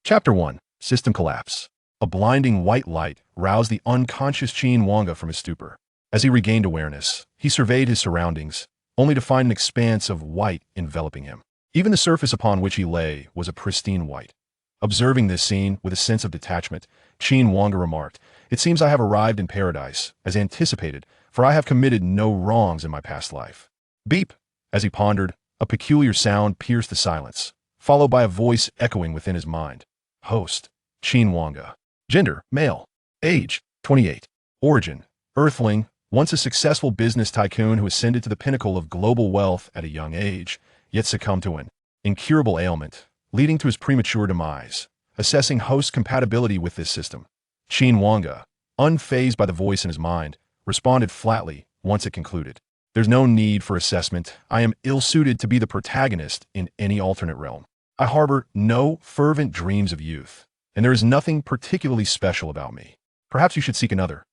Chapter 1. System Collapse. A blinding white light roused the unconscious Qin Wange from his stupor. As he regained awareness, he surveyed his surroundings, only to find an expanse of white enveloping him. Even the surface upon which he lay was a pristine white. Observing this scene with a sense of detachment, Qin Wange remarked, "It seems I have arrived in paradise, as anticipated, for I have committed no wrongs in my past life." Beep! As he pondered, a peculiar sound pierced the silence, followed by a voice echoing within his mind. Host: Qin Wange. Gender: male. Age: 28. Origin: Earthling, once a successful business tycoon who ascended to the pinnacle of global wealth at a young age, yet succumbed to an incurable ailment, leading to his premature demise. Assessing host compatibility with this system, Qin Wange, unfazed by the voice in his mind, responded flatly once it concluded. "There's no need for assessment. I am ill-suited to be the protagonist in any alternate realm. I harbor no fervent dreams of youth, and there is nothing particularly special about me. Perhaps you should seek another."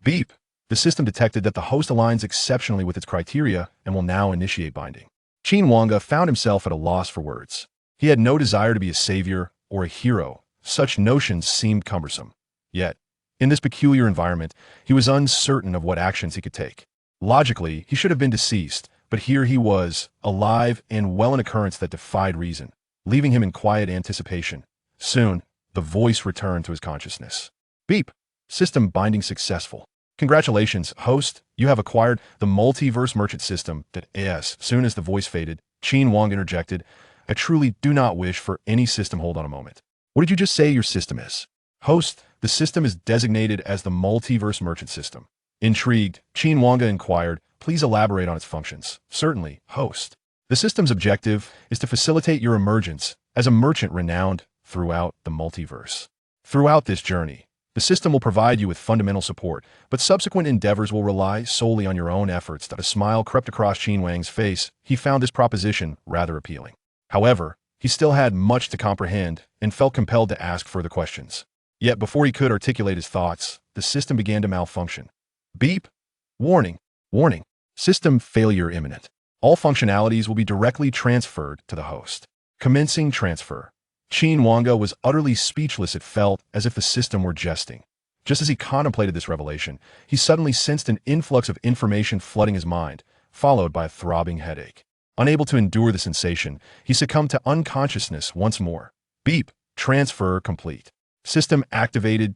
Beep! The system detected that the host aligns exceptionally with its criteria and will now initiate binding. Qin Wange found himself at a loss for words. He had no desire to be a savior or a hero. Such notions seemed cumbersome. Yet, in this peculiar environment, he was uncertain of what actions he could take. Logically, he should have been deceased, but here he was, alive and well in occurrence that defied reason, leaving him in quiet anticipation. Soon, the voice returned to his consciousness. Beep! System binding successful. Congratulations, host. You have acquired the multiverse merchant system. As soon as the voice faded, Qin Wange interjected, "I truly do not wish for any system. Hold on a moment. What did you just say your system is?" Host: The system is designated as the multiverse merchant system. Intrigued, Qin Wange inquired, "Please elaborate on its functions." "Certainly, host. The system's objective is to facilitate your emergence as a merchant renowned throughout the multiverse. Throughout this journey, the system will provide you with fundamental support, but subsequent endeavors will rely solely on your own efforts." A smile crept across Qin Wange's face. He found this proposition rather appealing. However, he still had much to comprehend and felt compelled to ask further questions. Yet before he could articulate his thoughts, the system began to malfunction. Beep! Warning! Warning! System failure imminent. All functionalities will be directly transferred to the host. Commencing transfer. Qin Wange was utterly speechless. It felt as if the system were jesting. Just as he contemplated this revelation, he suddenly sensed an influx of information flooding his mind, followed by a throbbing headache. Unable to endure the sensation, he succumbed to unconsciousness once more. Beep! Transfer complete. System activated.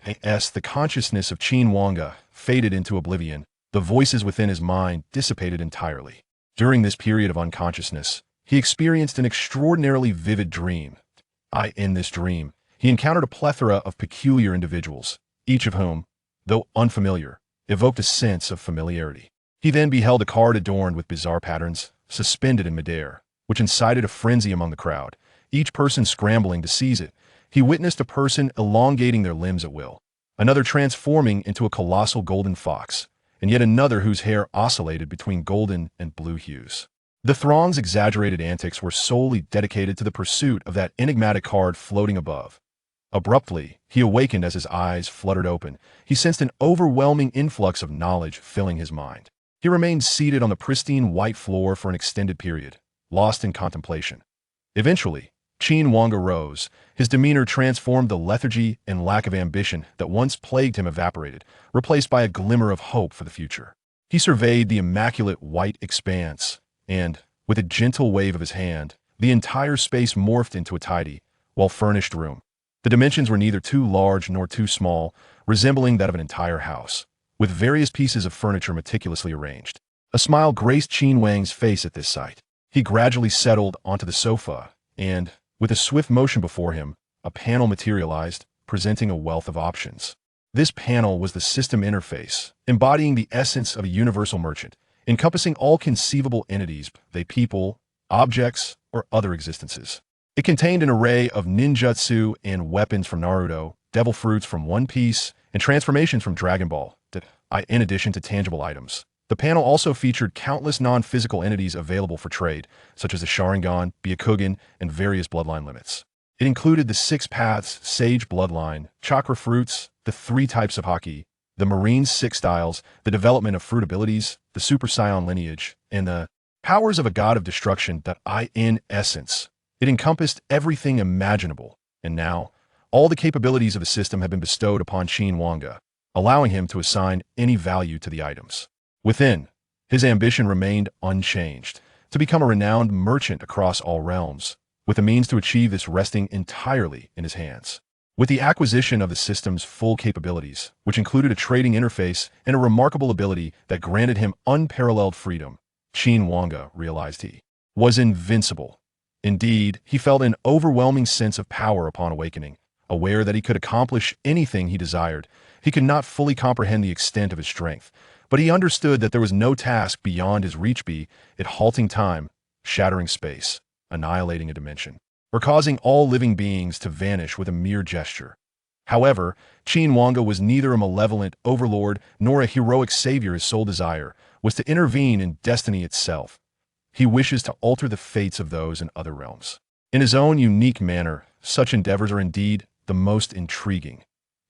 The consciousness of Qin Wange faded into oblivion. The voices within his mind dissipated entirely. During this period of unconsciousness, he experienced an extraordinarily vivid dream. In this dream, he encountered a plethora of peculiar individuals, each of whom, though unfamiliar, evoked a sense of familiarity. He then beheld a card adorned with bizarre patterns, suspended in midair, which incited a frenzy among the crowd, each person scrambling to seize it. He witnessed a person elongating their limbs at will, another transforming into a colossal golden fox, and yet another whose hair oscillated between golden and blue hues. The throng's exaggerated antics were solely dedicated to the pursuit of that enigmatic card floating above. Abruptly, he awakened as his eyes fluttered open. He sensed an overwhelming influx of knowledge filling his mind. He remained seated on the pristine white floor for an extended period, lost in contemplation. Eventually, Qin Wange rose. His demeanor transformed. The lethargy and lack of ambition that once plagued him evaporated, replaced by a glimmer of hope for the future. He surveyed the immaculate white expanse, and, with a gentle wave of his hand, the entire space morphed into a tidy, well-furnished room. The dimensions were neither too large nor too small, resembling that of an entire house, with various pieces of furniture meticulously arranged. A smile graced Qin Wange's face at this sight. He gradually settled onto the sofa, and, with a swift motion before him, a panel materialized, presenting a wealth of options. This panel was the system interface, embodying the essence of a universal merchant, encompassing all conceivable entities, they people, objects, or other existences. It contained an array of ninjutsu and weapons from Naruto, devil fruits from One Piece, and transformations from Dragon Ball, in addition to tangible items. The panel also featured countless non-physical entities available for trade, such as the Sharingan, Byakugan, and various bloodline limits. It included the 6 paths, Sage Bloodline, Chakra Fruits, the 3 types of Haki, the Marine 6 styles, the development of fruit abilities, the Super Saiyan lineage, and the powers of a god of destruction. In essence, it encompassed everything imaginable, And now, all the capabilities of the system have been bestowed upon Qin Wange, allowing him to assign any value to the items. Within, his ambition remained unchanged, to become a renowned merchant across all realms, with the means to achieve this resting entirely in his hands. With the acquisition of the system's full capabilities, which included a trading interface and a remarkable ability that granted him unparalleled freedom, Qin Wange realized he was invincible. Indeed, he felt an overwhelming sense of power upon awakening, aware that he could accomplish anything he desired. He could not fully comprehend the extent of his strength, but he understood that there was no task beyond his reach, be it halting time, shattering space, annihilating a dimension, or causing all living beings to vanish with a mere gesture. However, Qin Wange was neither a malevolent overlord nor a heroic savior. His sole desire was to intervene in destiny itself. He wishes to alter the fates of those in other realms. In his own unique manner, such endeavors are indeed the most intriguing.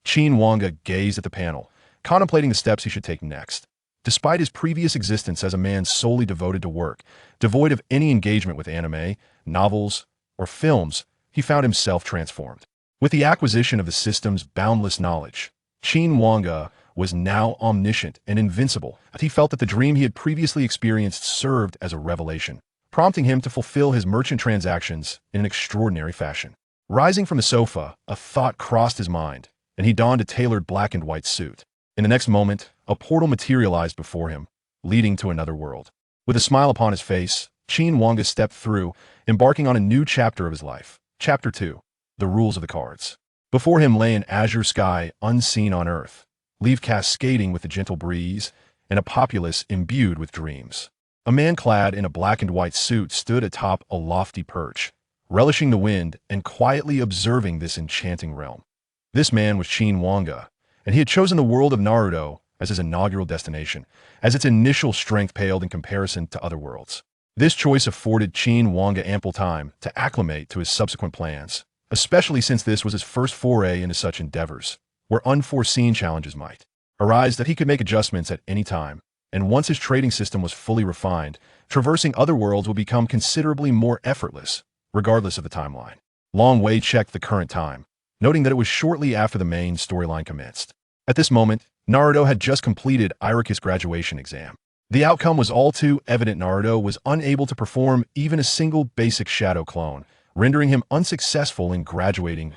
Qin Wange gazed at the panel, contemplating the steps he should take next. Despite his previous existence as a man solely devoted to work, devoid of any engagement with anime, novels, or films, he found himself transformed. With the acquisition of the system's boundless knowledge, Qin Wange was now omniscient and invincible. He felt that the dream he had previously experienced served as a revelation, prompting him to fulfill his merchant transactions in an extraordinary fashion. Rising from the sofa, a thought crossed his mind, and he donned a tailored black and white suit. In the next moment, a portal materialized before him, leading to another world. With a smile upon his face, Qin Wange stepped through, embarking on a new chapter of his life. Chapter 2. The Rules of the Cards. Before him lay an azure sky unseen on earth, leaf cascading with the gentle breeze, and a populace imbued with dreams. A man clad in a black and white suit stood atop a lofty perch, relishing the wind and quietly observing this enchanting realm. This man was Qin Wange, and he had chosen the world of Naruto as his inaugural destination, as its initial strength paled in comparison to other worlds. This choice afforded Qin Wange ample time to acclimate to his subsequent plans, especially since this was his first foray into such endeavors, where unforeseen challenges might arise that he could make adjustments at any time. And once his trading system was fully refined, traversing other worlds would become considerably more effortless, regardless of the timeline. Long Wei checked the current time, noting that it was shortly after the main storyline commenced. At this moment, Naruto had just completed Iruka's graduation exam. The outcome was all too evident. Naruto was unable to perform even a single basic shadow clone, rendering him unsuccessful in graduating.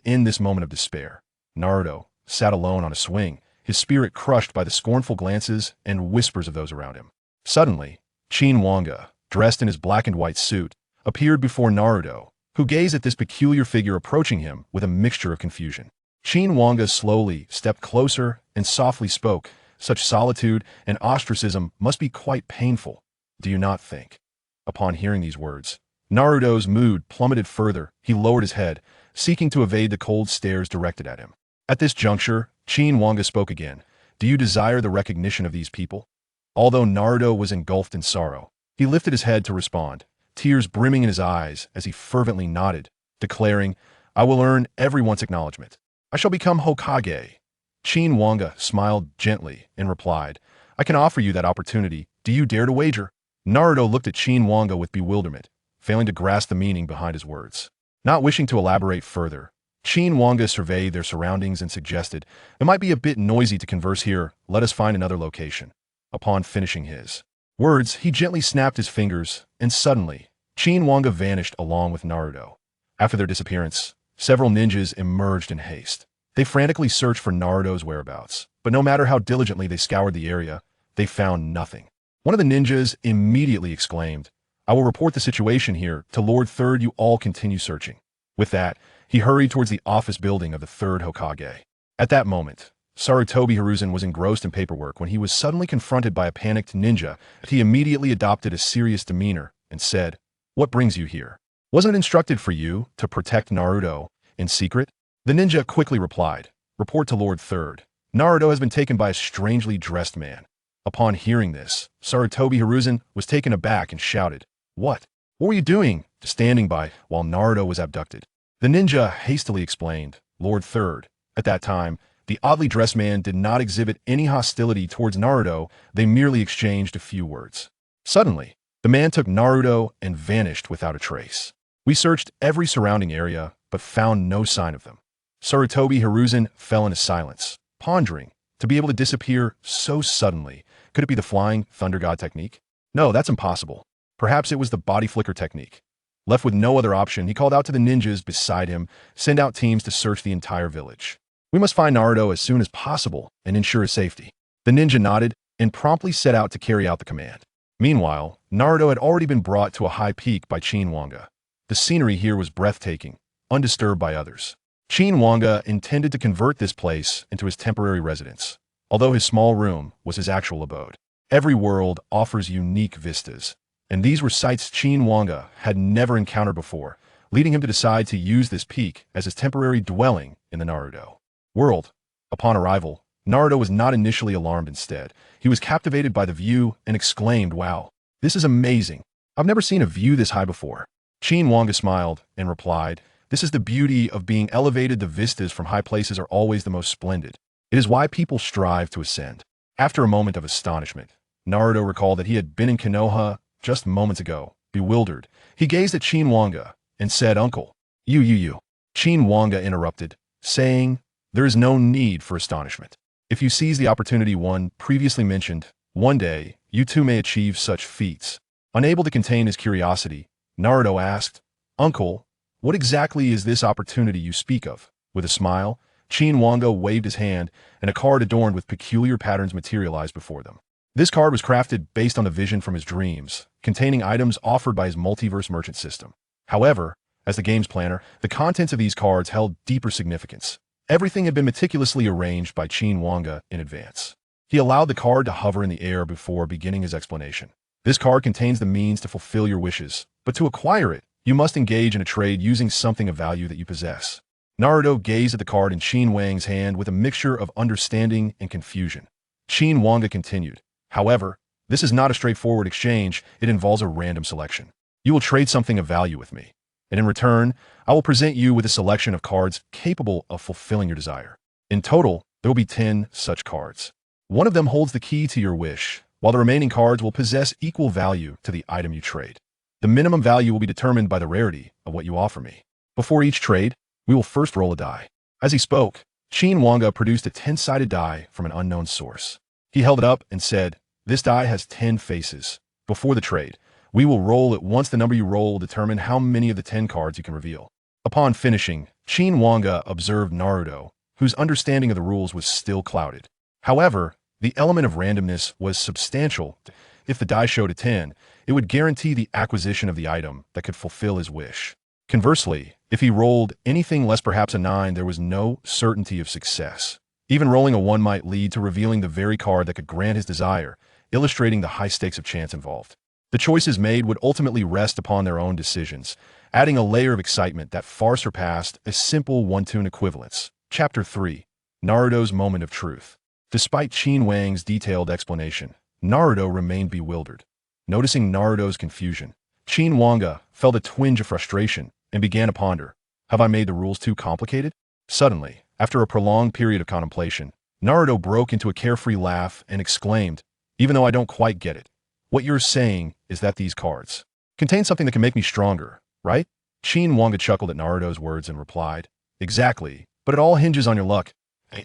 In this moment of despair, Naruto sat alone on a swing, his spirit crushed by the scornful glances and whispers of those around him. Suddenly, Qin Wange, dressed in his black and white suit, appeared before Naruto, who gazed at this peculiar figure approaching him with a mixture of confusion. Qin Wange slowly stepped closer and softly spoke. Such solitude and ostracism must be quite painful, do you not think? Upon hearing these words, Naruto's mood plummeted further. He lowered his head, seeking to evade the cold stares directed at him. At this juncture, Qin Wange spoke again. Do you desire the recognition of these people? Although Naruto was engulfed in sorrow, he lifted his head to respond, tears brimming in his eyes as he fervently nodded, declaring, I will earn everyone's acknowledgement. I shall become Hokage. Qin Wange smiled gently and replied, I can offer you that opportunity. Do you dare to wager? Naruto looked at Qin Wange with bewilderment, failing to grasp the meaning behind his words. Not wishing to elaborate further, Qin Wange surveyed their surroundings and suggested, it might be a bit noisy to converse here, let us find another location. Upon finishing his words, he gently snapped his fingers, and suddenly, Qin Wange vanished along with Naruto. After their disappearance, several ninjas emerged in haste. They frantically searched for Naruto's whereabouts, but no matter how diligently they scoured the area, they found nothing. One of the ninjas immediately exclaimed, I will report the situation here to Lord Third. You all continue searching. With that, he hurried towards the office building of the third Hokage. At that moment, Sarutobi Hiruzen was engrossed in paperwork when he was suddenly confronted by a panicked ninja. He immediately adopted a serious demeanor and said, What brings you here? Wasn't it instructed for you to protect Naruto in secret? The ninja quickly replied, Report to Lord Third. Naruto has been taken by a strangely dressed man. Upon hearing this, Sarutobi Hiruzen was taken aback and shouted, What? What were you doing? Standing by while Naruto was abducted. The ninja hastily explained, Lord Third. At that time, the oddly dressed man did not exhibit any hostility towards Naruto. They merely exchanged a few words. Suddenly, the man took Naruto and vanished without a trace. We searched every surrounding area, but found no sign of them. Sarutobi Hiruzen fell into silence, pondering. To be able to disappear so suddenly, could it be the flying thunder god technique? No, that's impossible. Perhaps it was the body flicker technique. Left with no other option, he called out to the ninjas beside him, send out teams to search the entire village. We must find Naruto as soon as possible and ensure his safety. The ninja nodded and promptly set out to carry out the command. Meanwhile, Naruto had already been brought to a high peak by Qin Wange. The scenery here was breathtaking, undisturbed by others. Qin Wange intended to convert this place into his temporary residence, although his small room was his actual abode. Every world offers unique vistas, and these were sights Qin Wange had never encountered before, leading him to decide to use this peak as his temporary dwelling in the Naruto world. Upon arrival, Naruto was not initially alarmed. Instead, he was captivated by the view and exclaimed, "Wow, this is amazing. I've never seen a view this high before." Qin Wange smiled and replied, "This is the beauty of being elevated. The vistas from high places are always the most splendid. It is why people strive to ascend." After a moment of astonishment, Naruto recalled that he had been in Konoha just moments ago. Bewildered, he gazed at Qin Wange and said, "Uncle, you." Qin Wange interrupted, saying, "There is no need for astonishment. If you seize the opportunity one previously mentioned, one day, you too may achieve such feats." Unable to contain his curiosity, Naruto asked, "Uncle, what exactly is this opportunity you speak of?" With a smile, Qin Wange waved his hand, and a card adorned with peculiar patterns materialized before them. This card was crafted based on the vision from his dreams, containing items offered by his multiverse merchant system. However, as the game's planner, the contents of these cards held deeper significance. Everything had been meticulously arranged by Qin Wange in advance. He allowed the card to hover in the air before beginning his explanation. This card contains the means to fulfill your wishes, but to acquire it, you must engage in a trade using something of value that you possess. Naruto gazed at the card in Qin Wange's hand with a mixture of understanding and confusion. Qin Wange continued, "However, this is not a straightforward exchange. It involves a random selection. You will trade something of value with me, and in return, I will present you with a selection of cards capable of fulfilling your desire. In total, there will be 10 such cards. One of them holds the key to your wish, while the remaining cards will possess equal value to the item you trade. The minimum value will be determined by the rarity of what you offer me. Before each trade, we will first roll a die." As he spoke, Qin Wange produced a 10-sided die from an unknown source. He held it up and said, "This die has 10 faces. Before the trade, we will roll it once. The number you roll will determine how many of the 10 cards you can reveal." Upon finishing, Qin Wange observed Naruto, whose understanding of the rules was still clouded. However, the element of randomness was substantial. If the die showed a 10, it would guarantee the acquisition of the item that could fulfill his wish. Conversely, if he rolled anything less, perhaps a 9, there was no certainty of success. Even rolling a 1 might lead to revealing the very card that could grant his desire, illustrating the high stakes of chance involved. The choices made would ultimately rest upon their own decisions, adding a layer of excitement that far surpassed a simple one-tune equivalence. Chapter 3. Naruto's Moment of Truth. Despite Qin Wange's detailed explanation, Naruto remained bewildered. Noticing Naruto's confusion, Qin Wange felt a twinge of frustration and began to ponder, "Have I made the rules too complicated?" Suddenly, after a prolonged period of contemplation, Naruto broke into a carefree laugh and exclaimed, "Even though I don't quite get it, what you're saying is that these cards contain something that can make me stronger, right?" Qin Wange chuckled at Naruto's words and replied, "Exactly, but it all hinges on your luck."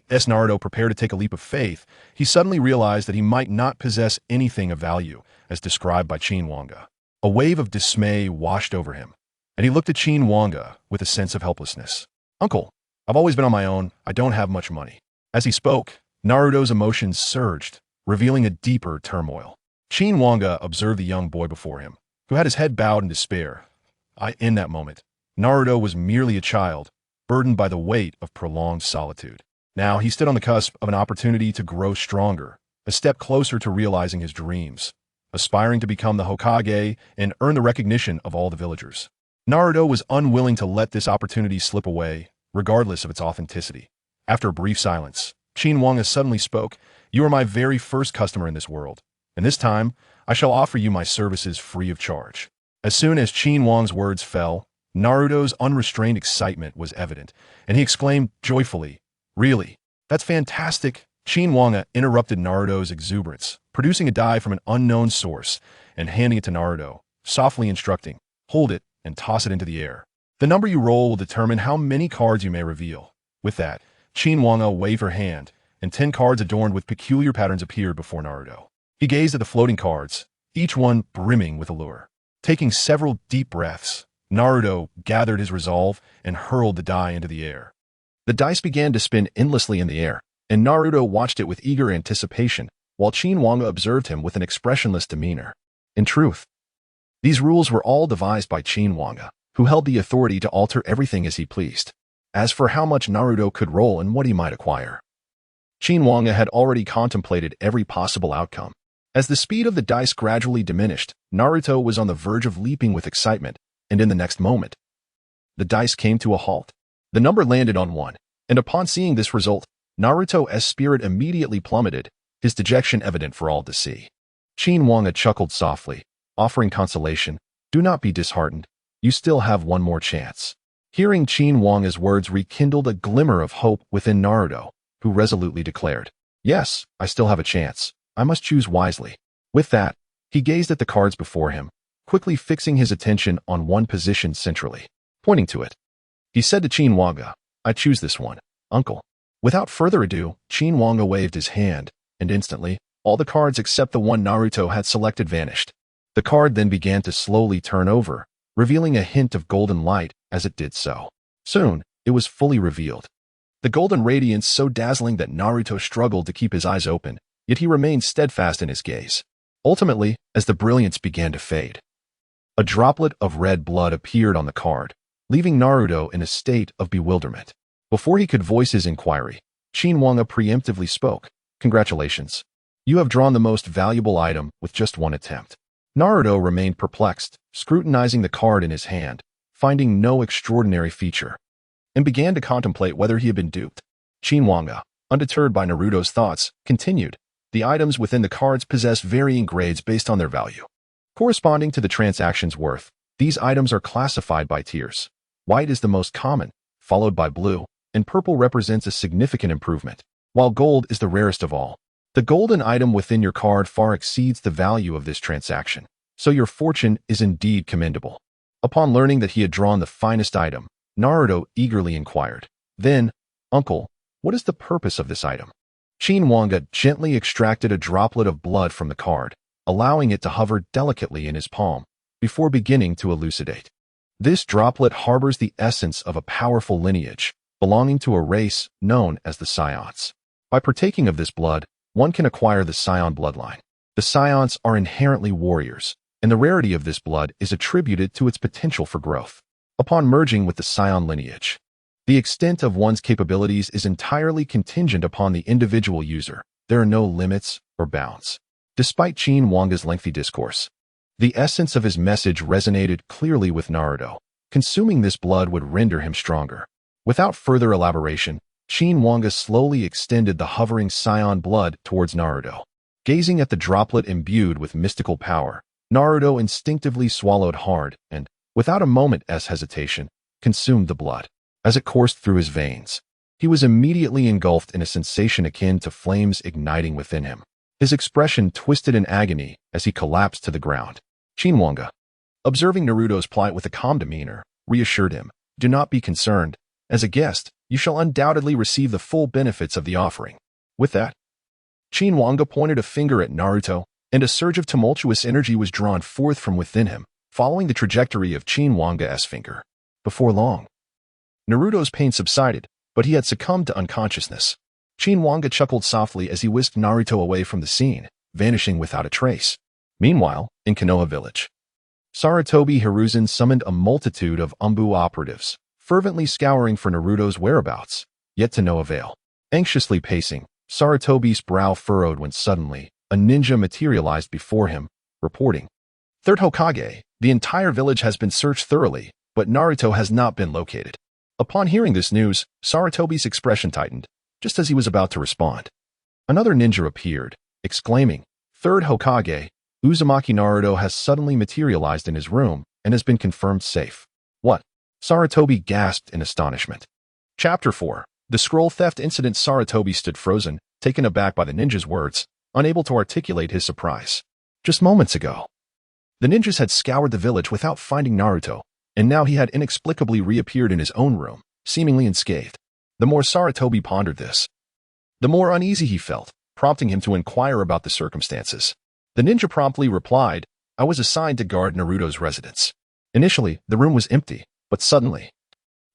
As Naruto prepared to take a leap of faith, he suddenly realized that he might not possess anything of value, as described by Qin Wange. A wave of dismay washed over him, and he looked at Qin Wange with a sense of helplessness. "Uncle, I've always been on my own. I don't have much money." As he spoke, Naruto's emotions surged, revealing a deeper turmoil. Qin Wange observed the young boy before him, who had his head bowed in despair. In that moment, Naruto was merely a child, burdened by the weight of prolonged solitude. Now he stood on the cusp of an opportunity to grow stronger, a step closer to realizing his dreams, aspiring to become the Hokage and earn the recognition of all the villagers. Naruto was unwilling to let this opportunity slip away, regardless of its authenticity. After a brief silence, Qin Wange suddenly spoke, "You are my very first customer in this world, and this time I shall offer you my services free of charge." As soon as Qin Wange's words fell, Naruto's unrestrained excitement was evident, and he exclaimed joyfully, "Really? That's fantastic." Qin Wange interrupted Naruto's exuberance, producing a die from an unknown source and handing it to Naruto, softly instructing, "Hold it and toss it into the air." The number you roll will determine how many cards you may reveal. With that, Qin Wange waved her hand, and 10 cards adorned with peculiar patterns appeared before Naruto. He gazed at the floating cards, each one brimming with allure. Taking several deep breaths, Naruto gathered his resolve and hurled the die into the air. The dice began to spin endlessly in the air, and Naruto watched it with eager anticipation, while Qin Wange observed him with an expressionless demeanor. In truth, these rules were all devised by Qin Wange, who held the authority to alter everything as he pleased. As for how much Naruto could roll and what he might acquire, Qin Wange had already contemplated every possible outcome. As the speed of the dice gradually diminished, Naruto was on the verge of leaping with excitement, and in the next moment, the dice came to a halt. The number landed on 1, and upon seeing this result, Naruto's spirit immediately plummeted, his dejection evident for all to see. Qin Wange chuckled softly, offering consolation. "Do not be disheartened. You still have one more chance." Hearing Qin Wange's words rekindled a glimmer of hope within Naruto, who resolutely declared, "Yes, I still have a chance. I must choose wisely." With that, he gazed at the cards before him, quickly fixing his attention on one position centrally. Pointing to it, he said to Qin Wange, "I choose this one, uncle." Without further ado, Qin Wange waved his hand, and instantly, all the cards except the one Naruto had selected vanished. The card then began to slowly turn over, revealing a hint of golden light as it did so. Soon, it was fully revealed. The golden radiance so dazzling that Naruto struggled to keep his eyes open, yet he remained steadfast in his gaze. Ultimately, as the brilliance began to fade, a droplet of red blood appeared on the card, leaving Naruto in a state of bewilderment. Before he could voice his inquiry, Qin Wange preemptively spoke, "Congratulations. You have drawn the most valuable item with just one attempt." Naruto remained perplexed, scrutinizing the card in his hand, finding no extraordinary feature, and began to contemplate whether he had been duped. Qin Wange, undeterred by Naruto's thoughts, continued, "The items within the cards possess varying grades based on their value. Corresponding to the transaction's worth, these items are classified by tiers. White is the most common, followed by blue, and purple represents a significant improvement, while gold is the rarest of all. The golden item within your card far exceeds the value of this transaction, so your fortune is indeed commendable." Upon learning that he had drawn the finest item, Naruto eagerly inquired, "Then, uncle, what is the purpose of this item?" Qin Wange gently extracted a droplet of blood from the card, allowing it to hover delicately in his palm, before beginning to elucidate. This droplet harbors the essence of a powerful lineage, belonging to a race known as the Scions. By partaking of this blood, one can acquire the Scion bloodline. The Scions are inherently warriors, and the rarity of this blood is attributed to its potential for growth. Upon merging with the Scion lineage, the extent of one's capabilities is entirely contingent upon the individual user. There are no limits or bounds. Despite Qin Wange's lengthy discourse, the essence of his message resonated clearly with Naruto. Consuming this blood would render him stronger. Without further elaboration, Qin Wange slowly extended the hovering Scion blood towards Naruto. Gazing at the droplet imbued with mystical power, Naruto instinctively swallowed hard and, without a moment's hesitation, consumed the blood. As it coursed through his veins, he was immediately engulfed in a sensation akin to flames igniting within him. His expression twisted in agony as he collapsed to the ground. Qin Wange, observing Naruto's plight with a calm demeanor, reassured him, "Do not be concerned. As a guest, you shall undoubtedly receive the full benefits of the offering." With that, Qin Wange pointed a finger at Naruto, and a surge of tumultuous energy was drawn forth from within him, following the trajectory of Qin Wange's finger. Before long, Naruto's pain subsided, but he had succumbed to unconsciousness. Qin Wange chuckled softly as he whisked Naruto away from the scene, vanishing without a trace. Meanwhile, in Konoha village, Sarutobi Hiruzen summoned a multitude of Umbu operatives, fervently scouring for Naruto's whereabouts, yet to no avail. Anxiously pacing, Sarutobi's brow furrowed when suddenly, a ninja materialized before him, reporting, "Third Hokage, the entire village has been searched thoroughly, but Naruto has not been located." Upon hearing this news, Sarutobi's expression tightened, just as he was about to respond. Another ninja appeared, exclaiming, "Third Hokage, Uzumaki Naruto has suddenly materialized in his room and has been confirmed safe." "What?" Sarutobi gasped in astonishment. Chapter 4. The Scroll Theft Incident. Sarutobi stood frozen, taken aback by the ninja's words, unable to articulate his surprise. Just moments ago, the ninjas had scoured the village without finding Naruto, and now he had inexplicably reappeared in his own room, seemingly unscathed. The more Sarutobi pondered this, the more uneasy he felt, prompting him to inquire about the circumstances. The ninja promptly replied, "I was assigned to guard Naruto's residence." Initially, the room was empty, but suddenly,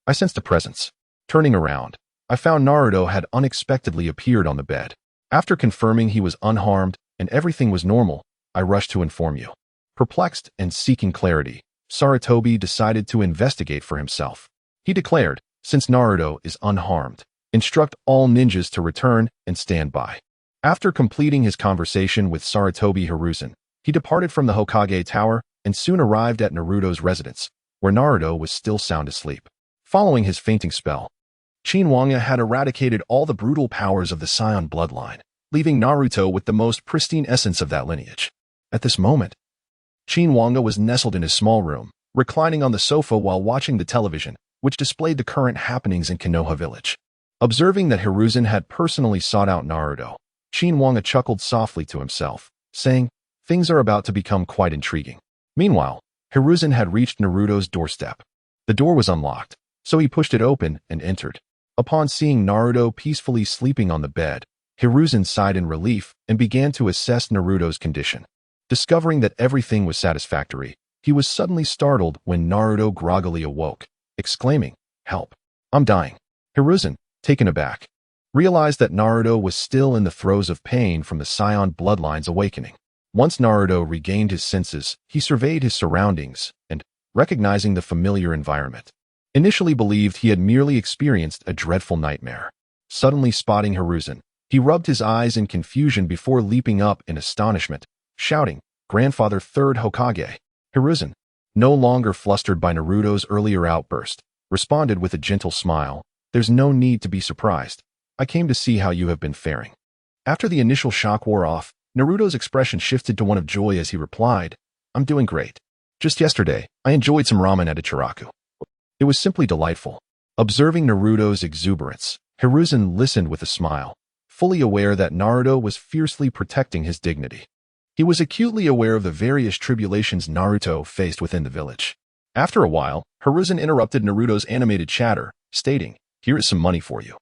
I sensed a presence. Turning around, I found Naruto had unexpectedly appeared on the bed. After confirming he was unharmed and everything was normal, I rushed to inform you. Perplexed and seeking clarity, Sarutobi decided to investigate for himself. He declared, since Naruto is unharmed, instruct all ninjas to return and stand by. After completing his conversation with Sarutobi Hiruzen, he departed from the Hokage Tower and soon arrived at Naruto's residence, where Naruto was still sound asleep. Following his fainting spell, Qin Wange had eradicated all the brutal powers of the Scion bloodline, leaving Naruto with the most pristine essence of that lineage. At this moment, Qin Wange was nestled in his small room, reclining on the sofa while watching the television, which displayed the current happenings in Konoha village. Observing that Hiruzen had personally sought out Naruto, Qin Wange chuckled softly to himself, saying, "Things are about to become quite intriguing." Meanwhile, Hiruzen had reached Naruto's doorstep. The door was unlocked, so he pushed it open and entered. Upon seeing Naruto peacefully sleeping on the bed, Hiruzen sighed in relief and began to assess Naruto's condition. Discovering that everything was satisfactory, he was suddenly startled when Naruto groggily awoke, exclaiming, "Help! I'm dying." Hiruzen, taken aback, realized that Naruto was still in the throes of pain from the Scion bloodline's awakening. Once Naruto regained his senses, he surveyed his surroundings and, recognizing the familiar environment, initially believed he had merely experienced a dreadful nightmare. Suddenly spotting Hiruzen, he rubbed his eyes in confusion before leaping up in astonishment, shouting, "Grandfather Third Hokage!" Hiruzen, no longer flustered by Naruto's earlier outburst, responded with a gentle smile, "There's no need to be surprised. I came to see how you have been faring." After the initial shock wore off, Naruto's expression shifted to one of joy as he replied, "I'm doing great. Just yesterday, I enjoyed some ramen at Ichiraku. It was simply delightful." Observing Naruto's exuberance, Hiruzen listened with a smile, fully aware that Naruto was fiercely protecting his dignity. He was acutely aware of the various tribulations Naruto faced within the village. After a while, Hiruzen interrupted Naruto's animated chatter, stating, "Here is some money for you.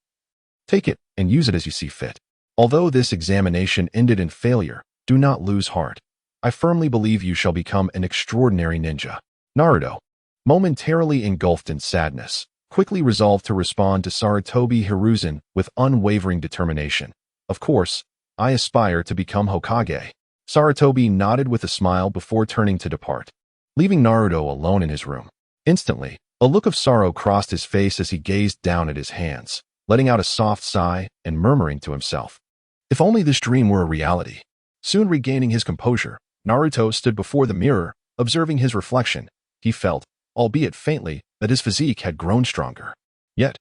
Take it and use it as you see fit. Although this examination ended in failure, do not lose heart. I firmly believe you shall become an extraordinary ninja." Naruto, momentarily engulfed in sadness, quickly resolved to respond to Sarutobi Hiruzen with unwavering determination. "Of course, I aspire to become Hokage." Sarutobi nodded with a smile before turning to depart, leaving Naruto alone in his room. Instantly, a look of sorrow crossed his face as he gazed down at his hands, letting out a soft sigh and murmuring to himself, "If only this dream were a reality." Soon regaining his composure, Naruto stood before the mirror, observing his reflection. He felt, albeit faintly, that his physique had grown stronger. Yet,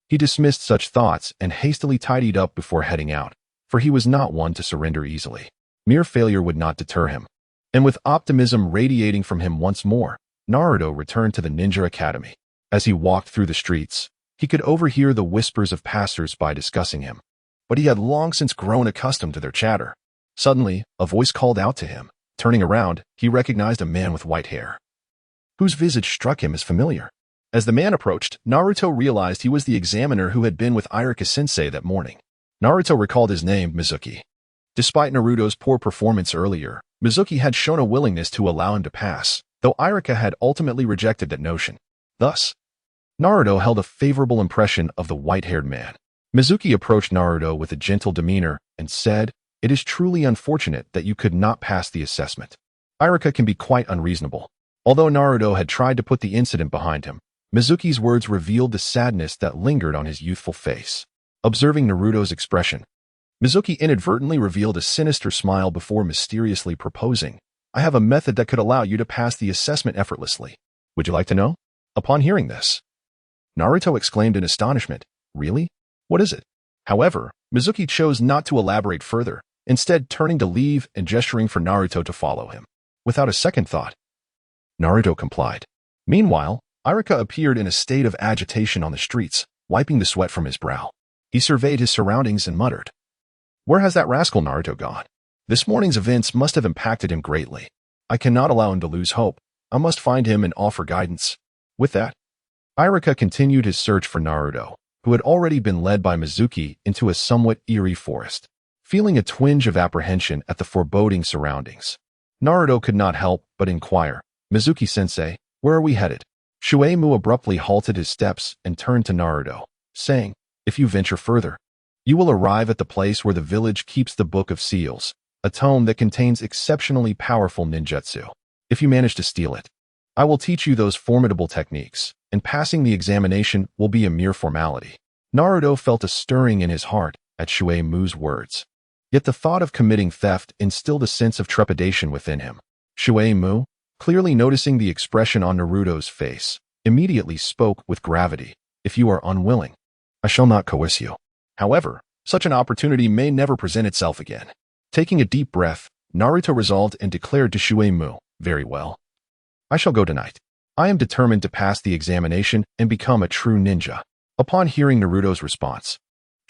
he dismissed such thoughts and hastily tidied up before heading out, for he was not one to surrender easily. Mere failure would not deter him. And with optimism radiating from him once more, Naruto returned to the Ninja Academy. As he walked through the streets, he could overhear the whispers of passers-by discussing him, but he had long since grown accustomed to their chatter. Suddenly, a voice called out to him. Turning around, he recognized a man with white hair, whose visage struck him as familiar. As the man approached, Naruto realized he was the examiner who had been with Irika-sensei that morning. Naruto recalled his name, Mizuki. Despite Naruto's poor performance earlier, Mizuki had shown a willingness to allow him to pass, though Irika had ultimately rejected that notion. Thus, Naruto held a favorable impression of the white-haired man. Mizuki approached Naruto with a gentle demeanor and said, "It is truly unfortunate that you could not pass the assessment. Irika can be quite unreasonable." Although Naruto had tried to put the incident behind him, Mizuki's words revealed the sadness that lingered on his youthful face. Observing Naruto's expression, Mizuki inadvertently revealed a sinister smile before mysteriously proposing, "I have a method that could allow you to pass the assessment effortlessly. Would you like to know?" Upon hearing this, Naruto exclaimed in astonishment, "Really? What is it?" However, Mizuki chose not to elaborate further, instead turning to leave and gesturing for Naruto to follow him. Without a second thought, Naruto complied. Meanwhile, Irika appeared in a state of agitation on the streets, wiping the sweat from his brow. He surveyed his surroundings and muttered, "Where has that rascal Naruto gone? This morning's events must have impacted him greatly. I cannot allow him to lose hope. I must find him and offer guidance." With that, Irika continued his search for Naruto, who had already been led by Mizuki into a somewhat eerie forest. Feeling a twinge of apprehension at the foreboding surroundings, Naruto could not help but inquire, "Mizuki-sensei, where are we headed?" Shuei-mu abruptly halted his steps and turned to Naruto, saying, "If you venture further, you will arrive at the place where the village keeps the Book of Seals, a tome that contains exceptionally powerful ninjutsu. If you manage to steal it, I will teach you those formidable techniques, and passing the examination will be a mere formality." Naruto felt a stirring in his heart at Shuei-mu's words. Yet the thought of committing theft instilled a sense of trepidation within him. Shuei-mu, clearly noticing the expression on Naruto's face, immediately spoke with gravity, "If you are unwilling, I shall not coerce you. However, such an opportunity may never present itself again." Taking a deep breath, Naruto resolved and declared to Shuei-mu, "Very well. I shall go tonight. I am determined to pass the examination and become a true ninja." Upon hearing Naruto's response,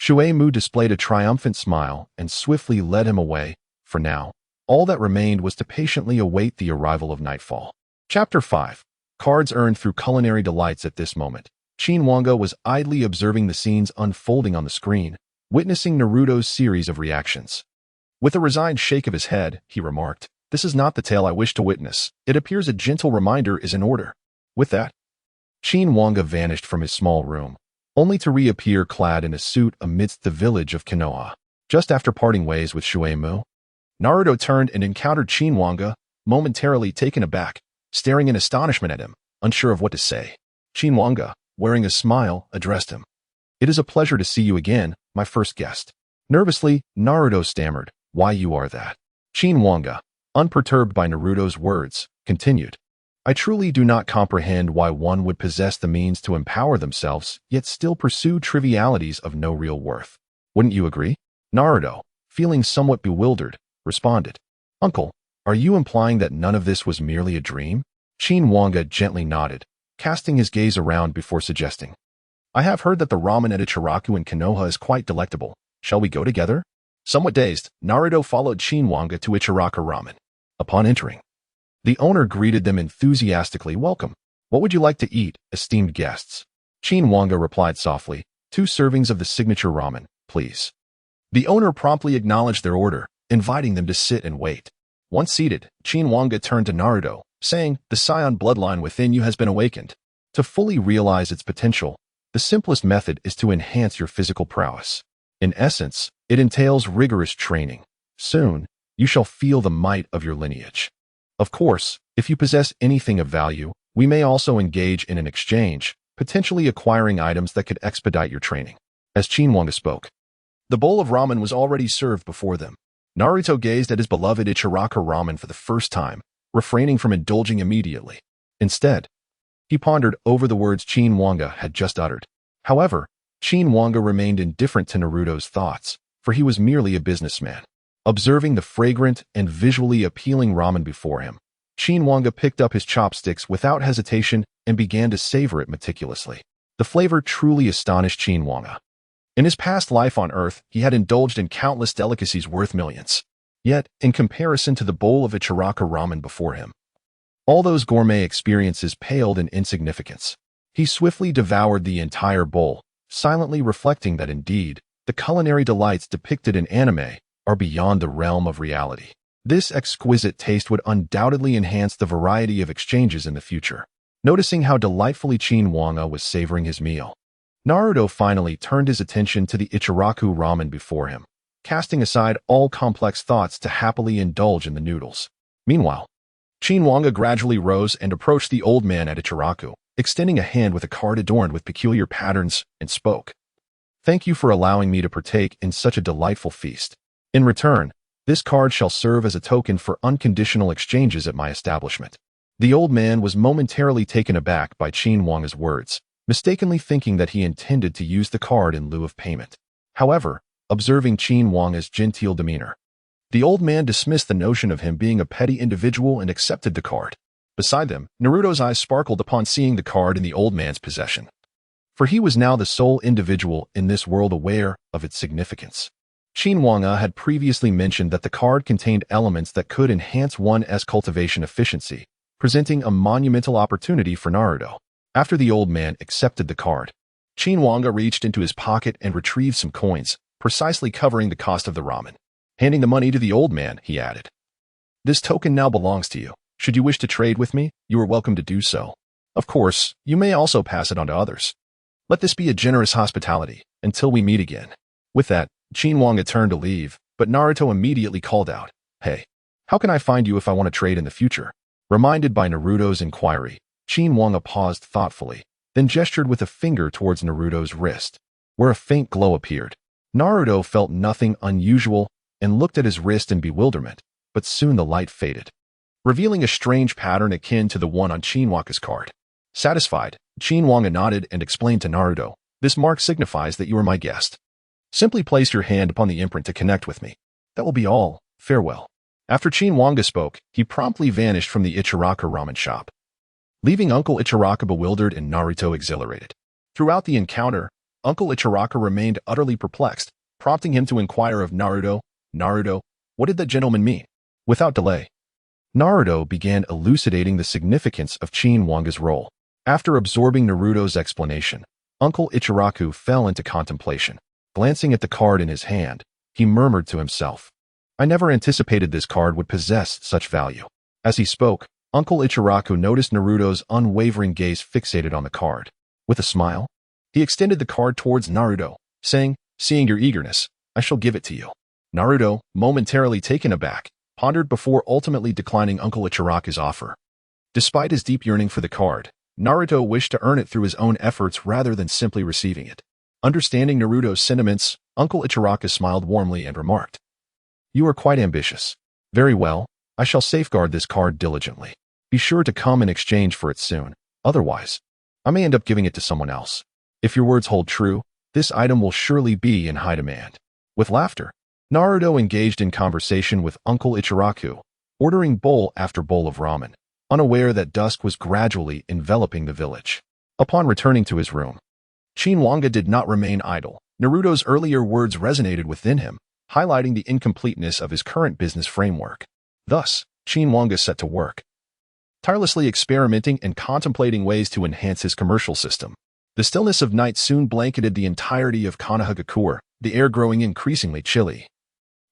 Shuei-mu displayed a triumphant smile and swiftly led him away. For now, all that remained was to patiently await the arrival of nightfall. Chapter 5. Cards earned through culinary delights. At this moment, Qin Wange was idly observing the scenes unfolding on the screen, witnessing Naruto's series of reactions. With a resigned shake of his head, he remarked, "This is not the tale I wish to witness. It appears a gentle reminder is in order." With that, Qin Wange vanished from his small room, only to reappear clad in a suit amidst the village of Konoha. Just after parting ways with Shuei-mu, Naruto turned and encountered Qin Wange, momentarily taken aback, staring in astonishment at him, unsure of what to say. Qin Wange, wearing a smile, addressed him. "It is a pleasure to see you again, my first guest." Nervously, Naruto stammered, "Why you are that?" Qin Wange, unperturbed by Naruto's words, continued, "I truly do not comprehend why one would possess the means to empower themselves, yet still pursue trivialities of no real worth. Wouldn't you agree?" Naruto, feeling somewhat bewildered, responded, "Uncle, are you implying that none of this was merely a dream?" Qin Wange gently nodded, casting his gaze around before suggesting, "I have heard that the ramen at Ichiraku in Konoha is quite delectable. Shall we go together?" Somewhat dazed, Naruto followed Qin Wange to Ichiraku Ramen. Upon entering, the owner greeted them enthusiastically. "Welcome. What would you like to eat, esteemed guests?" Qin Wange replied softly, "2 servings of the signature ramen, please." The owner promptly acknowledged their order, inviting them to sit and wait. Once seated, Qin Wange turned to Naruto, saying, "The Scion bloodline within you has been awakened. To fully realize its potential, the simplest method is to enhance your physical prowess. In essence, it entails rigorous training. Soon, you shall feel the might of your lineage. Of course, if you possess anything of value, we may also engage in an exchange, potentially acquiring items that could expedite your training." As Qin Wange spoke, the bowl of ramen was already served before them. Naruto gazed at his beloved Ichiraku ramen for the first time, refraining from indulging immediately. Instead, he pondered over the words Qin Wange had just uttered. However, Qin Wange remained indifferent to Naruto's thoughts, for he was merely a businessman. Observing the fragrant and visually appealing ramen before him, Qin Wange picked up his chopsticks without hesitation and began to savor it meticulously. The flavor truly astonished Qin Wange. In his past life on Earth, he had indulged in countless delicacies worth millions. Yet, in comparison to the bowl of Ichiraku ramen before him, all those gourmet experiences paled in insignificance. He swiftly devoured the entire bowl, silently reflecting that indeed, the culinary delights depicted in anime are beyond the realm of reality. This exquisite taste would undoubtedly enhance the variety of exchanges in the future. Noticing how delightfully Qin Wange was savoring his meal, Naruto finally turned his attention to the Ichiraku ramen before him, casting aside all complex thoughts to happily indulge in the noodles. Meanwhile, Qin Wange gradually rose and approached the old man at Ichiraku, extending a hand with a card adorned with peculiar patterns, and spoke, "Thank you for allowing me to partake in such a delightful feast. In return, this card shall serve as a token for unconditional exchanges at my establishment." The old man was momentarily taken aback by Qin Wange's words, mistakenly thinking that he intended to use the card in lieu of payment. However, observing Qin Wange's genteel demeanor, the old man dismissed the notion of him being a petty individual and accepted the card. Beside them, Naruto's eyes sparkled upon seeing the card in the old man's possession, for he was now the sole individual in this world aware of its significance. Qin Wange had previously mentioned that the card contained elements that could enhance one's cultivation efficiency, presenting a monumental opportunity for Naruto. After the old man accepted the card, Qin Wange reached into his pocket and retrieved some coins, precisely covering the cost of the ramen. Handing the money to the old man, he added, "This token now belongs to you. Should you wish to trade with me, you are welcome to do so. Of course, you may also pass it on to others. Let this be a generous hospitality, until we meet again." With that, Qin Wange turned to leave, but Naruto immediately called out, "Hey, how can I find you if I want to trade in the future?" Reminded by Naruto's inquiry, Qin Wange paused thoughtfully, then gestured with a finger towards Naruto's wrist, where a faint glow appeared. Naruto felt nothing unusual and looked at his wrist in bewilderment, but soon the light faded, revealing a strange pattern akin to the one on Qin Wange's card. Satisfied, Qin Wange nodded and explained to Naruto, "This mark signifies that you are my guest. Simply place your hand upon the imprint to connect with me. That will be all. Farewell." After Qin Wange spoke, he promptly vanished from the Ichiraka ramen shop, leaving Uncle Ichiraka bewildered and Naruto exhilarated. Throughout the encounter, Uncle Ichiraka remained utterly perplexed, prompting him to inquire of Naruto, "Naruto, what did that gentleman mean?" Without delay, Naruto began elucidating the significance of Qin Wange's role. After absorbing Naruto's explanation, Uncle Ichiraku fell into contemplation. Glancing at the card in his hand, he murmured to himself, "I never anticipated this card would possess such value." As he spoke, Uncle Ichiraku noticed Naruto's unwavering gaze fixated on the card. With a smile, he extended the card towards Naruto, saying, "Seeing your eagerness, I shall give it to you." Naruto, momentarily taken aback, pondered before ultimately declining Uncle Ichiraku's offer. Despite his deep yearning for the card, Naruto wished to earn it through his own efforts rather than simply receiving it. Understanding Naruto's sentiments, Uncle Ichiraku smiled warmly and remarked, "You are quite ambitious. Very well, I shall safeguard this card diligently. Be sure to come in exchange for it soon. Otherwise, I may end up giving it to someone else. If your words hold true, this item will surely be in high demand." With laughter, Naruto engaged in conversation with Uncle Ichiraku, ordering bowl after bowl of ramen, unaware that dusk was gradually enveloping the village. Upon returning to his room, Qin Wange did not remain idle. Naruto's earlier words resonated within him, highlighting the incompleteness of his current business framework. Thus, Qin Wange set to work, tirelessly experimenting and contemplating ways to enhance his commercial system. The stillness of night soon blanketed the entirety of Konohagakure, the air growing increasingly chilly,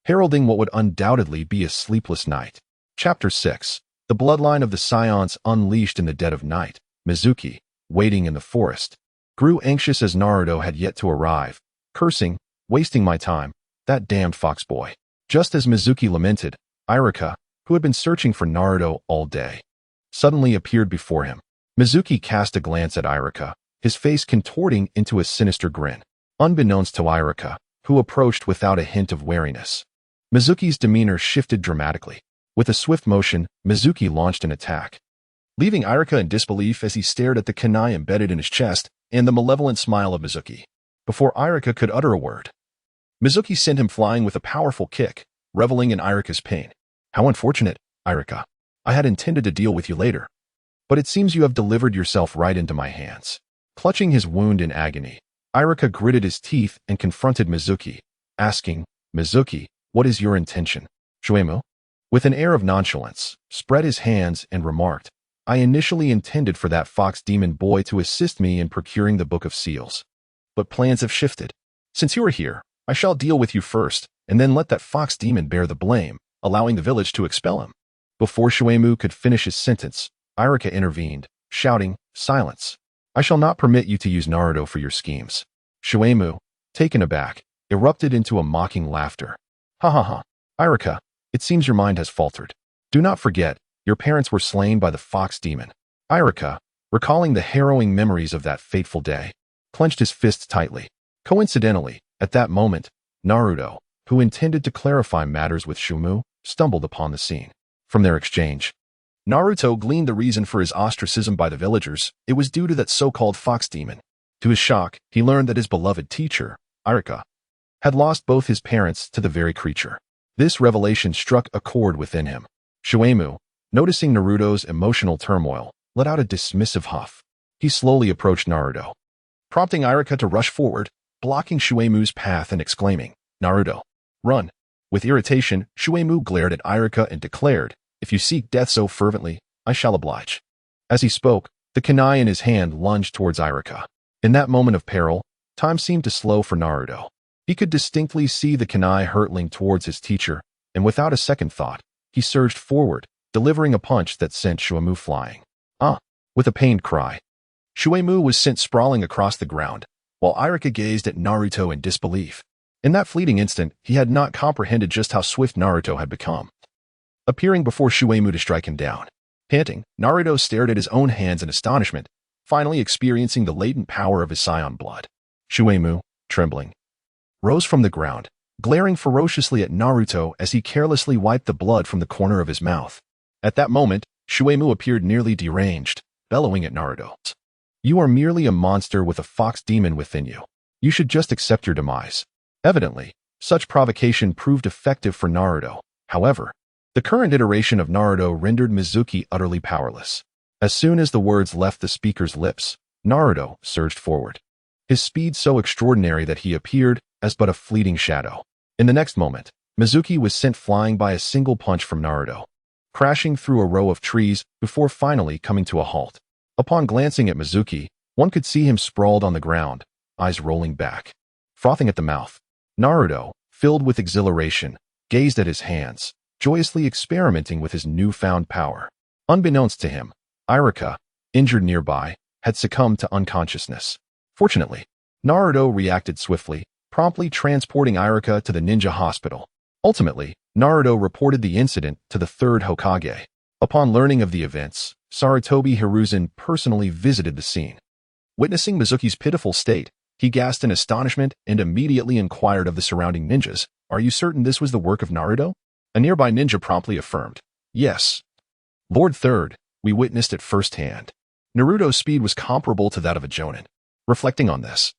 heralding what would undoubtedly be a sleepless night. Chapter 6. The bloodline of the Scions unleashed in the dead of night. Mizuki, waiting in the forest, grew anxious as Naruto had yet to arrive, cursing, "Wasting my time, that damned fox boy." Just as Mizuki lamented, Iruka, who had been searching for Naruto all day, suddenly appeared before him. Mizuki cast a glance at Iruka, his face contorting into a sinister grin. Unbeknownst to Iruka, who approached without a hint of wariness, Mizuki's demeanor shifted dramatically. With a swift motion, Mizuki launched an attack, leaving Iruka in disbelief as he stared at the kunai embedded in his chest and the malevolent smile of Mizuki. Before Iruka could utter a word, Mizuki sent him flying with a powerful kick, reveling in Iruka's pain. "How unfortunate, Iruka. I had intended to deal with you later, but it seems you have delivered yourself right into my hands." Clutching his wound in agony, Iruka gritted his teeth and confronted Mizuki, asking, "Mizuki, what is your intention?" Shuemu, with an air of nonchalance, spread his hands and remarked, "I initially intended for that fox demon boy to assist me in procuring the Book of Seals. But plans have shifted. Since you are here, I shall deal with you first, and then let that fox demon bear the blame, allowing the village to expel him." Before Shuemu could finish his sentence, Iruka intervened, shouting, "Silence. I shall not permit you to use Naruto for your schemes." Shuemu, taken aback, erupted into a mocking laughter. "Ha ha ha. Iruka, it seems your mind has faltered. Do not forget, your parents were slain by the fox demon." Iruka, recalling the harrowing memories of that fateful day, clenched his fists tightly. Coincidentally, at that moment, Naruto, who intended to clarify matters with Shuemu, stumbled upon the scene. From their exchange, Naruto gleaned the reason for his ostracism by the villagers. It was due to that so-called fox demon. To his shock, he learned that his beloved teacher, Iruka, had lost both his parents to the very creature. This revelation struck a chord within him. Shuemu, noticing Naruto's emotional turmoil, let out a dismissive huff. He slowly approached Naruto, prompting Iruka to rush forward, blocking Shuemu's path and exclaiming, "Naruto, run!" With irritation, Shuemu glared at Iruka and declared, "If you seek death so fervently, I shall oblige." As he spoke, The kunai in his hand lunged towards Iruka. In that moment of peril, time seemed to slow for Naruto. He could distinctly see the kunai hurtling towards his teacher, and without a second thought, he surged forward, delivering a punch that sent Shuemu flying. Ah! With a pained cry, Shuemu was sent sprawling across the ground, while Iruka gazed at Naruto in disbelief. In that fleeting instant, he had not comprehended just how swift Naruto had become. Appearing before Shuemu to strike him down. Panting, Naruto stared at his own hands in astonishment, finally experiencing the latent power of his scion blood. Shuemu, trembling, rose from the ground, glaring ferociously at Naruto as he carelessly wiped the blood from the corner of his mouth. At that moment, Shuemu appeared nearly deranged, bellowing at Naruto. You are merely a monster with a fox demon within you. You should just accept your demise. Evidently, such provocation proved effective for Naruto. However, the current iteration of Naruto rendered Mizuki utterly powerless. As soon as the words left the speaker's lips, Naruto surged forward. His speed so extraordinary that he appeared as but a fleeting shadow. In the next moment, Mizuki was sent flying by a single punch from Naruto, crashing through a row of trees before finally coming to a halt. Upon glancing at Mizuki, one could see him sprawled on the ground, eyes rolling back, frothing at the mouth. Naruto, filled with exhilaration, gazed at his hands, joyously experimenting with his newfound power. Unbeknownst to him, Iruka, injured nearby, had succumbed to unconsciousness. Fortunately, Naruto reacted swiftly, promptly transporting Iruka to the ninja hospital. Ultimately, Naruto reported the incident to the third Hokage. Upon learning of the events, Sarutobi Hiruzen personally visited the scene. Witnessing Mizuki's pitiful state, he gasped in astonishment and immediately inquired of the surrounding ninjas, "Are you certain this was the work of Naruto?" A nearby ninja promptly affirmed, "Yes. Lord Third, we witnessed it firsthand." Naruto's speed was comparable to that of a Jonin. Reflecting on this,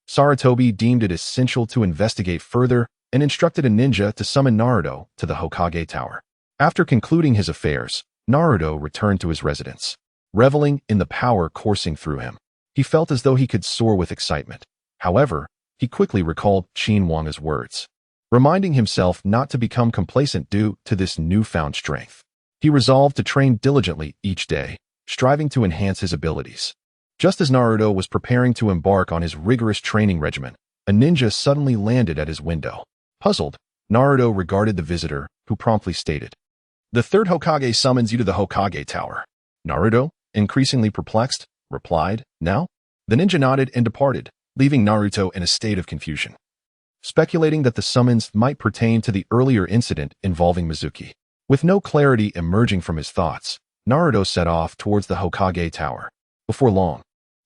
Sarutobi deemed it essential to investigate further and instructed a ninja to summon Naruto to the Hokage Tower. After concluding his affairs, Naruto returned to his residence. Reveling in the power coursing through him, he felt as though he could soar with excitement. However, he quickly recalled Qin Wange's words, reminding himself not to become complacent due to this newfound strength. He resolved to train diligently each day, striving to enhance his abilities. Just as Naruto was preparing to embark on his rigorous training regimen, a ninja suddenly landed at his window. Puzzled, Naruto regarded the visitor, who promptly stated, "The third Hokage summons you to the Hokage Tower." Naruto, increasingly perplexed, replied, "Now?" The ninja nodded and departed, leaving Naruto in a state of confusion, speculating that the summons might pertain to the earlier incident involving Mizuki. With no clarity emerging from his thoughts, Naruto set off towards the Hokage Tower. Before long,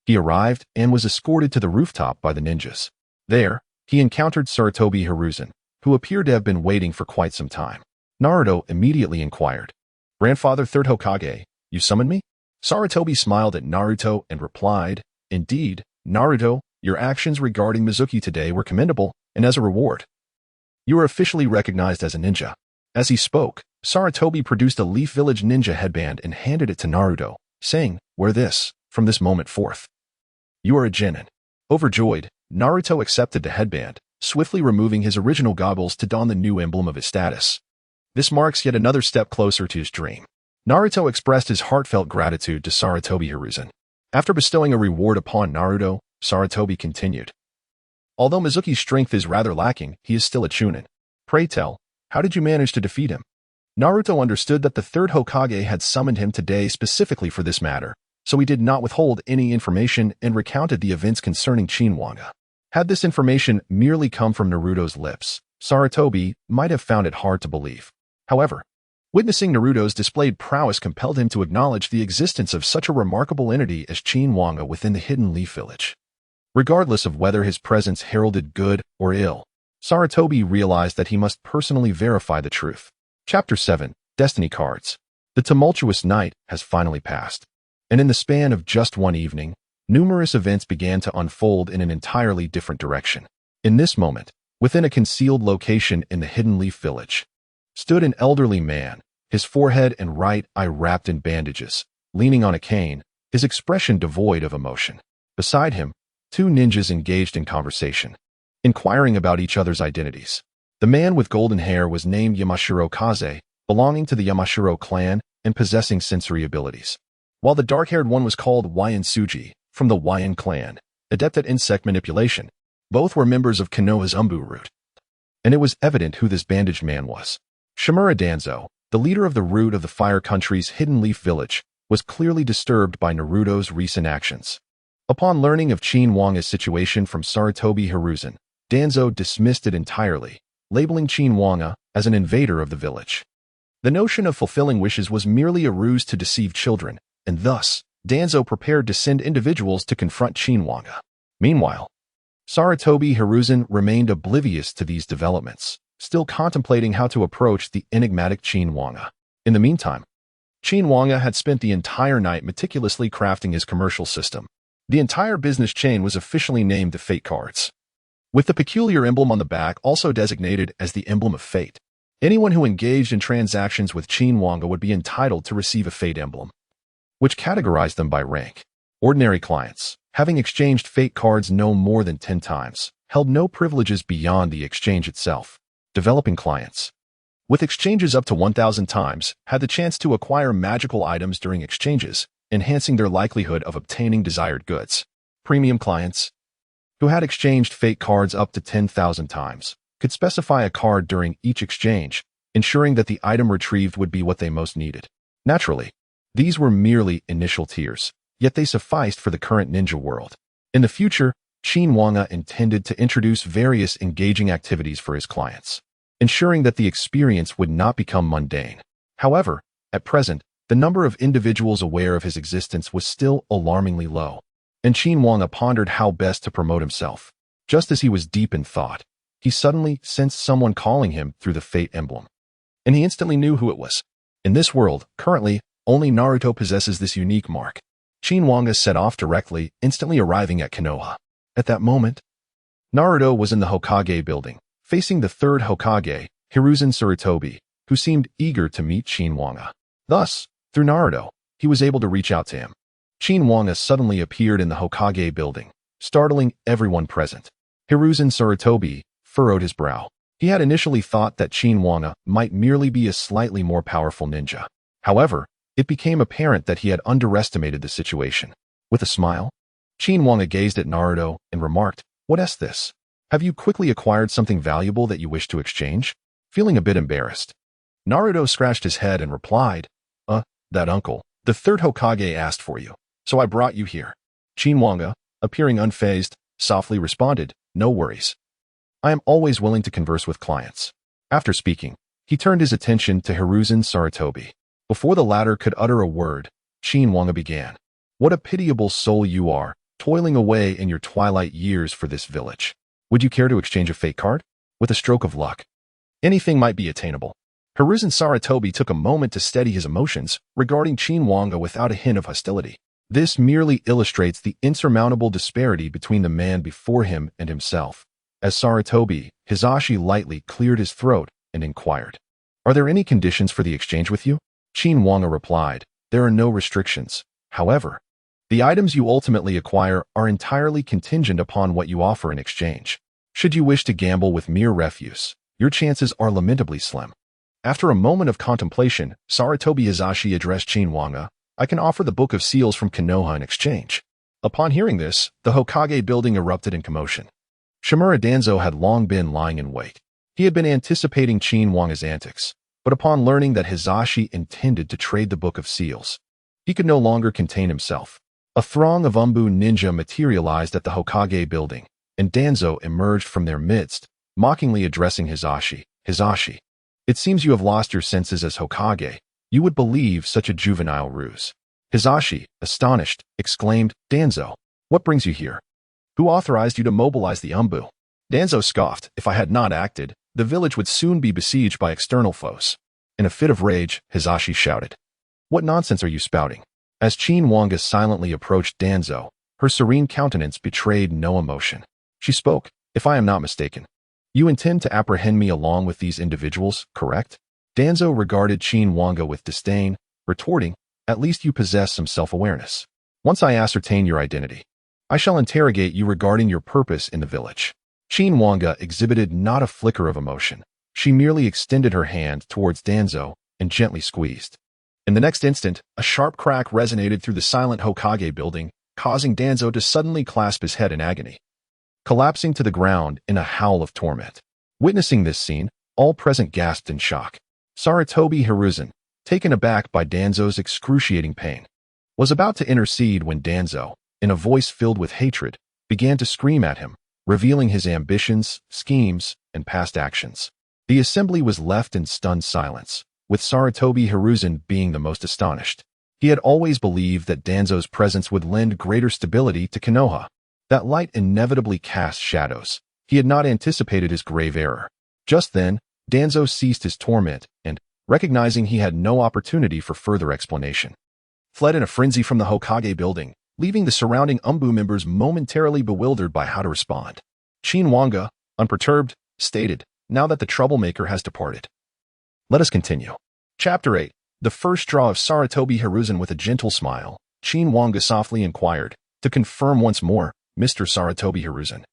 he arrived and was escorted to the rooftop by the ninjas. There, he encountered Sarutobi Hiruzen, who appeared to have been waiting for quite some time. Naruto immediately inquired, "Grandfather Third Hokage, you summoned me?" Sarutobi smiled at Naruto and replied, "Indeed, Naruto, your actions regarding Mizuki today were commendable, and as a reward, you are officially recognized as a ninja." As he spoke, Sarutobi produced a Leaf Village ninja headband and handed it to Naruto, saying, "Wear this, from this moment forth. You are a genin." Overjoyed, Naruto accepted the headband, swiftly removing his original goggles to don the new emblem of his status. This marks yet another step closer to his dream. Naruto expressed his heartfelt gratitude to Sarutobi Hiruzen. After bestowing a reward upon Naruto, Sarutobi continued, "Although Mizuki's strength is rather lacking, he is still a chunin. Pray tell, how did you manage to defeat him?" Naruto understood that the third Hokage had summoned him today specifically for this matter, so he did not withhold any information and recounted the events concerning Qin Wange. Had this information merely come from Naruto's lips, Sarutobi might have found it hard to believe. However, witnessing Naruto's displayed prowess compelled him to acknowledge the existence of such a remarkable entity as Qin Wange within the hidden Leaf Village. Regardless of whether his presence heralded good or ill, Sarutobi realized that he must personally verify the truth. Chapter 7, Destiny Cards. The tumultuous night has finally passed, and in the span of just one evening, numerous events began to unfold in an entirely different direction. In this moment, within a concealed location in the hidden Leaf Village, stood an elderly man, his forehead and right eye wrapped in bandages, leaning on a cane, his expression devoid of emotion. Beside him, two ninjas engaged in conversation, inquiring about each other's identities. The man with golden hair was named Yamashiro Kaze, belonging to the Yamashiro clan and possessing sensory abilities. while the dark-haired one was called Huayan Suji, from the Huayan clan, adept at insect manipulation. Both were members of Konoha's Umbu root. And it was evident who this bandaged man was. Shimura Danzo, the leader of the root of the Fire Country's Hidden Leaf Village, was clearly disturbed by Naruto's recent actions. Upon learning of Qin Wange's situation from Sarutobi Hiruzen, Danzo dismissed it entirely, labeling Qin Wange as an invader of the village. The notion of fulfilling wishes was merely a ruse to deceive children, and thus, Danzo prepared to send individuals to confront Qin Wange. Meanwhile, Sarutobi Hiruzen remained oblivious to these developments, still contemplating how to approach the enigmatic Qin Wange. In the meantime, Qin Wange had spent the entire night meticulously crafting his commercial system. The entire business chain was officially named the Fate Cards, with the peculiar emblem on the back also designated as the Emblem of Fate. Anyone who engaged in transactions with Qin Wange would be entitled to receive a Fate emblem, which categorized them by rank. Ordinary clients, having exchanged Fate cards no more than 10 times, held no privileges beyond the exchange itself. Developing clients, with exchanges up to 1,000 times, had the chance to acquire magical items during exchanges, enhancing their likelihood of obtaining desired goods. Premium clients, who had exchanged Fate cards up to 10,000 times, could specify a card during each exchange, ensuring that the item retrieved would be what they most needed. Naturally, these were merely initial tiers, yet they sufficed for the current ninja world. In the future, Qin Wange intended to introduce various engaging activities for his clients, ensuring that the experience would not become mundane. However, at present, the number of individuals aware of his existence was still alarmingly low, and Qin Wange pondered how best to promote himself. Just as he was deep in thought, he suddenly sensed someone calling him through the Fate emblem, and he instantly knew who it was. In this world, currently, only Naruto possesses this unique mark. Qin Wange set off directly, instantly arriving at Konoha. At that moment, Naruto was in the Hokage building, facing the third Hokage, Hiruzen Sarutobi, who seemed eager to meet Qin Wange. Thus, through Naruto, he was able to reach out to him. Qin Wange suddenly appeared in the Hokage building, startling everyone present. Hiruzen Sarutobi furrowed his brow. He had initially thought that Qin Wange might merely be a slightly more powerful ninja. However, it became apparent that he had underestimated the situation. With a smile, Qin Wange gazed at Naruto and remarked, "What's this? Have you quickly acquired something valuable that you wish to exchange?" Feeling a bit embarrassed, Naruto scratched his head and replied, that uncle, the third Hokage asked for you, so I brought you here." Qin Wange, appearing unfazed, softly responded, "No worries. I am always willing to converse with clients." After speaking, he turned his attention to Hiruzen Sarutobi. Before the latter could utter a word, Qin Wange began, "What a pitiable soul you are, toiling away in your twilight years for this village. Would you care to exchange a Fate card? With a stroke of luck, anything might be attainable." Hiruzen Sarutobi took a moment to steady his emotions regarding Qin Wange without a hint of hostility. This merely illustrates the insurmountable disparity between the man before him and himself. As Sarutobi, Hisashi lightly cleared his throat and inquired, "Are there any conditions for the exchange with you?" Qin Wange replied, "There are no restrictions. However, the items you ultimately acquire are entirely contingent upon what you offer in exchange. Should you wish to gamble with mere refuse, your chances are lamentably slim." After a moment of contemplation, Sarutobi Hisashi addressed Qin Wange, "I can offer the Book of Seals from Konoha in exchange." Upon hearing this, the Hokage building erupted in commotion. Shimura Danzo had long been lying in wait. He had been anticipating Qin Wange's antics, but upon learning that Hisashi intended to trade the Book of Seals, he could no longer contain himself. A throng of Umbu ninja materialized at the Hokage building, and Danzo emerged from their midst, mockingly addressing Hisashi, "Hisashi, it seems you have lost your senses as Hokage. You would believe such a juvenile ruse." Hisashi, astonished, exclaimed, "Danzo, what brings you here? Who authorized you to mobilize the Umbu?" Danzo scoffed, "If I had not acted, the village would soon be besieged by external foes." In a fit of rage, Hisashi shouted, "What nonsense are you spouting?" As Qin Wange silently approached Danzo, her serene countenance betrayed no emotion. She spoke, "If I am not mistaken, you intend to apprehend me along with these individuals, correct?" Danzo regarded Qin Wange with disdain, retorting, "At least you possess some self-awareness. Once I ascertain your identity, I shall interrogate you regarding your purpose in the village." Qin Wange exhibited not a flicker of emotion. She merely extended her hand towards Danzo and gently squeezed. In the next instant, a sharp crack resonated through the silent Hokage building, causing Danzo to suddenly clasp his head in agony, collapsing to the ground in a howl of torment. Witnessing this scene, all present gasped in shock. Sarutobi Hiruzen, taken aback by Danzo's excruciating pain, was about to intercede when Danzo, in a voice filled with hatred, began to scream at him, revealing his ambitions, schemes, and past actions. The assembly was left in stunned silence, with Sarutobi Hiruzen being the most astonished. He had always believed that Danzo's presence would lend greater stability to Konoha. That light inevitably cast shadows. He had not anticipated his grave error. Just then, Danzo ceased his torment and, recognizing he had no opportunity for further explanation, fled in a frenzy from the Hokage building, leaving the surrounding Umbu members momentarily bewildered by how to respond. Qin Wange, unperturbed, stated, "Now that the troublemaker has departed, let us continue." Chapter 8. The first draw of Sarutobi Hiruzen. With a gentle smile, Qin Wange softly inquired, "To confirm once more, Mr. Sarutobi Hiruzen,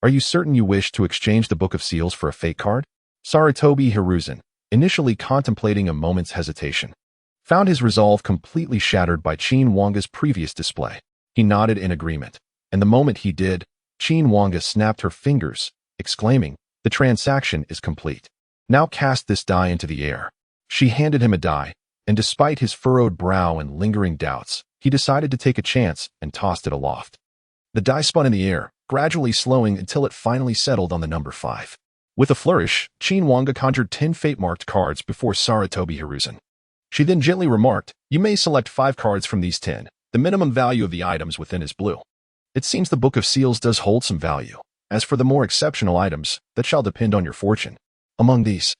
are you certain you wish to exchange the Book of Seals for a fate card?" Sarutobi Hiruzen, initially contemplating a moment's hesitation, found his resolve completely shattered by Qin Wange's previous display. He nodded in agreement, and the moment he did, Qin Wange snapped her fingers, exclaiming, "The transaction is complete. Now cast this die into the air." She handed him a die, and despite his furrowed brow and lingering doubts, he decided to take a chance and tossed it aloft. The die spun in the air, gradually slowing until it finally settled on the number 5. With a flourish, Qin Wange conjured 10 fate-marked cards before Sarutobi Hiruzen. She then gently remarked, "You may select 5 cards from these 10. The minimum value of the items within is blue. It seems the Book of Seals does hold some value. As for the more exceptional items, that shall depend on your fortune. Among these,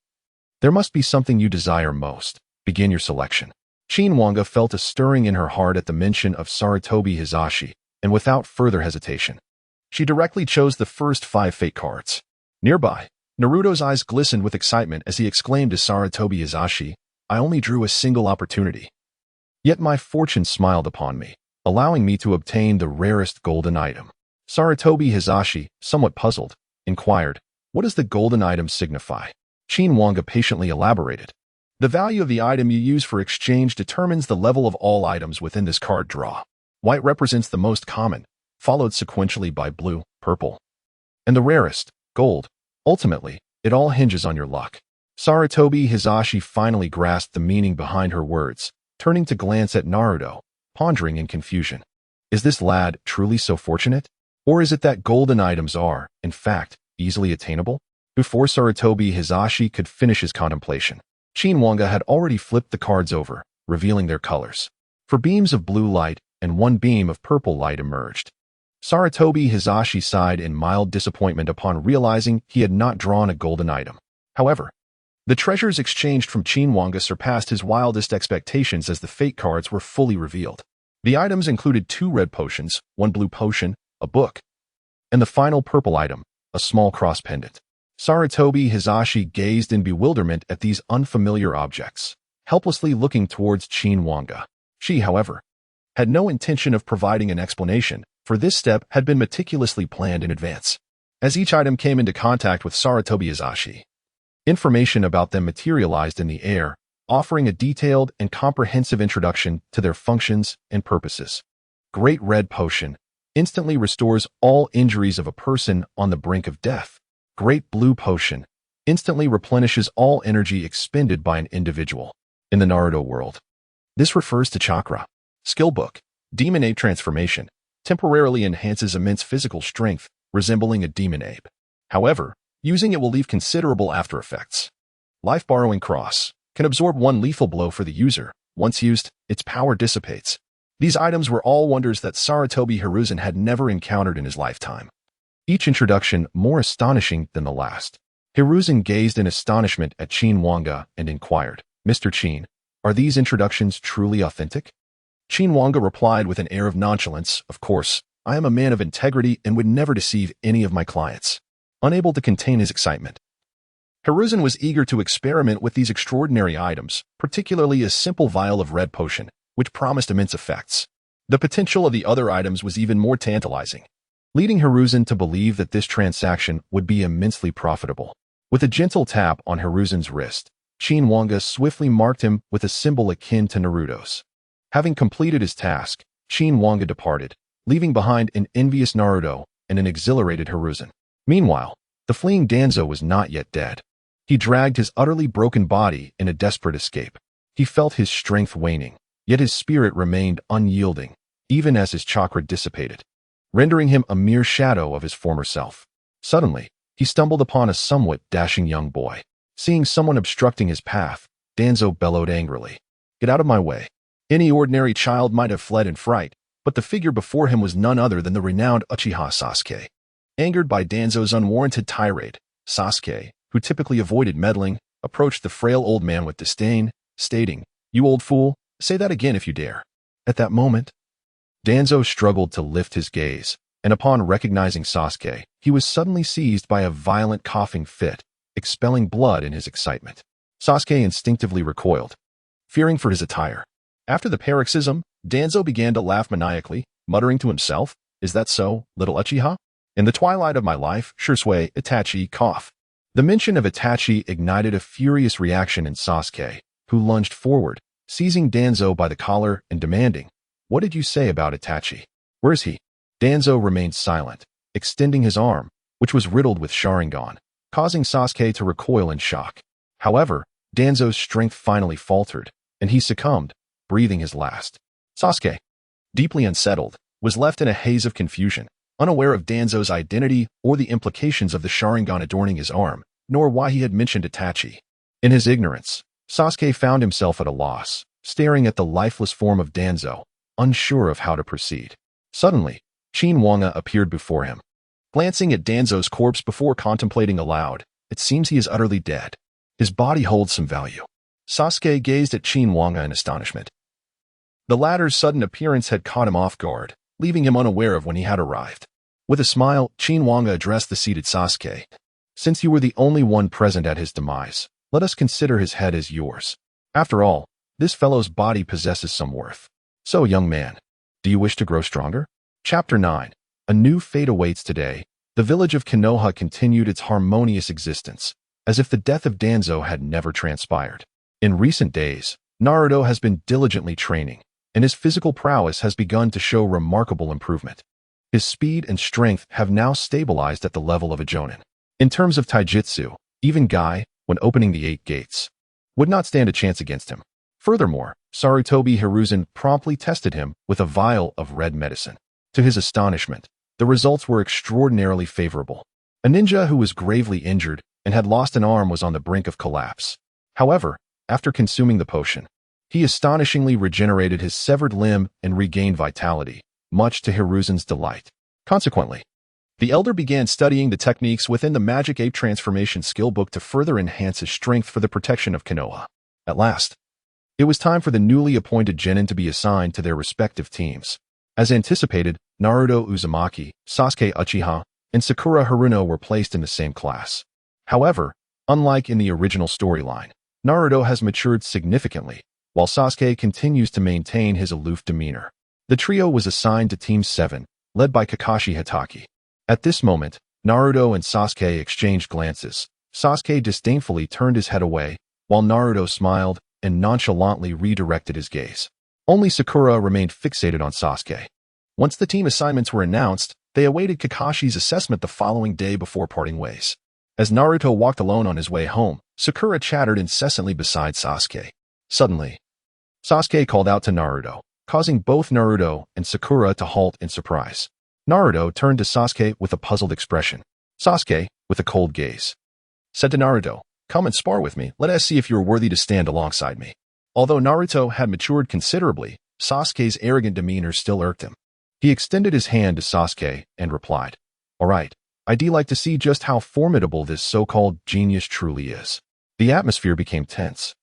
there must be something you desire most. Begin your selection." Qin Wange felt a stirring in her heart at the mention of Sarutobi Hizashi, and without further hesitation, she directly chose the first 5 fate cards. Nearby, Naruto's eyes glistened with excitement as he exclaimed to Sarutobi Hizashi, "I only drew a single opportunity. Yet my fortune smiled upon me, allowing me to obtain the rarest golden item." Sarutobi Hizashi, somewhat puzzled, inquired, "What does the golden item signify?" Qin Wange patiently elaborated, "The value of the item you use for exchange determines the level of all items within this card draw. White represents the most common, followed sequentially by blue, purple, and the rarest, gold. Ultimately, it all hinges on your luck." Sarutobi Hizashi finally grasped the meaning behind her words, turning to glance at Naruto, pondering in confusion. Is this lad truly so fortunate? Or is it that golden items are, in fact, easily attainable? Before Sarutobi Hizashi could finish his contemplation, Qin Wange had already flipped the cards over, revealing their colors. 4 beams of blue light and 1 beam of purple light emerged. Sarutobi Hizashi sighed in mild disappointment upon realizing he had not drawn a golden item. However, the treasures exchanged from Qin Wange surpassed his wildest expectations as the fate cards were fully revealed. The items included 2 red potions, 1 blue potion, a book, and the final purple item, a small cross pendant. Sarutobi Hizashi gazed in bewilderment at these unfamiliar objects, helplessly looking towards Qin Wange. She, however, had no intention of providing an explanation, for this step had been meticulously planned in advance. As each item came into contact with Sarutobi Hizashi, information about them materialized in the air, offering a detailed and comprehensive introduction to their functions and purposes. Great Red Potion instantly restores all injuries of a person on the brink of death. Great Blue Potion instantly replenishes all energy expended by an individual. In the Naruto world, this refers to chakra. Skill Book, Demon Ape Transformation, temporarily enhances immense physical strength, resembling a demon ape. However, using it will leave considerable after effects. Life Borrowing Cross can absorb 1 lethal blow for the user. Once used, its power dissipates. These items were all wonders that Sarutobi Hiruzen had never encountered in his lifetime, each introduction more astonishing than the last. Hiruzen gazed in astonishment at Qin Wange and inquired, "Mr. Qin, are these introductions truly authentic?" Qin Wange replied with an air of nonchalance, "Of course, I am a man of integrity and would never deceive any of my clients." Unable to contain his excitement, Hiruzen was eager to experiment with these extraordinary items, particularly a simple vial of red potion, which promised immense effects. The potential of the other items was even more tantalizing, leading Hiruzen to believe that this transaction would be immensely profitable. With a gentle tap on Hiruzen's wrist, Qin Wange swiftly marked him with a symbol akin to Naruto's. Having completed his task, Qin Wange departed, leaving behind an envious Naruto and an exhilarated Hiruzen. Meanwhile, the fleeing Danzo was not yet dead. He dragged his utterly broken body in a desperate escape. He felt his strength waning, yet his spirit remained unyielding, even as his chakra dissipated, rendering him a mere shadow of his former self. Suddenly, he stumbled upon a somewhat dashing young boy. Seeing someone obstructing his path, Danzo bellowed angrily, "Get out of my way." Any ordinary child might have fled in fright, but the figure before him was none other than the renowned Uchiha Sasuke. Angered by Danzo's unwarranted tirade, Sasuke, who typically avoided meddling, approached the frail old man with disdain, stating, "You old fool, say that again if you dare." At that moment, Danzo struggled to lift his gaze, and upon recognizing Sasuke, he was suddenly seized by a violent coughing fit, expelling blood in his excitement. Sasuke instinctively recoiled, fearing for his attire. After the paroxysm, Danzo began to laugh maniacally, muttering to himself, "Is that so, little Uchiha? In the twilight of my life, Shursui, Itachi, cough." The mention of Itachi ignited a furious reaction in Sasuke, who lunged forward, seizing Danzo by the collar and demanding, "What did you say about Itachi? Where's he?" Danzo remained silent, extending his arm, which was riddled with Sharingan, causing Sasuke to recoil in shock. However, Danzo's strength finally faltered, and he succumbed, breathing his last. Sasuke, deeply unsettled, was left in a haze of confusion, unaware of Danzo's identity or the implications of the Sharingan adorning his arm, nor why he had mentioned Itachi. In his ignorance, Sasuke found himself at a loss, staring at the lifeless form of Danzo, unsure of how to proceed. Suddenly, Qin Wange appeared before him. Glancing at Danzo's corpse before contemplating aloud, "It seems he is utterly dead. His body holds some value." Sasuke gazed at Qin Wange in astonishment. The latter's sudden appearance had caught him off guard, leaving him unaware of when he had arrived. With a smile, Qin Wange addressed the seated Sasuke. "Since you were the only one present at his demise, let us consider his head as yours. After all, this fellow's body possesses some worth. So, young man, do you wish to grow stronger?" Chapter 9. A new fate awaits today. The village of Konoha continued its harmonious existence, as if the death of Danzo had never transpired. In recent days, Naruto has been diligently training, and his physical prowess has begun to show remarkable improvement. His speed and strength have now stabilized at the level of a jonin. In terms of taijutsu, even Guy, when opening the 8 gates, would not stand a chance against him. Furthermore, Sarutobi Hiruzen promptly tested him with a vial of red medicine. To his astonishment, the results were extraordinarily favorable. A ninja who was gravely injured and had lost an arm was on the brink of collapse. However, after consuming the potion, he astonishingly regenerated his severed limb and regained vitality, much to Hiruzen's delight. Consequently, the elder began studying the techniques within the Magic Ape Transformation skill book to further enhance his strength for the protection of Konoha. At last, it was time for the newly appointed genin to be assigned to their respective teams. As anticipated, Naruto Uzumaki, Sasuke Uchiha, and Sakura Haruno were placed in the same class. However, unlike in the original storyline, Naruto has matured significantly, while Sasuke continues to maintain his aloof demeanor. The trio was assigned to Team 7, led by Kakashi Hatake. At this moment, Naruto and Sasuke exchanged glances. Sasuke disdainfully turned his head away, while Naruto smiled and nonchalantly redirected his gaze. Only Sakura remained fixated on Sasuke. Once the team assignments were announced, they awaited Kakashi's assessment the following day before parting ways. As Naruto walked alone on his way home, Sakura chattered incessantly beside Sasuke. Suddenly, Sasuke called out to Naruto, causing both Naruto and Sakura to halt in surprise. Naruto turned to Sasuke with a puzzled expression. Sasuke, with a cold gaze, said to Naruto, "Come and spar with me. Let us see if you are worthy to stand alongside me." Although Naruto had matured considerably, Sasuke's arrogant demeanor still irked him. He extended his hand to Sasuke and replied, "All right, I'd like to see just how formidable this so-called genius truly is." The atmosphere became tense,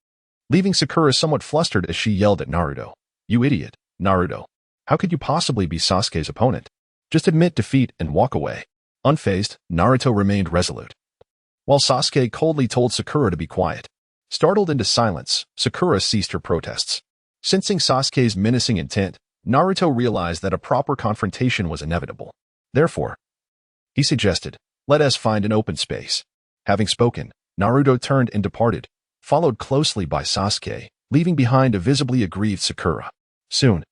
leaving Sakura somewhat flustered as she yelled at Naruto, "You idiot, Naruto. How could you possibly be Sasuke's opponent? Just admit defeat and walk away." Unfazed, Naruto remained resolute, while Sasuke coldly told Sakura to be quiet. Startled into silence, Sakura ceased her protests. Sensing Sasuke's menacing intent, Naruto realized that a proper confrontation was inevitable. Therefore, he suggested, "Let us find an open space." Having spoken, Naruto turned and departed, followed closely by Sasuke, leaving behind a visibly aggrieved Sakura. Soon,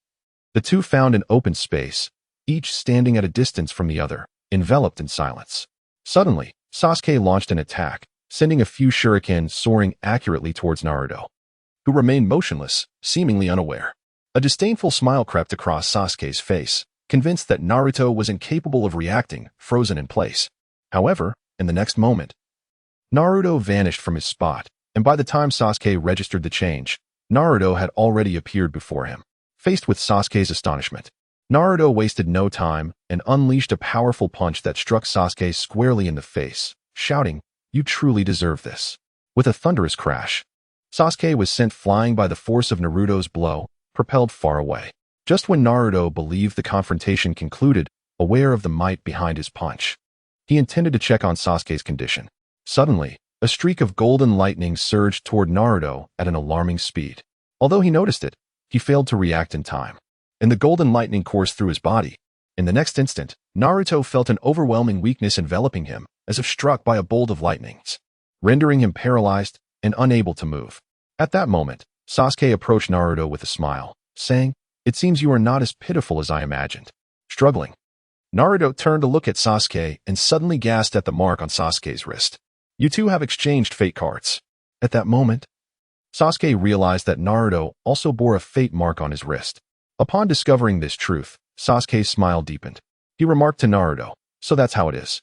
the two found an open space, each standing at a distance from the other, enveloped in silence. Suddenly, Sasuke launched an attack, sending a few shurikens soaring accurately towards Naruto, who remained motionless, seemingly unaware. A disdainful smile crept across Sasuke's face, convinced that Naruto was incapable of reacting, frozen in place. However, in the next moment, Naruto vanished from his spot, and by the time Sasuke registered the change, Naruto had already appeared before him. Faced with Sasuke's astonishment, Naruto wasted no time and unleashed a powerful punch that struck Sasuke squarely in the face, shouting, "You truly deserve this." With a thunderous crash, Sasuke was sent flying by the force of Naruto's blow, propelled far away. Just when Naruto believed the confrontation concluded, aware of the might behind his punch, he intended to check on Sasuke's condition. Suddenly, a streak of golden lightning surged toward Naruto at an alarming speed. Although he noticed it, he failed to react in time, and the golden lightning coursed through his body. In the next instant, Naruto felt an overwhelming weakness enveloping him, as if struck by a bolt of lightnings, rendering him paralyzed and unable to move. At that moment, Sasuke approached Naruto with a smile, saying, "It seems you are not as pitiful as I imagined." Struggling, Naruto turned to look at Sasuke and suddenly gasped at the mark on Sasuke's wrist. "You two have exchanged fate cards." At that moment, Sasuke realized that Naruto also bore a fate mark on his wrist. Upon discovering this truth, Sasuke's smile deepened. He remarked to Naruto, "So that's how it is.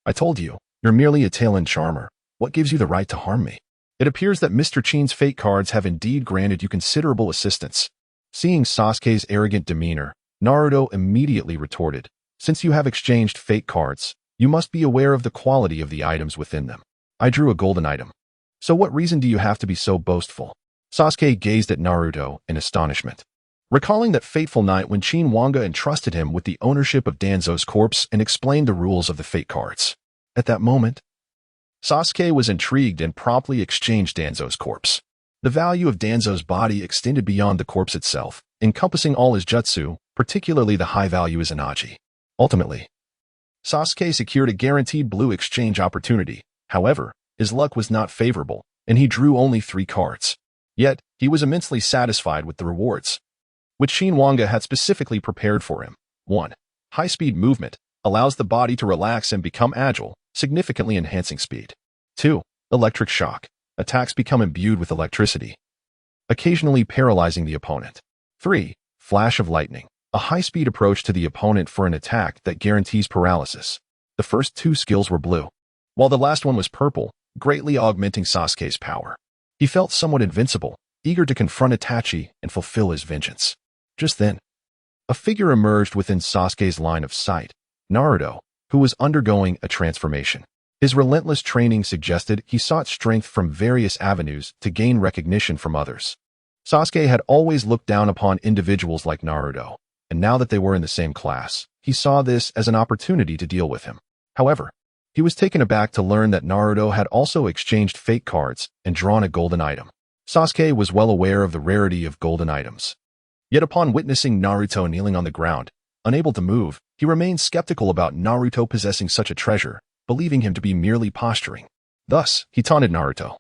I told you, you're merely a tail-end charmer. What gives you the right to harm me?" It appears that Mr. Qin's fate cards have indeed granted you considerable assistance. Seeing Sasuke's arrogant demeanor, Naruto immediately retorted, "Since you have exchanged fate cards, you must be aware of the quality of the items within them. I drew a golden item. So what reason do you have to be so boastful?" Sasuke gazed at Naruto in astonishment, recalling that fateful night when Qin Wange entrusted him with the ownership of Danzo's corpse and explained the rules of the fate cards. At that moment, Sasuke was intrigued and promptly exchanged Danzo's corpse. The value of Danzo's body extended beyond the corpse itself, encompassing all his jutsu, particularly the high-value Izanaji. Ultimately, Sasuke secured a guaranteed blue exchange opportunity. However, his luck was not favorable, and he drew only 3 cards. Yet, he was immensely satisfied with the rewards, which Qin Wange had specifically prepared for him. 1. High-speed movement allows the body to relax and become agile, significantly enhancing speed. 2. Electric shock. Attacks become imbued with electricity, occasionally paralyzing the opponent. 3. Flash of lightning. A high-speed approach to the opponent for an attack that guarantees paralysis. The first 2 skills were blue, while the last one was purple, greatly augmenting Sasuke's power. He felt somewhat invincible, eager to confront Itachi and fulfill his vengeance. Just then, a figure emerged within Sasuke's line of sight, Naruto, who was undergoing a transformation. His relentless training suggested he sought strength from various avenues to gain recognition from others. Sasuke had always looked down upon individuals like Naruto, and now that they were in the same class, he saw this as an opportunity to deal with him. However, he was taken aback to learn that Naruto had also exchanged fate cards and drawn a golden item. Sasuke was well aware of the rarity of golden items. Yet upon witnessing Naruto kneeling on the ground, unable to move, he remained skeptical about Naruto possessing such a treasure, believing him to be merely posturing. Thus, he taunted Naruto,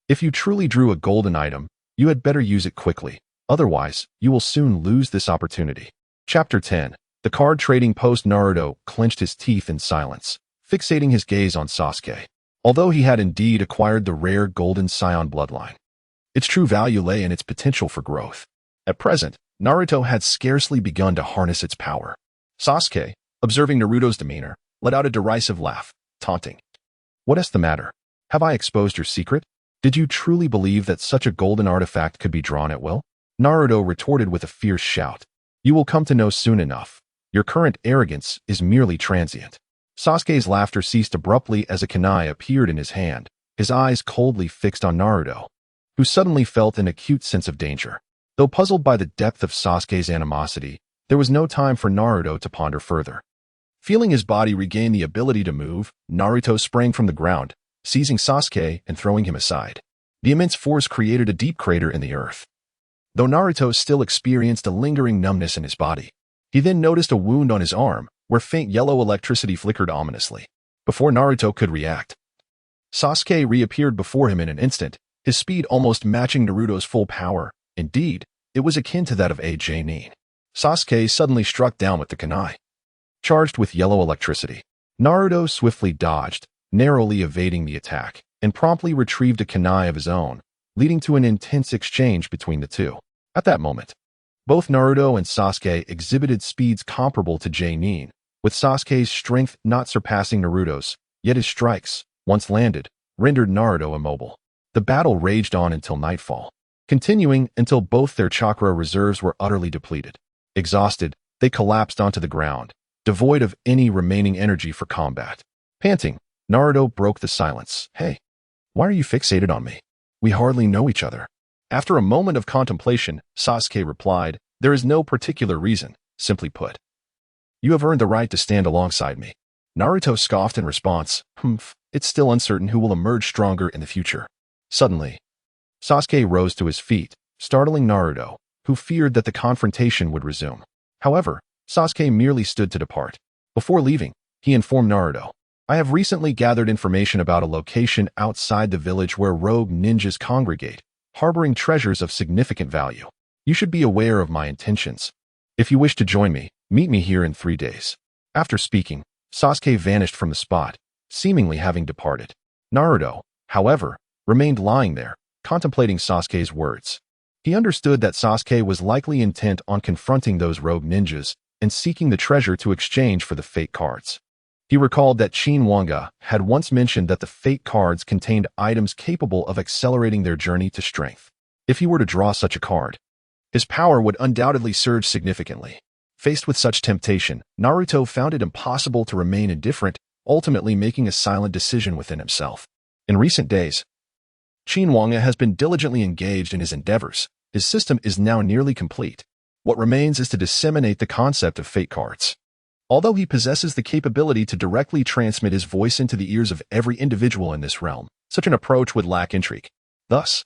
"If you truly drew a golden item, you had better use it quickly. Otherwise, you will soon lose this opportunity." Chapter 10. The card trading post. Naruto clenched his teeth in silence, fixating his gaze on Sasuke. Although he had indeed acquired the rare golden scion bloodline, its true value lay in its potential for growth. At present, Naruto had scarcely begun to harness its power. Sasuke, observing Naruto's demeanor, let out a derisive laugh, taunting, "What is the matter? Have I exposed your secret? Did you truly believe that such a golden artifact could be drawn at will?" Naruto retorted with a fierce shout, "You will come to know soon enough. Your current arrogance is merely transient." Sasuke's laughter ceased abruptly as a kunai appeared in his hand, his eyes coldly fixed on Naruto, who suddenly felt an acute sense of danger. Though puzzled by the depth of Sasuke's animosity, there was no time for Naruto to ponder further. Feeling his body regain the ability to move, Naruto sprang from the ground, seizing Sasuke and throwing him aside. The immense force created a deep crater in the earth, though Naruto still experienced a lingering numbness in his body. He then noticed a wound on his arm, where faint yellow electricity flickered ominously. Before Naruto could react, Sasuke reappeared before him in an instant, his speed almost matching Naruto's full power. Indeed, it was akin to that of AJ Nin. Sasuke suddenly struck down with the kunai, charged with yellow electricity. Naruto swiftly dodged, narrowly evading the attack, and promptly retrieved a kunai of his own, leading to an intense exchange between the two. At that moment, both Naruto and Sasuke exhibited speeds comparable to Nin, with Sasuke's strength not surpassing Naruto's, yet his strikes, once landed, rendered Naruto immobile. The battle raged on until nightfall, continuing until both their chakra reserves were utterly depleted. Exhausted, they collapsed onto the ground, devoid of any remaining energy for combat. Panting, Naruto broke the silence. "Hey, why are you fixated on me? We hardly know each other." After a moment of contemplation, Sasuke replied, "There is no particular reason. Simply put, you have earned the right to stand alongside me." Naruto scoffed in response, "It's still uncertain who will emerge stronger in the future." Suddenly, Sasuke rose to his feet, startling Naruto, who feared that the confrontation would resume. However, Sasuke merely stood to depart. Before leaving, he informed Naruto, "I have recently gathered information about a location outside the village where rogue ninjas congregate, harboring treasures of significant value. You should be aware of my intentions. If you wish to join me, meet me here in 3 days." After speaking, Sasuke vanished from the spot, seemingly having departed. Naruto, however, remained lying there, contemplating Sasuke's words. He understood that Sasuke was likely intent on confronting those rogue ninjas and seeking the treasure to exchange for the fate cards. He recalled that Qin Wange had once mentioned that the fate cards contained items capable of accelerating their journey to strength. If he were to draw such a card, his power would undoubtedly surge significantly. Faced with such temptation, Naruto found it impossible to remain indifferent, ultimately making a silent decision within himself. In recent days, Qin Wange has been diligently engaged in his endeavors. His system is now nearly complete. What remains is to disseminate the concept of fate cards. Although he possesses the capability to directly transmit his voice into the ears of every individual in this realm, such an approach would lack intrigue. Thus,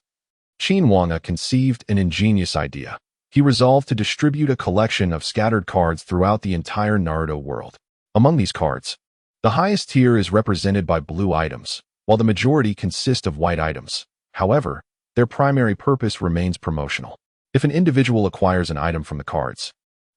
Qin Wange conceived an ingenious idea. He resolved to distribute a collection of scattered cards throughout the entire Naruto world. Among these cards, the highest tier is represented by blue items, while the majority consist of white items. However, their primary purpose remains promotional. If an individual acquires an item from the cards,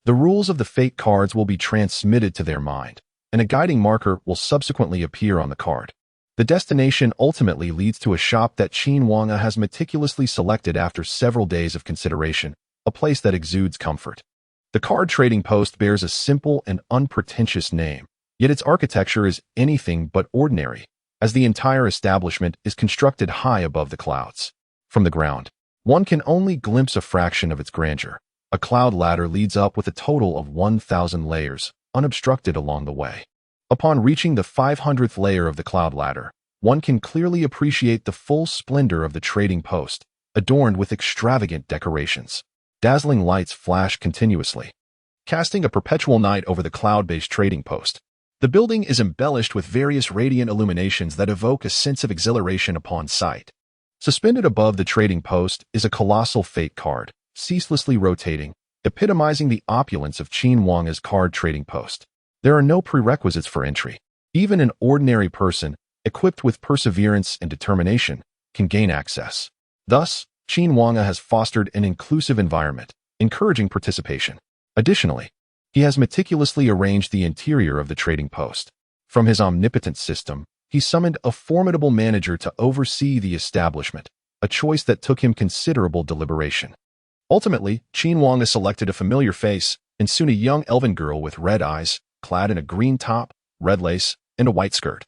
the rules of the fate cards will be transmitted to their mind, and a guiding marker will subsequently appear on the card. The destination ultimately leads to a shop that Qin Wange has meticulously selected after several days of consideration, a place that exudes comfort. The card trading post bears a simple and unpretentious name, yet its architecture is anything but ordinary, as the entire establishment is constructed high above the clouds. From the ground, one can only glimpse a fraction of its grandeur. A cloud ladder leads up with a total of 1,000 layers, unobstructed along the way. Upon reaching the 500th layer of the cloud ladder, one can clearly appreciate the full splendor of the trading post, adorned with extravagant decorations. Dazzling lights flash continuously, casting a perpetual night over the cloud-based trading post. The building is embellished with various radiant illuminations that evoke a sense of exhilaration upon sight. Suspended above the trading post is a colossal fate card, ceaselessly rotating, epitomizing the opulence of Qin Wange's card trading post. There are no prerequisites for entry. Even an ordinary person, equipped with perseverance and determination, can gain access. Thus, Qin Wange has fostered an inclusive environment, encouraging participation. Additionally, he has meticulously arranged the interior of the trading post. From his omnipotent system, he summoned a formidable manager to oversee the establishment, a choice that took him considerable deliberation. Ultimately, Qin Wange selected a familiar face, and soon a young elven girl with red eyes, clad in a green top, red lace, and a white skirt,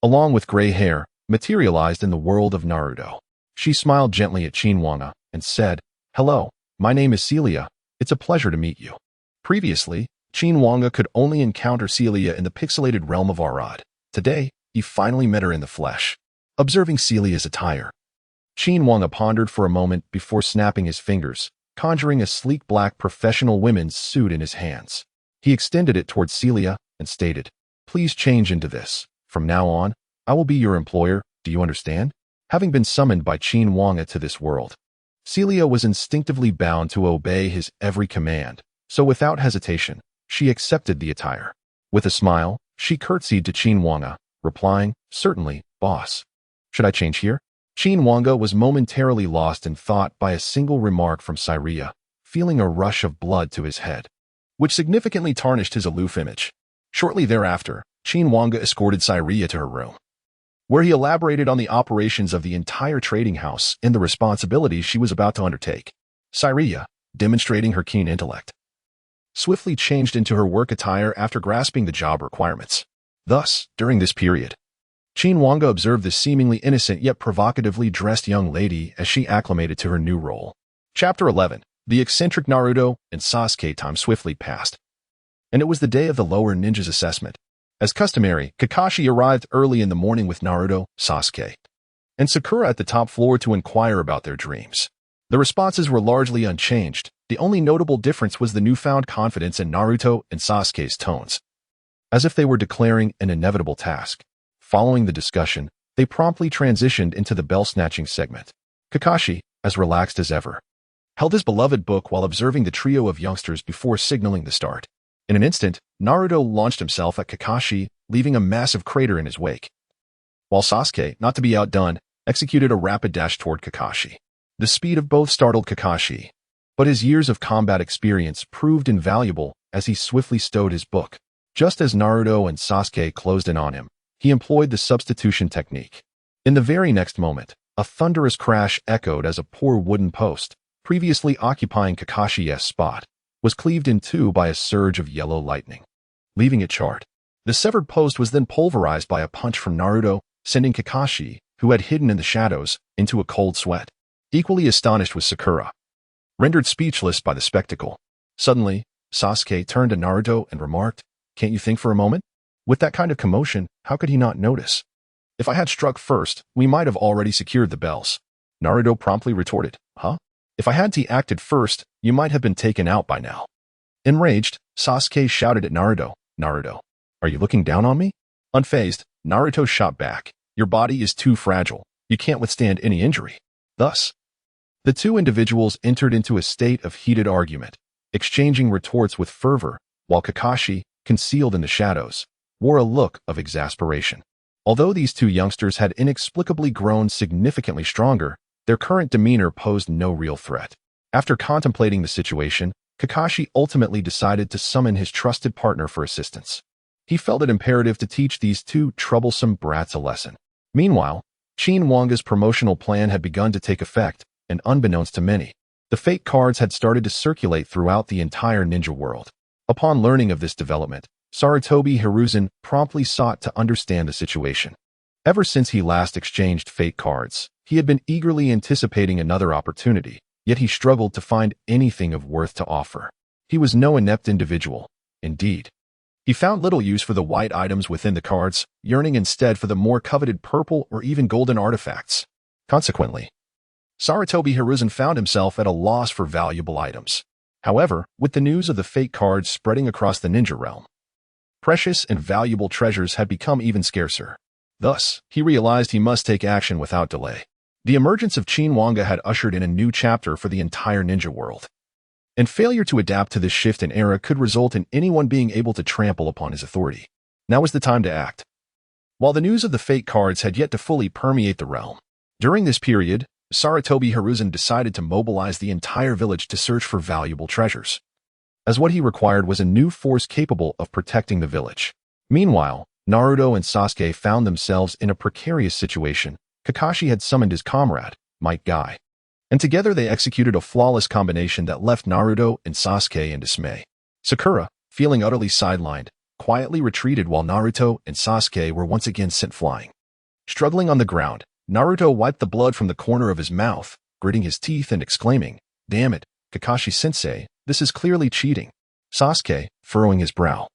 along with gray hair, materialized in the world of Naruto. She smiled gently at Qin Wange and said, "Hello, my name is Celia. It's a pleasure to meet you." Previously, Qin Wange could only encounter Celia in the pixelated realm of Arad. Today, he finally met her in the flesh. Observing Celia's attire, Qin Wange pondered for a moment before snapping his fingers, conjuring a sleek black professional women's suit in his hands. He extended it towards Celia and stated, "Please change into this. From now on, I will be your employer, do you understand?" Having been summoned by Qin Wange to this world, Celia was instinctively bound to obey his every command, so without hesitation, she accepted the attire. With a smile, she curtsied to Qin Wange, replying, "Certainly, boss. Should I change here?" Qin Wange was momentarily lost in thought by a single remark from Syria, feeling a rush of blood to his head, which significantly tarnished his aloof image. Shortly thereafter, Qin Wange escorted Syria to her room, where he elaborated on the operations of the entire trading house and the responsibilities she was about to undertake. Syria, demonstrating her keen intellect, swiftly changed into her work attire after grasping the job requirements. Thus, during this period, Qin Wange observed the seemingly innocent yet provocatively dressed young lady as she acclimated to her new role. Chapter 11. The eccentric Naruto and Sasuke. Time swiftly passed, and it was the day of the lower ninjas assessment. As customary, Kakashi arrived early in the morning with Naruto, Sasuke, and Sakura at the top floor to inquire about their dreams. The responses were largely unchanged. The only notable difference was the newfound confidence in Naruto and Sasuke's tones, as if they were declaring an inevitable task. Following the discussion, they promptly transitioned into the bell-snatching segment. Kakashi, as relaxed as ever, held his beloved book while observing the trio of youngsters before signaling the start. In an instant, Naruto launched himself at Kakashi, leaving a massive crater in his wake, while Sasuke, not to be outdone, executed a rapid dash toward Kakashi. The speed of both startled Kakashi, but his years of combat experience proved invaluable as he swiftly stowed his book. Just as Naruto and Sasuke closed in on him, he employed the substitution technique. In the very next moment, a thunderous crash echoed as a poor wooden post, previously occupying Kakashi's spot, was cleaved in two by a surge of yellow lightning, leaving it charred. The severed post was then pulverized by a punch from Naruto, sending Kakashi, who had hidden in the shadows, into a cold sweat. Equally astonished was Sakura, rendered speechless by the spectacle. Suddenly, Sasuke turned to Naruto and remarked, "Can't you think for a moment? With that kind of commotion, how could he not notice? If I had struck first, we might have already secured the bells." Naruto promptly retorted, "Huh? If I had acted first, you might have been taken out by now." Enraged, Sasuke shouted at Naruto, "Naruto, are you looking down on me?" Unfazed, Naruto shot back, "Your body is too fragile. You can't withstand any injury." Thus, the two individuals entered into a state of heated argument, exchanging retorts with fervor, while Kakashi, concealed in the shadows, wore a look of exasperation. Although these two youngsters had inexplicably grown significantly stronger, their current demeanor posed no real threat. After contemplating the situation, Kakashi ultimately decided to summon his trusted partner for assistance. He felt it imperative to teach these two troublesome brats a lesson. Meanwhile, Qin Wange's promotional plan had begun to take effect, and unbeknownst to many, the fate cards had started to circulate throughout the entire ninja world. Upon learning of this development, Sarutobi Hiruzen promptly sought to understand the situation. Ever since he last exchanged fate cards, he had been eagerly anticipating another opportunity, yet he struggled to find anything of worth to offer. He was no inept individual. Indeed, he found little use for the white items within the cards, yearning instead for the more coveted purple or even golden artifacts. Consequently, Sarutobi Hiruzen found himself at a loss for valuable items. However, with the news of the fate cards spreading across the ninja realm, precious and valuable treasures had become even scarcer. Thus, he realized he must take action without delay. The emergence of Qin Wange had ushered in a new chapter for the entire ninja world, and failure to adapt to this shift in era could result in anyone being able to trample upon his authority. Now was the time to act. While the news of the fate cards had yet to fully permeate the realm, during this period, Sarutobi Hiruzen decided to mobilize the entire village to search for valuable treasures, as what he required was a new force capable of protecting the village. Meanwhile, Naruto and Sasuke found themselves in a precarious situation. Kakashi had summoned his comrade, Might Guy, and together they executed a flawless combination that left Naruto and Sasuke in dismay. Sakura, feeling utterly sidelined, quietly retreated while Naruto and Sasuke were once again sent flying. Struggling on the ground, Naruto wiped the blood from the corner of his mouth, gritting his teeth and exclaiming, "Damn it, Kakashi-sensei, this is clearly cheating." Sasuke, furrowing his brow,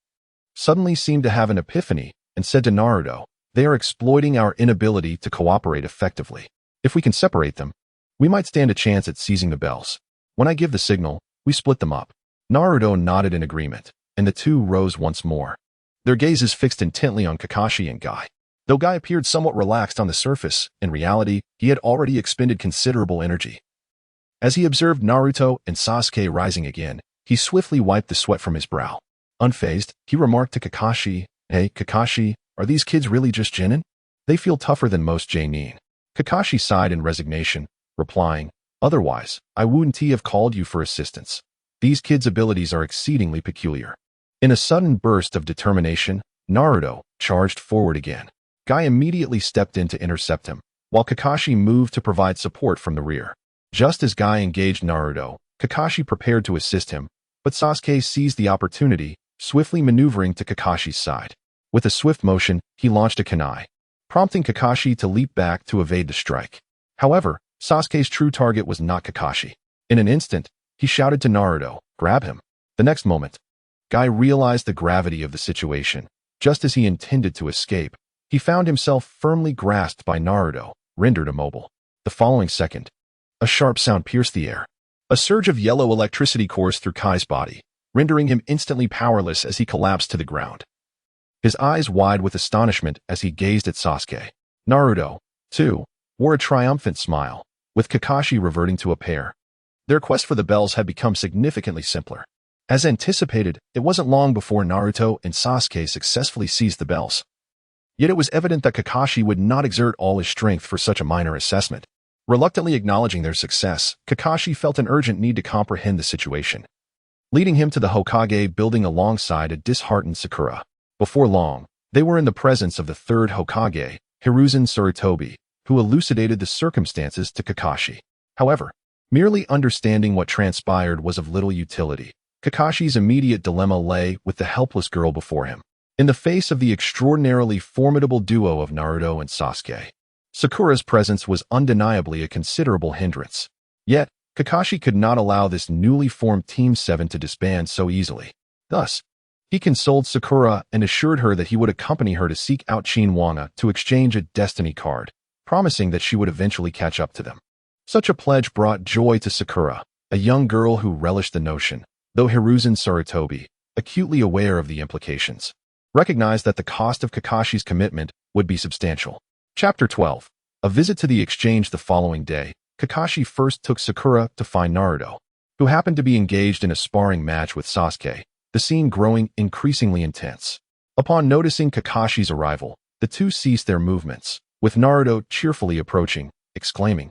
suddenly seemed to have an epiphany and said to Naruto, "They are exploiting our inability to cooperate effectively. If we can separate them, we might stand a chance at seizing the bells. When I give the signal, we split them up." Naruto nodded in agreement, and the two rose once more, their gazes fixed intently on Kakashi and Guy. Though Guy appeared somewhat relaxed on the surface, in reality, he had already expended considerable energy. As he observed Naruto and Sasuke rising again, he swiftly wiped the sweat from his brow. Unfazed, he remarked to Kakashi, "Hey, Kakashi, are these kids really just genin? They feel tougher than most Jonin." Kakashi sighed in resignation, replying, "Otherwise, I wouldn't have called you for assistance. These kids' abilities are exceedingly peculiar." In a sudden burst of determination, Naruto charged forward again. Guy immediately stepped in to intercept him, while Kakashi moved to provide support from the rear. Just as Guy engaged Naruto, Kakashi prepared to assist him, but Sasuke seized the opportunity, swiftly maneuvering to Kakashi's side. With a swift motion, he launched a kunai, prompting Kakashi to leap back to evade the strike. However, Sasuke's true target was not Kakashi. In an instant, he shouted to Naruto, "Grab him." The next moment, Guy realized the gravity of the situation. Just as he intended to escape, he found himself firmly grasped by Naruto, rendered immobile. The following second, a sharp sound pierced the air. A surge of yellow electricity coursed through Kai's body, rendering him instantly powerless as he collapsed to the ground. His eyes wide with astonishment as he gazed at Sasuke. Naruto, too, wore a triumphant smile, with Kakashi reverting to a pair. Their quest for the bells had become significantly simpler. As anticipated, it wasn't long before Naruto and Sasuke successfully seized the bells. Yet it was evident that Kakashi would not exert all his strength for such a minor assessment. Reluctantly acknowledging their success, Kakashi felt an urgent need to comprehend the situation, leading him to the Hokage building alongside a disheartened Sakura. Before long, they were in the presence of the third Hokage, Hiruzen Sarutobi, who elucidated the circumstances to Kakashi. However, merely understanding what transpired was of little utility. Kakashi's immediate dilemma lay with the helpless girl before him. In the face of the extraordinarily formidable duo of Naruto and Sasuke, Sakura's presence was undeniably a considerable hindrance. Yet, Kakashi could not allow this newly formed Team 7 to disband so easily. Thus, he consoled Sakura and assured her that he would accompany her to seek out Qin Wange to exchange a destiny card, promising that she would eventually catch up to them. Such a pledge brought joy to Sakura, a young girl who relished the notion, though Hiruzen Sarutobi, acutely aware of the implications, recognized that the cost of Kakashi's commitment would be substantial. Chapter 12. A visit to the exchange. The following day, Kakashi first took Sakura to find Naruto, who happened to be engaged in a sparring match with Sasuke, the scene growing increasingly intense. Upon noticing Kakashi's arrival, the two ceased their movements, with Naruto cheerfully approaching, exclaiming,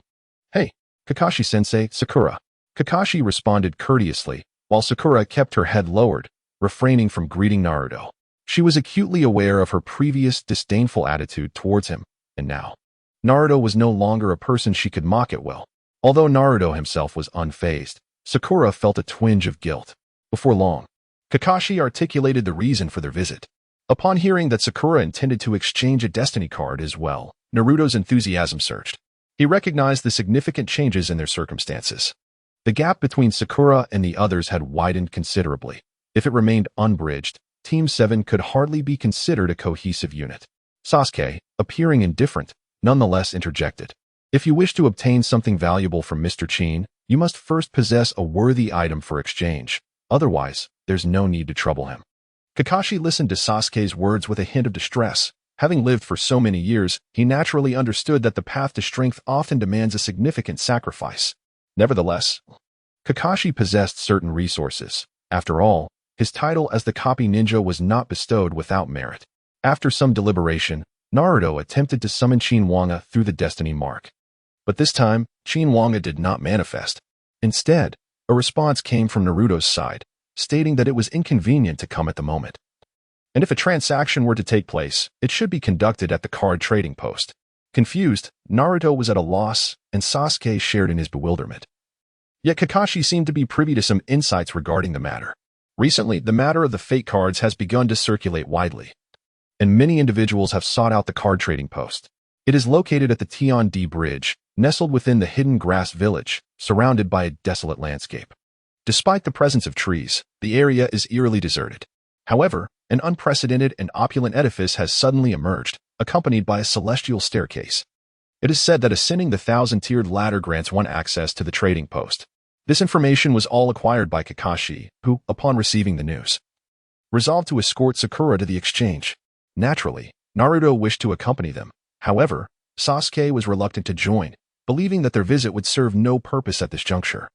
"Hey, Kakashi-sensei, Sakura." Kakashi responded courteously, while Sakura kept her head lowered, refraining from greeting Naruto. She was acutely aware of her previous disdainful attitude towards him, and now, Naruto was no longer a person she could mock at will. Although Naruto himself was unfazed, Sakura felt a twinge of guilt. Before long, Kakashi articulated the reason for their visit. Upon hearing that Sakura intended to exchange a destiny card as well, Naruto's enthusiasm surged. He recognized the significant changes in their circumstances. The gap between Sakura and the others had widened considerably. If it remained unbridged, Team 7 could hardly be considered a cohesive unit. Sasuke, appearing indifferent, nonetheless interjected, "If you wish to obtain something valuable from Mr. Qin, you must first possess a worthy item for exchange. Otherwise, there's no need to trouble him." Kakashi listened to Sasuke's words with a hint of distress. Having lived for so many years, he naturally understood that the path to strength often demands a significant sacrifice. Nevertheless, Kakashi possessed certain resources. After all, his title as the copy ninja was not bestowed without merit. After some deliberation, Naruto attempted to summon Qin Wange through the destiny mark. But this time, Qin Wange did not manifest. Instead, a response came from Naruto's side, stating that it was inconvenient to come at the moment, and if a transaction were to take place, it should be conducted at the card trading post. Confused, Naruto was at a loss, and Sasuke shared in his bewilderment. Yet Kakashi seemed to be privy to some insights regarding the matter. Recently, the matter of the fate cards has begun to circulate widely, and many individuals have sought out the card trading post. It is located at the Tian-D Bridge, nestled within the hidden grass village, surrounded by a desolate landscape. Despite the presence of trees, the area is eerily deserted. However, an unprecedented and opulent edifice has suddenly emerged, accompanied by a celestial staircase. It is said that ascending the 1,000-tiered ladder grants one access to the trading post. This information was all acquired by Kakashi, who, upon receiving the news, resolved to escort Sakura to the exchange. Naturally, Naruto wished to accompany them. However, Sasuke was reluctant to join, believing that their visit would serve no purpose at this juncture.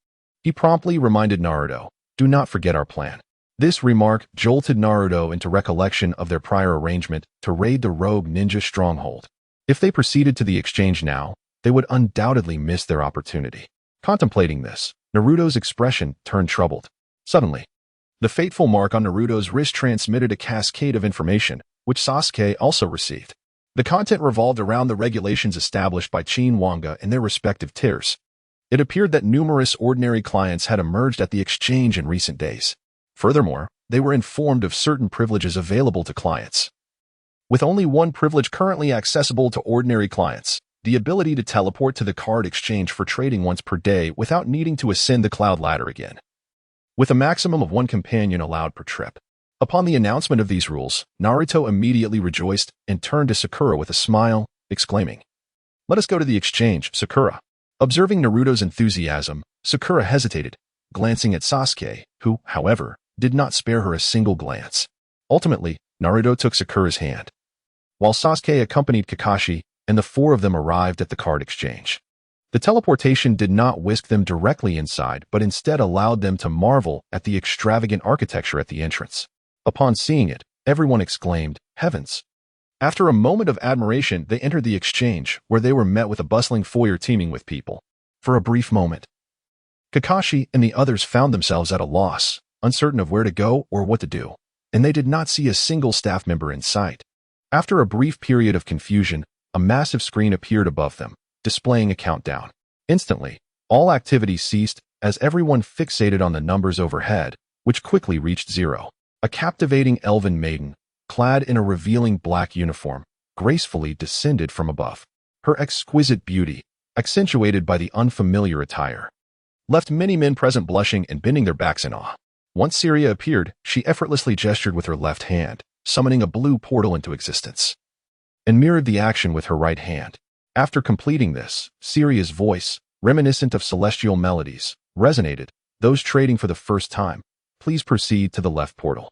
He promptly reminded Naruto, "Do not forget our plan." This remark jolted Naruto into recollection of their prior arrangement to raid the rogue ninja stronghold. If they proceeded to the exchange now, they would undoubtedly miss their opportunity. Contemplating this, Naruto's expression turned troubled. Suddenly, the fateful mark on Naruto's wrist transmitted a cascade of information, which Sasuke also received. The content revolved around the regulations established by Qin Wange and their respective tiers. It appeared that numerous ordinary clients had emerged at the exchange in recent days. Furthermore, they were informed of certain privileges available to clients. With only one privilege currently accessible to ordinary clients, the ability to teleport to the card exchange for trading once per day without needing to ascend the cloud ladder again, with a maximum of one companion allowed per trip. Upon the announcement of these rules, Naruto immediately rejoiced and turned to Sakura with a smile, exclaiming, "Let us go to the exchange, Sakura." Observing Naruto's enthusiasm, Sakura hesitated, glancing at Sasuke, who, however, did not spare her a single glance. Ultimately, Naruto took Sakura's hand, while Sasuke accompanied Kakashi, and the four of them arrived at the card exchange. The teleportation did not whisk them directly inside, but instead allowed them to marvel at the extravagant architecture at the entrance. Upon seeing it, everyone exclaimed, "Heavens!" After a moment of admiration, they entered the exchange, where they were met with a bustling foyer teeming with people. For a brief moment, Kakashi and the others found themselves at a loss, uncertain of where to go or what to do, and they did not see a single staff member in sight. After a brief period of confusion, a massive screen appeared above them, displaying a countdown. Instantly, all activity ceased as everyone fixated on the numbers overhead, which quickly reached 0. A captivating elven maiden, clad in a revealing black uniform, gracefully descended from above. Her exquisite beauty, accentuated by the unfamiliar attire, left many men present blushing and bending their backs in awe. Once Syria appeared, she effortlessly gestured with her left hand, summoning a blue portal into existence, and mirrored the action with her right hand. After completing this, Syria's voice, reminiscent of celestial melodies, resonated. "Those trading for the first time, please proceed to the left portal.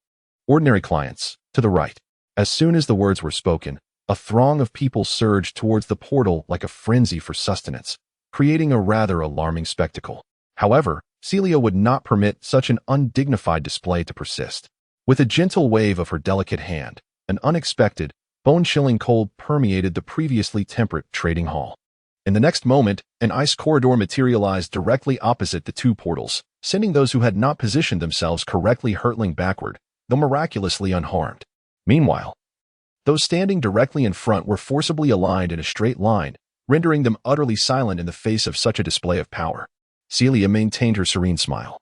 Ordinary clients, to the right." As soon as the words were spoken, a throng of people surged towards the portal like a frenzy for sustenance, creating a rather alarming spectacle. However, Celia would not permit such an undignified display to persist. With a gentle wave of her delicate hand, an unexpected, bone-chilling cold permeated the previously temperate trading hall. In the next moment, an ice corridor materialized directly opposite the two portals, sending those who had not positioned themselves correctly hurtling backward, though miraculously unharmed. Meanwhile, those standing directly in front were forcibly aligned in a straight line, rendering them utterly silent in the face of such a display of power. Celia maintained her serene smile,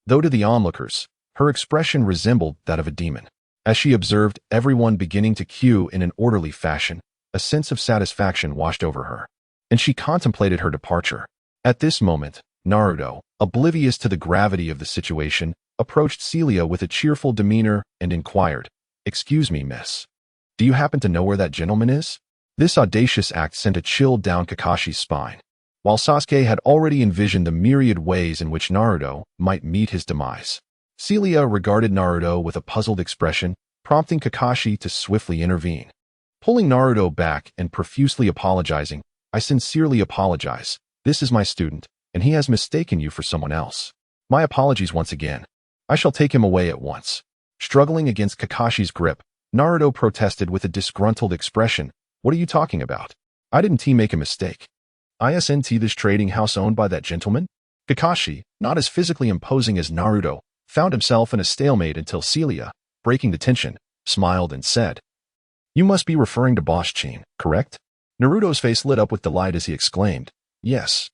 though to the onlookers, her expression resembled that of a demon. As she observed everyone beginning to queue in an orderly fashion, a sense of satisfaction washed over her, and she contemplated her departure. At this moment, Naruto, oblivious to the gravity of the situation, approached Celia with a cheerful demeanor and inquired, "Excuse me, miss. Do you happen to know where that gentleman is?" This audacious act sent a chill down Kakashi's spine. While Sasuke had already envisioned the myriad ways in which Naruto might meet his demise, Celia regarded Naruto with a puzzled expression, prompting Kakashi to swiftly intervene. Pulling Naruto back and profusely apologizing, "I sincerely apologize. This is my student, and he has mistaken you for someone else. My apologies once again. I shall take him away at once." Struggling against Kakashi's grip, Naruto protested with a disgruntled expression, "What are you talking about? I didn't make a mistake. Isn't this trading house owned by that gentleman?" Kakashi, not as physically imposing as Naruto, found himself in a stalemate until Celia, breaking the tension, smiled and said, "You must be referring to Boss Qin, correct?" Naruto's face lit up with delight as he exclaimed, Yes,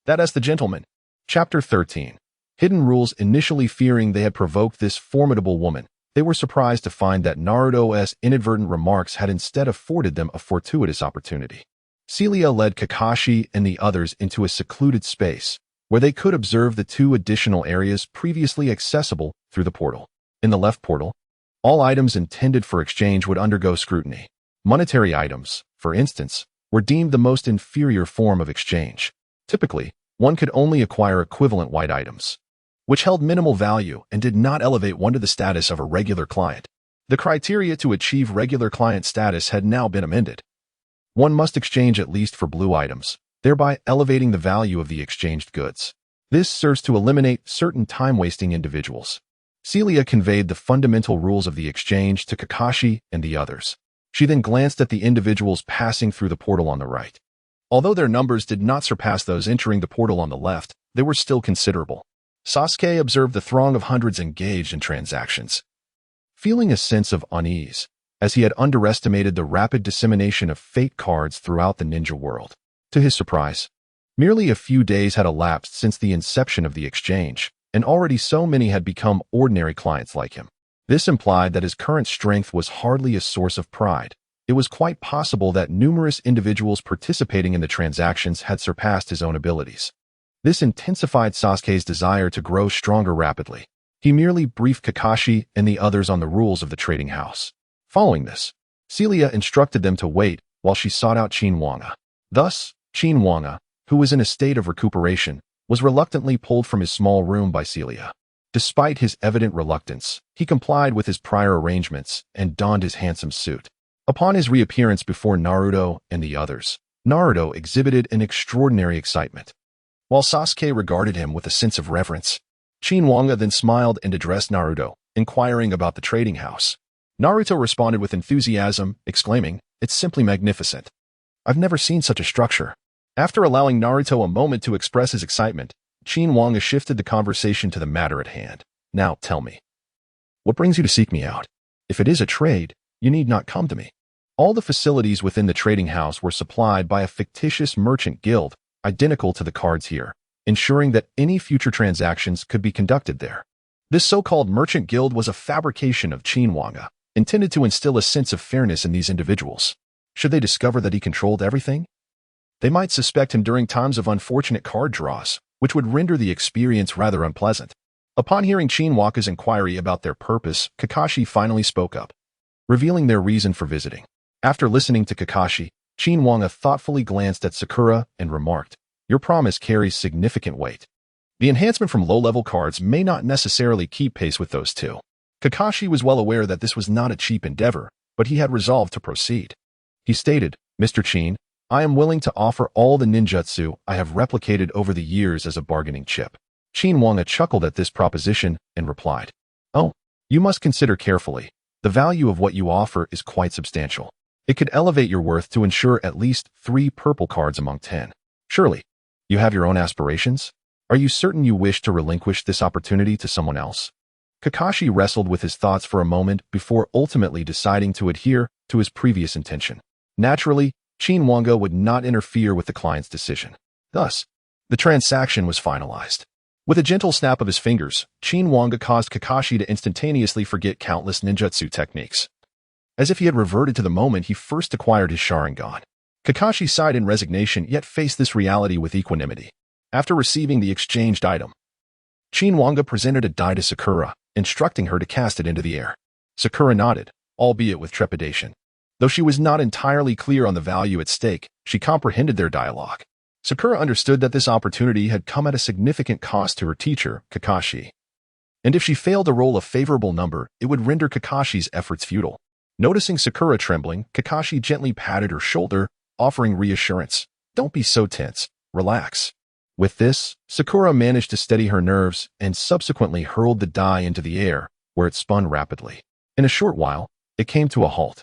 that is the gentleman." Chapter 13. Hidden Rules. Initially fearing they had provoked this formidable woman, they were surprised to find that Naruto's inadvertent remarks had instead afforded them a fortuitous opportunity. Celia led Kakashi and the others into a secluded space, where they could observe the two additional areas previously accessible through the portal. In the left portal, all items intended for exchange would undergo scrutiny. Monetary items, for instance, were deemed the most inferior form of exchange. Typically, one could only acquire equivalent white items, which held minimal value and did not elevate one to the status of a regular client. The criteria to achieve regular client status had now been amended. One must exchange at least for blue items, thereby elevating the value of the exchanged goods. This serves to eliminate certain time-wasting individuals. Celia conveyed the fundamental rules of the exchange to Kakashi and the others. She then glanced at the individuals passing through the portal on the right. Although their numbers did not surpass those entering the portal on the left, they were still considerable. Sasuke observed the throng of hundreds engaged in transactions, feeling a sense of unease, as he had underestimated the rapid dissemination of fate cards throughout the ninja world. To his surprise, merely a few days had elapsed since the inception of the exchange, and already so many had become ordinary clients like him. This implied that his current strength was hardly a source of pride. It was quite possible that numerous individuals participating in the transactions had surpassed his own abilities. This intensified Sasuke's desire to grow stronger rapidly. He merely briefed Kakashi and the others on the rules of the trading house. Following this, Celia instructed them to wait while she sought out Qin Wange. Thus, Qin Wange, who was in a state of recuperation, was reluctantly pulled from his small room by Celia. Despite his evident reluctance, he complied with his prior arrangements and donned his handsome suit. Upon his reappearance before Naruto and the others, Naruto exhibited an extraordinary excitement. While Sasuke regarded him with a sense of reverence, Qin Wange then smiled and addressed Naruto, inquiring about the trading house. Naruto responded with enthusiasm, exclaiming, "It's simply magnificent. I've never seen such a structure." After allowing Naruto a moment to express his excitement, Qin Wange shifted the conversation to the matter at hand. "Now tell me, what brings you to seek me out? If it is a trade, you need not come to me." All the facilities within the trading house were supplied by a fictitious merchant guild, identical to the cards here, ensuring that any future transactions could be conducted there. This so-called merchant guild was a fabrication of Qin Wange, intended to instill a sense of fairness in these individuals. Should they discover that he controlled everything, they might suspect him during times of unfortunate card draws, which would render the experience rather unpleasant. Upon hearing Qin Wange's inquiry about their purpose, Kakashi finally spoke up, revealing their reason for visiting. After listening to Kakashi, Qin Wange thoughtfully glanced at Sakura and remarked, "Your promise carries significant weight. The enhancement from low-level cards may not necessarily keep pace with those two." Kakashi was well aware that this was not a cheap endeavor, but he had resolved to proceed. He stated, "Mr. Qin, I am willing to offer all the ninjutsu I have replicated over the years as a bargaining chip." Qin Wange chuckled at this proposition and replied, "Oh, you must consider carefully. The value of what you offer is quite substantial. It could elevate your worth to ensure at least 3 purple cards among 10. Surely, you have your own aspirations? Are you certain you wish to relinquish this opportunity to someone else?" Kakashi wrestled with his thoughts for a moment before ultimately deciding to adhere to his previous intention. Naturally, Qin Wange would not interfere with the client's decision. Thus, the transaction was finalized. With a gentle snap of his fingers, Qin Wange caused Kakashi to instantaneously forget countless ninjutsu techniques, as if he had reverted to the moment he first acquired his Sharingan. Kakashi sighed in resignation yet faced this reality with equanimity. After receiving the exchanged item, Qin Wange presented a die to Sakura, instructing her to cast it into the air. Sakura nodded, albeit with trepidation. Though she was not entirely clear on the value at stake, she comprehended their dialogue. Sakura understood that this opportunity had come at a significant cost to her teacher, Kakashi. And if she failed to roll a favorable number, it would render Kakashi's efforts futile. Noticing Sakura trembling, Kakashi gently patted her shoulder, offering reassurance. "Don't be so tense. Relax." With this, Sakura managed to steady her nerves and subsequently hurled the die into the air, where it spun rapidly. In a short while, it came to a halt,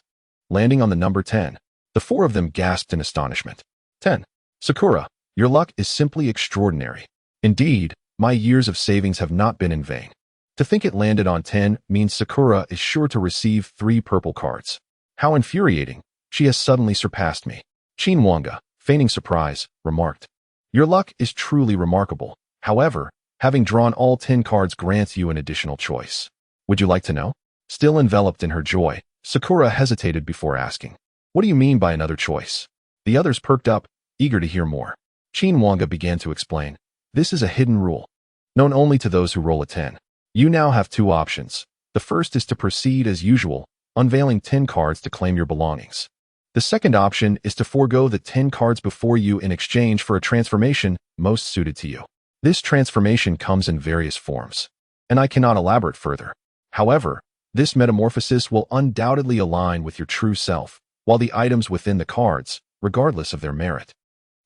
landing on the number 10. The 4 of them gasped in astonishment. 10. Sakura, your luck is simply extraordinary. Indeed, my years of savings have not been in vain. To think it landed on 10 means Sakura is sure to receive 3 purple cards. How infuriating. She has suddenly surpassed me. Qin Wange, feigning surprise, remarked, "Your luck is truly remarkable. However, having drawn all 10 cards grants you an additional choice. Would you like to know?" Still enveloped in her joy, Sakura hesitated before asking, "What do you mean by another choice?" The others perked up, eager to hear more. Qin Wange began to explain, "This is a hidden rule, known only to those who roll a 10. You now have 2 options. The first is to proceed as usual, unveiling 10 cards to claim your belongings. The second option is to forego the 10 cards before you in exchange for a transformation most suited to you. This transformation comes in various forms, and I cannot elaborate further. However, this metamorphosis will undoubtedly align with your true self, while the items within the cards, regardless of their merit,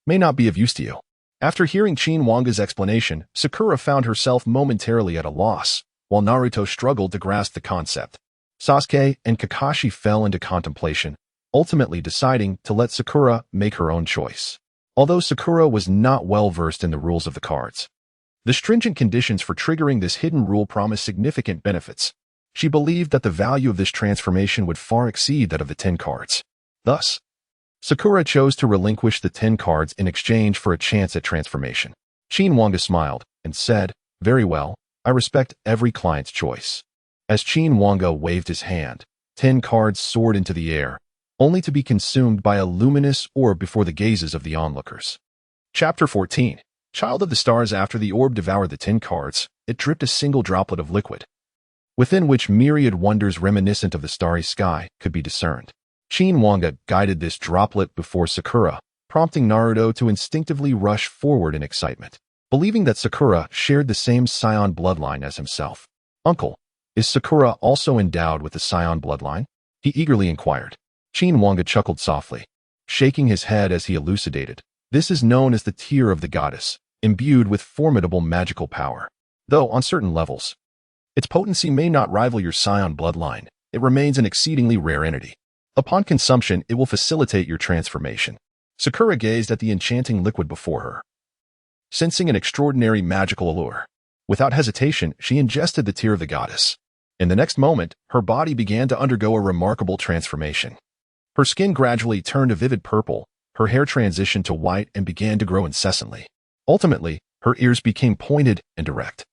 may not be of use to you." After hearing Qin Wange's explanation, Sakura found herself momentarily at a loss, while Naruto struggled to grasp the concept. Sasuke and Kakashi fell into contemplation, ultimately deciding to let Sakura make her own choice. although Sakura was not well versed in the rules of the cards. The stringent conditions for triggering this hidden rule promised significant benefits. She believed that the value of this transformation would far exceed that of the 10 cards. Thus, Sakura chose to relinquish the 10 cards in exchange for a chance at transformation. Qin Wange smiled and said, "Very well, I respect every client's choice." As Qin Wange waved his hand, 10 cards soared into the air, only to be consumed by a luminous orb before the gazes of the onlookers. Chapter 14. Child of the Stars. After the orb devoured the 10 cards, it dripped a single droplet of liquid, within which myriad wonders reminiscent of the starry sky could be discerned. Qin Wange guided this droplet before Sakura, prompting Naruto to instinctively rush forward in excitement. Believing that Sakura shared the same Scion bloodline as himself. "Uncle, is Sakura also endowed with the Scion bloodline?" he eagerly inquired. Qin Wange chuckled softly, shaking his head as he elucidated. "This is known as the tear of the goddess, imbued with formidable magical power. Though, on certain levels, its potency may not rival your Scion bloodline, it remains an exceedingly rare entity. Upon consumption, it will facilitate your transformation." Sakura gazed at the enchanting liquid before her, sensing an extraordinary magical allure. Without hesitation, she ingested the tear of the goddess. In the next moment, her body began to undergo a remarkable transformation. Her skin gradually turned a vivid purple, her hair transitioned to white and began to grow incessantly. Ultimately, her ears became pointed and direct,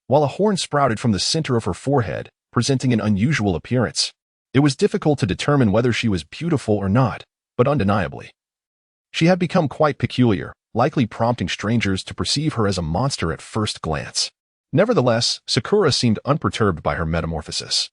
while a horn sprouted from the center of her forehead, presenting an unusual appearance. It was difficult to determine whether she was beautiful or not, but undeniably, she had become quite peculiar, likely prompting strangers to perceive her as a monster at first glance. Nevertheless, Sakura seemed unperturbed by her metamorphosis,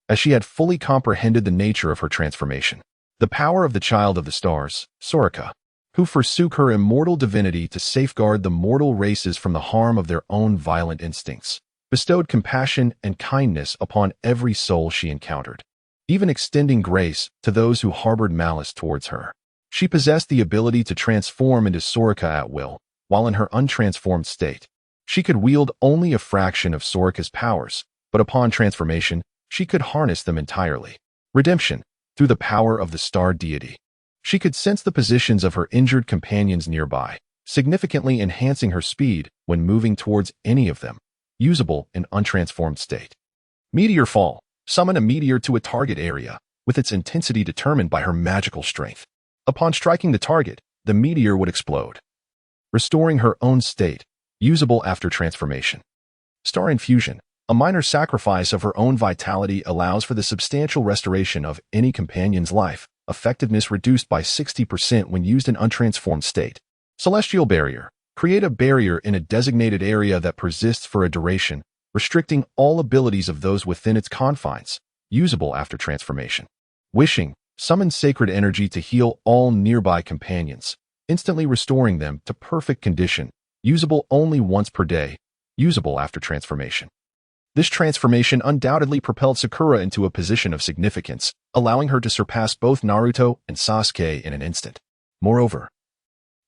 as she had fully comprehended the nature of her transformation. The power of the Child of the Stars, Soraka, who forsook her immortal divinity to safeguard the mortal races from the harm of their own violent instincts, bestowed compassion and kindness upon every soul she encountered, even extending grace to those who harbored malice towards her. She possessed the ability to transform into Soraka at will, while in her untransformed state, she could wield only a fraction of Soraka's powers, but upon transformation, she could harness them entirely. Redemption, through the power of the star deity. She could sense the positions of her injured companions nearby, significantly enhancing her speed when moving towards any of them, usable in untransformed state. Meteor Fall. Summon a meteor to a target area, with its intensity determined by her magical strength. Upon striking the target, the meteor would explode, restoring her own state, usable after transformation. Star Infusion. A minor sacrifice of her own vitality allows for the substantial restoration of any companion's life, effectiveness reduced by 60% when used in untransformed state. Celestial Barrier. Create a barrier in a designated area that persists for a duration, restricting all abilities of those within its confines, usable after transformation. Wishing. Summon sacred energy to heal all nearby companions, instantly restoring them to perfect condition, usable only once per day, usable after transformation. This transformation undoubtedly propelled Sakura into a position of significance, allowing her to surpass both Naruto and Sasuke in an instant. Moreover,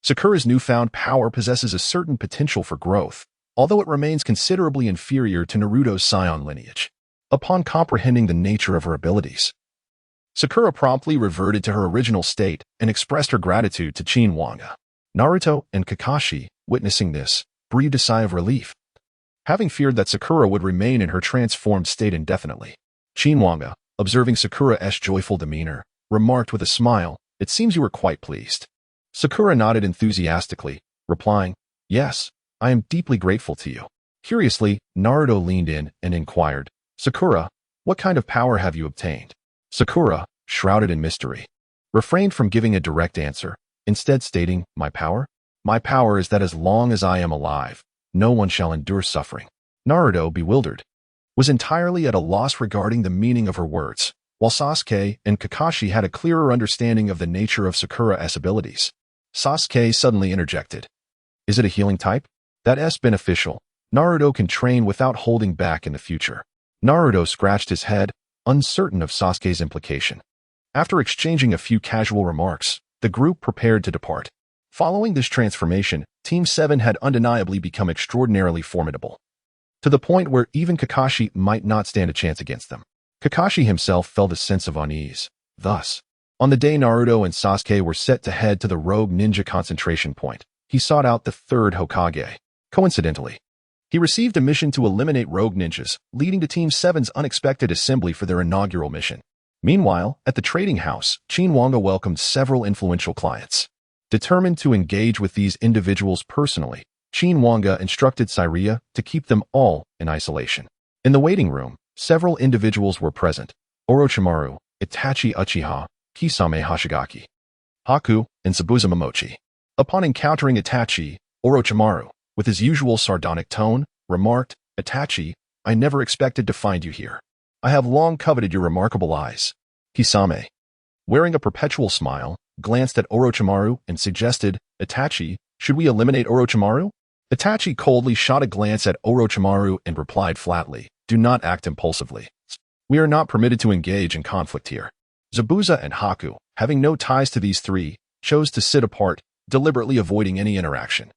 Sakura's newfound power possesses a certain potential for growth, although it remains considerably inferior to Naruto's Scion lineage. Upon comprehending the nature of her abilities, Sakura promptly reverted to her original state and expressed her gratitude to Qin Wange. Naruto and Kakashi, witnessing this, breathed a sigh of relief, having feared that Sakura would remain in her transformed state indefinitely. Qin Wange, observing Sakura's joyful demeanor, remarked with a smile, "It seems you were quite pleased." Sakura nodded enthusiastically, replying, "Yes, I am deeply grateful to you." Curiously, Naruto leaned in and inquired, "Sakura, what kind of power have you obtained?" Sakura, shrouded in mystery, refrained from giving a direct answer, instead stating, My power is that as long as I am alive, no one shall endure suffering." Naruto, bewildered, was entirely at a loss regarding the meaning of her words, while Sasuke and Kakashi had a clearer understanding of the nature of Sakura's abilities. Sasuke suddenly interjected, "Is it a healing type? That's beneficial. Naruto can train without holding back in the future." Naruto scratched his head, uncertain of Sasuke's implication. After exchanging a few casual remarks, the group prepared to depart. Following this transformation, Team 7 had undeniably become extraordinarily formidable, to the point where even Kakashi might not stand a chance against them. Kakashi himself felt a sense of unease. Thus, On the day Naruto and Sasuke were set to head to the rogue ninja concentration point, he sought out the third Hokage. Coincidentally, he received a mission to eliminate rogue ninjas, leading to Team 7's unexpected assembly for their inaugural mission. Meanwhile, at the trading house, Qin Wange welcomed several influential clients. Determined to engage with these individuals personally, Qin Wange instructed Sairia to keep them all in isolation. In the waiting room, several individuals were present: Orochimaru, Itachi Uchiha, Kisame Hoshigaki, Haku, and Zabuza Momochi. Upon encountering Itachi, Orochimaru, with his usual sardonic tone, remarked, "Itachi, I never expected to find you here. I have long coveted your remarkable eyes." Kisame, wearing a perpetual smile, glanced at Orochimaru and suggested, "Itachi, should we eliminate Orochimaru?" Itachi coldly shot a glance at Orochimaru and replied flatly, "Do not act impulsively. We are not permitted to engage in conflict here." Zabuza and Haku, having no ties to these three, chose to sit apart, deliberately avoiding any interaction.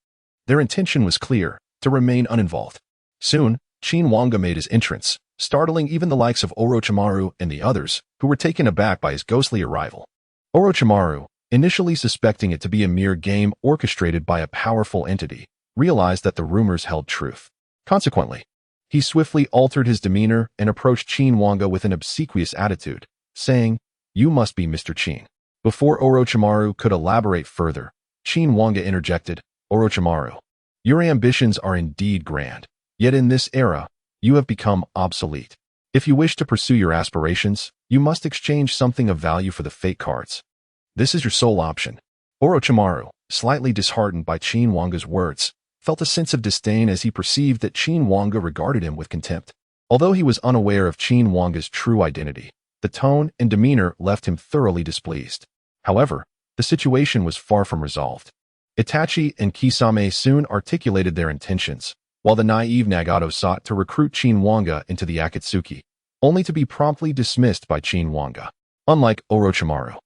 Their intention was clear: to remain uninvolved. Soon, Qin Wange made his entrance, startling even the likes of Orochimaru and the others, who were taken aback by his ghostly arrival. Orochimaru, initially suspecting it to be a mere game orchestrated by a powerful entity, realized that the rumors held truth. Consequently, he swiftly altered his demeanor and approached Qin Wange with an obsequious attitude, saying, "You must be Mr. Qin." Before Orochimaru could elaborate further, Qin Wange interjected, "Orochimaru, your ambitions are indeed grand, yet in this era, you have become obsolete. If you wish to pursue your aspirations, you must exchange something of value for the fate cards. This is your sole option." Orochimaru, slightly disheartened by Qin Wange's words, felt a sense of disdain as he perceived that Qin Wange regarded him with contempt. Although he was unaware of Qin Wange's true identity, the tone and demeanor left him thoroughly displeased. However, the situation was far from resolved. Itachi and Kisame soon articulated their intentions, while the naive Nagato sought to recruit Qin Wange into the Akatsuki, only to be promptly dismissed by Qin Wange. Unlike Orochimaru,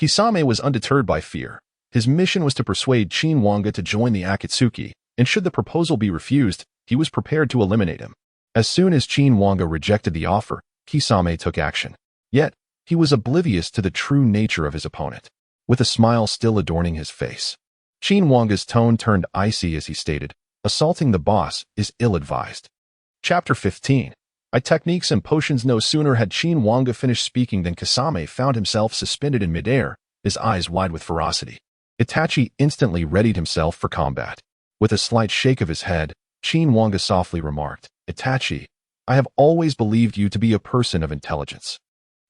Kisame was undeterred by fear. His mission was to persuade Qin Wange to join the Akatsuki, and should the proposal be refused, he was prepared to eliminate him. As soon as Qin Wange rejected the offer, Kisame took action. Yet, he was oblivious to the true nature of his opponent. With a smile still adorning his face, Qin Wange's tone turned icy as he stated, "Assaulting the boss is ill-advised." Chapter 15. Techniques and potions. No sooner had Qin Wange finished speaking than Kisame found himself suspended in midair, his eyes wide with ferocity. Itachi instantly readied himself for combat. With a slight shake of his head, Qin Wange softly remarked, "Itachi, I have always believed you to be a person of intelligence."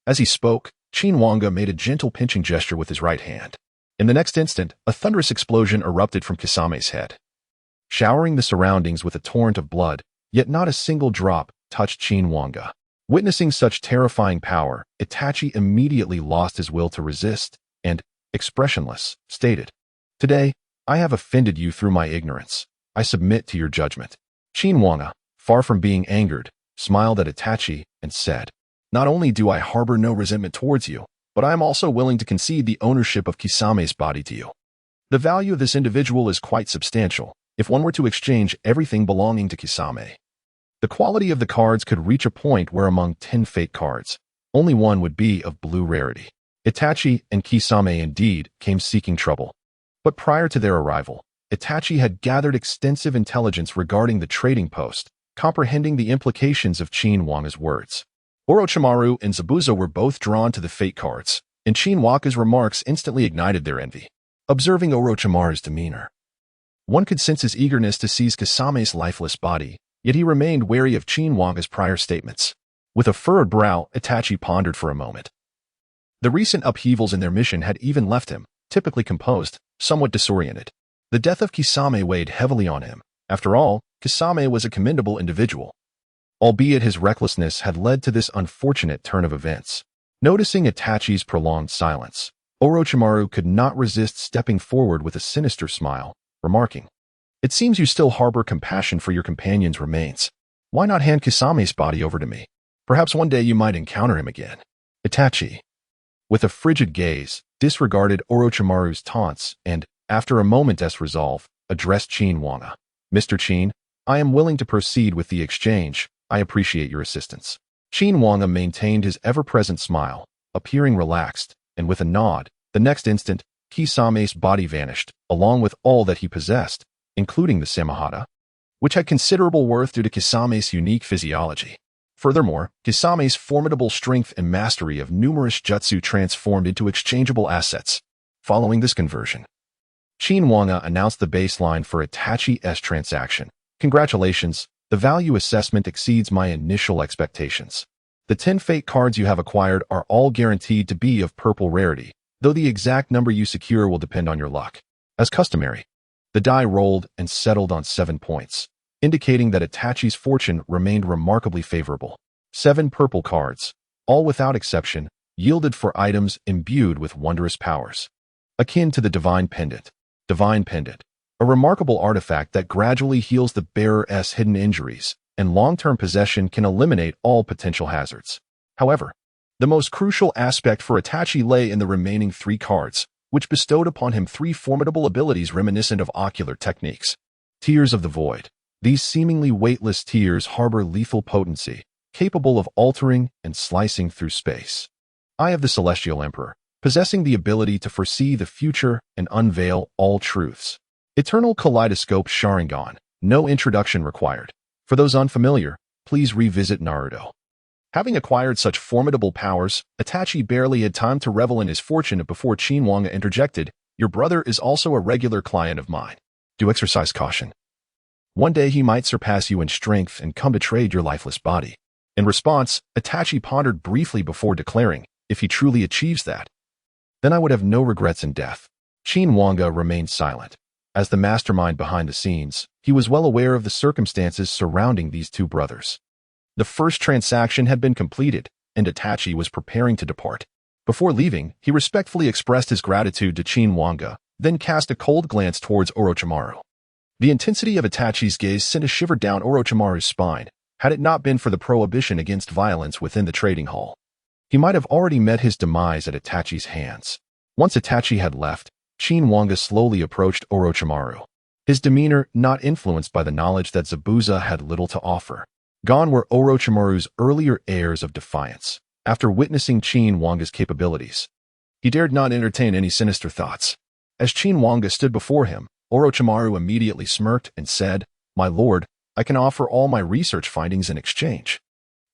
As he spoke, Qin Wange made a gentle pinching gesture with his right hand. In the next instant, a thunderous explosion erupted from Kisame's head, showering the surroundings with a torrent of blood, yet not a single drop touched Qin Wange. Witnessing such terrifying power, Itachi immediately lost his will to resist and, expressionless, stated, "Today, I have offended you through my ignorance. I submit to your judgment." Qin Wange, far from being angered, smiled at Itachi and said, "Not only do I harbor no resentment towards you, but I am also willing to concede the ownership of Kisame's body to you. The value of this individual is quite substantial, if one were to exchange everything belonging to Kisame. The quality of the cards could reach a point where among 10 fate cards, only one would be of blue rarity." Itachi and Kisame indeed came seeking trouble. But prior to their arrival, Itachi had gathered extensive intelligence regarding the trading post, comprehending the implications of Qin Wange's words. Orochimaru and Zabuza were both drawn to the fate cards, and Qin Wange's remarks instantly ignited their envy. Observing Orochimaru's demeanor, one could sense his eagerness to seize Kisame's lifeless body, yet he remained wary of Qin Wange's prior statements. With a furrowed brow, Itachi pondered for a moment. The recent upheavals in their mission had even left him, typically composed, somewhat disoriented. The death of Kisame weighed heavily on him. After all, Kisame was a commendable individual, albeit his recklessness had led to this unfortunate turn of events. Noticing Itachi's prolonged silence, Orochimaru could not resist stepping forward with a sinister smile, remarking, "It seems you still harbor compassion for your companion's remains. Why not hand Kisame's body over to me? Perhaps one day you might encounter him again." Itachi, with a frigid gaze, disregarded Orochimaru's taunts and, after a moment's resolve, addressed Qin Wange. "Mr. Qin, I am willing to proceed with the exchange. I appreciate your assistance." Qin Wange maintained his ever-present smile, appearing relaxed, and with a nod, the next instant, Kisame's body vanished, along with all that he possessed, including the Samahata, which had considerable worth due to Kisame's unique physiology. Furthermore, Kisame's formidable strength and mastery of numerous jutsu transformed into exchangeable assets. Following this conversion, Qin Wange announced the baseline for Itachi's transaction. Congratulations, the value assessment exceeds my initial expectations. The 10 fate cards you have acquired are all guaranteed to be of purple rarity, though the exact number you secure will depend on your luck. As customary, the die rolled and settled on 7 points, indicating that Itachi's fortune remained remarkably favorable. 7 purple cards, all without exception, yielded for items imbued with wondrous powers, akin to the Divine Pendant. Divine Pendant, a remarkable artifact that gradually heals the bearer's hidden injuries, and long-term possession can eliminate all potential hazards. However, the most crucial aspect for Itachi lay in the remaining 3 cards, which bestowed upon him 3 formidable abilities reminiscent of ocular techniques. Tears of the Void. These seemingly weightless tears harbor lethal potency, capable of altering and slicing through space. Eye of the Celestial Emperor, possessing the ability to foresee the future and unveil all truths. Eternal Kaleidoscope Sharingan, no introduction required. For those unfamiliar, please revisit Naruto. Having acquired such formidable powers, Itachi barely had time to revel in his fortune before Qin Wange interjected, "Your brother is also a regular client of mine. Do exercise caution. One day he might surpass you in strength and come to trade your lifeless body." In response, Itachi pondered briefly before declaring, "If he truly achieves that, then I would have no regrets in death." Qin Wange remained silent. As the mastermind behind the scenes, he was well aware of the circumstances surrounding these 2 brothers. The first transaction had been completed, and Itachi was preparing to depart. Before leaving, he respectfully expressed his gratitude to Qin Wange, then cast a cold glance towards Orochimaru. The intensity of Itachi's gaze sent a shiver down Orochimaru's spine, had it not been for the prohibition against violence within the trading hall. He might have already met his demise at Itachi's hands. Once Itachi had left, Qin Wange slowly approached Orochimaru, his demeanor not influenced by the knowledge that Zabuza had little to offer. Gone were Orochimaru's earlier airs of defiance. After witnessing Qin Wange's capabilities, he dared not entertain any sinister thoughts. As Qin Wange stood before him, Orochimaru immediately smirked and said, "My lord, I can offer all my research findings in exchange."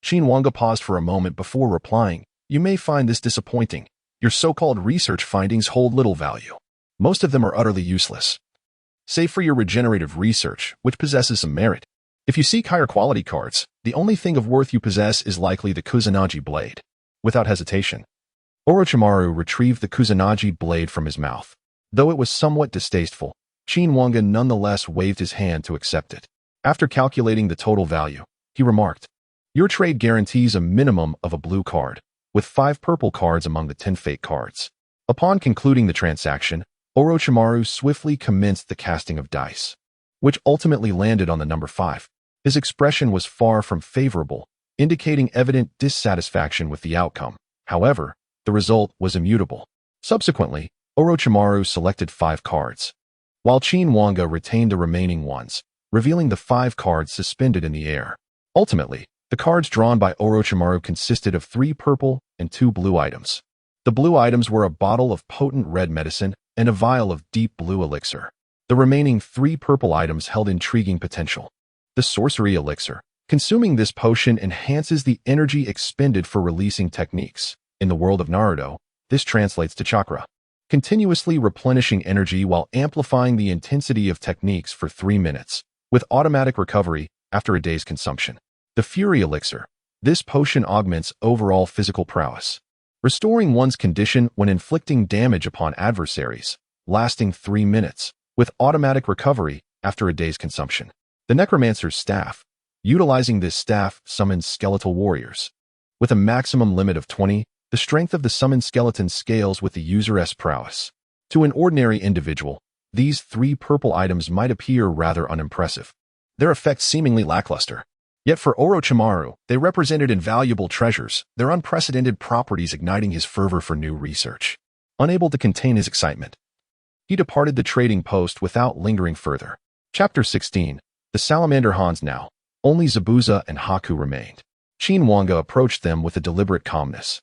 Qin Wange paused for a moment before replying, "You may find this disappointing. Your so-called research findings hold little value. Most of them are utterly useless, save for your regenerative research, which possesses some merit. If you seek higher quality cards, the only thing of worth you possess is likely the Kusanagi blade." Without hesitation, Orochimaru retrieved the Kusanagi blade from his mouth. Though it was somewhat distasteful, Qin Wange nonetheless waved his hand to accept it. After calculating the total value, he remarked, "Your trade guarantees a minimum of a blue card, with 5 purple cards among the 10 fate cards." Upon concluding the transaction, Orochimaru swiftly commenced the casting of dice, which ultimately landed on the number 5. His expression was far from favorable, indicating evident dissatisfaction with the outcome. However, the result was immutable. Subsequently, Orochimaru selected 5 cards, while Qin Wange retained the remaining ones, revealing the 5 cards suspended in the air. Ultimately, the cards drawn by Orochimaru consisted of 3 purple and 2 blue items. The blue items were a bottle of potent red medicine and a vial of deep blue elixir. The remaining 3 purple items held intriguing potential. The sorcery elixir. Consuming this potion enhances the energy expended for releasing techniques. In the world of Naruto, this translates to chakra, continuously replenishing energy while amplifying the intensity of techniques for 3 minutes, with automatic recovery after a day's consumption. The Fury Elixir. This potion augments overall physical prowess, restoring one's condition when inflicting damage upon adversaries, lasting 3 minutes, with automatic recovery after a day's consumption. The Necromancer's Staff. Utilizing this staff summons skeletal warriors. With a maximum limit of 20, the strength of the summoned skeleton scales with the user's prowess. To an ordinary individual, these 3 purple items might appear rather unimpressive, their effects seemingly lackluster. Yet for Orochimaru, they represented invaluable treasures, their unprecedented properties igniting his fervor for new research. Unable to contain his excitement, he departed the trading post without lingering further. Chapter 16. The Salamander Hans. Now, only Zabuza and Haku remained. Qin Wange approached them with a deliberate calmness.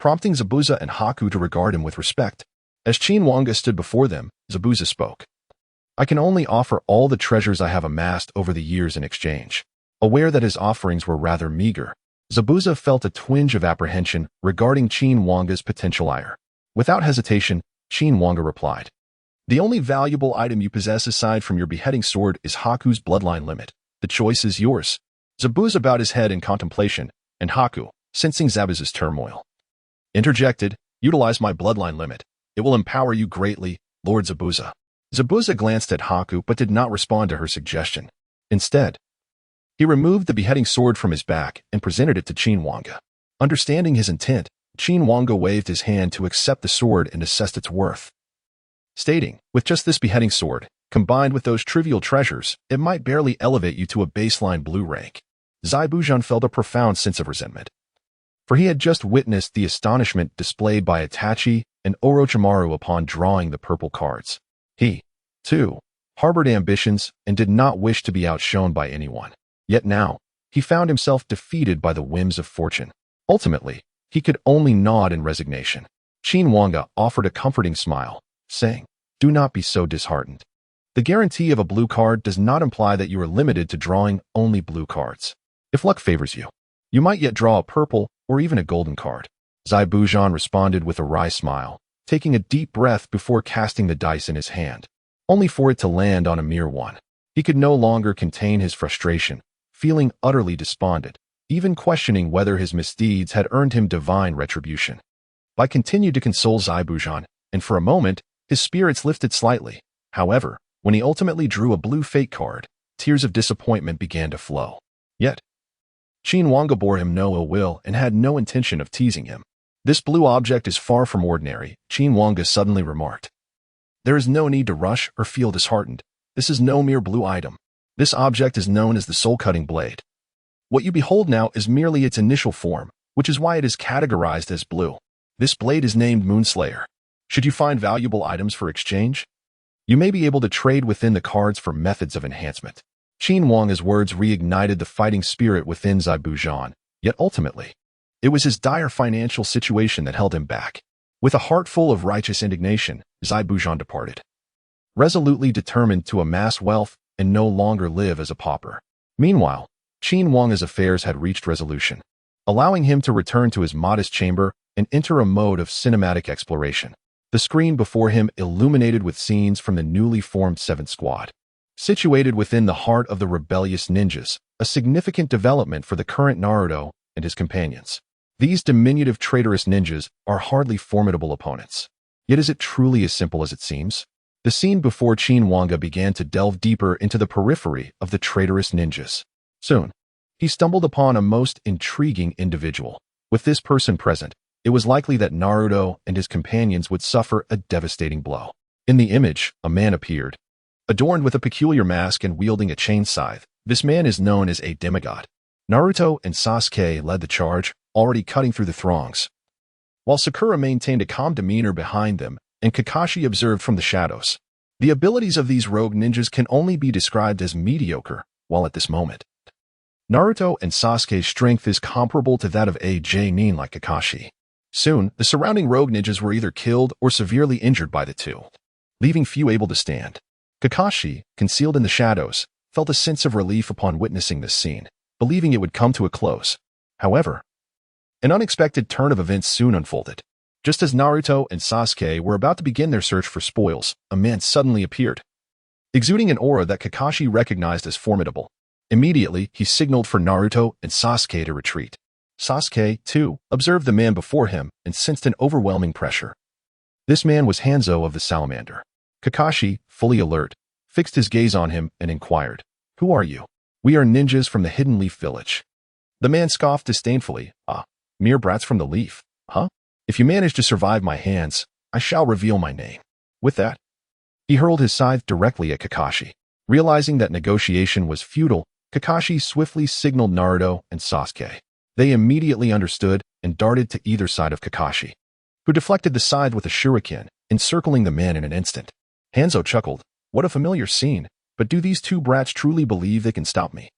prompting Zabuza and Haku to regard him with respect. As Qin Wange stood before them, Zabuza spoke. I can only offer all the treasures I have amassed over the years in exchange. Aware that his offerings were rather meager, Zabuza felt a twinge of apprehension regarding Qin Wange's potential ire. Without hesitation, Qin Wange replied, the only valuable item you possess aside from your beheading sword is Haku's bloodline limit. The choice is yours. Zabuza bowed his head in contemplation, and Haku, sensing Zabuza's turmoil, interjected, utilize my bloodline limit. It will empower you greatly, Lord Zabuza. Zabuza glanced at Haku but did not respond to her suggestion. Instead, he removed the beheading sword from his back and presented it to Qin Wange. Understanding his intent, Qin Wange waved his hand to accept the sword and assessed its worth, stating, with just this beheading sword, combined with those trivial treasures, it might barely elevate you to a baseline blue rank. Zabuza felt a profound sense of resentment, for he had just witnessed the astonishment displayed by Itachi and Orochimaru upon drawing the purple cards. He, too, harbored ambitions and did not wish to be outshone by anyone. Yet now, he found himself defeated by the whims of fortune. Ultimately, he could only nod in resignation. Qin Wange offered a comforting smile, saying, do not be so disheartened. The guarantee of a blue card does not imply that you are limited to drawing only blue cards. If luck favors you, you might yet draw a purple or even a golden card. Zabuza responded with a wry smile, taking a deep breath before casting the dice in his hand, only for it to land on a mere one. He could no longer contain his frustration, feeling utterly despondent, even questioning whether his misdeeds had earned him divine retribution. Bai continued to console Zabuza, and for a moment, his spirits lifted slightly. However, when he ultimately drew a blue fate card, tears of disappointment began to flow. Yet, Qin Wange bore him no ill will and had no intention of teasing him. This blue object is far from ordinary, Qin Wange suddenly remarked. There is no need to rush or feel disheartened. This is no mere blue item. This object is known as the soul-cutting blade. What you behold now is merely its initial form, which is why it is categorized as blue. This blade is named Moonslayer. Should you find valuable items for exchange, you may be able to trade within the cards for methods of enhancement. Qin Wange's words reignited the fighting spirit within Zabuza, yet ultimately, it was his dire financial situation that held him back. With a heart full of righteous indignation, Zabuza departed, resolutely determined to amass wealth and no longer live as a pauper. Meanwhile, Qin Wange's affairs had reached resolution, allowing him to return to his modest chamber and enter a mode of cinematic exploration. The screen before him illuminated with scenes from the newly formed 7th Squad. Situated within the heart of the rebellious ninjas, a significant development for the current Naruto and his companions. These diminutive traitorous ninjas are hardly formidable opponents. Yet is it truly as simple as it seems? The scene before Qin Wange began to delve deeper into the periphery of the traitorous ninjas. Soon, he stumbled upon a most intriguing individual. With this person present, it was likely that Naruto and his companions would suffer a devastating blow. In the image, a man appeared, adorned with a peculiar mask and wielding a chain scythe. This man is known as a demigod. Naruto and Sasuke led the charge, already cutting through the throngs, while Sakura maintained a calm demeanor behind them and Kakashi observed from the shadows. The abilities of these rogue ninjas can only be described as mediocre, while at this moment, Naruto and Sasuke's strength is comparable to that of a Nin like Kakashi. Soon, the surrounding rogue ninjas were either killed or severely injured by the two, leaving few able to stand. Kakashi, concealed in the shadows, felt a sense of relief upon witnessing this scene, believing it would come to a close. However, an unexpected turn of events soon unfolded. Just as Naruto and Sasuke were about to begin their search for spoils, a man suddenly appeared, exuding an aura that Kakashi recognized as formidable. Immediately, he signaled for Naruto and Sasuke to retreat. Sasuke, too, observed the man before him and sensed an overwhelming pressure. This man was Hanzo of the Salamander. Kakashi, fully alert, fixed his gaze on him and inquired, "Who are you?" "We are ninjas from the Hidden Leaf Village." The man scoffed disdainfully. "Ah, mere brats from the leaf, huh? If you manage to survive my hands, I shall reveal my name." With that, he hurled his scythe directly at Kakashi. Realizing that negotiation was futile, Kakashi swiftly signaled Naruto and Sasuke. They immediately understood and darted to either side of Kakashi, who deflected the scythe with a shuriken, encircling the man in an instant. Hanzo chuckled. "What a familiar scene, but do these two brats truly believe they can stop me?"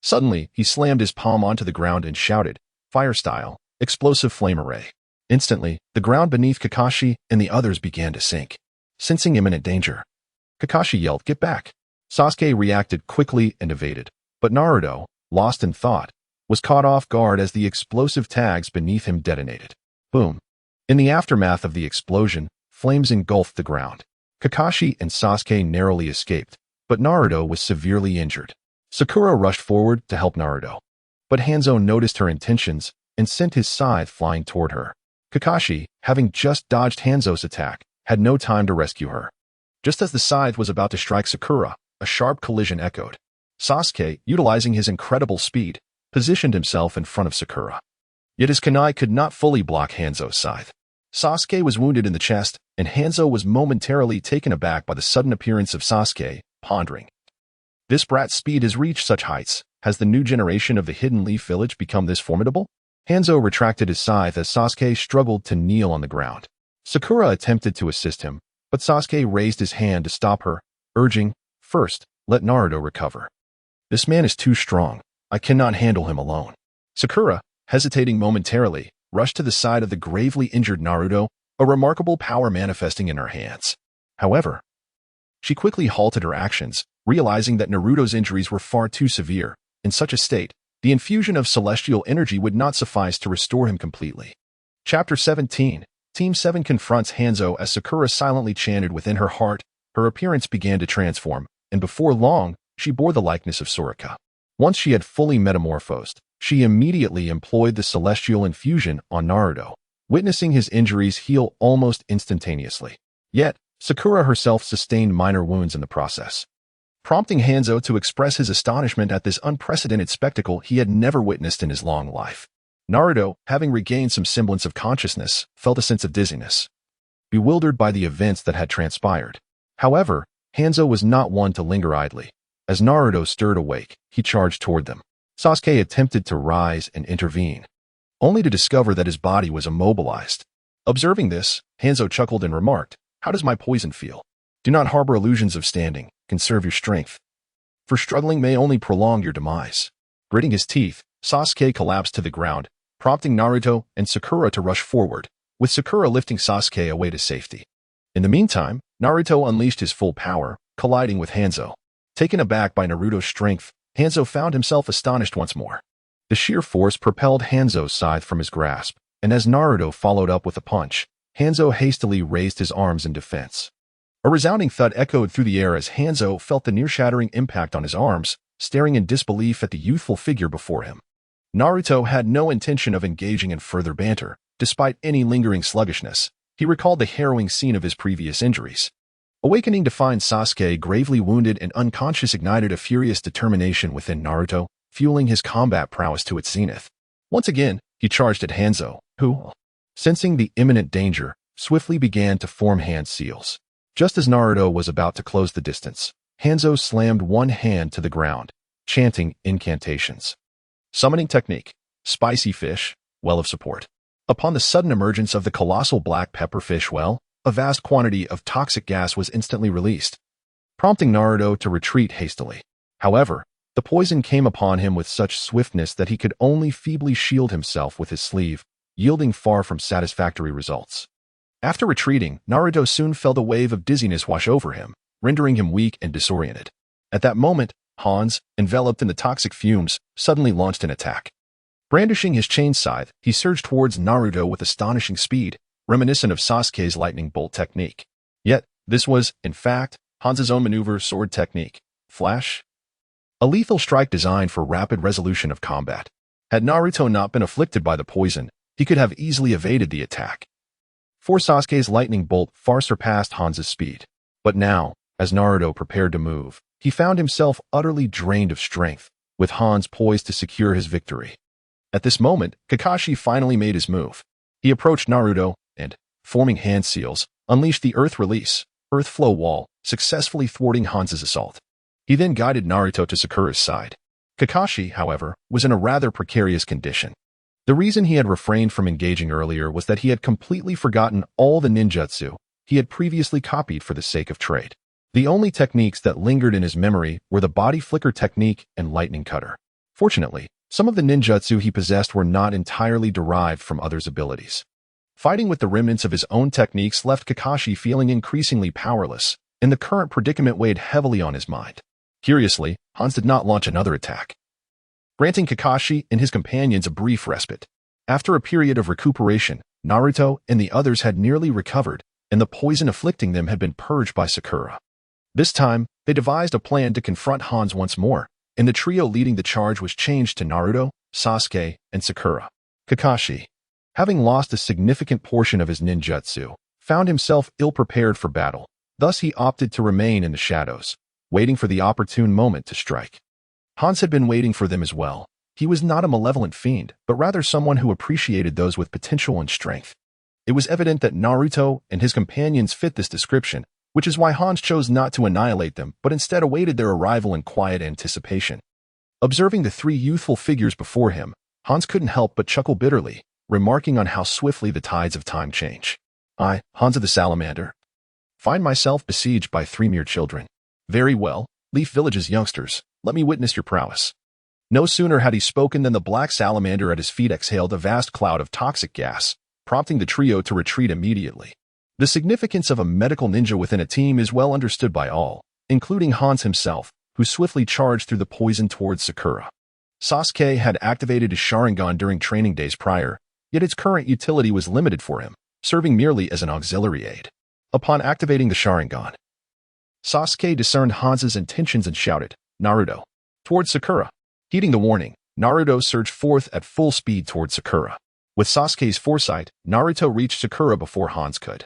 Suddenly, he slammed his palm onto the ground and shouted, "Fire style, explosive flame array." Instantly, the ground beneath Kakashi and the others began to sink. Sensing imminent danger, Kakashi yelled, "Get back!" Sasuke reacted quickly and evaded, but Naruto, lost in thought, was caught off guard as the explosive tags beneath him detonated. Boom! In the aftermath of the explosion, flames engulfed the ground. Kakashi and Sasuke narrowly escaped, but Naruto was severely injured. Sakura rushed forward to help Naruto, but Hanzo noticed her intentions and sent his scythe flying toward her. Kakashi, having just dodged Hanzo's attack, had no time to rescue her. Just as the scythe was about to strike Sakura, a sharp collision echoed. Sasuke, utilizing his incredible speed, positioned himself in front of Sakura. Yet his kunai could not fully block Hanzo's scythe. Sasuke was wounded in the chest, and Hanzo was momentarily taken aback by the sudden appearance of Sasuke, pondering. This brat's speed has reached such heights. Has the new generation of the Hidden Leaf Village become this formidable? Hanzo retracted his scythe as Sasuke struggled to kneel on the ground. Sakura attempted to assist him, but Sasuke raised his hand to stop her, urging, "First, let Naruto recover. This man is too strong. I cannot handle him alone." Sakura, hesitating momentarily, rushed to the side of the gravely injured Naruto, a remarkable power manifesting in her hands. However, she quickly halted her actions, realizing that Naruto's injuries were far too severe. In such a state, the infusion of celestial energy would not suffice to restore him completely. Chapter 17. Team 7 confronts Hanzo. As Sakura silently chanted within her heart, her appearance began to transform, and before long, she bore the likeness of Soraka. Once she had fully metamorphosed, she immediately employed the celestial infusion on Naruto, witnessing his injuries heal almost instantaneously. Yet, Sakura herself sustained minor wounds in the process, prompting Hanzo to express his astonishment at this unprecedented spectacle he had never witnessed in his long life. Naruto, having regained some semblance of consciousness, felt a sense of dizziness, bewildered by the events that had transpired. However, Hanzo was not one to linger idly. As Naruto stirred awake, he charged toward them. Sasuke attempted to rise and intervene, only to discover that his body was immobilized. Observing this, Hanzo chuckled and remarked, "How does my poison feel? Do not harbor illusions of standing. Conserve your strength, for struggling may only prolong your demise." Gritting his teeth, Sasuke collapsed to the ground, prompting Naruto and Sakura to rush forward, with Sakura lifting Sasuke away to safety. In the meantime, Naruto unleashed his full power, colliding with Hanzo. Taken aback by Naruto's strength, Hanzo found himself astonished once more. The sheer force propelled Hanzo's scythe from his grasp, and as Naruto followed up with a punch, Hanzo hastily raised his arms in defense. A resounding thud echoed through the air as Hanzo felt the near-shattering impact on his arms, staring in disbelief at the youthful figure before him. Naruto had no intention of engaging in further banter. Despite any lingering sluggishness, he recalled the harrowing scene of his previous injuries. Awakening to find Sasuke gravely wounded and unconscious ignited a furious determination within Naruto, fueling his combat prowess to its zenith. Once again, he charged at Hanzo, who, sensing the imminent danger, swiftly began to form hand seals. Just as Naruto was about to close the distance, Hanzo slammed one hand to the ground, chanting incantations. Summoning technique, spicy fish, well of support. Upon the sudden emergence of the colossal black pepper fish well, a vast quantity of toxic gas was instantly released, prompting Naruto to retreat hastily. However, the poison came upon him with such swiftness that he could only feebly shield himself with his sleeve, yielding far from satisfactory results. After retreating, Naruto soon felt a wave of dizziness wash over him, rendering him weak and disoriented. At that moment, Hans, enveloped in the toxic fumes, suddenly launched an attack. Brandishing his chain scythe, he surged towards Naruto with astonishing speed, reminiscent of Sasuke's lightning bolt technique. Yet, this was, in fact, Hans's own maneuver sword technique, Flash, a lethal strike designed for rapid resolution of combat. Had Naruto not been afflicted by the poison, he could have easily evaded the attack, for Sasuke's lightning bolt far surpassed Hans's speed. But now, as Naruto prepared to move, he found himself utterly drained of strength, with Hans poised to secure his victory. At this moment, Kakashi finally made his move. He approached Naruto and, forming hand seals, unleashed the Earth Release, Earth Flow Wall, successfully thwarting Hans's assault. He then guided Naruto to Sakura's side. Kakashi, however, was in a rather precarious condition. The reason he had refrained from engaging earlier was that he had completely forgotten all the ninjutsu he had previously copied for the sake of trade. The only techniques that lingered in his memory were the body flicker technique and lightning cutter. Fortunately, some of the ninjutsu he possessed were not entirely derived from others' abilities. Fighting with the remnants of his own techniques left Kakashi feeling increasingly powerless, and the current predicament weighed heavily on his mind. Curiously, Hans did not launch another attack, granting Kakashi and his companions a brief respite. After a period of recuperation, Naruto and the others had nearly recovered, and the poison afflicting them had been purged by Sakura. This time, they devised a plan to confront Hans once more, and the trio leading the charge was changed to Naruto, Sasuke, and Sakura. Kakashi, having lost a significant portion of his ninjutsu, found himself ill-prepared for battle. Thus he opted to remain in the shadows, waiting for the opportune moment to strike. Hans had been waiting for them as well. He was not a malevolent fiend, but rather someone who appreciated those with potential and strength. It was evident that Naruto and his companions fit this description, which is why Hans chose not to annihilate them, but instead awaited their arrival in quiet anticipation. Observing the three youthful figures before him, Hans couldn't help but chuckle bitterly, remarking on how swiftly the tides of time change. I, Hans of the Salamander, find myself besieged by three mere children. Very well, Leaf Village's youngsters, let me witness your prowess. No sooner had he spoken than the black salamander at his feet exhaled a vast cloud of toxic gas, prompting the trio to retreat immediately. The significance of a medical ninja within a team is well understood by all, including Hans himself, who swiftly charged through the poison towards Sakura. Sasuke had activated his Sharingan during training days prior, yet its current utility was limited for him, serving merely as an auxiliary aid. Upon activating the Sharingan, Sasuke discerned Hans's intentions and shouted, "Naruto!" towards Sakura. Heeding the warning, Naruto surged forth at full speed towards Sakura. With Sasuke's foresight, Naruto reached Sakura before Hans could.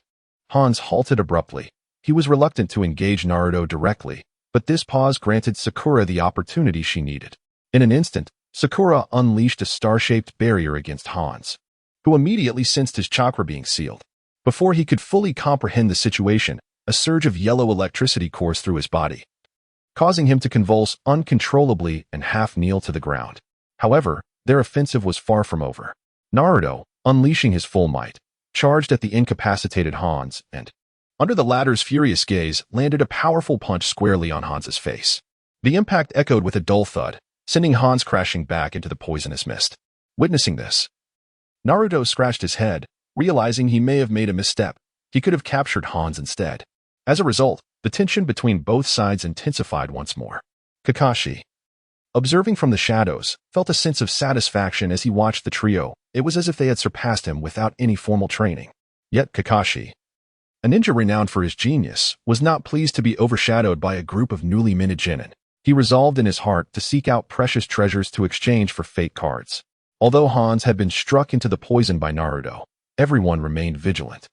Hans halted abruptly. He was reluctant to engage Naruto directly, but this pause granted Sakura the opportunity she needed. In an instant, Sakura unleashed a star-shaped barrier against Hans, who immediately sensed his chakra being sealed. Before he could fully comprehend the situation, a surge of yellow electricity coursed through his body, causing him to convulse uncontrollably and half-kneel to the ground. However, their offensive was far from over. Naruto, unleashing his full might, charged at the incapacitated Hans and, under the latter's furious gaze, landed a powerful punch squarely on Hans's face. The impact echoed with a dull thud, sending Hans crashing back into the poisonous mist. Witnessing this, Naruto scratched his head, realizing he may have made a misstep. He could have captured Hans instead. As a result, the tension between both sides intensified once more. Kakashi, observing from the shadows, felt a sense of satisfaction as he watched the trio. It was as if they had surpassed him without any formal training. Yet Kakashi, a ninja renowned for his genius, was not pleased to be overshadowed by a group of newly minted genin. He resolved in his heart to seek out precious treasures to exchange for fake cards. Although Hans had been struck into the poison by Naruto, everyone remained vigilant,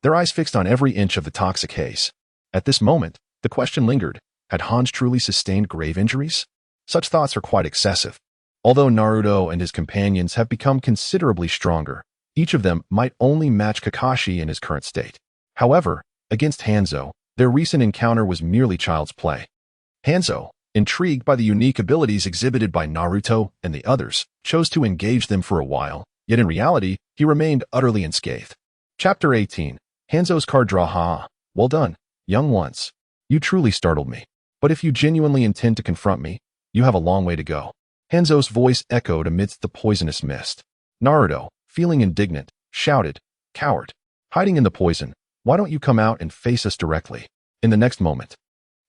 their eyes fixed on every inch of the toxic haze. At this moment, the question lingered, had Hans truly sustained grave injuries? Such thoughts are quite excessive. Although Naruto and his companions have become considerably stronger, each of them might only match Kakashi in his current state. However, against Hanzo, their recent encounter was merely child's play. Hanzo, intrigued by the unique abilities exhibited by Naruto and the others, chose to engage them for a while, yet in reality, he remained utterly unscathed. Chapter 18. Hanzo's card draw. Ha! Well done, young ones. You truly startled me. But if you genuinely intend to confront me, you have a long way to go. Hanzo's voice echoed amidst the poisonous mist. Naruto, feeling indignant, shouted, "Coward! Hiding in the poison, why don't you come out and face us directly?" In the next moment,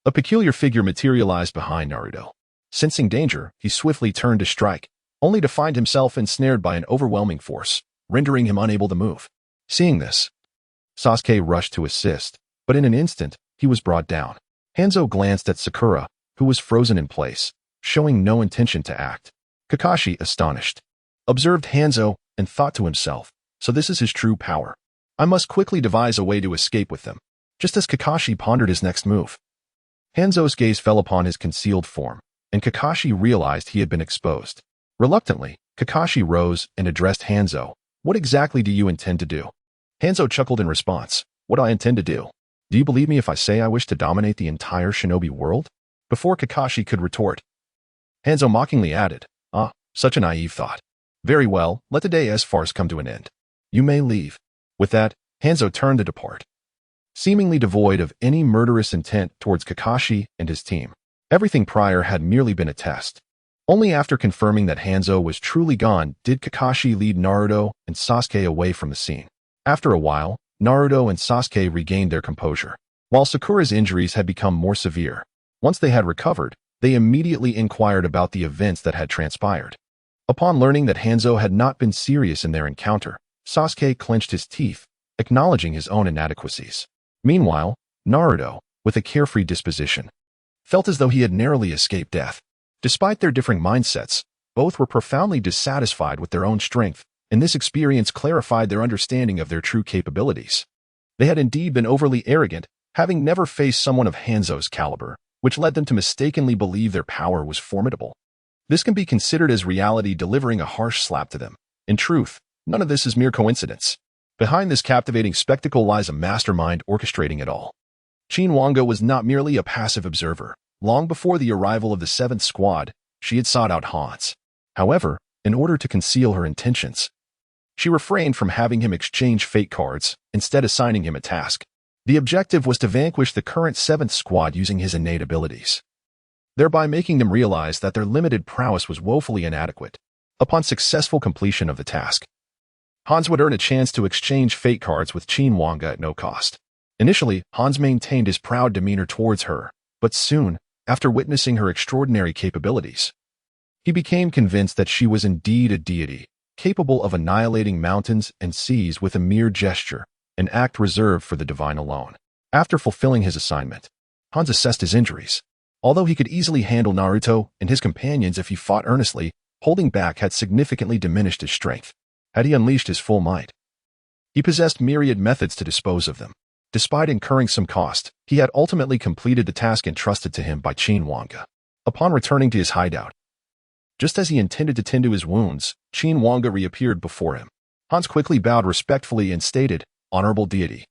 a peculiar figure materialized behind Naruto. Sensing danger, he swiftly turned to strike, only to find himself ensnared by an overwhelming force, rendering him unable to move. Seeing this, Sasuke rushed to assist, but in an instant, he was brought down. Hanzo glanced at Sakura, who was frozen in place, showing no intention to act. Kakashi, astonished, observed Hanzo and thought to himself, so this is his true power. I must quickly devise a way to escape with them. Just as Kakashi pondered his next move, Hanzo's gaze fell upon his concealed form, and Kakashi realized he had been exposed. Reluctantly, Kakashi rose and addressed Hanzo. What exactly do you intend to do? Hanzo chuckled in response. What do I intend to do? Do you believe me if I say I wish to dominate the entire shinobi world? Before Kakashi could retort, Hanzo mockingly added, "Ah, such a naive thought. Very well, let today's farce come to an end. You may leave." With that, Hanzo turned to depart, seemingly devoid of any murderous intent towards Kakashi and his team. Everything prior had merely been a test. Only after confirming that Hanzo was truly gone did Kakashi lead Naruto and Sasuke away from the scene. After a while, Naruto and Sasuke regained their composure. While Sakura's injuries had become more severe, once they had recovered, they immediately inquired about the events that had transpired. Upon learning that Hanzo had not been serious in their encounter, Sasuke clenched his teeth, acknowledging his own inadequacies. Meanwhile, Naruto, with a carefree disposition, felt as though he had narrowly escaped death. Despite their differing mindsets, both were profoundly dissatisfied with their own strength, and this experience clarified their understanding of their true capabilities. They had indeed been overly arrogant, having never faced someone of Hanzo's caliber, which led them to mistakenly believe their power was formidable. This can be considered as reality delivering a harsh slap to them. In truth, none of this is mere coincidence. Behind this captivating spectacle lies a mastermind orchestrating it all. Qin Wange was not merely a passive observer. Long before the arrival of the 7th Squad, she had sought out Hans. However, in order to conceal her intentions, she refrained from having him exchange fate cards, instead assigning him a task. The objective was to vanquish the current 7th Squad using his innate abilities, thereby making them realize that their limited prowess was woefully inadequate. Upon successful completion of the task, Hans would earn a chance to exchange fate cards with Qin Wange at no cost. Initially, Hans maintained his proud demeanor towards her, but soon, after witnessing her extraordinary capabilities, he became convinced that she was indeed a deity, capable of annihilating mountains and seas with a mere gesture, an act reserved for the divine alone. After fulfilling his assignment, Hans assessed his injuries. Although he could easily handle Naruto and his companions if he fought earnestly, holding back had significantly diminished his strength. Had he unleashed his full might, he possessed myriad methods to dispose of them. Despite incurring some cost, he had ultimately completed the task entrusted to him by Qin Wange. Upon returning to his hideout, just as he intended to tend to his wounds, Qin Wange reappeared before him. Hans quickly bowed respectfully and stated, "Honorable deity,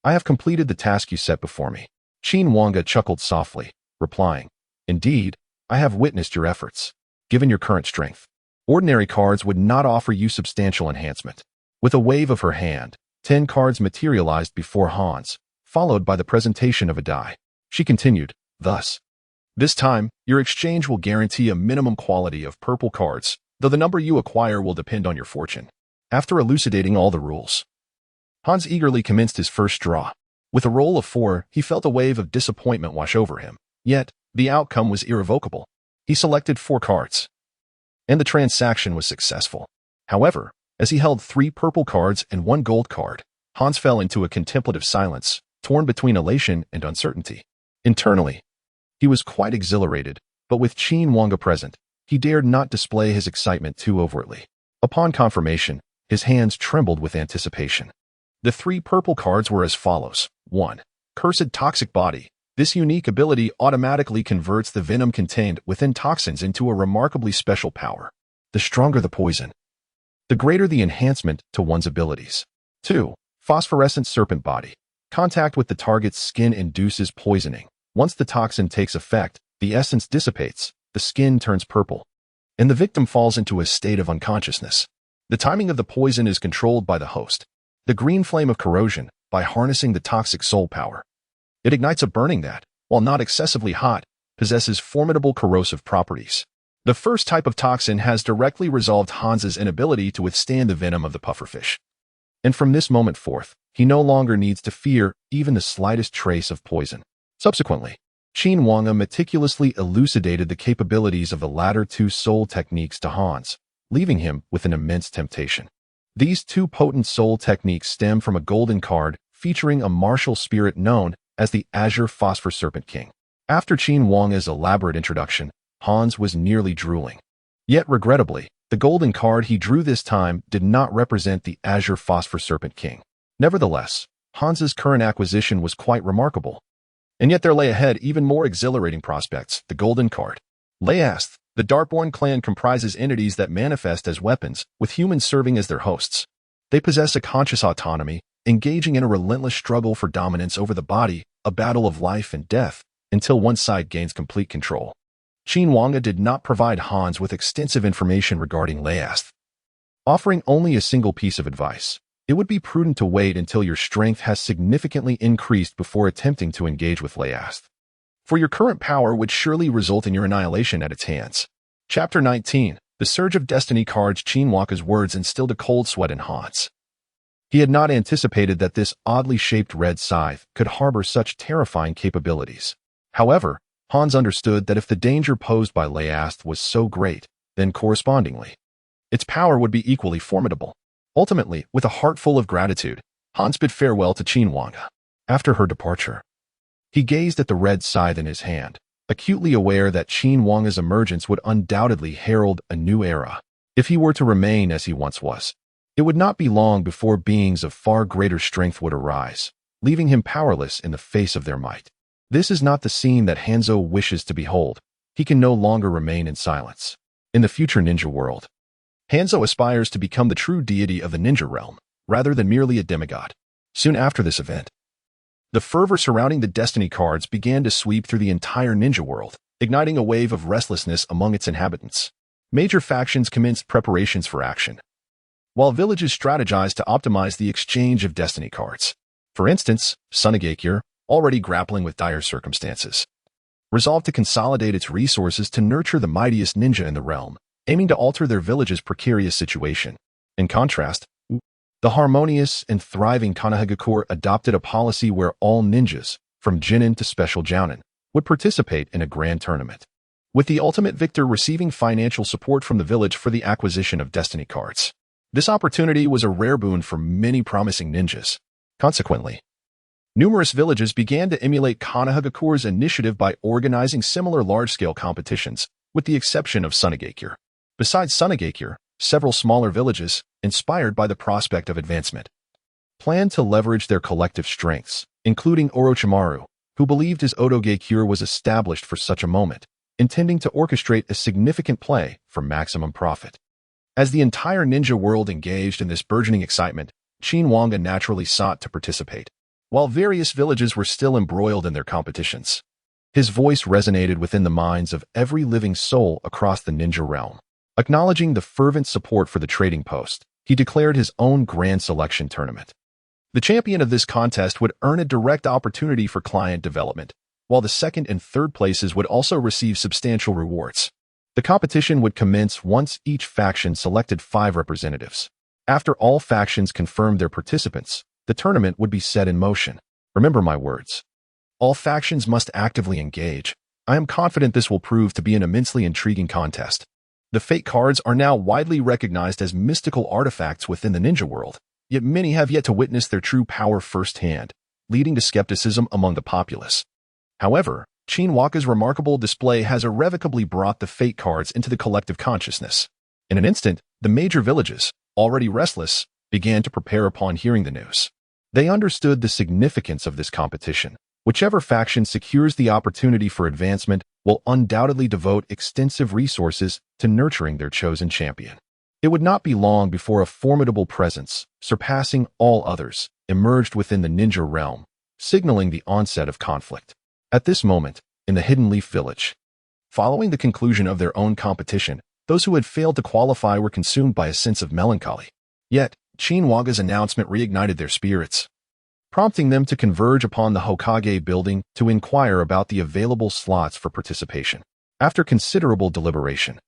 I have completed the task you set before me." Qin Wange chuckled softly, replying, "Indeed, I have witnessed your efforts. Given your current strength, ordinary cards would not offer you substantial enhancement." With a wave of her hand, 10 cards materialized before Hans, followed by the presentation of a die. She continued, "Thus, this time, your exchange will guarantee a minimum quality of purple cards, though the number you acquire will depend on your fortune." After elucidating all the rules, Hans eagerly commenced his first draw. With a roll of 4, he felt a wave of disappointment wash over him. Yet, the outcome was irrevocable. He selected 4 cards, and the transaction was successful. However, as he held 3 purple cards and 1 gold card, Hans fell into a contemplative silence, torn between elation and uncertainty. Internally, he was quite exhilarated, but with Qin Wange present, he dared not display his excitement too overtly. Upon confirmation, his hands trembled with anticipation. The 3 purple cards were as follows. 1. Cursed Toxic Body. This unique ability automatically converts the venom contained within toxins into a remarkably special power. The stronger the poison, the greater the enhancement to one's abilities. 2. Phosphorescent Serpent Body. Contact with the target's skin induces poisoning. Once the toxin takes effect, the essence dissipates, the skin turns purple, and the victim falls into a state of unconsciousness. The timing of the poison is controlled by the host. The green flame of corrosion, by harnessing the toxic soul power. It ignites a burning that, while not excessively hot, possesses formidable corrosive properties. The first type of toxin has directly resolved Hans's inability to withstand the venom of the pufferfish. And from this moment forth, he no longer needs to fear even the slightest trace of poison. Subsequently, Qin Wange meticulously elucidated the capabilities of the latter 2 soul techniques to Hans, leaving him with an immense temptation. These 2 potent soul techniques stem from a golden card featuring a martial spirit known as the Azure Phosphor Serpent King. After Qin Wange's elaborate introduction, Hans was nearly drooling. Yet regrettably, the golden card he drew this time did not represent the Azure Phosphor Serpent King. Nevertheless, Hans's current acquisition was quite remarkable. And yet there lay ahead even more exhilarating prospects, the golden card. Leasth, the Darkborn clan comprises entities that manifest as weapons, with humans serving as their hosts. They possess a conscious autonomy, engaging in a relentless struggle for dominance over the body, a battle of life and death, until one side gains complete control. Qin Wange did not provide Hans with extensive information regarding Leasth, offering only a single piece of advice. It would be prudent to wait until your strength has significantly increased before attempting to engage with Leasth, for your current power would surely result in your annihilation at its hands. Chapter 19. The Surge of Destiny cards. Qin Wange's words instilled a cold sweat in Hans. He had not anticipated that this oddly shaped red scythe could harbor such terrifying capabilities. However, Hans understood that if the danger posed by Laiast was so great, then correspondingly, its power would be equally formidable. Ultimately, with a heart full of gratitude, Hans bid farewell to Qin Wange. After her departure, he gazed at the red scythe in his hand, acutely aware that Qin Wange's emergence would undoubtedly herald a new era. If he were to remain as he once was, it would not be long before beings of far greater strength would arise, leaving him powerless in the face of their might. This is not the scene that Hanzo wishes to behold. He can no longer remain in silence. In the future ninja world, Hanzo aspires to become the true deity of the ninja realm, rather than merely a demigod. Soon after this event, the fervor surrounding the destiny cards began to sweep through the entire ninja world, igniting a wave of restlessness among its inhabitants. Major factions commenced preparations for action, while villages strategized to optimize the exchange of destiny cards. For instance, Sunagakure, already grappling with dire circumstances, resolved to consolidate its resources to nurture the mightiest ninja in the realm, aiming to alter their village's precarious situation. In contrast, the harmonious and thriving Konohagakure adopted a policy where all ninjas, from Jinin to Special Jounin, would participate in a grand tournament, with the ultimate victor receiving financial support from the village for the acquisition of destiny cards. This opportunity was a rare boon for many promising ninjas. Consequently, numerous villages began to emulate Konohagakure's initiative by organizing similar large-scale competitions, with the exception of Sunagakure. Besides Sunagakure, several smaller villages, inspired by the prospect of advancement, planned to leverage their collective strengths, including Orochimaru, who believed his Otoge-cure was established for such a moment, intending to orchestrate a significant play for maximum profit. As the entire ninja world engaged in this burgeoning excitement, Qin Wange naturally sought to participate. While various villages were still embroiled in their competitions, his voice resonated within the minds of every living soul across the ninja realm. Acknowledging the fervent support for the trading post, he declared his own grand selection tournament. The champion of this contest would earn a direct opportunity for client development, while the second and third places would also receive substantial rewards. The competition would commence once each faction selected 5 representatives. After all factions confirmed their participants, the tournament would be set in motion. Remember my words. All factions must actively engage. I am confident this will prove to be an immensely intriguing contest. The fate cards are now widely recognized as mystical artifacts within the ninja world, yet many have yet to witness their true power firsthand, leading to skepticism among the populace. However, Qin Wange's remarkable display has irrevocably brought the fate cards into the collective consciousness. In an instant, the major villages, already restless, began to prepare upon hearing the news. They understood the significance of this competition. Whichever faction secures the opportunity for advancement will undoubtedly devote extensive resources to nurturing their chosen champion. It would not be long before a formidable presence, surpassing all others, emerged within the ninja realm, signaling the onset of conflict. At this moment, in the Hidden Leaf Village, following the conclusion of their own competition, those who had failed to qualify were consumed by a sense of melancholy. Yet, Qin Wange's announcement reignited their spirits, prompting them to converge upon the Hokage building to inquire about the available slots for participation. After considerable deliberation,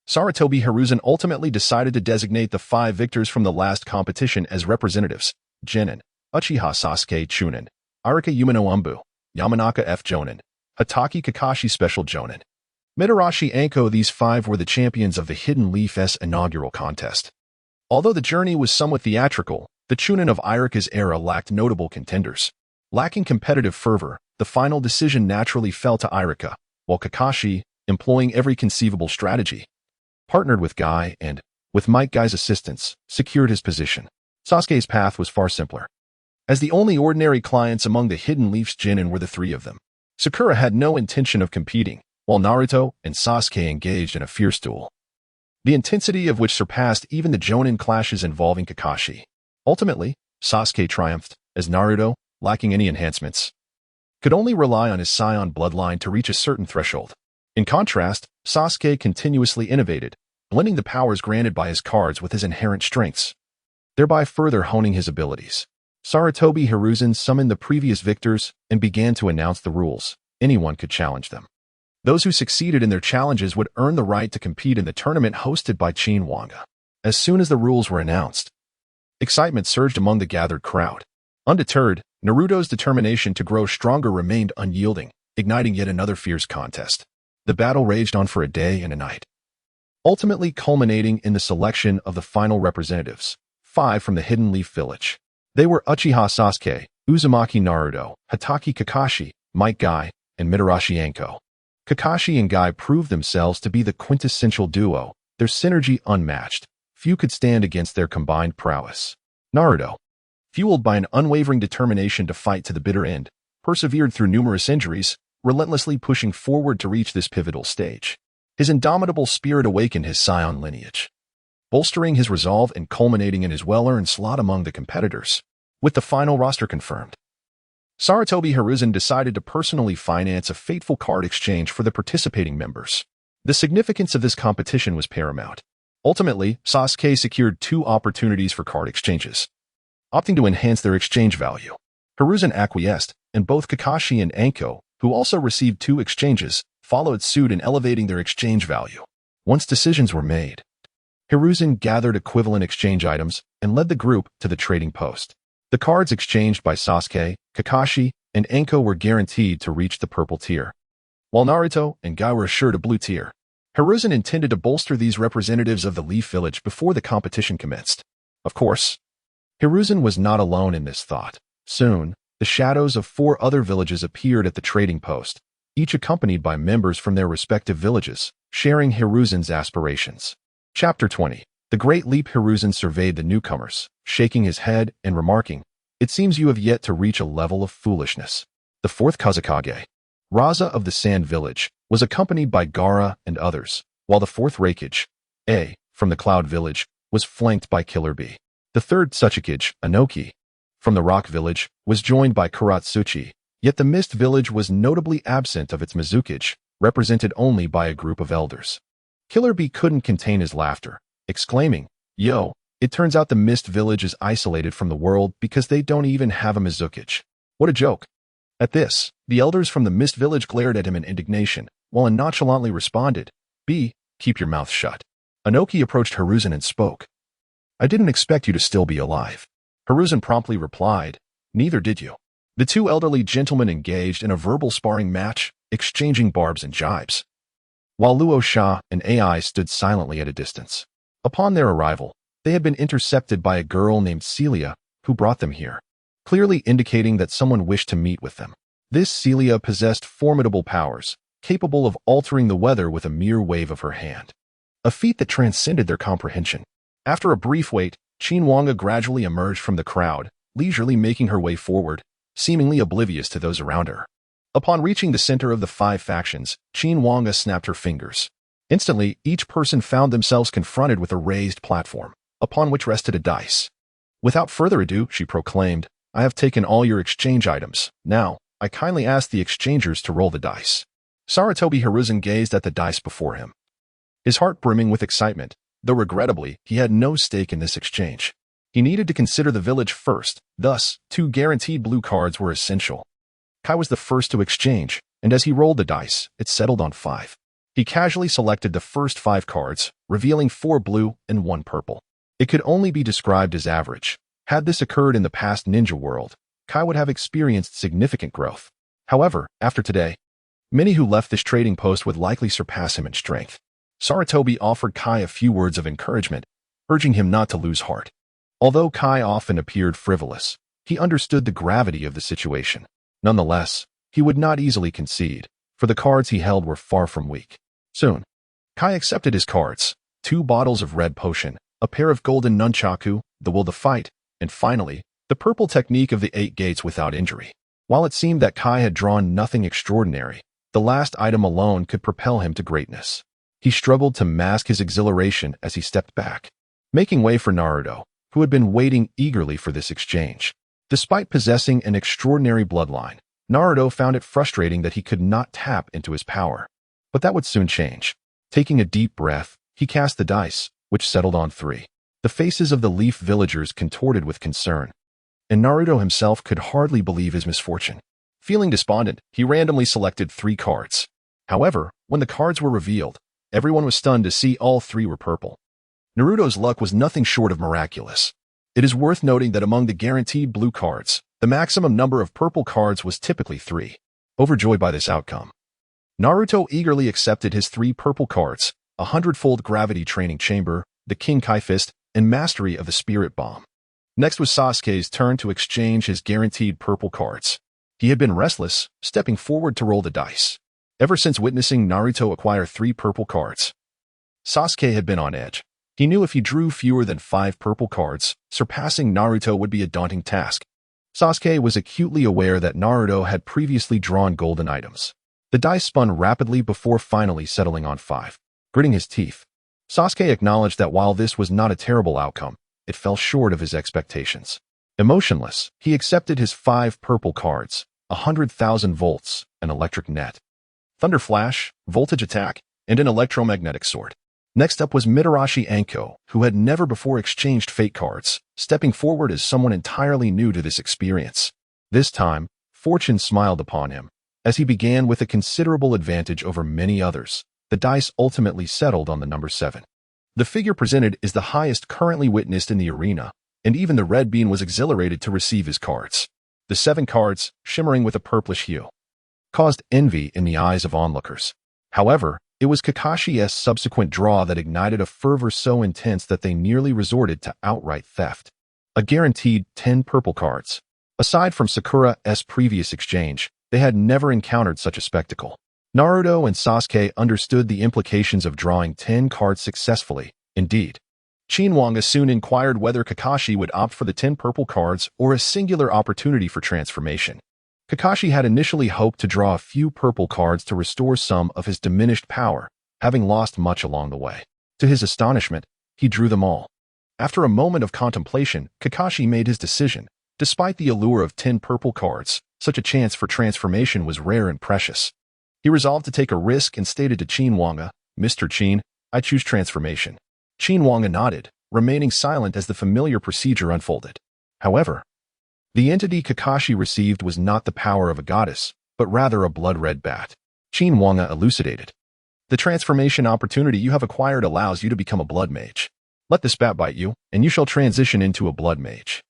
Sarutobi Hiruzen ultimately decided to designate the 5 victors from the last competition as representatives: Genin, Uchiha Sasuke Chunin, Arika Umino Umbu, Yamanaka F. Jonin, Hataki Kakashi Special Jonin, Mitarashi Anko. These 5 were the champions of the Hidden Leaf's inaugural contest. Although the journey was somewhat theatrical, the Chunin of Irika's era lacked notable contenders. Lacking competitive fervor, the final decision naturally fell to Irika, while Kakashi, employing every conceivable strategy, partnered with Guy and, with Might Guy's assistance, secured his position. Sasuke's path was far simpler, as the only ordinary clients among the Hidden Leaf's Genin were the 3 of them. Sakura had no intention of competing, while Naruto and Sasuke engaged in a fierce duel, the intensity of which surpassed even the Jonin clashes involving Kakashi. Ultimately, Sasuke triumphed, as Naruto, lacking any enhancements, could only rely on his scion bloodline to reach a certain threshold. In contrast, Sasuke continuously innovated, blending the powers granted by his cards with his inherent strengths, thereby further honing his abilities. Sarutobi Hiruzen summoned the previous victors and began to announce the rules. Anyone could challenge them. Those who succeeded in their challenges would earn the right to compete in the tournament hosted by Qin Wange. As soon as the rules were announced, Excitement surged among the gathered crowd. Undeterred, Naruto's determination to grow stronger remained unyielding, igniting yet another fierce contest. The battle raged on for a day and a night, ultimately culminating in the selection of the final representatives, 5 from the Hidden Leaf Village. They were Uchiha Sasuke, Uzumaki Naruto, Hatake Kakashi, Might Guy, and Mitarashi Anko. Kakashi and Guy proved themselves to be the quintessential duo, their synergy unmatched. Few could stand against their combined prowess. Naruto, fueled by an unwavering determination to fight to the bitter end, persevered through numerous injuries, relentlessly pushing forward to reach this pivotal stage. His indomitable spirit awakened his scion lineage, bolstering his resolve and culminating in his well-earned slot among the competitors. With the final roster confirmed, Sarutobi Hiruzen decided to personally finance a fateful card exchange for the participating members. The significance of this competition was paramount. Ultimately, Sasuke secured 2 opportunities for card exchanges, opting to enhance their exchange value. Hiruzen acquiesced, and both Kakashi and Anko, who also received 2 exchanges, followed suit in elevating their exchange value. Once decisions were made, Hiruzen gathered equivalent exchange items and led the group to the trading post. The cards exchanged by Sasuke, Kakashi, and Anko were guaranteed to reach the purple tier, while Naruto and Guy were assured a blue tier. Hiruzen intended to bolster these representatives of the Leaf Village before the competition commenced. Of course, Hiruzen was not alone in this thought. Soon, the shadows of 4 other villages appeared at the trading post, each accompanied by members from their respective villages, sharing Hiruzen's aspirations. Chapter 20. The Great Leap. Hiruzen surveyed the newcomers, shaking his head and remarking, "It seems you have yet to reach a level of foolishness." The 4th Kazekage, Raza of the Sand Village, was accompanied by Gaara and others, while the 4th Raikage, A, from the Cloud Village, was flanked by Killer Bee. The 3rd Tsuchikage, Anoki, from the Rock Village, was joined by Kuratsuchi, yet the Mist Village was notably absent of its Mizukage, represented only by a group of elders. Killer Bee couldn't contain his laughter, exclaiming, "Yo, it turns out the Mist Village is isolated from the world because they don't even have a Mizukage. What a joke." At this, the elders from the Mist Village glared at him in indignation, while nonchalantly responded, "B, keep your mouth shut." Anoki approached Hiruzen and spoke, "I didn't expect you to still be alive." Hiruzen promptly replied, "Neither did you." The 2 elderly gentlemen engaged in a verbal sparring match, exchanging barbs and jibes, while Luo Sha and Ai stood silently at a distance. Upon their arrival, they had been intercepted by a girl named Celia, who brought them here, clearly indicating that someone wished to meet with them. This Celia possessed formidable powers, capable of altering the weather with a mere wave of her hand, a feat that transcended their comprehension. After a brief wait, Qin Wange gradually emerged from the crowd, leisurely making her way forward, seemingly oblivious to those around her. Upon reaching the center of the 5 factions, Qin Wange snapped her fingers. Instantly, each person found themselves confronted with a raised platform, upon which rested a dice. "Without further ado," she proclaimed, "I have taken all your exchange items. Now, I kindly ask the exchangers to roll the dice." Sarutobi Hiruzen gazed at the dice before him, his heart brimming with excitement, though regrettably, he had no stake in this exchange. He needed to consider the village first, thus, 2 guaranteed blue cards were essential. Kai was the first to exchange, and as he rolled the dice, it settled on 5. He casually selected the first 5 cards, revealing 4 blue and 1 purple. It could only be described as average. Had this occurred in the past ninja world, Kai would have experienced significant growth. However, after today, many who left this trading post would likely surpass him in strength. Sarutobi offered Kai a few words of encouragement, urging him not to lose heart. Although Kai often appeared frivolous, he understood the gravity of the situation. Nonetheless, he would not easily concede, for the cards he held were far from weak. Soon, Kai accepted his cards, 2 bottles of red potion, a pair of golden nunchaku, the will to fight, and finally, the purple technique of the 8 gates without injury. While it seemed that Kai had drawn nothing extraordinary, the last item alone could propel him to greatness. He struggled to mask his exhilaration as he stepped back, making way for Naruto, who had been waiting eagerly for this exchange. Despite possessing an extraordinary bloodline, Naruto found it frustrating that he could not tap into his power. But that would soon change. Taking a deep breath, he cast the dice, which settled on 3. The faces of the Leaf villagers contorted with concern, and Naruto himself could hardly believe his misfortune. Feeling despondent, he randomly selected 3 cards. However, when the cards were revealed, everyone was stunned to see all 3 were purple. Naruto's luck was nothing short of miraculous. It is worth noting that among the guaranteed blue cards, the maximum number of purple cards was typically 3. Overjoyed by this outcome, Naruto eagerly accepted his 3 purple cards, a 100-fold gravity training chamber, the King Kai Fist, and mastery of the Spirit Bomb. Next was Sasuke's turn to exchange his guaranteed purple cards. He had been restless, stepping forward to roll the dice. Ever since witnessing Naruto acquire 3 purple cards, Sasuke had been on edge. He knew if he drew fewer than 5 purple cards, surpassing Naruto would be a daunting task. Sasuke was acutely aware that Naruto had previously drawn golden items. The dice spun rapidly before finally settling on 5. Gritting his teeth, Sasuke acknowledged that while this was not a terrible outcome, it fell short of his expectations. Emotionless, he accepted his 5 purple cards, 100,000 volts, an electric net, thunder flash, voltage attack, and an electromagnetic sword. Next up was Mitarashi Anko, who had never before exchanged fate cards, stepping forward as someone entirely new to this experience. This time, fortune smiled upon him. As he began with a considerable advantage over many others, the dice ultimately settled on the number 7. The figure presented is the highest currently witnessed in the arena, and even the Red Bean was exhilarated to receive his cards. The 7 cards, shimmering with a purplish hue, caused envy in the eyes of onlookers. However, it was Kakashi's subsequent draw that ignited a fervor so intense that they nearly resorted to outright theft. A guaranteed 10 purple cards. Aside from Sakura's previous exchange, they had never encountered such a spectacle. Naruto and Sasuke understood the implications of drawing 10 cards successfully. Indeed, Qin Wange soon inquired whether Kakashi would opt for the 10 purple cards or a singular opportunity for transformation. Kakashi had initially hoped to draw a few purple cards to restore some of his diminished power, having lost much along the way. To his astonishment, he drew them all. After a moment of contemplation, Kakashi made his decision. Despite the allure of 10 purple cards, such a chance for transformation was rare and precious. He resolved to take a risk and stated to Qin Wange, "Mr. Qin, I choose transformation." Qin Wange nodded, remaining silent as the familiar procedure unfolded. However, the entity Kakashi received was not the power of a goddess, but rather a blood-red bat. Qin Wange elucidated. "The transformation opportunity you have acquired allows you to become a blood mage. Let this bat bite you, and you shall transition into a blood mage,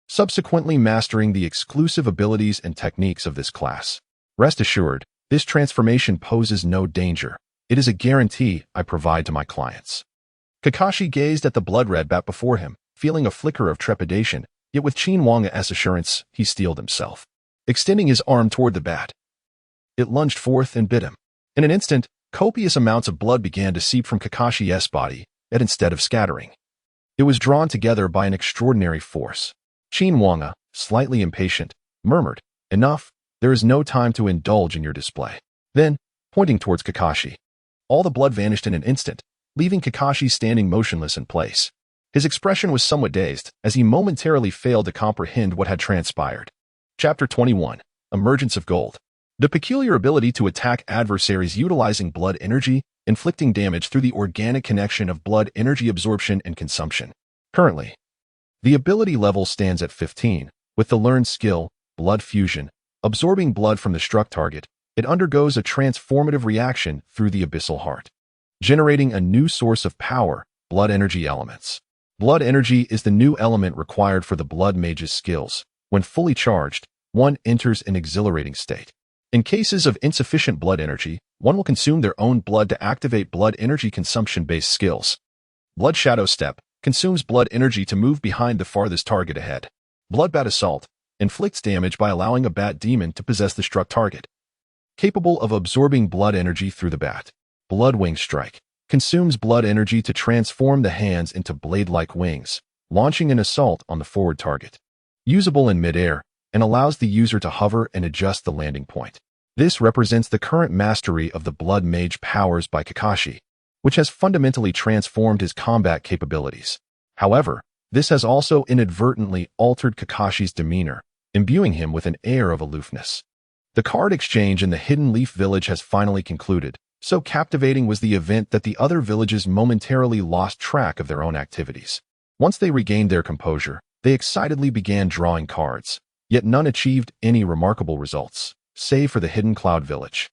subsequently mastering the exclusive abilities and techniques of this class. Rest assured, this transformation poses no danger. It is a guarantee I provide to my clients." Kakashi gazed at the blood-red bat before him, feeling a flicker of trepidation. Yet with Qin Wange's assurance, he steeled himself. Extending his arm toward the bat, it lunged forth and bit him. In an instant, copious amounts of blood began to seep from Kakashi's body, yet instead of scattering, it was drawn together by an extraordinary force. Qin Wange, slightly impatient, murmured, "Enough, there is no time to indulge in your display." Then, pointing towards Kakashi, all the blood vanished in an instant, leaving Kakashi standing motionless in place. His expression was somewhat dazed, as he momentarily failed to comprehend what had transpired. Chapter 21. Emergence of Gold. The peculiar ability to attack adversaries utilizing blood energy, inflicting damage through the organic connection of blood energy absorption and consumption. Currently, the ability level stands at 15. With the learned skill, Blood Fusion, absorbing blood from the struck target, it undergoes a transformative reaction through the abyssal heart, generating a new source of power, blood energy elements. Blood energy is the new element required for the blood mage's skills. When fully charged, one enters an exhilarating state. In cases of insufficient blood energy, one will consume their own blood to activate blood energy consumption-based skills. Blood Shadow Step consumes blood energy to move behind the farthest target ahead. Blood Bat Assault inflicts damage by allowing a bat demon to possess the struck target, capable of absorbing blood energy through the bat. Blood Wing Strike consumes blood energy to transform the hands into blade-like wings, launching an assault on the forward target. Usable in midair, and allows the user to hover and adjust the landing point. This represents the current mastery of the Blood Mage powers by Kakashi, which has fundamentally transformed his combat capabilities. However, this has also inadvertently altered Kakashi's demeanor, imbuing him with an air of aloofness. The card exchange in the Hidden Leaf Village has finally concluded. So captivating was the event that the other villages momentarily lost track of their own activities. Once they regained their composure, they excitedly began drawing cards, yet none achieved any remarkable results, save for the Hidden Cloud Village,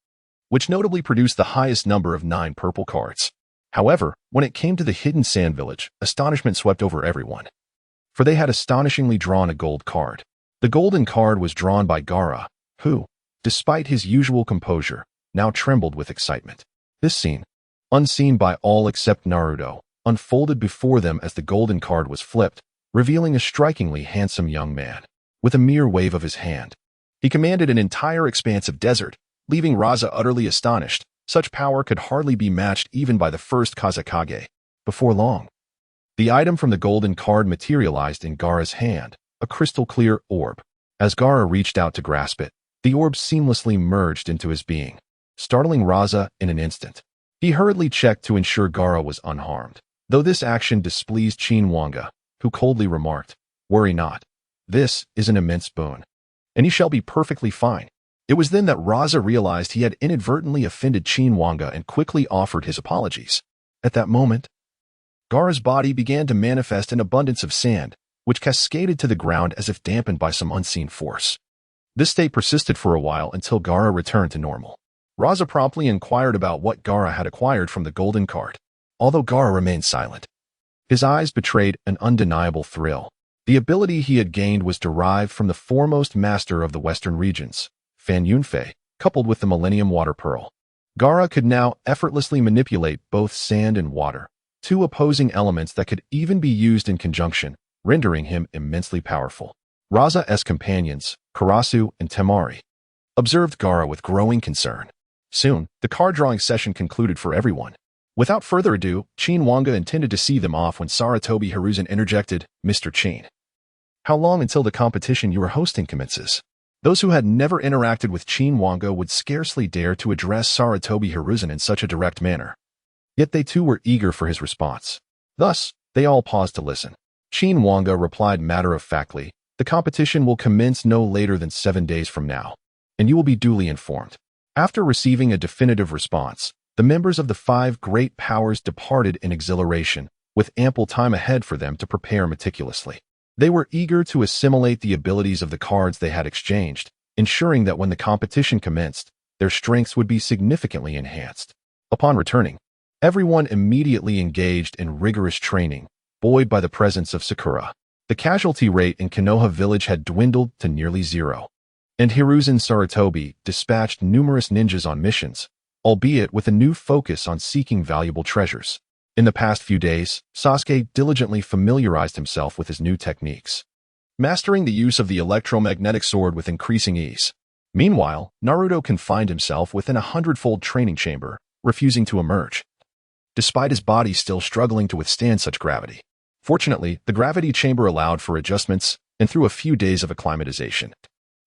which notably produced the highest number of 9 purple cards. However, when it came to the Hidden Sand Village, astonishment swept over everyone. for they had astonishingly drawn a gold card. The golden card was drawn by Gaara, who, despite his usual composure, now trembled with excitement. This scene, unseen by all except Naruto, unfolded before them as the golden card was flipped, revealing a strikingly handsome young man. With a mere wave of his hand, he commanded an entire expanse of desert, leaving Raza utterly astonished. Such power could hardly be matched even by the first Kazekage. Before long, the item from the golden card materialized in Gaara's hand, a crystal-clear orb. As Gaara reached out to grasp it, the orb seamlessly merged into his being, startling Raza in an instant. He hurriedly checked to ensure Gaara was unharmed, though this action displeased Qin Wange, who coldly remarked, "Worry not. This is an immense boon, and he shall be perfectly fine." It was then that Raza realized he had inadvertently offended Qin Wange and quickly offered his apologies. At that moment, Gaara's body began to manifest an abundance of sand, which cascaded to the ground as if dampened by some unseen force. This state persisted for a while until Gaara returned to normal. Raza promptly inquired about what Gaara had acquired from the golden card. Although Gaara remained silent, his eyes betrayed an undeniable thrill. The ability he had gained was derived from the foremost master of the western regions, Fan Yunfei, coupled with the Millennium Water Pearl. Gaara could now effortlessly manipulate both sand and water, two opposing elements that could even be used in conjunction, rendering him immensely powerful. Raza's companions, Karasu and Temari, observed Gaara with growing concern. Soon, the card-drawing session concluded for everyone. Without further ado, Qin Wange intended to see them off when Sarutobi Hiruzen interjected, "Mr. Qin, how long until the competition you are hosting commences?" Those who had never interacted with Qin Wange would scarcely dare to address Sarutobi Hiruzen in such a direct manner. Yet they too were eager for his response. Thus, they all paused to listen. Qin Wange replied matter-of-factly, "The competition will commence no later than 7 days from now, and you will be duly informed." After receiving a definitive response, the members of the 5 great powers departed in exhilaration, with ample time ahead for them to prepare meticulously. They were eager to assimilate the abilities of the cards they had exchanged, ensuring that when the competition commenced, their strengths would be significantly enhanced. Upon returning, everyone immediately engaged in rigorous training, buoyed by the presence of Sakura. The casualty rate in Konoha village had dwindled to nearly zero, and Hiruzen Sarutobi dispatched numerous ninjas on missions, albeit with a new focus on seeking valuable treasures. In the past few days, Sasuke diligently familiarized himself with his new techniques, mastering the use of the electromagnetic sword with increasing ease. Meanwhile, Naruto confined himself within a 100-fold training chamber, refusing to emerge, despite his body still struggling to withstand such gravity. Fortunately, the gravity chamber allowed for adjustments, and through a few days of acclimatization,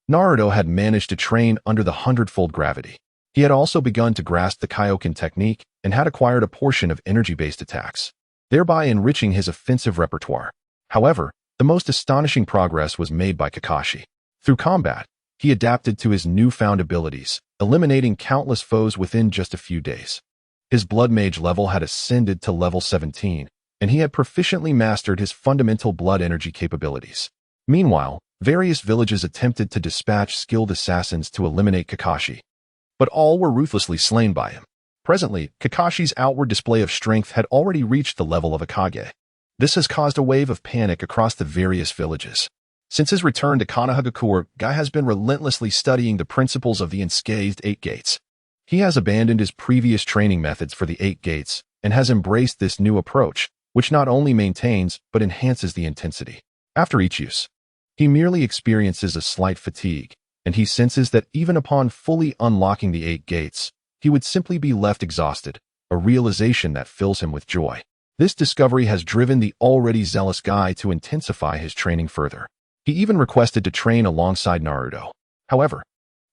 Naruto had managed to train under the 100-fold gravity. He had also begun to grasp the Kaioken technique and had acquired a portion of energy-based attacks, thereby enriching his offensive repertoire. However, the most astonishing progress was made by Kakashi. Through combat, he adapted to his newfound abilities, eliminating countless foes within just a few days. His Blood Mage level had ascended to level 17, and he had proficiently mastered his fundamental blood energy capabilities. Meanwhile, various villages attempted to dispatch skilled assassins to eliminate Kakashi, but all were ruthlessly slain by him. Presently, Kakashi's outward display of strength had already reached the level of a Kage. This has caused a wave of panic across the various villages. Since his return to Konohagakure, Guy has been relentlessly studying the principles of the unscathed 8 gates. He has abandoned his previous training methods for the 8 gates and has embraced this new approach, which not only maintains but enhances the intensity. After each use, he merely experiences a slight fatigue, and he senses that even upon fully unlocking the 8 gates, he would simply be left exhausted, a realization that fills him with joy. This discovery has driven the already zealous Guy to intensify his training further. He even requested to train alongside Naruto. However,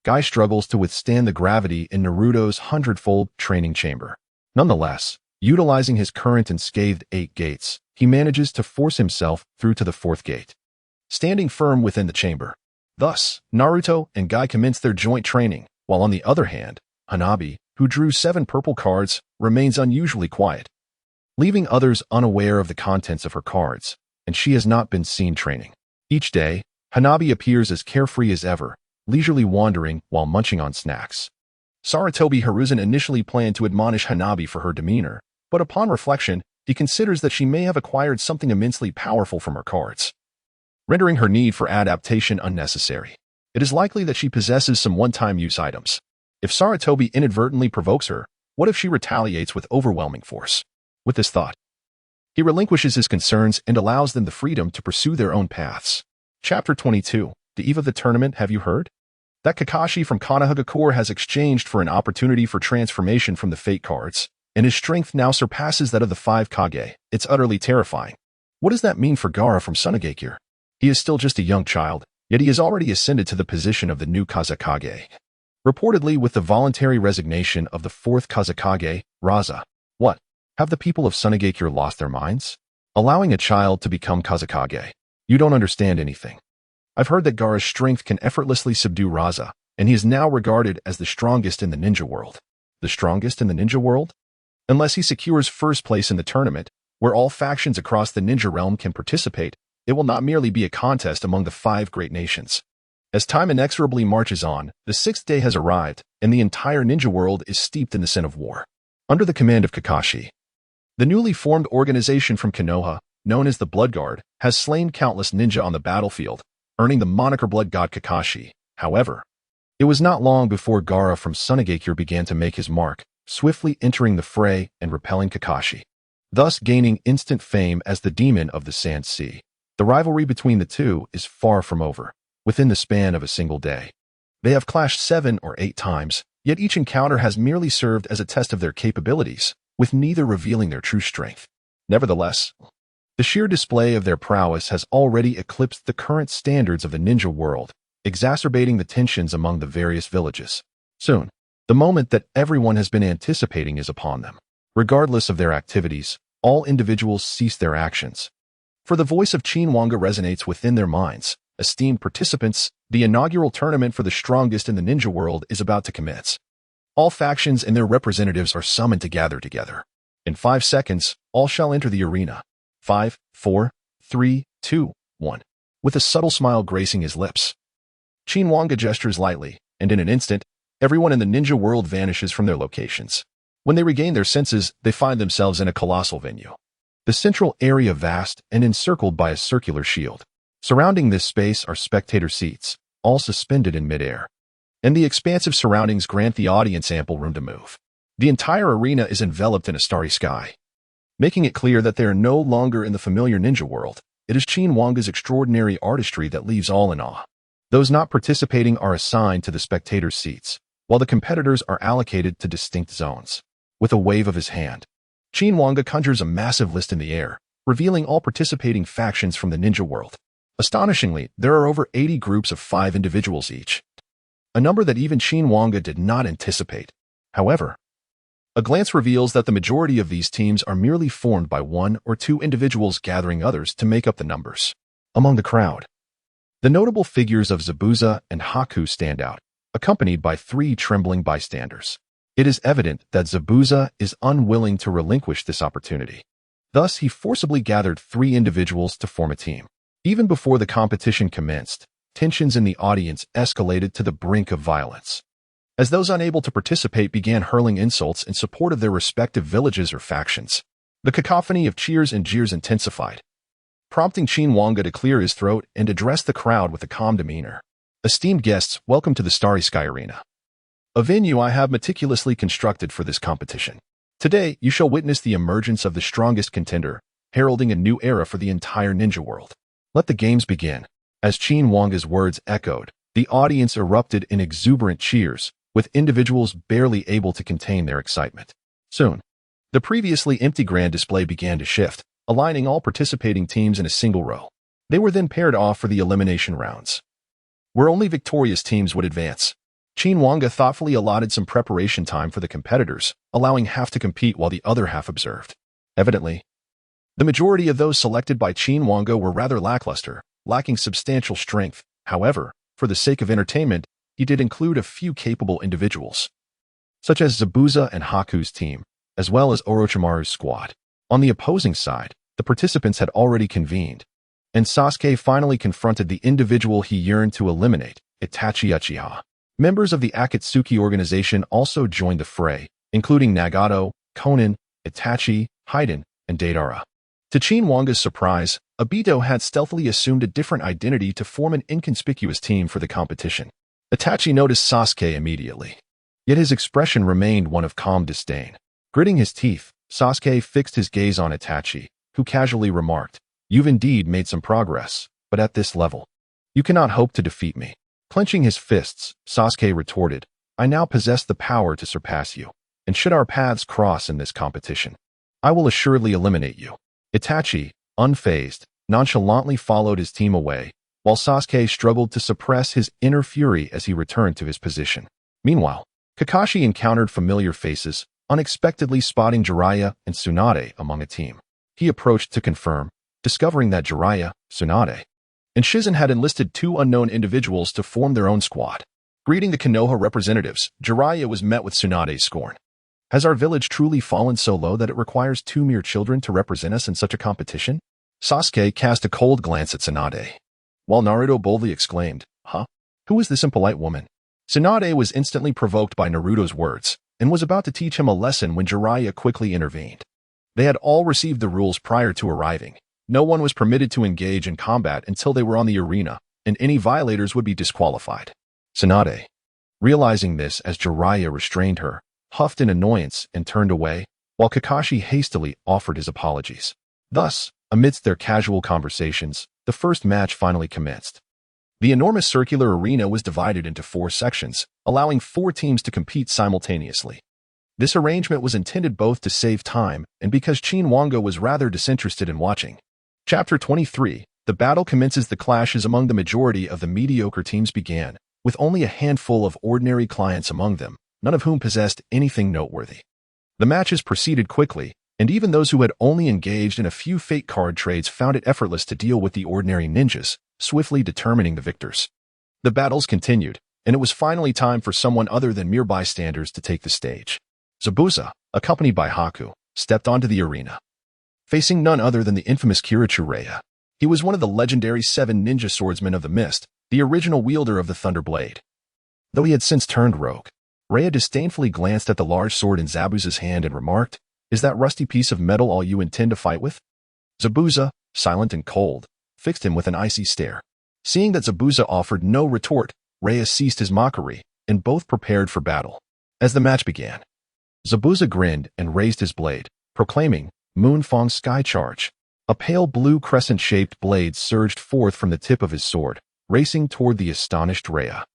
Guy struggles to withstand the gravity in Naruto's 100-fold training chamber. Nonetheless, utilizing his current unscathed 8 gates, he manages to force himself through to the 4th gate, standing firm within the chamber. Thus, Naruto and Guy commence their joint training, while on the other hand, Hanabi, who drew 7 purple cards, remains unusually quiet, leaving others unaware of the contents of her cards, and she has not been seen training. Each day, Hanabi appears as carefree as ever, leisurely wandering while munching on snacks. Sarutobi Hiruzen initially planned to admonish Hanabi for her demeanor, but upon reflection, he considers that she may have acquired something immensely powerful from her cards. rendering her need for adaptation unnecessary. It is likely that she possesses some one-time use items. If Saratobi inadvertently provokes her, what if she retaliates with overwhelming force? With this thought, he relinquishes his concerns and allows them the freedom to pursue their own paths. Chapter 22. The eve of the tournament, have you heard? That Kakashi from Konohagakure has exchanged for an opportunity for transformation from the Fate cards, and his strength now surpasses that of the 5 Kage. It's utterly terrifying. What does that mean for Gaara from Sunagakure? He is still just a young child, yet he has already ascended to the position of the new Kazekage. Reportedly with the voluntary resignation of the 4th Kazekage, Raza. What? Have the people of Sunagakure lost their minds? Allowing a child to become Kazekage. You don't understand anything. I've heard that Gaara's strength can effortlessly subdue Raza, and he is now regarded as the strongest in the ninja world. The strongest in the ninja world? Unless he secures first place in the tournament, where all factions across the ninja realm can participate, it will not merely be a contest among the 5 great nations. As time inexorably marches on, the 6th day has arrived, and the entire ninja world is steeped in the sin of war. Under the command of Kakashi, the newly formed organization from Konoha, known as the Blood Guard, has slain countless ninja on the battlefield, earning the moniker Blood God Kakashi. However, it was not long before Gaara from Sunagakure began to make his mark, swiftly entering the fray and repelling Kakashi, thus gaining instant fame as the demon of the Sand Sea. The rivalry between the two is far from over. Within the span of a single day, they have clashed 7 or 8 times, yet each encounter has merely served as a test of their capabilities, with neither revealing their true strength. Nevertheless, the sheer display of their prowess has already eclipsed the current standards of the ninja world, exacerbating the tensions among the various villages. Soon, the moment that everyone has been anticipating is upon them. Regardless of their activities, all individuals cease their actions. For the voice of Qin Wange resonates within their minds. Esteemed participants, the inaugural tournament for the strongest in the ninja world is about to commence. All factions and their representatives are summoned to gather together. In 5 seconds, all shall enter the arena. 5, 4, 3, 2, 1. With a subtle smile gracing his lips, Qin Wange gestures lightly, and in an instant, everyone in the ninja world vanishes from their locations. When they regain their senses, they find themselves in a colossal venue. The central area vast and encircled by a circular shield. Surrounding this space are spectator seats, all suspended in midair, and the expansive surroundings grant the audience ample room to move. The entire arena is enveloped in a starry sky, making it clear that they are no longer in the familiar ninja world. It is Qin Wange's extraordinary artistry that leaves all in awe. Those not participating are assigned to the spectators' seats, while the competitors are allocated to distinct zones. With a wave of his hand, Qin Wange conjures a massive list in the air, revealing all participating factions from the ninja world. Astonishingly, there are over 80 groups of 5 individuals each, a number that even Qin Wange did not anticipate. However, a glance reveals that the majority of these teams are merely formed by 1 or 2 individuals gathering others to make up the numbers. Among the crowd, the notable figures of Zabuza and Haku stand out, accompanied by 3 trembling bystanders. It is evident that Zabuza is unwilling to relinquish this opportunity. Thus, he forcibly gathered 3 individuals to form a team. Even before the competition commenced, tensions in the audience escalated to the brink of violence, as those unable to participate began hurling insults in support of their respective villages or factions. The cacophony of cheers and jeers intensified, prompting Qin Wange to clear his throat and address the crowd with a calm demeanor. Esteemed guests, welcome to the Starry Sky Arena, a venue I have meticulously constructed for this competition. Today, you shall witness the emergence of the strongest contender, heralding a new era for the entire ninja world. Let the games begin. As Qin Wange's words echoed, the audience erupted in exuberant cheers, with individuals barely able to contain their excitement. Soon, the previously empty grand display began to shift, aligning all participating teams in a single row. They were then paired off for the elimination rounds, where only victorious teams would advance. Qin Wange thoughtfully allotted some preparation time for the competitors, allowing half to compete while the other half observed. Evidently, the majority of those selected by Qin Wange were rather lackluster, lacking substantial strength. However, for the sake of entertainment, he did include a few capable individuals, such as Zabuza and Haku's team, as well as Orochimaru's squad. On the opposing side, the participants had already convened, and Sasuke finally confronted the individual he yearned to eliminate, Itachi Uchiha. Members of the Akatsuki organization also joined the fray, including Nagato, Konan, Itachi, Haiden, and Deidara. To Qin Wange's surprise, Obito had stealthily assumed a different identity to form an inconspicuous team for the competition. Itachi noticed Sasuke immediately. Yet his expression remained one of calm disdain. Gritting his teeth, Sasuke fixed his gaze on Itachi, who casually remarked, "You've indeed made some progress, but at this level, you cannot hope to defeat me." Clenching his fists, Sasuke retorted, "I now possess the power to surpass you, and should our paths cross in this competition, I will assuredly eliminate you." Itachi, unfazed, nonchalantly followed his team away, while Sasuke struggled to suppress his inner fury as he returned to his position. Meanwhile, Kakashi encountered familiar faces, unexpectedly spotting Jiraiya and Tsunade among a team. He approached to confirm, discovering that Jiraiya, Tsunade, and Shizen had enlisted two unknown individuals to form their own squad. Greeting the Konoha representatives, Jiraiya was met with Tsunade's scorn. "Has our village truly fallen so low that it requires two mere children to represent us in such a competition?" Sasuke cast a cold glance at Tsunade, while Naruto boldly exclaimed, "Huh? Who is this impolite woman?" Tsunade was instantly provoked by Naruto's words, and was about to teach him a lesson when Jiraiya quickly intervened. They had all received the rules prior to arriving. No one was permitted to engage in combat until they were on the arena, and any violators would be disqualified. Tsunade, realizing this as Jiraiya restrained her, huffed in annoyance and turned away, while Kakashi hastily offered his apologies. Thus, amidst their casual conversations, the first match finally commenced. The enormous circular arena was divided into 4 sections, allowing 4 teams to compete simultaneously. This arrangement was intended both to save time and because Qin Wange was rather disinterested in watching. Chapter 23, the battle commences. The clashes among the majority of the mediocre teams began, with only a handful of ordinary clients among them, none of whom possessed anything noteworthy. The matches proceeded quickly, and even those who had only engaged in a few fate card trades found it effortless to deal with the ordinary ninjas, swiftly determining the victors. The battles continued, and it was finally time for someone other than mere bystanders to take the stage. Zabuza, accompanied by Haku, stepped onto the arena, facing none other than the infamous Kirichu Raya. He was one of the legendary 7 ninja swordsmen of the mist, the original wielder of the Thunder Blade. Though he had since turned rogue, Raya disdainfully glanced at the large sword in Zabuza's hand and remarked, "Is that rusty piece of metal all you intend to fight with?" Zabuza, silent and cold, fixed him with an icy stare. Seeing that Zabuza offered no retort, Raya ceased his mockery, and both prepared for battle. As the match began, Zabuza grinned and raised his blade, proclaiming, "Moonfang Sky Charge." A pale blue crescent-shaped blade surged forth from the tip of his sword, racing toward the astonished Raya.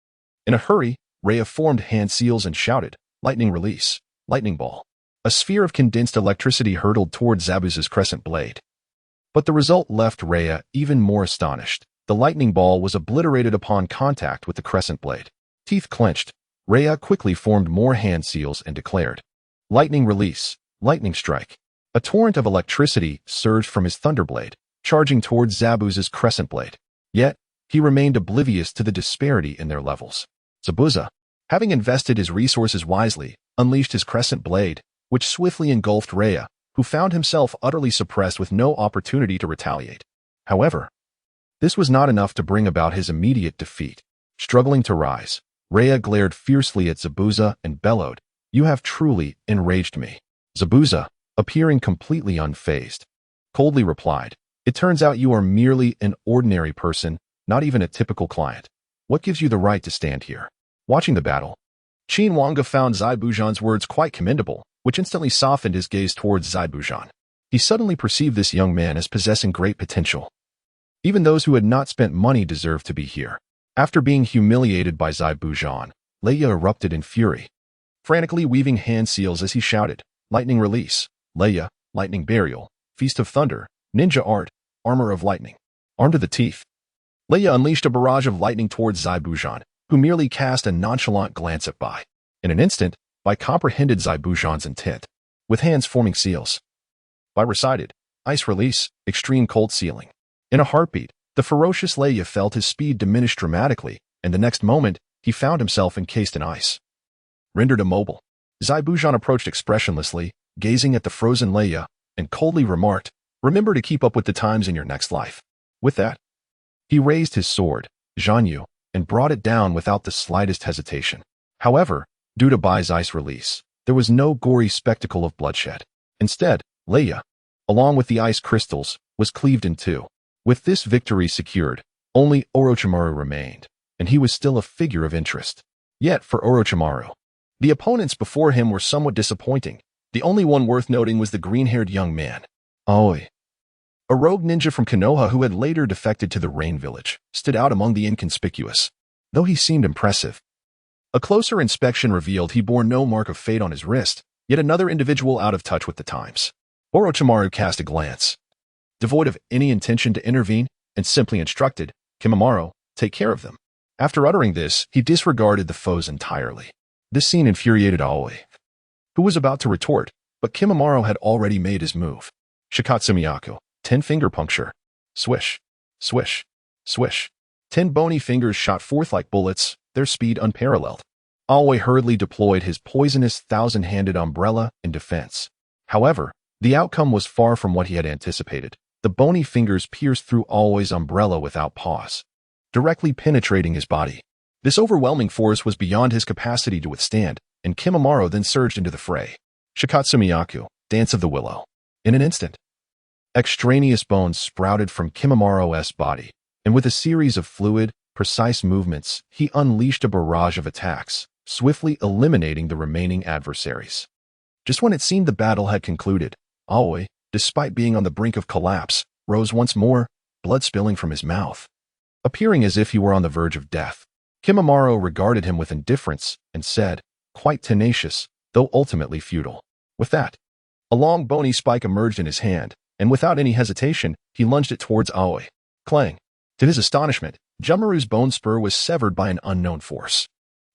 In a hurry, Raya formed hand seals and shouted, "Lightning Release, Lightning Ball." A sphere of condensed electricity hurtled toward Zabuza's crescent blade. But the result left Raya even more astonished. The lightning ball was obliterated upon contact with the crescent blade. Teeth clenched, Raya quickly formed more hand seals and declared, "Lightning Release, Lightning Strike." A torrent of electricity surged from his thunderblade, charging towards Zabuza's crescent blade. Yet, he remained oblivious to the disparity in their levels. Zabuza, having invested his resources wisely, unleashed his crescent blade, which swiftly engulfed Raya, who found himself utterly suppressed with no opportunity to retaliate. However, this was not enough to bring about his immediate defeat. Struggling to rise, Raya glared fiercely at Zabuza and bellowed, "You have truly enraged me." Zabuza, appearing completely unfazed, coldly replied, "It turns out you are merely an ordinary person, not even a typical client. What gives you the right to stand here?" Watching the battle, Qin Wange found Zaibujan's words quite commendable, which instantly softened his gaze towards Zaibujan. He suddenly perceived this young man as possessing great potential. Even those who had not spent money deserved to be here. After being humiliated by Zaibujan, Leia erupted in fury, frantically weaving hand seals as he shouted, "Lightning Release, Leia, Lightning Burial, Feast of Thunder, Ninja Art, Armor of Lightning." Armed to the teeth, Leia unleashed a barrage of lightning towards Zaibujan, who merely cast a nonchalant glance at Bai. In an instant, Bai comprehended Zaibujan's intent. With hands forming seals, Bai recited, "Ice Release, Extreme Cold Sealing." In a heartbeat, the ferocious Leia felt his speed diminish dramatically, and the next moment, he found himself encased in ice. Rendered immobile, Zaibujan approached expressionlessly, gazing at the frozen Leia, and coldly remarked, "Remember to keep up with the times in your next life." With that, he raised his sword, Zhanyu, and brought it down without the slightest hesitation. However, due to Bai's ice release, there was no gory spectacle of bloodshed. Instead, Leia, along with the ice crystals, was cleaved in two. With this victory secured, only Orochimaru remained, and he was still a figure of interest. Yet for Orochimaru, the opponents before him were somewhat disappointing. The only one worth noting was the green-haired young man, Aoi. A rogue ninja from Konoha who had later defected to the Rain Village, stood out among the inconspicuous. Though he seemed impressive, a closer inspection revealed he bore no mark of fate on his wrist, yet another individual out of touch with the times. Orochimaru cast a glance, devoid of any intention to intervene, and simply instructed, Kimimaro, take care of them. After uttering this, he disregarded the foes entirely. This scene infuriated Aoi, who was about to retort, but Kimimaro had already made his move. Shikatsumiyaku, 10-finger puncture. Swish, swish, swish. 10 bony fingers shot forth like bullets, their speed unparalleled. Aoi hurriedly deployed his poisonous thousand-handed umbrella in defense. However, the outcome was far from what he had anticipated. The bony fingers pierced through Aoi's umbrella without pause, directly penetrating his body. This overwhelming force was beyond his capacity to withstand, and Kimimaro then surged into the fray. Shikatsumiyaku, Dance of the Willow. In an instant, extraneous bones sprouted from Kimimaro's body, and with a series of fluid, precise movements, he unleashed a barrage of attacks, swiftly eliminating the remaining adversaries. Just when it seemed the battle had concluded, Aoi, despite being on the brink of collapse, rose once more, blood spilling from his mouth. Appearing as if he were on the verge of death, Kimimaro regarded him with indifference and said, quite tenacious, though ultimately futile. With that, a long bony spike emerged in his hand, and without any hesitation, he lunged it towards Aoi. Clang! To his astonishment, Junmaru's bone spur was severed by an unknown force.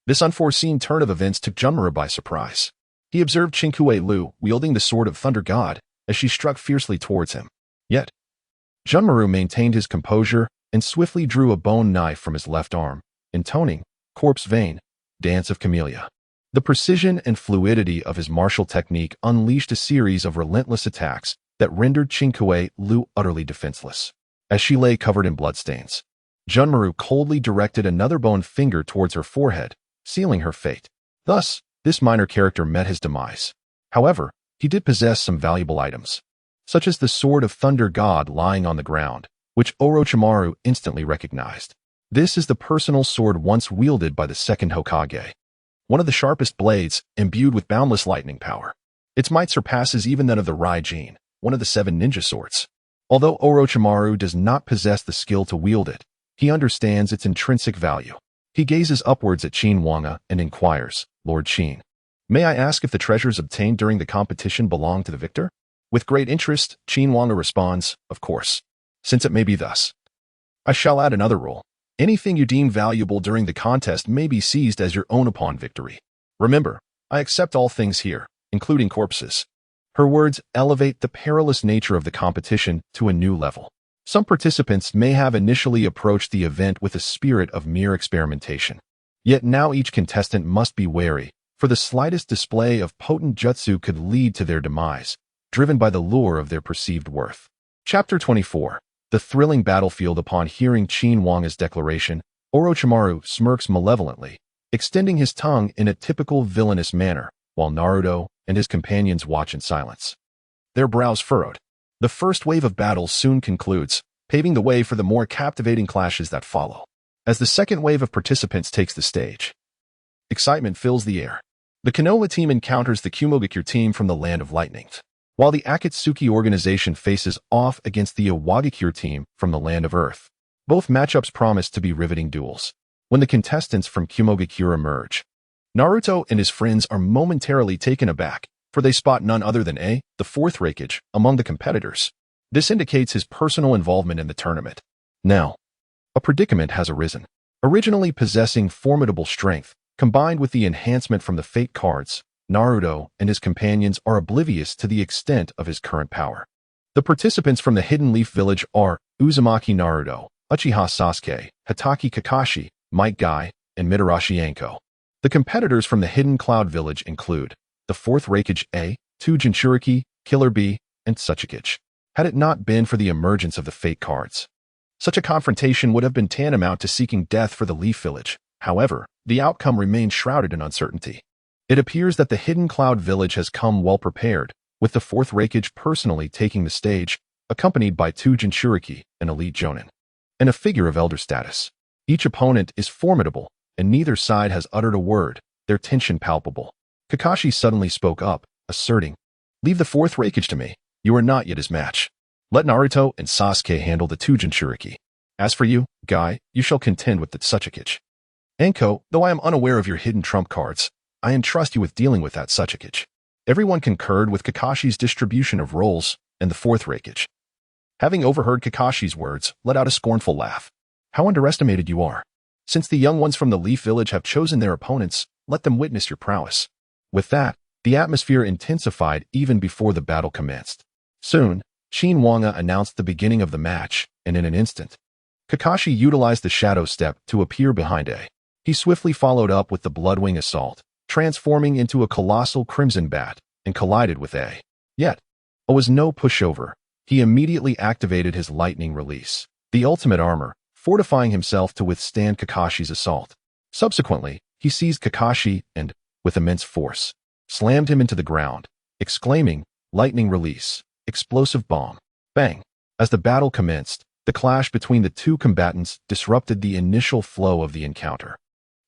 This unforeseen turn of events took Junmaru by surprise. He observed Chinkue Lu wielding the sword of Thunder God as she struck fiercely towards him. Yet, Junmaru maintained his composure and swiftly drew a bone knife from his left arm, intoning, Corpse Vein, Dance of Camellia. The precision and fluidity of his martial technique unleashed a series of relentless attacks that rendered Chinkue Lu utterly defenseless. As she lay covered in bloodstains, Junmaru coldly directed another bone finger towards her forehead, sealing her fate. Thus, this minor character met his demise. However, he did possess some valuable items, such as the Sword of Thunder God lying on the ground, which Orochimaru instantly recognized. This is the personal sword once wielded by the second Hokage, one of the sharpest blades, imbued with boundless lightning power. Its might surpasses even that of the Raijin, one of the 7 ninja swords. Although Orochimaru does not possess the skill to wield it, he understands its intrinsic value. He gazes upwards at Qin Wange and inquires, Lord Qin, may I ask if the treasures obtained during the competition belong to the victor? With great interest, Qin Wange responds, of course, since it may be thus. I shall add another rule. Anything you deem valuable during the contest may be seized as your own upon victory. Remember, I accept all things here, including corpses. Her words elevate the perilous nature of the competition to a new level. Some participants may have initially approached the event with a spirit of mere experimentation. Yet now each contestant must be wary, for the slightest display of potent jutsu could lead to their demise, driven by the lure of their perceived worth. Chapter 24. The thrilling battlefield. Upon hearing Qin Wange's declaration, Orochimaru smirks malevolently, extending his tongue in a typical villainous manner, while Naruto and his companions watch in silence, their brows furrowed. The first wave of battle soon concludes, paving the way for the more captivating clashes that follow. As the second wave of participants takes the stage, excitement fills the air. The Konoha team encounters the Kumogakure team from the Land of Lightning, while the Akatsuki organization faces off against the Iwagakure team from the Land of Earth. Both matchups promise to be riveting duels. When the contestants from Kumogakure emerge, Naruto and his friends are momentarily taken aback, for they spot none other than the fourth Raikage, among the competitors. This indicates his personal involvement in the tournament. Now, a predicament has arisen. Originally possessing formidable strength, combined with the enhancement from the Fate cards, Naruto and his companions are oblivious to the extent of his current power. The participants from the Hidden Leaf Village are Uzumaki Naruto, Uchiha Sasuke, Hatake Kakashi, Might Guy, and Mitarashi Anko. The competitors from the Hidden Cloud Village include the fourth Raikage two Jinchuriki, Killer Bee, and Tsuchikage. Had it not been for the emergence of the Fate cards, such a confrontation would have been tantamount to seeking death for the Leaf Village. However, the outcome remains shrouded in uncertainty. It appears that the Hidden Cloud Village has come well prepared, with the fourth Reikage personally taking the stage, accompanied by two Jinchuriki, an elite Jonin, and a figure of elder status. Each opponent is formidable, and neither side has uttered a word, their tension palpable. Kakashi suddenly spoke up, asserting, "Leave the fourth Reikage to me. You are not yet his match. Let Naruto and Sasuke handle the two Jinchuriki. As for you, Guy, you shall contend with the Tsuchikage. Anko, though I am unaware of your hidden trump cards, I entrust you with dealing with that Tsuchikage." Everyone concurred with Kakashi's distribution of roles, and the fourth Reikage, having overheard Kakashi's words, let out a scornful laugh. "How underestimated you are. Since the young ones from the Leaf Village have chosen their opponents, let them witness your prowess." With that, the atmosphere intensified even before the battle commenced. Soon, Qin Wange announced the beginning of the match, and in an instant, Kakashi utilized the shadow step to appear behind A. He swiftly followed up with the Bloodwing Assault, transforming into a colossal crimson bat, and collided with A. Yet, it was no pushover. He immediately activated his lightning release, the ultimate armor, fortifying himself to withstand Kakashi's assault. Subsequently, he seized Kakashi and, with immense force, slammed him into the ground, exclaiming, "Lightning release, explosive bomb." Bang! As the battle commenced, the clash between the two combatants disrupted the initial flow of the encounter.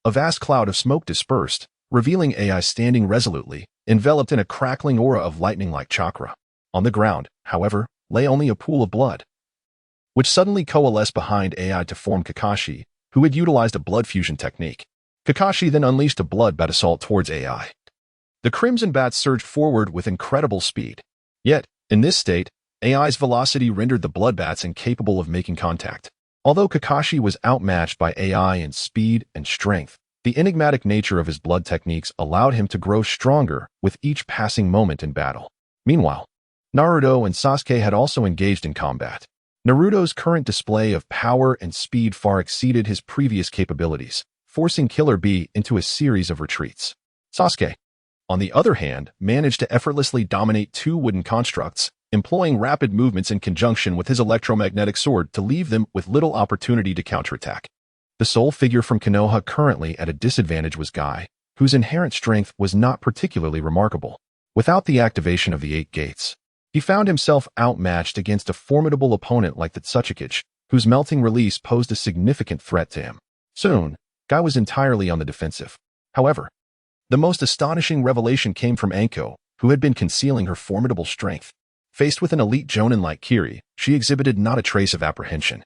A vast cloud of smoke dispersed, revealing AI standing resolutely, enveloped in a crackling aura of lightning-like chakra. On the ground, however, lay only a pool of blood, which suddenly coalesced behind AI to form Kakashi, who had utilized a blood fusion technique. Kakashi then unleashed a blood bat assault towards AI. The crimson bats surged forward with incredible speed. Yet, in this state, AI's velocity rendered the blood bats incapable of making contact. Although Kakashi was outmatched by AI in speed and strength, the enigmatic nature of his blood techniques allowed him to grow stronger with each passing moment in battle. Meanwhile, Naruto and Sasuke had also engaged in combat. Naruto's current display of power and speed far exceeded his previous capabilities, forcing Killer Bee into a series of retreats. Sasuke, on the other hand, managed to effortlessly dominate two wooden constructs, employing rapid movements in conjunction with his electromagnetic sword to leave them with little opportunity to counterattack. The sole figure from Konoha currently at a disadvantage was Guy, whose inherent strength was not particularly remarkable. Without the activation of the 8 gates, he found himself outmatched against a formidable opponent like the Tsuchikage, whose melting release posed a significant threat to him. Soon, Guy was entirely on the defensive. However, the most astonishing revelation came from Anko, who had been concealing her formidable strength. Faced with an elite Jonin like Kiri, she exhibited not a trace of apprehension,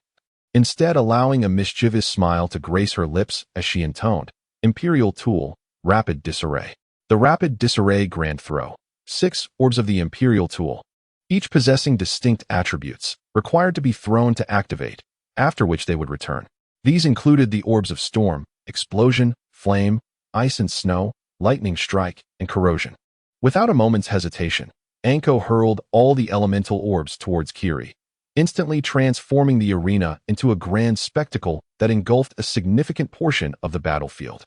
instead allowing a mischievous smile to grace her lips as she intoned, "Imperial Tool, Rapid Disarray." The Rapid Disarray Grand Throw. 6 orbs of the Imperial Tool, each possessing distinct attributes, required to be thrown to activate, after which they would return. These included the orbs of Storm, Explosion, Flame, Ice and Snow, Lightning Strike, and Corrosion. Without a moment's hesitation, Anko hurled all the elemental orbs towards Kiri, instantly transforming the arena into a grand spectacle that engulfed a significant portion of the battlefield.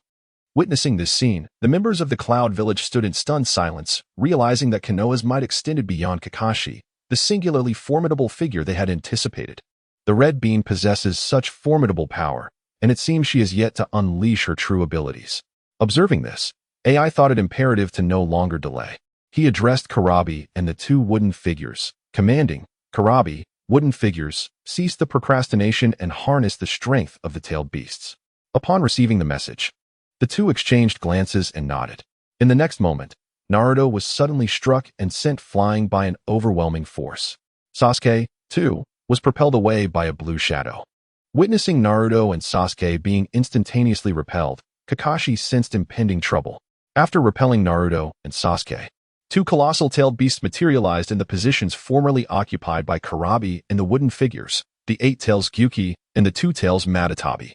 Witnessing this scene, the members of the Cloud Village stood in stunned silence, realizing that Konoha's might extended beyond Kakashi, the singularly formidable figure they had anticipated. The Red Bean possesses such formidable power, and it seems she has yet to unleash her true abilities. Observing this, AI thought it imperative to no longer delay. He addressed Karabi and the 2 wooden figures, commanding, "Karabi, wooden figures, cease the procrastination and harness the strength of the tailed beasts." Upon receiving the message, the 2 exchanged glances and nodded. In the next moment, Naruto was suddenly struck and sent flying by an overwhelming force. Sasuke, too, was propelled away by a blue shadow. Witnessing Naruto and Sasuke being instantaneously repelled, Kakashi sensed impending trouble. After repelling Naruto and Sasuke, 2 colossal tailed beasts materialized in the positions formerly occupied by Karabi and the wooden figures, the 8 tails Gyuki and the 2 tails Matatabi.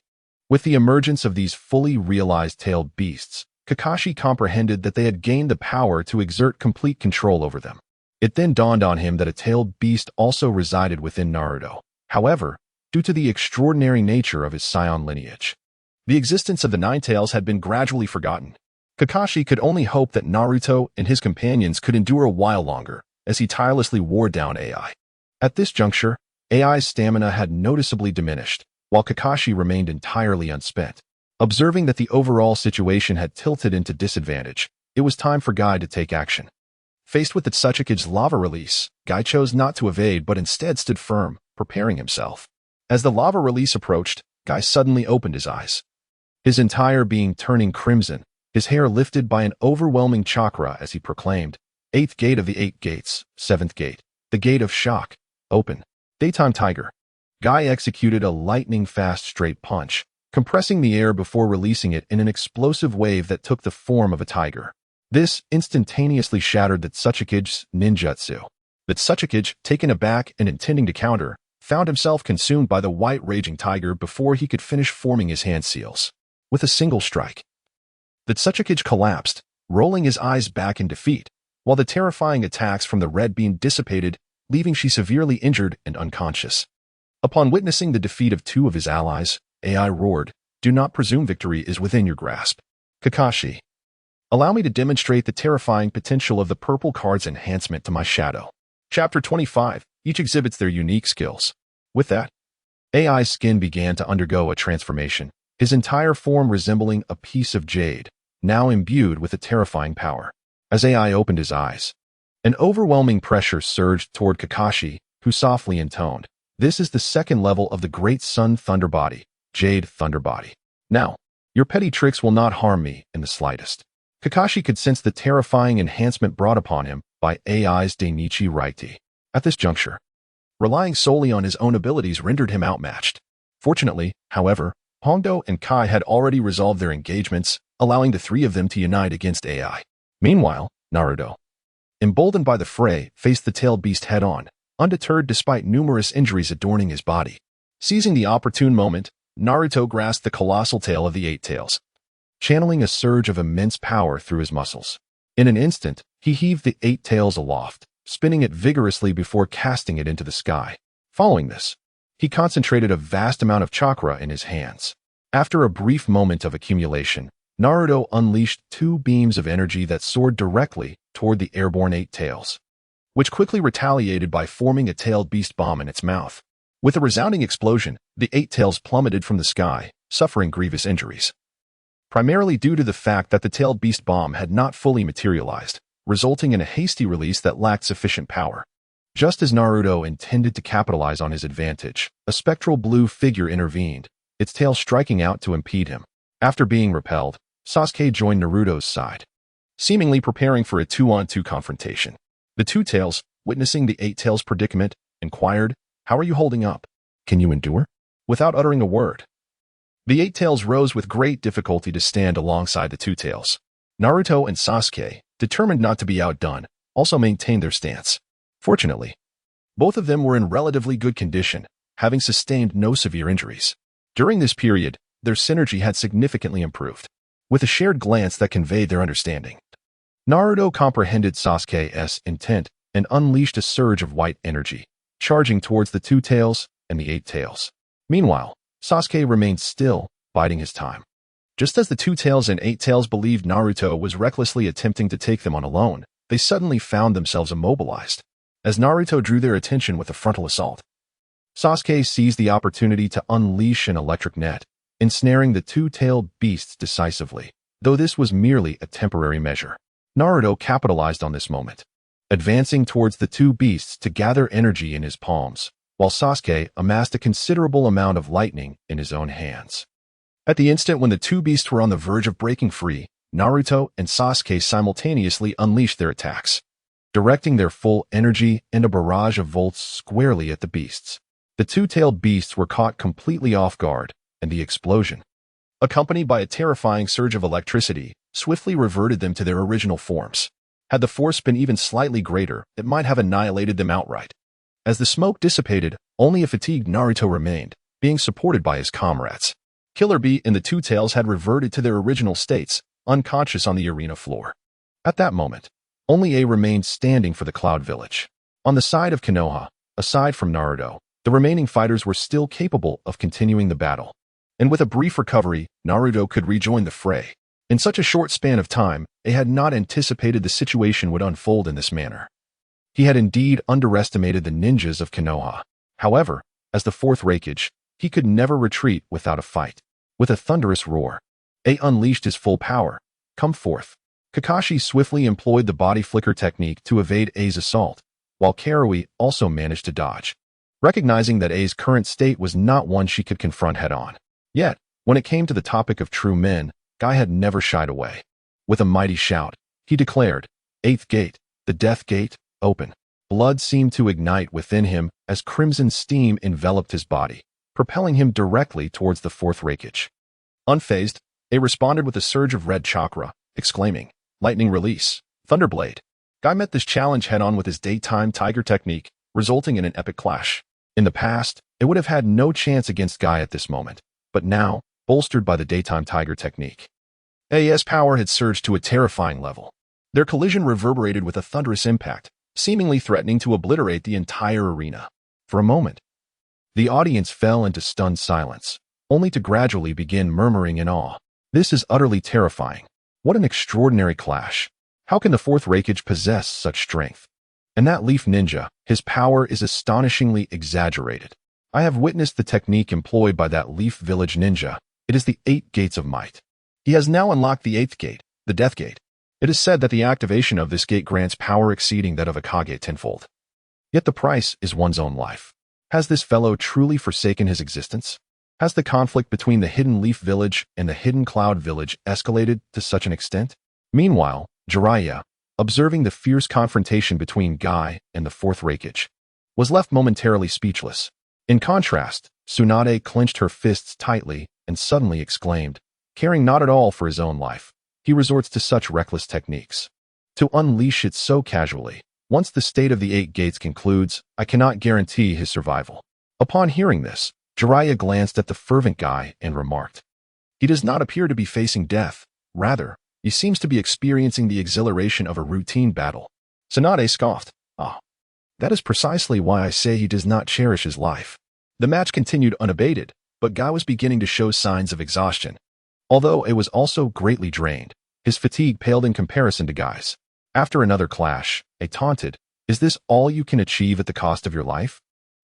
With the emergence of these fully realized tailed beasts, Kakashi comprehended that they had gained the power to exert complete control over them. It then dawned on him that a tailed beast also resided within Naruto. However, due to the extraordinary nature of his scion lineage, the existence of the 9 tails had been gradually forgotten. Kakashi could only hope that Naruto and his companions could endure a while longer, as he tirelessly wore down AI. At this juncture, AI's stamina had noticeably diminished, while Kakashi remained entirely unspent. Observing that the overall situation had tilted into disadvantage, it was time for Guy to take action. Faced with the Tsuchikige's lava release, Guy chose not to evade but instead stood firm, preparing himself. As the lava release approached, Guy suddenly opened his eyes. His entire being turning crimson, his hair lifted by an overwhelming chakra as he proclaimed, "Eighth gate of the 8 gates, 7th gate, the gate of shock, open." Daytime Tiger. Guy executed a lightning-fast straight punch, compressing the air before releasing it in an explosive wave that took the form of a tiger. This instantaneously shattered the Tsuchikige's ninjutsu. The Tsuchikige, taken aback and intending to counter, found himself consumed by the white raging tiger before he could finish forming his hand seals. With a single strike, the Tsuchikige collapsed, rolling his eyes back in defeat, while the terrifying attacks from the red beam dissipated, leaving she severely injured and unconscious. Upon witnessing the defeat of 2 of his allies, AI roared, "Do not presume victory is within your grasp. Kakashi, allow me to demonstrate the terrifying potential of the purple card's enhancement to my shadow." Chapter 25. Each exhibits their unique skills. With that, AI's skin began to undergo a transformation, his entire form resembling a piece of jade, now imbued with a terrifying power. As AI opened his eyes, an overwhelming pressure surged toward Kakashi, who softly intoned, "This is the 2nd level of the Great Sun Thunder Body, Jade Thunder Body. Now, your petty tricks will not harm me in the slightest." Kakashi could sense the terrifying enhancement brought upon him by AI's Dainichi Raiti. At this juncture, relying solely on his own abilities rendered him outmatched. Fortunately, however, Hongdo and Kai had already resolved their engagements, allowing the 3 of them to unite against AI. Meanwhile, Naruto, emboldened by the fray, faced the tailed beast head-on, undeterred despite numerous injuries adorning his body. Seizing the opportune moment, Naruto grasped the colossal tail of the 8 tails, channeling a surge of immense power through his muscles. In an instant, he heaved the 8 tails aloft, spinning it vigorously before casting it into the sky. Following this, he concentrated a vast amount of chakra in his hands. After a brief moment of accumulation, Naruto unleashed 2 beams of energy that soared directly toward the airborne 8 tails, which quickly retaliated by forming a tailed beast bomb in its mouth. With a resounding explosion, the 8 tails plummeted from the sky, suffering grievous injuries, primarily due to the fact that the tailed beast bomb had not fully materialized, resulting in a hasty release that lacked sufficient power. Just as Naruto intended to capitalize on his advantage, a spectral blue figure intervened, its tail striking out to impede him. After being repelled, Sasuke joined Naruto's side, seemingly preparing for a 2-on-2 confrontation. The 2 tails, witnessing the 8 tails' predicament, inquired, "How are you holding up? Can you endure?" Without uttering a word, the 8 tails rose with great difficulty to stand alongside the 2 tails. Naruto and Sasuke, determined not to be outdone, also maintained their stance. Fortunately, both of them were in relatively good condition, having sustained no severe injuries. During this period, their synergy had significantly improved. With a shared glance that conveyed their understanding, Naruto comprehended Sasuke's intent and unleashed a surge of white energy, charging towards the 2 tails and the 8 tails. Meanwhile, Sasuke remained still, biding his time. Just as the 2 tails and 8 tails believed Naruto was recklessly attempting to take them on alone, they suddenly found themselves immobilized. As Naruto drew their attention with a frontal assault, Sasuke seized the opportunity to unleash an electric net, ensnaring the 2-tailed beasts decisively. Though this was merely a temporary measure, Naruto capitalized on this moment, advancing towards the 2 beasts to gather energy in his palms, while Sasuke amassed a considerable amount of lightning in his own hands. At the instant when the 2 beasts were on the verge of breaking free, Naruto and Sasuke simultaneously unleashed their attacks, directing their full energy and a barrage of volts squarely at the beasts. The 2-tailed beasts were caught completely off guard, and the explosion, accompanied by a terrifying surge of electricity, swiftly reverted them to their original forms. Had the force been even slightly greater, it might have annihilated them outright. As the smoke dissipated, only a fatigued Naruto remained, being supported by his comrades. Killer Bee and the 2 tails had reverted to their original states, unconscious on the arena floor. At that moment, only A remained standing for the Cloud Village. On the side of Konoha, aside from Naruto, the remaining fighters were still capable of continuing the battle. And with a brief recovery, Naruto could rejoin the fray. In such a short span of time, A had not anticipated the situation would unfold in this manner. He had indeed underestimated the ninjas of Konoha. However, as the 4th Raikage, he could never retreat without a fight. With a thunderous roar, A unleashed his full power. "Come forth." Kakashi swiftly employed the body flicker technique to evade A's assault, while Karui also managed to dodge, recognizing that A's current state was not one she could confront head-on. Yet, when it came to the topic of true men, Guy had never shied away. With a mighty shout, he declared, "Eighth gate, the death gate, open." Blood seemed to ignite within him as crimson steam enveloped his body, propelling him directly towards the fourth raikage. Unfazed, A responded with a surge of red chakra, exclaiming, "Lightning release, Thunderblade." Guy met this challenge head-on with his daytime tiger technique, resulting in an epic clash. In the past, it would have had no chance against Guy at this moment, but now, bolstered by the daytime tiger technique, A's power had surged to a terrifying level. Their collision reverberated with a thunderous impact, seemingly threatening to obliterate the entire arena. For a moment, the audience fell into stunned silence, only to gradually begin murmuring in awe. This is utterly terrifying. What an extraordinary clash. How can the fourth raikage possess such strength? And that leaf ninja, his power is astonishingly exaggerated. I have witnessed the technique employed by that leaf village ninja. It is the 8 gates of might. He has now unlocked the 8th gate, the death gate. It is said that the activation of this gate grants power exceeding that of a Kage tenfold. Yet the price is one's own life. Has this fellow truly forsaken his existence? Has the conflict between the hidden leaf village and the hidden cloud village escalated to such an extent? Meanwhile, Jiraiya, observing the fierce confrontation between Guy and the fourth raikage, was left momentarily speechless. In contrast, Tsunade clenched her fists tightly and suddenly exclaimed, caring not at all for his own life, he resorts to such reckless techniques. To unleash it so casually, once the state of the 8 gates concludes, I cannot guarantee his survival. Upon hearing this, Jiraiya glanced at the fervent Guy and remarked, he does not appear to be facing death. Rather, he seems to be experiencing the exhilaration of a routine battle. Tsunade scoffed, that is precisely why I say he does not cherish his life. The match continued unabated, but Guy was beginning to show signs of exhaustion. Although it was also greatly drained, his fatigue paled in comparison to Guy's. After another clash, A taunted, is this all you can achieve at the cost of your life?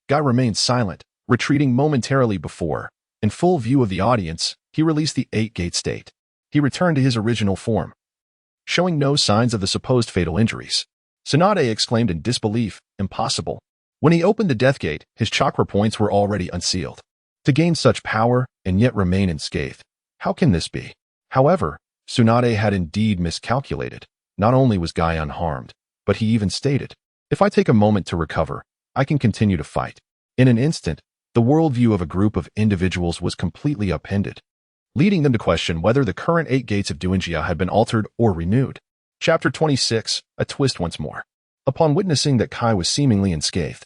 Guy remained silent, retreating momentarily before, in full view of the audience, he released the 8-gate state. He returned to his original form, showing no signs of the supposed fatal injuries. Tsunade exclaimed in disbelief, impossible. When he opened the death gate, his chakra points were already unsealed. To gain such power and yet remain unscathed, how can this be? However, Tsunade had indeed miscalculated. Not only was Guy unharmed, but he even stated, if I take a moment to recover, I can continue to fight. In an instant, the worldview of a group of individuals was completely upended, leading them to question whether the current 8 gates of Duinjia had been altered or renewed. Chapter 26, A Twist Once More. Upon witnessing that Kai was seemingly unscathed,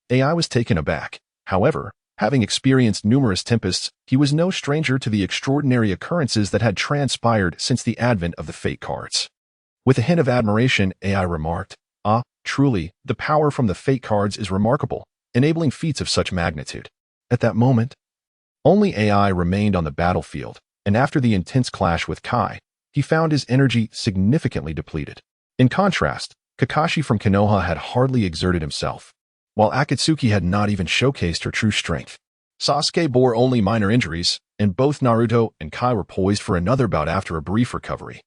AI was taken aback. However, having experienced numerous tempests, he was no stranger to the extraordinary occurrences that had transpired since the advent of the fate cards. With a hint of admiration, AI remarked, truly, the power from the fate cards is remarkable, enabling feats of such magnitude. At that moment, only AI remained on the battlefield, and after the intense clash with Kai, he found his energy significantly depleted. In contrast, Kakashi from Konoha had hardly exerted himself, while Akatsuki had not even showcased her true strength. Sasuke bore only minor injuries, and both Naruto and Kai were poised for another bout after a brief recovery,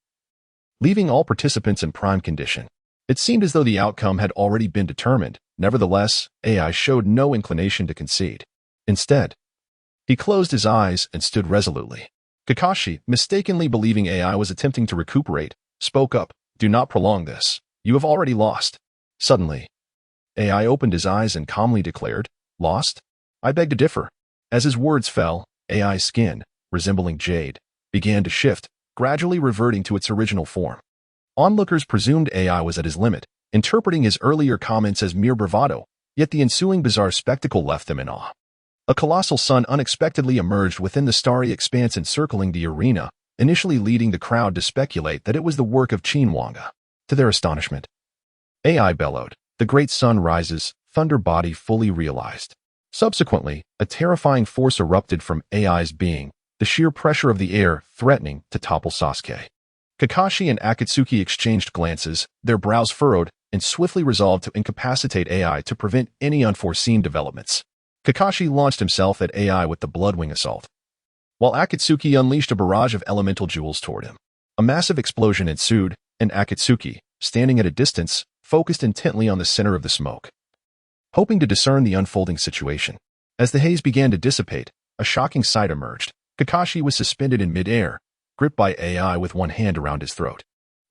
leaving all participants in prime condition. It seemed as though the outcome had already been determined. Nevertheless, AI showed no inclination to concede. Instead, he closed his eyes and stood resolutely. Kakashi, mistakenly believing AI was attempting to recuperate, spoke up, do not prolong this. You have already lost. Suddenly, AI opened his eyes and calmly declared, lost? I beg to differ. As his words fell, AI's skin, resembling jade, began to shift, gradually reverting to its original form. Onlookers presumed AI was at his limit, interpreting his earlier comments as mere bravado, yet the ensuing bizarre spectacle left them in awe. A colossal sun unexpectedly emerged within the starry expanse encircling the arena, initially leading the crowd to speculate that it was the work of Qin Wange. To their astonishment, AI bellowed, the great sun rises, thunder body fully realized. Subsequently, a terrifying force erupted from AI's being, the sheer pressure of the air threatening to topple Sasuke. Kakashi and Akatsuki exchanged glances, their brows furrowed, and swiftly resolved to incapacitate AI to prevent any unforeseen developments. Kakashi launched himself at AI with the Bloodwing assault, while Akatsuki unleashed a barrage of elemental jewels toward him. A massive explosion ensued, and Akatsuki, standing at a distance, focused intently on the center of the smoke, hoping to discern the unfolding situation. As the haze began to dissipate, a shocking sight emerged. Kakashi was suspended in midair, gripped by AI with one hand around his throat.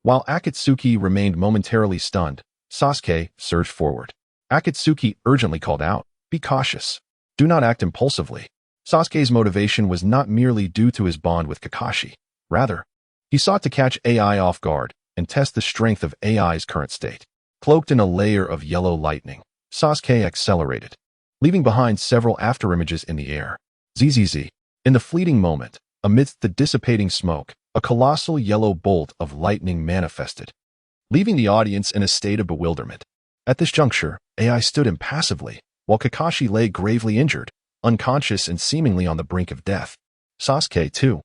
While Akatsuki remained momentarily stunned, Sasuke surged forward. Akatsuki urgently called out, "Be cautious. Do not act impulsively." Sasuke's motivation was not merely due to his bond with Kakashi. Rather, he sought to catch AI off guard and test the strength of AI's current state. Cloaked in a layer of yellow lightning, Sasuke accelerated, leaving behind several afterimages in the air. ZZZ. In the fleeting moment, amidst the dissipating smoke, a colossal yellow bolt of lightning manifested, leaving the audience in a state of bewilderment. At this juncture, AI stood impassively, while Kakashi lay gravely injured, unconscious and seemingly on the brink of death. Sasuke, too,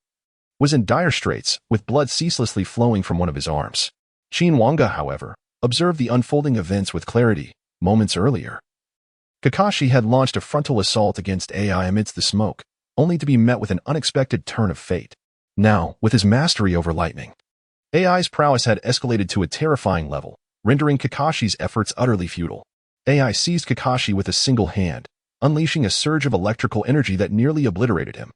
was in dire straits, with blood ceaselessly flowing from one of his arms. Qin Wange, however, observed the unfolding events with clarity. Moments earlier, Kakashi had launched a frontal assault against AI amidst the smoke, only to be met with an unexpected turn of fate. Now, with his mastery over lightning, AI's prowess had escalated to a terrifying level, rendering Kakashi's efforts utterly futile. AI seized Kakashi with a single hand, unleashing a surge of electrical energy that nearly obliterated him.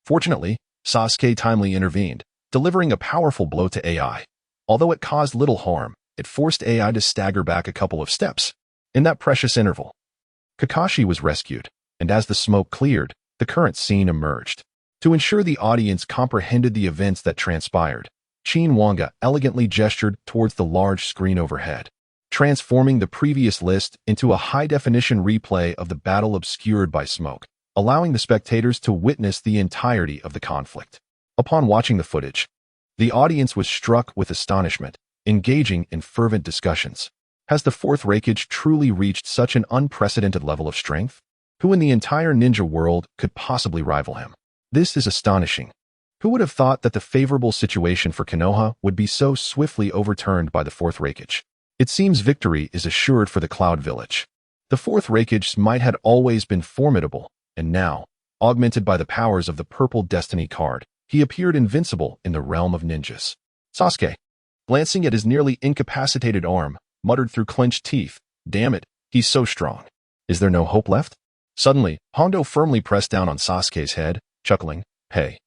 Fortunately, Sasuke timely intervened, delivering a powerful blow to AI. Although it caused little harm, it forced AI to stagger back a couple of steps. In that precious interval, Kakashi was rescued, and as the smoke cleared, the current scene emerged. To ensure the audience comprehended the events that transpired, Qin Wange elegantly gestured towards the large screen overhead, transforming the previous list into a high-definition replay of the battle obscured by smoke, allowing the spectators to witness the entirety of the conflict. Upon watching the footage, the audience was struck with astonishment, engaging in fervent discussions. Has the fourth Raikage truly reached such an unprecedented level of strength? Who in the entire ninja world could possibly rival him? This is astonishing. Who would have thought that the favorable situation for Konoha would be so swiftly overturned by the fourth Raikage? It seems victory is assured for the Cloud Village. The fourth Raikage's might had always been formidable, and now, augmented by the powers of the Purple Destiny card, he appeared invincible in the realm of ninjas. Sasuke, glancing at his nearly incapacitated arm, muttered through clenched teeth, "Damn it, he's so strong. Is there no hope left?" Suddenly, Hondo firmly pressed down on Sasuke's head, chuckling, "Hey,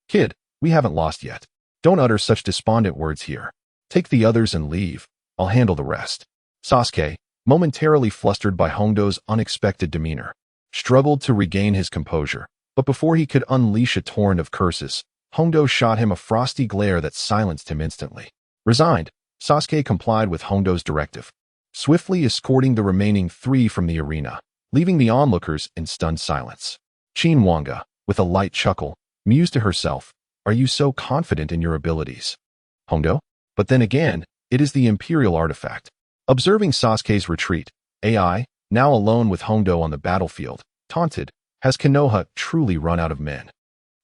kid, we haven't lost yet. Don't utter such despondent words here. Take the others and leave. I'll handle the rest." Sasuke, momentarily flustered by Hondo's unexpected demeanor, struggled to regain his composure, but before he could unleash a torrent of curses, Hondo shot him a frosty glare that silenced him instantly. Resigned, Sasuke complied with Hondo's directive, swiftly escorting the remaining three from the arena, leaving the onlookers in stunned silence. Qin Wange, with a light chuckle, mused to herself, "Are you so confident in your abilities, Hondo? But then again, it is the Imperial artifact." Observing Sasuke's retreat, AI, now alone with Hondo on the battlefield, taunted, "Has Konoha truly run out of men?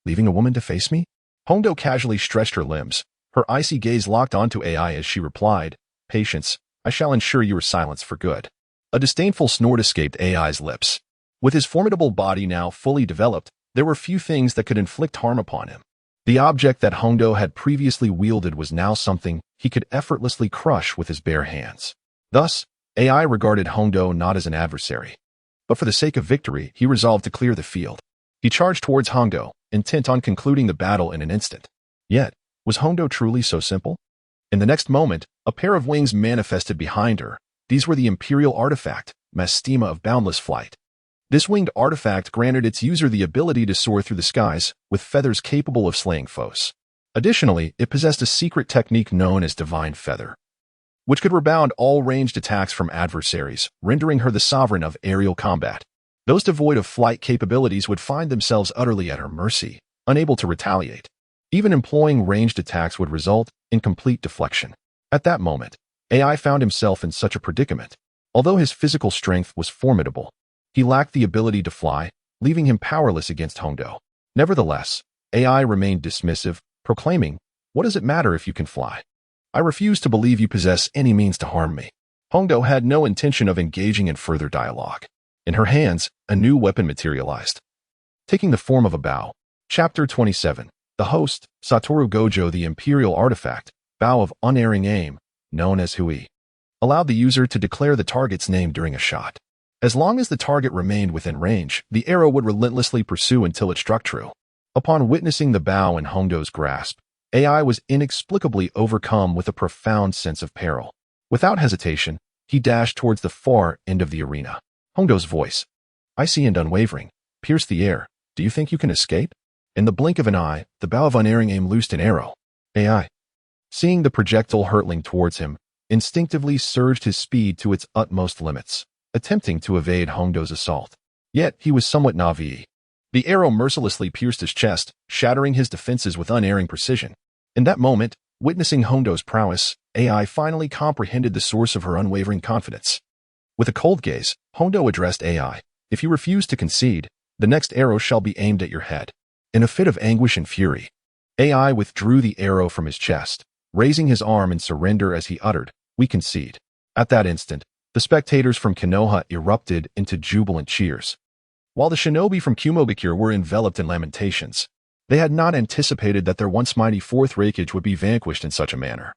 Leaving a woman to face me?" Hondo casually stretched her limbs, her icy gaze locked onto AI as she replied, "Patience, I shall ensure your silence for good." A disdainful snort escaped AI's lips. With his formidable body now fully developed, there were few things that could inflict harm upon him. The object that Hondo had previously wielded was now something he could effortlessly crush with his bare hands. Thus, AI regarded Hondo not as an adversary, but for the sake of victory, he resolved to clear the field. He charged towards Hondo, intent on concluding the battle in an instant. Yet, was Hondo truly so simple? In the next moment, a pair of wings manifested behind her. These were the Imperial artifact, Mastema of Boundless Flight. This winged artifact granted its user the ability to soar through the skies, with feathers capable of slaying foes. Additionally, it possessed a secret technique known as Divine Feather, which could rebound all ranged attacks from adversaries, rendering her the sovereign of aerial combat. Those devoid of flight capabilities would find themselves utterly at her mercy, unable to retaliate. Even employing ranged attacks would result in complete deflection. At that moment, AI found himself in such a predicament. Although his physical strength was formidable, he lacked the ability to fly, leaving him powerless against Hondo. Nevertheless, AI remained dismissive, proclaiming, "What does it matter if you can fly? I refuse to believe you possess any means to harm me." Hondo had no intention of engaging in further dialogue. In her hands, a new weapon materialized, taking the form of a bow. Chapter 27. The host, Satoru Gojo, the Imperial Artifact, bow of unerring aim, known as Hui, allowed the user to declare the target's name during a shot. As long as the target remained within range, the arrow would relentlessly pursue until it struck true. Upon witnessing the bow in Hondo's grasp, AI was inexplicably overcome with a profound sense of peril. Without hesitation, he dashed towards the far end of the arena. Hondo's voice, icy and unwavering, pierced the air. Do you think you can escape? In the blink of an eye, the bow of unerring aim loosed an arrow. AI, seeing the projectile hurtling towards him, instinctively surged his speed to its utmost limits, attempting to evade Hondo's assault. Yet he was somewhat naive. The arrow mercilessly pierced his chest, shattering his defenses with unerring precision. In that moment, witnessing Hondo's prowess, AI finally comprehended the source of her unwavering confidence. With a cold gaze, Hondo addressed AI, if you refuse to concede, the next arrow shall be aimed at your head. In a fit of anguish and fury, AI withdrew the arrow from his chest, raising his arm in surrender as he uttered, we concede. At that instant, the spectators from Konoha erupted into jubilant cheers. While the shinobi from Kumogakure were enveloped in lamentations, they had not anticipated that their once mighty fourth Raikage would be vanquished in such a manner,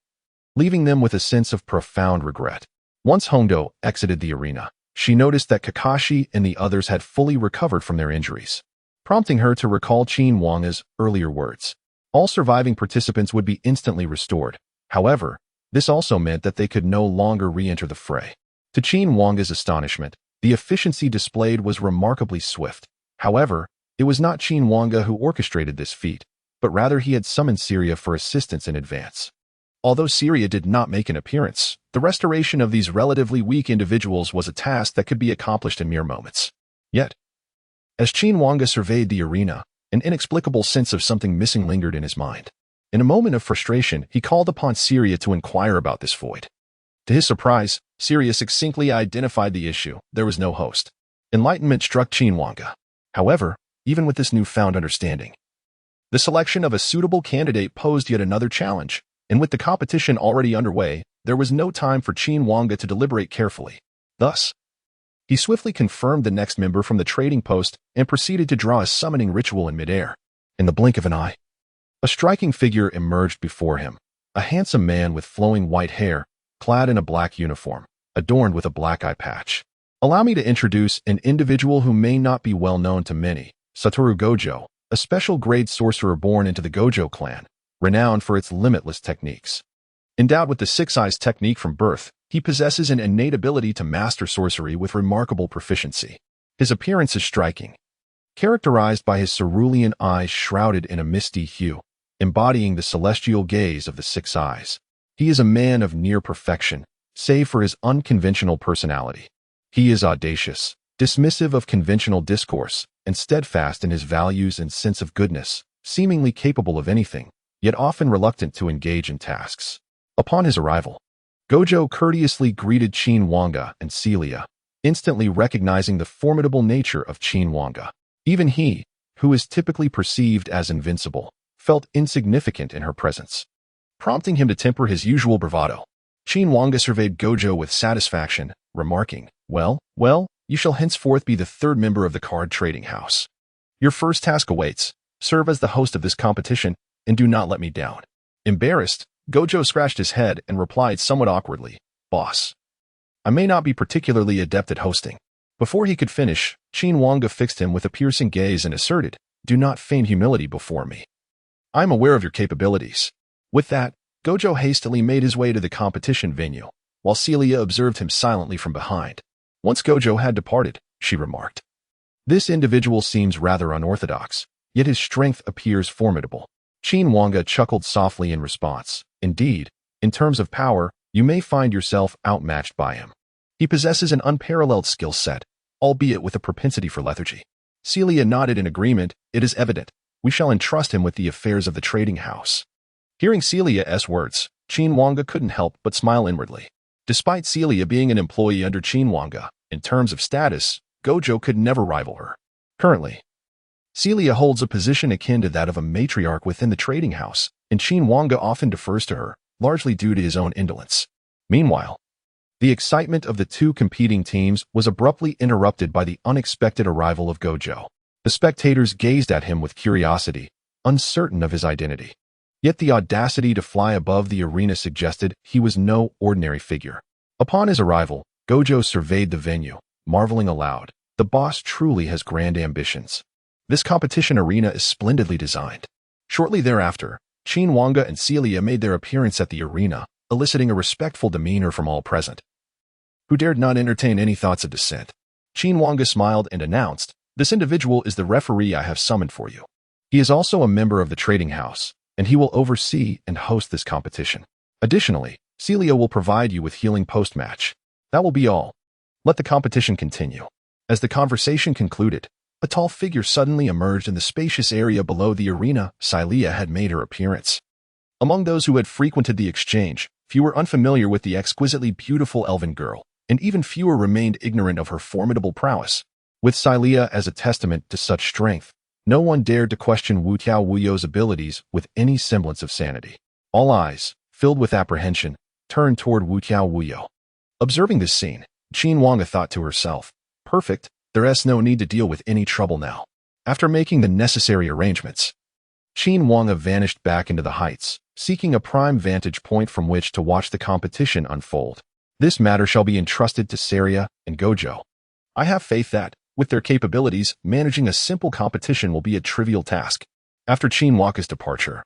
leaving them with a sense of profound regret. Once Hondo exited the arena, she noticed that Kakashi and the others had fully recovered from their injuries, prompting her to recall Qin Wange's earlier words. All surviving participants would be instantly restored. However, this also meant that they could no longer re-enter the fray. To Qin Wange's astonishment, the efficiency displayed was remarkably swift. However, it was not Qin Wange who orchestrated this feat, but rather he had summoned Syria for assistance in advance. Although Syria did not make an appearance, the restoration of these relatively weak individuals was a task that could be accomplished in mere moments. Yet, as Qin Wange surveyed the arena, an inexplicable sense of something missing lingered in his mind. In a moment of frustration, he called upon Syria to inquire about this void. To his surprise, Syria succinctly identified the issue. There was no host. Enlightenment struck Qin Wange. However, even with this newfound understanding, the selection of a suitable candidate posed yet another challenge, and with the competition already underway, there was no time for Qin Wange to deliberate carefully. Thus, he swiftly confirmed the next member from the trading post and proceeded to draw a summoning ritual in midair. In the blink of an eye, a striking figure emerged before him, a handsome man with flowing white hair, clad in a black uniform, adorned with a black eye patch. Allow me to introduce an individual who may not be well known to many, Satoru Gojo, a special grade sorcerer born into the Gojo clan, renowned for its limitless techniques. Endowed with the Six Eyes technique from birth, he possesses an innate ability to master sorcery with remarkable proficiency. His appearance is striking, characterized by his cerulean eyes shrouded in a misty hue, embodying the celestial gaze of the Six Eyes. He is a man of near perfection, save for his unconventional personality. He is audacious, dismissive of conventional discourse, and steadfast in his values and sense of goodness, seemingly capable of anything, yet often reluctant to engage in tasks. Upon his arrival, Gojo courteously greeted Qin Wange and Celia, instantly recognizing the formidable nature of Qin Wange. Even he, who is typically perceived as invincible, felt insignificant in her presence, prompting him to temper his usual bravado. Qin Wange surveyed Gojo with satisfaction, remarking, well, you shall henceforth be the third member of the card trading house. Your first task awaits. Serve as the host of this competition, and do not let me down. Embarrassed, Gojo scratched his head and replied somewhat awkwardly, boss, I may not be particularly adept at hosting. Before he could finish, Qin Wange fixed him with a piercing gaze and asserted, do not feign humility before me. I am aware of your capabilities. With that, Gojo hastily made his way to the competition venue, while Celia observed him silently from behind. Once Gojo had departed, she remarked, this individual seems rather unorthodox, yet his strength appears formidable. Qin Wange chuckled softly in response. Indeed, in terms of power, you may find yourself outmatched by him. He possesses an unparalleled skill set, albeit with a propensity for lethargy. Celia nodded in agreement. It is evident. We shall entrust him with the affairs of the trading house. Hearing Celia's words, Qin Wange couldn't help but smile inwardly. Despite Celia being an employee under Qin Wange, in terms of status, Gojo could never rival her. Currently, Celia holds a position akin to that of a matriarch within the trading house, and Qin Wange often defers to her, largely due to his own indolence. Meanwhile, the excitement of the two competing teams was abruptly interrupted by the unexpected arrival of Gojo. The spectators gazed at him with curiosity, uncertain of his identity. Yet the audacity to fly above the arena suggested he was no ordinary figure. Upon his arrival, Gojo surveyed the venue, marveling aloud. The boss truly has grand ambitions. This competition arena is splendidly designed. Shortly thereafter, Qin Wange and Celia made their appearance at the arena, eliciting a respectful demeanor from all present, who dared not entertain any thoughts of dissent. Qin Wange smiled and announced, "This individual is the referee I have summoned for you. He is also a member of the trading house, and he will oversee and host this competition. Additionally, Celia will provide you with healing post-match. That will be all. Let the competition continue." As the conversation concluded, a tall figure suddenly emerged in the spacious area below the arena. Celia had made her appearance. Among those who had frequented the exchange, few were unfamiliar with the exquisitely beautiful elven girl, and even fewer remained ignorant of her formidable prowess. With Celia as a testament to such strength, no one dared to question Wu Tiao Wuyo's abilities with any semblance of sanity. All eyes, filled with apprehension, turned toward Wu Tiao Wuyo. Observing this scene, Qin Wange thought to herself, "Perfect, there's no need to deal with any trouble now." After making the necessary arrangements, Qin Wange vanished back into the heights, seeking a prime vantage point from which to watch the competition unfold. This matter shall be entrusted to Celia and Gojo. I have faith that, with their capabilities, managing a simple competition will be a trivial task. After Qin Wange's departure,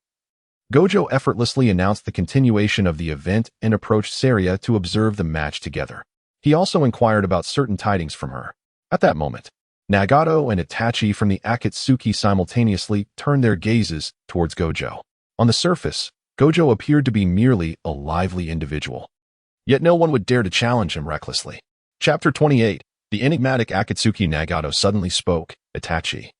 Gojo effortlessly announced the continuation of the event and approached Celia to observe the match together. He also inquired about certain tidings from her. At that moment, Nagato and Itachi from the Akatsuki simultaneously turned their gazes towards Gojo. On the surface, Gojo appeared to be merely a lively individual. Yet no one would dare to challenge him recklessly. Chapter 28. The enigmatic Akatsuki. Nagato suddenly spoke. "Itachi,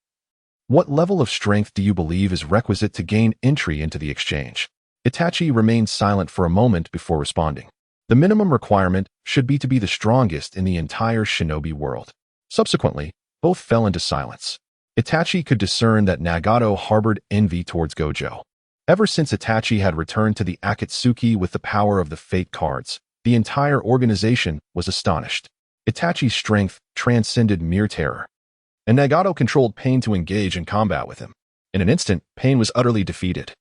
what level of strength do you believe is requisite to gain entry into the exchange?" Itachi remained silent for a moment before responding. The minimum requirement should be to be the strongest in the entire shinobi world. Subsequently, both fell into silence. Itachi could discern that Nagato harbored envy towards Gojo. Ever since Itachi had returned to the Akatsuki with the power of the fate cards, the entire organization was astonished. Itachi's strength transcended mere terror, and Nagato controlled Pain to engage in combat with him. In an instant, Pain was utterly defeated,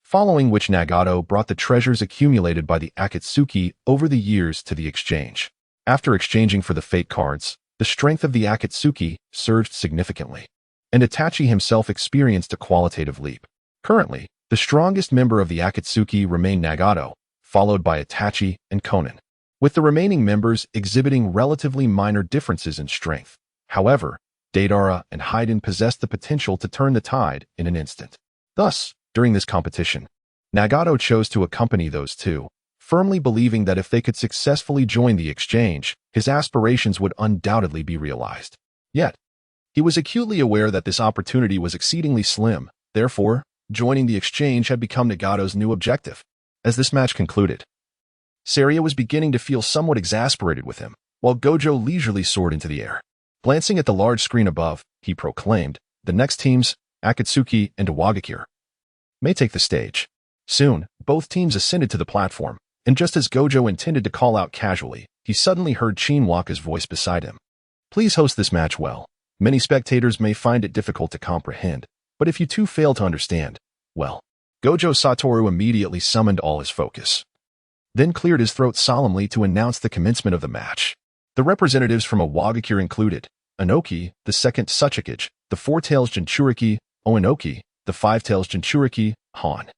following which Nagato brought the treasures accumulated by the Akatsuki over the years to the exchange. After exchanging for the fate cards, the strength of the Akatsuki surged significantly, and Itachi himself experienced a qualitative leap. Currently, the strongest member of the Akatsuki remained Nagato, followed by Itachi and Konan, with the remaining members exhibiting relatively minor differences in strength. However, Deidara and Haiden possessed the potential to turn the tide in an instant. Thus, during this competition, Nagato chose to accompany those two, firmly believing that if they could successfully join the exchange, his aspirations would undoubtedly be realized. Yet, he was acutely aware that this opportunity was exceedingly slim. Therefore, joining the exchange had become Nagato's new objective. As this match concluded, Celia was beginning to feel somewhat exasperated with him, while Gojo leisurely soared into the air. Glancing at the large screen above, he proclaimed, "The next teams, Akatsuki and Iwagakure, may take the stage." Soon, both teams ascended to the platform, and just as Gojo intended to call out casually, he suddenly heard Qin Wange's voice beside him. "Please host this match well. Many spectators may find it difficult to comprehend, but if you too fail to understand, well." Gojo Satoru immediately summoned all his focus, then cleared his throat solemnly to announce the commencement of the match. The representatives from Iwagakure included Inoki, the second Tsuchikage, the four-tails Jinchuriki, Oinoki, the five-tails Jinchuriki, Han,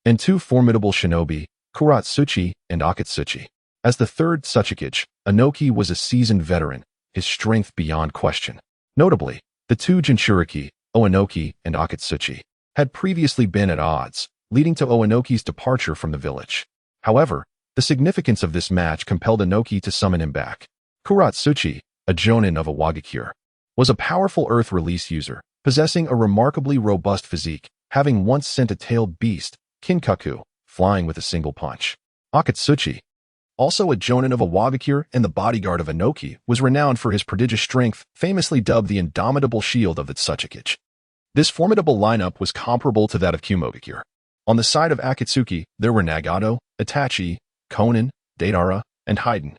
and two formidable shinobi, Kuratsuchi and Akatsuchi. As the third Tsuchikage, Inoki was a seasoned veteran, his strength beyond question. Notably, the two Jinchuriki, Oinoki and Akatsuchi, had previously been at odds, leading to Oinoki's departure from the village. However, the significance of this match compelled Inoki to summon him back. Kuratsuchi, a jonin of Iwagakure, was a powerful earth release user, possessing a remarkably robust physique, having once sent a tailed beast, Kinkaku, flying with a single punch. Akatsuchi, also a jonin of Iwagakure and the bodyguard of Inoki, was renowned for his prodigious strength, famously dubbed the indomitable shield of the Tsuchikage. This formidable lineup was comparable to that of Kumogakure. On the side of Akatsuki, there were Nagato, Itachi, Konan, Deidara, and Haiden.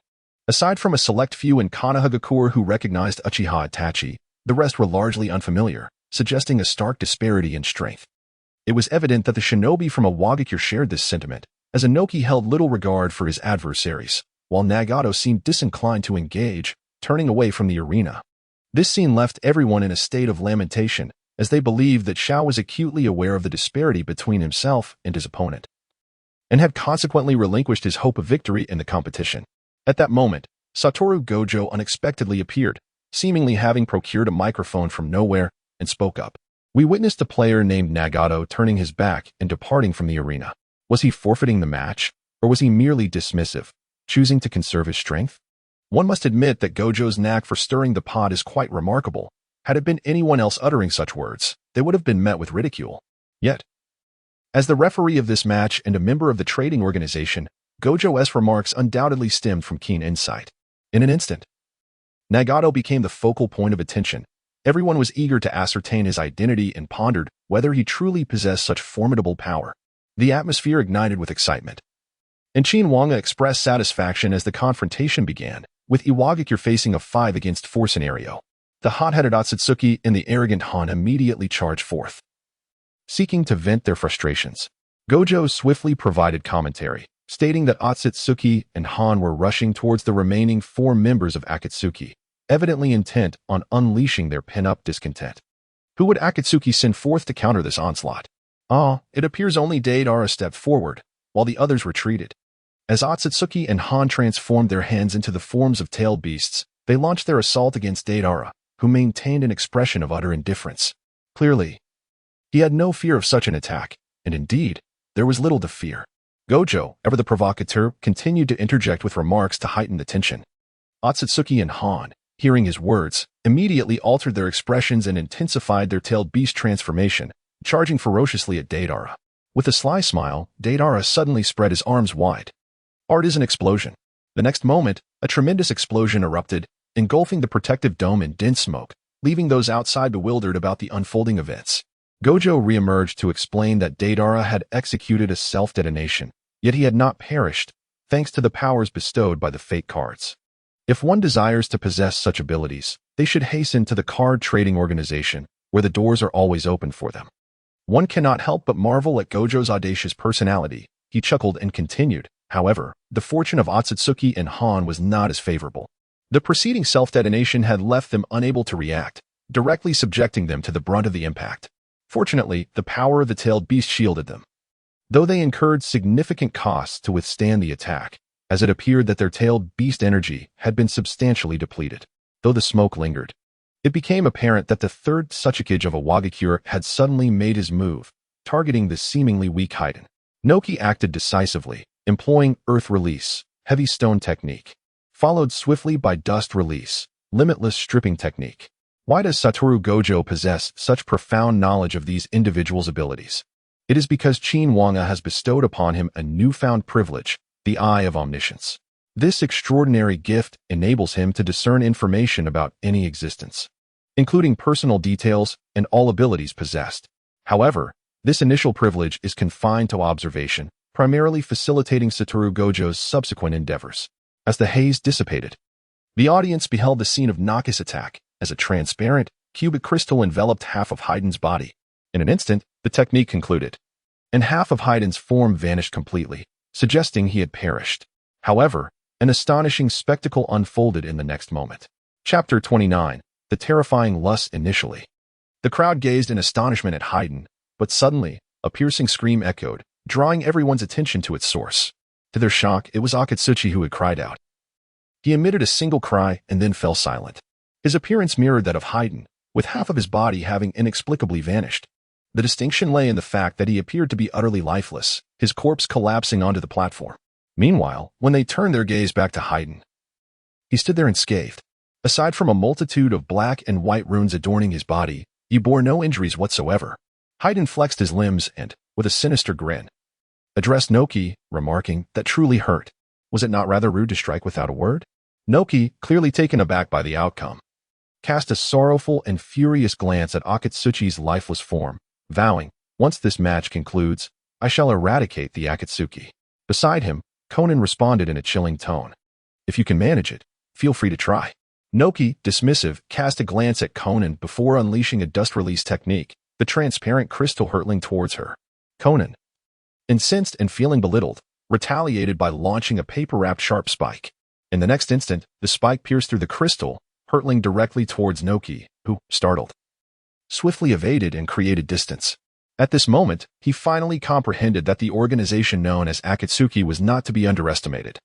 Aside from a select few in Konohagakure who recognized Uchiha Itachi, the rest were largely unfamiliar, suggesting a stark disparity in strength. It was evident that the shinobi from Iwagakure shared this sentiment, as Inoki held little regard for his adversaries, while Nagato seemed disinclined to engage, turning away from the arena. This scene left everyone in a state of lamentation, as they believed that Xiao was acutely aware of the disparity between himself and his opponent, and had consequently relinquished his hope of victory in the competition. At that moment, Satoru Gojo unexpectedly appeared, seemingly having procured a microphone from nowhere, and spoke up. We witnessed a player named Nagato turning his back and departing from the arena. Was he forfeiting the match, or was he merely dismissive, choosing to conserve his strength? One must admit that Gojo's knack for stirring the pot is quite remarkable. Had it been anyone else uttering such words, they would have been met with ridicule. Yet, as the referee of this match and a member of the trading organization, Gojo's remarks undoubtedly stemmed from keen insight. In an instant, Nagato became the focal point of attention. Everyone was eager to ascertain his identity and pondered whether he truly possessed such formidable power. The atmosphere ignited with excitement, and Qin Wange expressed satisfaction as the confrontation began, with Iwagakure facing a 5-against-4 scenario. The hot-headed Otsutsuki and the arrogant Han immediately charged forth, seeking to vent their frustrations. Gojo swiftly provided commentary, stating that Otsutsuki and Han were rushing towards the remaining 4 members of Akatsuki, evidently intent on unleashing their pent-up discontent. Who would Akatsuki send forth to counter this onslaught? It appears only Deidara stepped forward, while the others retreated. As Otsutsuki and Han transformed their hands into the forms of tailed beasts, they launched their assault against Deidara, who maintained an expression of utter indifference. Clearly, he had no fear of such an attack, and indeed, there was little to fear. Gojo, ever the provocateur, continued to interject with remarks to heighten the tension. Otsutsuki and Han, hearing his words, immediately altered their expressions and intensified their tailed beast transformation, charging ferociously at Deidara. With a sly smile, Deidara suddenly spread his arms wide. Art is an explosion. The next moment, a tremendous explosion erupted, engulfing the protective dome in dense smoke, leaving those outside bewildered about the unfolding events. Gojo reemerged to explain that Deidara had executed a self-detonation, yet he had not perished, thanks to the powers bestowed by the fate cards. If one desires to possess such abilities, they should hasten to the card trading organization, where the doors are always open for them. One cannot help but marvel at Gojo's audacious personality. He chuckled and continued. However, the fortune of Otsutsuki and Han was not as favorable. The preceding self-detonation had left them unable to react, directly subjecting them to the brunt of the impact. Fortunately, the power of the tailed beast shielded them, though they incurred significant costs to withstand the attack, as it appeared that their tailed beast energy had been substantially depleted. Though the smoke lingered, it became apparent that the third Tsuchikage of Iwagakure had suddenly made his move, targeting the seemingly weak Haiden. Noki acted decisively, employing Earth Release, Heavy Stone Technique, followed swiftly by Dust Release, Limitless Stripping Technique. Why does Satoru Gojo possess such profound knowledge of these individuals' abilities? It is because Qin Wange has bestowed upon him a newfound privilege, the Eye of Omniscience. This extraordinary gift enables him to discern information about any existence, including personal details and all abilities possessed. However, this initial privilege is confined to observation, primarily facilitating Satoru Gojo's subsequent endeavors. As the haze dissipated, the audience beheld the scene of Naka's attack as a transparent, cubic crystal enveloped half of Haiden's body. In an instant, the technique concluded, and half of Haiden's form vanished completely, suggesting he had perished. However, an astonishing spectacle unfolded in the next moment. Chapter 29. The Terrifying Lust. Initially, the crowd gazed in astonishment at Haiden, but suddenly, a piercing scream echoed, drawing everyone's attention to its source. To their shock, it was Akatsuki who had cried out. He emitted a single cry and then fell silent. His appearance mirrored that of Haiden, with half of his body having inexplicably vanished. The distinction lay in the fact that he appeared to be utterly lifeless, his corpse collapsing onto the platform. Meanwhile, when they turned their gaze back to Haiden, he stood there unscathed. Aside from a multitude of black and white runes adorning his body, he bore no injuries whatsoever. Haiden flexed his limbs and, with a sinister grin, addressed Noki, remarking, "That truly hurt. Was it not rather rude to strike without a word?" Noki, clearly taken aback by the outcome, cast a sorrowful and furious glance at Akatsuchi's lifeless form, vowing, "Once this match concludes, I shall eradicate the Akatsuki." Beside him, Conan responded in a chilling tone, "If you can manage it, feel free to try." Noki, dismissive, cast a glance at Conan before unleashing a dust release technique, the transparent crystal hurtling towards her. Conan, incensed and feeling belittled, retaliated by launching a paper-wrapped sharp spike. In the next instant, the spike pierced through the crystal, hurtling directly towards Noki, who, startled, swiftly evaded and created distance. At this moment, he finally comprehended that the organization known as Akatsuki was not to be underestimated.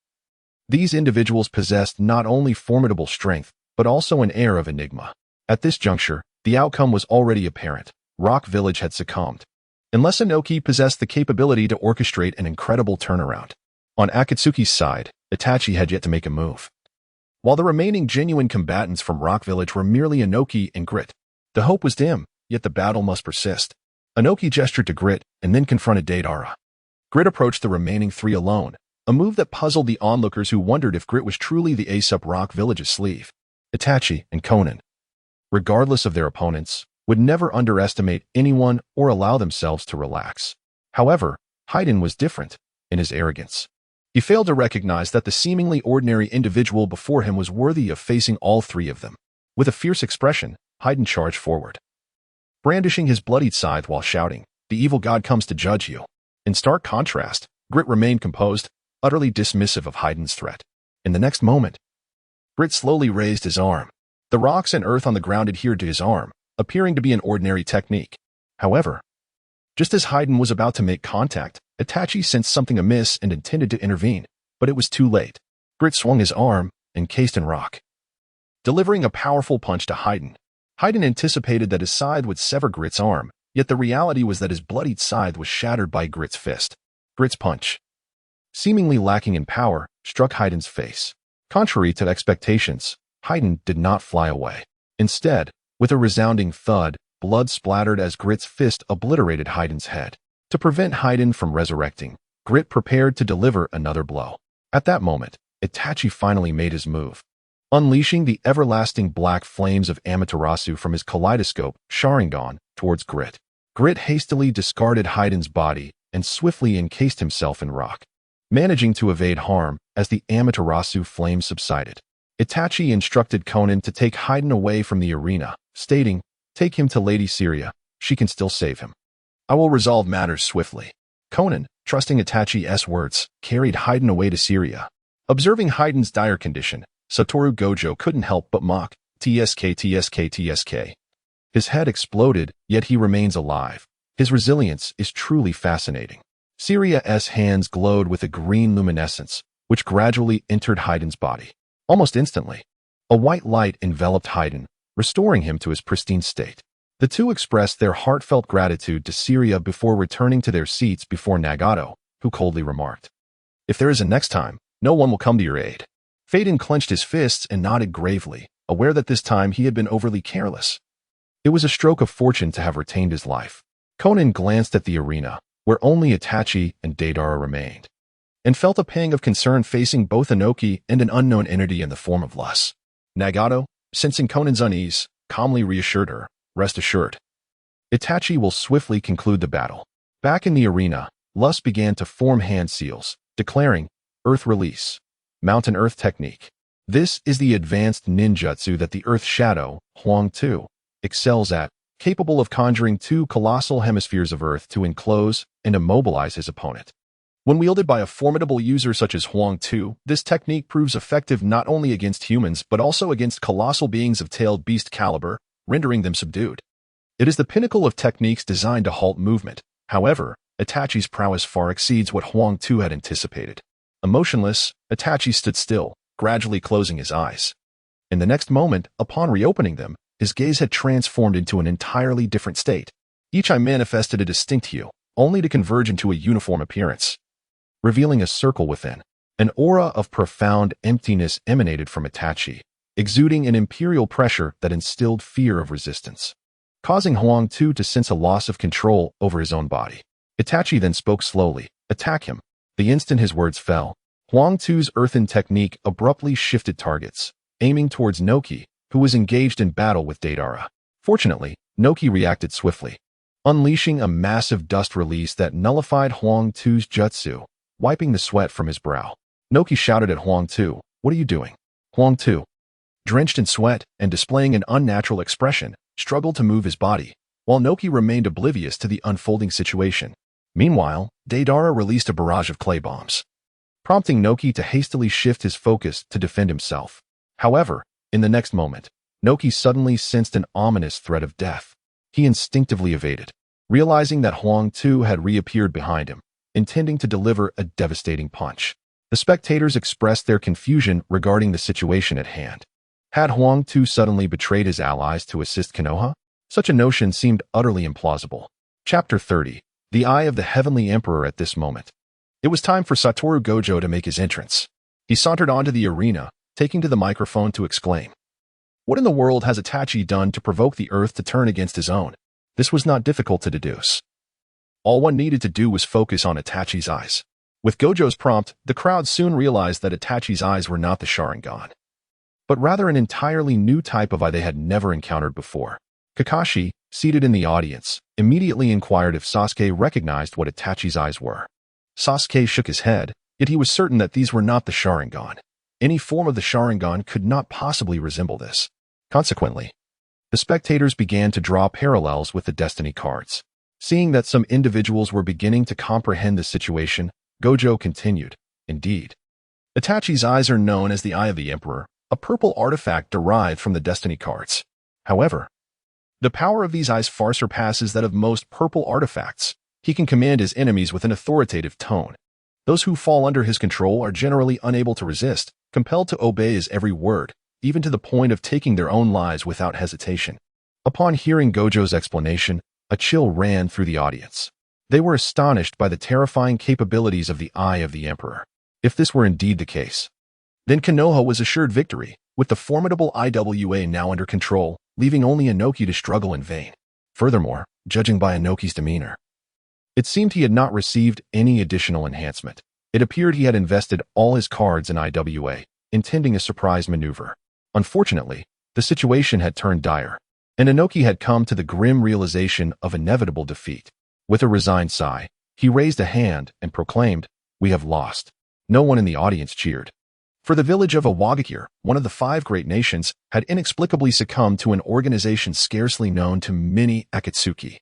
These individuals possessed not only formidable strength, but also an air of enigma. At this juncture, the outcome was already apparent. Rock Village had succumbed. Unless Inoki possessed the capability to orchestrate an incredible turnaround. On Akatsuki's side, Itachi had yet to make a move. While the remaining genuine combatants from Rock Village were merely Inoki and Grit, the hope was dim, yet the battle must persist. Inoki gestured to Grit and then confronted Deidara. Grit approached the remaining three alone, a move that puzzled the onlookers who wondered if Grit was truly the ace up Rock Village's sleeve. Itachi and Conan, regardless of their opponents, would never underestimate anyone or allow themselves to relax. However, Haydn was different in his arrogance. He failed to recognize that the seemingly ordinary individual before him was worthy of facing all three of them. With a fierce expression, Haydn charged forward, brandishing his bloodied scythe while shouting, "The evil god comes to judge you." In stark contrast, Grit remained composed, utterly dismissive of Haydn's threat. In the next moment, Grit slowly raised his arm. The rocks and earth on the ground adhered to his arm, appearing to be an ordinary technique. However, just as Haydn was about to make contact, Itachi sensed something amiss and intended to intervene, but it was too late. Grit swung his arm, encased in rock, delivering a powerful punch to Haydn. Haydn anticipated that his scythe would sever Grit's arm, yet the reality was that his bloodied scythe was shattered by Grit's fist. Grit's punch, seemingly lacking in power, struck Haydn's face. Contrary to expectations, Haydn did not fly away. Instead, with a resounding thud, blood splattered as Grit's fist obliterated Haydn's head. To prevent Haydn from resurrecting, Grit prepared to deliver another blow. At that moment, Itachi finally made his move. Unleashing the everlasting black flames of Amaterasu from his kaleidoscope, Sharingan, towards Grit. Grit hastily discarded Haydn's body and swiftly encased himself in rock, managing to evade harm as the Amaterasu flames subsided. Itachi instructed Conan to take Haydn away from the arena, stating, "Take him to Lady Syria, she can still save him. I will resolve matters swiftly." Conan, trusting Itachi's words, carried Haydn away to Syria. Observing Haydn's dire condition, Satoru Gojo couldn't help but mock, "TSK. His head exploded, yet he remains alive. His resilience is truly fascinating. Syria's hands glowed with a green luminescence, which gradually entered Haydn's body. Almost instantly, a white light enveloped Haydn, restoring him to his pristine state. The two expressed their heartfelt gratitude to Syria before returning to their seats before Nagato, who coldly remarked, "If there is a next time, no one will come to your aid." Phaeton clenched his fists and nodded gravely, aware that this time he had been overly careless. It was a stroke of fortune to have retained his life. Conan glanced at the arena, where only Itachi and Deidara remained, and felt a pang of concern facing both Inoki and an unknown entity in the form of Lus. Nagato, sensing Conan's unease, calmly reassured her, "Rest assured, Itachi will swiftly conclude the battle." Back in the arena, Lus began to form hand seals, declaring, "Earth release. Mountain Earth technique. This is the advanced ninjutsu that the Earth Shadow, Huang Tu, excels at, capable of conjuring two colossal hemispheres of Earth to enclose and immobilize his opponent. When wielded by a formidable user such as Huang Tu, this technique proves effective not only against humans but also against colossal beings of tailed beast caliber, rendering them subdued. It is the pinnacle of techniques designed to halt movement. However, Itachi's prowess far exceeds what Huang Tu had anticipated. Emotionless, Itachi stood still, gradually closing his eyes. In the next moment, upon reopening them, his gaze had transformed into an entirely different state. Each eye manifested a distinct hue, only to converge into a uniform appearance, revealing a circle within. An aura of profound emptiness emanated from Itachi, exuding an imperial pressure that instilled fear of resistance, causing Huang Tu to sense a loss of control over his own body. Itachi then spoke slowly, "Attack him." The instant his words fell, Huang Tu's earthen technique abruptly shifted targets, aiming towards Noki, who was engaged in battle with Deidara. Fortunately, Noki reacted swiftly, unleashing a massive dust release that nullified Huang Tu's jutsu, wiping the sweat from his brow. Noki shouted at Huang Tu, "What are you doing?" Huang Tu, drenched in sweat and displaying an unnatural expression, struggled to move his body, while Noki remained oblivious to the unfolding situation. Meanwhile, Deidara released a barrage of clay bombs, prompting Noki to hastily shift his focus to defend himself. However, in the next moment, Noki suddenly sensed an ominous threat of death. He instinctively evaded, realizing that Huang Tu had reappeared behind him, intending to deliver a devastating punch. The spectators expressed their confusion regarding the situation at hand. Had Huang Tu suddenly betrayed his allies to assist Konoha? Such a notion seemed utterly implausible. Chapter 30. The Eye of the Heavenly Emperor. At this moment, it was time for Satoru Gojo to make his entrance. He sauntered onto the arena, taking to the microphone to exclaim, "What in the world has Itachi done to provoke the earth to turn against his own?" This was not difficult to deduce. All one needed to do was focus on Itachi's eyes. With Gojo's prompt, the crowd soon realized that Itachi's eyes were not the Sharingan, but rather an entirely new type of eye they had never encountered before. Kakashi, seated in the audience, immediately inquired if Sasuke recognized what Itachi's eyes were. Sasuke shook his head, yet he was certain that these were not the Sharingan. Any form of the Sharingan could not possibly resemble this. Consequently, the spectators began to draw parallels with the destiny cards. Seeing that some individuals were beginning to comprehend the situation, Gojo continued, "Indeed, Itachi's eyes are known as the Eye of the Emperor, a purple artifact derived from the destiny cards. However, the power of these eyes far surpasses that of most purple artifacts. He can command his enemies with an authoritative tone. Those who fall under his control are generally unable to resist, compelled to obey his every word, even to the point of taking their own lives without hesitation." Upon hearing Gojo's explanation, a chill ran through the audience. They were astonished by the terrifying capabilities of the Eye of the Emperor. If this were indeed the case, then Konoha was assured victory, with the formidable IWA now under control, leaving only Inoki to struggle in vain. Furthermore, judging by Inoki's demeanor, it seemed he had not received any additional enhancement. It appeared he had invested all his cards in IWA, intending a surprise maneuver. Unfortunately, the situation had turned dire, and Inoki had come to the grim realization of inevitable defeat. With a resigned sigh, he raised a hand and proclaimed, "We have lost." No one in the audience cheered. For the village of Awagakure, one of the 5 great nations, had inexplicably succumbed to an organization scarcely known to many Akatsuki.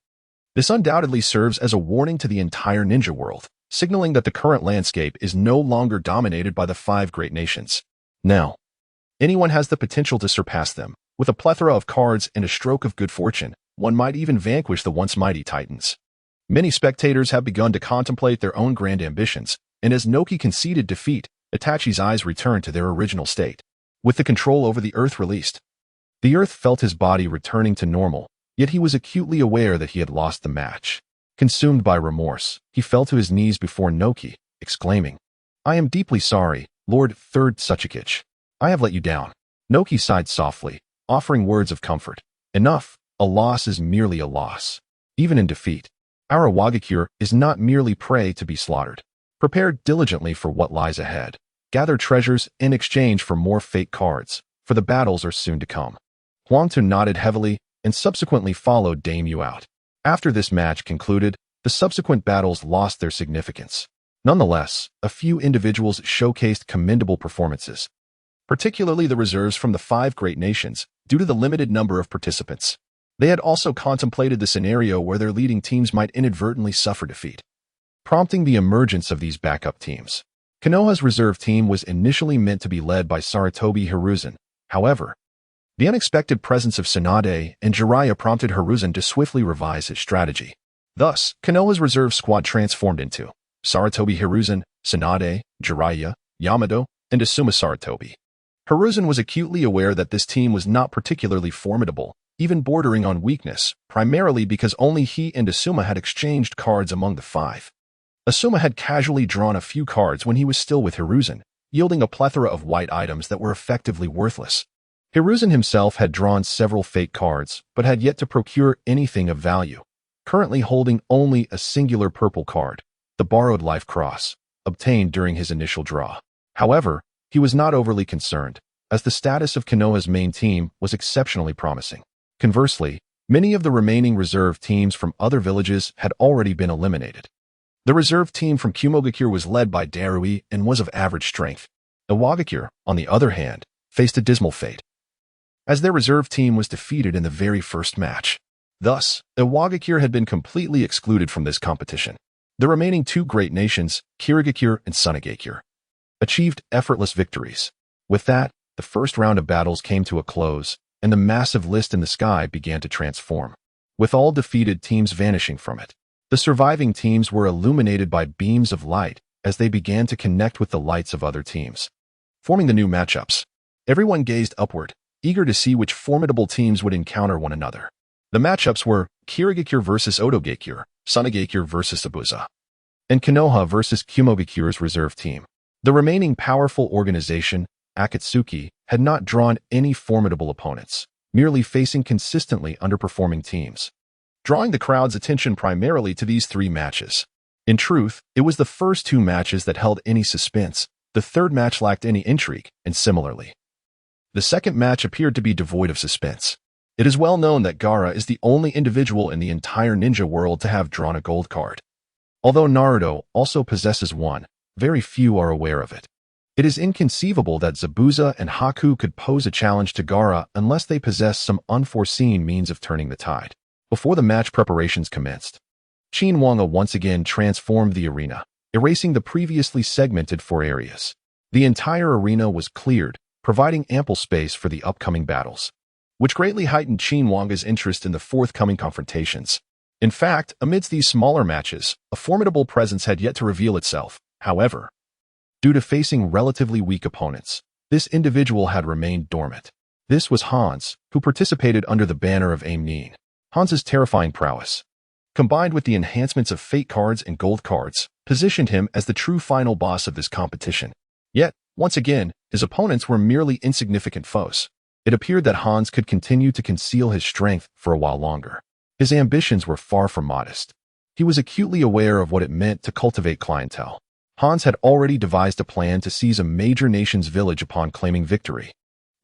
This undoubtedly serves as a warning to the entire ninja world, signaling that the current landscape is no longer dominated by the 5 great nations. Now, anyone has the potential to surpass them. With a plethora of cards and a stroke of good fortune, one might even vanquish the once mighty titans. Many spectators have begun to contemplate their own grand ambitions, and as Noki conceded defeat, Itachi's eyes returned to their original state. With the control over the earth released, the earth felt his body returning to normal, yet he was acutely aware that he had lost the match. Consumed by remorse, he fell to his knees before Noki, exclaiming, "I am deeply sorry, Lord 3rd Tsuchikage. I have let you down." Noki sighed softly, offering words of comfort. "Enough, a loss is merely a loss. Even in defeat, our Awagakure is not merely prey to be slaughtered. Prepare diligently for what lies ahead. Gather treasures in exchange for more fate cards, for the battles are soon to come." Huang Tu nodded heavily and subsequently followed Daimyo out. After this match concluded, the subsequent battles lost their significance. Nonetheless, a few individuals showcased commendable performances, particularly the reserves from the 5 great nations, due to the limited number of participants. They had also contemplated the scenario where their leading teams might inadvertently suffer defeat, prompting the emergence of these backup teams. Konoha's reserve team was initially meant to be led by Sarutobi Hiruzen. However, the unexpected presence of Tsunade and Jiraiya prompted Hiruzen to swiftly revise his strategy. Thus, Konoha's reserve squad transformed into Sarutobi Hiruzen, Tsunade, Jiraiya, Yamato, and Asuma Sarutobi. Hiruzen was acutely aware that this team was not particularly formidable, even bordering on weakness, primarily because only he and Asuma had exchanged cards among the 5. Asuma had casually drawn a few cards when he was still with Hiruzen, yielding a plethora of white items that were effectively worthless. Hiruzen himself had drawn several fake cards, but had yet to procure anything of value, currently holding only a singular purple card, the borrowed life cross, obtained during his initial draw. However, he was not overly concerned, as the status of Konoha's main team was exceptionally promising. Conversely, many of the remaining reserve teams from other villages had already been eliminated. The reserve team from Kumogakure was led by Darui and was of average strength. Awagakure, on the other hand, faced a dismal fate, as their reserve team was defeated in the very first match. Thus, Iwagakure had been completely excluded from this competition. The remaining two great nations, Kirigakure and Sunagakure, achieved effortless victories. With that, the first round of battles came to a close, and the massive list in the sky began to transform, with all defeated teams vanishing from it. The surviving teams were illuminated by beams of light as they began to connect with the lights of other teams, forming the new matchups. Everyone gazed upward, eager to see which formidable teams would encounter one another. The matchups were Kirigakure versus Odogakure, Sunagakure versus Abuza, and Konoha versus Kumogakure's reserve team. The remaining powerful organization, Akatsuki, had not drawn any formidable opponents, merely facing consistently underperforming teams, drawing the crowd's attention primarily to these three matches. In truth, it was the first two matches that held any suspense. The third match lacked any intrigue, and similarly, the second match appeared to be devoid of suspense. It is well known that Gaara is the only individual in the entire ninja world to have drawn a gold card. Although Naruto also possesses one, very few are aware of it. It is inconceivable that Zabuza and Haku could pose a challenge to Gaara unless they possess some unforeseen means of turning the tide. Before the match preparations commenced, Qin Wange once again transformed the arena, erasing the previously segmented four areas. The entire arena was cleared, providing ample space for the upcoming battles, which greatly heightened Qin Wange's interest in the forthcoming confrontations. In fact, amidst these smaller matches, a formidable presence had yet to reveal itself. However, due to facing relatively weak opponents, this individual had remained dormant. This was Hans, who participated under the banner of Aim Nin. Hans's terrifying prowess, combined with the enhancements of fate cards and gold cards, positioned him as the true final boss of this competition. Yet, once again, his opponents were merely insignificant foes. It appeared that Hans could continue to conceal his strength for a while longer. His ambitions were far from modest. He was acutely aware of what it meant to cultivate clientele. Hans had already devised a plan to seize a major nation's village upon claiming victory,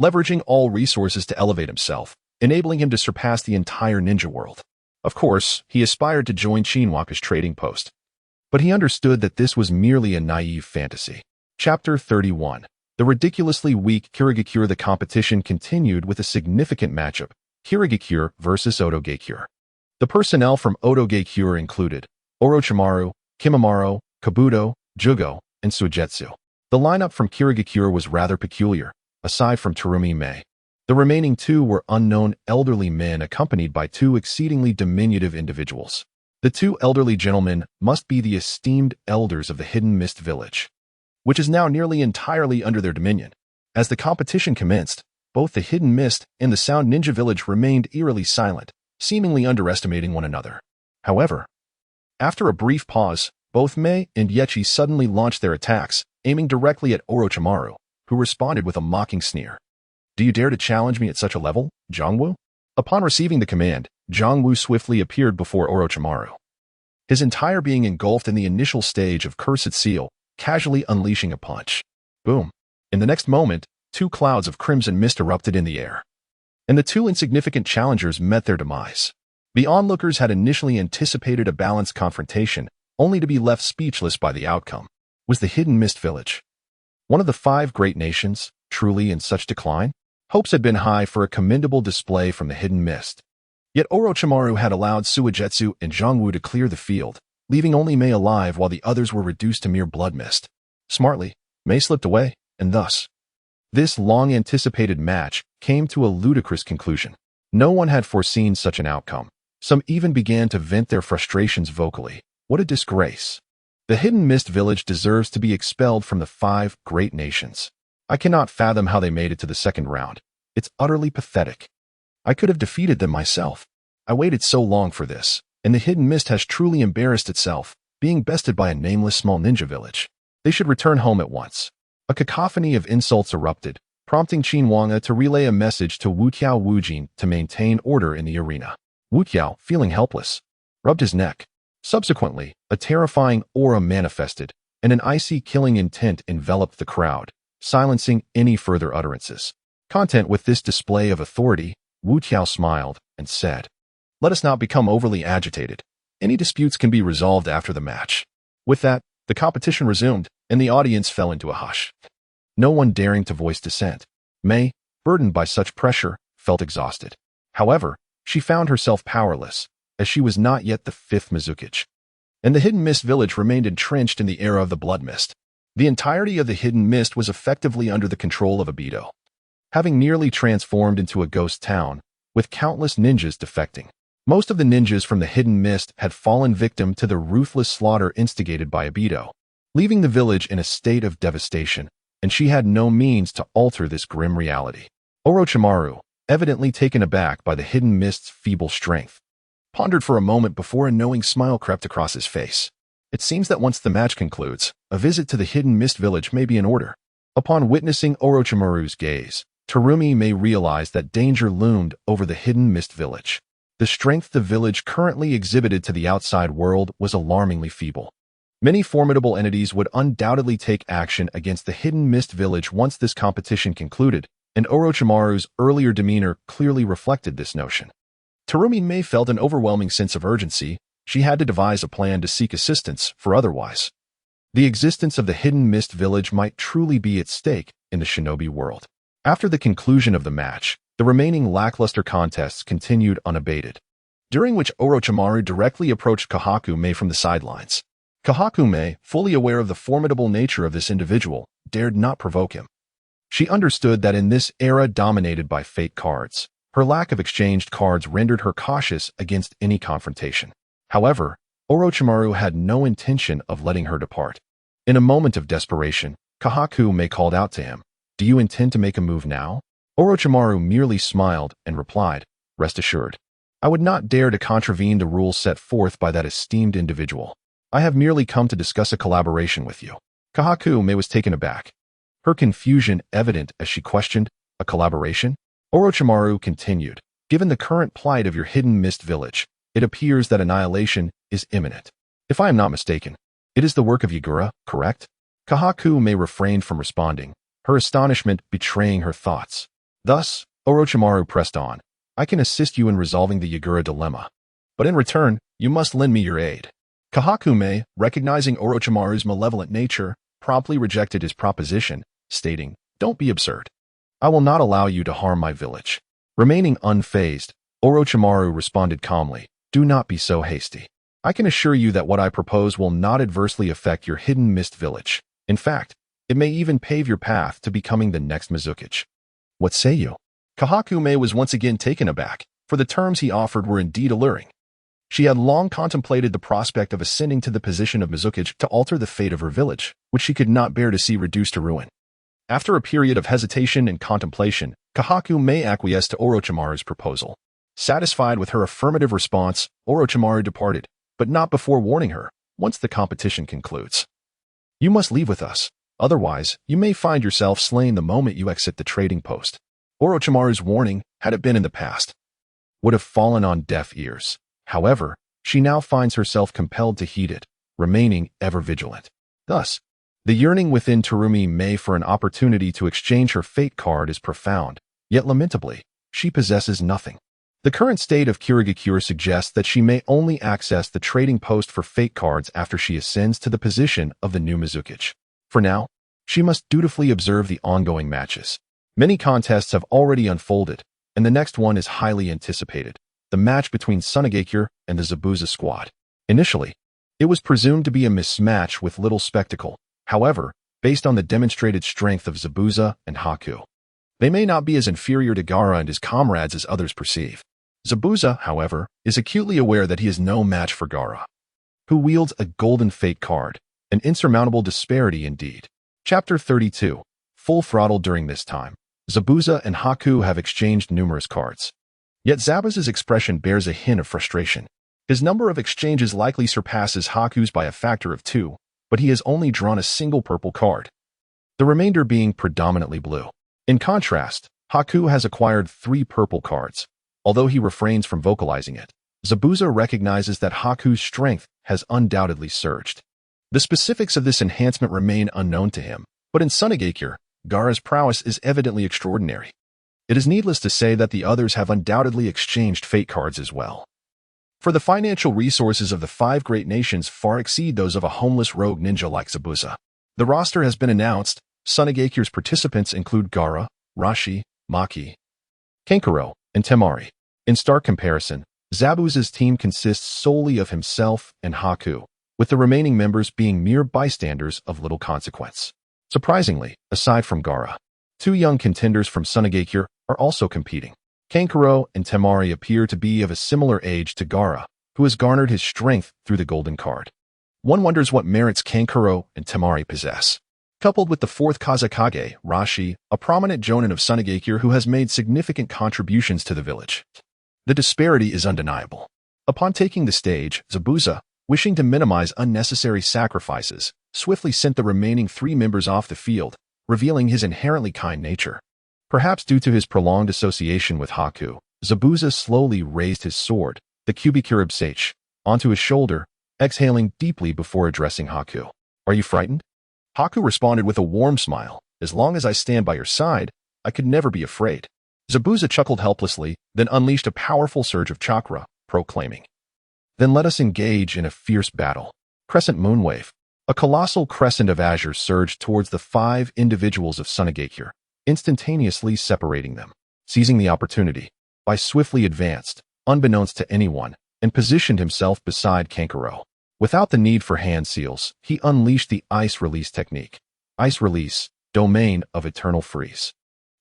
leveraging all resources to elevate himself, enabling him to surpass the entire ninja world. Of course, he aspired to join Qin Wange's trading post, but he understood that this was merely a naive fantasy. Chapter 31. The ridiculously weak Kirigakure. The competition continued with a significant matchup, Kirigakure versus Odogakure. The personnel from Odogakure included Orochimaru, Kimimaro, Kabuto, Jugo, and Suigetsu. The lineup from Kirigakure was rather peculiar, aside from Terumi Mei. The remaining two were unknown elderly men accompanied by two exceedingly diminutive individuals. The two elderly gentlemen must be the esteemed elders of the Hidden Mist Village, which is now nearly entirely under their dominion. As the competition commenced, both the Hidden Mist and the Sound Ninja Village remained eerily silent, seemingly underestimating one another. However, after a brief pause, both Mei and Yechi suddenly launched their attacks, aiming directly at Orochimaru, who responded with a mocking sneer. "Do you dare to challenge me at such a level, Zhongwu?" Upon receiving the command, Zhongwu swiftly appeared before Orochimaru, his entire being engulfed in the initial stage of Cursed Seal, casually unleashing a punch. Boom. In the next moment, two clouds of crimson mist erupted in the air, and the two insignificant challengers met their demise. The onlookers had initially anticipated a balanced confrontation, only to be left speechless by the outcome. Was the Hidden Mist Village one of the 5 great nations, truly in such decline? Hopes had been high for a commendable display from the Hidden Mist. Yet Orochimaru had allowed Suigetsu and Zhongwu to clear the field, leaving only Mei alive while the others were reduced to mere blood mist. Smartly, Mei slipped away, and thus, this long-anticipated match came to a ludicrous conclusion. No one had foreseen such an outcome. Some even began to vent their frustrations vocally. What a disgrace. The Hidden Mist Village deserves to be expelled from the 5 great nations. I cannot fathom how they made it to the second round. It's utterly pathetic. I could have defeated them myself. I waited so long for this, and the Hidden Mist has truly embarrassed itself, being bested by a nameless small ninja village. They should return home at once. A cacophony of insults erupted, prompting Qin Wange to relay a message to Wuqiao Wujin to maintain order in the arena. Wuqiao, feeling helpless, rubbed his neck. Subsequently, a terrifying aura manifested, and an icy killing intent enveloped the crowd, silencing any further utterances. Content with this display of authority, Wuqiao smiled and said, "Let us not become overly agitated. Any disputes can be resolved after the match." With that, the competition resumed, and the audience fell into a hush, no one daring to voice dissent. Mei, burdened by such pressure, felt exhausted. However, She found herself powerless, as she was not yet the fifth Mizukichi. And the Hidden Mist village remained entrenched in the era of the Blood Mist. The entirety of the Hidden Mist was effectively under the control of Obito, having nearly transformed into a ghost town, with countless ninjas defecting. Most of the ninjas from the Hidden Mist had fallen victim to the ruthless slaughter instigated by Obito, leaving the village in a state of devastation, and she had no means to alter this grim reality. Orochimaru, evidently taken aback by the Hidden Mist's feeble strength, pondered for a moment before a knowing smile crept across his face. It seems that once the match concludes, a visit to the Hidden Mist village may be in order. Upon witnessing Orochimaru's gaze, Terumi may realize that danger loomed over the Hidden Mist village. The strength the village currently exhibited to the outside world was alarmingly feeble. Many formidable entities would undoubtedly take action against the Hidden Mist village once this competition concluded, and Orochimaru's earlier demeanor clearly reflected this notion. Terumi May felt an overwhelming sense of urgency. She had to devise a plan to seek assistance, for otherwise, the existence of the Hidden Mist village might truly be at stake in the shinobi world. After the conclusion of the match, the remaining lackluster contests continued unabated, during which Orochimaru directly approached Kahakume from the sidelines. Kahakume, fully aware of the formidable nature of this individual, dared not provoke him. She understood that in this era dominated by fate cards, her lack of exchanged cards rendered her cautious against any confrontation. However, Orochimaru had no intention of letting her depart. In a moment of desperation, Kahakume called out to him, "Do you intend to make a move now?" Orochimaru merely smiled and replied, "Rest assured, I would not dare to contravene the rules set forth by that esteemed individual. I have merely come to discuss a collaboration with you." Kahakume was taken aback, her confusion evident as she questioned, "A collaboration?" Orochimaru continued, "Given the current plight of your Hidden Mist village, it appears that annihilation is imminent. If I am not mistaken, it is the work of Yagura, correct?" Kahakume refrained from responding, her astonishment betraying her thoughts. Thus, Orochimaru pressed on, "I can assist you in resolving the Yagura dilemma, but in return, you must lend me your aid." Kahakume, recognizing Orochimaru's malevolent nature, promptly rejected his proposition, stating, "Don't be absurd. I will not allow you to harm my village." Remaining unfazed, Orochimaru responded calmly, "Do not be so hasty. I can assure you that what I propose will not adversely affect your Hidden Mist village. In fact, it may even pave your path to becoming the next Mizukichi. What say you?" Kahakume was once again taken aback, for the terms he offered were indeed alluring. She had long contemplated the prospect of ascending to the position of Mizukichi to alter the fate of her village, which she could not bear to see reduced to ruin. After a period of hesitation and contemplation, Kahakume acquiesced to Orochimaru's proposal. Satisfied with her affirmative response, Orochimaru departed, but not before warning her, "Once the competition concludes, you must leave with us. Otherwise, you may find yourself slain the moment you exit the trading post." Orochimaru's warning, had it been in the past, would have fallen on deaf ears. However, she now finds herself compelled to heed it, remaining ever vigilant. Thus, the yearning within Terumi May for an opportunity to exchange her fate card is profound, yet lamentably, she possesses nothing. The current state of Kirigakure suggests that she may only access the trading post for fate cards after she ascends to the position of the new Mizukichi. For now, she must dutifully observe the ongoing matches. Many contests have already unfolded, and the next one is highly anticipated, the match between Sunagakure and the Zabuza squad. Initially, it was presumed to be a mismatch with little spectacle. However, based on the demonstrated strength of Zabuza and Haku, they may not be as inferior to Gaara and his comrades as others perceive. Zabuza, however, is acutely aware that he is no match for Gaara, who wields a golden fate card, an insurmountable disparity indeed. Chapter 32. Full throttle. During this time, Zabuza and Haku have exchanged numerous cards. Yet Zabuza's expression bears a hint of frustration. His number of exchanges likely surpasses Haku's by a factor of 2, but he has only drawn a single purple card, the remainder being predominantly blue. In contrast, Haku has acquired 3 purple cards. Although he refrains from vocalizing it, Zabuza recognizes that Haku's strength has undoubtedly surged. The specifics of this enhancement remain unknown to him, but in Sunagakure, Gaara's prowess is evidently extraordinary. It is needless to say that the others have undoubtedly exchanged fate cards as well. For the financial resources of the 5 great nations far exceed those of a homeless rogue ninja like Zabuza. The roster has been announced. Sunagakure's participants include Gaara, Rashi, Maki, Kankuro, and Temari. In stark comparison, Zabuza's team consists solely of himself and Haku, with the remaining members being mere bystanders of little consequence. Surprisingly, aside from Gaara, two young contenders from Sunagakure are also competing. Kankuro and Temari appear to be of a similar age to Gaara, who has garnered his strength through the golden card. One wonders what merits Kankuro and Temari possess. Coupled with the fourth Kazekage, Rashi, a prominent jonin of Sunagakure who has made significant contributions to the village. The disparity is undeniable. Upon taking the stage, Zabuza, wishing to minimize unnecessary sacrifices, swiftly sent the remaining three members off the field, revealing his inherently kind nature. Perhaps due to his prolonged association with Haku, Zabuza slowly raised his sword, the Kubikirib Seichi, onto his shoulder, exhaling deeply before addressing Haku. "Are you frightened?" Haku responded with a warm smile. "As long as I stand by your side, I could never be afraid." Zabuza chuckled helplessly, then unleashed a powerful surge of chakra, proclaiming, "Then let us engage in a fierce battle." Crescent Moonwave. A colossal crescent of azure surged towards the 5 individuals of Sunagakure, instantaneously separating them. Seizing the opportunity, Bai swiftly advanced, unbeknownst to anyone, and positioned himself beside Kankuro. Without the need for hand seals, he unleashed the Ice Release technique. Ice Release, Domain of Eternal Freeze.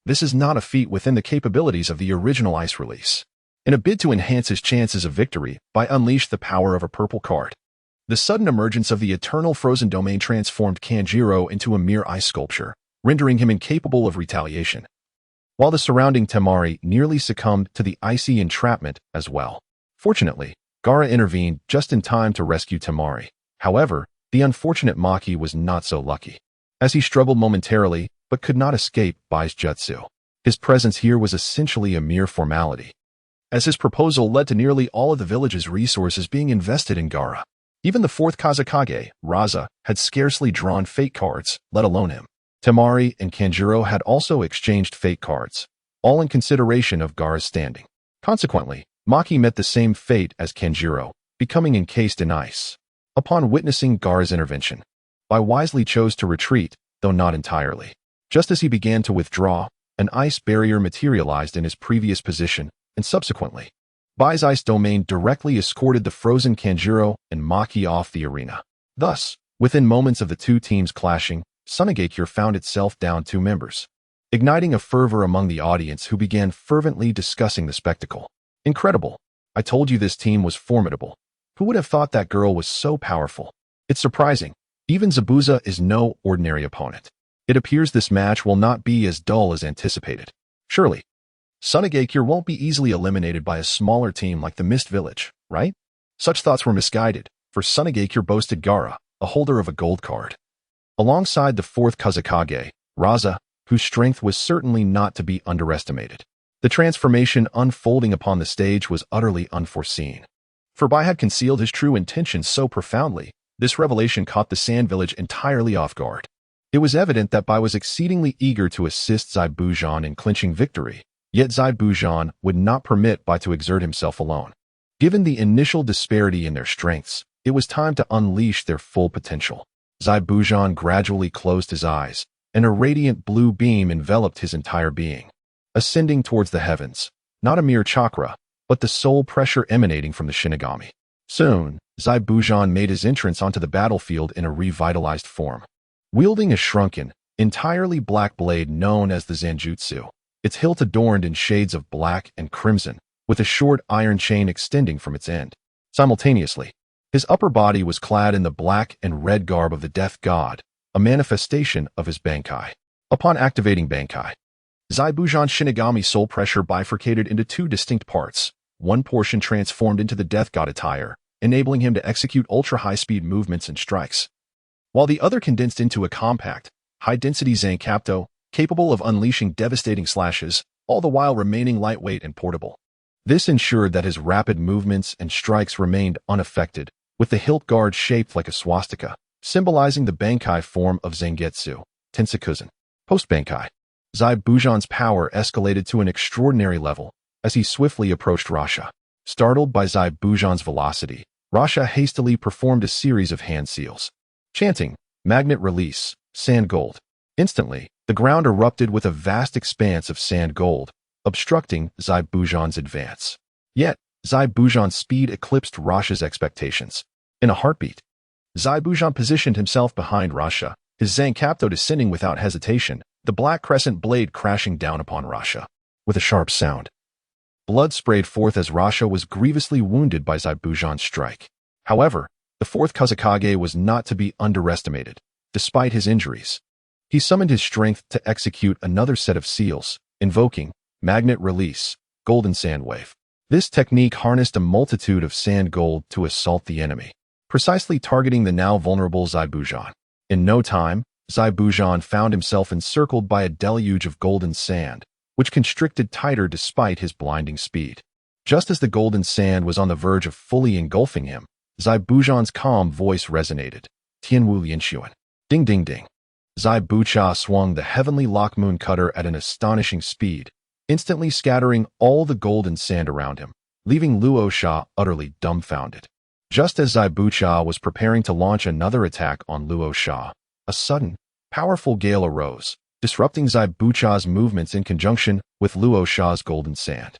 This is not a feat within the capabilities of the original Ice Release. In a bid to enhance his chances of victory, Bai unleashed the power of a purple card. The sudden emergence of the Eternal Frozen Domain transformed Kanjiro into a mere ice sculpture, rendering him incapable of retaliation, while the surrounding Temari nearly succumbed to the icy entrapment as well. Fortunately, Gaara intervened just in time to rescue Temari. However, the unfortunate Maki was not so lucky, as he struggled momentarily but could not escape Bai's jutsu. His presence here was essentially a mere formality, as his proposal led to nearly all of the village's resources being invested in Gaara. Even the fourth Kazekage, Raza, had scarcely drawn fate cards, let alone him. Temari and Kanjiro had also exchanged fate cards, all in consideration of Gaara's standing. Consequently, Maki met the same fate as Kanjiro, becoming encased in ice. Upon witnessing Gaara's intervention, Bai wisely chose to retreat, though not entirely. Just as he began to withdraw, an ice barrier materialized in his previous position, and subsequently, Bai's ice domain directly escorted the frozen Kanjiro and Maki off the arena. Thus, within moments of the two teams clashing, Sunagakure found itself down 2 members, igniting a fervor among the audience who began fervently discussing the spectacle. "Incredible. I told you this team was formidable. Who would have thought that girl was so powerful?" It's surprising. Even Zabuza is no ordinary opponent. It appears this match will not be as dull as anticipated. Surely, Sunagakure won't be easily eliminated by a smaller team like the Mist Village, right? Such thoughts were misguided, for Sunagakure boasted Gaara, a holder of a gold card, alongside the fourth Kazekage, Raza, whose strength was certainly not to be underestimated. The transformation unfolding upon the stage was utterly unforeseen. For Bai had concealed his true intentions so profoundly, this revelation caught the Sand Village entirely off guard. It was evident that Bai was exceedingly eager to assist Zaibujan in clinching victory, yet Zaibujan would not permit Bai to exert himself alone. Given the initial disparity in their strengths, it was time to unleash their full potential. Zaibujan gradually closed his eyes, and a radiant blue beam enveloped his entire being, ascending towards the heavens, not a mere chakra, but the soul pressure emanating from the Shinigami. Soon, Zaibujan made his entrance onto the battlefield in a revitalized form, wielding a shrunken, entirely black blade known as the Zanjutsu, its hilt adorned in shades of black and crimson, with a short iron chain extending from its end. Simultaneously, his upper body was clad in the black and red garb of the Death God, a manifestation of his Bankai. Upon activating Bankai, Zaibujan's Shinigami soul pressure bifurcated into 2 distinct parts. One portion transformed into the Death God attire, enabling him to execute ultra-high-speed movements and strikes, while the other condensed into a compact, high-density Zankapto, capable of unleashing devastating slashes, all the while remaining lightweight and portable. This ensured that his rapid movements and strikes remained unaffected, with the hilt guard shaped like a swastika, symbolizing the Bankai form of Zangetsu, Tensukuzan. Post-Bankai, Zaibujan's power escalated to an extraordinary level as he swiftly approached Rasha. Startled by Zaibujan's velocity, Rasha hastily performed a series of hand seals, chanting, "Magnate Release, Sand Gold." Instantly, the ground erupted with a vast expanse of sand gold, obstructing Zaibujan's advance. Yet, Zai Bujan's speed eclipsed Rasha's expectations. In a heartbeat, Zai Bujan positioned himself behind Rasha, his Zancapto descending without hesitation, the black crescent blade crashing down upon Rasha. With a sharp sound, blood sprayed forth as Rasha was grievously wounded by Zai Bujan's strike. However, the fourth Kazakage was not to be underestimated. Despite his injuries, he summoned his strength to execute another set of seals, invoking Magnate Release, Golden Sand Wave. This technique harnessed a multitude of sand gold to assault the enemy, precisely targeting the now vulnerable Zai Bujan. In no time, Zai Bujan found himself encircled by a deluge of golden sand, which constricted tighter despite his blinding speed. Just as the golden sand was on the verge of fully engulfing him, Zai Bujan's calm voice resonated. Tianwu Linshuan. Ding ding ding. Zai Bucha swung the heavenly Lock Moon cutter at an astonishing speed, instantly scattering all the golden sand around him, leaving Luo Sha utterly dumbfounded. Just as Zai Bucha was preparing to launch another attack on Luo Sha, a sudden, powerful gale arose, disrupting Zai Bucha's movements in conjunction with Luo Sha's golden sand.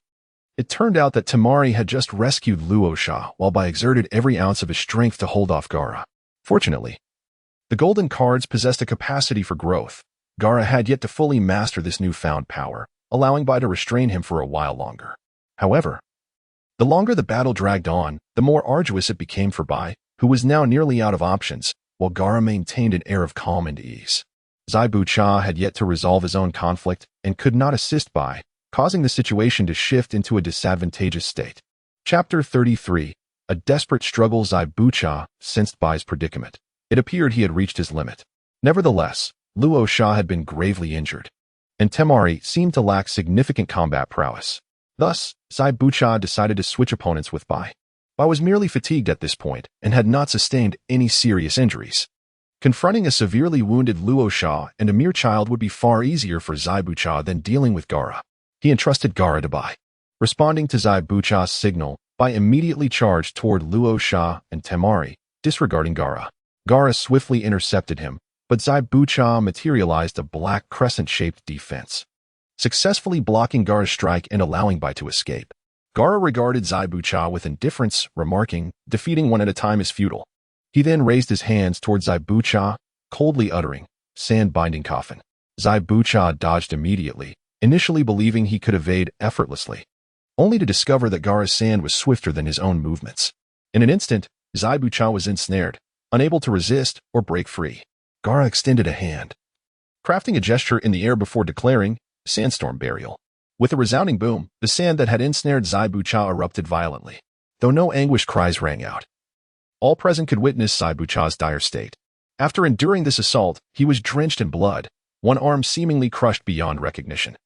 It turned out that Temari had just rescued Luo Sha while by exerted every ounce of his strength to hold off Gaara. Fortunately, the golden cards possessed a capacity for growth. Gaara had yet to fully master this newfound power, allowing Bai to restrain him for a while longer. However, the longer the battle dragged on, the more arduous it became for Bai, who was now nearly out of options, while Gaara maintained an air of calm and ease. Zai Bucha had yet to resolve his own conflict and could not assist Bai, causing the situation to shift into a disadvantageous state. Chapter 33. A desperate struggle. Zai Bucha sensed Bai's predicament. It appeared he had reached his limit. Nevertheless, Luo Sha had been gravely injured, and Temari seemed to lack significant combat prowess. Thus, Zai Bucha decided to switch opponents with Bai. Bai was merely fatigued at this point and had not sustained any serious injuries. Confronting a severely wounded Luo Sha and a mere child would be far easier for Zai Bucha than dealing with Gaara. He entrusted Gaara to Bai. Responding to Zai Bucha's signal, Bai immediately charged toward Luo Sha and Temari, disregarding Gaara. Gaara swiftly intercepted him, but Zai Bucha materialized a black crescent-shaped defense, successfully blocking Gaara's strike and allowing Bai to escape. Gaara regarded Zai Bucha with indifference, remarking, defeating one at a time is futile. He then raised his hands toward Zai Bucha, coldly uttering, sand-binding coffin. Zai Bucha dodged immediately, initially believing he could evade effortlessly, only to discover that Gaara's sand was swifter than his own movements. In an instant, Zai Bucha was ensnared, unable to resist or break free. Gaara extended a hand, crafting a gesture in the air before declaring, Sandstorm Burial. With a resounding boom, the sand that had ensnared Zai Bucha erupted violently, though no anguished cries rang out. All present could witness Zai Bucha's dire state. After enduring this assault, he was drenched in blood, one arm seemingly crushed beyond recognition,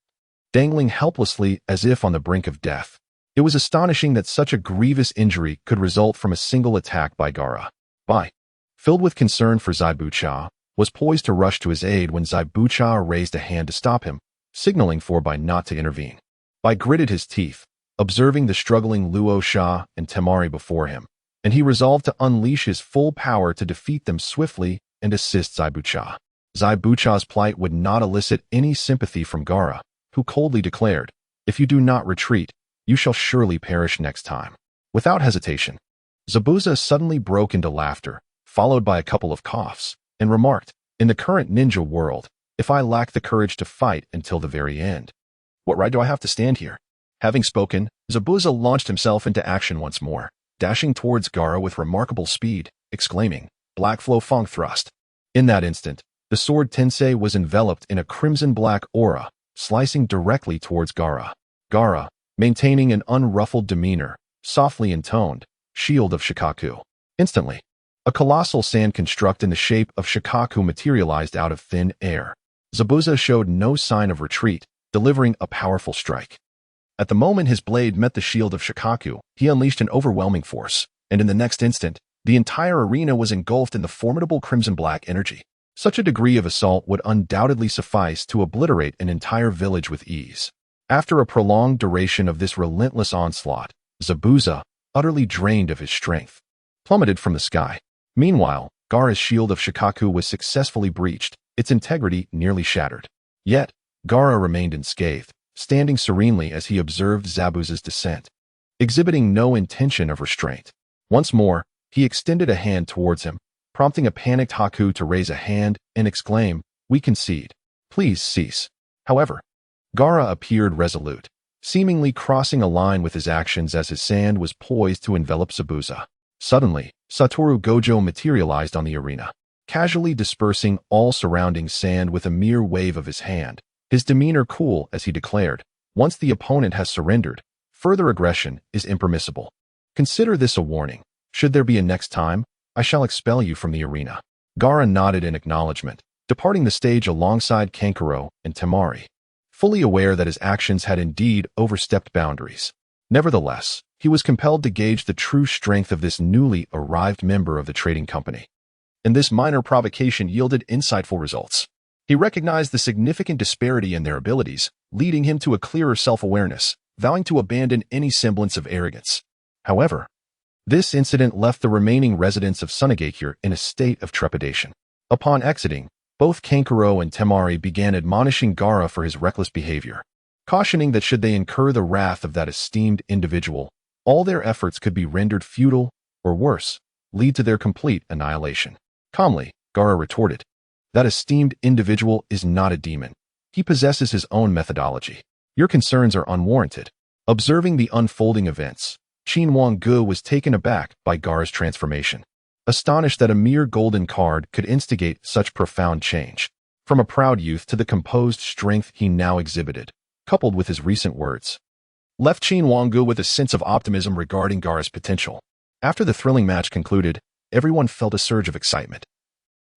dangling helplessly as if on the brink of death. It was astonishing that such a grievous injury could result from a single attack by Gaara. Bai, filled with concern for Zai Bucha, was poised to rush to his aid when Zai Bucha raised a hand to stop him, signaling for Bai not to intervene. Bai gritted his teeth, observing the struggling Luo Sha and Temari before him, and he resolved to unleash his full power to defeat them swiftly and assist Zai Bucha. Zai Bucha's plight would not elicit any sympathy from Gaara, who coldly declared, if you do not retreat, you shall surely perish next time. Without hesitation, Zabuza suddenly broke into laughter, followed by a couple of coughs, and remarked, in the current ninja world, if I lack the courage to fight until the very end, what right do I have to stand here? Having spoken, Zabuza launched himself into action once more, dashing towards Gaara with remarkable speed, exclaiming, Black Flow Fong Thrust. In that instant, the sword tensei was enveloped in a crimson-black aura, slicing directly towards Gaara. Gaara, maintaining an unruffled demeanor, softly intoned, Shield of Shikaku. Instantly, a colossal sand construct in the shape of Shikaku materialized out of thin air. Zabuza showed no sign of retreat, delivering a powerful strike. At the moment his blade met the shield of Shikaku, he unleashed an overwhelming force, and in the next instant, the entire arena was engulfed in the formidable crimson-black energy. Such a degree of assault would undoubtedly suffice to obliterate an entire village with ease. After a prolonged duration of this relentless onslaught, Zabuza, utterly drained of his strength, plummeted from the sky. Meanwhile, Gaara's shield of Shikaku was successfully breached, its integrity nearly shattered. Yet, Gaara remained unscathed, standing serenely as he observed Zabuza's descent. exhibiting no intention of restraint. Once more, he extended a hand towards him, prompting a panicked Haku to raise a hand and exclaim, "We concede. Please cease." However, Gaara appeared resolute, seemingly crossing a line with his actions as his sand was poised to envelop Zabuza. Suddenly, Satoru Gojo materialized on the arena, casually dispersing all surrounding sand with a mere wave of his hand, his demeanor cool as he declared, "Once the opponent has surrendered, further aggression is impermissible. Consider this a warning. Should there be a next time, I shall expel you from the arena." Gaara nodded in acknowledgement, departing the stage alongside Kankuro and Temari, fully aware that his actions had indeed overstepped boundaries. Nevertheless, he was compelled to gauge the true strength of this newly arrived member of the trading company. And this minor provocation yielded insightful results. He recognized the significant disparity in their abilities, leading him to a clearer self-awareness, vowing to abandon any semblance of arrogance. However, this incident left the remaining residents of Sunagakure in a state of trepidation. Upon exiting, both Kankuro and Temari began admonishing Gaara for his reckless behavior, cautioning that should they incur the wrath of that esteemed individual, all their efforts could be rendered futile, or worse, lead to their complete annihilation. Calmly, Gaara retorted, "That esteemed individual is not a demon. He possesses his own methodology. Your concerns are unwarranted." Observing the unfolding events, Qin Wange was taken aback by Gaara's transformation, astonished that a mere golden card could instigate such profound change. From a proud youth to the composed strength he now exhibited, coupled with his recent words, left Qin Wange with a sense of optimism regarding Gaara's potential. After the thrilling match concluded, everyone felt a surge of excitement,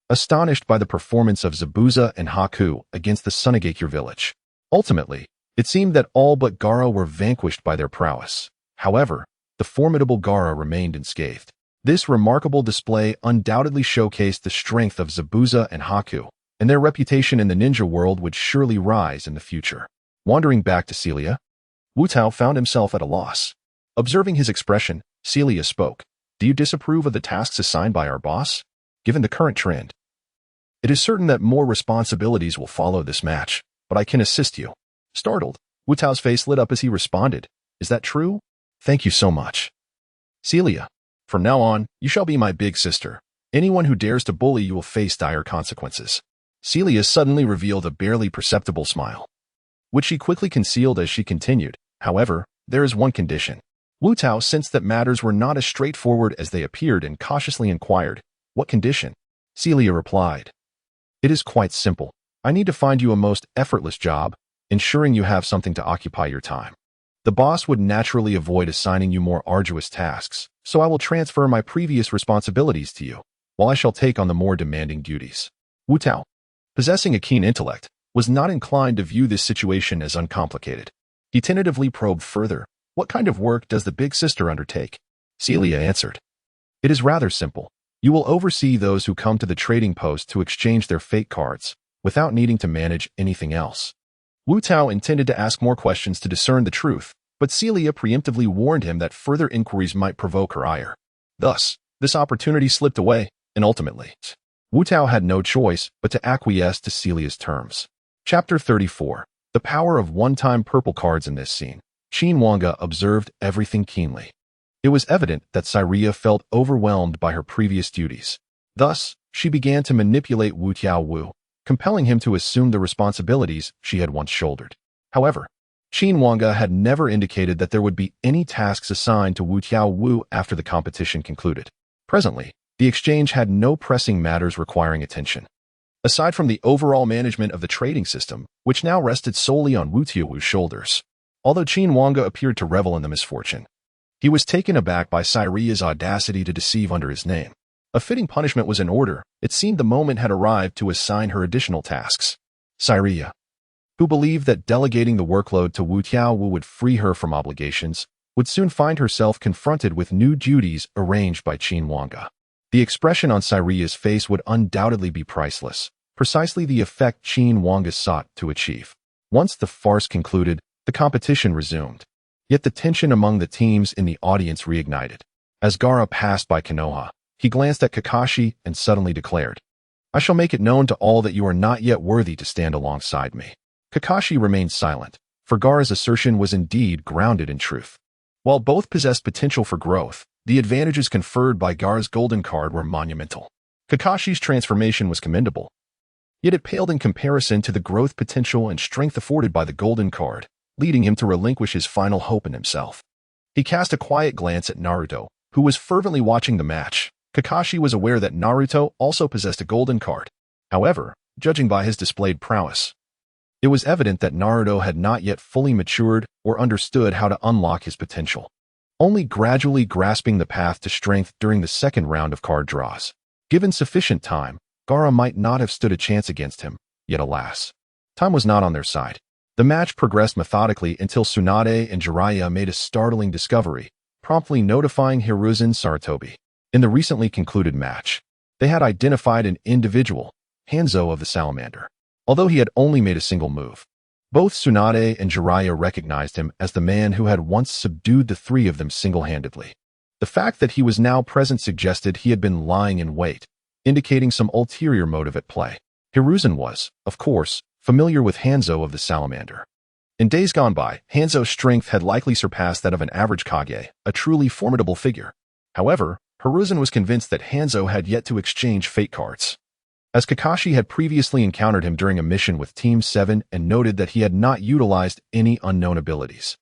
astonished by the performance of Zabuza and Haku against the Sunagakure village. Ultimately, it seemed that all but Gaara were vanquished by their prowess. However, the formidable Gaara remained unscathed. This remarkable display undoubtedly showcased the strength of Zabuza and Haku, and their reputation in the ninja world would surely rise in the future. Wandering back to Celia, Wu Tao found himself at a loss. Observing his expression, Celia spoke, "Do you disapprove of the tasks assigned by our boss? Given the current trend, it is certain that more responsibilities will follow this match, but I can assist you." Startled, Wu Tao's face lit up as he responded, "Is that true? Thank you so much. Celia, from now on, you shall be my big sister. Anyone who dares to bully you will face dire consequences." Celia suddenly revealed a barely perceptible smile, which she quickly concealed as she continued, "However, there is one condition." Wu Tao sensed that matters were not as straightforward as they appeared and cautiously inquired, "What condition?" Celia replied, "It is quite simple. I need to find you a most effortless job, ensuring you have something to occupy your time. The boss would naturally avoid assigning you more arduous tasks, so I will transfer my previous responsibilities to you, while I shall take on the more demanding duties." Wu Tao, possessing a keen intellect, was not inclined to view this situation as uncomplicated. He tentatively probed further, "What kind of work does the big sister undertake?" Celia answered, "It is rather simple. You will oversee those who come to the trading post to exchange their fate cards, without needing to manage anything else." Wu Tao intended to ask more questions to discern the truth, but Celia preemptively warned him that further inquiries might provoke her ire. Thus, this opportunity slipped away, and ultimately, Wu Tao had no choice but to acquiesce to Celia's terms. Chapter 34. The power of one-time purple cards. In this scene, Qin Wange observed everything keenly. It was evident that Cyria felt overwhelmed by her previous duties. Thus, she began to manipulate Wu Tiaowu, compelling him to assume the responsibilities she had once shouldered. However, Qin Wange had never indicated that there would be any tasks assigned to Wu Tiaowu after the competition concluded. Presently, the exchange had no pressing matters requiring attention. Aside from the overall management of the trading system, which now rested solely on Wu Tiaowu's shoulders. Although Qin Wange appeared to revel in the misfortune, he was taken aback by Cyria's audacity to deceive under his name. A fitting punishment was in order. It seemed the moment had arrived to assign her additional tasks. Cyria, who believed that delegating the workload to Wu Tiaowu would free her from obligations, would soon find herself confronted with new duties arranged by Qin Wange. The expression on Cyria's face would undoubtedly be priceless, precisely the effect Qin Wange sought to achieve. Once the farce concluded, the competition resumed. Yet the tension among the teams in the audience reignited. As Gaara passed by Konoha, he glanced at Kakashi and suddenly declared, "I shall make it known to all that you are not yet worthy to stand alongside me." Kakashi remained silent, for Gaara's assertion was indeed grounded in truth. While both possessed potential for growth, the advantages conferred by Gaara's golden card were monumental. Kakashi's transformation was commendable, yet it paled in comparison to the growth potential and strength afforded by the golden card, leading him to relinquish his final hope in himself. He cast a quiet glance at Naruto, who was fervently watching the match. Kakashi was aware that Naruto also possessed a golden card. However, judging by his displayed prowess, it was evident that Naruto had not yet fully matured or understood how to unlock his potential, only gradually grasping the path to strength during the second round of card draws. Given sufficient time, Gaara might not have stood a chance against him, yet alas, time was not on their side. The match progressed methodically until Tsunade and Jiraiya made a startling discovery, promptly notifying Hiruzen Sarutobi. In the recently concluded match, they had identified an individual, Hanzo of the Salamander. Although he had only made a single move, both Tsunade and Jiraiya recognized him as the man who had once subdued the three of them single-handedly. The fact that he was now present suggested he had been lying in wait, indicating some ulterior motive at play. Hiruzen was, of course, familiar with Hanzo of the Salamander. In days gone by, Hanzo's strength had likely surpassed that of an average Kage, a truly formidable figure. However, Hiruzen was convinced that Hanzo had yet to exchange fate cards, as Kakashi had previously encountered him during a mission with Team 7 and noted that he had not utilized any unknown abilities.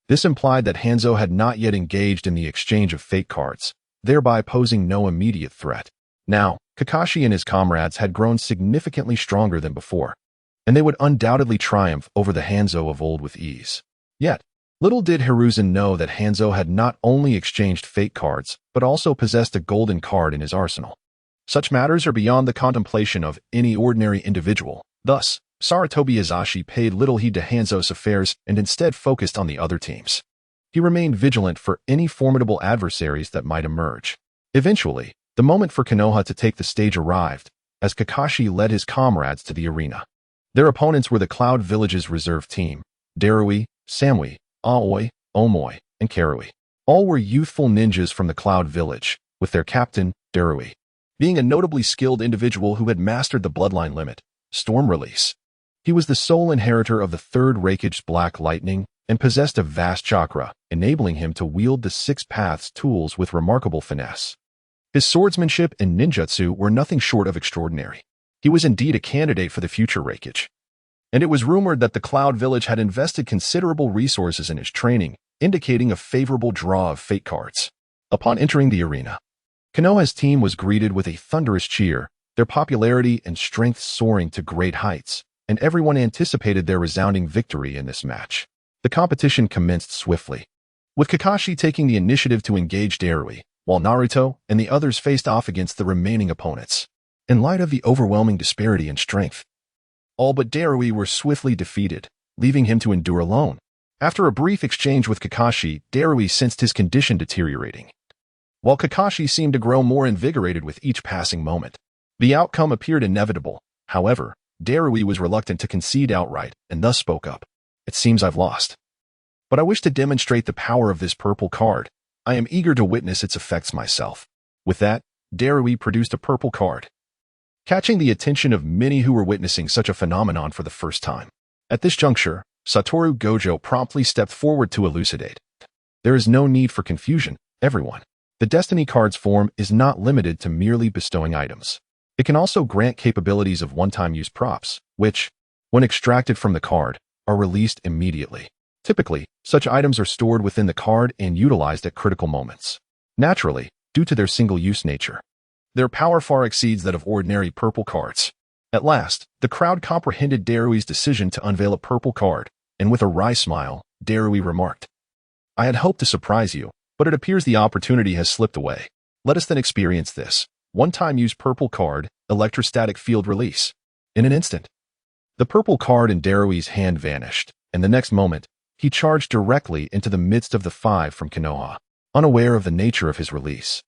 This implied that Hanzo had not yet engaged in the exchange of fate cards, thereby posing no immediate threat. Now, Kakashi and his comrades had grown significantly stronger than before, and they would undoubtedly triumph over the Hanzo of old with ease. Yet, little did Hiruzen know that Hanzo had not only exchanged fate cards, but also possessed a golden card in his arsenal. Such matters are beyond the contemplation of any ordinary individual. Thus, Sarutobi Izashi paid little heed to Hanzo's affairs and instead focused on the other teams. He remained vigilant for any formidable adversaries that might emerge. Eventually, the moment for Konoha to take the stage arrived, as Kakashi led his comrades to the arena. Their opponents were the Cloud Village's reserve team, Darui, Samui, Aoi, Omoi, and Karui. All were youthful ninjas from the Cloud Village, with their captain, Darui being a notably skilled individual who had mastered the bloodline limit, Storm Release. He was the sole inheritor of the third Raikage's Black Lightning and possessed a vast chakra, enabling him to wield the Six Paths tools with remarkable finesse. His swordsmanship and ninjutsu were nothing short of extraordinary. He was indeed a candidate for the future Raikage, and it was rumored that the Cloud Village had invested considerable resources in his training, indicating a favorable draw of fate cards. Upon entering the arena, Konoha's team was greeted with a thunderous cheer, their popularity and strength soaring to great heights, and everyone anticipated their resounding victory in this match. The competition commenced swiftly, with Kakashi taking the initiative to engage Darui, while Naruto and the others faced off against the remaining opponents. In light of the overwhelming disparity in strength, all but Darui were swiftly defeated, leaving him to endure alone. After a brief exchange with Kakashi, Darui sensed his condition deteriorating, while Kakashi seemed to grow more invigorated with each passing moment. The outcome appeared inevitable. However, Darui was reluctant to concede outright and thus spoke up. "It seems I've lost, but I wish to demonstrate the power of this purple card. I am eager to witness its effects myself." With that, Darui produced a purple card, catching the attention of many who were witnessing such a phenomenon for the first time. At this juncture, Satoru Gojo promptly stepped forward to elucidate. There is no need for confusion, everyone. The Destiny card's form is not limited to merely bestowing items. It can also grant capabilities of one-time use props, which, when extracted from the card, are released immediately. Typically, such items are stored within the card and utilized at critical moments. Naturally, due to their single-use nature, their power far exceeds that of ordinary purple cards. At last, the crowd comprehended Darui's decision to unveil a purple card, and with a wry smile, Darui remarked, "I had hoped to surprise you, but it appears the opportunity has slipped away. Let us then experience this. One-time use purple card, electrostatic field release." In an instant, the purple card in Darui's hand vanished, and the next moment, he charged directly into the midst of the five from Konoha, unaware of the nature of his release.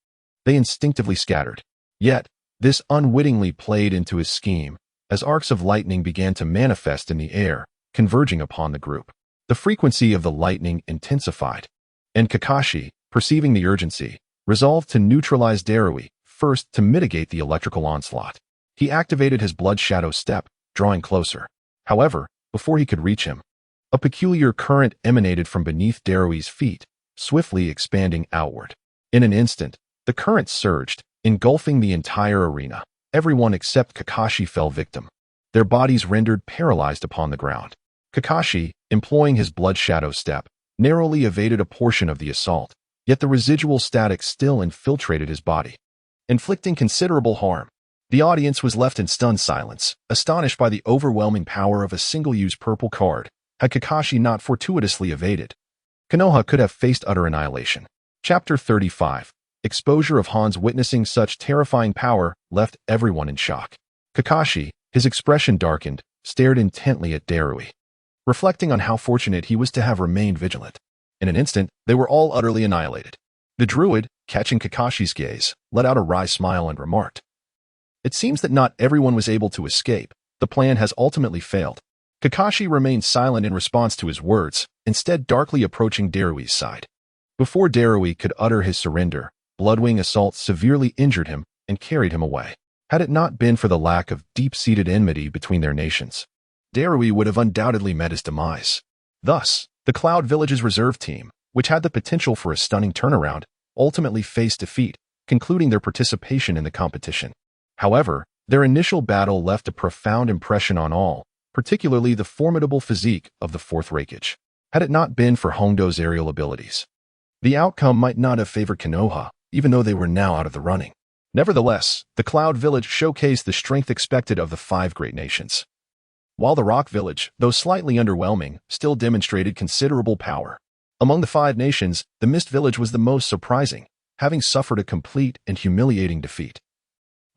They instinctively scattered. Yet, this unwittingly played into his scheme, as arcs of lightning began to manifest in the air, converging upon the group. The frequency of the lightning intensified, and Kakashi, perceiving the urgency, resolved to neutralize Darui, first to mitigate the electrical onslaught. He activated his blood shadow step, drawing closer. However, before he could reach him, a peculiar current emanated from beneath Darui's feet, swiftly expanding outward. In an instant, the current surged, engulfing the entire arena. Everyone except Kakashi fell victim, their bodies rendered paralyzed upon the ground. Kakashi, employing his blood shadow step, narrowly evaded a portion of the assault, yet the residual static still infiltrated his body, inflicting considerable harm. The audience was left in stunned silence, astonished by the overwhelming power of a single-use purple card. Had Kakashi not fortuitously evaded, Konoha could have faced utter annihilation. Chapter 35. Exposure of Hans. Witnessing such terrifying power left everyone in shock. Kakashi, his expression darkened, stared intently at Darui, reflecting on how fortunate he was to have remained vigilant. In an instant, they were all utterly annihilated. The druid, catching Kakashi's gaze, let out a wry smile and remarked, "It seems that not everyone was able to escape. The plan has ultimately failed." Kakashi remained silent in response to his words, instead darkly approaching Darui's side. Before Darui could utter his surrender, Bloodwing assault severely injured him and carried him away. Had it not been for the lack of deep-seated enmity between their nations, Darui would have undoubtedly met his demise. Thus, the Cloud Village's reserve team, which had the potential for a stunning turnaround, ultimately faced defeat, concluding their participation in the competition. However, their initial battle left a profound impression on all, particularly the formidable physique of the fourth Raikage. Had it not been for Hongdo's aerial abilities, the outcome might not have favored Konoha, even though they were now out of the running. Nevertheless, the Cloud Village showcased the strength expected of the five great nations, while the Rock Village, though slightly underwhelming, still demonstrated considerable power. Among the five nations, the Mist Village was the most surprising, having suffered a complete and humiliating defeat,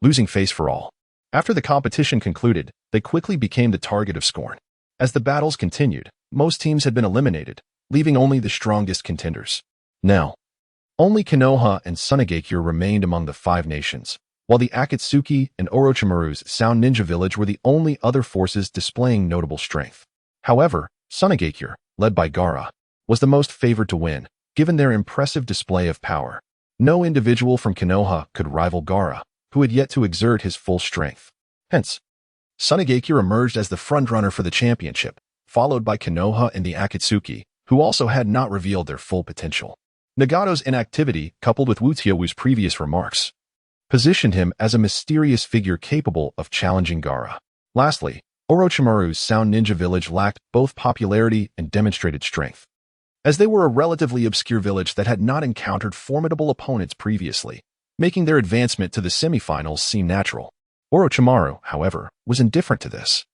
losing face for all. After the competition concluded, they quickly became the target of scorn. As the battles continued, most teams had been eliminated, leaving only the strongest contenders. Now, only Konoha and Sunagakure remained among the five nations, while the Akatsuki and Orochimaru's Sound Ninja Village were the only other forces displaying notable strength. However, Sunagakure, led by Gaara, was the most favored to win, given their impressive display of power. No individual from Konoha could rival Gaara, who had yet to exert his full strength. Hence, Sunagakure emerged as the frontrunner for the championship, followed by Konoha and the Akatsuki, who also had not revealed their full potential. Nagato's inactivity, coupled with Wutao's previous remarks, positioned him as a mysterious figure capable of challenging Gaara. Lastly, Orochimaru's Sound Ninja Village lacked both popularity and demonstrated strength, as they were a relatively obscure village that had not encountered formidable opponents previously, making their advancement to the semifinals seem natural. Orochimaru, however, was indifferent to this.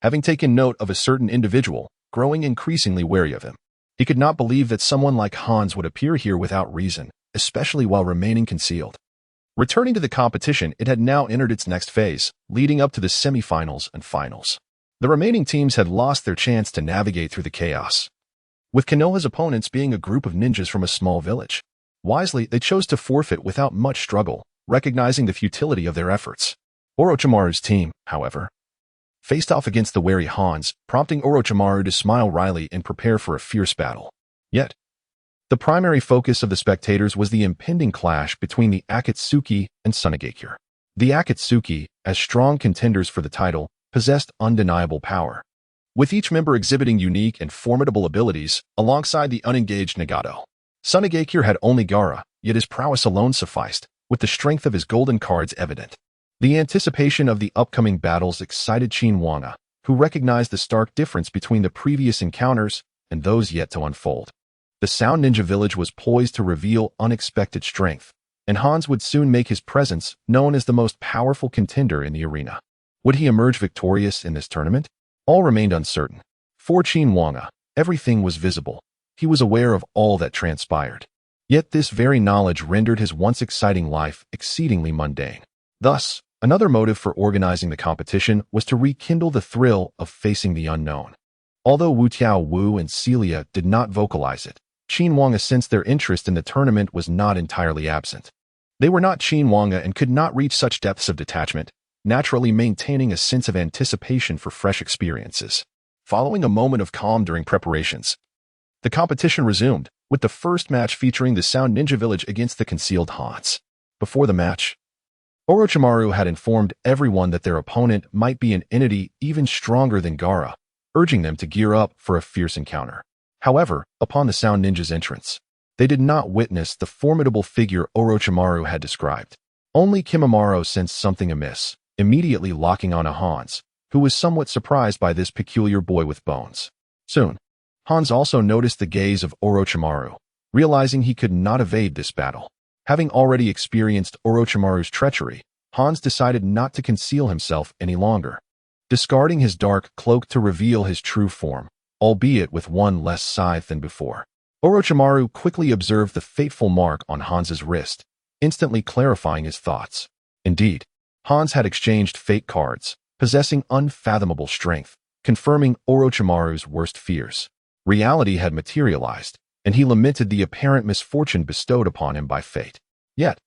Having taken note of a certain individual, growing increasingly wary of him, he could not believe that someone like Hans would appear here without reason, especially while remaining concealed. Returning to the competition, it had now entered its next phase, leading up to the semifinals and finals. The remaining teams had lost their chance to navigate through the chaos, with Konoha's opponents being a group of ninjas from a small village. Wisely, they chose to forfeit without much struggle, recognizing the futility of their efforts. Orochimaru's team, however, faced off against the wary Hans, prompting Orochimaru to smile wryly and prepare for a fierce battle. Yet, the primary focus of the spectators was the impending clash between the Akatsuki and Sunagakure. The Akatsuki, as strong contenders for the title, possessed undeniable power, with each member exhibiting unique and formidable abilities alongside the unengaged Nagato. Sunagakure had only Gaara, yet his prowess alone sufficed, with the strength of his golden cards evident. The anticipation of the upcoming battles excited Qin Wange, who recognized the stark difference between the previous encounters and those yet to unfold. The Sound Ninja Village was poised to reveal unexpected strength, and Hans would soon make his presence known as the most powerful contender in the arena. Would he emerge victorious in this tournament? All remained uncertain. For Qin Wange, everything was visible. He was aware of all that transpired. Yet this very knowledge rendered his once exciting life exceedingly mundane. Thus, another motive for organizing the competition was to rekindle the thrill of facing the unknown. Although Wu and Celia did not vocalize it, Qin Wange sensed their interest in the tournament was not entirely absent. They were not Qin Wange and could not reach such depths of detachment, naturally maintaining a sense of anticipation for fresh experiences. Following a moment of calm during preparations, the competition resumed, with the first match featuring the Sound Ninja Village against the concealed Hans. Before the match, Orochimaru had informed everyone that their opponent might be an entity even stronger than Gaara, urging them to gear up for a fierce encounter. However, upon the Sound Ninja's entrance, They did not witness the formidable figure Orochimaru had described. Only Kimimaro sensed something amiss, immediately locking on a Hans, who was somewhat surprised by this peculiar boy with bones. Soon, Hans also noticed the gaze of Orochimaru, realizing he could not evade this battle. Having already experienced Orochimaru's treachery, Hans decided not to conceal himself any longer. Discarding his dark cloak to reveal his true form, albeit with one less scythe than before, Orochimaru quickly observed the fateful mark on Hans's wrist, instantly clarifying his thoughts. Indeed, Hans had exchanged fate cards, possessing unfathomable strength, confirming Orochimaru's worst fears. Reality had materialized, and he lamented the apparent misfortune bestowed upon him by fate. Yet,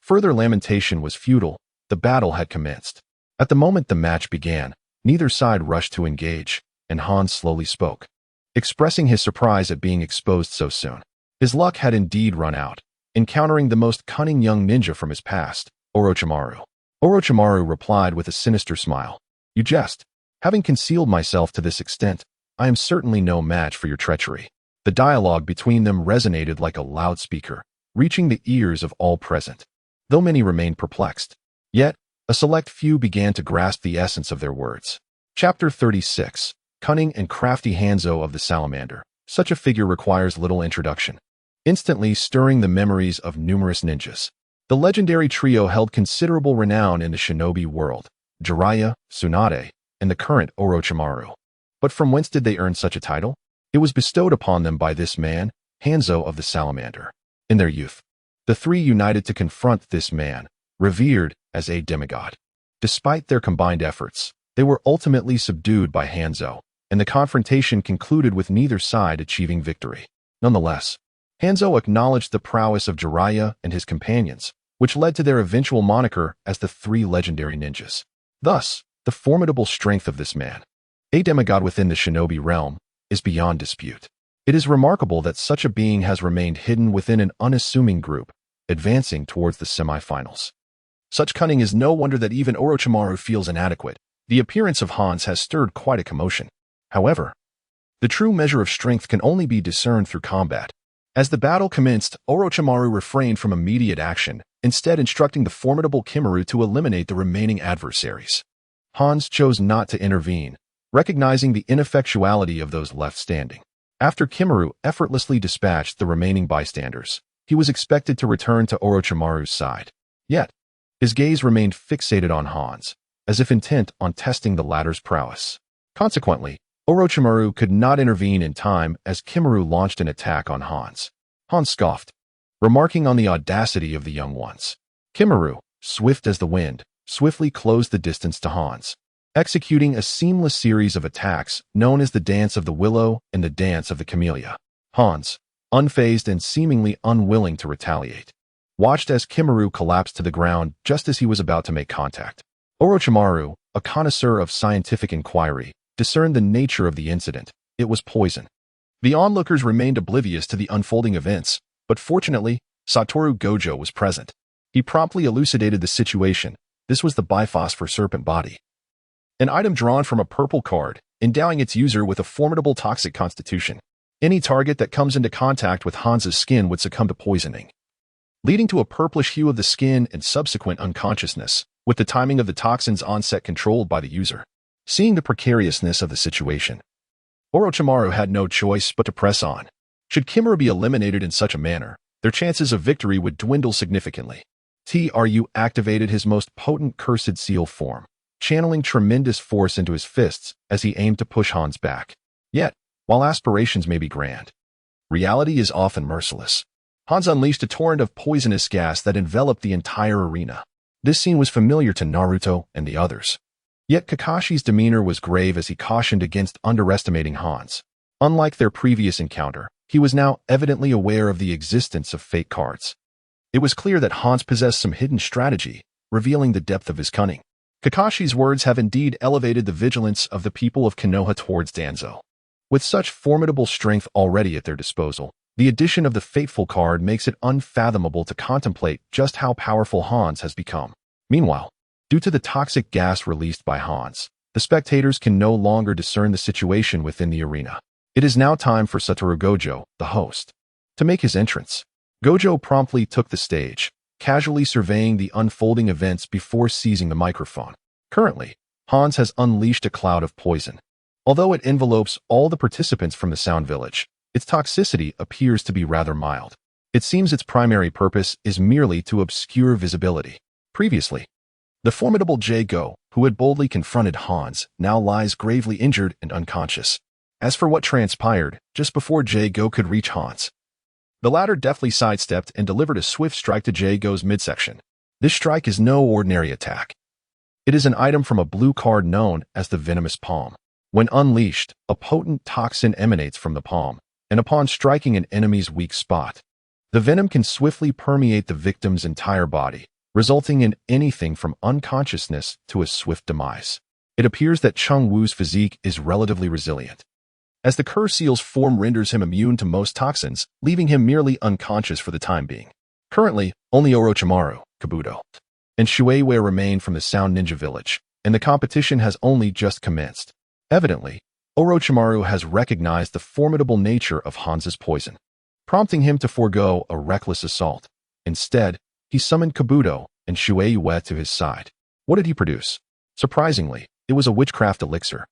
further lamentation was futile. The battle had commenced. At the moment the match began, neither side rushed to engage, and Hans slowly spoke, expressing his surprise at being exposed so soon. His luck had indeed run out, encountering the most cunning young ninja from his past, Orochimaru. Orochimaru replied with a sinister smile. "You jest. Having concealed myself to this extent, I am certainly no match for your treachery." The dialogue between them resonated like a loudspeaker, reaching the ears of all present. Though many remained perplexed, yet a select few began to grasp the essence of their words. Chapter 36. Cunning and crafty Hanzo of the Salamander. Such a figure requires little introduction, instantly stirring the memories of numerous ninjas. The legendary trio held considerable renown in the shinobi world: Jiraiya, Tsunade, and the current Orochimaru. But from whence did they earn such a title? It was bestowed upon them by this man, Hanzo of the Salamander. In their youth, the three united to confront this man, revered as a demigod. Despite their combined efforts, they were ultimately subdued by Hanzo, and the confrontation concluded with neither side achieving victory. Nonetheless, Hanzo acknowledged the prowess of Jiraiya and his companions, which led to their eventual moniker as the Three Legendary Ninjas. Thus, the formidable strength of this man, a demigod within the shinobi realm, is beyond dispute. It is remarkable that such a being has remained hidden within an unassuming group, advancing towards the semifinals. Such cunning is no wonder that even Orochimaru feels inadequate. The appearance of Hans has stirred quite a commotion. However, the true measure of strength can only be discerned through combat. As the battle commenced, Orochimaru refrained from immediate action, instead instructing the formidable Kimimaro to eliminate the remaining adversaries. Hans chose not to intervene, recognizing the ineffectuality of those left standing. After Kimimaro effortlessly dispatched the remaining bystanders, he was expected to return to Orochimaru's side. Yet, his gaze remained fixated on Hans, as if intent on testing the latter's prowess. Consequently, Orochimaru could not intervene in time as Kimimaro launched an attack on Hans. Hans scoffed, remarking on the audacity of the young ones. Kimimaro, swift as the wind, swiftly closed the distance to Hans, executing a seamless series of attacks known as the Dance of the Willow and the Dance of the Camellia. Hans, unfazed and seemingly unwilling to retaliate, watched as Kimimaro collapsed to the ground just as he was about to make contact. Orochimaru, a connoisseur of scientific inquiry, discerned the nature of the incident. It was poison. The onlookers remained oblivious to the unfolding events, but fortunately, Satoru Gojo was present. He promptly elucidated the situation. This was the Biphosphor Serpent Body, an item drawn from a purple card, endowing its user with a formidable toxic constitution. Any target that comes into contact with Hans's skin would succumb to poisoning, leading to a purplish hue of the skin and subsequent unconsciousness, with the timing of the toxin's onset controlled by the user. Seeing the precariousness of the situation, Orochimaru had no choice but to press on. Should Kimimaro be eliminated in such a manner, their chances of victory would dwindle significantly. Tru activated his most potent Cursed Seal form, channeling tremendous force into his fists as he aimed to push Hans back. Yet, while aspirations may be grand, reality is often merciless. Hans unleashed a torrent of poisonous gas that enveloped the entire arena. This scene was familiar to Naruto and the others. Yet Kakashi's demeanor was grave as he cautioned against underestimating Hans. Unlike their previous encounter, he was now evidently aware of the existence of fate cards. It was clear that Hans possessed some hidden strategy, revealing the depth of his cunning. Kakashi's words have indeed elevated the vigilance of the people of Konoha towards Danzo. With such formidable strength already at their disposal, the addition of the Fateful card makes it unfathomable to contemplate just how powerful Hans has become. Meanwhile, due to the toxic gas released by Hans, the spectators can no longer discern the situation within the arena. It is now time for Satoru Gojo, the host, to make his entrance. Gojo promptly took the stage, casually surveying the unfolding events before seizing the microphone. Currently, Hans has unleashed a cloud of poison. Although it envelopes all the participants from the Sound Village, its toxicity appears to be rather mild. It seems its primary purpose is merely to obscure visibility. Previously, the formidable Jae-go, who had boldly confronted Hans, now lies gravely injured and unconscious. As for what transpired just before Jae-go could reach Hans, the latter deftly sidestepped and delivered a swift strike to Jae-go's midsection. This strike is no ordinary attack. It is an item from a blue card known as the Venomous Palm. When unleashed, a potent toxin emanates from the palm, and upon striking an enemy's weak spot, the venom can swiftly permeate the victim's entire body, resulting in anything from unconsciousness to a swift demise. It appears that Chung Woo's physique is relatively resilient, as the Cur Seal's form renders him immune to most toxins, leaving him merely unconscious for the time being. Currently, only Orochimaru, Kabuto, and Shueisha remain from the Sound Ninja Village, and the competition has only just commenced. Evidently, Orochimaru has recognized the formidable nature of Hans's poison, prompting him to forego a reckless assault. Instead, he summoned Kabuto and Shueisha to his side. What did he produce? Surprisingly, it was a witchcraft elixir,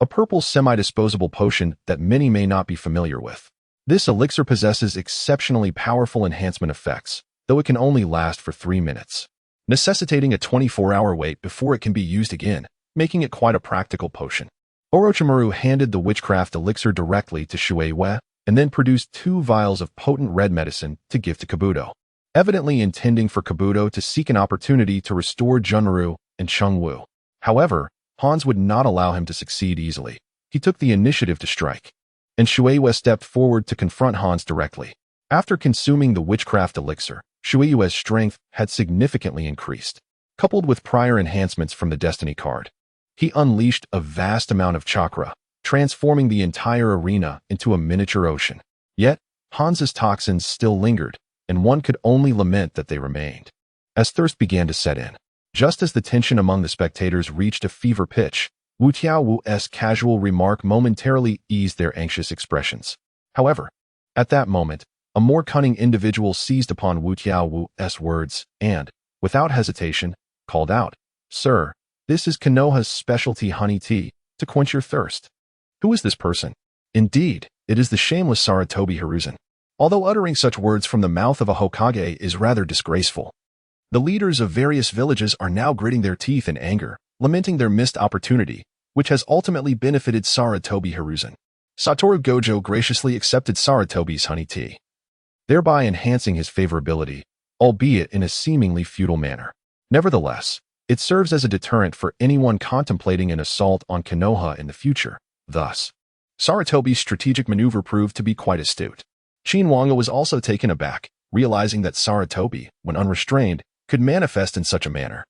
a purple semi-disposable potion that many may not be familiar with. This elixir possesses exceptionally powerful enhancement effects, though it can only last for 3 minutes, necessitating a 24-hour wait before it can be used again, making it quite a practical potion. Orochimaru handed the witchcraft elixir directly to Shueisha and then produced 2 vials of potent red medicine to give to Kabuto, evidently intending for Kabuto to seek an opportunity to restore Junmaru and Chung Woo. However, Hans would not allow him to succeed easily. He took the initiative to strike, and Shueisha stepped forward to confront Hans directly. After consuming the witchcraft elixir, Shueisha's strength had significantly increased. Coupled with prior enhancements from the Destiny card, he unleashed a vast amount of chakra, transforming the entire arena into a miniature ocean. Yet, Hans's toxins still lingered, and one could only lament that they remained. As thirst began to set in, just as the tension among the spectators reached a fever pitch, Wu Tiaowu's casual remark momentarily eased their anxious expressions. However, at that moment, a more cunning individual seized upon Wu Tiaowu's words and, without hesitation, called out, "Sir, this is Konoha's specialty honey tea, to quench your thirst." Who is this person? Indeed, it is the shameless Sarutobi Hiruzen. Although uttering such words from the mouth of a Hokage is rather disgraceful, the leaders of various villages are now gritting their teeth in anger, lamenting their missed opportunity, which has ultimately benefited Sarutobi Hiruzen. Satoru Gojo graciously accepted Sarutobi's honey tea, thereby enhancing his favorability, albeit in a seemingly futile manner. Nevertheless, it serves as a deterrent for anyone contemplating an assault on Konoha in the future. Thus, Sarutobi's strategic maneuver proved to be quite astute. Qin Wange was also taken aback, realizing that Sarutobi, when unrestrained, could manifest in such a manner,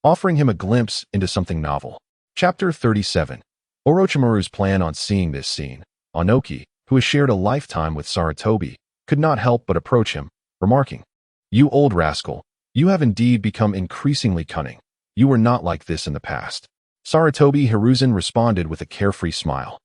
offering him a glimpse into something novel. Chapter 37. Orochimaru's plan. On seeing this scene, Onoki, who has shared a lifetime with Sarutobi, could not help but approach him, remarking, "You old rascal, you have indeed become increasingly cunning. You were not like this in the past." Sarutobi Hiruzen responded with a carefree smile.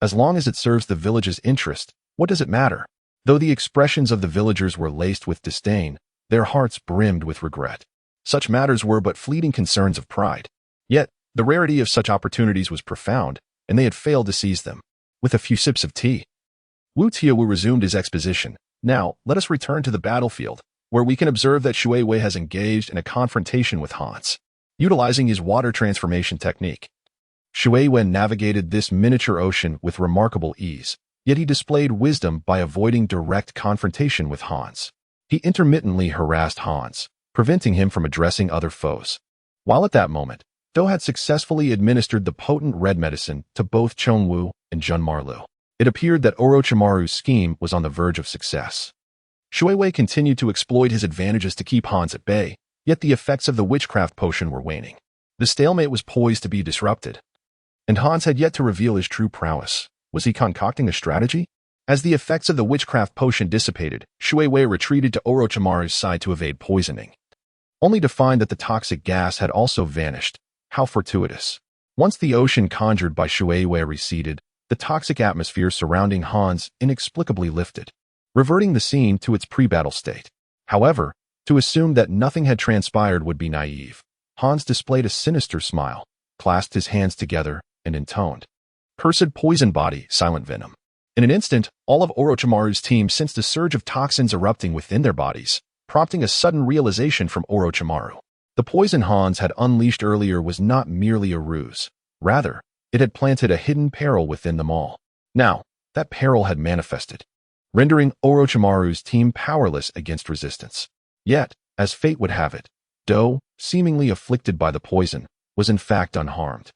As long as it serves the village's interest, what does it matter? Though the expressions of the villagers were laced with disdain, their hearts brimmed with regret. Such matters were but fleeting concerns of pride. Yet, the rarity of such opportunities was profound, and they had failed to seize them. With a few sips of tea, Wu Tiaowu resumed his exposition. Now, let us return to the battlefield, where we can observe that Shueisha has engaged in a confrontation with Hans, utilizing his water transformation technique. Shueisha navigated this miniature ocean with remarkable ease, yet he displayed wisdom by avoiding direct confrontation with Hans. He intermittently harassed Hans, preventing him from addressing other foes. While at that moment, Do had successfully administered the potent red medicine to both Chongwu and Junmarlu. It appeared that Orochimaru's scheme was on the verge of success. Shueisha continued to exploit his advantages to keep Hans at bay, yet the effects of the witchcraft potion were waning. The stalemate was poised to be disrupted, and Hans had yet to reveal his true prowess. Was he concocting a strategy? As the effects of the witchcraft potion dissipated, Shueisha retreated to Orochimaru's side to evade poisoning, only to find that the toxic gas had also vanished. How fortuitous. Once the ocean conjured by Shueisha receded, the toxic atmosphere surrounding Hans inexplicably lifted. reverting the scene to its pre-battle state. However, to assume that nothing had transpired would be naive. Hans displayed a sinister smile, clasped his hands together, and intoned, "Cursed poison body, silent venom." In an instant, all of Orochimaru's team sensed a surge of toxins erupting within their bodies, prompting a sudden realization from Orochimaru. The poison Hans had unleashed earlier was not merely a ruse. Rather, it had planted a hidden peril within them all. Now, that peril had manifested, rendering Orochimaru's team powerless against resistance. Yet, as fate would have it, Do, seemingly afflicted by the poison, was in fact unharmed.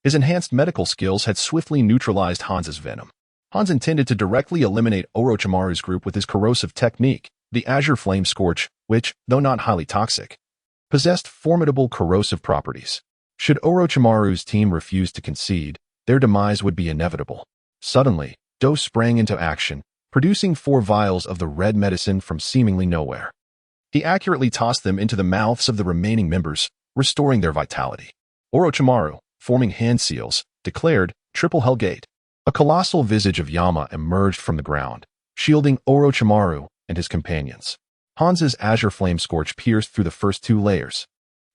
His enhanced medical skills had swiftly neutralized Hans's venom. Hans intended to directly eliminate Orochimaru's group with his corrosive technique, the Azure Flame Scorch, which, though not highly toxic, possessed formidable corrosive properties. Should Orochimaru's team refuse to concede, their demise would be inevitable. Suddenly, Do sprang into action, producing 4 vials of the red medicine from seemingly nowhere. He accurately tossed them into the mouths of the remaining members, restoring their vitality. Orochimaru, forming hand seals, declared, "Triple Hell Gate." A colossal visage of Yama emerged from the ground, shielding Orochimaru and his companions. Hans's Azure Flame Scorch pierced through the first 2 layers,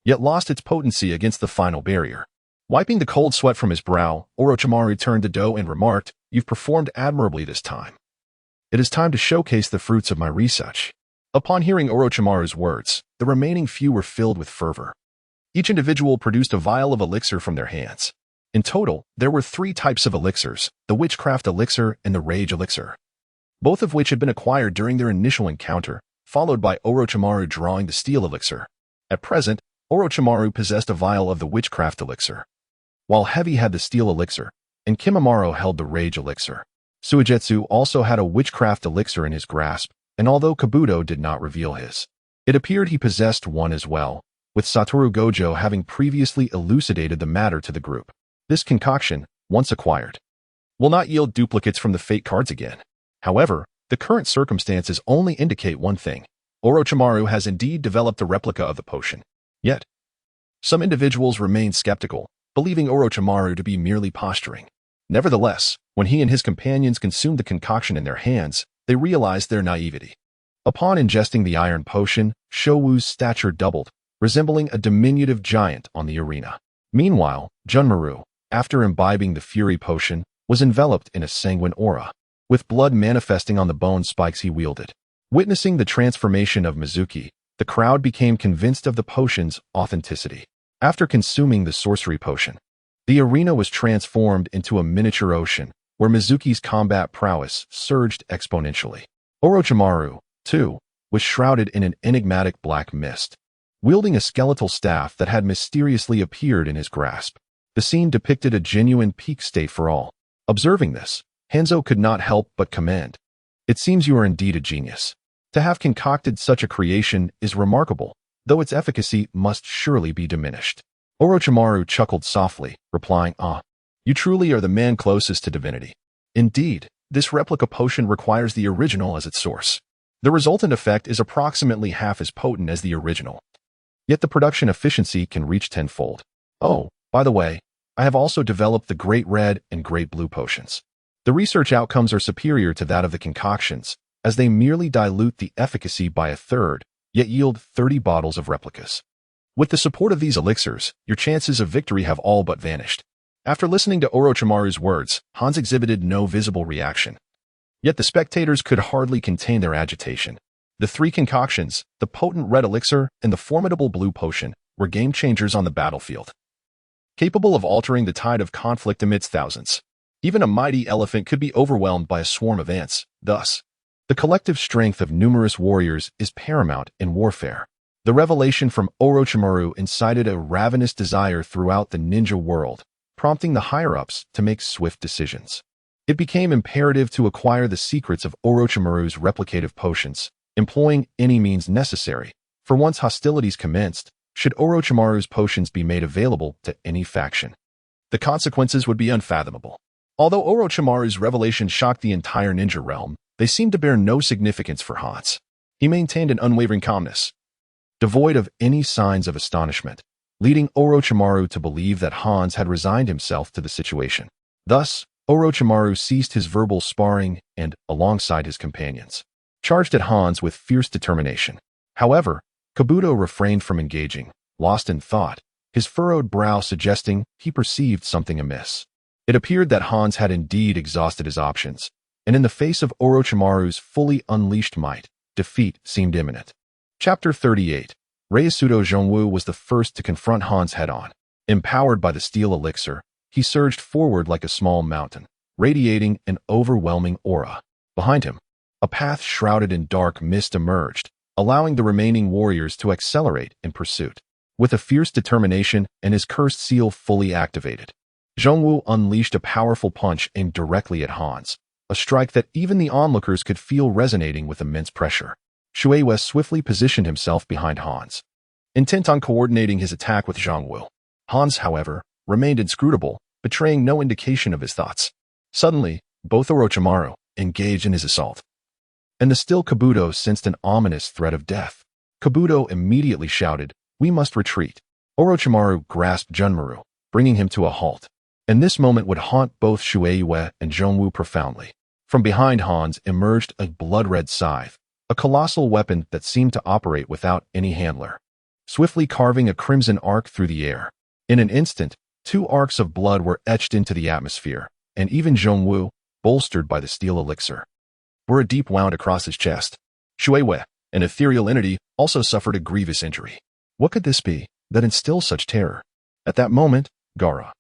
yet lost its potency against the final barrier. Wiping the cold sweat from his brow, Orochimaru turned to Do and remarked, "You've performed admirably this time. It is time to showcase the fruits of my research." Upon hearing Orochimaru's words, the remaining few were filled with fervor. Each individual produced a vial of elixir from their hands. In total, there were 3 types of elixirs, the Witchcraft Elixir and the Rage Elixir, both of which had been acquired during their initial encounter, followed by Orochimaru drawing the Steel Elixir. At present, Orochimaru possessed a vial of the Witchcraft Elixir, while Heavy had the Steel Elixir, and Kimimaro held the Rage Elixir. Suigetsu also had a Witchcraft Elixir in his grasp, and although Kabuto did not reveal his, it appeared he possessed one as well, with Satoru Gojo having previously elucidated the matter to the group. This concoction, once acquired, will not yield duplicates from the fate cards again. However, the current circumstances only indicate one thing. Orochimaru has indeed developed a replica of the potion. Yet, some individuals remain skeptical, believing Orochimaru to be merely posturing. Nevertheless, when he and his companions consumed the concoction in their hands, they realized their naivety. Upon ingesting the iron potion, Showu's stature doubled, resembling a diminutive giant on the arena. Meanwhile, Junmaru, after imbibing the Fury Potion, was enveloped in a sanguine aura, with blood manifesting on the bone spikes he wielded. Witnessing the transformation of Mizuki, the crowd became convinced of the potion's authenticity. After consuming the sorcery potion, the arena was transformed into a miniature ocean, where Mizuki's combat prowess surged exponentially. Orochimaru, too, was shrouded in an enigmatic black mist, wielding a skeletal staff that had mysteriously appeared in his grasp. The scene depicted a genuine peak state for all. Observing this, Hanzo could not help but commend, "It seems you are indeed a genius. To have concocted such a creation is remarkable, though its efficacy must surely be diminished." Orochimaru chuckled softly, replying, "Ah, you truly are the man closest to divinity. Indeed, this replica potion requires the original as its source. The resultant effect is approximately half as potent as the original, yet the production efficiency can reach tenfold. Oh, by the way, I have also developed the Great Red and Great Blue potions. The research outcomes are superior to that of the concoctions, as they merely dilute the efficacy by a third, yet yield 30 bottles of replicas. With the support of these elixirs, your chances of victory have all but vanished." After listening to Orochimaru's words, Hans exhibited no visible reaction. Yet the spectators could hardly contain their agitation. The 3 concoctions, the potent red elixir and the formidable blue potion, were game changers on the battlefield, capable of altering the tide of conflict amidst thousands. Even a mighty elephant could be overwhelmed by a swarm of ants. Thus, the collective strength of numerous warriors is paramount in warfare. The revelation from Orochimaru incited a ravenous desire throughout the ninja world, prompting the higher-ups to make swift decisions. It became imperative to acquire the secrets of Orochimaru's replicative potions, employing any means necessary, for once hostilities commenced, should Orochimaru's potions be made available to any faction, the consequences would be unfathomable. Although Orochimaru's revelation shocked the entire ninja realm, they seemed to bear no significance for Hans. He maintained an unwavering calmness, devoid of any signs of astonishment, leading Orochimaru to believe that Hans had resigned himself to the situation. Thus, Orochimaru ceased his verbal sparring and, alongside his companions, charged at Hans with fierce determination. However, Kabuto refrained from engaging, lost in thought, his furrowed brow suggesting he perceived something amiss. It appeared that Hans had indeed exhausted his options, and in the face of Orochimaru's fully unleashed might, defeat seemed imminent. Chapter 38. Ryusudo Zhongwu was the first to confront Hans head-on. Empowered by the steel elixir, he surged forward like a small mountain, radiating an overwhelming aura. Behind him, a path shrouded in dark mist emerged, allowing the remaining warriors to accelerate in pursuit. With a fierce determination and his cursed seal fully activated, Zhongwu unleashed a powerful punch aimed directly at Hans, a strike that even the onlookers could feel resonating with immense pressure. Shueihua swiftly positioned himself behind Hans, intent on coordinating his attack with Zhongwu. Hans, however, remained inscrutable, betraying no indication of his thoughts. Suddenly, both Orochimaru engaged in his assault, and the still Kabuto sensed an ominous threat of death. Kabuto immediately shouted, "We must retreat." Orochimaru grasped Junmaru, bringing him to a halt. And this moment would haunt both Shueihua and Zhongwu profoundly. From behind Hans emerged a blood-red scythe, a colossal weapon that seemed to operate without any handler, swiftly carving a crimson arc through the air. In an instant, 2 arcs of blood were etched into the atmosphere, and even Zhongwu, bolstered by the steel elixir, were a deep wound across his chest. Shueihua, an ethereal entity, also suffered a grievous injury. What could this be that instills such terror? At that moment, Gaara,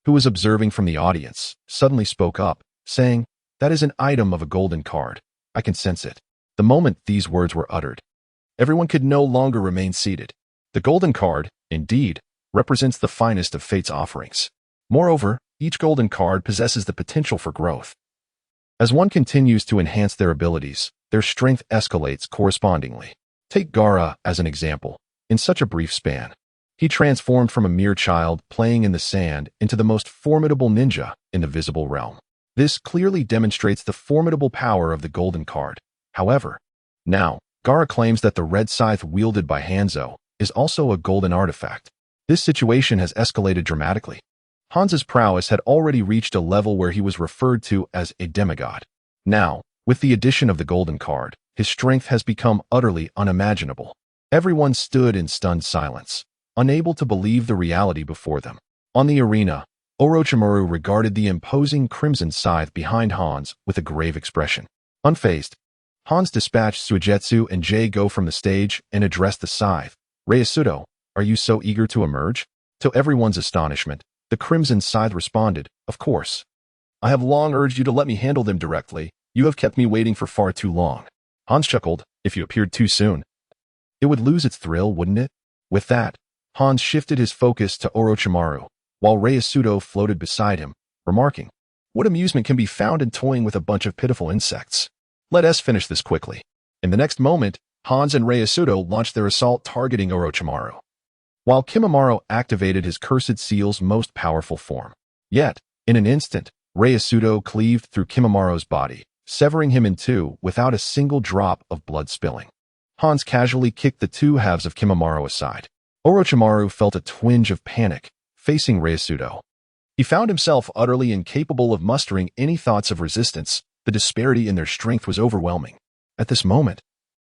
who was observing from the audience, suddenly spoke up, saying, "That is an item of a golden card. I can sense it." The moment these words were uttered, everyone could no longer remain seated. The golden card, indeed, represents the finest of fate's offerings. Moreover, each golden card possesses the potential for growth. As one continues to enhance their abilities, their strength escalates correspondingly. Take Gaara as an example. In such a brief span, he transformed from a mere child playing in the sand into the most formidable ninja in the visible realm. This clearly demonstrates the formidable power of the golden card. However, now, Gaara claims that the red scythe wielded by Hanzo is also a golden artifact. This situation has escalated dramatically. Hans's prowess had already reached a level where he was referred to as a demigod. Now, with the addition of the golden card, his strength has become utterly unimaginable. Everyone stood in stunned silence, unable to believe the reality before them. On the arena, Orochimaru regarded the imposing crimson scythe behind Hans with a grave expression. Unfazed, Hans dispatched Suigetsu and Jae-Go from the stage and addressed the scythe. "Ryusudo, are you so eager to emerge?" To everyone's astonishment, the crimson scythe responded, "Of course. I have long urged you to let me handle them directly. You have kept me waiting for far too long." Hans chuckled, "If you appeared too soon, it would lose its thrill, wouldn't it?" With that, Hans shifted his focus to Orochimaru, while Ryusudo floated beside him, remarking, "What amusement can be found in toying with a bunch of pitiful insects? Let us finish this quickly." In the next moment, Hans and Ryusudo launched their assault targeting Orochimaru, while Kimimaro activated his cursed seal's most powerful form. Yet, in an instant, Ryusudo cleaved through Kimimaro's body, severing him in two without a single drop of blood spilling. Hans casually kicked the 2 halves of Kimimaro aside. Orochimaru felt a twinge of panic, facing Ryusudo. He found himself utterly incapable of mustering any thoughts of resistance. The disparity in their strength was overwhelming. At this moment,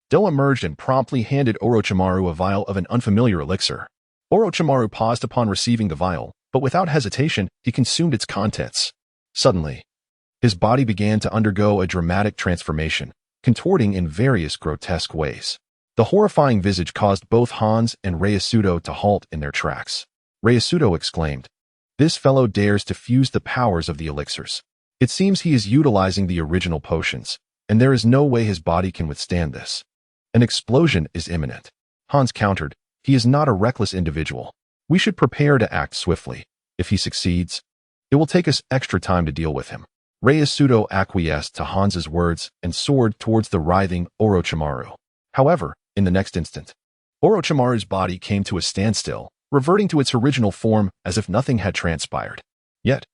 Do emerged and promptly handed Orochimaru a vial of an unfamiliar elixir. Orochimaru paused upon receiving the vial, but without hesitation, he consumed its contents. Suddenly, his body began to undergo a dramatic transformation, contorting in various grotesque ways. The horrifying visage caused both Hans and Ryusudo to halt in their tracks. Ryusudo exclaimed, "This fellow dares to fuse the powers of the elixirs. It seems he is utilizing the original potions, and there is no way his body can withstand this. An explosion is imminent." Hans countered, "He is not a reckless individual. We should prepare to act swiftly. If he succeeds, it will take us extra time to deal with him." Ryusudo acquiesced to Hans's words and soared towards the writhing Orochimaru. However, in the next instant, Orochimaru's body came to a standstill, reverting to its original form as if nothing had transpired. Yet,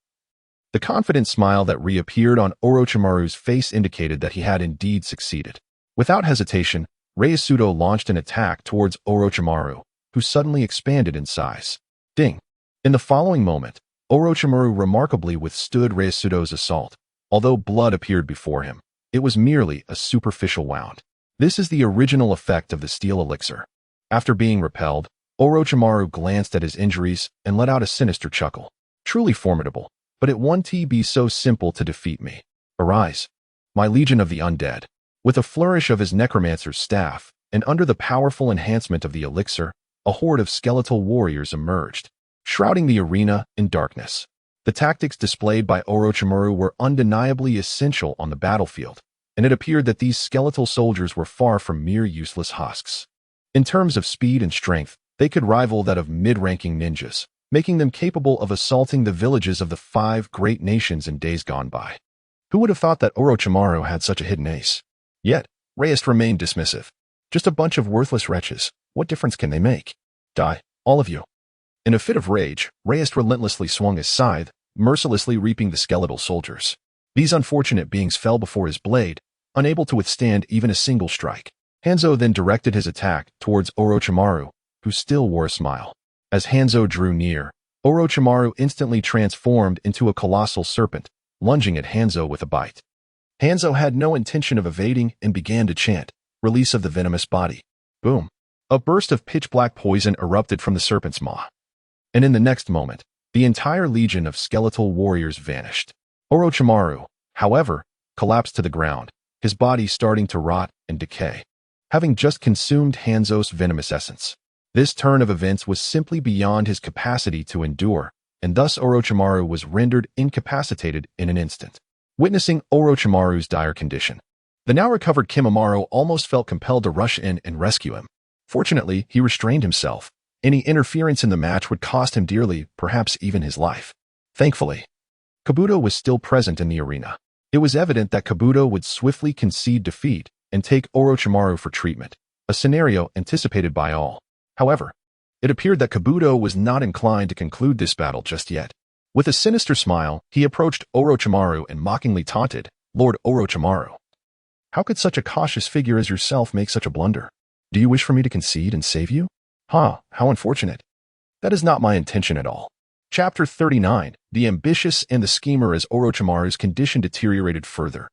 the confident smile that reappeared on Orochimaru's face indicated that he had indeed succeeded. Without hesitation, Ryusudo launched an attack towards Orochimaru, who suddenly expanded in size. Ding! In the following moment, Orochimaru remarkably withstood Ryusudo's assault, although blood appeared before him. It was merely a superficial wound. This is the original effect of the steel elixir. After being repelled, Orochimaru glanced at his injuries and let out a sinister chuckle. Truly formidable, but it won't be so simple to defeat me. Arise, my legion of the undead. With a flourish of his necromancer's staff, and under the powerful enhancement of the elixir, a horde of skeletal warriors emerged, shrouding the arena in darkness. The tactics displayed by Orochimaru were undeniably essential on the battlefield, and it appeared that these skeletal soldiers were far from mere useless husks. In terms of speed and strength, they could rival that of mid-ranking ninjas, making them capable of assaulting the villages of the 5 great nations in days gone by. Who would have thought that Orochimaru had such a hidden ace? Yet, Reyes remained dismissive. Just a bunch of worthless wretches. What difference can they make? Die, all of you. In a fit of rage, Reyes relentlessly swung his scythe, mercilessly reaping the skeletal soldiers. These unfortunate beings fell before his blade, unable to withstand even a single strike. Hanzo then directed his attack towards Orochimaru, who still wore a smile. As Hanzo drew near, Orochimaru instantly transformed into a colossal serpent, lunging at Hanzo with a bite. Hanzo had no intention of evading and began to chant, "Release of the venomous body." Boom. A burst of pitch-black poison erupted from the serpent's maw. And in the next moment, the entire legion of skeletal warriors vanished. Orochimaru, however, collapsed to the ground, his body starting to rot and decay, having just consumed Hanzo's venomous essence. This turn of events was simply beyond his capacity to endure, and thus Orochimaru was rendered incapacitated in an instant. Witnessing Orochimaru's dire condition, the now recovered Kimimaro almost felt compelled to rush in and rescue him. Fortunately, he restrained himself. Any interference in the match would cost him dearly, perhaps even his life. Thankfully, Kabuto was still present in the arena. It was evident that Kabuto would swiftly concede defeat and take Orochimaru for treatment, a scenario anticipated by all. However, it appeared that Kabuto was not inclined to conclude this battle just yet. With a sinister smile, he approached Orochimaru and mockingly taunted, "Lord Orochimaru, how could such a cautious figure as yourself make such a blunder? Do you wish for me to concede and save you? How unfortunate. That is not my intention at all." Chapter 39, The Ambitious and the Schemer. As Orochimaru's condition deteriorated further,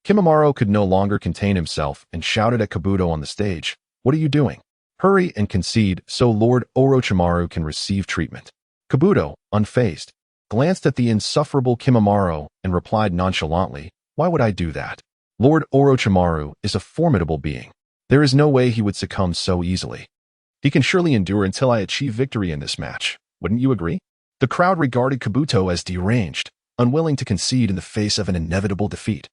Kimimaro could no longer contain himself and shouted at Kabuto on the stage, "What are you doing? Hurry and concede so Lord Orochimaru can receive treatment." Kabuto, unfazed, glanced at the insufferable Kimimaro and replied nonchalantly, "Why would I do that? Lord Orochimaru is a formidable being. There is no way he would succumb so easily. He can surely endure until I achieve victory in this match. Wouldn't you agree?" The crowd regarded Kabuto as deranged, unwilling to concede in the face of an inevitable defeat.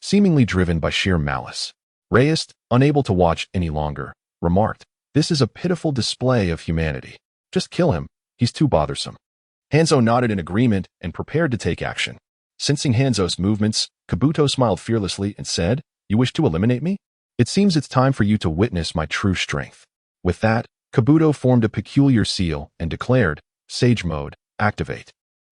Seemingly driven by sheer malice, Reyes, unable to watch any longer, remarked, "This is a pitiful display of humanity. Just kill him, he's too bothersome." Hanzo nodded in agreement and prepared to take action. Sensing Hanzo's movements, Kabuto smiled fearlessly and said, "You wish to eliminate me? It seems it's time for you to witness my true strength." With that, Kabuto formed a peculiar seal and declared, "Sage Mode, activate."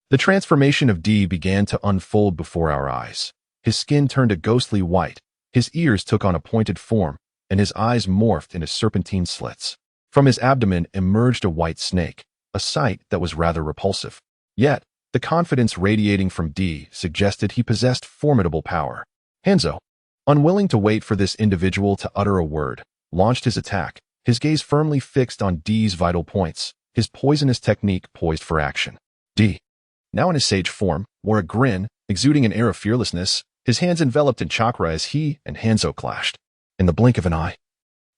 The transformation of D began to unfold before our eyes. His skin turned a ghostly white, his ears took on a pointed form, and his eyes morphed into serpentine slits. From his abdomen emerged a white snake, a sight that was rather repulsive. Yet, the confidence radiating from D suggested he possessed formidable power. Hanzo, unwilling to wait for this individual to utter a word, launched his attack, his gaze firmly fixed on D's vital points, his poisonous technique poised for action. D, now in his sage form, wore a grin, exuding an air of fearlessness, his hands enveloped in chakra as he and Hanzo clashed. In the blink of an eye,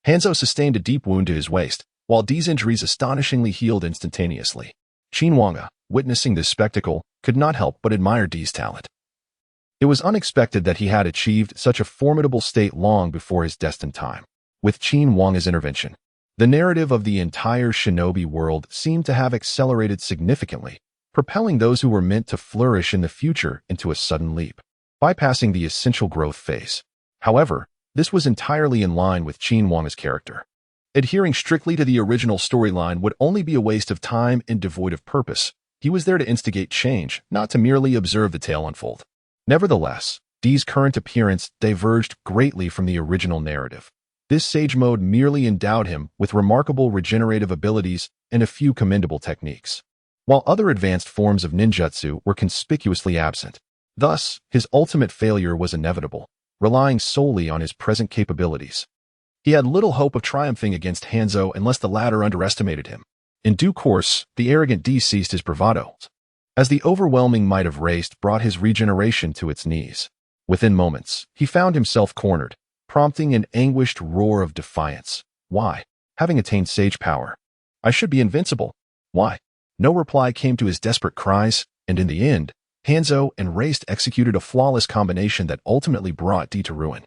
Hanzo sustained a deep wound to his waist, while D's injuries astonishingly healed instantaneously. Qin Wange, witnessing this spectacle, could not help but admire D's talent. It was unexpected that he had achieved such a formidable state long before his destined time. With Qin Wange's intervention, the narrative of the entire shinobi world seemed to have accelerated significantly, propelling those who were meant to flourish in the future into a sudden leap, bypassing the essential growth phase. However, this was entirely in line with Qin Wange's character. Adhering strictly to the original storyline would only be a waste of time and devoid of purpose. He was there to instigate change, not to merely observe the tale unfold. Nevertheless, D's current appearance diverged greatly from the original narrative. This sage mode merely endowed him with remarkable regenerative abilities and a few commendable techniques, while other advanced forms of ninjutsu were conspicuously absent. Thus, his ultimate failure was inevitable. relying solely on his present capabilities. He had little hope of triumphing against Hanzo unless the latter underestimated him. In due course, the arrogant D ceased his bravado, as the overwhelming might of race brought his regeneration to its knees. Within moments, he found himself cornered, prompting an anguished roar of defiance. Why? Having attained sage power, I should be invincible. Why? No reply came to his desperate cries, and in the end, Hanzo and Race executed a flawless combination that ultimately brought D to ruin.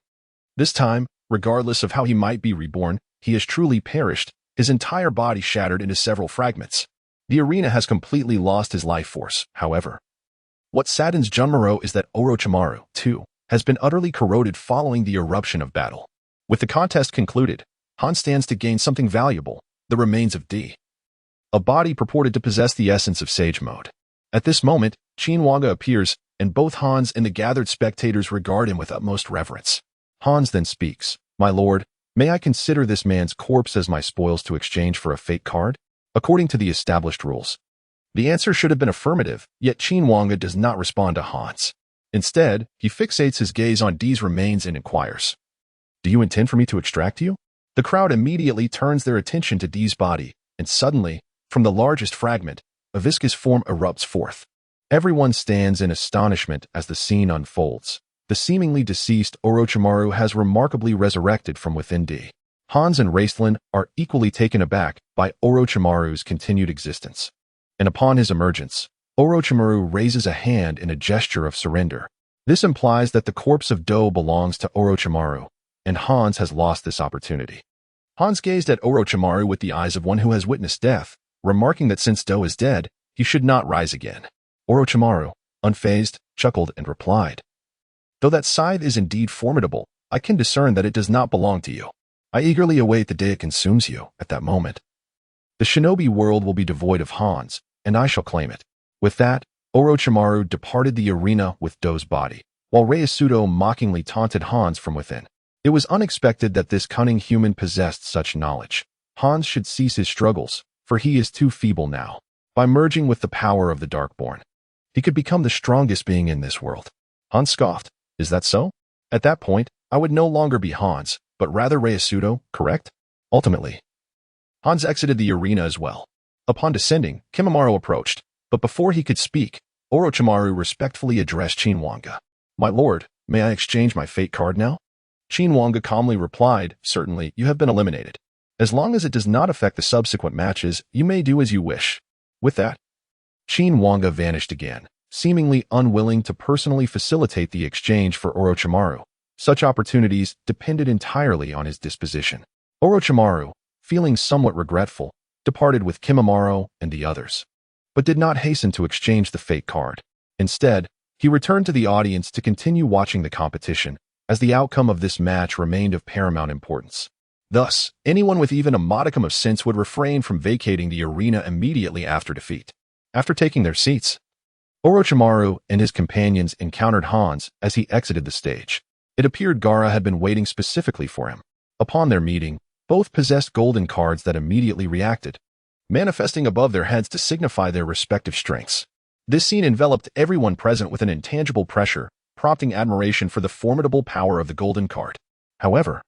This time, regardless of how he might be reborn, he has truly perished, his entire body shattered into several fragments. The arena has completely lost his life force, however. What saddens Junmaro is that Orochimaru, too, has been utterly corroded following the eruption of battle. With the contest concluded, Han stands to gain something valuable, the remains of D, a body purported to possess the essence of Sage Mode. At this moment, Qin Wange appears, and both Hans and the gathered spectators regard him with utmost reverence. Hans then speaks, "My lord, may I consider this man's corpse as my spoils to exchange for a fate card? According to the established rules." The answer should have been affirmative, yet Qin Wange does not respond to Hans. Instead, he fixates his gaze on D's remains and inquires, "Do you intend for me to extract you?" The crowd immediately turns their attention to D's body, and suddenly, from the largest fragment, a viscous form erupts forth. Everyone stands in astonishment as the scene unfolds. The seemingly deceased Orochimaru has remarkably resurrected from within D. Hans and Raistlin are equally taken aback by Orochimaru's continued existence. And upon his emergence, Orochimaru raises a hand in a gesture of surrender. This implies that the corpse of Do belongs to Orochimaru, and Hans has lost this opportunity. Hans gazed at Orochimaru with the eyes of one who has witnessed death, remarking that since Do is dead, he should not rise again. Orochimaru, unfazed, chuckled and replied, "Though that scythe is indeed formidable, I can discern that it does not belong to you. I eagerly await the day it consumes you. At that moment, the shinobi world will be devoid of Hans, and I shall claim it." With that, Orochimaru departed the arena with Do's body, while Ryusudo mockingly taunted Hans from within. It was unexpected that this cunning human possessed such knowledge. Hans should cease his struggles, for he is too feeble now. By merging with the power of the Darkborn, he could become the strongest being in this world. Hans scoffed. "Is that so? At that point, I would no longer be Hans, but rather Ryusudo, correct?" Ultimately, Hans exited the arena as well. Upon descending, Kimimaro approached, but before he could speak, Orochimaru respectfully addressed Qin Wange. "My lord, may I exchange my fate card now?" Qin Wange calmly replied, "Certainly, you have been eliminated. As long as it does not affect the subsequent matches, you may do as you wish." With that, Qin Wange vanished again, seemingly unwilling to personally facilitate the exchange for Orochimaru. Such opportunities depended entirely on his disposition. Orochimaru, feeling somewhat regretful, departed with Kimimaro and the others, but did not hasten to exchange the fate card. Instead, he returned to the audience to continue watching the competition, as the outcome of this match remained of paramount importance. Thus, anyone with even a modicum of sense would refrain from vacating the arena immediately after defeat. After taking their seats, Orochimaru and his companions encountered Hans as he exited the stage. It appeared Gaara had been waiting specifically for him. Upon their meeting, both possessed golden cards that immediately reacted, manifesting above their heads to signify their respective strengths. This scene enveloped everyone present with an intangible pressure, prompting admiration for the formidable power of the golden card. However,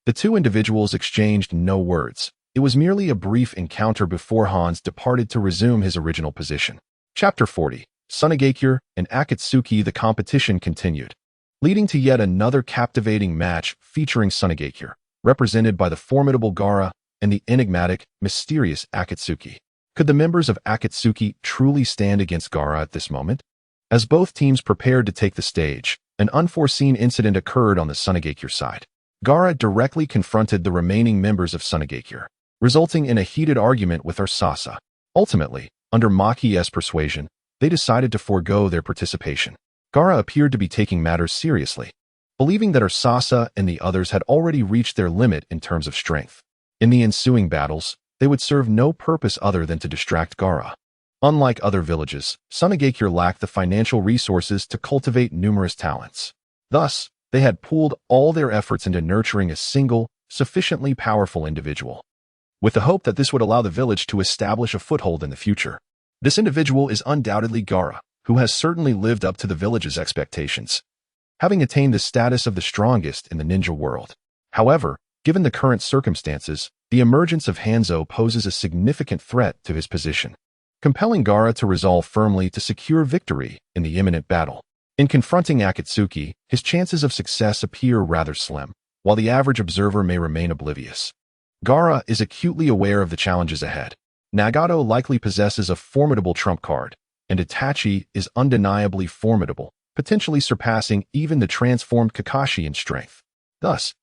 the two individuals exchanged no words. It was merely a brief encounter before Hans departed to resume his original position. Chapter 40. Sunagakure and Akatsuki. The competition continued, leading to yet another captivating match featuring Sunagakure, represented by the formidable Gaara, and the enigmatic, mysterious Akatsuki. Could the members of Akatsuki truly stand against Gaara at this moment? As both teams prepared to take the stage, an unforeseen incident occurred on the Sunagakure side. Gaara directly confronted the remaining members of Sunagakure, resulting in a heated argument with Urasasa. Ultimately, under Maki's persuasion, they decided to forego their participation. Gaara appeared to be taking matters seriously, believing that Urasasa and the others had already reached their limit in terms of strength. In the ensuing battles, they would serve no purpose other than to distract Gaara. Unlike other villages, Sunagakure lacked the financial resources to cultivate numerous talents. Thus, they had pooled all their efforts into nurturing a single, sufficiently powerful individual, with the hope that this would allow the village to establish a foothold in the future. This individual is undoubtedly Gaara, who has certainly lived up to the village's expectations. having attained the status of the strongest in the ninja world. However, given the current circumstances, the emergence of Hanzo poses a significant threat to his position, compelling Gaara to resolve firmly to secure victory in the imminent battle. In confronting Akatsuki, his chances of success appear rather slim, while the average observer may remain oblivious. Gaara is acutely aware of the challenges ahead. Nagato likely possesses a formidable trump card, and Itachi is undeniably formidable, potentially surpassing even the transformed Kakashi in strength. Thus,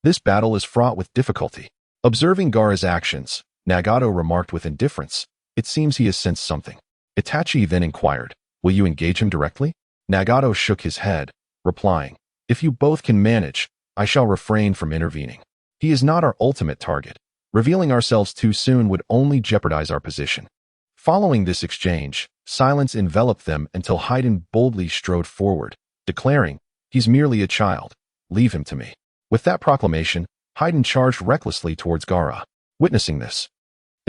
this battle is fraught with difficulty. Observing Gaara's actions, Nagato remarked with indifference, "It seems he has sensed something." Itachi then inquired, "Will you engage him directly?" Nagato shook his head, replying, "If you both can manage, I shall refrain from intervening. He is not our ultimate target. Revealing ourselves too soon would only jeopardize our position." Following this exchange, silence enveloped them until Haydn boldly strode forward, declaring, "He's merely a child. Leave him to me." With that proclamation, Haydn charged recklessly towards Gaara. Witnessing this,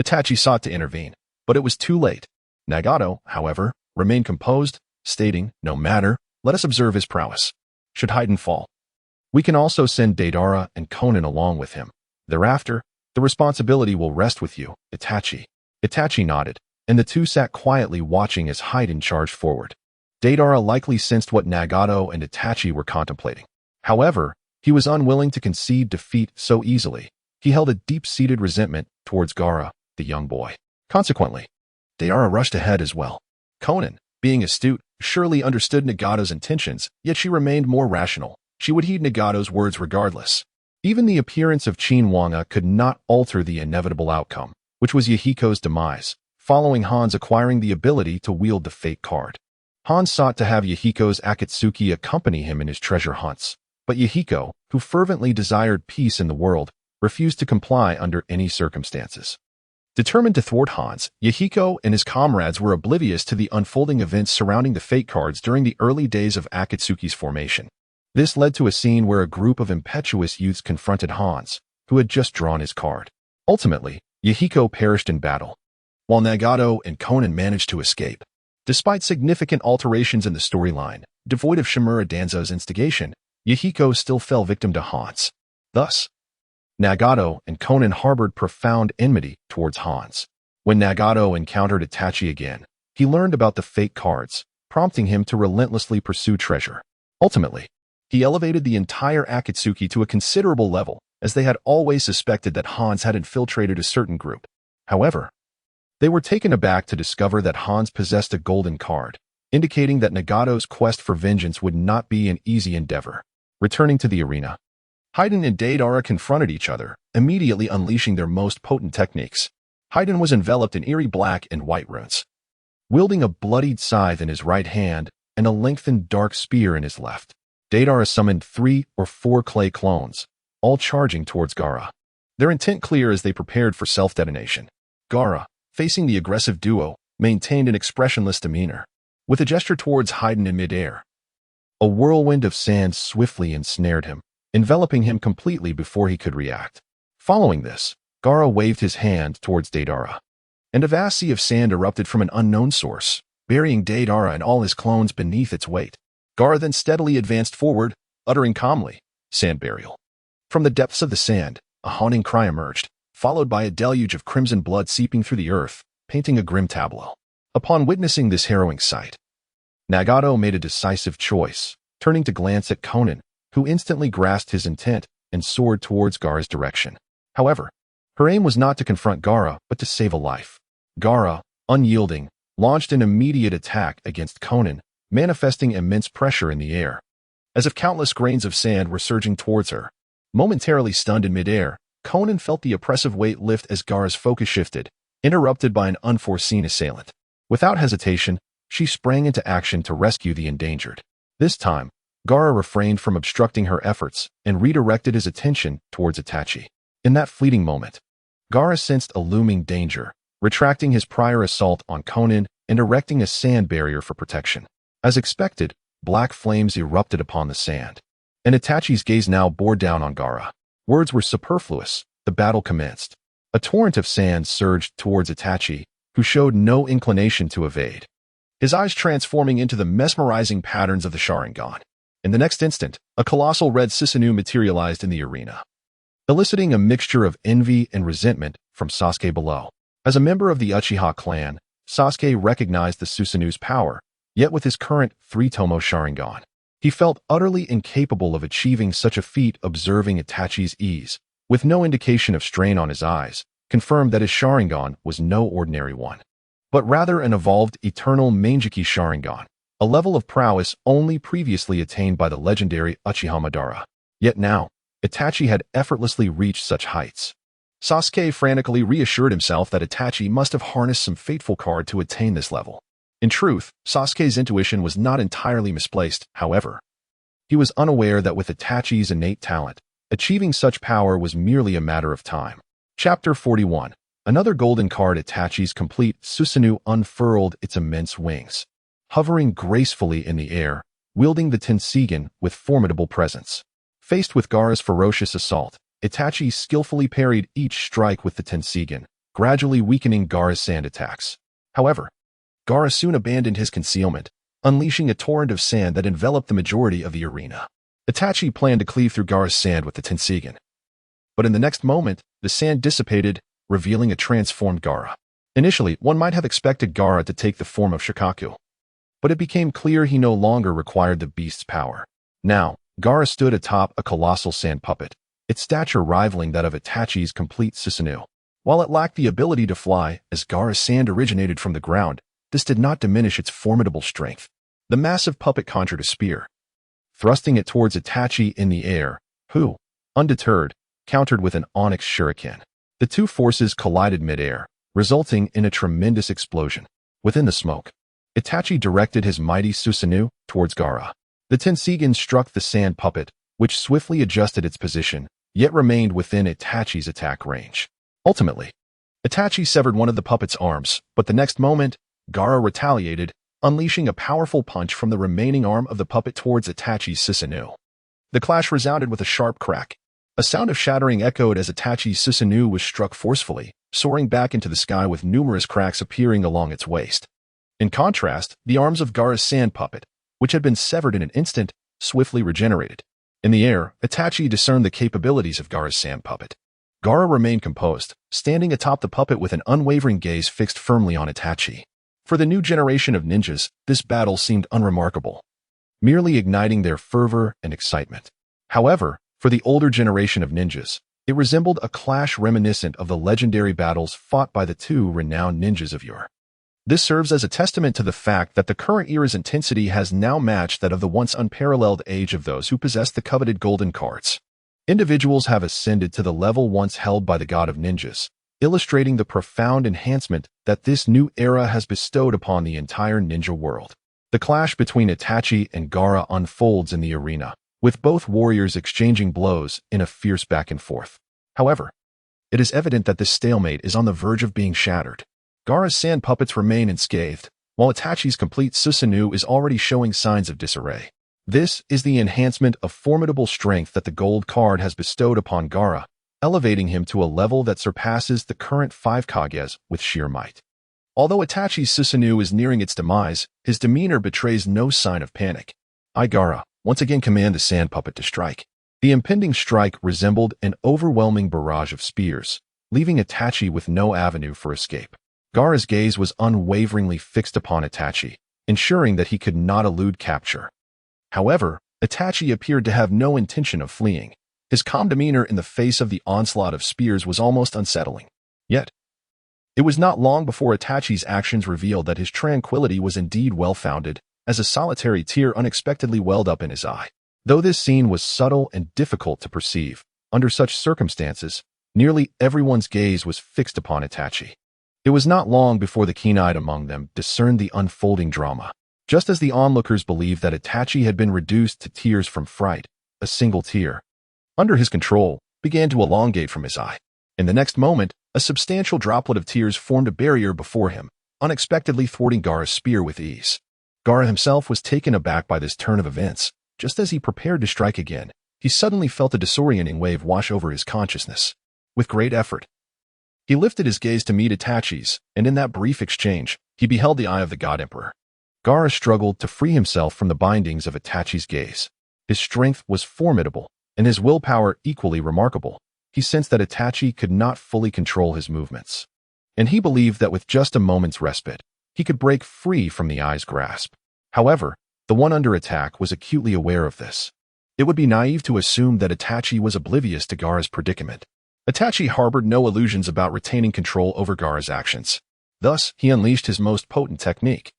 Itachi sought to intervene, but it was too late. Nagato, however, remained composed, stating, "No matter, let us observe his prowess. Should Haydn fall, we can also send Deidara and Konan along with him. Thereafter, the responsibility will rest with you, Itachi." Itachi nodded, and the two sat quietly watching as Haydn charged forward. Deidara likely sensed what Nagato and Itachi were contemplating. However, he was unwilling to concede defeat so easily. He held a deep-seated resentment towards Gaara, the young boy. Consequently, Deidara rushed ahead as well. Konan, being astute, surely understood Nagato's intentions, yet she remained more rational. She would heed Nagato's words regardless. Even the appearance of Qin Wange could not alter the inevitable outcome, which was Yahiko's demise, following Hans acquiring the ability to wield the fate card. Hans sought to have Yahiko's Akatsuki accompany him in his treasure hunts, but Yahiko, who fervently desired peace in the world, refused to comply under any circumstances. Determined to thwart Hans, Yahiko and his comrades were oblivious to the unfolding events surrounding the fate cards during the early days of Akatsuki's formation. This led to a scene where a group of impetuous youths confronted Hans, who had just drawn his card. Ultimately, Yahiko perished in battle, while Nagato and Konan managed to escape. Despite significant alterations in the storyline, devoid of Shimura Danzo's instigation, Yahiko still fell victim to Hans. Thus, Nagato and Konan harbored profound enmity towards Hans. When Nagato encountered Itachi again, he learned about the fate cards, prompting him to relentlessly pursue treasure. Ultimately, he elevated the entire Akatsuki to a considerable level, as they had always suspected that Hans had infiltrated a certain group. However, they were taken aback to discover that Hans possessed a golden card, indicating that Nagato's quest for vengeance would not be an easy endeavor. Returning to the arena, Haydn and Deidara confronted each other, immediately unleashing their most potent techniques. Haydn was enveloped in eerie black and white runes, wielding a bloodied scythe in his right hand and a lengthened dark spear in his left. Deidara summoned 3 or 4 clay clones, all charging towards Gaara, their intent clear as they prepared for self-detonation. Gaara, facing the aggressive duo, maintained an expressionless demeanor. With a gesture towards Haydn in midair, a whirlwind of sand swiftly ensnared him, enveloping him completely before he could react. Following this, Gaara waved his hand towards Deidara, and a vast sea of sand erupted from an unknown source, burying Deidara and all his clones beneath its weight. Gaara then steadily advanced forward, uttering calmly, "Sand burial." From the depths of the sand, a haunting cry emerged, followed by a deluge of crimson blood seeping through the earth, painting a grim tableau. Upon witnessing this harrowing sight, Nagato made a decisive choice, turning to glance at Konan, who instantly grasped his intent and soared towards Gaara's direction. However, her aim was not to confront Gaara, but to save a life. Gaara, unyielding, launched an immediate attack against Konan, manifesting immense pressure in the air, as if countless grains of sand were surging towards her. Momentarily stunned in midair, Konan felt the oppressive weight lift as Gaara's focus shifted, interrupted by an unforeseen assailant. Without hesitation, she sprang into action to rescue the endangered. This time, Gaara refrained from obstructing her efforts and redirected his attention towards Itachi. In that fleeting moment, Gaara sensed a looming danger, retracting his prior assault on Konan and erecting a sand barrier for protection. As expected, black flames erupted upon the sand, and Itachi's gaze now bore down on Gaara. Words were superfluous. The battle commenced. A torrent of sand surged towards Itachi, who showed no inclination to evade, his eyes transforming into the mesmerizing patterns of the Sharingan. In the next instant, a colossal red Susanoo materialized in the arena, eliciting a mixture of envy and resentment from Sasuke below. As a member of the Uchiha clan, Sasuke recognized the Susanoo's power, yet with his current 3-Tomo Sharingan, he felt utterly incapable of achieving such a feat. Observing Itachi's ease, with no indication of strain on his eyes, confirmed that his Sharingan was no ordinary one, but rather an evolved eternal Mangeki Sharingan, a level of prowess only previously attained by the legendary Uchiha Madara. Yet now, Itachi had effortlessly reached such heights. Sasuke frantically reassured himself that Itachi must have harnessed some fateful card to attain this level. In truth, Sasuke's intuition was not entirely misplaced, however. He was unaware that with Itachi's innate talent, achieving such power was merely a matter of time. Chapter 41. Another golden card. Itachi's complete Susanoo unfurled its immense wings, hovering gracefully in the air, wielding the Tenseigan with formidable presence. Faced with Gaara's ferocious assault, Itachi skillfully parried each strike with the Tenseigan, gradually weakening Gaara's sand attacks. However, Gaara soon abandoned his concealment, unleashing a torrent of sand that enveloped the majority of the arena. Itachi planned to cleave through Gaara's sand with the Tenseigan, but in the next moment, the sand dissipated, revealing a transformed Gaara. Initially, one might have expected Gaara to take the form of Shikaku, but it became clear he no longer required the beast's power. Now, Gaara stood atop a colossal sand puppet, its stature rivaling that of Itachi's complete Susanoo. While it lacked the ability to fly, as Gaara's sand originated from the ground, this did not diminish its formidable strength. The massive puppet conjured a spear, thrusting it towards Itachi in the air, who, undeterred, countered with an onyx shuriken. The two forces collided mid-air, resulting in a tremendous explosion. Within the smoke, Itachi directed his mighty Susanoo towards Gaara. The Tenseigan struck the sand puppet, which swiftly adjusted its position, yet remained within Itachi's attack range. Ultimately, Itachi severed one of the puppet's arms, but the next moment, Gaara retaliated, unleashing a powerful punch from the remaining arm of the puppet towards Itachi's Susanoo. The clash resounded with a sharp crack. A sound of shattering echoed as Itachi's Susanoo was struck forcefully, soaring back into the sky with numerous cracks appearing along its waist. In contrast, the arms of Gaara's sand puppet, which had been severed in an instant, swiftly regenerated. In the air, Itachi discerned the capabilities of Gaara's sand puppet. Gaara remained composed, standing atop the puppet with an unwavering gaze fixed firmly on Itachi. For the new generation of ninjas, this battle seemed unremarkable, merely igniting their fervor and excitement. However, for the older generation of ninjas, it resembled a clash reminiscent of the legendary battles fought by the two renowned ninjas of yore. This serves as a testament to the fact that the current era's intensity has now matched that of the once unparalleled age of those who possessed the coveted golden cards. Individuals have ascended to the level once held by the god of ninjas, illustrating the profound enhancement that this new era has bestowed upon the entire ninja world. The clash between Itachi and Gaara unfolds in the arena, with both warriors exchanging blows in a fierce back and forth. However, it is evident that this stalemate is on the verge of being shattered. Gaara's sand puppets remain unscathed, while Itachi's complete Susanoo is already showing signs of disarray. This is the enhancement of formidable strength that the gold card has bestowed upon Gaara, elevating him to a level that surpasses the current 5 Kages with sheer might. Although Itachi's Susanoo is nearing its demise, his demeanor betrays no sign of panic. Gaara, once again command the sand puppet to strike. The impending strike resembled an overwhelming barrage of spears, leaving Itachi with no avenue for escape. Gaara's gaze was unwaveringly fixed upon Itachi, ensuring that he could not elude capture. However, Itachi appeared to have no intention of fleeing. His calm demeanor in the face of the onslaught of spears was almost unsettling. Yet, it was not long before Itachi's actions revealed that his tranquility was indeed well-founded, as a solitary tear unexpectedly welled up in his eye. Though this scene was subtle and difficult to perceive, under such circumstances, nearly everyone's gaze was fixed upon Itachi. It was not long before the keen-eyed among them discerned the unfolding drama. Just as the onlookers believed that Itachi had been reduced to tears from fright, a single tear, under his control, began to elongate from his eye. In the next moment, a substantial droplet of tears formed a barrier before him, unexpectedly thwarting Gaara's spear with ease. Gaara himself was taken aback by this turn of events. Just as he prepared to strike again, he suddenly felt a disorienting wave wash over his consciousness. With great effort, he lifted his gaze to meet Itachi's, and in that brief exchange, he beheld the eye of the God Emperor. Gaara struggled to free himself from the bindings of Itachi's gaze. His strength was formidable, and his willpower equally remarkable. He sensed that Itachi could not fully control his movements, and he believed that with just a moment's respite, he could break free from the eye's grasp. However, the one under attack was acutely aware of this. It would be naive to assume that Itachi was oblivious to Gaara's predicament. Itachi harbored no illusions about retaining control over Gaara's actions. Thus, he unleashed his most potent technique,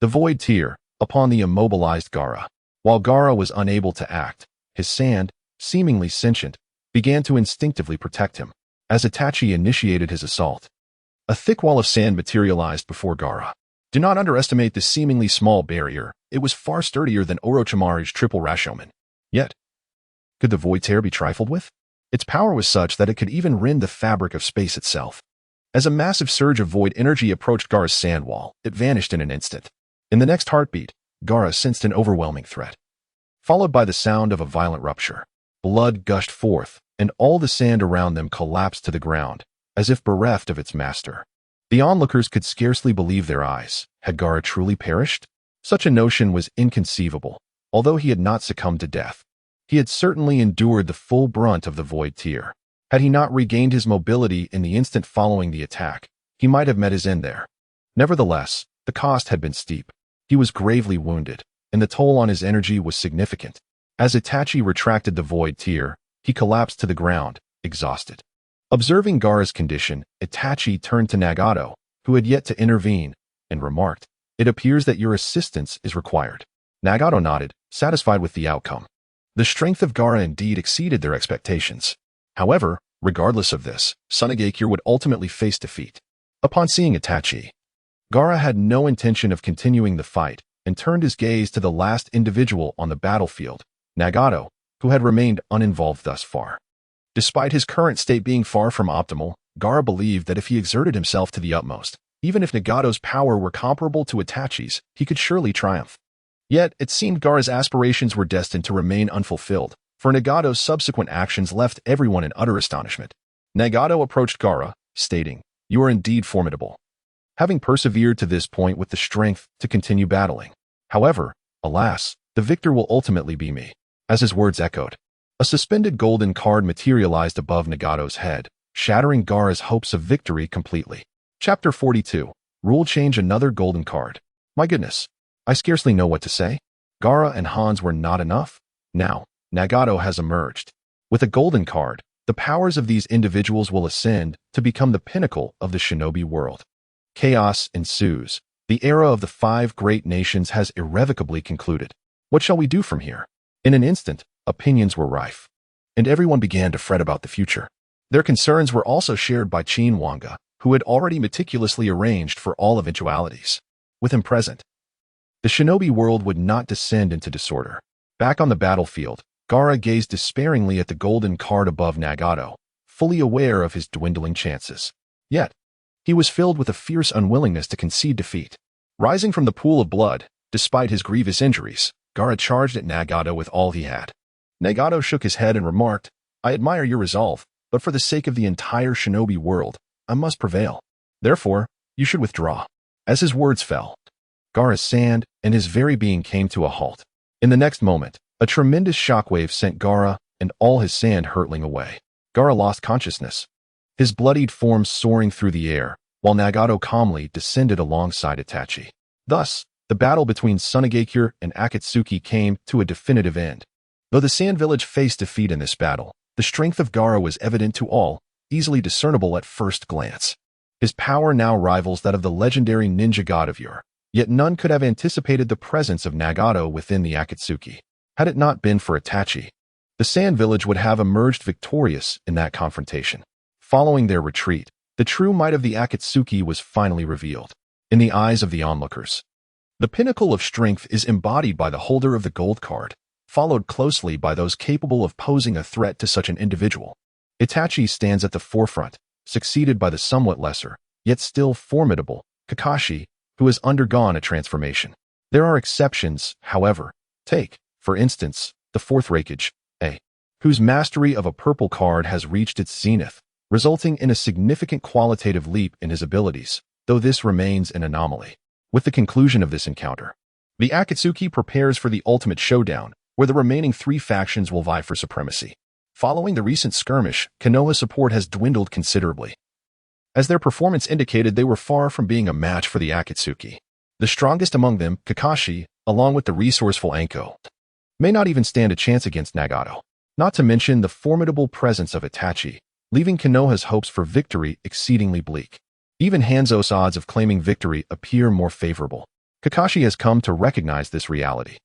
the Void Tear, upon the immobilized Gaara. While Gaara was unable to act, his sand, seemingly sentient, began to instinctively protect him. As Itachi initiated his assault, a thick wall of sand materialized before Gaara. Do not underestimate this seemingly small barrier. It was far sturdier than Orochimaru's triple Rashomon. Yet, could the Void Tear be trifled with? Its power was such that it could even rend the fabric of space itself. As a massive surge of void energy approached Gaara's sand wall, it vanished in an instant. In the next heartbeat, Gaara sensed an overwhelming threat, followed by the sound of a violent rupture. Blood gushed forth, and all the sand around them collapsed to the ground, as if bereft of its master. The onlookers could scarcely believe their eyes. Had Gaara truly perished? Such a notion was inconceivable. Although he had not succumbed to death, he had certainly endured the full brunt of the Void Tear. Had he not regained his mobility in the instant following the attack, he might have met his end there. Nevertheless, the cost had been steep. He was gravely wounded, and the toll on his energy was significant. As Itachi retracted the Void Tear, he collapsed to the ground, exhausted. Observing Gaara's condition, Itachi turned to Nagato, who had yet to intervene, and remarked, "It appears that your assistance is required." Nagato nodded, satisfied with the outcome. The strength of Gaara indeed exceeded their expectations. However, regardless of this, Sunagakure would ultimately face defeat. Upon seeing Itachi, Gaara had no intention of continuing the fight and turned his gaze to the last individual on the battlefield, Nagato, who had remained uninvolved thus far. Despite his current state being far from optimal, Gaara believed that if he exerted himself to the utmost, even if Nagato's power were comparable to Itachi's, he could surely triumph. Yet, it seemed Gaara's aspirations were destined to remain unfulfilled, for Nagato's subsequent actions left everyone in utter astonishment. Nagato approached Gaara, stating, "You are indeed formidable, having persevered to this point with the strength to continue battling. However, alas, the victor will ultimately be me." As his words echoed, a suspended golden card materialized above Nagato's head, shattering Gaara's hopes of victory completely. Chapter 42. Rule change. Another golden card. My goodness, I scarcely know what to say. Gaara and Hans were not enough. Now, Nagato has emerged. With a golden card, the powers of these individuals will ascend to become the pinnacle of the shinobi world. Chaos ensues. The era of the 5 great nations has irrevocably concluded. What shall we do from here? In an instant, opinions were rife, and everyone began to fret about the future. Their concerns were also shared by Qin Wange, who had already meticulously arranged for all eventualities. With him present, the shinobi world would not descend into disorder. Back on the battlefield, Gaara gazed despairingly at the golden card above Nagato, fully aware of his dwindling chances. Yet, he was filled with a fierce unwillingness to concede defeat. Rising from the pool of blood, despite his grievous injuries, Gaara charged at Nagato with all he had. Nagato shook his head and remarked, "I admire your resolve, but for the sake of the entire shinobi world, I must prevail. Therefore, you should withdraw." As his words fell, Gaara's sand and his very being came to a halt. In the next moment, a tremendous shockwave sent Gaara and all his sand hurtling away. Gaara lost consciousness, his bloodied form soaring through the air, while Nagato calmly descended alongside Itachi. Thus, the battle between Sunagakure and Akatsuki came to a definitive end. Though the Sand Village faced defeat in this battle, the strength of Gaara was evident to all, easily discernible at first glance. His power now rivals that of the legendary ninja god of yore, yet none could have anticipated the presence of Nagato within the Akatsuki. Had it not been for Itachi, the Sand Village would have emerged victorious in that confrontation. Following their retreat, the true might of the Akatsuki was finally revealed. In the eyes of the onlookers, the pinnacle of strength is embodied by the holder of the gold card, followed closely by those capable of posing a threat to such an individual. Itachi stands at the forefront, succeeded by the somewhat lesser, yet still formidable, Kakashi, who has undergone a transformation. There are exceptions, however. Take, for instance, the fourth Raikage, A, whose mastery of a purple card has reached its zenith, resulting in a significant qualitative leap in his abilities, though this remains an anomaly. With the conclusion of this encounter, the Akatsuki prepares for the ultimate showdown, where the remaining three factions will vie for supremacy. Following the recent skirmish, Konoha's support has dwindled considerably. As their performance indicated, they were far from being a match for the Akatsuki. The strongest among them, Kakashi, along with the resourceful Anko, may not even stand a chance against Nagato. Not to mention the formidable presence of Itachi, leaving Konoha's hopes for victory exceedingly bleak. Even Hanzo's odds of claiming victory appear more favorable. Kakashi has come to recognize this reality.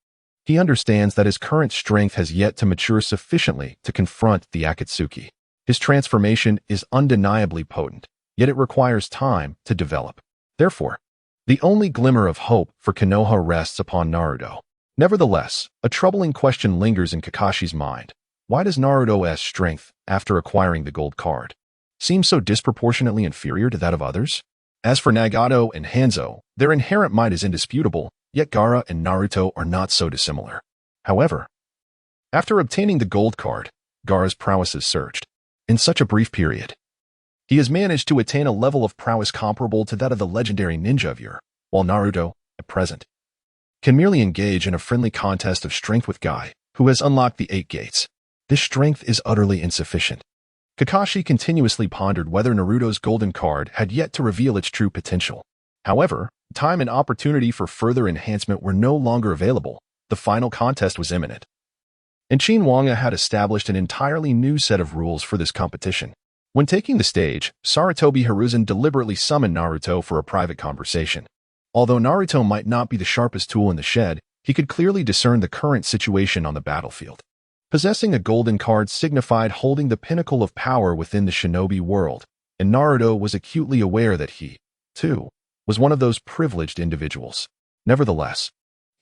He understands that his current strength has yet to mature sufficiently to confront the Akatsuki. His transformation is undeniably potent, yet it requires time to develop. Therefore, the only glimmer of hope for Konoha rests upon Naruto. Nevertheless, a troubling question lingers in Kakashi's mind. Why does Naruto's strength, after acquiring the gold card, seem so disproportionately inferior to that of others? As for Nagato and Hanzo, their inherent might is indisputable, yet Gaara and Naruto are not so dissimilar. However, after obtaining the gold card, Gaara's prowess has surged. In such a brief period, he has managed to attain a level of prowess comparable to that of the legendary ninja of yore, while Naruto, at present, can merely engage in a friendly contest of strength with Guy, who has unlocked the 8 gates. This strength is utterly insufficient. Kakashi continuously pondered whether Naruto's golden card had yet to reveal its true potential. However, time and opportunity for further enhancement were no longer available. The final contest was imminent. And Qin Wange had established an entirely new set of rules for this competition. When taking the stage, Sarutobi Hiruzen deliberately summoned Naruto for a private conversation. Although Naruto might not be the sharpest tool in the shed, he could clearly discern the current situation on the battlefield. Possessing a golden card signified holding the pinnacle of power within the shinobi world, and Naruto was acutely aware that he, too, was one of those privileged individuals. Nevertheless,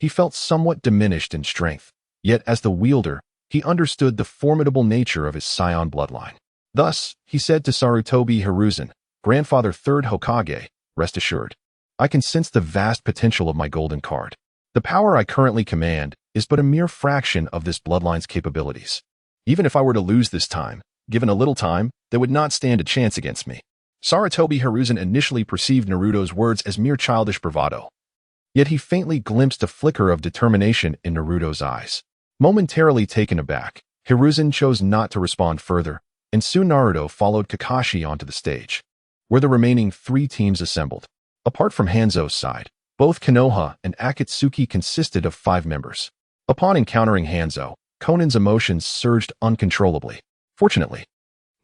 he felt somewhat diminished in strength, yet as the wielder, he understood the formidable nature of his scion bloodline. Thus, he said to Sarutobi Hiruzen, "Grandfather Third Hokage, rest assured, I can sense the vast potential of my golden card. The power I currently command is but a mere fraction of this bloodline's capabilities. Even if I were to lose this time, given a little time, they would not stand a chance against me." Sarutobi Hiruzen initially perceived Naruto's words as mere childish bravado. Yet he faintly glimpsed a flicker of determination in Naruto's eyes. Momentarily taken aback, Hiruzen chose not to respond further, and soon Naruto followed Kakashi onto the stage, where the remaining 3 teams assembled. Apart from Hanzo's side, both Konoha and Akatsuki consisted of 5 members. Upon encountering Hanzo, Konan's emotions surged uncontrollably. Fortunately,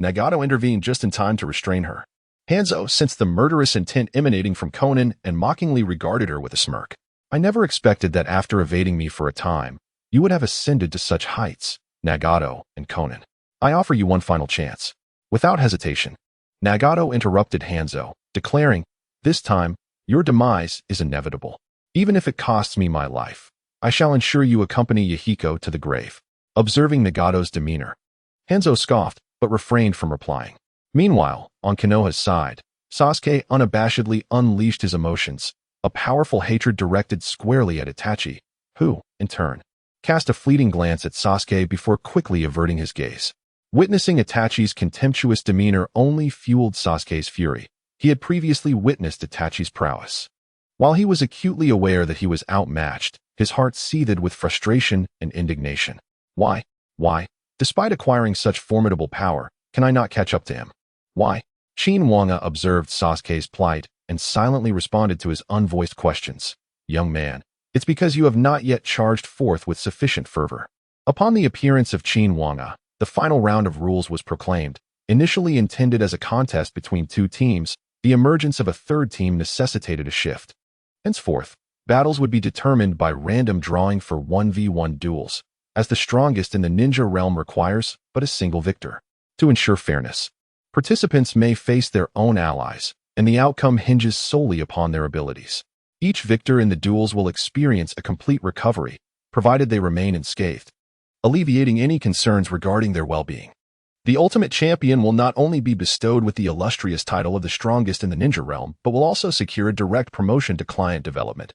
Nagato intervened just in time to restrain her. Hanzo sensed the murderous intent emanating from Konan and mockingly regarded her with a smirk. "I never expected that after evading me for a time, you would have ascended to such heights, Nagato and Konan. I offer you one final chance." Without hesitation, Nagato interrupted Hanzo, declaring, "This time, your demise is inevitable. Even if it costs me my life, I shall ensure you accompany Yahiko to the grave." Observing Nagato's demeanor, Hanzo scoffed, but refrained from replying. Meanwhile, on Konoha's side, Sasuke unabashedly unleashed his emotions, a powerful hatred directed squarely at Itachi, who, in turn, cast a fleeting glance at Sasuke before quickly averting his gaze. Witnessing Itachi's contemptuous demeanor only fueled Sasuke's fury. He had previously witnessed Itachi's prowess. While he was acutely aware that he was outmatched, his heart seethed with frustration and indignation. Why, despite acquiring such formidable power, can I not catch up to him? Why? Qin Wange observed Sasuke's plight and silently responded to his unvoiced questions. "Young man, it's because you have not yet charged forth with sufficient fervor." Upon the appearance of Qin Wange, the final round of rules was proclaimed. Initially intended as a contest between 2 teams, the emergence of a 3rd team necessitated a shift. Henceforth, battles would be determined by random drawing for 1v1 duels, as the strongest in the ninja realm requires but a single victor. To ensure fairness, participants may face their own allies, and the outcome hinges solely upon their abilities. Each victor in the duels will experience a complete recovery, provided they remain unscathed, alleviating any concerns regarding their well-being. The ultimate champion will not only be bestowed with the illustrious title of the strongest in the ninja realm, but will also secure a direct promotion to client development,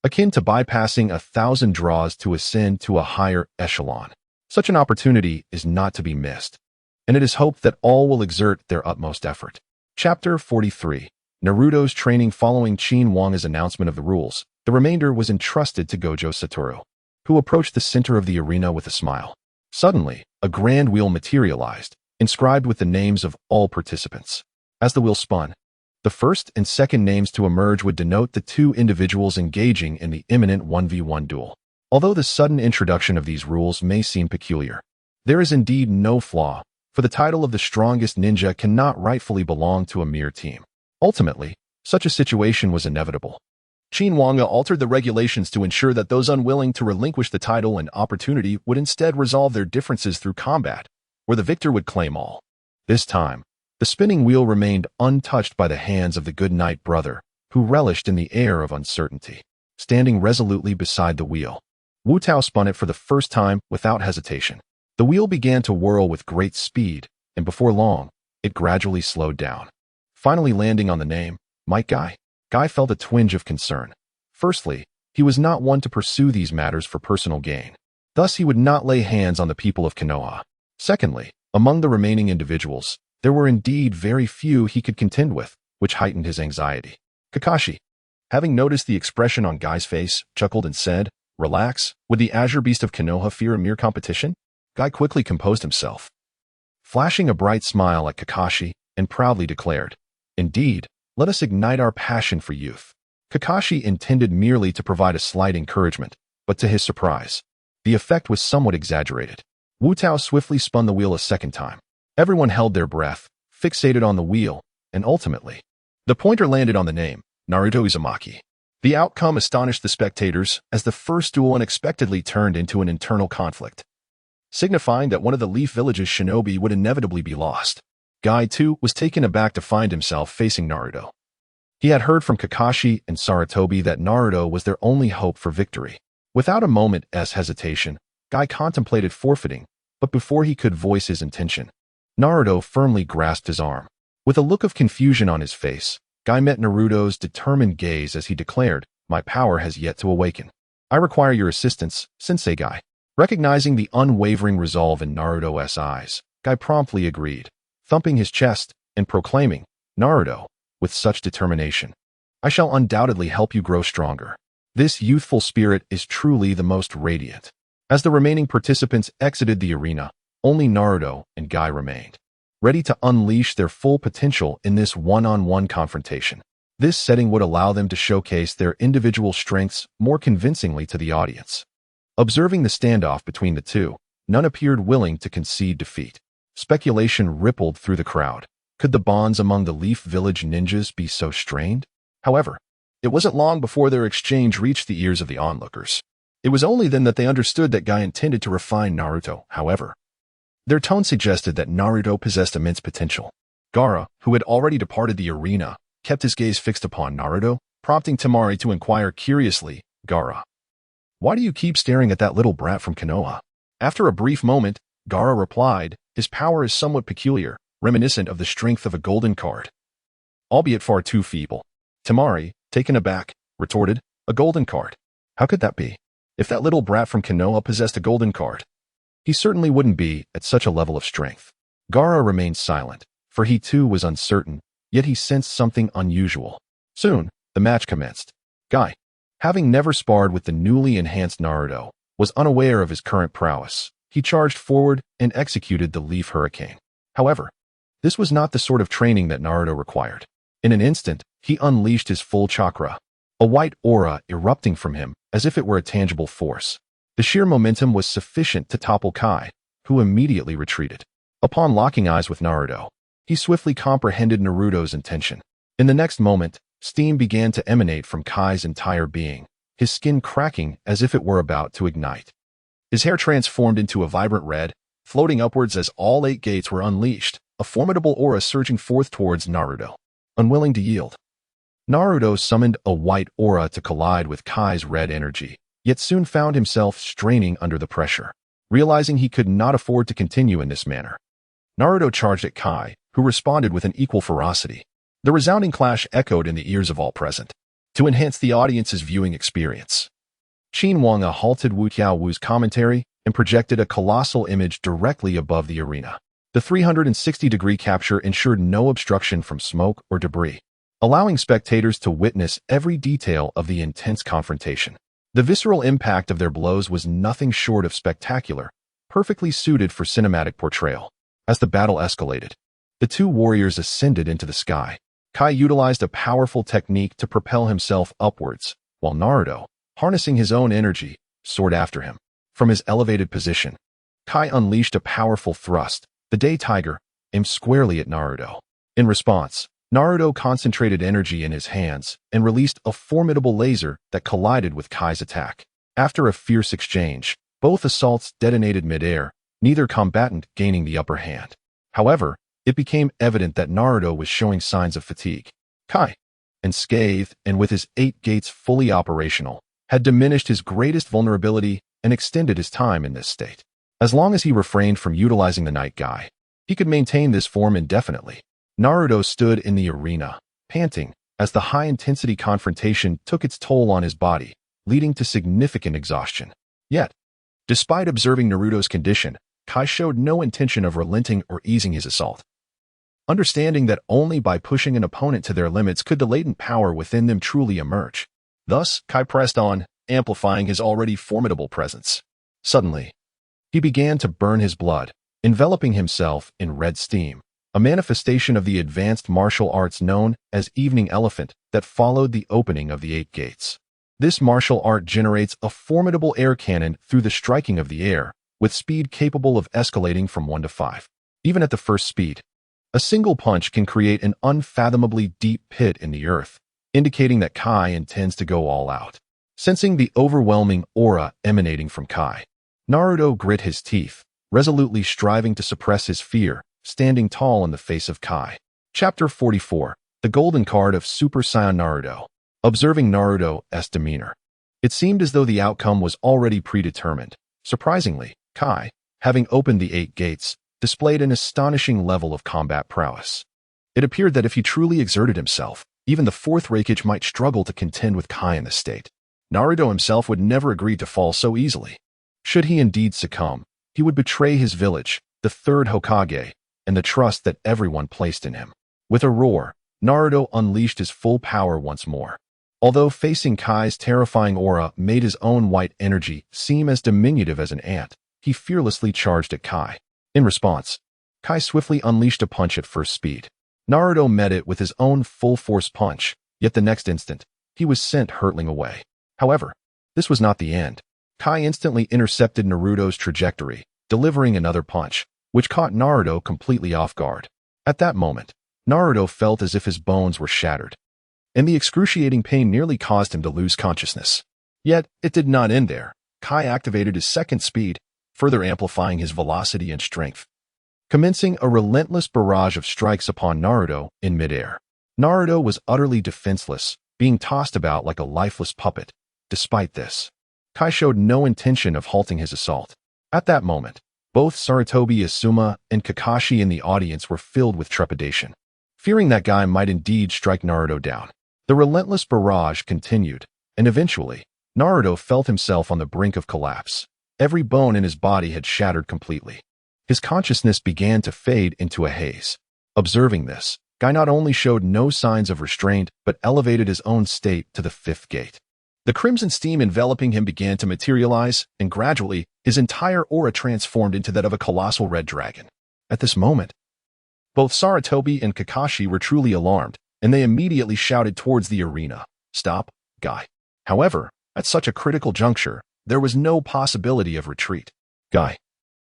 akin to bypassing 1,000 draws to ascend to a higher echelon. Such an opportunity is not to be missed, and it is hoped that all will exert their utmost effort. Chapter 43. Naruto's training. Following Qin Wange's announcement of the rules, the remainder was entrusted to Gojo Satoru. who approached the center of the arena with a smile. Suddenly, a grand wheel materialized, inscribed with the names of all participants. As the wheel spun, the first and second names to emerge would denote the two individuals engaging in the imminent 1v1 duel. Although the sudden introduction of these rules may seem peculiar, there is indeed no flaw, for the title of the strongest ninja cannot rightfully belong to a mere team. Ultimately, such a situation was inevitable. Qin Wange altered the regulations to ensure that those unwilling to relinquish the title and opportunity would instead resolve their differences through combat, where the victor would claim all. This time, the spinning wheel remained untouched by the hands of the good knight brother, who relished in the air of uncertainty. Standing resolutely beside the wheel, Wu Tao spun it for the first time without hesitation. The wheel began to whirl with great speed, and before long, it gradually slowed down. Finally landing on the name, Might Guy. Guy felt a twinge of concern. Firstly, he was not one to pursue these matters for personal gain. Thus, he would not lay hands on the people of Konoha. Secondly, among the remaining individuals, there were indeed very few he could contend with, which heightened his anxiety. Kakashi, having noticed the expression on Guy's face, chuckled and said, "Relax, would the Azure Beast of Konoha fear a mere competition?" Guy quickly composed himself, flashing a bright smile at Kakashi, and proudly declared, "Indeed, let us ignite our passion for youth." Kakashi intended merely to provide a slight encouragement, but to his surprise, the effect was somewhat exaggerated. Wu Tao swiftly spun the wheel a second time. Everyone held their breath, fixated on the wheel, and ultimately, the pointer landed on the name, Naruto Uzumaki. The outcome astonished the spectators as the first duel unexpectedly turned into an internal conflict, signifying that one of the Leaf Village's shinobi would inevitably be lost. Guy, too, was taken aback to find himself facing Naruto. He had heard from Kakashi and Saratobi that Naruto was their only hope for victory. Without a moment's hesitation, Guy contemplated forfeiting, but before he could voice his intention, Naruto firmly grasped his arm. With a look of confusion on his face, Guy met Naruto's determined gaze as he declared, "My power has yet to awaken. I require your assistance, Sensei Guy." Recognizing the unwavering resolve in Naruto's eyes, Guy promptly agreed, thumping his chest and proclaiming, "Naruto, with such determination, I shall undoubtedly help you grow stronger." This youthful spirit is truly the most radiant. As the remaining participants exited the arena, only Naruto and Guy remained, ready to unleash their full potential in this one-on-one confrontation. This setting would allow them to showcase their individual strengths more convincingly to the audience. Observing the standoff between the two, none appeared willing to concede defeat. Speculation rippled through the crowd. Could the bonds among the Leaf Village ninjas be so strained? However, it wasn't long before their exchange reached the ears of the onlookers. It was only then that they understood that Guy intended to refine Naruto. However, their tone suggested that Naruto possessed immense potential. Gaara, who had already departed the arena, kept his gaze fixed upon Naruto, prompting Temari to inquire curiously, "Gaara, why do you keep staring at that little brat from Konoha?" After a brief moment, Gaara replied, "His power is somewhat peculiar, reminiscent of the strength of a golden card, albeit far too feeble." Temari, taken aback, retorted, "A golden card? How could that be? If that little brat from Konoha possessed a golden card, he certainly wouldn't be at such a level of strength." Gaara remained silent, for he too was uncertain, yet he sensed something unusual. Soon, the match commenced. Guy, having never sparred with the newly enhanced Naruto, was unaware of his current prowess. He charged forward and executed the Leaf Hurricane. However, this was not the sort of training that Naruto required. In an instant, he unleashed his full chakra, a white aura erupting from him as if it were a tangible force. The sheer momentum was sufficient to topple Kai, who immediately retreated. Upon locking eyes with Naruto, he swiftly comprehended Naruto's intention. In the next moment, steam began to emanate from Kai's entire being, his skin cracking as if it were about to ignite. His hair transformed into a vibrant red, floating upwards as all 8 gates were unleashed, a formidable aura surging forth towards Naruto. Unwilling to yield, Naruto summoned a white aura to collide with Kai's red energy, yet soon found himself straining under the pressure. Realizing he could not afford to continue in this manner, Naruto charged at Kai, who responded with an equal ferocity. The resounding clash echoed in the ears of all present. To enhance the audience's viewing experience, Qin Wange halted Wu Tiaowu's commentary and projected a colossal image directly above the arena. The 360-degree capture ensured no obstruction from smoke or debris, allowing spectators to witness every detail of the intense confrontation. The visceral impact of their blows was nothing short of spectacular, perfectly suited for cinematic portrayal. As the battle escalated, the two warriors ascended into the sky. Kai utilized a powerful technique to propel himself upwards, while Naruto, harnessing his own energy, soared after him. From his elevated position, Kai unleashed a powerful thrust. The Day Tiger aimed squarely at Naruto. In response, Naruto concentrated energy in his hands and released a formidable laser that collided with Kai's attack. After a fierce exchange, both assaults detonated midair, neither combatant gaining the upper hand. However, it became evident that Naruto was showing signs of fatigue. Kai, unscathed and with his 8 gates fully operational, had diminished his greatest vulnerability and extended his time in this state. As long as he refrained from utilizing the Night Guy, he could maintain this form indefinitely. Naruto stood in the arena, panting, as the high-intensity confrontation took its toll on his body, leading to significant exhaustion. Yet, despite observing Naruto's condition, Kai showed no intention of relenting or easing his assault. Understanding that only by pushing an opponent to their limits could the latent power within them truly emerge. Thus, Kai pressed on, amplifying his already formidable presence. Suddenly, he began to burn his blood, enveloping himself in red steam, a manifestation of the advanced martial arts known as Evening Elephant that followed the opening of the 8 gates. This martial art generates a formidable air cannon through the striking of the air, with speed capable of escalating from 1 to 5. Even at the first speed, a single punch can create an unfathomably deep pit in the earth, indicating that Kai intends to go all out. Sensing the overwhelming aura emanating from Kai, Naruto grit his teeth, resolutely striving to suppress his fear, standing tall in the face of Kai. Chapter 44, The Golden Card of Super Saiyan Naruto. Observing Naruto's demeanor, it seemed as though the outcome was already predetermined. Surprisingly, Kai, having opened the 8 gates, displayed an astonishing level of combat prowess. It appeared that if he truly exerted himself, even the 4th Raikage might struggle to contend with Kai in this state. Naruto himself would never agree to fall so easily. Should he indeed succumb, he would betray his village, the 3rd Hokage, and the trust that everyone placed in him. With a roar, Naruto unleashed his full power once more. Although facing Kai's terrifying aura made his own white energy seem as diminutive as an ant, he fearlessly charged at Kai. In response, Kai swiftly unleashed a punch at first speed. Naruto met it with his own full-force punch, yet the next instant, he was sent hurtling away. However, this was not the end. Kai instantly intercepted Naruto's trajectory, delivering another punch, which caught Naruto completely off guard. At that moment, Naruto felt as if his bones were shattered, and the excruciating pain nearly caused him to lose consciousness. Yet, it did not end there. Kai activated his 2nd speed, further amplifying his velocity and strength, commencing a relentless barrage of strikes upon Naruto in midair. Naruto was utterly defenseless, being tossed about like a lifeless puppet. Despite this, Kai showed no intention of halting his assault. At that moment, both Sarutobi Asuma and Kakashi in the audience were filled with trepidation, fearing that Guy might indeed strike Naruto down. The relentless barrage continued, and eventually, Naruto felt himself on the brink of collapse. Every bone in his body had shattered completely. His consciousness began to fade into a haze. Observing this, Guy not only showed no signs of restraint, but elevated his own state to the 5th gate. The crimson steam enveloping him began to materialize, and gradually, his entire aura transformed into that of a colossal red dragon. At this moment, both Sarutobi and Kakashi were truly alarmed, and they immediately shouted towards the arena, "Stop, Guy." However, at such a critical juncture, there was no possibility of retreat. Guy,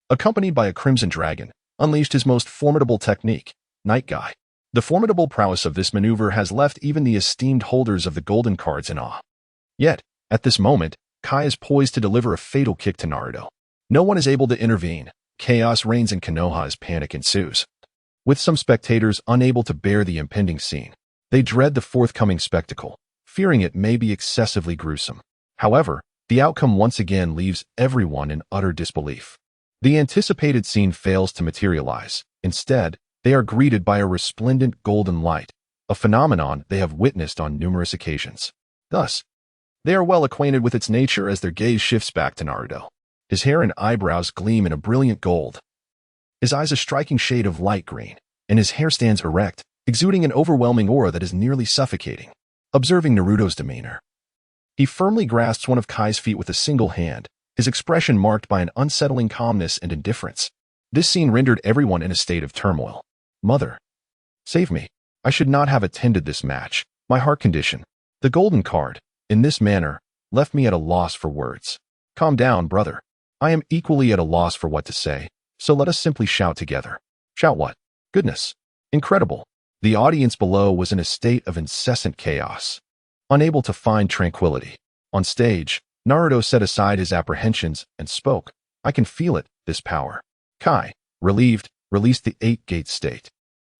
accompanied by a crimson dragon, unleashed his most formidable technique, Night Guy. The formidable prowess of this maneuver has left even the esteemed holders of the golden cards in awe. Yet, at this moment, Kai is poised to deliver a fatal kick to Naruto. No one is able to intervene. Chaos reigns in Konoha as panic ensues. With some spectators unable to bear the impending scene, they dread the forthcoming spectacle, fearing it may be excessively gruesome. However, the outcome once again leaves everyone in utter disbelief. The anticipated scene fails to materialize. Instead, they are greeted by a resplendent golden light, a phenomenon they have witnessed on numerous occasions. Thus, they are well acquainted with its nature as their gaze shifts back to Naruto. His hair and eyebrows gleam in a brilliant gold. His eyes a striking shade of light green, and his hair stands erect, exuding an overwhelming aura that is nearly suffocating. Observing Naruto's demeanor, He firmly grasps one of Kai's feet with a single hand, his expression marked by an unsettling calmness and indifference. This scene rendered everyone in a state of turmoil. Mother, save me. I should not have attended this match. My heart condition. The golden card, in this manner, left me at a loss for words. Calm down, brother. I am equally at a loss for what to say, so let us simply shout together. Shout what? Goodness. Incredible. The audience below was in a state of incessant chaos, unable to find tranquility. On stage, Naruto set aside his apprehensions and spoke. I can feel it, this power. Kai, relieved, released the 8-gate state,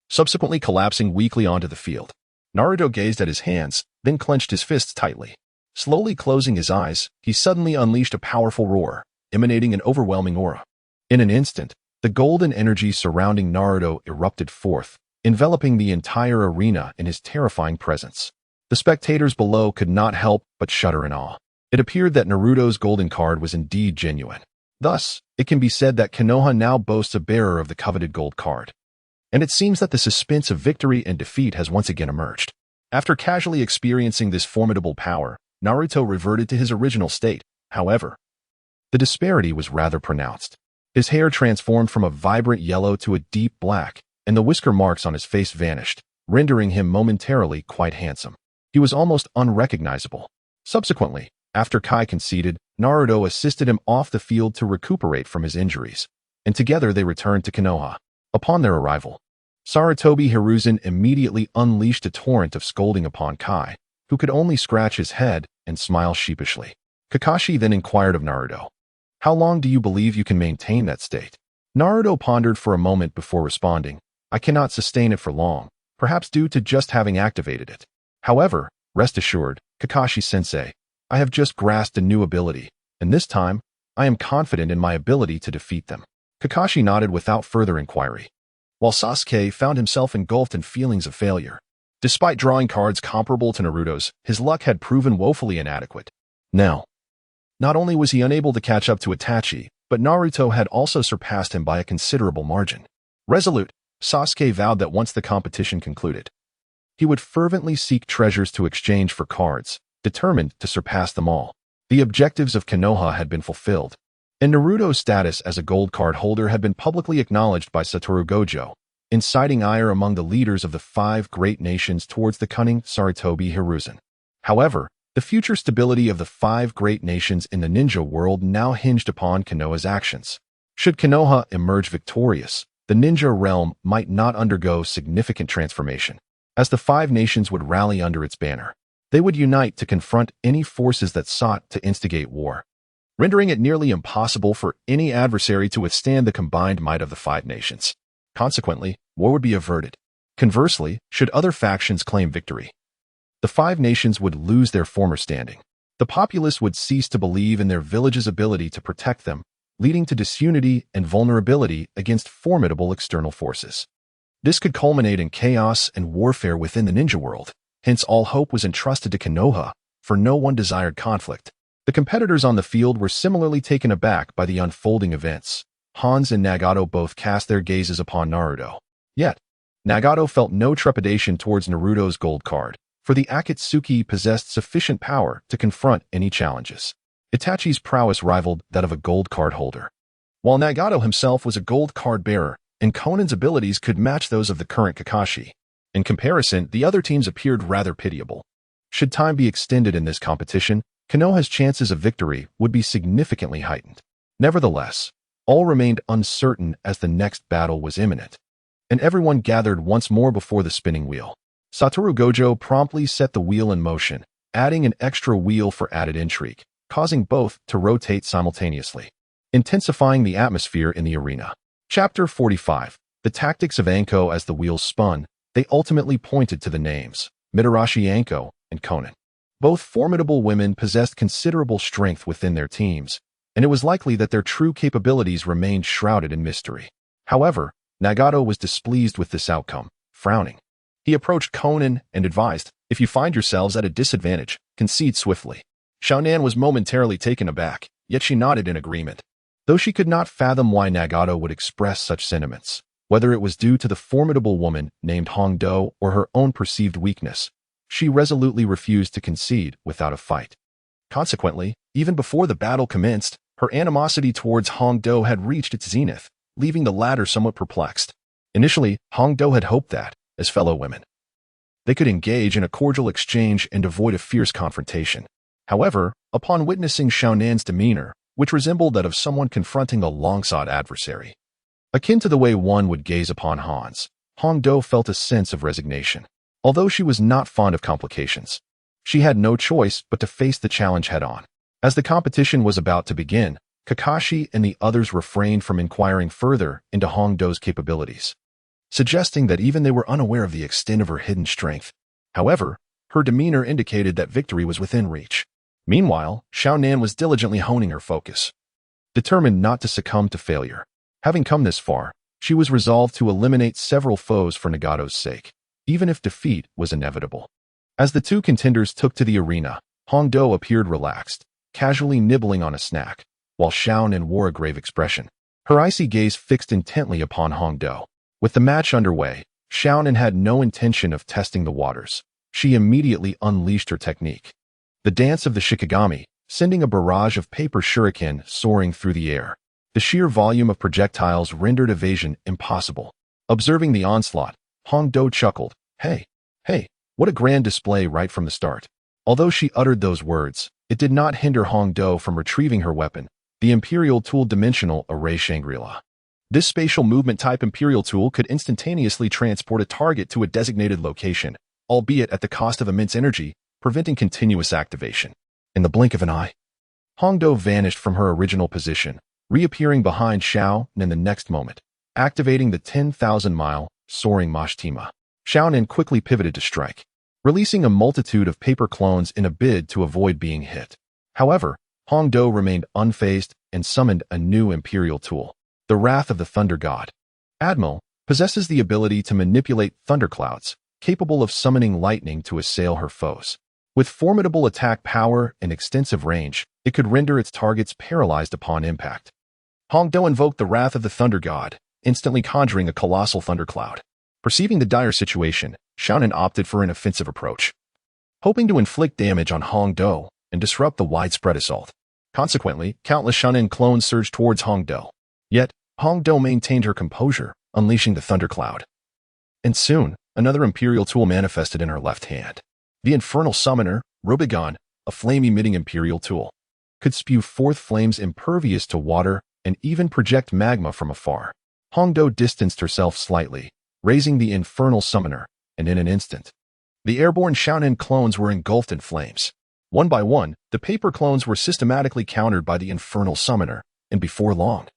subsequently collapsing weakly onto the field. Naruto gazed at his hands, then clenched his fists tightly. Slowly closing his eyes, he suddenly unleashed a powerful roar, emanating an overwhelming aura. In an instant, the golden energy surrounding Naruto erupted forth, enveloping the entire arena in his terrifying presence. The spectators below could not help but shudder in awe. It appeared that Naruto's golden card was indeed genuine. Thus, it can be said that Konoha now boasts a bearer of the coveted gold card. And it seems that the suspense of victory and defeat has once again emerged. After casually experiencing this formidable power, Naruto reverted to his original state. However, the disparity was rather pronounced. His hair transformed from a vibrant yellow to a deep black, and the whisker marks on his face vanished, rendering him momentarily quite handsome. He was almost unrecognizable. Subsequently, after Kai conceded, Naruto assisted him off the field to recuperate from his injuries, and together they returned to Konoha. Upon their arrival, Sarutobi Hiruzen immediately unleashed a torrent of scolding upon Kai, who could only scratch his head and smile sheepishly. Kakashi then inquired of Naruto, "How long do you believe you can maintain that state?" Naruto pondered for a moment before responding, "I cannot sustain it for long, perhaps due to just having activated it. However, rest assured, Kakashi-sensei, I have just grasped a new ability, and this time, I am confident in my ability to defeat them." Kakashi nodded without further inquiry, while Sasuke found himself engulfed in feelings of failure. Despite drawing cards comparable to Naruto's, his luck had proven woefully inadequate. Now, not only was he unable to catch up to Itachi, but Naruto had also surpassed him by a considerable margin. Resolute, Sasuke vowed that once the competition concluded, he would fervently seek treasures to exchange for cards, determined to surpass them all. The objectives of Konoha had been fulfilled, and Naruto's status as a gold card holder had been publicly acknowledged by Satoru Gojo, inciting ire among the leaders of the 5 great nations towards the cunning Sarutobi Hiruzen. However, the future stability of the 5 great nations in the ninja world now hinged upon Konoha's actions. Should Konoha emerge victorious, the ninja realm might not undergo significant transformation, as the 5 nations would rally under its banner. They would unite to confront any forces that sought to instigate war, rendering it nearly impossible for any adversary to withstand the combined might of the 5 nations. Consequently, war would be averted. Conversely, should other factions claim victory, the 5 nations would lose their former standing. The populace would cease to believe in their village's ability to protect them, leading to disunity and vulnerability against formidable external forces. This could culminate in chaos and warfare within the ninja world. Hence, all hope was entrusted to Konoha, for no one desired conflict. The competitors on the field were similarly taken aback by the unfolding events. Hans and Nagato both cast their gazes upon Naruto. Yet, Nagato felt no trepidation towards Naruto's gold card, for the Akatsuki possessed sufficient power to confront any challenges. Itachi's prowess rivaled that of a gold card holder, while Nagato himself was a gold card bearer, and Konan's abilities could match those of the current Kakashi. In comparison, the other teams appeared rather pitiable. Should time be extended in this competition, Konoha's chances of victory would be significantly heightened. Nevertheless, all remained uncertain as the next battle was imminent, and everyone gathered once more before the spinning wheel. Satoru Gojo promptly set the wheel in motion, adding an extra wheel for added intrigue, causing both to rotate simultaneously, intensifying the atmosphere in the arena. Chapter 45. The tactics of Anko. As the wheels spun, they ultimately pointed to the names, Mitarashi Anko and Konan. Both formidable women possessed considerable strength within their teams, and it was likely that their true capabilities remained shrouded in mystery. However, Nagato was displeased with this outcome, frowning. He approached Konan and advised, "If you find yourselves at a disadvantage, concede swiftly." Xiaonan was momentarily taken aback, yet she nodded in agreement. Though she could not fathom why Nagato would express such sentiments, whether it was due to the formidable woman named Hongdo or her own perceived weakness, she resolutely refused to concede without a fight. Consequently, even before the battle commenced, her animosity towards Hong Do had reached its zenith, leaving the latter somewhat perplexed. Initially, Hong Do had hoped that, as fellow women, they could engage in a cordial exchange and avoid a fierce confrontation. However, upon witnessing Xiaonan's demeanor, which resembled that of someone confronting a long-sought adversary, akin to the way one would gaze upon Hans, Hong Do felt a sense of resignation. Although she was not fond of complications, she had no choice but to face the challenge head-on. As the competition was about to begin, Kakashi and the others refrained from inquiring further into Hong Do's capabilities, suggesting that even they were unaware of the extent of her hidden strength. However, her demeanor indicated that victory was within reach. Meanwhile, Xiaonan was diligently honing her focus, determined not to succumb to failure. Having come this far, she was resolved to eliminate several foes for Nagato's sake, even if defeat was inevitable. As the two contenders took to the arena, Hong Do appeared relaxed, casually nibbling on a snack, while Xiaonan wore a grave expression, her icy gaze fixed intently upon Hong Do. With the match underway, Xiaonan had no intention of testing the waters. She immediately unleashed her technique, the dance of the Shikigami, sending a barrage of paper shuriken soaring through the air. The sheer volume of projectiles rendered evasion impossible. Observing the onslaught, Hong Do chuckled. Hey, what a grand display right from the start. Although she uttered those words, it did not hinder Hong Do from retrieving her weapon, the Imperial Tool Dimensional Array Shangri-La. This spatial movement type Imperial Tool could instantaneously transport a target to a designated location, albeit at the cost of immense energy, preventing continuous activation. In the blink of an eye, Hong Do vanished from her original position, reappearing behind Xiao in the next moment, activating the 10,000-mile soaring Mashtima. Xiaonan quickly pivoted to strike, releasing a multitude of paper clones in a bid to avoid being hit. However, Hong Do remained unfazed and summoned a new Imperial tool, the Wrath of the Thunder God. Admiral possesses the ability to manipulate thunderclouds, capable of summoning lightning to assail her foes. With formidable attack power and extensive range, it could render its targets paralyzed upon impact. Hong Do invoked the Wrath of the Thunder God, instantly conjuring a colossal thundercloud. Perceiving the dire situation, Xiaonan opted for an offensive approach, hoping to inflict damage on Hong Do and disrupt the widespread assault. Consequently, countless Xiaonan clones surged towards Hong Do. Yet, Hong Do maintained her composure, unleashing the thundercloud. And soon, another Imperial tool manifested in her left hand. The Infernal Summoner, Robigon, a flame-emitting Imperial tool, could spew forth flames impervious to water and even project magma from afar. Hong Do distanced herself slightly, raising the Infernal Summoner, and in an instant, the airborne Xiaonan clones were engulfed in flames. One by one, the paper clones were systematically countered by the Infernal Summoner, and before long,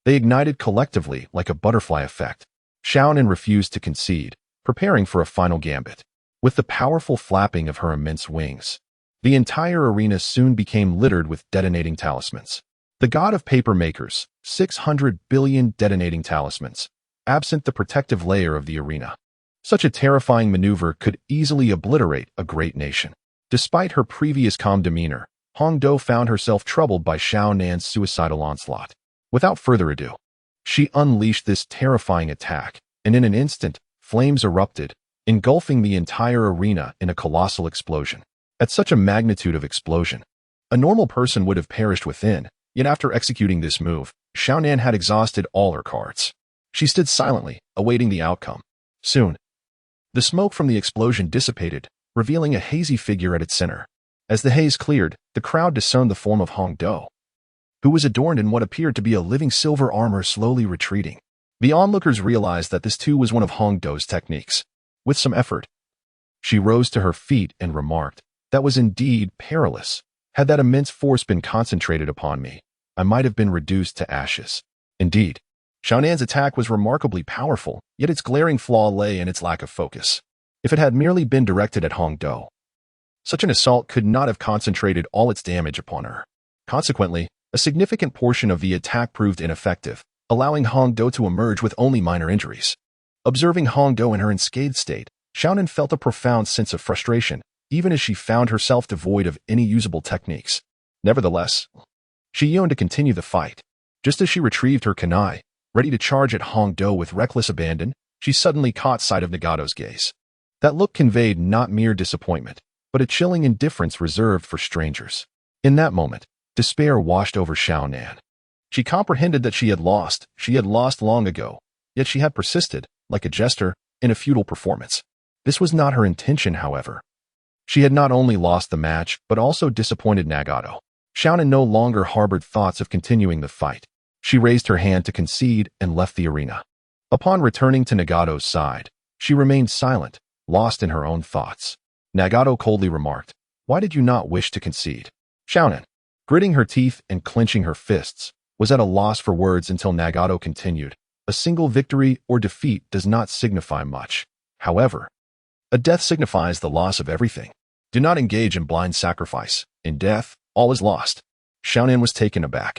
they ignited collectively like a butterfly effect. Xiaonan refused to concede, preparing for a final gambit. With the powerful flapping of her immense wings, the entire arena soon became littered with detonating talismans. The god of paper makers, 600 billion detonating talismans, absent the protective layer of the arena. Such a terrifying maneuver could easily obliterate a great nation. Despite her previous calm demeanor, Hong Do found herself troubled by Xiaonan's suicidal onslaught. Without further ado, she unleashed this terrifying attack, and in an instant, flames erupted, engulfing the entire arena in a colossal explosion. At such a magnitude of explosion, a normal person would have perished within, yet after executing this move, Xiaonan had exhausted all her cards. She stood silently, awaiting the outcome. Soon, the smoke from the explosion dissipated, revealing a hazy figure at its center. As the haze cleared, the crowd discerned the form of Hong Do, who was adorned in what appeared to be a living silver armor slowly retreating. The onlookers realized that this too was one of Hong Do's techniques. With some effort, she rose to her feet and remarked, "That was indeed perilous. Had that immense force been concentrated upon me, I might have been reduced to ashes." Indeed, Xiaonan's attack was remarkably powerful, yet its glaring flaw lay in its lack of focus. If it had merely been directed at Hong Do, such an assault could not have concentrated all its damage upon her. Consequently, a significant portion of the attack proved ineffective, allowing Hong Do to emerge with only minor injuries. Observing Hong Do in her unscathed state, Xiaonan felt a profound sense of frustration, even as she found herself devoid of any usable techniques. Nevertheless, she yearned to continue the fight. Just as she retrieved her kunai, ready to charge at Hong Do with reckless abandon, she suddenly caught sight of Nagato's gaze. That look conveyed not mere disappointment, but a chilling indifference reserved for strangers. In that moment, despair washed over Xiaonan. She comprehended that she had lost long ago, yet she had persisted, like a jester, in a futile performance. This was not her intention, however. She had not only lost the match, but also disappointed Nagato. Xiaonan no longer harbored thoughts of continuing the fight. She raised her hand to concede and left the arena. Upon returning to Nagato's side, she remained silent, lost in her own thoughts. Nagato coldly remarked, "Why did you not wish to concede?" Xiaonan, gritting her teeth and clenching her fists, was at a loss for words until Nagato continued, "A single victory or defeat does not signify much. However, a death signifies the loss of everything. Do not engage in blind sacrifice. In death, all is lost." Xiaonan was taken aback.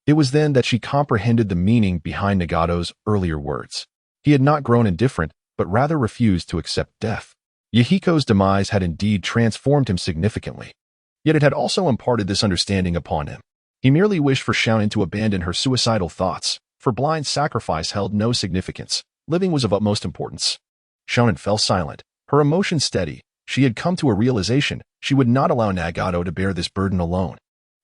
It was then that she comprehended the meaning behind Nagato's earlier words. He had not grown indifferent, but rather refused to accept death. Yahiko's demise had indeed transformed him significantly, yet it had also imparted this understanding upon him. He merely wished for Xiaonan to abandon her suicidal thoughts, for blind sacrifice held no significance. Living was of utmost importance. Xiaonan fell silent, her emotions steady. She had come to a realization she would not allow Nagato to bear this burden alone.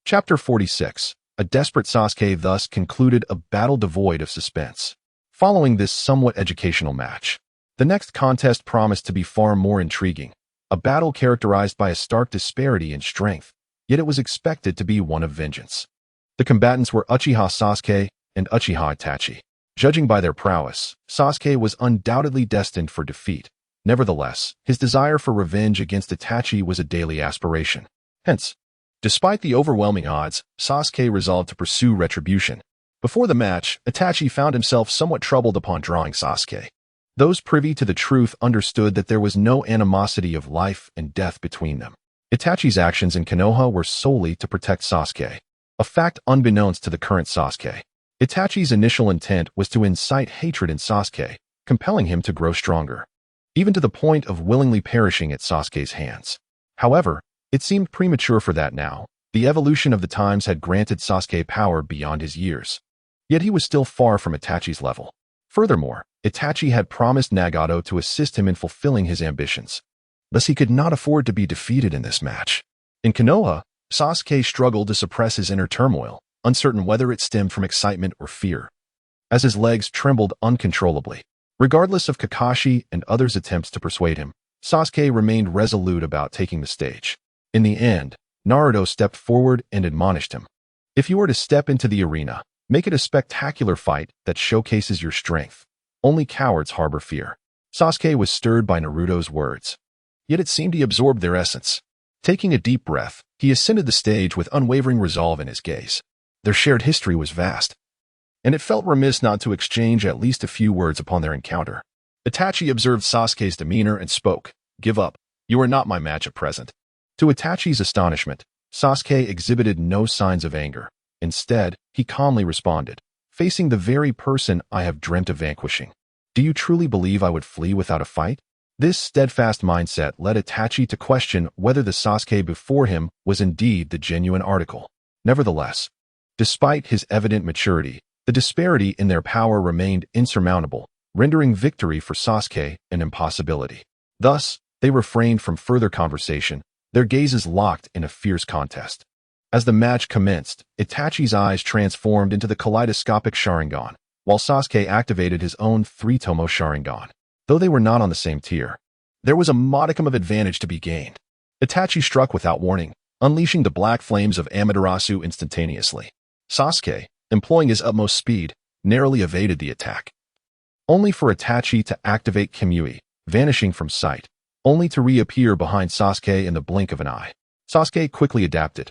Chapter 46. A desperate Sasuke thus concluded a battle devoid of suspense. Following this somewhat educational match, the next contest promised to be far more intriguing, a battle characterized by a stark disparity in strength, yet it was expected to be one of vengeance. The combatants were Uchiha Sasuke and Uchiha Itachi. Judging by their prowess, Sasuke was undoubtedly destined for defeat. Nevertheless, his desire for revenge against Itachi was a daily aspiration. Hence, despite the overwhelming odds, Sasuke resolved to pursue retribution. Before the match, Itachi found himself somewhat troubled upon drawing Sasuke. Those privy to the truth understood that there was no animosity of life and death between them. Itachi's actions in Konoha were solely to protect Sasuke, a fact unbeknownst to the current Sasuke. Itachi's initial intent was to incite hatred in Sasuke, compelling him to grow stronger, even to the point of willingly perishing at Sasuke's hands. However, it seemed premature for that now. The evolution of the times had granted Sasuke power beyond his years. Yet he was still far from Itachi's level. Furthermore, Itachi had promised Nagato to assist him in fulfilling his ambitions. Thus he could not afford to be defeated in this match. In Konoha, Sasuke struggled to suppress his inner turmoil, uncertain whether it stemmed from excitement or fear, as his legs trembled uncontrollably. Regardless of Kakashi and others' attempts to persuade him, Sasuke remained resolute about taking the stage. In the end, Naruto stepped forward and admonished him. "If you are to step into the arena, make it a spectacular fight that showcases your strength. Only cowards harbor fear." Sasuke was stirred by Naruto's words, yet it seemed he absorbed their essence. Taking a deep breath, he ascended the stage with unwavering resolve in his gaze. Their shared history was vast, and it felt remiss not to exchange at least a few words upon their encounter. Itachi observed Sasuke's demeanor and spoke, "Give up. You are not my match at present." To Itachi's astonishment, Sasuke exhibited no signs of anger. Instead, he calmly responded, "Facing the very person I have dreamt of vanquishing. Do you truly believe I would flee without a fight?" This steadfast mindset led Itachi to question whether the Sasuke before him was indeed the genuine article. Nevertheless, despite his evident maturity, the disparity in their power remained insurmountable, rendering victory for Sasuke an impossibility. Thus, they refrained from further conversation, their gazes locked in a fierce contest. As the match commenced, Itachi's eyes transformed into the kaleidoscopic Sharingan, while Sasuke activated his own three-tomo Sharingan. Though they were not on the same tier, there was a modicum of advantage to be gained. Itachi struck without warning, unleashing the black flames of Amaterasu instantaneously. Sasuke, employing his utmost speed, narrowly evaded the attack, only for Itachi to activate Kimui, vanishing from sight, only to reappear behind Sasuke in the blink of an eye. Sasuke quickly adapted,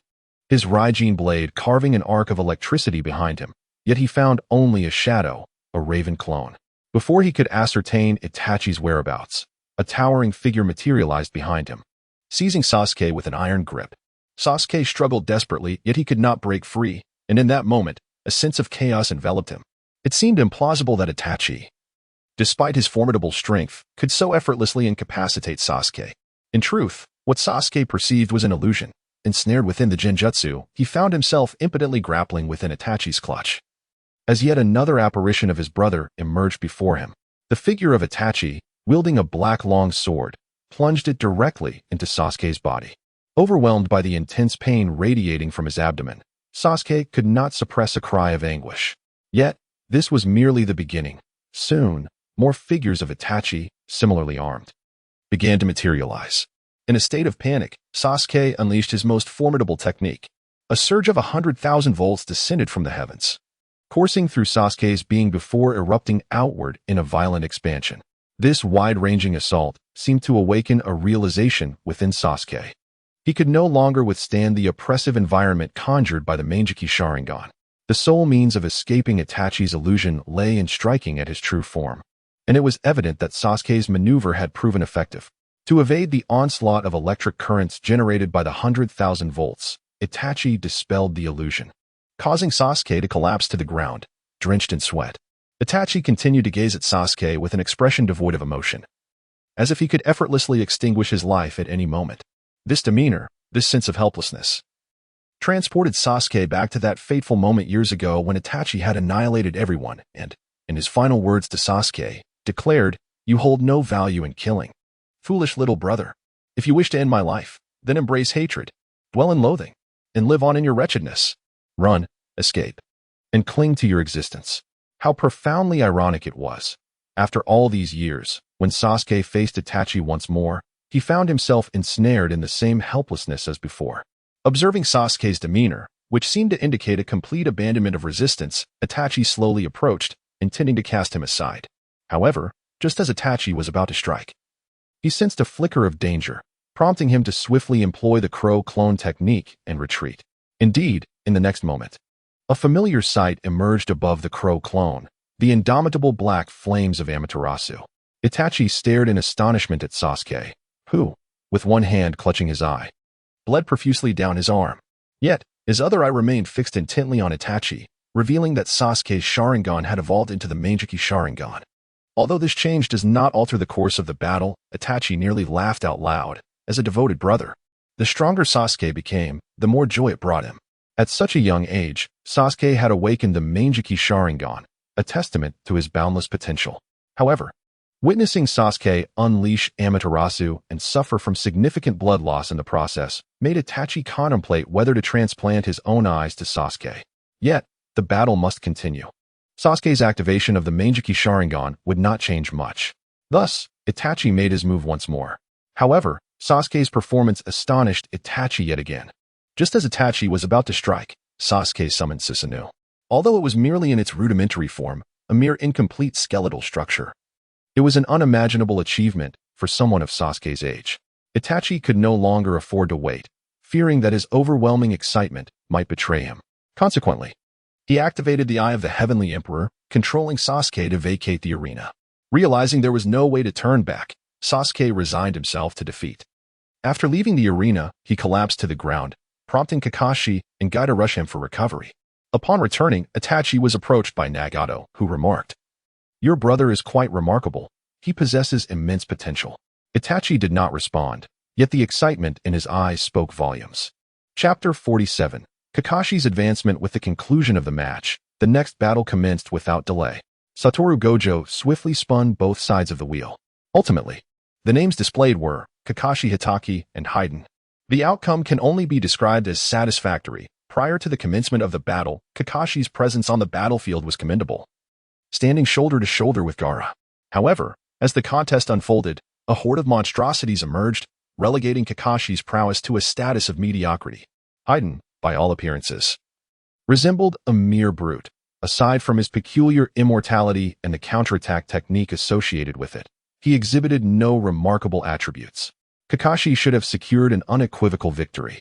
his Raijin blade carving an arc of electricity behind him, yet he found only a shadow, a raven clone. Before he could ascertain Itachi's whereabouts, a towering figure materialized behind him, seizing Sasuke with an iron grip. Sasuke struggled desperately, yet he could not break free, and in that moment, a sense of chaos enveloped him. It seemed implausible that Itachi, despite his formidable strength, could so effortlessly incapacitate Sasuke. In truth, what Sasuke perceived was an illusion. Ensnared within the Genjutsu, he found himself impotently grappling within Itachi's clutch. As yet another apparition of his brother emerged before him, the figure of Itachi, wielding a black long sword, plunged it directly into Sasuke's body. Overwhelmed by the intense pain radiating from his abdomen, Sasuke could not suppress a cry of anguish. Yet, this was merely the beginning. Soon, more figures of Itachi, similarly armed, began to materialize. In a state of panic, Sasuke unleashed his most formidable technique. A surge of 100,000 volts descended from the heavens, coursing through Sasuke's being before erupting outward in a violent expansion. This wide-ranging assault seemed to awaken a realization within Sasuke. He could no longer withstand the oppressive environment conjured by the Mangeki Sharingan. The sole means of escaping Itachi's illusion lay in striking at his true form, and it was evident that Sasuke's maneuver had proven effective. To evade the onslaught of electric currents generated by the 100,000 volts, Itachi dispelled the illusion, causing Sasuke to collapse to the ground, drenched in sweat. Itachi continued to gaze at Sasuke with an expression devoid of emotion, as if he could effortlessly extinguish his life at any moment. This demeanor, this sense of helplessness, transported Sasuke back to that fateful moment years ago when Itachi had annihilated everyone and, in his final words to Sasuke, declared, "You hold no value in killing. Foolish little brother. If you wish to end my life, then embrace hatred, dwell in loathing, and live on in your wretchedness. Run, escape, and cling to your existence." How profoundly ironic it was. After all these years, when Sasuke faced Itachi once more, he found himself ensnared in the same helplessness as before. Observing Sasuke's demeanor, which seemed to indicate a complete abandonment of resistance, Itachi slowly approached, intending to cast him aside. However, just as Itachi was about to strike, he sensed a flicker of danger, prompting him to swiftly employ the crow clone technique and retreat. Indeed, in the next moment, a familiar sight emerged above the crow clone, the indomitable black flames of Amaterasu. Itachi stared in astonishment at Sasuke, who, with one hand clutching his eye, bled profusely down his arm. Yet, his other eye remained fixed intently on Itachi, revealing that Sasuke's Sharingan had evolved into the Mangeki Sharingan. Although this change does not alter the course of the battle, Itachi nearly laughed out loud. As a devoted brother, the stronger Sasuke became, the more joy it brought him. At such a young age, Sasuke had awakened the Mangeki Sharingan, a testament to his boundless potential. However, witnessing Sasuke unleash Amaterasu and suffer from significant blood loss in the process made Itachi contemplate whether to transplant his own eyes to Sasuke. Yet, the battle must continue. Sasuke's activation of the Mangeki Sharingan would not change much. Thus, Itachi made his move once more. However, Sasuke's performance astonished Itachi yet again. Just as Itachi was about to strike, Sasuke summoned Susanoo. Although it was merely in its rudimentary form, a mere incomplete skeletal structure, it was an unimaginable achievement for someone of Sasuke's age. Itachi could no longer afford to wait, fearing that his overwhelming excitement might betray him. Consequently, he activated the Eye of the Heavenly Emperor, controlling Sasuke to vacate the arena. Realizing there was no way to turn back, Sasuke resigned himself to defeat. After leaving the arena, he collapsed to the ground, prompting Kakashi and Guy to rush him for recovery. Upon returning, Itachi was approached by Nagato, who remarked, "Your brother is quite remarkable. He possesses immense potential." Itachi did not respond, yet the excitement in his eyes spoke volumes. Chapter 47. Kakashi's advancement. With the conclusion of the match, the next battle commenced without delay. Satoru Gojo swiftly spun both sides of the wheel. Ultimately, the names displayed were Kakashi Hitaki and Haiden. The outcome can only be described as satisfactory. Prior to the commencement of the battle, Kakashi's presence on the battlefield was commendable, standing shoulder to shoulder with Gaara. However, as the contest unfolded, a horde of monstrosities emerged, relegating Kakashi's prowess to a status of mediocrity. Haiden, by all appearances, resembled a mere brute. Aside from his peculiar immortality and the counterattack technique associated with it, he exhibited no remarkable attributes. Kakashi should have secured an unequivocal victory.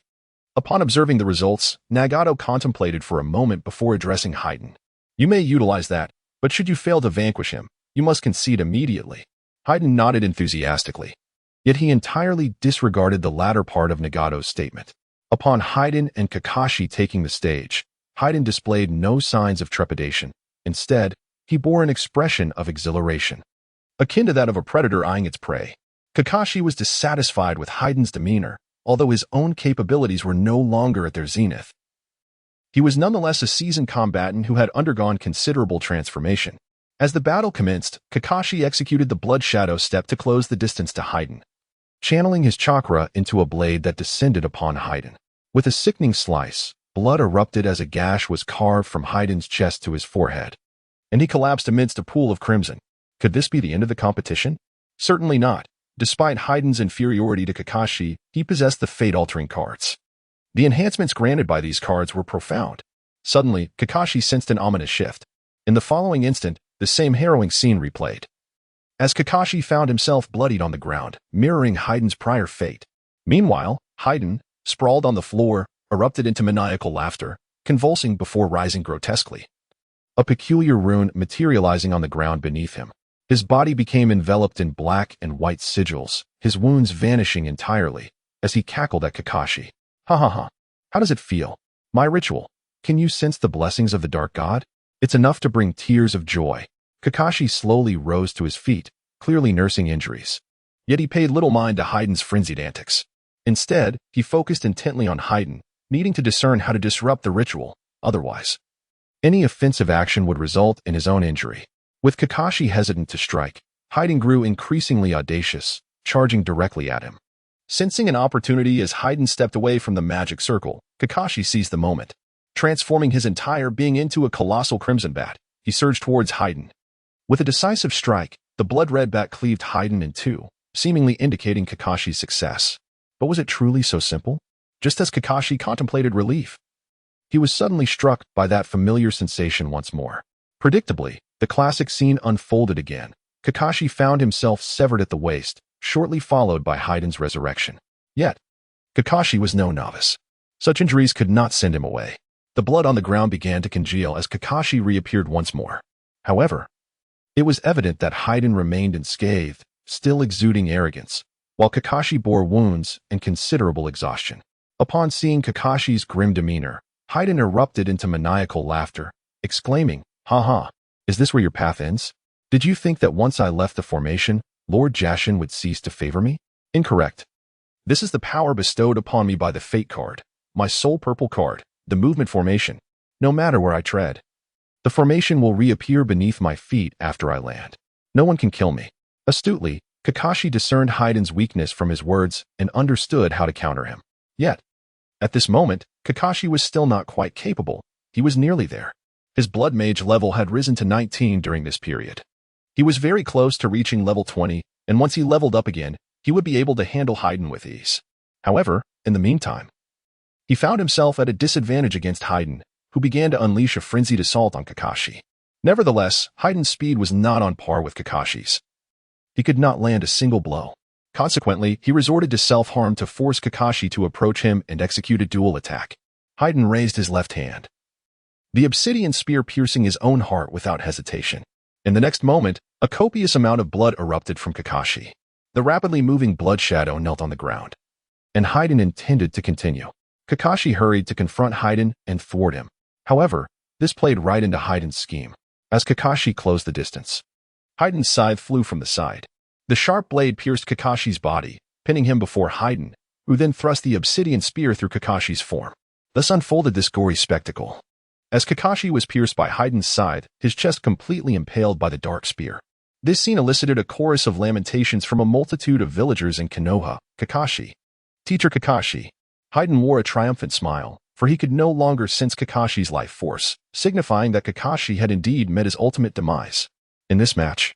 Upon observing the results, Nagato contemplated for a moment before addressing Haiden. "You may utilize that, but should you fail to vanquish him, you must concede immediately." Haiden nodded enthusiastically, yet he entirely disregarded the latter part of Nagato's statement. Upon Haiden and Kakashi taking the stage, Haiden displayed no signs of trepidation. Instead, he bore an expression of exhilaration, akin to that of a predator eyeing its prey. Kakashi was dissatisfied with Haiden's demeanor, although his own capabilities were no longer at their zenith. He was nonetheless a seasoned combatant who had undergone considerable transformation. As the battle commenced, Kakashi executed the Blood Shadow step to close the distance to Haiden. channeling his chakra into a blade that descended upon Haydn. With a sickening slice, blood erupted as a gash was carved from Haydn's chest to his forehead, and he collapsed amidst a pool of crimson. Could this be the end of the competition? Certainly not. Despite Haydn's inferiority to Kakashi, he possessed the fate-altering cards. The enhancements granted by these cards were profound. Suddenly, Kakashi sensed an ominous shift. In the following instant, the same harrowing scene replayed, as Kakashi found himself bloodied on the ground, mirroring Haydn's prior fate. Meanwhile, Haydn, sprawled on the floor, erupted into maniacal laughter, convulsing before rising grotesquely, a peculiar rune materializing on the ground beneath him. His body became enveloped in black and white sigils, his wounds vanishing entirely, as he cackled at Kakashi. Ha ha ha. How does it feel? My ritual. Can you sense the blessings of the Dark God? It's enough to bring tears of joy. Kakashi slowly rose to his feet, clearly nursing injuries. Yet he paid little mind to Haydn's frenzied antics. Instead, he focused intently on Haydn, needing to discern how to disrupt the ritual. Otherwise, any offensive action would result in his own injury. With Kakashi hesitant to strike, Haydn grew increasingly audacious, charging directly at him. Sensing an opportunity as Haydn stepped away from the magic circle, Kakashi seized the moment. Transforming his entire being into a colossal crimson bat, he surged towards Haydn. With a decisive strike, the blood-red bat cleaved Haydn in two, seemingly indicating Kakashi's success. But was it truly so simple? Just as Kakashi contemplated relief, he was suddenly struck by that familiar sensation once more. Predictably, the classic scene unfolded again. Kakashi found himself severed at the waist, shortly followed by Haydn's resurrection. Yet, Kakashi was no novice. Such injuries could not send him away. The blood on the ground began to congeal as Kakashi reappeared once more. However, it was evident that Haydn remained unscathed, still exuding arrogance, while Kakashi bore wounds and considerable exhaustion. Upon seeing Kakashi's grim demeanor, Haydn erupted into maniacal laughter, exclaiming, "Ha ha, is this where your path ends? Did you think that once I left the formation, Lord Jashin would cease to favor me? Incorrect. This is the power bestowed upon me by the Fate card, my sole purple card, the movement formation. No matter where I tread, the formation will reappear beneath my feet after I land. No one can kill me." Astutely, Kakashi discerned Haydn's weakness from his words and understood how to counter him. Yet, at this moment, Kakashi was still not quite capable. He was nearly there. His blood mage level had risen to 19 during this period. He was very close to reaching level 20, and once he leveled up again, he would be able to handle Haydn with ease. However, in the meantime, he found himself at a disadvantage against Haydn, who began to unleash a frenzied assault on Kakashi. Nevertheless, Haydn's speed was not on par with Kakashi's. He could not land a single blow. Consequently, he resorted to self-harm to force Kakashi to approach him and execute a dual attack. Haydn raised his left hand, the obsidian spear piercing his own heart without hesitation. In the next moment, a copious amount of blood erupted from Kakashi. The rapidly moving blood shadow knelt on the ground, and Haydn intended to continue. Kakashi hurried to confront Haydn and thwart him. However, this played right into Haydn's scheme. As Kakashi closed the distance, Haydn's scythe flew from the side. The sharp blade pierced Kakashi's body, pinning him before Haydn, who then thrust the obsidian spear through Kakashi's form. Thus unfolded this gory spectacle. As Kakashi was pierced by Haydn's scythe, his chest completely impaled by the dark spear. This scene elicited a chorus of lamentations from a multitude of villagers in Konoha. Kakashi. Teacher Kakashi. Haydn wore a triumphant smile, for he could no longer sense Kakashi's life force, signifying that Kakashi had indeed met his ultimate demise. In this match,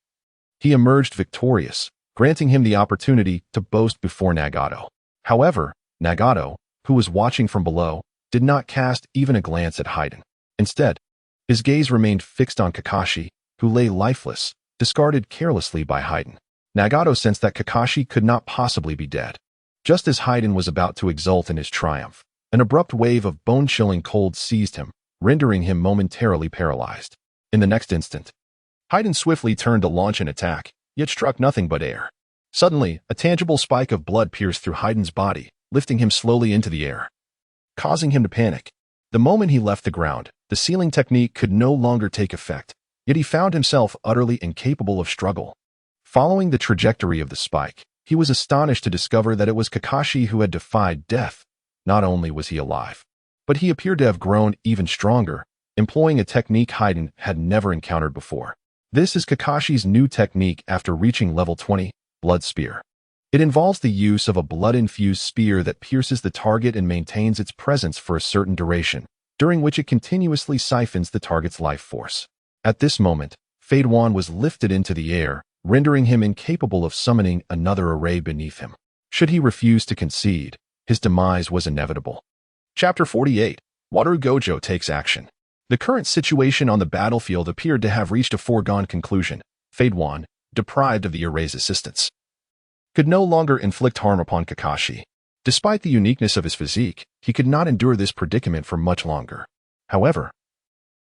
he emerged victorious, granting him the opportunity to boast before Nagato. However, Nagato, who was watching from below, did not cast even a glance at Haydn. Instead, his gaze remained fixed on Kakashi, who lay lifeless, discarded carelessly by Haydn. Nagato sensed that Kakashi could not possibly be dead. Just as Haydn was about to exult in his triumph, an abrupt wave of bone-chilling cold seized him, rendering him momentarily paralyzed. In the next instant, Haydn swiftly turned to launch an attack, yet struck nothing but air. Suddenly, a tangible spike of blood pierced through Haydn's body, lifting him slowly into the air, causing him to panic. The moment he left the ground, the sealing technique could no longer take effect, yet he found himself utterly incapable of struggle. Following the trajectory of the spike, he was astonished to discover that it was Kakashi who had defied death. Not only was he alive, but he appeared to have grown even stronger, employing a technique Haydn had never encountered before. This is Kakashi's new technique after reaching level 20, Blood Spear. It involves the use of a blood-infused spear that pierces the target and maintains its presence for a certain duration, during which it continuously siphons the target's life force. At this moment, Qin Wange was lifted into the air, rendering him incapable of summoning another array beneath him. Should he refuse to concede, his demise was inevitable. Chapter 48. Wataru Gojo takes action. The current situation on the battlefield appeared to have reached a foregone conclusion. Qin Wange, deprived of the array's assistance, could no longer inflict harm upon Kakashi. Despite the uniqueness of his physique, he could not endure this predicament for much longer. However,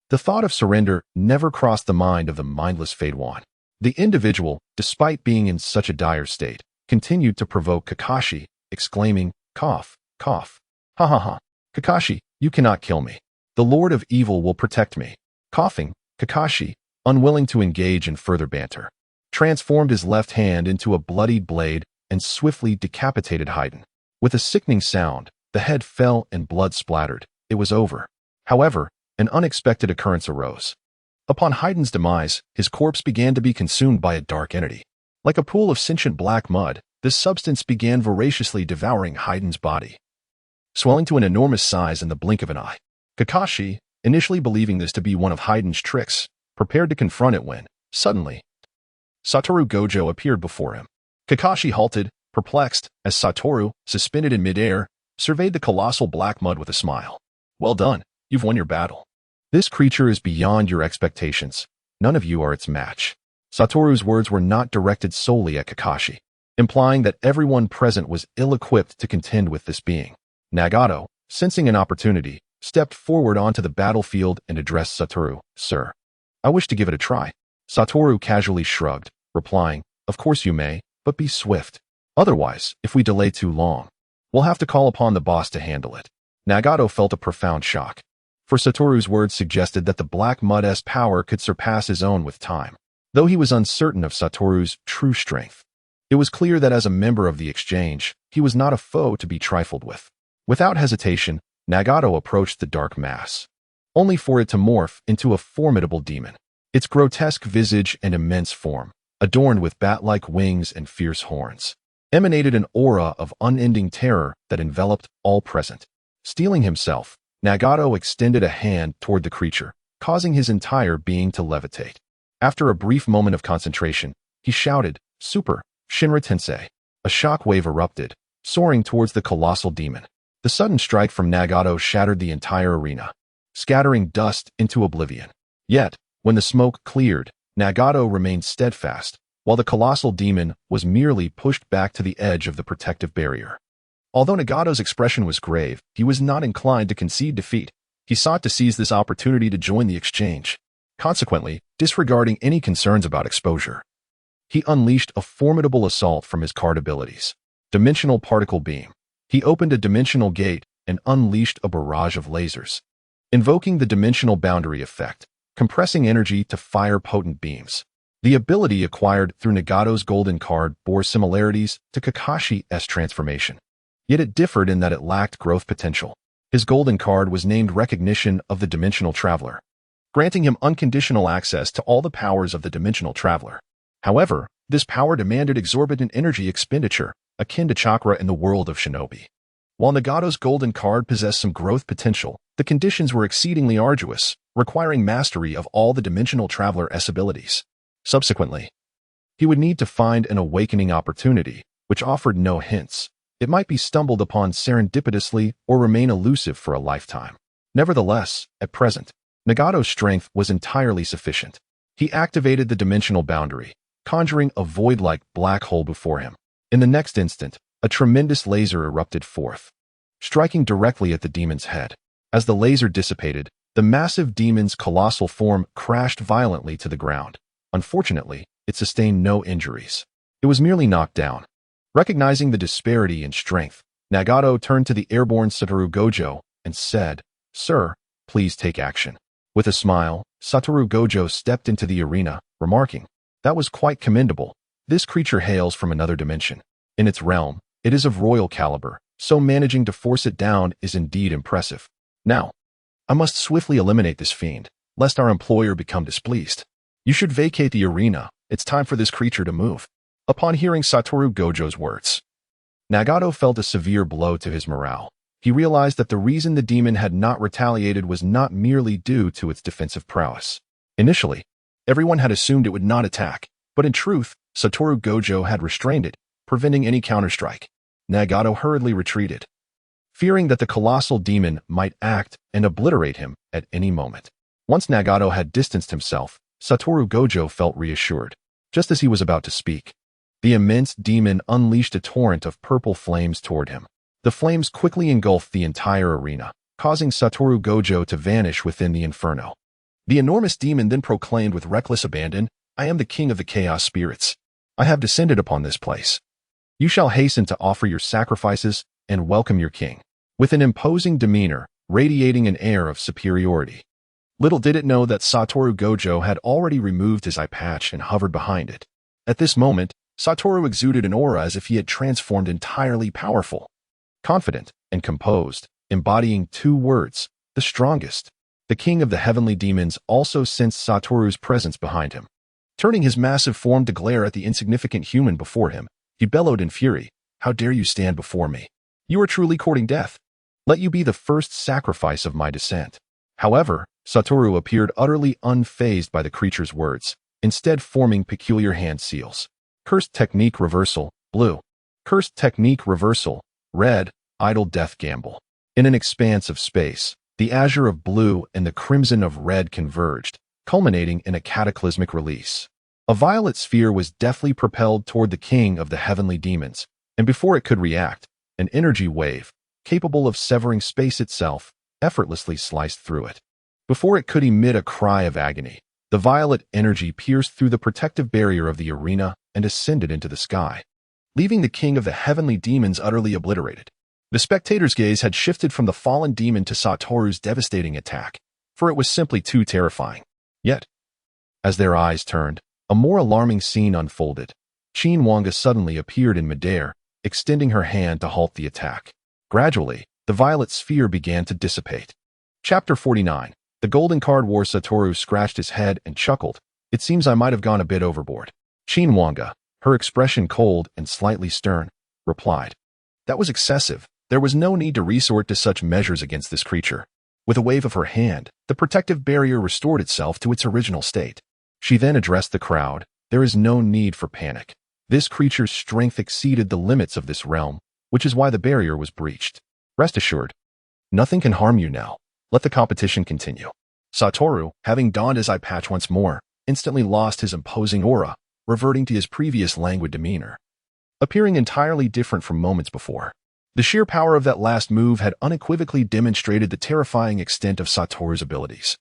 the thought of surrender never crossed the mind of the mindless Qin Wange. The individual, despite being in such a dire state, continued to provoke Kakashi, exclaiming, "Cough, cough. Ha ha ha. Kakashi, you cannot kill me. The Lord of Evil will protect me." Coughing, Kakashi, unwilling to engage in further banter, transformed his left hand into a bloodied blade and swiftly decapitated Haiden. With a sickening sound, the head fell and blood splattered. It was over. However, an unexpected occurrence arose. Upon Haiden's demise, his corpse began to be consumed by a dark entity. Like a pool of sentient black mud, this substance began voraciously devouring Haiden's body, swelling to an enormous size in the blink of an eye. Kakashi, initially believing this to be one of Haiden's tricks, prepared to confront it when, suddenly, Satoru Gojo appeared before him. Kakashi halted, perplexed, as Satoru, suspended in midair, surveyed the colossal black mud with a smile. "Well done, you've won your battle. This creature is beyond your expectations. None of you are its match." Satoru's words were not directed solely at Kakashi, implying that everyone present was ill-equipped to contend with this being. Nagato, sensing an opportunity, stepped forward onto the battlefield and addressed Satoru. "Sir, I wish to give it a try." Satoru casually shrugged, replying, "Of course you may, but be swift. Otherwise, if we delay too long, we'll have to call upon the boss to handle it." Nagato felt a profound shock, for Satoru's words suggested that the Black Mud's power could surpass his own with time. Though he was uncertain of Satoru's true strength, it was clear that as a member of the exchange, he was not a foe to be trifled with. Without hesitation, Nagato approached the dark mass, only for it to morph into a formidable demon. Its grotesque visage and immense form, adorned with bat-like wings and fierce horns, emanated an aura of unending terror that enveloped all present. Steeling himself, Nagato extended a hand toward the creature, causing his entire being to levitate. After a brief moment of concentration, he shouted, "Super, Shinra Tensei." A shockwave erupted, soaring towards the colossal demon. The sudden strike from Nagato shattered the entire arena, scattering dust into oblivion. Yet, when the smoke cleared, Nagato remained steadfast, while the colossal demon was merely pushed back to the edge of the protective barrier. Although Nagato's expression was grave, he was not inclined to concede defeat. He sought to seize this opportunity to join the exchange. Consequently, disregarding any concerns about exposure, he unleashed a formidable assault from his card abilities. Dimensional Particle Beam. He opened a dimensional gate and unleashed a barrage of lasers, invoking the dimensional boundary effect, compressing energy to fire potent beams. The ability acquired through Nagato's golden card bore similarities to Kakashi's transformation, yet it differed in that it lacked growth potential. His golden card was named Recognition of the Dimensional Traveler, granting him unconditional access to all the powers of the Dimensional Traveler. However, this power demanded exorbitant energy expenditure, akin to chakra in the world of shinobi. While Nagato's golden card possessed some growth potential, the conditions were exceedingly arduous, requiring mastery of all the Dimensional Traveler's abilities. Subsequently, he would need to find an awakening opportunity, which offered no hints. It might be stumbled upon serendipitously or remain elusive for a lifetime. Nevertheless, at present, Nagato's strength was entirely sufficient. He activated the dimensional boundary, conjuring a void-like black hole before him. In the next instant, a tremendous laser erupted forth, striking directly at the demon's head. As the laser dissipated, the massive demon's colossal form crashed violently to the ground. Unfortunately, it sustained no injuries. It was merely knocked down. Recognizing the disparity in strength, Nagato turned to the airborne Satoru Gojo and said, "Sir, please take action." With a smile, Satoru Gojo stepped into the arena, remarking, "That was quite commendable. This creature hails from another dimension. In its realm, it is of royal caliber, so managing to force it down is indeed impressive. Now, I must swiftly eliminate this fiend, lest our employer become displeased. You should vacate the arena. It's time for this creature to move." Upon hearing Satoru Gojo's words, Nagato felt a severe blow to his morale. He realized that the reason the demon had not retaliated was not merely due to its defensive prowess. Initially, everyone had assumed it would not attack, but in truth, Satoru Gojo had restrained it, preventing any counterstrike. Nagato hurriedly retreated, fearing that the colossal demon might act and obliterate him at any moment. Once Nagato had distanced himself, Satoru Gojo felt reassured. Just as he was about to speak, the immense demon unleashed a torrent of purple flames toward him. The flames quickly engulfed the entire arena, causing Satoru Gojo to vanish within the inferno. The enormous demon then proclaimed with reckless abandon, "I am the king of the chaos spirits. I have descended upon this place. You shall hasten to offer your sacrifices and welcome your king." With an imposing demeanor, radiating an air of superiority. Little did it know that Satoru Gojo had already removed his eye patch and hovered behind it. At this moment, Satoru exuded an aura as if he had transformed entirely powerful, confident, and composed, embodying two words, the strongest. The king of the heavenly demons also sensed Satoru's presence behind him. Turning his massive form to glare at the insignificant human before him, he bellowed in fury, "How dare you stand before me? You are truly courting death. Let you be the first sacrifice of my descent." However, Satoru appeared utterly unfazed by the creature's words, instead forming peculiar hand seals. Cursed technique reversal, blue. Cursed technique reversal, red, idle death gamble. In an expanse of space, the azure of blue and the crimson of red converged, culminating in a cataclysmic release. A violet sphere was deftly propelled toward the king of the heavenly demons, and before it could react, an energy wave, capable of severing space itself, effortlessly sliced through it. Before it could emit a cry of agony, the violet energy pierced through the protective barrier of the arena and ascended into the sky, leaving the king of the heavenly demons utterly obliterated. The spectators' gaze had shifted from the fallen demon to Satoru's devastating attack, for it was simply too terrifying. Yet, as their eyes turned, a more alarming scene unfolded. Qin Wange suddenly appeared in midair, extending her hand to halt the attack. Gradually, the violet sphere began to dissipate. Chapter 49. The Golden Card War. Satoru scratched his head and chuckled. "It seems I might have gone a bit overboard." Qin Wange, her expression cold and slightly stern, replied, "That was excessive. There was no need to resort to such measures against this creature." With a wave of her hand, the protective barrier restored itself to its original state. She then addressed the crowd, "There is no need for panic. This creature's strength exceeded the limits of this realm, which is why the barrier was breached. Rest assured, nothing can harm you now. Let the competition continue." Satoru, having donned his eye patch once more, instantly lost his imposing aura, reverting to his previous languid demeanor, appearing entirely different from moments before. The sheer power of that last move had unequivocally demonstrated the terrifying extent of Satoru's abilities,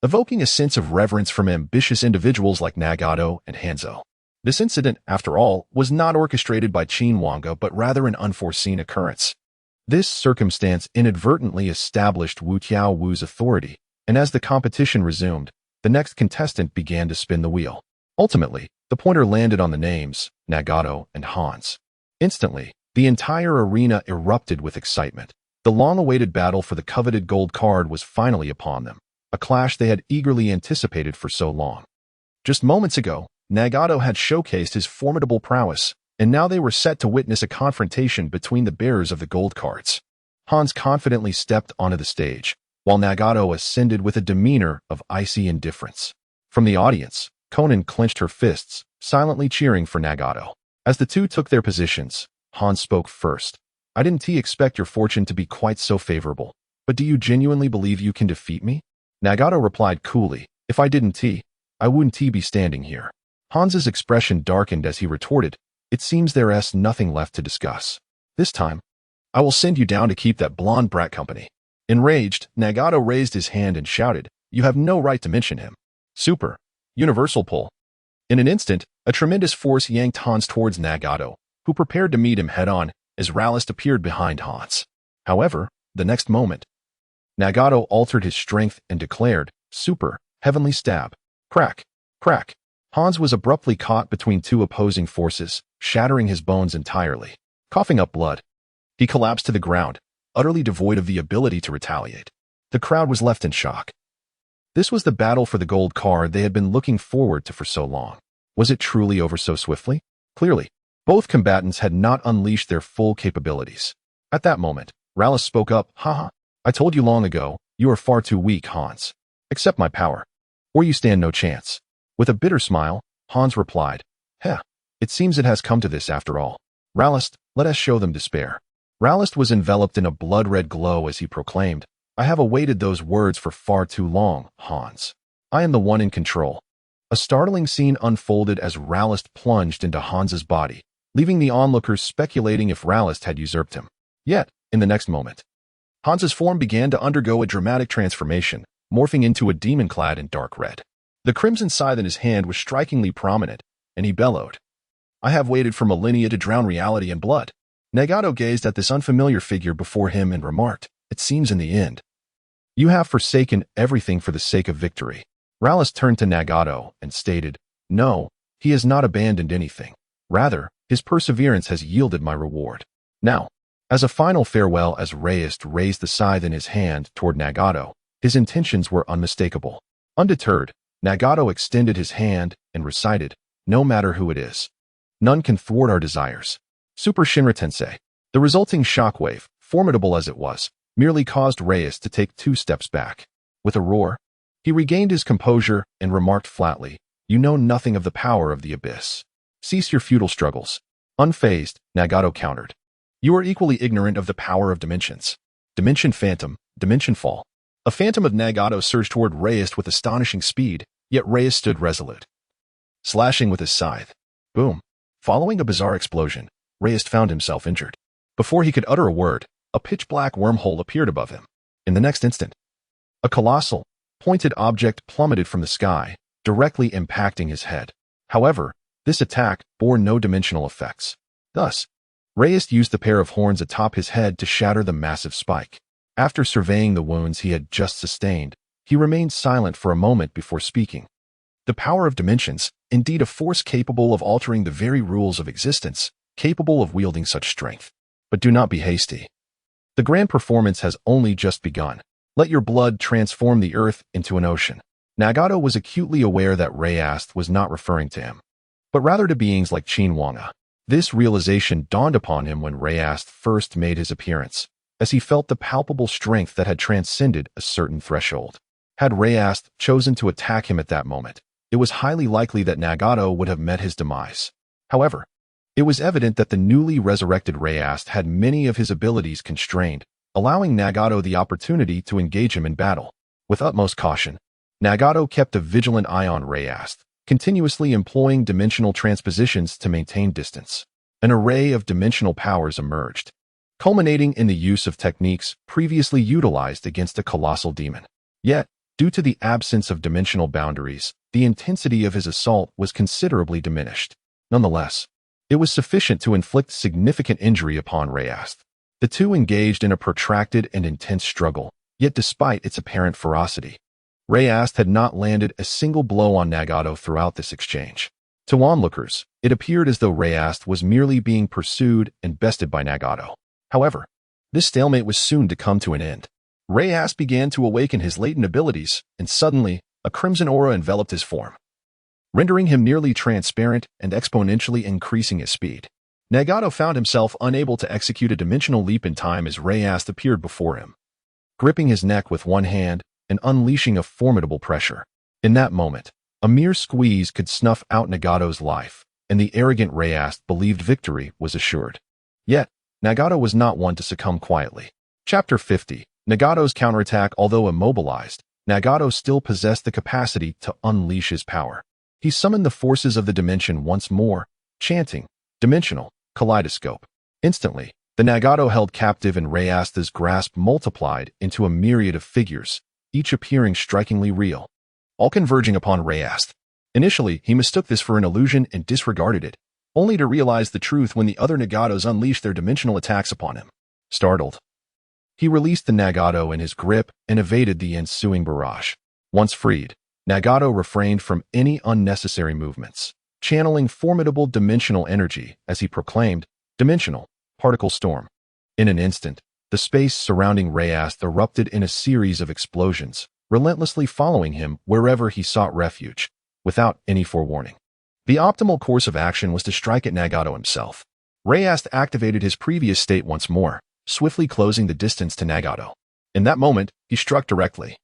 evoking a sense of reverence from ambitious individuals like Nagato and Hanzo. This incident, after all, was not orchestrated by Qin Wange but rather an unforeseen occurrence. This circumstance inadvertently established Wu Tiaowu's authority, and as the competition resumed, the next contestant began to spin the wheel. Ultimately, the pointer landed on the names, Nagato and Hans. Instantly, the entire arena erupted with excitement. The long-awaited battle for the coveted gold card was finally upon them, a clash they had eagerly anticipated for so long. Just moments ago, Nagato had showcased his formidable prowess, and now they were set to witness a confrontation between the bearers of the gold cards. Hans confidently stepped onto the stage, while Nagato ascended with a demeanor of icy indifference. From the audience, Konan clenched her fists, silently cheering for Nagato. As the two took their positions, Hans spoke first. "I didn't expect your fortune to be quite so favorable, but do you genuinely believe you can defeat me?" Nagato replied coolly, "If I didn't I wouldn't be standing here." Hans's expression darkened as he retorted, "It seems there's nothing left to discuss. This time, I will send you down to keep that blonde brat company." Enraged, Nagato raised his hand and shouted, "You have no right to mention him." Super. Universal pull. In an instant, a tremendous force yanked Hans towards Nagato, who prepared to meet him head-on as Ralist appeared behind Hans. However, the next moment, Nagato altered his strength and declared, "Super, heavenly stab." Crack, crack. Hans was abruptly caught between two opposing forces, shattering his bones entirely. Coughing up blood, he collapsed to the ground, utterly devoid of the ability to retaliate. The crowd was left in shock. This was the battle for the gold card they had been looking forward to for so long. Was it truly over so swiftly? Clearly, Both combatants had not unleashed their full capabilities. At that moment, Rallis spoke up, "Haha, I told you long ago, you are far too weak, Hans. Accept my power, or you stand no chance." With a bitter smile, Hans replied, "Heh, it seems it has come to this after all. Rallis, let us show them despair." Rallis was enveloped in a blood-red glow as he proclaimed, "I have awaited those words for far too long, Hans. I am the one in control." A startling scene unfolded as Rallis plunged into Hans's body, leaving the onlookers speculating if Rallis had usurped him. Yet, in the next moment, Hans's form began to undergo a dramatic transformation, morphing into a demon clad in dark red. The crimson scythe in his hand was strikingly prominent, and he bellowed, "I have waited for millennia to drown reality in blood." Nagato gazed at this unfamiliar figure before him and remarked, "It seems in the end, you have forsaken everything for the sake of victory." Rallis turned to Nagato and stated, "No, he has not abandoned anything. Rather, his perseverance has yielded my reward." Now, as a final farewell, as Reyes raised the scythe in his hand toward Nagato, his intentions were unmistakable. Undeterred, Nagato extended his hand and recited, "No matter who it is, none can thwart our desires." Super Shinra Tensei. The resulting shockwave, formidable as it was, merely caused Reyes to take 2 steps back. With a roar, he regained his composure and remarked flatly, "You know nothing of the power of the abyss. Cease your futile struggles." Unfazed, Nagato countered, "You are equally ignorant of the power of dimensions. Dimension phantom, dimension fall." A phantom of Nagato surged toward Reyes with astonishing speed, yet Reyes stood resolute, slashing with his scythe. Boom. Following a bizarre explosion, Reyes found himself injured. Before he could utter a word, a pitch-black wormhole appeared above him. In the next instant, a colossal, pointed object plummeted from the sky, directly impacting his head. However, this attack bore no dimensional effects. Thus, Reyes used the pair of horns atop his head to shatter the massive spike. After surveying the wounds he had just sustained, he remained silent for a moment before speaking. The power of dimensions, indeed a force capable of altering the very rules of existence, capable of wielding such strength. But do not be hasty. The grand performance has only just begun. Let your blood transform the earth into an ocean. Nagato was acutely aware that Reyes was not referring to him, but rather to beings like Qin Wange. This realization dawned upon him when Reyes first made his appearance, as he felt the palpable strength that had transcended a certain threshold. Had Reyes chosen to attack him at that moment, it was highly likely that Nagato would have met his demise. However, it was evident that the newly resurrected Reyes had many of his abilities constrained, allowing Nagato the opportunity to engage him in battle. With utmost caution, Nagato kept a vigilant eye on Reyes, continuously employing dimensional transpositions to maintain distance. An array of dimensional powers emerged, culminating in the use of techniques previously utilized against a colossal demon. Yet, due to the absence of dimensional boundaries, the intensity of his assault was considerably diminished. Nonetheless, it was sufficient to inflict significant injury upon Reyes. The two engaged in a protracted and intense struggle, yet despite its apparent ferocity, Reyes had not landed a single blow on Nagato throughout this exchange. To onlookers, it appeared as though Reyes was merely being pursued and bested by Nagato. However, this stalemate was soon to come to an end. Reyes began to awaken his latent abilities, and suddenly, a crimson aura enveloped his form, rendering him nearly transparent and exponentially increasing his speed. Nagato found himself unable to execute a dimensional leap in time as Reyes appeared before him, gripping his neck with one hand and unleashing a formidable pressure. In that moment, a mere squeeze could snuff out Nagato's life, and the arrogant Reyes believed victory was assured. Yet, Nagato was not one to succumb quietly. Chapter 50. Nagato's counterattack. Although immobilized, Nagato still possessed the capacity to unleash his power. He summoned the forces of the dimension once more, chanting, "Dimensional kaleidoscope." Instantly, the Nagato held captive in Reyes' grasp multiplied into a myriad of figures, each appearing strikingly real, all converging upon Reyes. Initially, he mistook this for an illusion and disregarded it, only to realize the truth when the other Nagatos unleashed their dimensional attacks upon him. Startled, he released the Nagato in his grip and evaded the ensuing barrage. Once freed, Nagato refrained from any unnecessary movements, channeling formidable dimensional energy as he proclaimed, "Dimensional particle storm." In an instant, the space surrounding Reyes erupted in a series of explosions, relentlessly following him wherever he sought refuge, without any forewarning. The optimal course of action was to strike at Nagato himself. Reyes activated his previous state once more, swiftly closing the distance to Nagato. In that moment, he struck directly.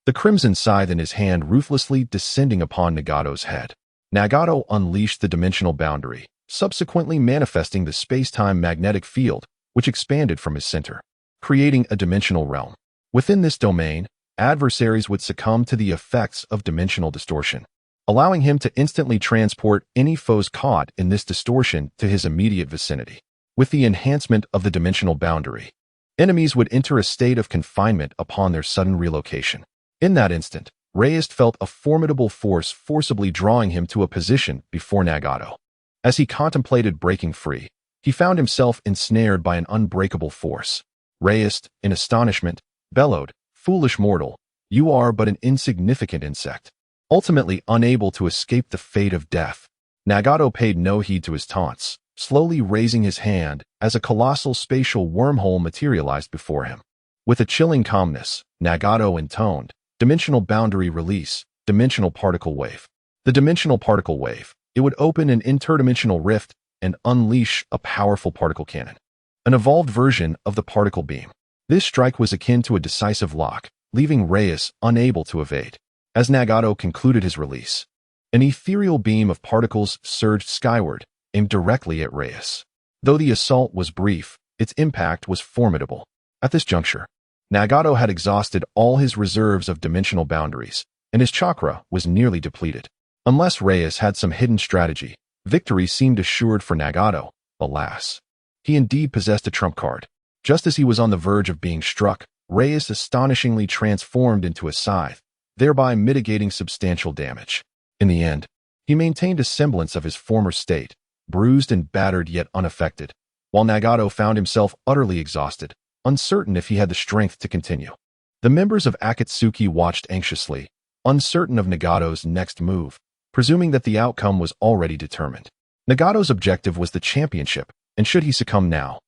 The crimson scythe in his hand ruthlessly descending upon Nagato's head. Nagato unleashed the dimensional boundary, subsequently manifesting the space-time magnetic field, which expanded from his center, creating a dimensional realm. Within this domain, adversaries would succumb to the effects of dimensional distortion, allowing him to instantly transport any foes caught in this distortion to his immediate vicinity. With the enhancement of the dimensional boundary, enemies would enter a state of confinement upon their sudden relocation. In that instant, Reyes felt a formidable force forcibly drawing him to a position before Nagato. As he contemplated breaking free, he found himself ensnared by an unbreakable force. Reyes, in astonishment, bellowed, "Foolish mortal, you are but an insignificant insect." Ultimately unable to escape the fate of death, Nagato paid no heed to his taunts, slowly raising his hand as a colossal spatial wormhole materialized before him. With a chilling calmness, Nagato intoned, "Dimensional boundary release, dimensional particle wave." The dimensional particle wave, it would open an interdimensional rift and unleash a powerful particle cannon, an evolved version of the particle beam. This strike was akin to a decisive lock, leaving Reyes unable to evade. As Nagato concluded his release, an ethereal beam of particles surged skyward, aimed directly at Reyes. Though the assault was brief, its impact was formidable. At this juncture, Nagato had exhausted all his reserves of dimensional boundaries, and his chakra was nearly depleted. Unless Reyes had some hidden strategy, victory seemed assured for Nagato. Alas, he indeed possessed a trump card. Just as he was on the verge of being struck, Reyes astonishingly transformed into a scythe, thereby mitigating substantial damage. In the end, he maintained a semblance of his former state, bruised and battered yet unaffected, while Nagato found himself utterly exhausted, uncertain if he had the strength to continue. The members of Akatsuki watched anxiously, uncertain of Nagato's next move, presuming that the outcome was already determined. Nagato's objective was the championship, and should he succumb now,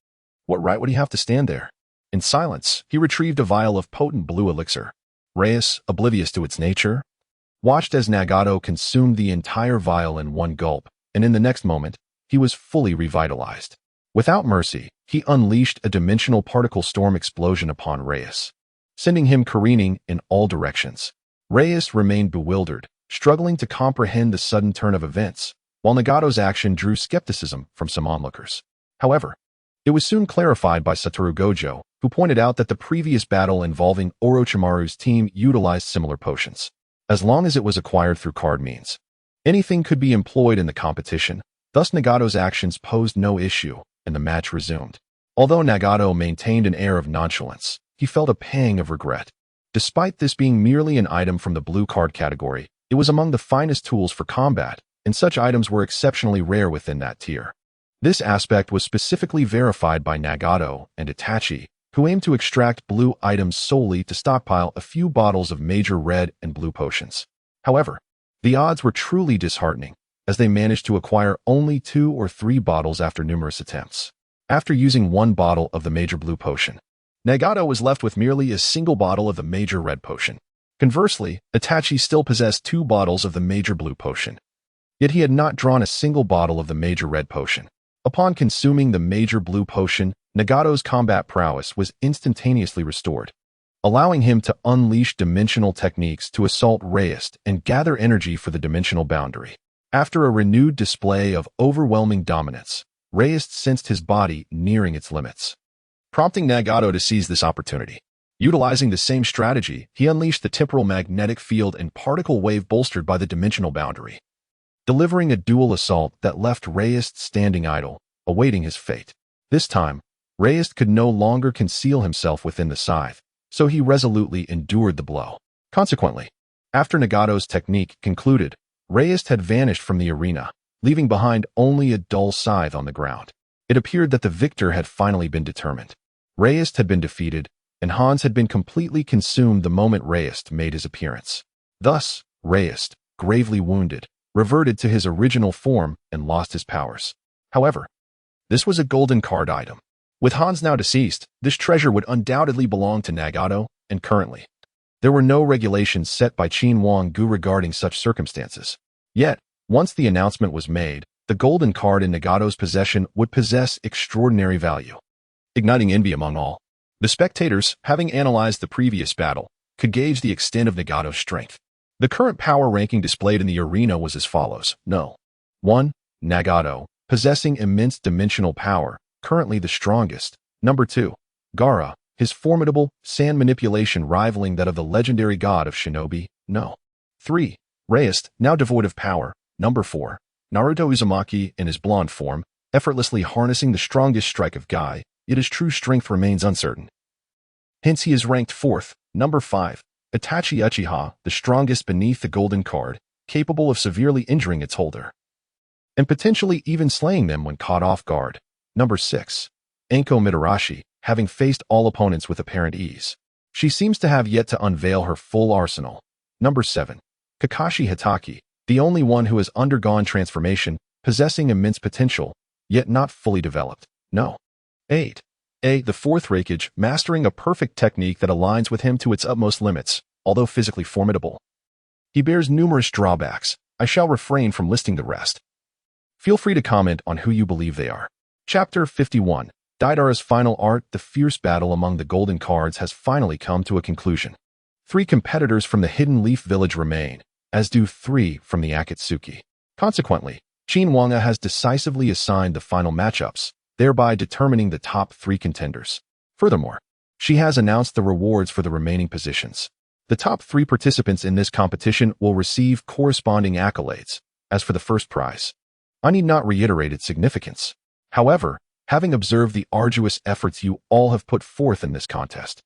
what right would he have to stand there? In silence, he retrieved a vial of potent blue elixir. Reyes, oblivious to its nature, watched as Nagato consumed the entire vial in one gulp, and in the next moment, he was fully revitalized. Without mercy, he unleashed a dimensional particle storm explosion upon Reyes, sending him careening in all directions. Reyes remained bewildered, struggling to comprehend the sudden turn of events, while Nagato's action drew skepticism from some onlookers. However, it was soon clarified by Satoru Gojo, who pointed out that the previous battle involving Orochimaru's team utilized similar potions. As long as it was acquired through card means, anything could be employed in the competition. Thus Nagato's actions posed no issue, and the match resumed. Although Nagato maintained an air of nonchalance, he felt a pang of regret. Despite this being merely an item from the blue card category, it was among the finest tools for combat, and such items were exceptionally rare within that tier. This aspect was specifically verified by Nagato and Itachi, who aimed to extract blue items solely to stockpile a few bottles of major red and blue potions. However, the odds were truly disheartening, as they managed to acquire only 2 or 3 bottles after numerous attempts. After using 1 bottle of the major blue potion, Nagato was left with merely a single bottle of the major red potion. Conversely, Itachi still possessed 2 bottles of the major blue potion, yet he had not drawn a single bottle of the major red potion. Upon consuming the major blue potion, Nagato's combat prowess was instantaneously restored, allowing him to unleash dimensional techniques to assault Reyes and gather energy for the dimensional boundary. After a renewed display of overwhelming dominance, Reyes sensed his body nearing its limits, prompting Nagato to seize this opportunity. Utilizing the same strategy, he unleashed the temporal magnetic field and particle wave bolstered by the dimensional boundary, delivering a dual assault that left Reyes standing idle, awaiting his fate. This time, Reyes could no longer conceal himself within the scythe, so he resolutely endured the blow. Consequently, after Nagato's technique concluded, Reyes had vanished from the arena, leaving behind only a dull scythe on the ground. It appeared that the victor had finally been determined. Reyes had been defeated, and Hans had been completely consumed the moment Reyes made his appearance. Thus, Reyes, gravely wounded, reverted to his original form and lost his powers. However, this was a golden card item. With Hans now deceased, this treasure would undoubtedly belong to Nagato, and currently, there were no regulations set by Qin Wange regarding such circumstances. Yet, Once the announcement was made, the golden card in Nagato's possession would possess extraordinary value, igniting envy among all. The spectators, having analyzed the previous battle, could gauge the extent of Nagato's strength. The current power ranking displayed in the arena was as follows. No. 1. Nagato, possessing immense dimensional power, currently the strongest. Number 2. Gaara, his formidable sand manipulation rivaling that of the legendary god of shinobi. No. 3. Rayist, now devoid of power. Number 4. Naruto Uzumaki in his blonde form, effortlessly harnessing the strongest strike of Guy, yet his true strength remains uncertain. Hence he is ranked 4th. Number 5. Itachi Uchiha, the strongest beneath the golden card, capable of severely injuring its holder, and potentially even slaying them when caught off guard. Number 6. Enko Mitarashi, having faced all opponents with apparent ease. She seems to have yet to unveil her full arsenal. Number 7. Kakashi Hitaki, the only one who has undergone transformation, possessing immense potential, yet not fully developed. No. 8. The fourth Raikage, mastering a perfect technique that aligns with him to its utmost limits, although physically formidable. He bears numerous drawbacks. I shall refrain from listing the rest. Feel free to comment on who you believe they are. Chapter 51. Deidara's final art. The fierce battle among the golden cards has finally come to a conclusion. 3 competitors from the Hidden Leaf Village remain, as do 3 from the Akatsuki. Consequently, Qin Wange has decisively assigned the final matchups, thereby determining the top 3 contenders. Furthermore, she has announced the rewards for the remaining positions. The top 3 participants in this competition will receive corresponding accolades. As for the first prize, I need not reiterate its significance. However, having observed the arduous efforts you all have put forth in this contest,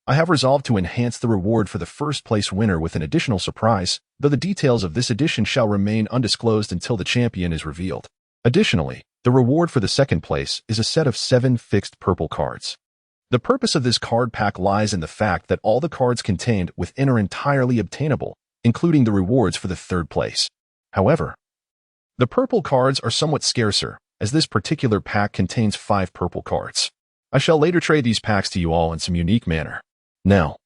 I have resolved to enhance the reward for the first place winner with an additional surprise, though the details of this edition shall remain undisclosed until the champion is revealed. Additionally, the reward for the second place is a set of 7 fixed purple cards. The purpose of this card pack lies in the fact that all the cards contained within are entirely obtainable, including the rewards for the third place. However, the purple cards are somewhat scarcer, as this particular pack contains 5 purple cards. I shall later trade these packs to you all in some unique manner. Now,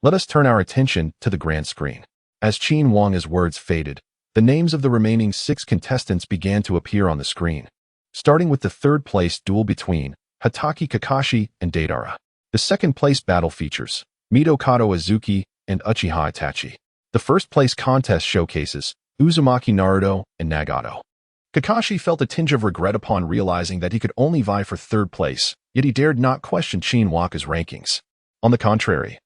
let us turn our attention to the grand screen. As Qin Wange's words faded, the names of the remaining 6 contestants began to appear on the screen, starting with the third-place duel between Hitaki Kakashi and Deidara. The second-place battle features Midokado Azuki and Uchiha Itachi. The first-place contest showcases Uzumaki Naruto and Nagato. Kakashi felt a tinge of regret upon realizing that he could only vie for third place, yet he dared not question Qin Wange's rankings. On the contrary,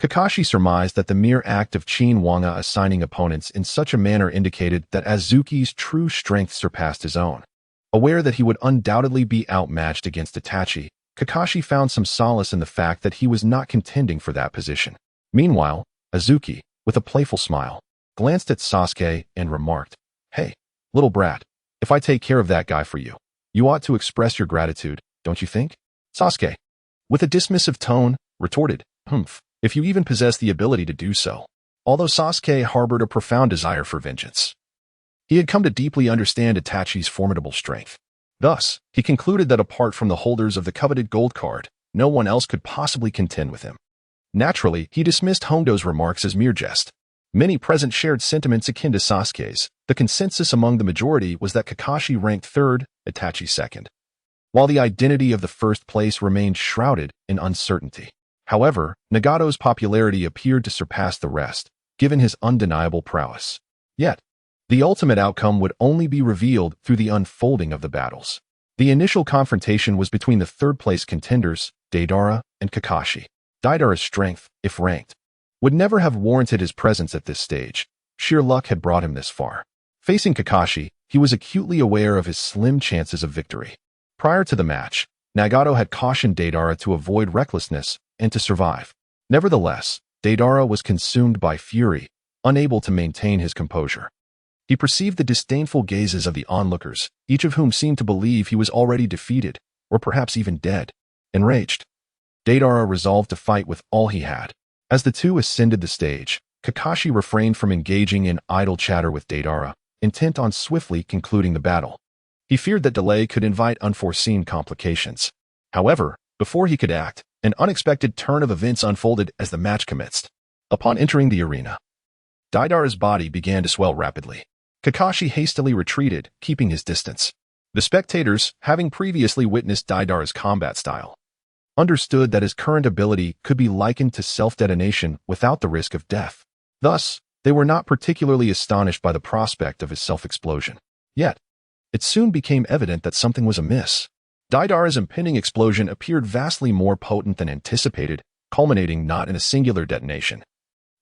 Kakashi surmised that the mere act of Qin Wange assigning opponents in such a manner indicated that Azuki's true strength surpassed his own. Aware that he would undoubtedly be outmatched against Itachi, Kakashi found some solace in the fact that he was not contending for that position. Meanwhile, Azuki, with a playful smile, glanced at Sasuke and remarked, "Hey, little brat, if I take care of that guy for you, you ought to express your gratitude, don't you think?" Sasuke, with a dismissive tone, retorted, "Humph, if you even possess the ability to do so." Although Sasuke harbored a profound desire for vengeance, he had come to deeply understand Itachi's formidable strength. Thus, he concluded that apart from the holders of the coveted gold card, no one else could possibly contend with him. Naturally, he dismissed Hondo's remarks as mere jest. Many present shared sentiments akin to Sasuke's. The consensus among the majority was that Kakashi ranked 3rd, Itachi 2nd, while the identity of the first place remained shrouded in uncertainty. However, Nagato's popularity appeared to surpass the rest, given his undeniable prowess. Yet, the ultimate outcome would only be revealed through the unfolding of the battles. The initial confrontation was between the third-place contenders, Deidara and Kakashi. Deidara's strength, if ranked, would never have warranted his presence at this stage. Sheer luck had brought him this far. Facing Kakashi, he was acutely aware of his slim chances of victory. Prior to the match, Nagato had cautioned Deidara to avoid recklessness and to survive. Nevertheless, Deidara was consumed by fury, unable to maintain his composure. He perceived the disdainful gazes of the onlookers, each of whom seemed to believe he was already defeated, or perhaps even dead. Enraged, Deidara resolved to fight with all he had. As the two ascended the stage, Kakashi refrained from engaging in idle chatter with Deidara, intent on swiftly concluding the battle. He feared that delay could invite unforeseen complications. However, before he could act, an unexpected turn of events unfolded as the match commenced. Upon entering the arena, Deidara's body began to swell rapidly. Kakashi hastily retreated, keeping his distance. The spectators, having previously witnessed Deidara's combat style, understood that his current ability could be likened to self-detonation without the risk of death. Thus, they were not particularly astonished by the prospect of his self-explosion. Yet, it soon became evident that something was amiss. Deidara's impending explosion appeared vastly more potent than anticipated, culminating not in a singular detonation,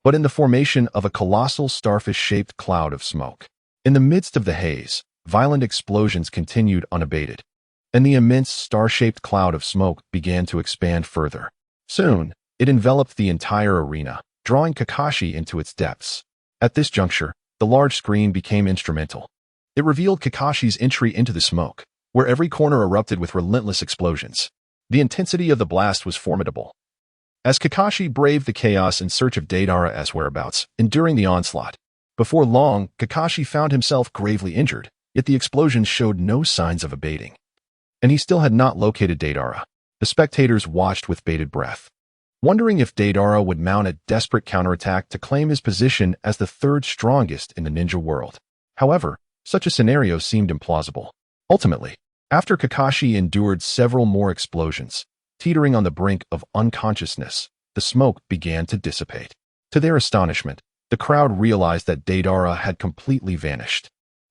but in the formation of a colossal starfish-shaped cloud of smoke. In the midst of the haze, violent explosions continued unabated, and the immense star-shaped cloud of smoke began to expand further. Soon, it enveloped the entire arena, drawing Kakashi into its depths. At this juncture, the large screen became instrumental. It revealed Kakashi's entry into the smoke, where every corner erupted with relentless explosions. The intensity of the blast was formidable. As Kakashi braved the chaos in search of Deidara's whereabouts, enduring the onslaught, before long, Kakashi found himself gravely injured, yet the explosions showed no signs of abating. And he still had not located Deidara. The spectators watched with bated breath, wondering if Deidara would mount a desperate counterattack to claim his position as the third strongest in the ninja world. However, such a scenario seemed implausible. Ultimately, after Kakashi endured several more explosions, teetering on the brink of unconsciousness, the smoke began to dissipate. To their astonishment, the crowd realized that Deidara had completely vanished,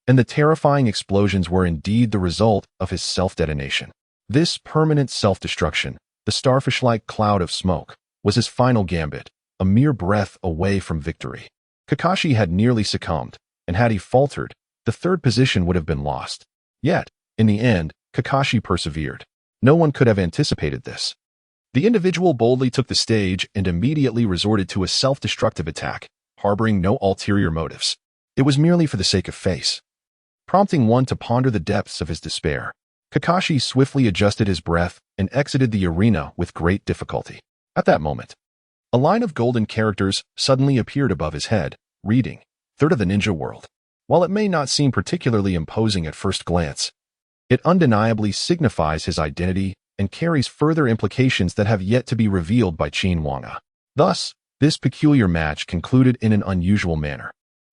and the terrifying explosions were indeed the result of his self-detonation. This permanent self-destruction, the starfish-like cloud of smoke, was his final gambit, a mere breath away from victory. Kakashi had nearly succumbed, and had he faltered, the third position would have been lost. Yet, in the end, Kakashi persevered. No one could have anticipated this. The individual boldly took the stage and immediately resorted to a self-destructive attack, harboring no ulterior motives. It was merely for the sake of face, prompting one to ponder the depths of his despair. Kakashi swiftly adjusted his breath and exited the arena with great difficulty. At that moment, a line of golden characters suddenly appeared above his head, reading, "Third of the Ninja World." While it may not seem particularly imposing at first glance, it undeniably signifies his identity and carries further implications that have yet to be revealed by Qin Wange. Thus, this peculiar match concluded in an unusual manner,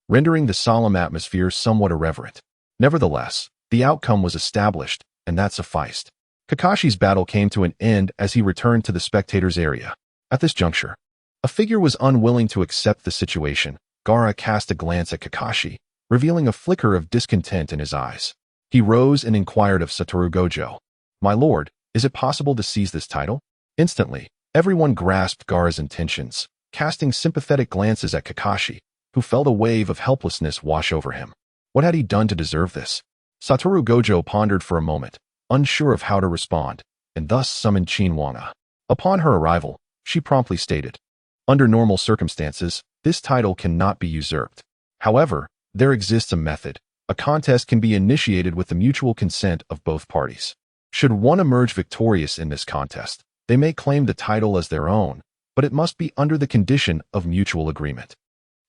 rendering the solemn atmosphere somewhat irreverent. Nevertheless, the outcome was established, and that sufficed. Kakashi's battle came to an end as he returned to the spectators' area. At this juncture, a figure was unwilling to accept the situation. Gaara cast a glance at Kakashi, revealing a flicker of discontent in his eyes. He rose and inquired of Satoru Gojo, "My lord, is it possible to seize this title?" Instantly, everyone grasped Gaara's intentions, casting sympathetic glances at Kakashi, who felt a wave of helplessness wash over him. What had he done to deserve this? Satoru Gojo pondered for a moment, unsure of how to respond, and thus summoned Qin Wange. Upon her arrival, she promptly stated, "Under normal circumstances, this title cannot be usurped. However, there exists a method. A contest can be initiated with the mutual consent of both parties. Should one emerge victorious in this contest, they may claim the title as their own, but it must be under the condition of mutual agreement."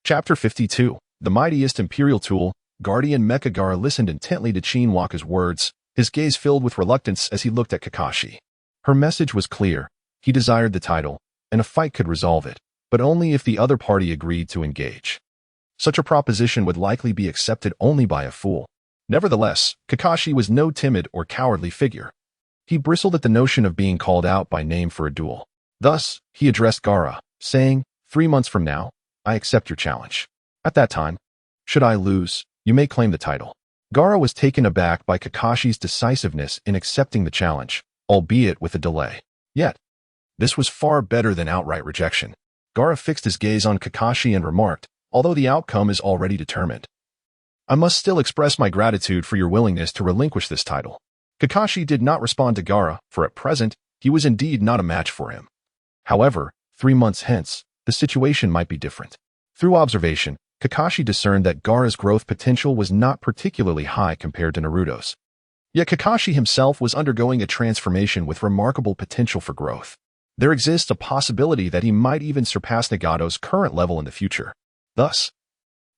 Chapter 52. The Mightiest Imperial Tool. Guardian Mecha Gaara listened intently to Qin Wange's words, his gaze filled with reluctance as he looked at Kakashi. Her message was clear. He desired the title, and a fight could resolve it, but only if the other party agreed to engage. Such a proposition would likely be accepted only by a fool. Nevertheless, Kakashi was no timid or cowardly figure. He bristled at the notion of being called out by name for a duel. Thus, he addressed Gaara, saying, 3 months from now, I accept your challenge. At that time, should I lose, you may claim the title." Gaara was taken aback by Kakashi's decisiveness in accepting the challenge, albeit with a delay. Yet, this was far better than outright rejection. Gaara fixed his gaze on Kakashi and remarked, "Although the outcome is already determined, I must still express my gratitude for your willingness to relinquish this title." Kakashi did not respond to Gaara, for at present, he was indeed not a match for him. However, 3 months hence, the situation might be different. Through observation, Kakashi discerned that Gaara's growth potential was not particularly high compared to Naruto's. Yet Kakashi himself was undergoing a transformation with remarkable potential for growth. There exists a possibility that he might even surpass Nagato's current level in the future. Thus,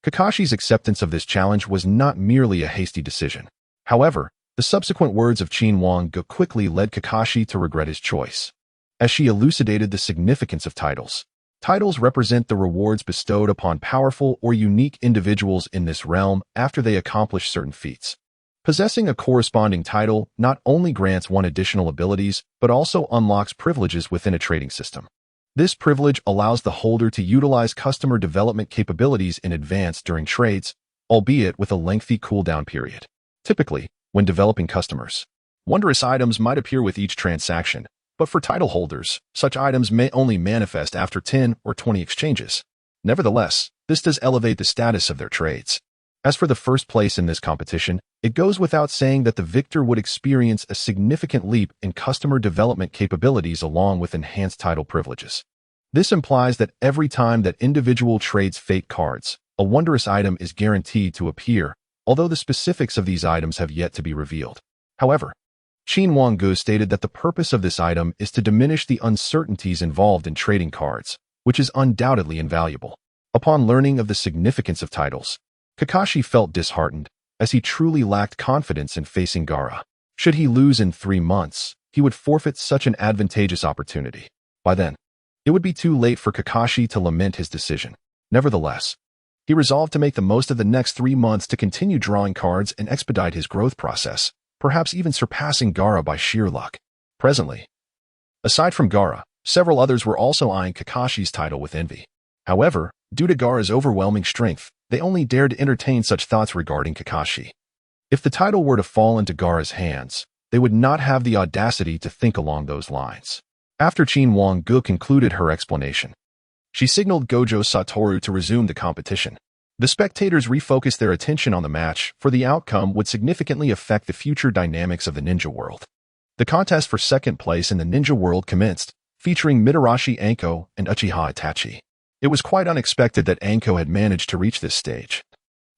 Kakashi's acceptance of this challenge was not merely a hasty decision. However, the subsequent words of Qin Wange quickly led Kakashi to regret his choice. As she elucidated the significance of titles, Titles represent the rewards bestowed upon powerful or unique individuals in this realm after they accomplish certain feats. Possessing a corresponding title not only grants one additional abilities, but also unlocks privileges within a trading system. This privilege allows the holder to utilize customer development capabilities in advance during trades, albeit with a lengthy cooldown period. Typically, when developing customers, wondrous items might appear with each transaction, but for title holders, such items may only manifest after 10 or 20 exchanges. Nevertheless, this does elevate the status of their trades. As for the first place in this competition, it goes without saying that the victor would experience a significant leap in customer development capabilities along with enhanced title privileges. This implies that every time that individual trades fate cards, a wondrous item is guaranteed to appear, although the specifics of these items have yet to be revealed. However, Qin Wange stated that the purpose of this item is to diminish the uncertainties involved in trading cards, which is undoubtedly invaluable. Upon learning of the significance of titles, Kakashi felt disheartened, as he truly lacked confidence in facing Gaara. Should he lose in 3 months, he would forfeit such an advantageous opportunity. By then, it would be too late for Kakashi to lament his decision. Nevertheless, he resolved to make the most of the next 3 months to continue drawing cards and expedite his growth process, perhaps even surpassing Gaara by sheer luck. Presently, aside from Gaara, several others were also eyeing Kakashi's title with envy. However, due to Gaara's overwhelming strength, they only dared to entertain such thoughts regarding Kakashi. If the title were to fall into Gaara's hands, they would not have the audacity to think along those lines. After Qin Wange concluded her explanation, she signaled Gojo Satoru to resume the competition. The spectators refocused their attention on the match, for the outcome would significantly affect the future dynamics of the ninja world. The contest for second place in the ninja world commenced, featuring Mitarashi Anko and Uchiha Itachi. It was quite unexpected that Anko had managed to reach this stage.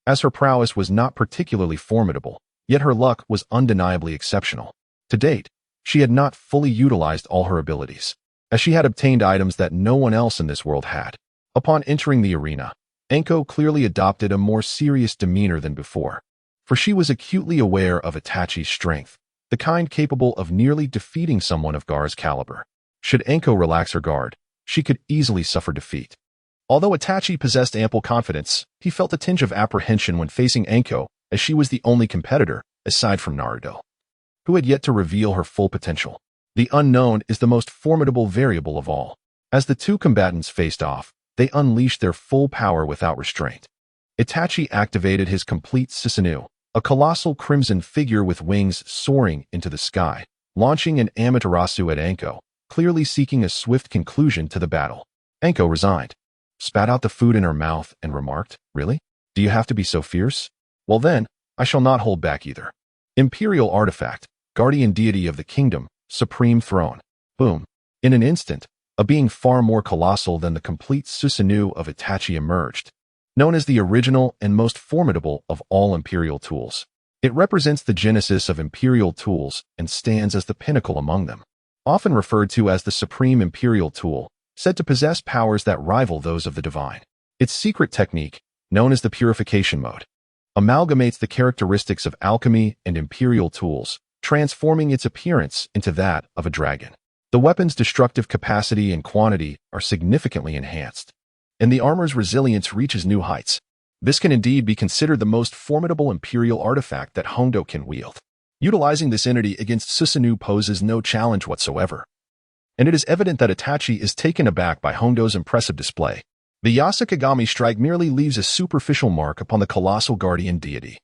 As her prowess was not particularly formidable, yet her luck was undeniably exceptional. To date, she had not fully utilized all her abilities, as she had obtained items that no one else in this world had. Upon entering the arena, Anko clearly adopted a more serious demeanor than before, for she was acutely aware of Itachi's strength, the kind capable of nearly defeating someone of Gaara's caliber. Should Anko relax her guard, she could easily suffer defeat. Although Itachi possessed ample confidence, he felt a tinge of apprehension when facing Anko, as she was the only competitor, aside from Naruto, who had yet to reveal her full potential. The unknown is the most formidable variable of all. As the two combatants faced off, they unleashed their full power without restraint. Itachi activated his complete Susanoo, a colossal crimson figure with wings soaring into the sky, launching an Amaterasu at Anko, clearly seeking a swift conclusion to the battle. Anko resigned, spat out the food in her mouth, and remarked, "Really? Do you have to be so fierce? Well then, I shall not hold back either." Imperial artifact, guardian deity of the kingdom, supreme throne. Boom. In an instant, a being far more colossal than the complete Susanoo of Itachi emerged. Known as the original and most formidable of all imperial tools, it represents the genesis of imperial tools and stands as the pinnacle among them. Often referred to as the supreme imperial tool, said to possess powers that rival those of the divine. Its secret technique, known as the purification mode, amalgamates the characteristics of alchemy and imperial tools, transforming its appearance into that of a dragon. The weapon's destructive capacity and quantity are significantly enhanced, and the armor's resilience reaches new heights. This can indeed be considered the most formidable imperial artifact that Hondo can wield. Utilizing this entity against Susanoo poses no challenge whatsoever, and it is evident that Itachi is taken aback by Hondo's impressive display. The Yasukigami strike merely leaves a superficial mark upon the colossal guardian deity,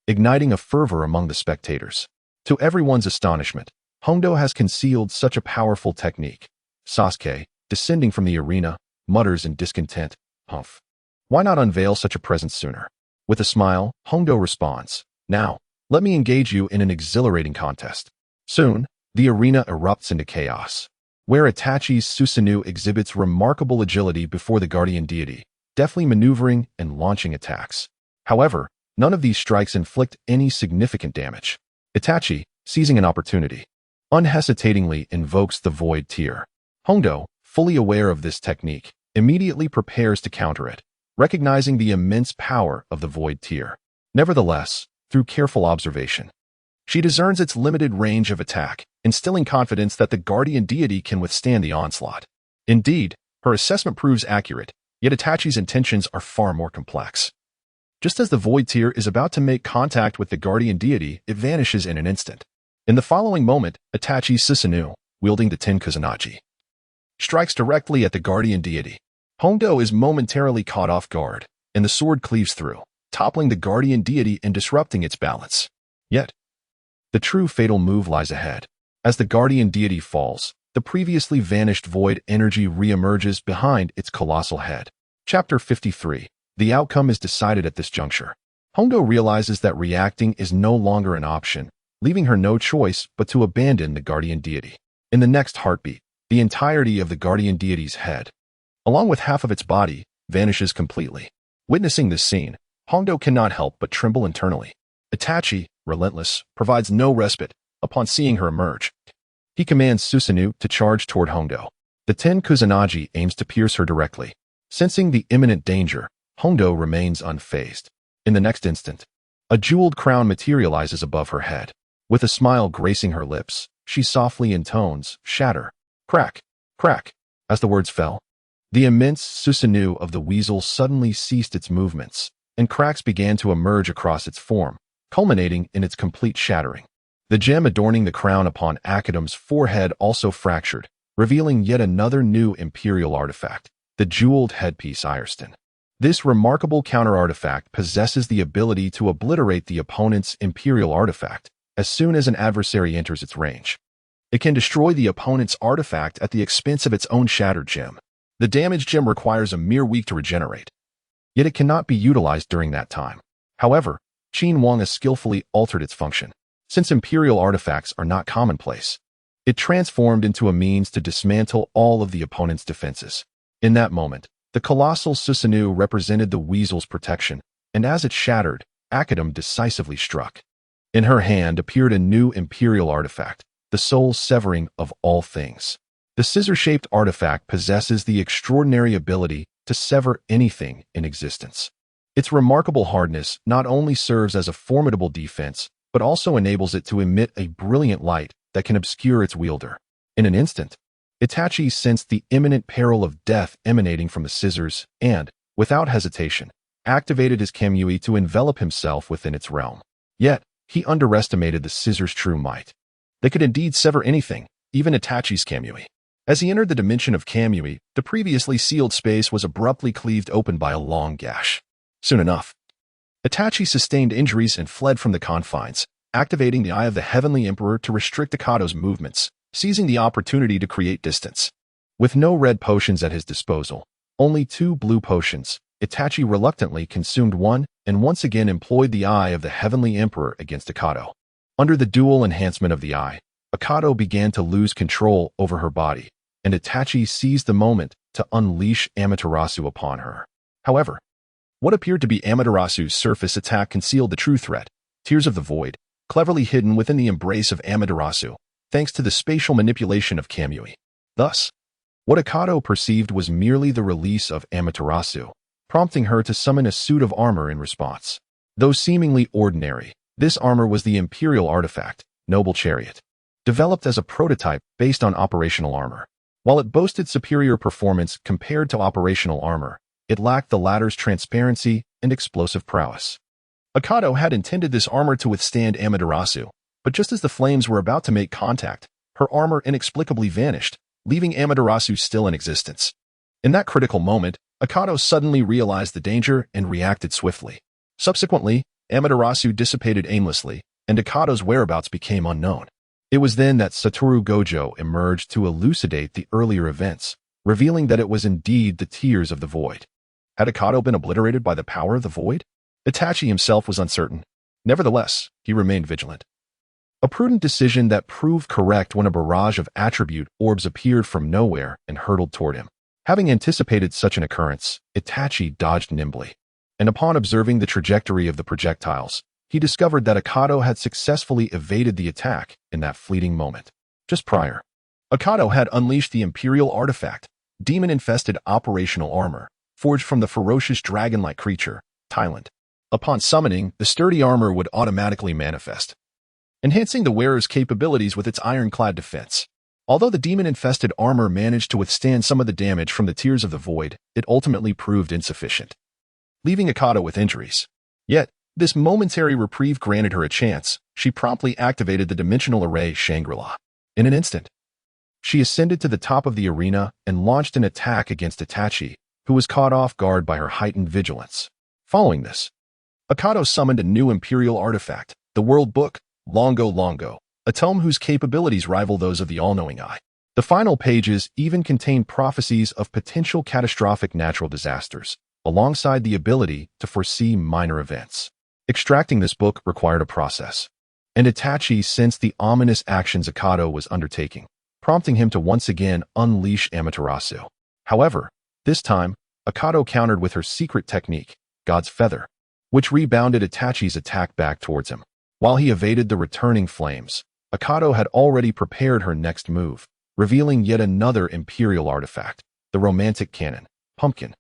igniting a fervor among the spectators. To everyone's astonishment, Hondo has concealed such a powerful technique. Sasuke, descending from the arena, mutters in discontent, "Humph. Why not unveil such a presence sooner?" With a smile, Hondo responds, "Now, let me engage you in an exhilarating contest." Soon, the arena erupts into chaos, where Itachi's Susanoo exhibits remarkable agility before the guardian deity, deftly maneuvering and launching attacks. However, none of these strikes inflict any significant damage. Itachi, seizing an opportunity, unhesitatingly invokes the Void Tear. Hondo, fully aware of this technique, immediately prepares to counter it, recognizing the immense power of the Void Tear. Nevertheless, through careful observation, she discerns its limited range of attack, instilling confidence that the guardian deity can withstand the onslaught. Indeed, Her assessment proves accurate, yet Itachi's intentions are far more complex. Just as the void tear is about to make contact with the guardian deity, it vanishes in an instant. In the following moment, Itachi Susanoo, wielding the Ten Kusanagi, strikes directly at the guardian deity. Hongdo is momentarily caught off guard, and the sword cleaves through, toppling the guardian deity and disrupting its balance. Yet, the true fatal move lies ahead. As the guardian deity falls, the previously vanished void energy reemerges behind its colossal head. Chapter 53. The outcome is decided at this juncture. Hongdo realizes that reacting is no longer an option, leaving her no choice but to abandon the guardian deity. In the next heartbeat, the entirety of the guardian deity's head, along with half of its body, vanishes completely. Witnessing this scene, Hongdo cannot help but tremble internally. Itachi, relentless, provides no respite upon seeing her emerge. He commands Susanoo to charge toward Hongdo. The Ten Kusanagi aims to pierce her directly. Sensing the imminent danger, Hongdo remains unfazed. In the next instant, a jeweled crown materializes above her head. With a smile gracing her lips, she softly intones, "Shatter, crack, crack." As the words fell, the immense Susanoo of the weasel suddenly ceased its movements, and cracks began to emerge across its form, culminating in its complete shattering. The gem adorning the crown upon Akadam's forehead also fractured, revealing yet another new imperial artifact, the jeweled headpiece Ireston. This remarkable counter-artifact possesses the ability to obliterate the opponent's imperial artifact as soon as an adversary enters its range. It can destroy the opponent's artifact at the expense of its own shattered gem. The damaged gem requires a mere week to regenerate, yet it cannot be utilized during that time. However, Qin Wange has skillfully altered its function. Since imperial artifacts are not commonplace, it transformed into a means to dismantle all of the opponent's defenses. In that moment, the colossal Susanoo represented the weasel's protection, and as it shattered, Akadam decisively struck. In her hand appeared a new imperial artifact, the soul severing of all things. The scissor-shaped artifact possesses the extraordinary ability to sever anything in existence. Its remarkable hardness not only serves as a formidable defense, but also enables it to emit a brilliant light that can obscure its wielder. In an instant, Itachi sensed the imminent peril of death emanating from the scissors and, without hesitation, activated his Kamui to envelop himself within its realm. Yet, he underestimated the scissors' true might. They could indeed sever anything, even Itachi's Kamui. As he entered the dimension of Kamui, the previously sealed space was abruptly cleaved open by a long gash. Soon enough, Itachi sustained injuries and fled from the confines, activating the Eye of the Heavenly Emperor to restrict Akado's movements, seizing the opportunity to create distance. With no red potions at his disposal, only 2 blue potions, Itachi reluctantly consumed one and once again employed the Eye of the Heavenly Emperor against Akado. Under the dual enhancement of the Eye, Akado began to lose control over her body, and Itachi seized the moment to unleash Amaterasu upon her. However, what appeared to be Amaterasu's surface attack concealed the true threat, Tears of the Void, cleverly hidden within the embrace of Amaterasu, thanks to the spatial manipulation of Kamui. Thus, what Akado perceived was merely the release of Amaterasu, prompting her to summon a suit of armor in response. Though seemingly ordinary, this armor was the Imperial artifact, Noble Chariot, developed as a prototype based on operational armor. While it boasted superior performance compared to operational armor, it lacked the latter's transparency and explosive prowess. Akado had intended this armor to withstand Amaterasu, but just as the flames were about to make contact, her armor inexplicably vanished, leaving Amaterasu still in existence. In that critical moment, Akado suddenly realized the danger and reacted swiftly. Subsequently, Amaterasu dissipated aimlessly, and Akado's whereabouts became unknown. It was then that Satoru Gojo emerged to elucidate the earlier events, revealing that it was indeed the Tears of the Void. Had Akado been obliterated by the power of the Void? Itachi himself was uncertain. Nevertheless, he remained vigilant. A prudent decision that proved correct when a barrage of attribute orbs appeared from nowhere and hurtled toward him. Having anticipated such an occurrence, Itachi dodged nimbly, and upon observing the trajectory of the projectiles, he discovered that Akado had successfully evaded the attack in that fleeting moment. Just prior, Akado had unleashed the Imperial artifact, demon-infested operational armor, forged from the ferocious dragon-like creature, Thailand. Upon summoning, the sturdy armor would automatically manifest, enhancing the wearer's capabilities with its ironclad defense. Although the demon-infested armor managed to withstand some of the damage from the Tears of the Void, it ultimately proved insufficient, leaving Akato with injuries. Yet, this momentary reprieve granted her a chance. She promptly activated the dimensional array Shangri-La. In an instant, she ascended to the top of the arena and launched an attack against Itachi, who was caught off guard by her heightened vigilance. Following this, Akato summoned a new imperial artifact, the World Book, Longo Longo, a tome whose capabilities rival those of the all-knowing eye. The final pages even contain prophecies of potential catastrophic natural disasters, alongside the ability to foresee minor events. Extracting this book required a process, and Itachi sensed the ominous actions Akato was undertaking, prompting him to once again unleash Amaterasu. However, this time, Akato countered with her secret technique, God's Feather, which rebounded Itachi's attack back towards him. While he evaded the returning flames, Akato had already prepared her next move, revealing yet another imperial artifact, the romantic cannon, Pumpkin.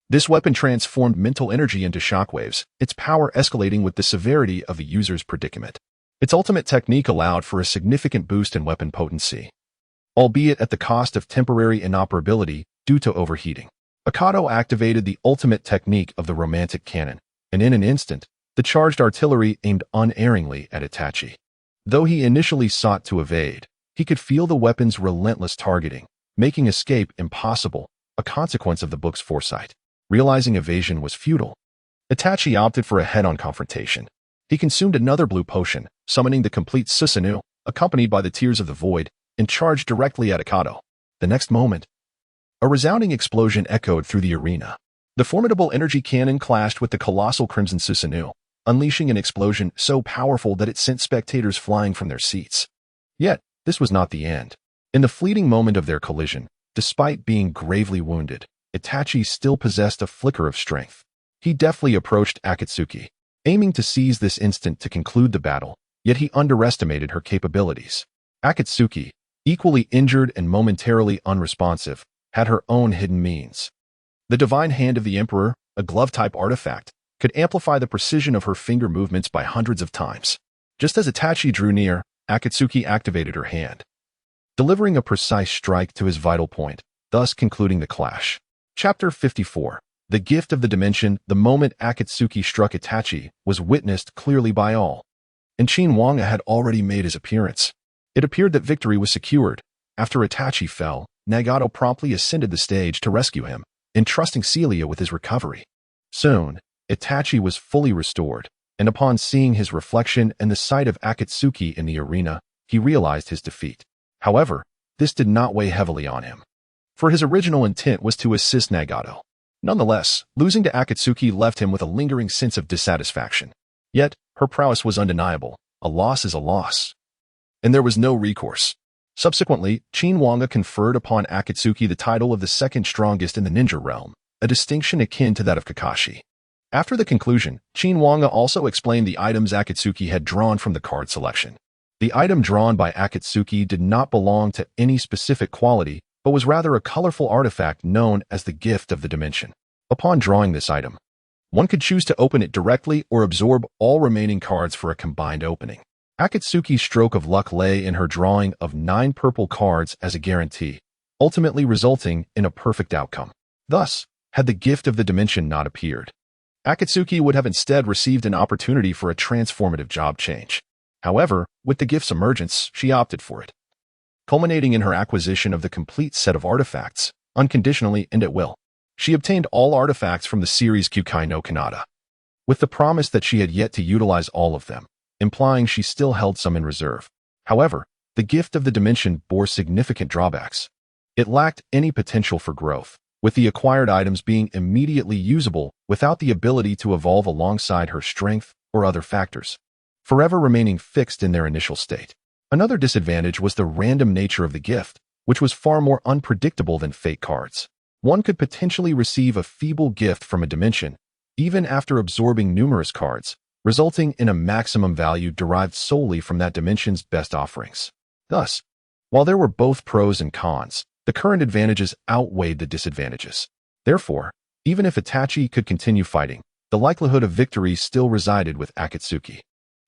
This weapon transformed mental energy into shockwaves, its power escalating with the severity of the user's predicament. Its ultimate technique allowed for a significant boost in weapon potency, albeit at the cost of temporary inoperability due to overheating. Akato activated the ultimate technique of the romantic cannon, and in an instant, the charged artillery aimed unerringly at Itachi. Though he initially sought to evade, he could feel the weapon's relentless targeting, making escape impossible, a consequence of the book's foresight. Realizing evasion was futile, Itachi opted for a head-on confrontation. He consumed another blue potion, summoning the complete Susanoo, accompanied by the Tears of the Void, and charged directly at Akato. The next moment, a resounding explosion echoed through the arena. The formidable energy cannon clashed with the colossal Crimson Susanoo, unleashing an explosion so powerful that it sent spectators flying from their seats. Yet, this was not the end. In the fleeting moment of their collision, despite being gravely wounded, Itachi still possessed a flicker of strength. He deftly approached Akatsuki, aiming to seize this instant to conclude the battle, yet he underestimated her capabilities. Akatsuki, equally injured and momentarily unresponsive, had her own hidden means. The divine hand of the Emperor, a glove-type artifact, could amplify the precision of her finger movements by hundreds of times. Just as Itachi drew near, Akatsuki activated her hand, delivering a precise strike to his vital point, thus concluding the clash. Chapter 54. The Gift of the Dimension. The moment Akatsuki struck Itachi was witnessed clearly by all, and Qin Wange had already made his appearance. It appeared that victory was secured. After Itachi fell, Nagato promptly ascended the stage to rescue him, entrusting Celia with his recovery. Soon, Itachi was fully restored, and upon seeing his reflection and the sight of Akatsuki in the arena, he realized his defeat. However, this did not weigh heavily on him, for his original intent was to assist Nagato. Nonetheless, losing to Akatsuki left him with a lingering sense of dissatisfaction. Yet, her prowess was undeniable. A loss is a loss, and there was no recourse. Subsequently, Qin Wange conferred upon Akatsuki the title of the second strongest in the ninja realm, a distinction akin to that of Kakashi. After the conclusion, Qin Wange also explained the items Akatsuki had drawn from the card selection. The item drawn by Akatsuki did not belong to any specific quality, but was rather a colorful artifact known as the Gift of the Dimension. Upon drawing this item, one could choose to open it directly or absorb all remaining cards for a combined opening. Akatsuki's stroke of luck lay in her drawing of 9 purple cards as a guarantee, ultimately resulting in a perfect outcome. Thus, had the Gift of the Dimension not appeared, Akatsuki would have instead received an opportunity for a transformative job change. However, with the gift's emergence, she opted for it, culminating in her acquisition of the complete set of artifacts, unconditionally and at will. She obtained all artifacts from the series Kyukai no Kanata, with the promise that she had yet to utilize all of them, implying she still held some in reserve. However, the Gift of the Dimension bore significant drawbacks. It lacked any potential for growth, with the acquired items being immediately usable without the ability to evolve alongside her strength or other factors, forever remaining fixed in their initial state. Another disadvantage was the random nature of the gift, which was far more unpredictable than fate cards. One could potentially receive a feeble gift from a dimension, even after absorbing numerous cards, resulting in a maximum value derived solely from that dimension's best offerings. Thus, while there were both pros and cons, the current advantages outweighed the disadvantages. Therefore, even if Itachi could continue fighting, the likelihood of victory still resided with Akatsuki.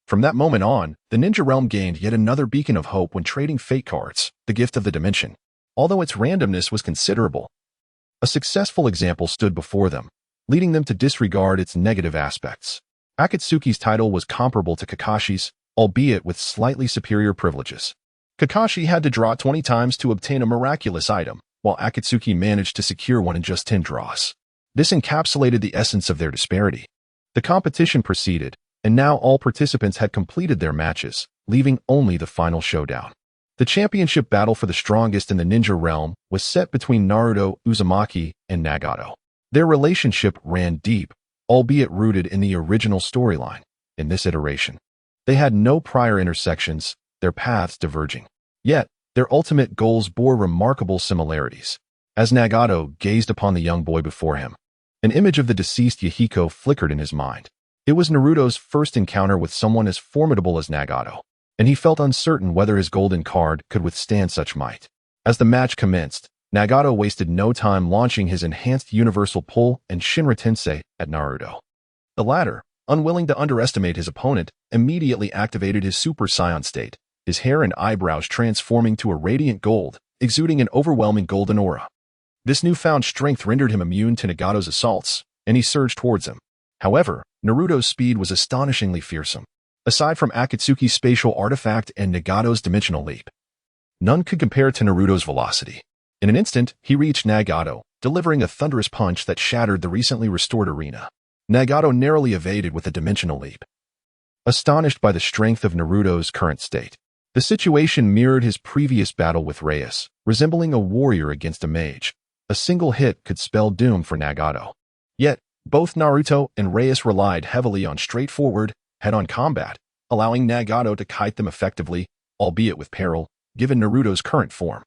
From that moment on, the ninja realm gained yet another beacon of hope when trading fate cards, the gift of the dimension. Although its randomness was considerable, a successful example stood before them, leading them to disregard its negative aspects. Akatsuki's title was comparable to Kakashi's, albeit with slightly superior privileges. Kakashi had to draw 20 times to obtain a miraculous item, while Akatsuki managed to secure one in just 10 draws. This encapsulated the essence of their disparity. The competition proceeded, and now all participants had completed their matches, leaving only the final showdown. The championship battle for the strongest in the ninja realm was set between Naruto, Uzumaki, and Nagato. Their relationship ran deep, albeit rooted in the original storyline. In this iteration, they had no prior intersections, their paths diverging. Yet, their ultimate goals bore remarkable similarities. As Nagato gazed upon the young boy before him, an image of the deceased Yahiko flickered in his mind. It was Naruto's first encounter with someone as formidable as Nagato, and he felt uncertain whether his golden card could withstand such might. As the match commenced, Nagato wasted no time launching his enhanced universal pull and Shinra Tensei at Naruto. The latter, unwilling to underestimate his opponent, immediately activated his Super Saiyan state, his hair and eyebrows transforming to a radiant gold, exuding an overwhelming golden aura. This newfound strength rendered him immune to Nagato's assaults, and he surged towards him. However, Naruto's speed was astonishingly fearsome. Aside from Akatsuki's spatial artifact and Nagato's dimensional leap, none could compare to Naruto's velocity. In an instant, he reached Nagato, delivering a thunderous punch that shattered the recently restored arena. Nagato narrowly evaded with a dimensional leap. Astonished by the strength of Naruto's current state, the situation mirrored his previous battle with Reyes, resembling a warrior against a mage. A single hit could spell doom for Nagato. Yet, both Naruto and Reyes relied heavily on straightforward, head-on combat, allowing Nagato to kite them effectively, albeit with peril, given Naruto's current form.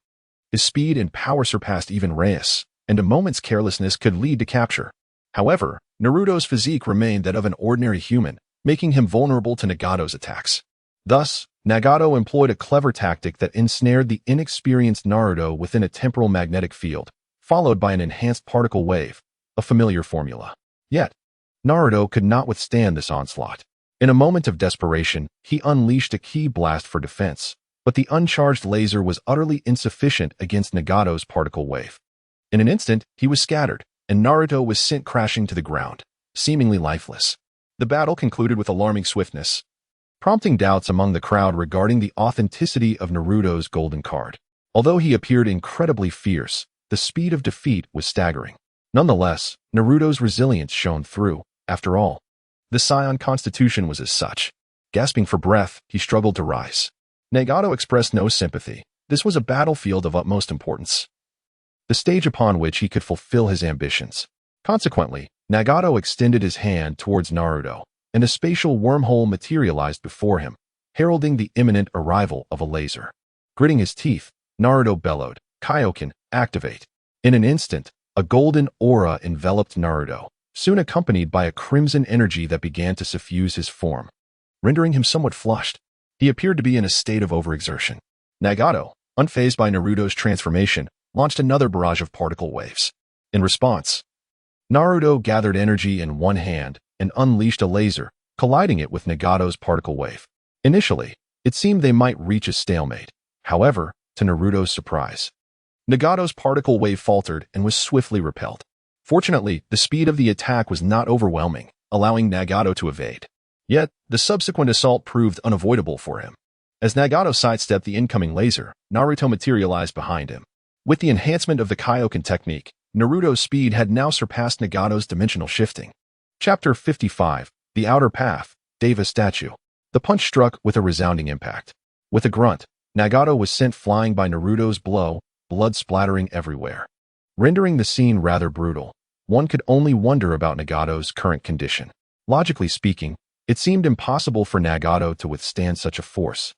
His speed and power surpassed even Reyes, and a moment's carelessness could lead to capture. However, Naruto's physique remained that of an ordinary human, making him vulnerable to Nagato's attacks. Thus, Nagato employed a clever tactic that ensnared the inexperienced Naruto within a temporal magnetic field, followed by an enhanced particle wave, a familiar formula. Yet, Naruto could not withstand this onslaught. In a moment of desperation, he unleashed a ki blast for defense, but the uncharged laser was utterly insufficient against Nagato's particle wave. In an instant, he was scattered, and Naruto was sent crashing to the ground, seemingly lifeless. The battle concluded with alarming swiftness, prompting doubts among the crowd regarding the authenticity of Naruto's golden card. Although he appeared incredibly fierce, the speed of defeat was staggering. Nonetheless, Naruto's resilience shone through. After all, the Saiyan constitution was as such. Gasping for breath, he struggled to rise. Nagato expressed no sympathy. This was a battlefield of utmost importance, the stage upon which he could fulfill his ambitions. Consequently, Nagato extended his hand towards Naruto, and a spatial wormhole materialized before him, heralding the imminent arrival of a laser. Gritting his teeth, Naruto bellowed, "Kaioken, activate." In an instant, a golden aura enveloped Naruto, soon accompanied by a crimson energy that began to suffuse his form, rendering him somewhat flushed. He appeared to be in a state of overexertion. Nagato, unfazed by Naruto's transformation, launched another barrage of particle waves. In response, Naruto gathered energy in one hand and unleashed a laser, colliding it with Nagato's particle wave. Initially, it seemed they might reach a stalemate. However, to Naruto's surprise, Nagato's particle wave faltered and was swiftly repelled. Fortunately, the speed of the attack was not overwhelming, allowing Nagato to evade. Yet, the subsequent assault proved unavoidable for him. As Nagato sidestepped the incoming laser, Naruto materialized behind him. With the enhancement of the Kaioken technique, Naruto's speed had now surpassed Nagato's dimensional shifting. Chapter 55, The Outer Path, Deva Statue. The punch struck with a resounding impact. With a grunt, Nagato was sent flying by Naruto's blow, blood splattering everywhere. Rendering the scene rather brutal, one could only wonder about Nagato's current condition. Logically speaking, it seemed impossible for Nagato to withstand such a force.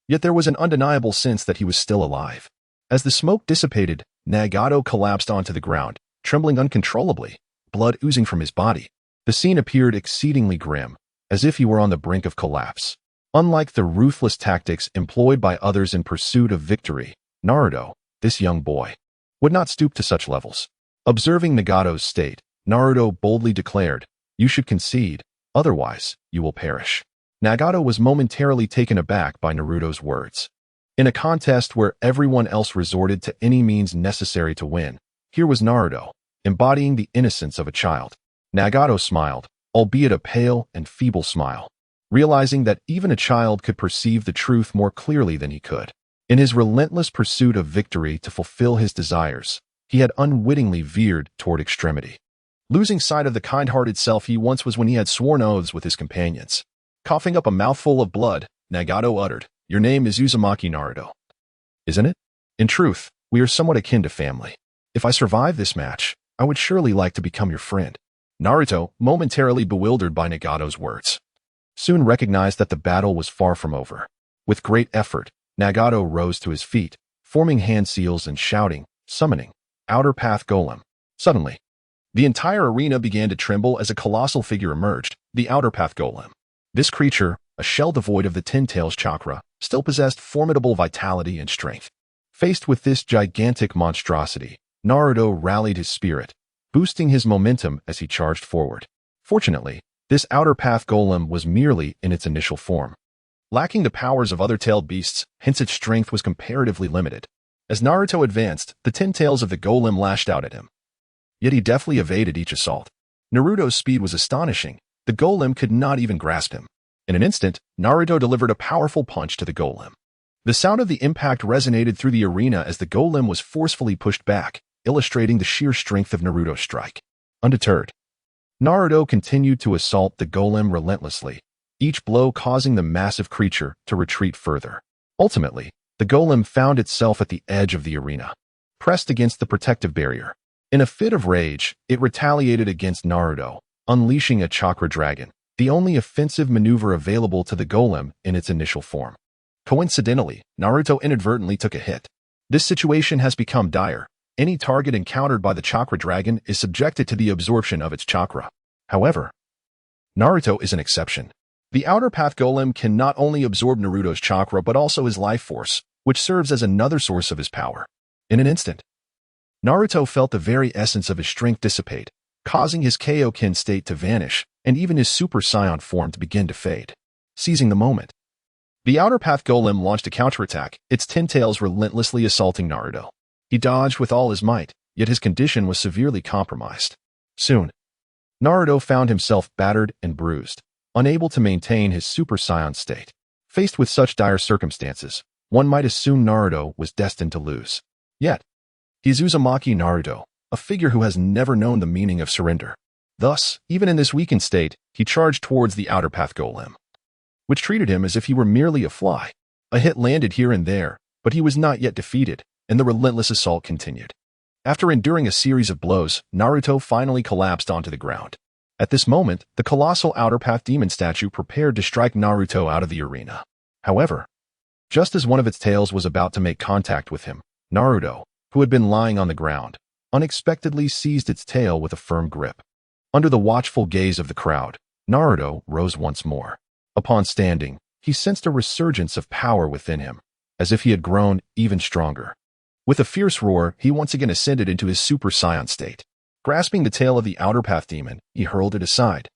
Yet there was an undeniable sense that he was still alive. As the smoke dissipated, Nagato collapsed onto the ground, trembling uncontrollably, blood oozing from his body. The scene appeared exceedingly grim, as if he were on the brink of collapse. Unlike the ruthless tactics employed by others in pursuit of victory, Naruto, this young boy, would not stoop to such levels. Observing Nagato's state, Naruto boldly declared, "You should concede, otherwise, you will perish." Nagato was momentarily taken aback by Naruto's words. In a contest where everyone else resorted to any means necessary to win, here was Naruto, embodying the innocence of a child. Nagato smiled, albeit a pale and feeble smile, realizing that even a child could perceive the truth more clearly than he could. In his relentless pursuit of victory to fulfill his desires, he had unwittingly veered toward extremity. Losing sight of the kind-hearted self he once was when he had sworn oaths with his companions. Coughing up a mouthful of blood, Nagato uttered, "Your name is Uzumaki Naruto, isn't it? In truth, we are somewhat akin to family. If I survive this match, I would surely like to become your friend." Naruto, momentarily bewildered by Nagato's words, soon recognized that the battle was far from over. With great effort, Nagato rose to his feet, forming hand seals and shouting, summoning, "Outer Path Golem." Suddenly, the entire arena began to tremble as a colossal figure emerged, the Outer Path Golem. This creature, a shell devoid of the Ten Tails chakra, still possessed formidable vitality and strength. Faced with this gigantic monstrosity, Naruto rallied his spirit, boosting his momentum as he charged forward. Fortunately, this Outer Path Golem was merely in its initial form, lacking the powers of other tailed beasts, hence its strength was comparatively limited. As Naruto advanced, the 10 tails of the golem lashed out at him. Yet he deftly evaded each assault. Naruto's speed was astonishing. The golem could not even grasp him. In an instant, Naruto delivered a powerful punch to the golem. The sound of the impact resonated through the arena as the golem was forcefully pushed back, illustrating the sheer strength of Naruto's strike. Undeterred, Naruto continued to assault the golem relentlessly, each blow causing the massive creature to retreat further. Ultimately, the golem found itself at the edge of the arena, pressed against the protective barrier. In a fit of rage, it retaliated against Naruto, unleashing a chakra dragon, the only offensive maneuver available to the golem in its initial form. Coincidentally, Naruto inadvertently took a hit. This situation has become dire. Any target encountered by the chakra dragon is subjected to the absorption of its chakra. However, Naruto is an exception. The Outer Path Golem can not only absorb Naruto's chakra but also his life force, which serves as another source of his power. In an instant, Naruto felt the very essence of his strength dissipate, causing his Kaioken state to vanish and even his Super Saiyan form to begin to fade. Seizing the moment, the Outer Path Golem launched a counterattack, its 10 tails relentlessly assaulting Naruto. He dodged with all his might, yet his condition was severely compromised. Soon, Naruto found himself battered and bruised, unable to maintain his Super Saiyan state. Faced with such dire circumstances, one might assume Naruto was destined to lose. Yet, he is Uzumaki Naruto, a figure who has never known the meaning of surrender. Thus, even in this weakened state, he charged towards the Outer Path Golem, which treated him as if he were merely a fly. A hit landed here and there, but he was not yet defeated, and the relentless assault continued. After enduring a series of blows, Naruto finally collapsed onto the ground. At this moment, the colossal Outer Path Demon statue prepared to strike Naruto out of the arena. However, just as one of its tails was about to make contact with him, Naruto, who had been lying on the ground, unexpectedly seized its tail with a firm grip. Under the watchful gaze of the crowd, Naruto rose once more. Upon standing, he sensed a resurgence of power within him, as if he had grown even stronger. With a fierce roar, he once again ascended into his Super Saiyan state. Grasping the tail of the Outer Path Demon, he hurled it aside,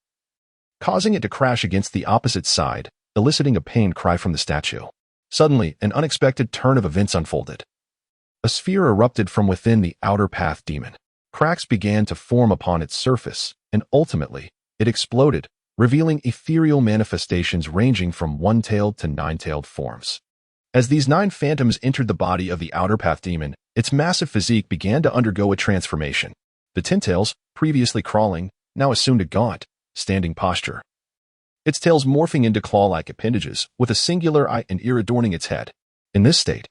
causing it to crash against the opposite side, eliciting a pained cry from the statue. Suddenly, an unexpected turn of events unfolded. A sphere erupted from within the Outer Path Demon. Cracks began to form upon its surface, and ultimately, it exploded, revealing ethereal manifestations ranging from one-tailed to nine-tailed forms. As these 9 phantoms entered the body of the Outer Path Demon, its massive physique began to undergo a transformation. The 10 tails, previously crawling, now assumed a gaunt, standing posture. Its tails morphing into claw-like appendages, with a singular eye and ear adorning its head. In this state,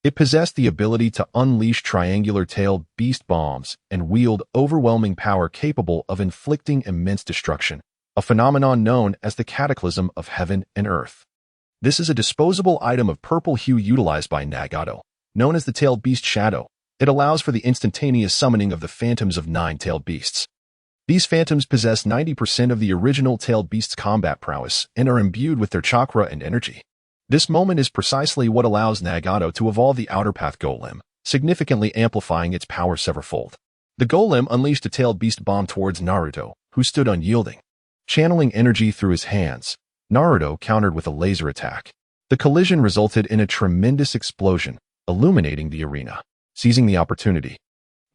it possessed the ability to unleash triangular-tailed beast bombs and wield overwhelming power capable of inflicting immense destruction, a phenomenon known as the cataclysm of heaven and earth. This is a disposable item of purple hue utilized by Nagato, known as the Tailed Beast Shadow. It allows for the instantaneous summoning of the phantoms of 9 tailed beasts. These phantoms possess 90% of the original tailed beast's combat prowess and are imbued with their chakra and energy. This moment is precisely what allows Nagato to evolve the Outer Path Golem, significantly amplifying its power severfold. The golem unleashed a tailed beast bomb towards Naruto, who stood unyielding. Channeling energy through his hands, Naruto countered with a laser attack. The collision resulted in a tremendous explosion, illuminating the arena. Seizing the opportunity,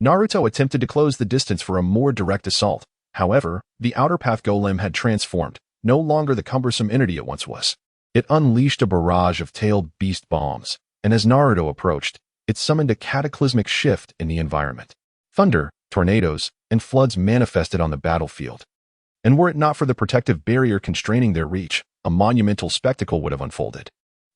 Naruto attempted to close the distance for a more direct assault. However, the outer path golem had transformed, no longer the cumbersome entity it once was. It unleashed a barrage of tailed beast bombs, and as Naruto approached, it summoned a cataclysmic shift in the environment. Thunder, tornadoes, and floods manifested on the battlefield. And were it not for the protective barrier constraining their reach, a monumental spectacle would have unfolded.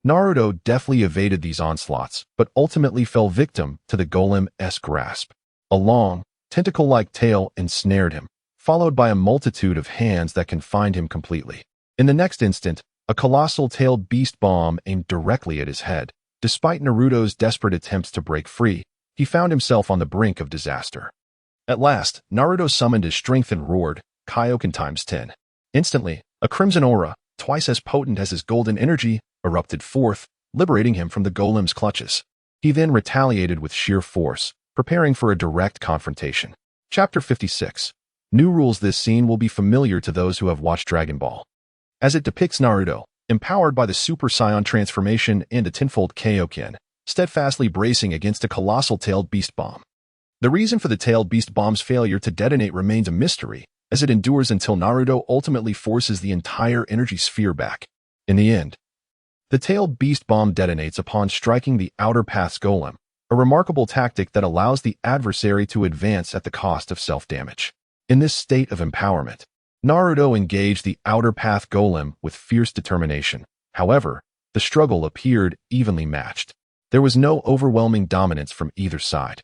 Naruto deftly evaded these onslaughts, but ultimately fell victim to the golem's grasp. A long, tentacle-like tail ensnared him, followed by a multitude of hands that confined him completely. In the next instant, a colossal tailed beast bomb aimed directly at his head. Despite Naruto's desperate attempts to break free, he found himself on the brink of disaster. At last, Naruto summoned his strength and roared, Kaioken times 10. Instantly, a crimson aura, twice as potent as his golden energy, erupted forth, liberating him from the golem's clutches. He then retaliated with sheer force, preparing for a direct confrontation. Chapter 56. New rules. This scene will be familiar to those who have watched Dragon Ball, as it depicts Naruto, empowered by the Super Saiyan transformation and a tenfold Kaioken, steadfastly bracing against a colossal tailed beast bomb. The reason for the tailed beast bomb's failure to detonate remains a mystery, as it endures until Naruto ultimately forces the entire energy sphere back. In the end, the tailed beast bomb detonates upon striking the outer path's golem, a remarkable tactic that allows the adversary to advance at the cost of self-damage. In this state of empowerment, Naruto engaged the outer path golem with fierce determination. However, the struggle appeared evenly matched. There was no overwhelming dominance from either side,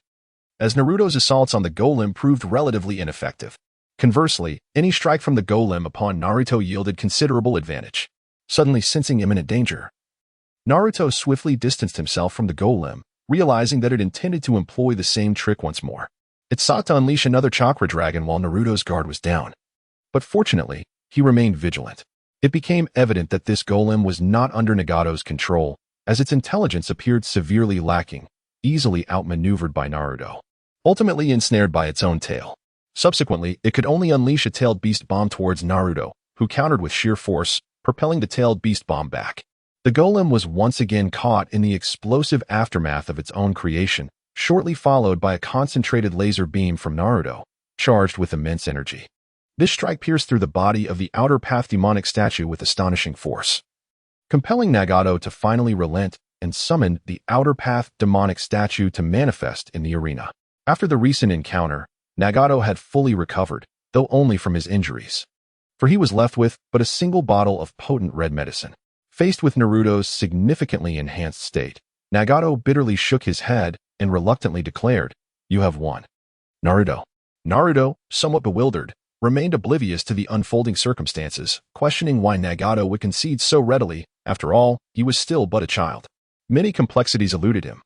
as Naruto's assaults on the golem proved relatively ineffective. Conversely, any strike from the golem upon Naruto yielded considerable advantage. Suddenly sensing imminent danger, Naruto swiftly distanced himself from the golem, realizing that it intended to employ the same trick once more. It sought to unleash another chakra dragon while Naruto's guard was down. But fortunately, he remained vigilant. It became evident that this golem was not under Nagato's control, as its intelligence appeared severely lacking, easily outmaneuvered by Naruto, ultimately ensnared by its own tail. Subsequently, it could only unleash a tailed beast bomb towards Naruto, who countered with sheer force, propelling the tailed beast bomb back. The golem was once again caught in the explosive aftermath of its own creation, shortly followed by a concentrated laser beam from Naruto, charged with immense energy. This strike pierced through the body of the outer path demonic statue with astonishing force, compelling Nagato to finally relent and summon the outer path demonic statue to manifest in the arena. After the recent encounter, Nagato had fully recovered, though only from his injuries, for he was left with but a single bottle of potent red medicine. Faced with Naruto's significantly enhanced state, Nagato bitterly shook his head and reluctantly declared, "You have won." Naruto, somewhat bewildered, remained oblivious to the unfolding circumstances, questioning why Nagato would concede so readily. After all, he was still but a child. Many complexities eluded him,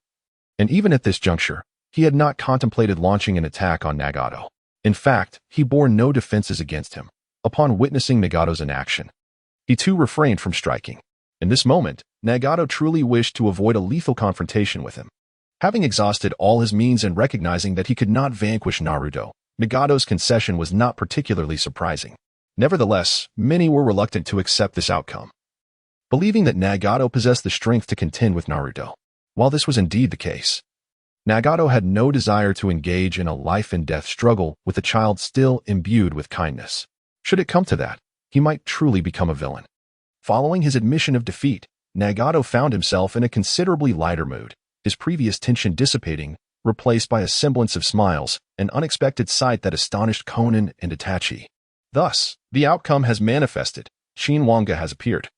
and even at this juncture, he had not contemplated launching an attack on Nagato. In fact, he bore no defenses against him. Upon witnessing Nagato's inaction, he too refrained from striking. In this moment, Nagato truly wished to avoid a lethal confrontation with him. Having exhausted all his means and recognizing that he could not vanquish Naruto, Nagato's concession was not particularly surprising. Nevertheless, many were reluctant to accept this outcome, believing that Nagato possessed the strength to contend with Naruto. While this was indeed the case, Nagato had no desire to engage in a life-and-death struggle with a child still imbued with kindness. Should it come to that, he might truly become a villain. Following his admission of defeat, Nagato found himself in a considerably lighter mood, his previous tension dissipating, replaced by a semblance of smiles, an unexpected sight that astonished Konan and Itachi. Thus, the outcome has manifested. Qin Wange has appeared,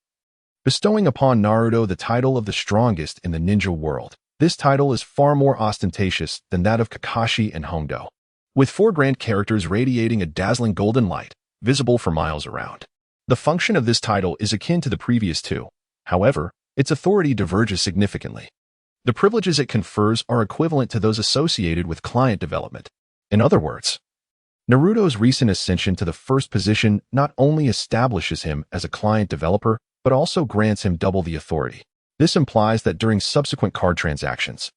bestowing upon Naruto the title of the strongest in the ninja world. This title is far more ostentatious than that of Kakashi and Hondo, with foreground characters radiating a dazzling golden light, visible for miles around. The function of this title is akin to the previous two. However, its authority diverges significantly. The privileges it confers are equivalent to those associated with client development. In other words, Naruto's recent ascension to the first position not only establishes him as a client developer, but also grants him double the authority. This implies that during subsequent card transactions,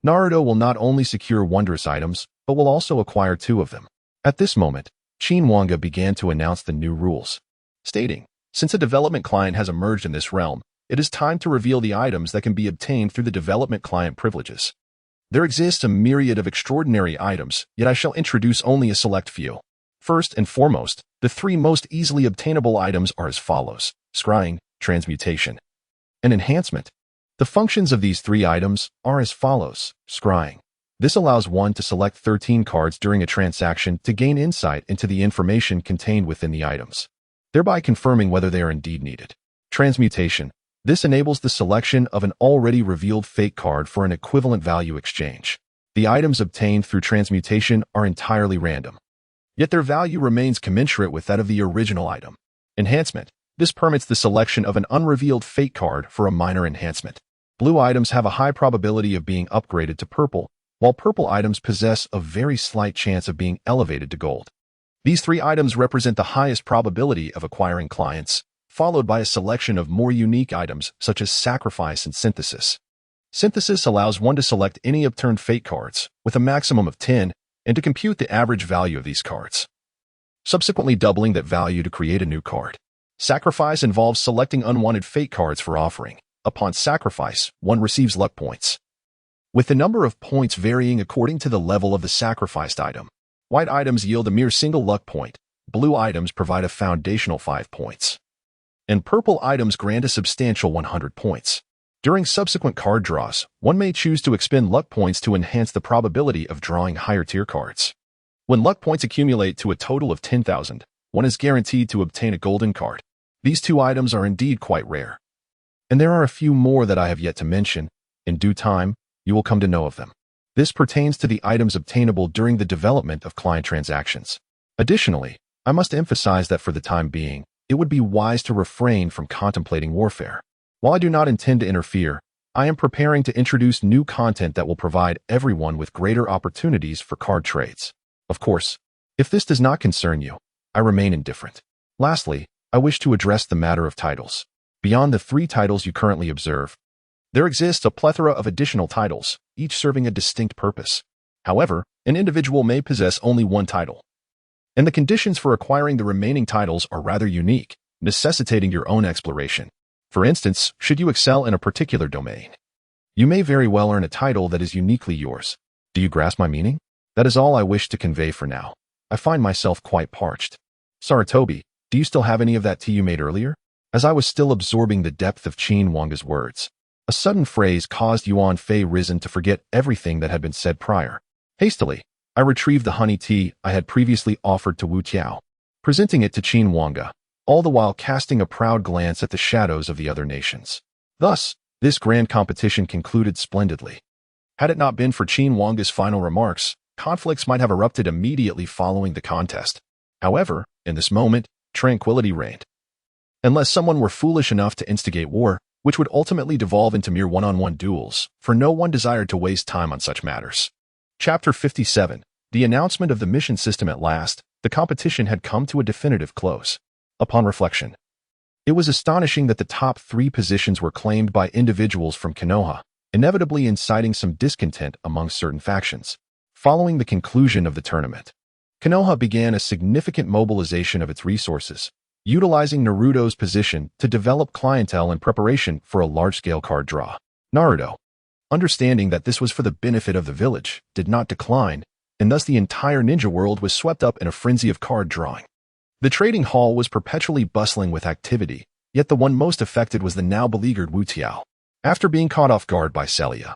Naruto will not only secure wondrous items, but will also acquire 2 of them. At this moment, Qin Wange began to announce the new rules, stating, Since a development client has emerged in this realm, it is time to reveal the items that can be obtained through the development client privileges. There exists a myriad of extraordinary items, yet I shall introduce only a select few. First and foremost, the three most easily obtainable items are as follows: scrying, transmutation, and enhancement. The functions of these three items are as follows: scrying. This allows one to select 13 cards during a transaction to gain insight into the information contained within the items, thereby confirming whether they are indeed needed. Transmutation. This enables the selection of an already revealed fake card for an equivalent value exchange. The items obtained through transmutation are entirely random, yet their value remains commensurate with that of the original item. Enhancement. This permits the selection of an unrevealed fake card for a minor enhancement. Blue items have a high probability of being upgraded to purple, while purple items possess a very slight chance of being elevated to gold. These three items represent the highest probability of acquiring clients, followed by a selection of more unique items such as sacrifice and synthesis. Synthesis allows one to select any upturned fake cards, with a maximum of 10, and to compute the average value of these cards, subsequently doubling that value to create a new card. Sacrifice involves selecting unwanted fake cards for offering. Upon sacrifice, one receives luck points, with the number of points varying according to the level of the sacrificed item. White items yield a mere single luck point, blue items provide a foundational 5 points, and purple items grant a substantial 100 points. During subsequent card draws, one may choose to expend luck points to enhance the probability of drawing higher tier cards. When luck points accumulate to a total of 10,000, one is guaranteed to obtain a golden card. These two items are indeed quite rare, and there are a few more that I have yet to mention. In due time, you will come to know of them. This pertains to the items obtainable during the development of client transactions. Additionally, I must emphasize that for the time being, it would be wise to refrain from contemplating warfare. While I do not intend to interfere, I am preparing to introduce new content that will provide everyone with greater opportunities for card trades. Of course, if this does not concern you, I remain indifferent. Lastly, I wish to address the matter of titles. Beyond the 3 titles you currently observe, there exists a plethora of additional titles, each serving a distinct purpose. However, an individual may possess only one title, and the conditions for acquiring the remaining titles are rather unique, necessitating your own exploration. For instance, should you excel in a particular domain, you may very well earn a title that is uniquely yours. Do you grasp my meaning? That is all I wish to convey for now. I find myself quite parched. Saratobi, do you still have any of that tea you made earlier? As I was still absorbing the depth of Qin Wange's words, a sudden phrase caused Yuan Fei Risen to forget everything that had been said prior. Hastily, I retrieved the honey tea I had previously offered to Wu Tiao, presenting it to Qin Wange, all the while casting a proud glance at the shadows of the other nations. Thus, this grand competition concluded splendidly. Had it not been for Qin Wange's final remarks, conflicts might have erupted immediately following the contest. However, in this moment, tranquility reigned. Unless someone were foolish enough to instigate war, which would ultimately devolve into mere one-on-one duels, for no one desired to waste time on such matters. Chapter 57. The announcement of the mission system at last, the competition had come to a definitive close. Upon reflection, it was astonishing that the top 3 positions were claimed by individuals from Konoha, inevitably inciting some discontent among certain factions. Following the conclusion of the tournament, Konoha began a significant mobilization of its resources, utilizing Naruto's position to develop clientele in preparation for a large-scale card draw. Naruto, understanding that this was for the benefit of the village, did not decline, and thus the entire ninja world was swept up in a frenzy of card drawing. The trading hall was perpetually bustling with activity, yet the one most affected was the now beleaguered Wu Tiao. After being caught off guard by Celia,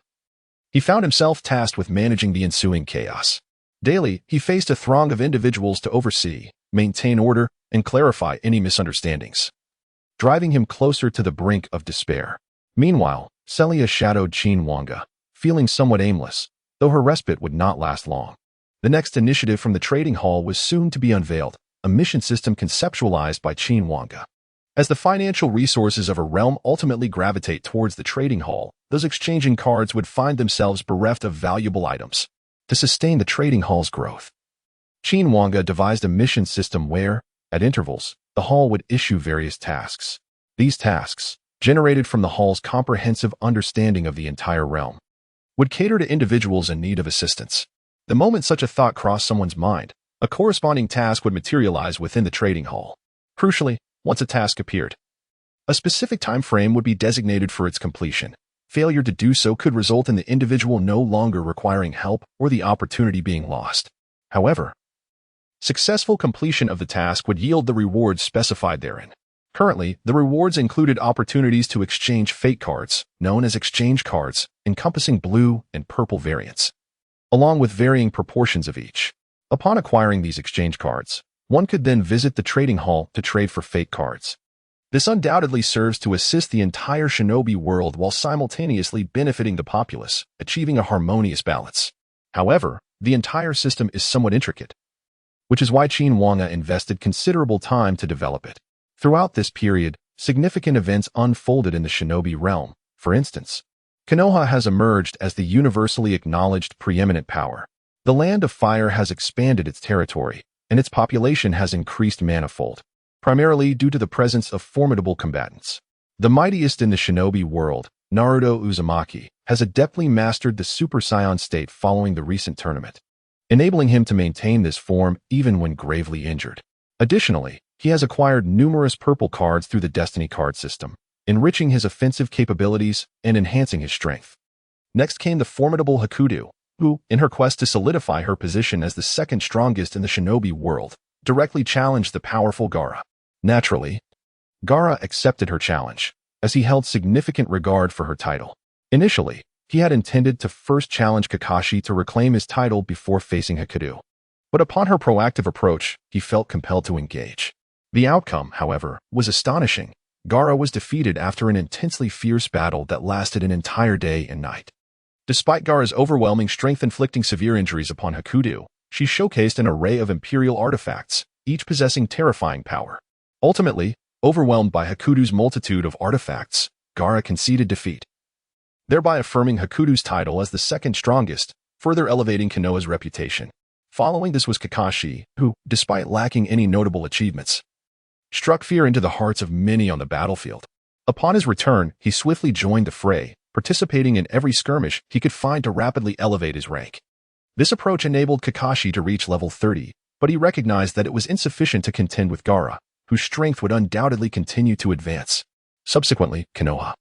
he found himself tasked with managing the ensuing chaos. Daily, he faced a throng of individuals to oversee, maintain order, and clarify any misunderstandings, driving him closer to the brink of despair. Meanwhile, Celia shadowed Qin Wange, feeling somewhat aimless, though her respite would not last long. The next initiative from the trading hall was soon to be unveiled, a mission system conceptualized by Qin Wange. As the financial resources of a realm ultimately gravitate towards the trading hall, those exchanging cards would find themselves bereft of valuable items. To sustain the trading hall's growth, Qin Wange devised a mission system where, at intervals, the hall would issue various tasks. These tasks, generated from the hall's comprehensive understanding of the entire realm, would cater to individuals in need of assistance. The moment such a thought crossed someone's mind, a corresponding task would materialize within the trading hall. Crucially, once a task appeared. A specific time frame would be designated for its completion. Failure to do so could result in the individual no longer requiring help or the opportunity being lost. However, successful completion of the task would yield the rewards specified therein. Currently, the rewards included opportunities to exchange fate cards, known as exchange cards, encompassing blue and purple variants, along with varying proportions of each. Upon acquiring these exchange cards, one could then visit the trading hall to trade for fate cards. This undoubtedly serves to assist the entire shinobi world while simultaneously benefiting the populace, achieving a harmonious balance. However, the entire system is somewhat intricate, which is why Qin Wange invested considerable time to develop it. Throughout this period, significant events unfolded in the shinobi realm. For instance, Konoha has emerged as the universally acknowledged preeminent power. The Land of Fire has expanded its territory, and its population has increased manifold, primarily due to the presence of formidable combatants. The mightiest in the shinobi world, Naruto Uzumaki, has adeptly mastered the Super Saiyan state following the recent tournament, enabling him to maintain this form even when gravely injured. Additionally, he has acquired numerous purple cards through the Destiny card system, enriching his offensive capabilities and enhancing his strength. Next came the formidable Hakudo, who, in her quest to solidify her position as the second strongest in the shinobi world, directly challenged the powerful Gaara. Naturally, Gaara accepted her challenge, as he held significant regard for her title. Initially, he had intended to first challenge Kakashi to reclaim his title before facing Hakudo. But upon her proactive approach, he felt compelled to engage. The outcome, however, was astonishing. Gaara was defeated after an intensely fierce battle that lasted an entire day and night. Despite Gaara's overwhelming strength inflicting severe injuries upon Hakudo, she showcased an array of imperial artifacts, each possessing terrifying power. Ultimately, overwhelmed by Hakudo's multitude of artifacts, Gaara conceded defeat, thereby affirming Hakudo's title as the second strongest, further elevating Konoha's reputation. Following this was Kakashi, who, despite lacking any notable achievements, struck fear into the hearts of many on the battlefield. Upon his return, he swiftly joined the fray, participating in every skirmish he could find to rapidly elevate his rank. This approach enabled Kakashi to reach level 30, but he recognized that it was insufficient to contend with Gaara, whose strength would undoubtedly continue to advance. Subsequently, Konoha,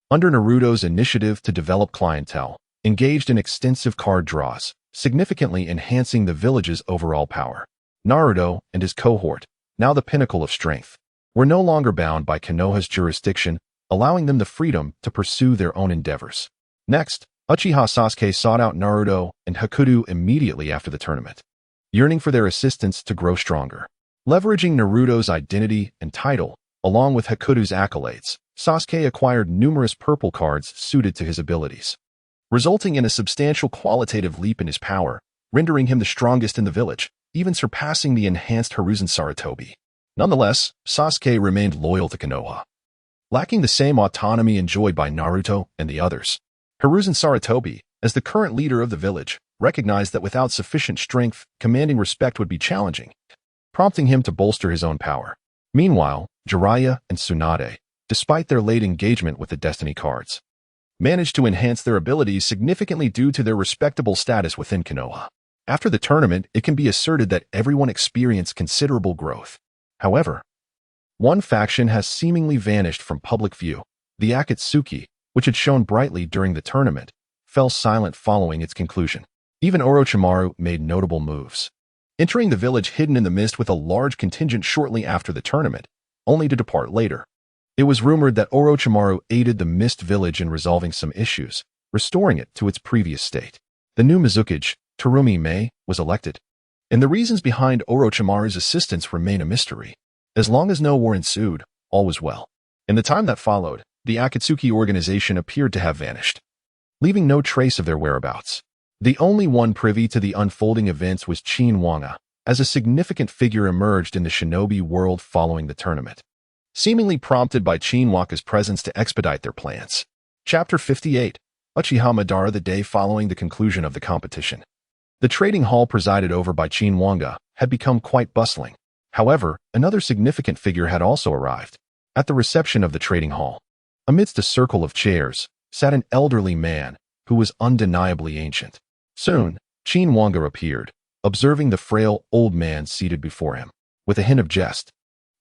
under Naruto's initiative to develop clientele, engaged in extensive card draws, significantly enhancing the village's overall power. Naruto and his cohort, now the pinnacle of strength, were no longer bound by Konoha's jurisdiction, allowing them the freedom to pursue their own endeavors. Next, Uchiha Sasuke sought out Naruto and Hakudo immediately after the tournament, yearning for their assistance to grow stronger. Leveraging Naruto's identity and title, along with Hakudo's accolades, Sasuke acquired numerous purple cards suited to his abilities, resulting in a substantial qualitative leap in his power, rendering him the strongest in the village, even surpassing the enhanced Hiruzen Sarutobi. Nonetheless, Sasuke remained loyal to Konoha, lacking the same autonomy enjoyed by Naruto and the others. Hiruzen Sarutobi, as the current leader of the village, recognized that without sufficient strength, commanding respect would be challenging, prompting him to bolster his own power. Meanwhile, Jiraiya and Tsunade, despite their late engagement with the Destiny cards, managed to enhance their abilities significantly due to their respectable status within Konoha. After the tournament, it can be asserted that everyone experienced considerable growth. However, one faction has seemingly vanished from public view. The Akatsuki, which had shone brightly during the tournament, fell silent following its conclusion. Even Orochimaru made notable moves, entering the village hidden in the mist with a large contingent shortly after the tournament, only to depart later. It was rumored that Orochimaru aided the Mist Village in resolving some issues, restoring it to its previous state. The new Mizukage, Terumi Mei, was elected, and the reasons behind Orochimaru's assistance remain a mystery. As long as no war ensued, all was well. In the time that followed, the Akatsuki organization appeared to have vanished, leaving no trace of their whereabouts. The only one privy to the unfolding events was Qin Wange, as a significant figure emerged in the shinobi world following the tournament, seemingly prompted by Qin Wange's presence to expedite their plans. Chapter 58, Uchiha Madara. The day following the conclusion of the competition, the trading hall presided over by Qin Wange had become quite bustling. However, another significant figure had also arrived. At the reception of the trading hall, amidst a circle of chairs, sat an elderly man who was undeniably ancient. Soon, Qin Wange appeared, observing the frail old man seated before him. With a hint of jest,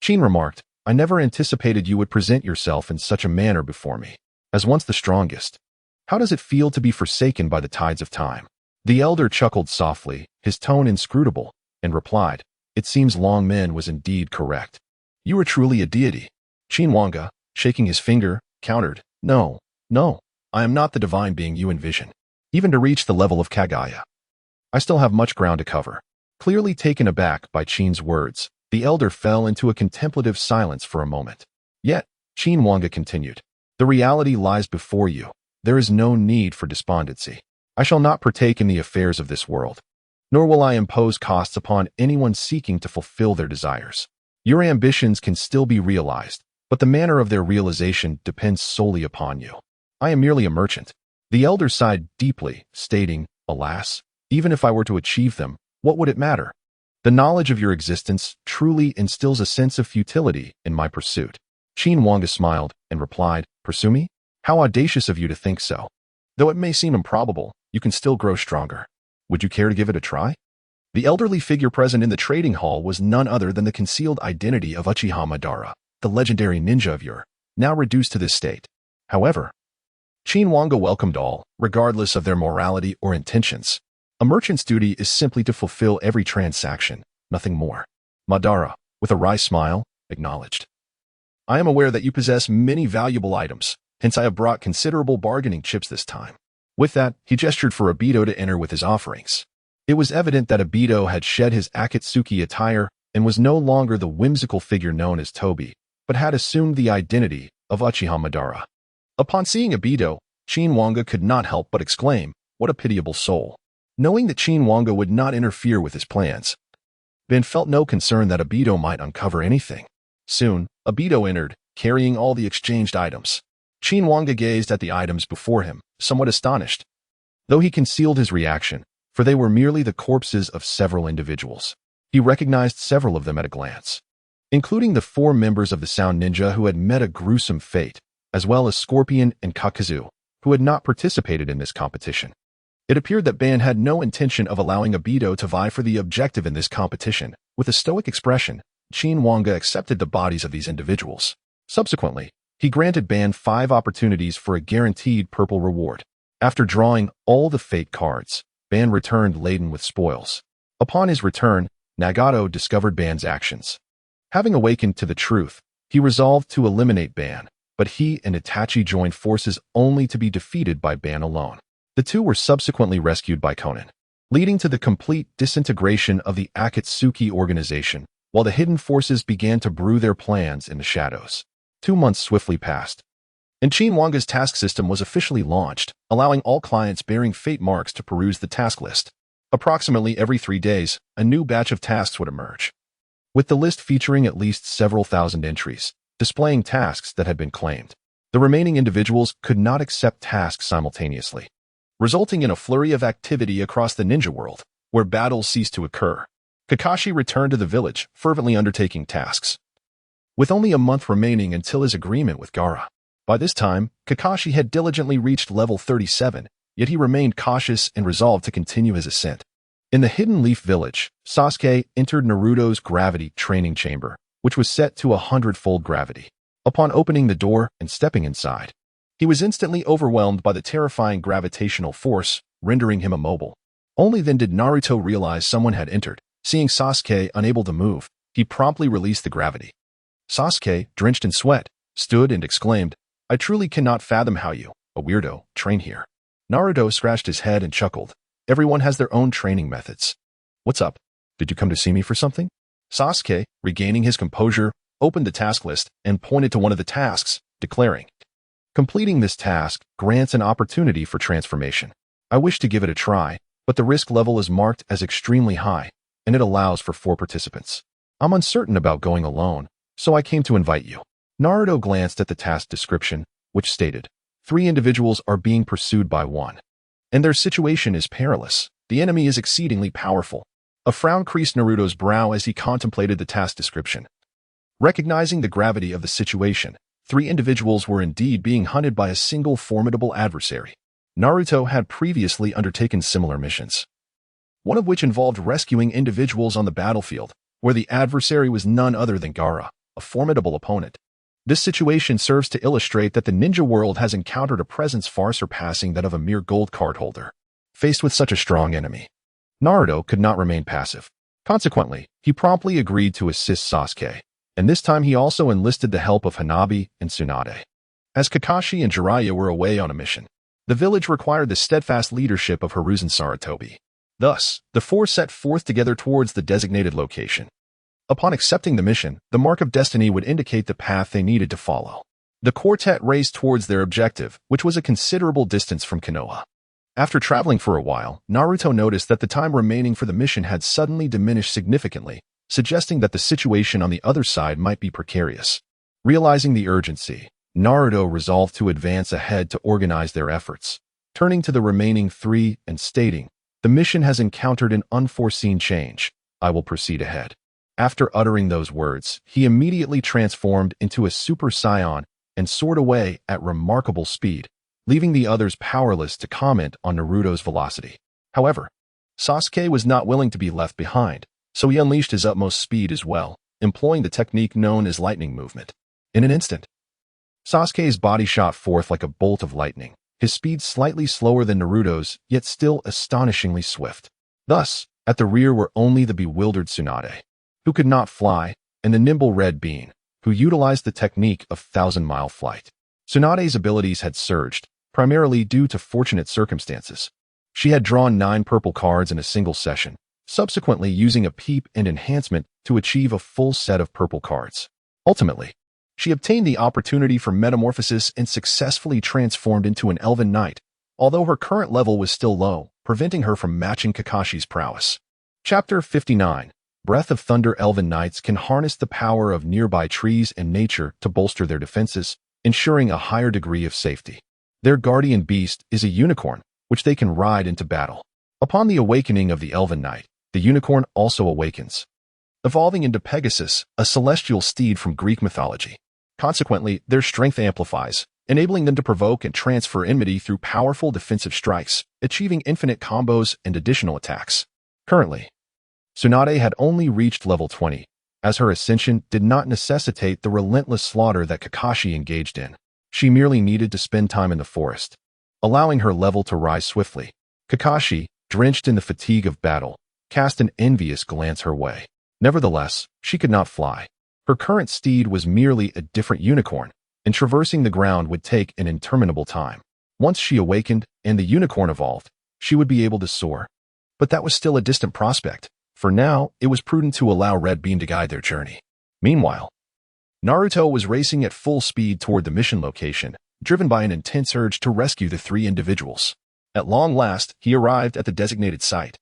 Qin remarked, I never anticipated you would present yourself in such a manner before me. As once the strongest, how does it feel to be forsaken by the tides of time? The elder chuckled softly, his tone inscrutable, and replied, It seems Long Min was indeed correct. You are truly a deity. Qin Wange, shaking his finger, countered, No, I am not the divine being you envision. Even to reach the level of Kagaya, I still have much ground to cover. Clearly taken aback by Qin's words, the elder fell into a contemplative silence for a moment. Yet, Qin Wange continued, The reality lies before you. There is no need for despondency. I shall not partake in the affairs of this world, nor will I impose costs upon anyone seeking to fulfill their desires. Your ambitions can still be realized, but the manner of their realization depends solely upon you. I am merely a merchant. The elder sighed deeply, stating, Alas, even if I were to achieve them, what would it matter? The knowledge of your existence truly instills a sense of futility in my pursuit. Qin Wange smiled and replied, Pursue me? How audacious of you to think so. Though it may seem improbable, you can still grow stronger. Would you care to give it a try? The elderly figure present in the trading hall was none other than the concealed identity of Uchiha Madara, the legendary ninja of yore, now reduced to this state. However, Qin Wange welcomed all, regardless of their morality or intentions. A merchant's duty is simply to fulfill every transaction, nothing more. Madara, with a wry smile, acknowledged. I am aware that you possess many valuable items, hence I have brought considerable bargaining chips this time. With that, he gestured for Obito to enter with his offerings. It was evident that Obito had shed his Akatsuki attire and was no longer the whimsical figure known as Toby, but had assumed the identity of Uchiha Madara. Upon seeing Obito, Qin Wange could not help but exclaim, What a pitiable soul. Knowing that Qin Wange would not interfere with his plans, Ben felt no concern that Obito might uncover anything. Soon, Obito entered, carrying all the exchanged items. Qin Wange gazed at the items before him, somewhat astonished, though he concealed his reaction, for they were merely the corpses of several individuals. He recognized several of them at a glance, including the 4 members of the Sound Ninja who had met a gruesome fate, as well as Scorpion and Kakazu, who had not participated in this competition. It appeared that Ban had no intention of allowing Obito to vie for the objective in this competition. With a stoic expression, Qin Wange accepted the bodies of these individuals. Subsequently, he granted Ban 5 opportunities for a guaranteed purple reward. After drawing all the fate cards, Ban returned laden with spoils. Upon his return, Nagato discovered Ban's actions. Having awakened to the truth, he resolved to eliminate Ban, but he and Itachi joined forces only to be defeated by Ban alone. The two were subsequently rescued by Konan, leading to the complete disintegration of the Akatsuki organization, while the hidden forces began to brew their plans in the shadows. 2 months swiftly passed, and Qin Wange's task system was officially launched, allowing all clients bearing fate marks to peruse the task list. Approximately every 3 days, a new batch of tasks would emerge, with the list featuring at least several thousand entries, displaying tasks that had been claimed. The remaining individuals could not accept tasks simultaneously, resulting in a flurry of activity across the ninja world, where battles ceased to occur. Kakashi returned to the village, fervently undertaking tasks, with only a month remaining until his agreement with Gaara. By this time, Kakashi had diligently reached level 37, yet he remained cautious and resolved to continue his ascent. In the Hidden Leaf Village, Sasuke entered Naruto's gravity training chamber, which was set to 100-fold gravity. Upon opening the door and stepping inside, he was instantly overwhelmed by the terrifying gravitational force, rendering him immobile. Only then did Naruto realize someone had entered. Seeing Sasuke unable to move, he promptly released the gravity. Sasuke, drenched in sweat, stood and exclaimed, I truly cannot fathom how you, a weirdo, train here. Naruto scratched his head and chuckled. Everyone has their own training methods. What's up? Did you come to see me for something? Sasuke, regaining his composure, opened the task list and pointed to one of the tasks, declaring, Completing this task grants an opportunity for transformation. I wish to give it a try, but the risk level is marked as extremely high, and it allows for 4 participants. I'm uncertain about going alone, so I came to invite you. Naruto glanced at the task description, which stated, 3 individuals are being pursued by 1, and their situation is perilous. The enemy is exceedingly powerful. A frown creased Naruto's brow as he contemplated the task description. Recognizing the gravity of the situation, 3 individuals were indeed being hunted by a single formidable adversary. Naruto had previously undertaken similar missions, one of which involved rescuing individuals on the battlefield, where the adversary was none other than Gaara, a formidable opponent. This situation serves to illustrate that the ninja world has encountered a presence far surpassing that of a mere gold card holder. Faced with such a strong enemy, Naruto could not remain passive. Consequently, he promptly agreed to assist Sasuke, and this time he also enlisted the help of Hanabi and Tsunade. As Kakashi and Jiraiya were away on a mission, the village required the steadfast leadership of Hiruzen Sarutobi. Thus, the four set forth together towards the designated location. Upon accepting the mission, the mark of destiny would indicate the path they needed to follow. The quartet raced towards their objective, which was a considerable distance from Konoha. After traveling for a while, Naruto noticed that the time remaining for the mission had suddenly diminished significantly, suggesting that the situation on the other side might be precarious. Realizing the urgency, Naruto resolved to advance ahead to organize their efforts, turning to the remaining three and stating, "The mission has encountered an unforeseen change. I will proceed ahead." After uttering those words, he immediately transformed into a Super Saiyan and soared away at remarkable speed, leaving the others powerless to comment on Naruto's velocity. However, Sasuke was not willing to be left behind, so he unleashed his utmost speed as well, employing the technique known as lightning movement. In an instant, Sasuke's body shot forth like a bolt of lightning, his speed slightly slower than Naruto's, yet still astonishingly swift. Thus, at the rear were only the bewildered Tsunade, who could not fly, and the nimble Red Bean, who utilized the technique of thousand-mile flight. Tsunade's abilities had surged, primarily due to fortunate circumstances. She had drawn 9 purple cards in a single session, subsequently using a peep and enhancement to achieve a full set of purple cards. Ultimately, she obtained the opportunity for metamorphosis and successfully transformed into an Elven Knight, although her current level was still low, preventing her from matching Kakashi's prowess. Chapter 59. Breath of Thunder. Elven Knights can harness the power of nearby trees and nature to bolster their defenses, ensuring a higher degree of safety. Their guardian beast is a unicorn, which they can ride into battle. Upon the awakening of the Elven Knight, the unicorn also awakens, evolving into Pegasus, a celestial steed from Greek mythology. Consequently, their strength amplifies, enabling them to provoke and transfer enmity through powerful defensive strikes, achieving infinite combos and additional attacks. Currently, Tsunade had only reached level 20, as her ascension did not necessitate the relentless slaughter that Kakashi engaged in. She merely needed to spend time in the forest, allowing her level to rise swiftly. Kakashi, drenched in the fatigue of battle, cast an envious glance her way. Nevertheless, she could not fly. Her current steed was merely a different unicorn, and traversing the ground would take an interminable time. Once she awakened and the unicorn evolved, she would be able to soar. But that was still a distant prospect. For now, it was prudent to allow Red Beam to guide their journey. Meanwhile, Naruto was racing at full speed toward the mission location, driven by an intense urge to rescue the 3 individuals. At long last, he arrived at the designated site.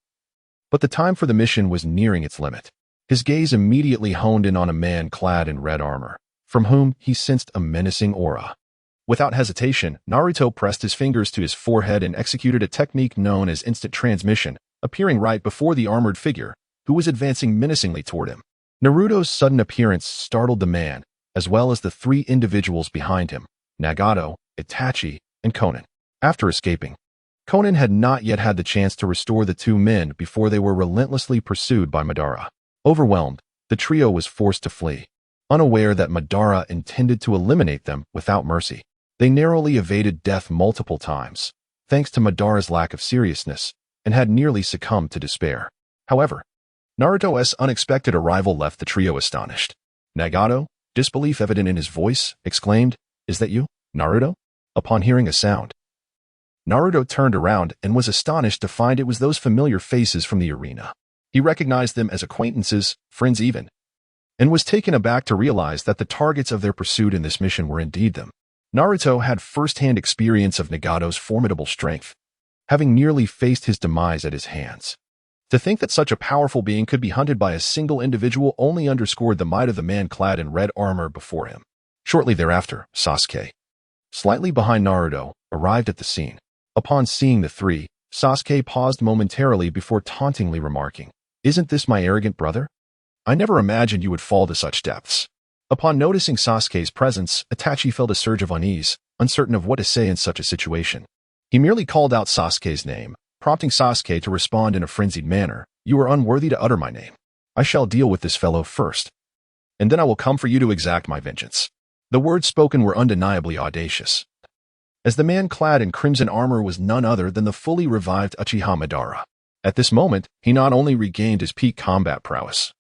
But the time for the mission was nearing its limit. His gaze immediately honed in on a man clad in red armor, from whom he sensed a menacing aura. Without hesitation, Naruto pressed his fingers to his forehead and executed a technique known as instant transmission, appearing right before the armored figure, who was advancing menacingly toward him. Naruto's sudden appearance startled the man, as well as the 3 individuals behind him, Nagato, Itachi, and Konan. After escaping, Konan had not yet had the chance to restore the 2 men before they were relentlessly pursued by Madara. Overwhelmed, the trio was forced to flee. Unaware that Madara intended to eliminate them without mercy, they narrowly evaded death multiple times, thanks to Madara's lack of seriousness, and had nearly succumbed to despair. However, Naruto's unexpected arrival left the trio astonished. Nagato, disbelief evident in his voice, exclaimed, "Is that you, Naruto?" Upon hearing a sound, Naruto turned around and was astonished to find it was those familiar faces from the arena. He recognized them as acquaintances, friends even, and was taken aback to realize that the targets of their pursuit in this mission were indeed them. Naruto had first-hand experience of Nagato's formidable strength, having nearly faced his demise at his hands. To think that such a powerful being could be hunted by a single individual only underscored the might of the man clad in red armor before him. Shortly thereafter, Sasuke, slightly behind Naruto, arrived at the scene. Upon seeing the 3, Sasuke paused momentarily before tauntingly remarking, "Isn't this my arrogant brother? I never imagined you would fall to such depths." Upon noticing Sasuke's presence, Itachi felt a surge of unease, uncertain of what to say in such a situation. He merely called out Sasuke's name, prompting Sasuke to respond in a frenzied manner, "You are unworthy to utter my name. I shall deal with this fellow first." and then I will come for you to exact my vengeance." The words spoken were undeniably audacious, as the man clad in crimson armor was none other than the fully revived Uchiha Madara. At this moment, he not only regained his peak combat prowess,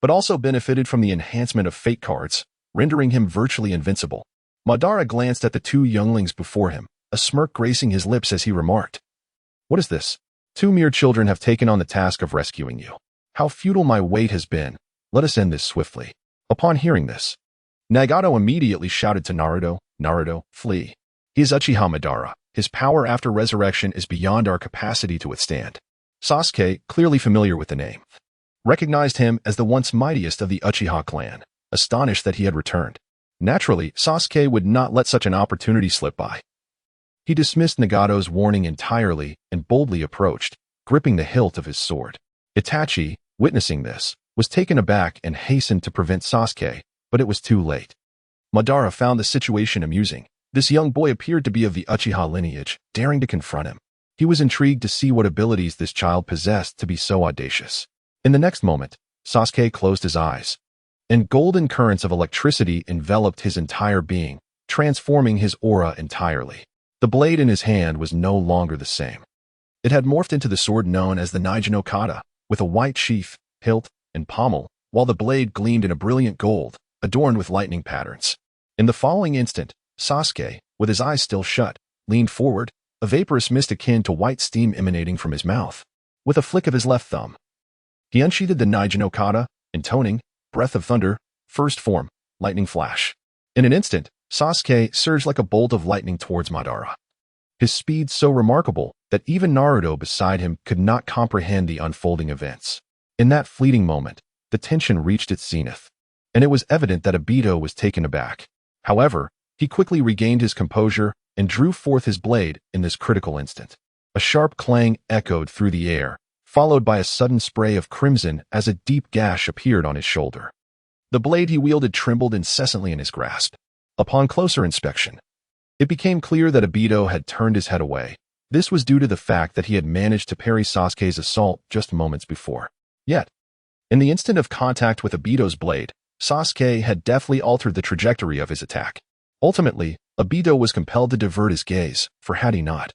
but also benefited from the enhancement of fate cards, rendering him virtually invincible. Madara glanced at the two younglings before him, a smirk gracing his lips as he remarked, "What is this? Two mere children have taken on the task of rescuing you. How futile my wait has been. Let us end this swiftly." Upon hearing this, Nagato immediately shouted to Naruto, "Naruto, flee. He is Uchiha Madara. His power after resurrection is beyond our capacity to withstand." Sasuke, clearly familiar with the name, recognized him as the once mightiest of the Uchiha clan, astonished that he had returned. Naturally, Sasuke would not let such an opportunity slip by. He dismissed Nagato's warning entirely and boldly approached, gripping the hilt of his sword. Itachi, witnessing this, was taken aback and hastened to prevent Sasuke, but it was too late. Madara found the situation amusing. This young boy appeared to be of the Uchiha lineage, daring to confront him. He was intrigued to see what abilities this child possessed to be so audacious. In the next moment, Sasuke closed his eyes, and golden currents of electricity enveloped his entire being, transforming his aura entirely. The blade in his hand was no longer the same. It had morphed into the sword known as the Naija no Kata, with a white sheath, hilt, and pommel, while the blade gleamed in a brilliant gold, adorned with lightning patterns. In the following instant, Sasuke, with his eyes still shut, leaned forward, a vaporous mist akin to white steam emanating from his mouth. With a flick of his left thumb, he unsheathed the Naija no Kata, intoning, "Breath of Thunder, first form, lightning flash." In an instant, Sasuke surged like a bolt of lightning towards Madara. His speed so remarkable that even Naruto beside him could not comprehend the unfolding events. In that fleeting moment, the tension reached its zenith, and it was evident that Obito was taken aback. However, he quickly regained his composure and drew forth his blade in this critical instant. A sharp clang echoed through the air, followed by a sudden spray of crimson as a deep gash appeared on his shoulder. The blade he wielded trembled incessantly in his grasp. Upon closer inspection, it became clear that Obito had turned his head away. This was due to the fact that he had managed to parry Sasuke's assault just moments before. Yet, in the instant of contact with Obito's blade, Sasuke had deftly altered the trajectory of his attack. Ultimately, Obito was compelled to divert his gaze, for had he not,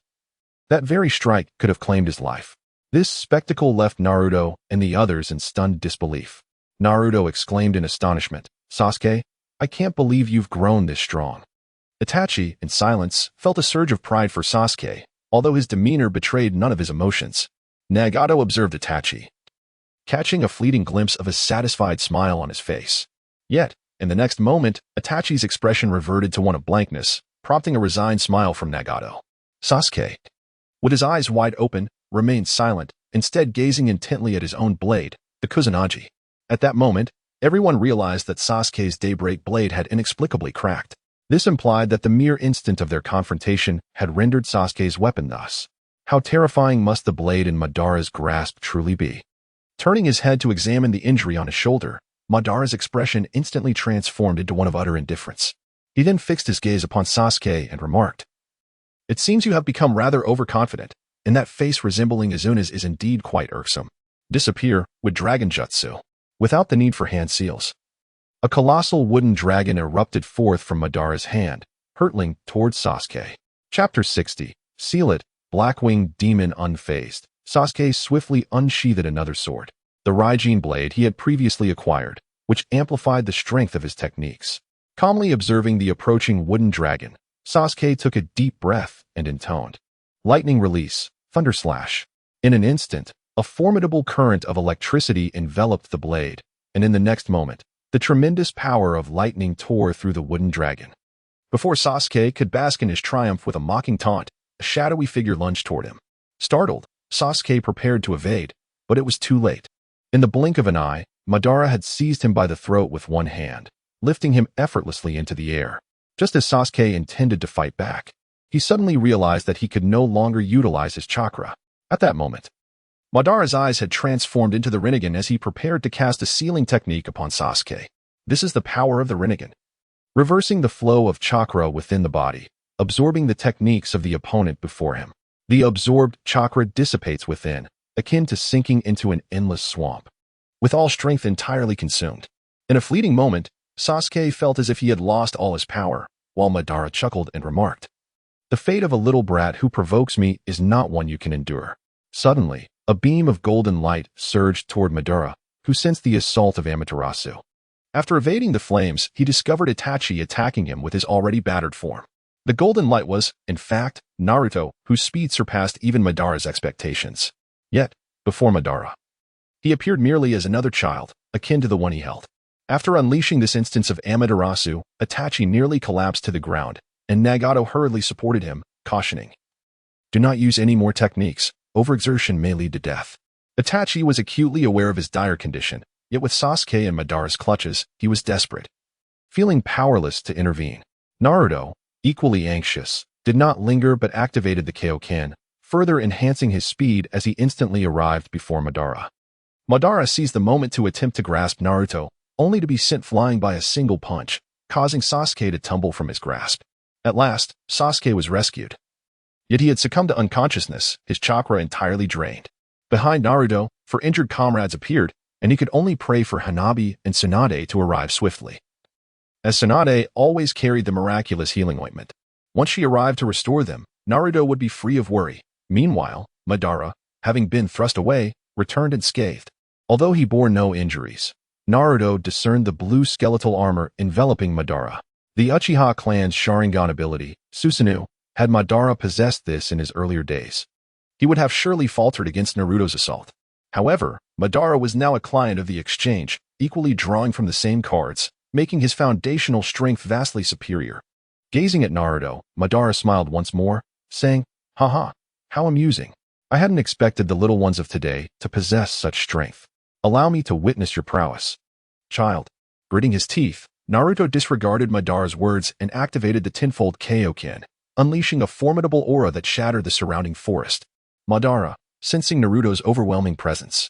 that very strike could have claimed his life. This spectacle left Naruto and the others in stunned disbelief. Naruto exclaimed in astonishment, "Sasuke, I can't believe you've grown this strong." Itachi, in silence, felt a surge of pride for Sasuke, although his demeanor betrayed none of his emotions. Nagato observed Itachi, catching a fleeting glimpse of a satisfied smile on his face. Yet, in the next moment, Itachi's expression reverted to one of blankness, prompting a resigned smile from Nagato. Sasuke, with his eyes wide open, remained silent, instead gazing intently at his own blade, the Kusanagi. At that moment, everyone realized that Sasuke's daybreak blade had inexplicably cracked. This implied that the mere instant of their confrontation had rendered Sasuke's weapon thus. How terrifying must the blade in Madara's grasp truly be? Turning his head to examine the injury on his shoulder, Madara's expression instantly transformed into one of utter indifference. He then fixed his gaze upon Sasuke and remarked, "It seems you have become rather overconfident, and that face resembling Izuna's is indeed quite irksome. Disappear with dragon jutsu, without the need for hand seals." A colossal wooden dragon erupted forth from Madara's hand, hurtling towards Sasuke. Chapter 60. Seal it, Black-Winged Demon Unfazed. Sasuke swiftly unsheathed another sword, the Raijin blade he had previously acquired, which amplified the strength of his techniques. Calmly observing the approaching wooden dragon, Sasuke took a deep breath and intoned, "Lightning release, thunder slash." In an instant, a formidable current of electricity enveloped the blade, and in the next moment, the tremendous power of lightning tore through the wooden dragon. Before Sasuke could bask in his triumph with a mocking taunt, a shadowy figure lunged toward him. Startled, Sasuke prepared to evade, but it was too late. In the blink of an eye, Madara had seized him by the throat with one hand, lifting him effortlessly into the air. Just as Sasuke intended to fight back, he suddenly realized that he could no longer utilize his chakra. At that moment, Madara's eyes had transformed into the Rinnegan as he prepared to cast a sealing technique upon Sasuke. This is the power of the Rinnegan, reversing the flow of chakra within the body, absorbing the techniques of the opponent before him. The absorbed chakra dissipates within, akin to sinking into an endless swamp, with all strength entirely consumed. In a fleeting moment, Sasuke felt as if he had lost all his power, while Madara chuckled and remarked, "The fate of a little brat who provokes me is not one you can endure." Suddenly, a beam of golden light surged toward Madara, who sensed the assault of Amaterasu. After evading the flames, he discovered Itachi attacking him with his already battered form. The golden light was, in fact, Naruto, whose speed surpassed even Madara's expectations. Yet, before Madara, he appeared merely as another child, akin to the one he held. After unleashing this instance of Amaterasu, Itachi nearly collapsed to the ground, and Nagato hurriedly supported him, cautioning, "Do not use any more techniques. Overexertion may lead to death." Itachi was acutely aware of his dire condition, yet with Sasuke in Madara's clutches, he was desperate. Feeling powerless to intervene, Naruto, equally anxious, did not linger but activated the Kaioken, further enhancing his speed as he instantly arrived before Madara. Madara seized the moment to attempt to grasp Naruto, only to be sent flying by a single punch, causing Sasuke to tumble from his grasp. At last, Sasuke was rescued. Yet he had succumbed to unconsciousness, his chakra entirely drained. Behind Naruto, four injured comrades appeared, and he could only pray for Hanabi and Tsunade to arrive swiftly. As Tsunade always carried the miraculous healing ointment. Once she arrived to restore them, Naruto would be free of worry. Meanwhile, Madara, having been thrust away, returned unscathed. Although he bore no injuries, Naruto discerned the blue skeletal armor enveloping Madara. The Uchiha clan's Sharingan ability, Susanoo, had Madara possessed this in his earlier days, he would have surely faltered against Naruto's assault. However, Madara was now a client of the exchange, equally drawing from the same cards, making his foundational strength vastly superior. Gazing at Naruto, Madara smiled once more, saying, "Haha, how amusing. I hadn't expected the little ones of today to possess such strength. Allow me to witness your prowess." "Child." Gritting his teeth, Naruto disregarded Madara's words and activated the tenfold Kaioken, unleashing a formidable aura that shattered the surrounding forest. Madara, sensing Naruto's overwhelming presence,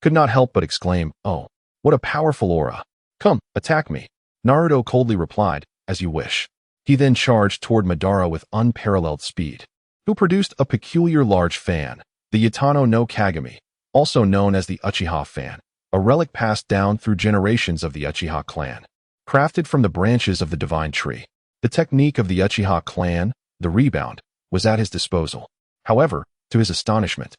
could not help but exclaim, "Oh, what a powerful aura. Come, attack me." Naruto coldly replied, "As you wish." He then charged toward Madara with unparalleled speed, who produced a peculiar large fan, the Yatano no Kagami, also known as the Uchiha fan, a relic passed down through generations of the Uchiha clan. Crafted from the branches of the divine tree, the technique of the Uchiha clan, the rebound, was at his disposal. However, to his astonishment,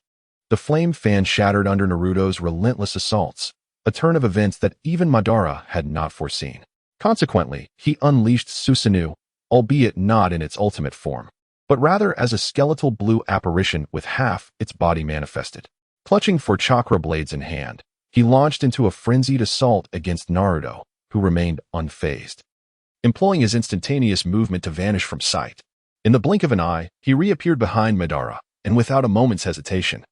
the flame fan shattered under Naruto's relentless assaults, a turn of events that even Madara had not foreseen. Consequently, he unleashed Susanoo, albeit not in its ultimate form, but rather as a skeletal blue apparition with half its body manifested. Clutching for chakra blades in hand, he launched into a frenzied assault against Naruto, who remained unfazed. Employing his instantaneous movement to vanish from sight, in the blink of an eye, he reappeared behind Madara, and without a moment's hesitation,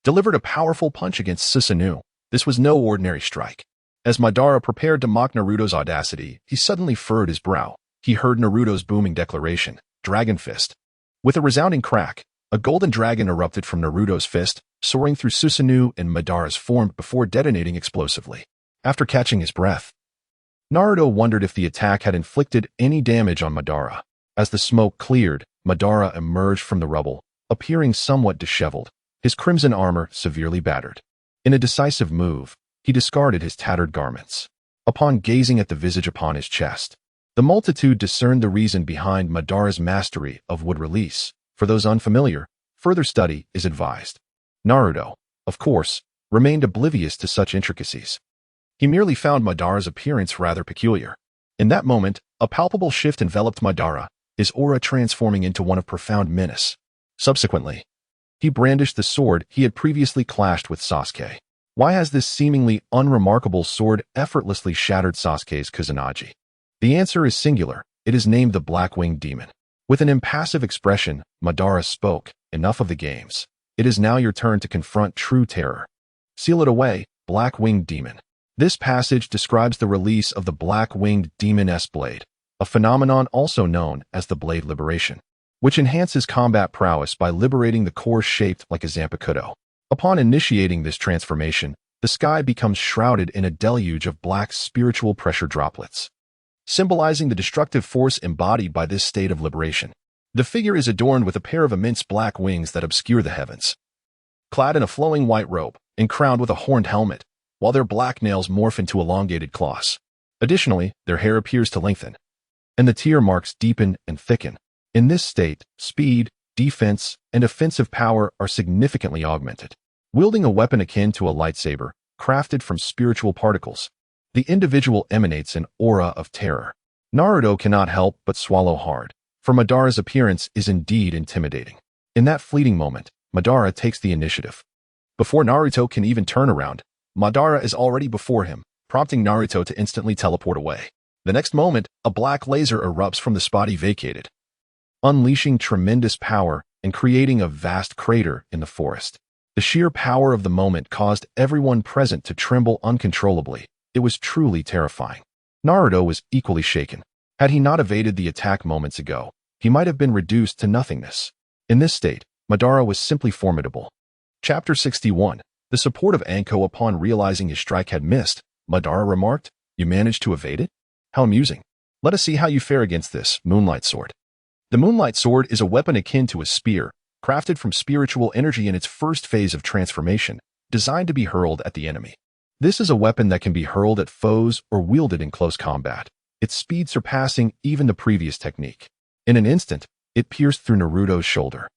delivered a powerful punch against Susanoo. This was no ordinary strike. As Madara prepared to mock Naruto's audacity, he suddenly furrowed his brow. He heard Naruto's booming declaration, "Dragon Fist." With a resounding crack, a golden dragon erupted from Naruto's fist, soaring through Susanoo and Madara's form before detonating explosively. After catching his breath, Naruto wondered if the attack had inflicted any damage on Madara. As the smoke cleared, Madara emerged from the rubble, appearing somewhat disheveled, his crimson armor severely battered. In a decisive move, he discarded his tattered garments. Upon gazing at the visage upon his chest, the multitude discerned the reason behind Madara's mastery of wood release. For those unfamiliar, further study is advised. Naruto, of course, remained oblivious to such intricacies. He merely found Madara's appearance rather peculiar. In that moment, a palpable shift enveloped Madara, his aura transforming into one of profound menace. Subsequently, he brandished the sword he had previously clashed with Sasuke. Why has this seemingly unremarkable sword effortlessly shattered Sasuke's Kusanagi? The answer is singular. It is named the Black-Winged Demon. With an impassive expression, Madara spoke, "Enough of the games. It is now your turn to confront true terror. Seal it away, Black-Winged Demon." This passage describes the release of the Black-Winged Demon's blade, a phenomenon also known as the Blade Liberation, which enhances combat prowess by liberating the core shaped like a Zanpakuto. Upon initiating this transformation, the sky becomes shrouded in a deluge of black spiritual pressure droplets, symbolizing the destructive force embodied by this state of liberation. The figure is adorned with a pair of immense black wings that obscure the heavens. Clad in a flowing white robe and crowned with a horned helmet, while their black nails morph into elongated claws. Additionally, their hair appears to lengthen, and the tear marks deepen and thicken. In this state, speed, defense, and offensive power are significantly augmented. Wielding a weapon akin to a lightsaber, crafted from spiritual particles, the individual emanates an aura of terror. Naruto cannot help but swallow hard, for Madara's appearance is indeed intimidating. In that fleeting moment, Madara takes the initiative. Before Naruto can even turn around, Madara is already before him, prompting Naruto to instantly teleport away. The next moment, a black laser erupts from the spot he vacated, unleashing tremendous power and creating a vast crater in the forest. The sheer power of the moment caused everyone present to tremble uncontrollably. It was truly terrifying. Naruto was equally shaken. Had he not evaded the attack moments ago, he might have been reduced to nothingness. In this state, Madara was simply formidable. Chapter 61. The support of Anko upon realizing his strike had missed, Madara remarked, "You managed to evade it? How amusing. Let us see how you fare against this Moonlight Sword." The Moonlight Sword is a weapon akin to a spear, crafted from spiritual energy in its first phase of transformation, designed to be hurled at the enemy. This is a weapon that can be hurled at foes or wielded in close combat, its speed surpassing even the previous technique. In an instant, it pierced through Naruto's shoulder,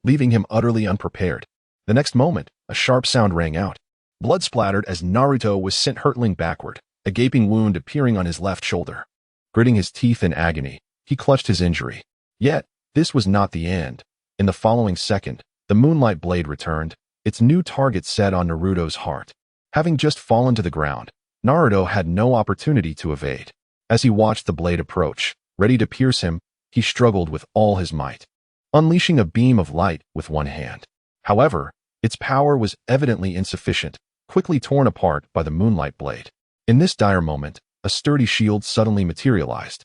leaving him utterly unprepared. The next moment, a sharp sound rang out. Blood splattered as Naruto was sent hurtling backward, a gaping wound appearing on his left shoulder. Gritting his teeth in agony, he clutched his injury. Yet, this was not the end. In the following second, the Moonlight Blade returned, its new target set on Naruto's heart. Having just fallen to the ground, Naruto had no opportunity to evade. As he watched the blade approach, ready to pierce him, he struggled with all his might, unleashing a beam of light with one hand. However, its power was evidently insufficient, quickly torn apart by the Moonlight Blade. In this dire moment, a sturdy shield suddenly materialized,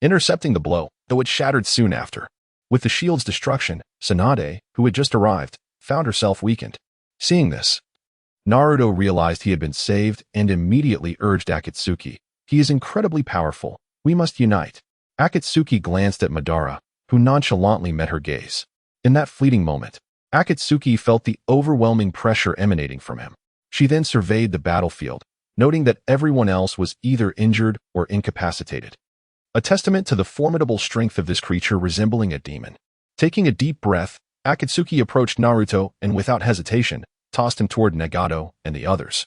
intercepting the blow, though it shattered soon after. With the shield's destruction, Tsunade, who had just arrived, found herself weakened. Seeing this, Naruto realized he had been saved and immediately urged Akatsuki. "He is incredibly powerful. We must unite." Akatsuki glanced at Madara, who nonchalantly met her gaze. In that fleeting moment, Akatsuki felt the overwhelming pressure emanating from him. She then surveyed the battlefield, noting that everyone else was either injured or incapacitated, a testament to the formidable strength of this creature resembling a demon. Taking a deep breath, Akatsuki approached Naruto and without hesitation, tossed him toward Nagato and the others,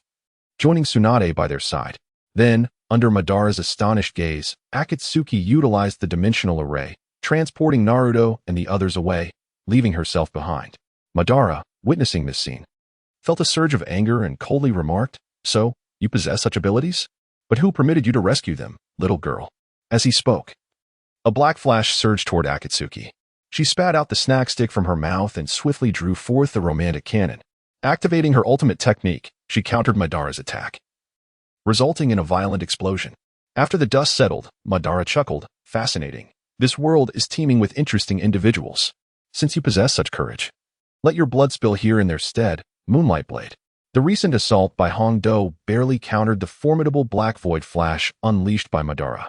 joining Tsunade by their side. Then, under Madara's astonished gaze, Akatsuki utilized the dimensional array, transporting Naruto and the others away, leaving herself behind. Madara, witnessing this scene, felt a surge of anger and coldly remarked, "So, you possess such abilities? But who permitted you to rescue them, little girl?" As he spoke, a black flash surged toward Akatsuki. She spat out the snack stick from her mouth and swiftly drew forth the romantic cannon. Activating her ultimate technique, she countered Madara's attack, resulting in a violent explosion. After the dust settled, Madara chuckled, "Fascinating. This world is teeming with interesting individuals. Since you possess such courage, let your blood spill here in their stead, Moonlight Blade." The recent assault by Hongdo barely countered the formidable Black Void Flash unleashed by Madara.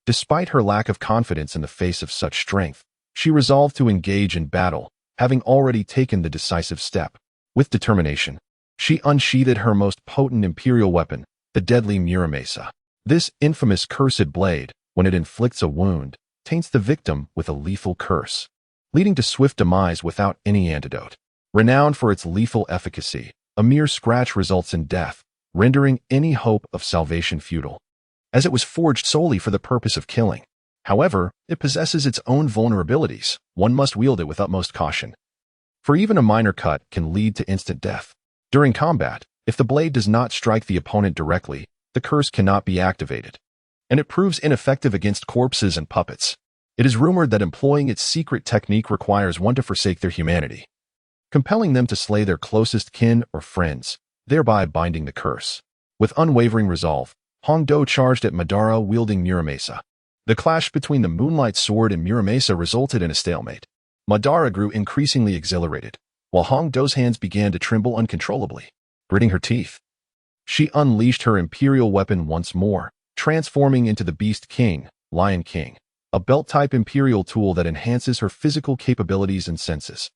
Despite her lack of confidence in the face of such strength, she resolved to engage in battle, having already taken the decisive step. With determination, she unsheathed her most potent imperial weapon, the deadly Muramasa. This infamous cursed blade, when it inflicts a wound, taints the victim with a lethal curse, leading to swift demise without any antidote. Renowned for its lethal efficacy, a mere scratch results in death, rendering any hope of salvation futile, as it was forged solely for the purpose of killing. However, it possesses its own vulnerabilities. One must wield it with utmost caution, for even a minor cut can lead to instant death. During combat, if the blade does not strike the opponent directly, the curse cannot be activated, and it proves ineffective against corpses and puppets. It is rumored that employing its secret technique requires one to forsake their humanity, compelling them to slay their closest kin or friends, thereby binding the curse. With unwavering resolve, Hongdo charged at Madara wielding Muramasa. The clash between the Moonlight Sword and Muramasa resulted in a stalemate. Madara grew increasingly exhilarated, while Hongdo's hands began to tremble uncontrollably. Gritting her teeth, she unleashed her imperial weapon once more, transforming into the Beast King, Lion King, a belt-type imperial tool that enhances her physical capabilities and senses,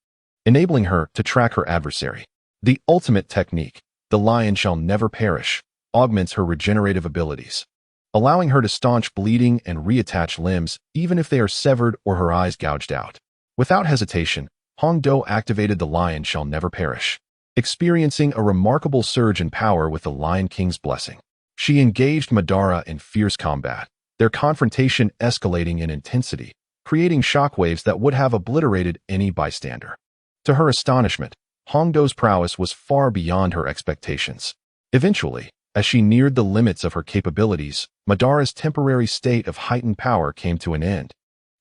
enabling her to track her adversary. The ultimate technique, the lion shall never perish, augments her regenerative abilities, allowing her to staunch bleeding and reattach limbs even if they are severed or her eyes gouged out. Without hesitation, Hongdo activated the Lion Shall Never Perish, experiencing a remarkable surge in power with the Lion King's blessing. She engaged Madara in fierce combat, their confrontation escalating in intensity, creating shockwaves that would have obliterated any bystander. To her astonishment, Hongdo's prowess was far beyond her expectations. Eventually, as she neared the limits of her capabilities, Madara's temporary state of heightened power came to an end,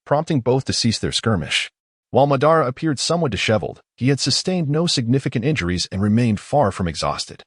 prompting both to cease their skirmish. While Madara appeared somewhat disheveled, he had sustained no significant injuries and remained far from exhausted,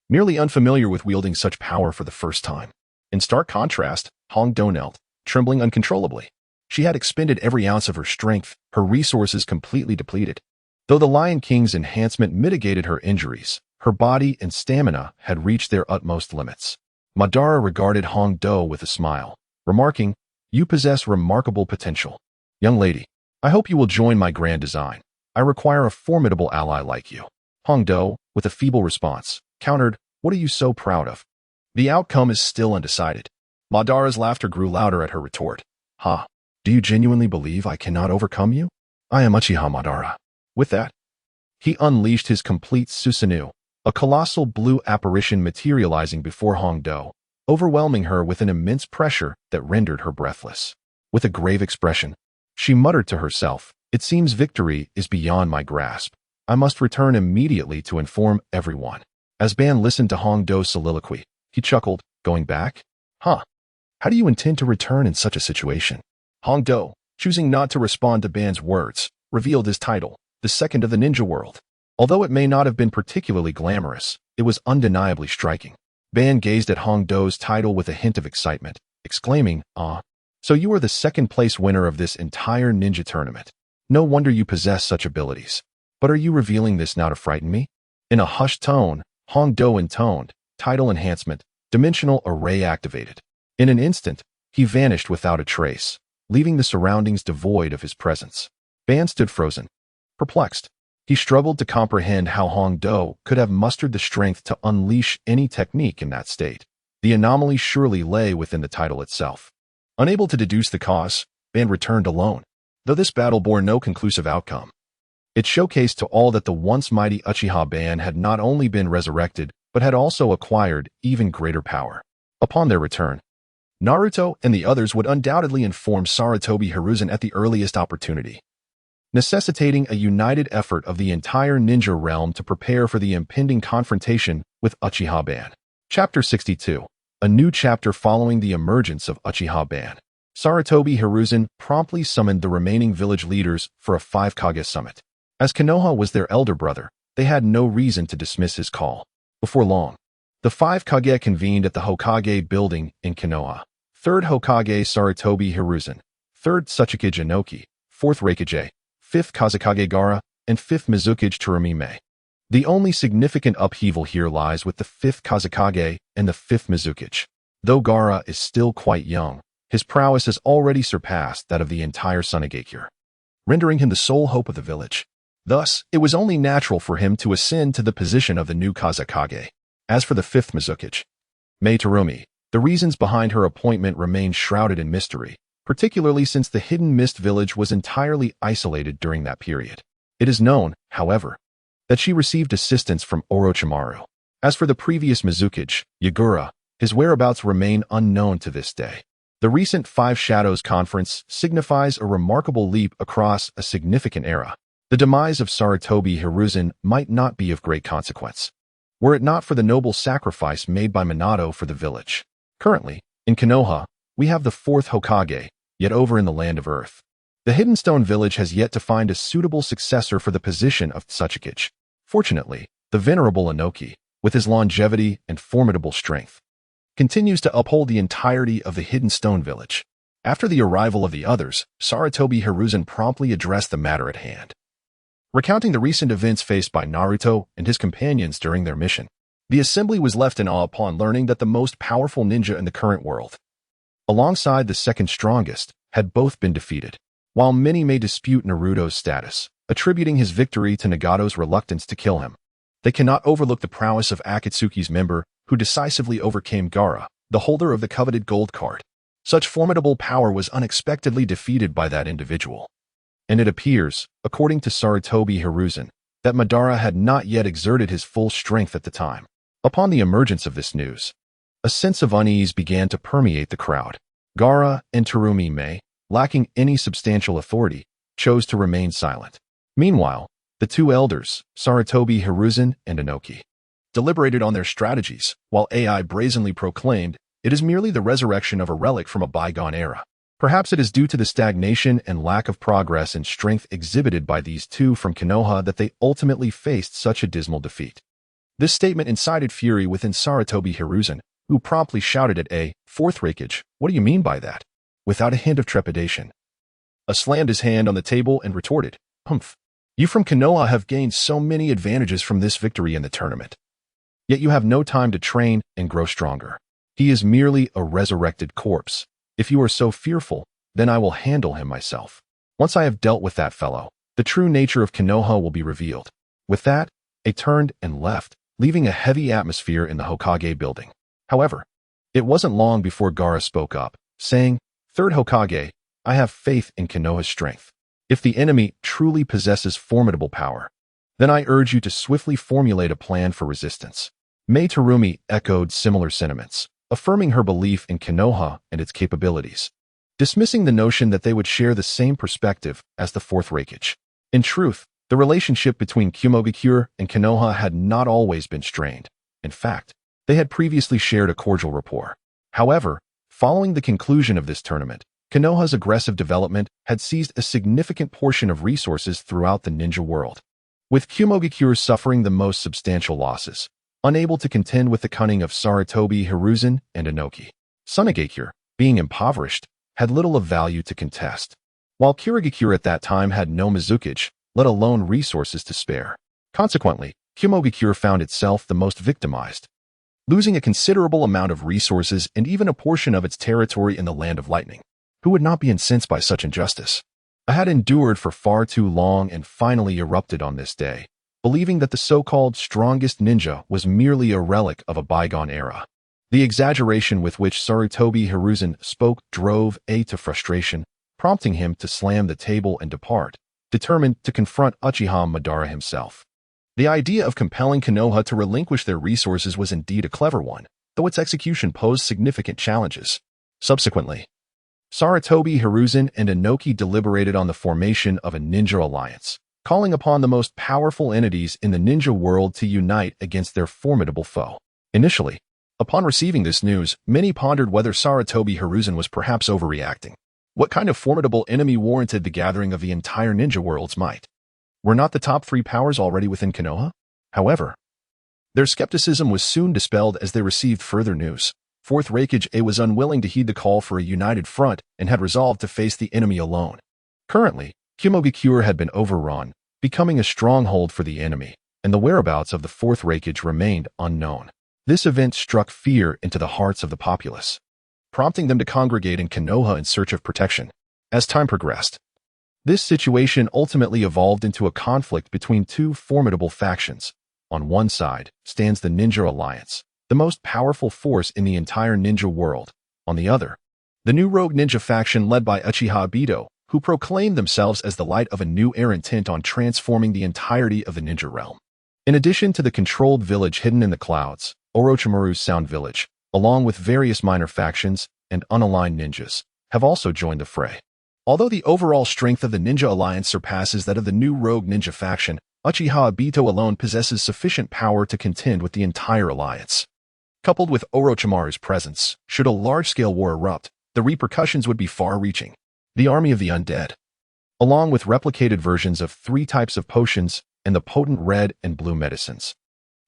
merely unfamiliar with wielding such power for the first time. In stark contrast, Hongdo knelt, trembling uncontrollably. She had expended every ounce of her strength, her resources completely depleted. Though the Lion King's enhancement mitigated her injuries, her body and stamina had reached their utmost limits. Madara regarded Hongdo with a smile, remarking, "You possess remarkable potential. Young lady, I hope you will join my grand design. I require a formidable ally like you." Hongdo, with a feeble response, countered, "What are you so proud of? The outcome is still undecided." Madara's laughter grew louder at her retort. "Ha! Do you genuinely believe I cannot overcome you? I am Uchiha Madara." With that, he unleashed his complete Susanoo, a colossal blue apparition materializing before Hongdo, overwhelming her with an immense pressure that rendered her breathless. With a grave expression, she muttered to herself, "It seems victory is beyond my grasp. I must return immediately to inform everyone." As Ban listened to Hongdo's soliloquy, he chuckled, "Going back? Huh. How do you intend to return in such a situation?" Hongdo, choosing not to respond to Ban's words, revealed his title, the second of the ninja world. Although it may not have been particularly glamorous, it was undeniably striking. Ban gazed at Hongdo's title with a hint of excitement, exclaiming, "Ah, so you are the second-place winner of this entire ninja tournament. No wonder you possess such abilities. But are you revealing this now to frighten me?" In a hushed tone, Hongdo intoned, "Title enhancement, dimensional array activated." In an instant, he vanished without a trace, leaving the surroundings devoid of his presence. Ban stood frozen, perplexed. He struggled to comprehend how Hongdo could have mustered the strength to unleash any technique in that state. The anomaly surely lay within the title itself. Unable to deduce the cause, Ban returned alone. Though this battle bore no conclusive outcome, it showcased to all that the once mighty Uchiha Ban had not only been resurrected, but had also acquired even greater power. Upon their return, Naruto and the others would undoubtedly inform Sarutobi Hiruzen at the earliest opportunity, necessitating a united effort of the entire ninja realm to prepare for the impending confrontation with Uchiha Ban. Chapter 62. A new chapter following the emergence of Uchiha Ban. Sarutobi Hiruzen promptly summoned the remaining village leaders for a 5-Kage summit. As Konoha was their elder brother, they had no reason to dismiss his call. Before long, the 5-Kage convened at the Hokage building in Konoha. 3rd Hokage Sarutobi Hiruzen, 3rd Tsuchikage Inoki, 4th Raikage, 5th Kazekage Gaara, and 5th Mizukage Tsurumi. The only significant upheaval here lies with the 5th Kazekage and the 5th Mizukage. Though Gaara is still quite young, his prowess has already surpassed that of the entire Sunigakure, rendering him the sole hope of the village. Thus, it was only natural for him to ascend to the position of the new Kazekage. As for the 5th Mizukage, Mei Terumi, the reasons behind her appointment remain shrouded in mystery, particularly since the Hidden Mist village was entirely isolated during that period. It is known, however, that she received assistance from Orochimaru. As for the previous Mizukage, Yagura, his whereabouts remain unknown to this day. The recent Five Shadows Conference signifies a remarkable leap across a significant era. The demise of Sarutobi Hiruzen might not be of great consequence, were it not for the noble sacrifice made by Minato for the village. Currently, in Konoha, we have the 4th Hokage, yet over in the Land of Earth, the Hidden Stone village has yet to find a suitable successor for the position of Tsuchikage. Fortunately, the venerable Inoki, with his longevity and formidable strength, continues to uphold the entirety of the Hidden Stone village. After the arrival of the others, Sarutobi Hiruzen promptly addressed the matter at hand, recounting the recent events faced by Naruto and his companions during their mission. The assembly was left in awe upon learning that the most powerful ninja in the current world, alongside the second strongest, had both been defeated. While many may dispute Naruto's status, attributing his victory to Nagato's reluctance to kill him, they cannot overlook the prowess of Akatsuki's member who decisively overcame Gaara, the holder of the coveted gold card. Such formidable power was unexpectedly defeated by that individual. And it appears, according to Sarutobi Hiruzen, that Madara had not yet exerted his full strength at the time. Upon the emergence of this news, a sense of unease began to permeate the crowd. Gaara and Terumi Mei, lacking any substantial authority, chose to remain silent. Meanwhile, the two elders, Sarutobi Hiruzen and Inoki, deliberated on their strategies, while AI brazenly proclaimed, "It is merely the resurrection of a relic from a bygone era." Perhaps it is due to the stagnation and lack of progress and strength exhibited by these two from Konoha that they ultimately faced such a dismal defeat. This statement incited fury within Sarutobi Hiruzen, who promptly shouted at A, "Fourth Raikage, what do you mean by that?" Without a hint of trepidation. A slammed his hand on the table and retorted, "Humph. You from Konoha have gained so many advantages from this victory in the tournament. Yet you have no time to train and grow stronger. He is merely a resurrected corpse. If you are so fearful, then I will handle him myself. Once I have dealt with that fellow, the true nature of Konoha will be revealed." With that, A turned and left, leaving a heavy atmosphere in the Hokage building. However, it wasn't long before Gaara spoke up, saying, "Third Hokage, I have faith in Konoha's strength. If the enemy truly possesses formidable power, then I urge you to swiftly formulate a plan for resistance." Mei Terumi echoed similar sentiments, affirming her belief in Konoha and its capabilities, dismissing the notion that they would share the same perspective as the Fourth Raikage. In truth, the relationship between Kumogakure and Konoha had not always been strained. In fact, they had previously shared a cordial rapport. However, following the conclusion of this tournament, Konoha's aggressive development had seized a significant portion of resources throughout the ninja world, with Kumogakure suffering the most substantial losses, unable to contend with the cunning of Sarutobi Hiruzen and Inoki. Sunagakure, being impoverished, had little of value to contest, while Kirigakure at that time had no Mizukage, let alone resources to spare. Consequently, Kumogakure found itself the most victimized, losing a considerable amount of resources and even a portion of its territory in the Land of Lightning. Who would not be incensed by such injustice? I had endured for far too long and finally erupted on this day, believing that the so-called strongest ninja was merely a relic of a bygone era. The exaggeration with which Sarutobi Hiruzen spoke drove A to frustration, prompting him to slam the table and depart, determined to confront Uchiha Madara himself. The idea of compelling Konoha to relinquish their resources was indeed a clever one, though its execution posed significant challenges. Subsequently, Sarutobi Hiruzen and Inoki deliberated on the formation of a ninja alliance, calling upon the most powerful entities in the ninja world to unite against their formidable foe. Initially, upon receiving this news, many pondered whether Sarutobi Hiruzen was perhaps overreacting. What kind of formidable enemy warranted the gathering of the entire ninja world's might? Were not the top three powers already within Konoha? However, their skepticism was soon dispelled as they received further news. Fourth Raikage A was unwilling to heed the call for a united front and had resolved to face the enemy alone. Currently, Kumogakure had been overrun, becoming a stronghold for the enemy, and the whereabouts of the Fourth Raikage remained unknown. This event struck fear into the hearts of the populace, prompting them to congregate in Konoha in search of protection. As time progressed, this situation ultimately evolved into a conflict between two formidable factions. On one side stands the Ninja Alliance, the most powerful force in the entire ninja world. On the other, the new rogue ninja faction led by Uchiha Obito, who proclaimed themselves as the light of a new era intent on transforming the entirety of the ninja realm. In addition to the controlled village hidden in the clouds, Orochimaru's Sound Village, along with various minor factions and unaligned ninjas, have also joined the fray. Although the overall strength of the Ninja Alliance surpasses that of the new rogue ninja faction, Uchiha Obito alone possesses sufficient power to contend with the entire alliance. Coupled with Orochimaru's presence, should a large-scale war erupt, the repercussions would be far-reaching. The army of the undead, along with replicated versions of 3 types of potions and the potent red and blue medicines,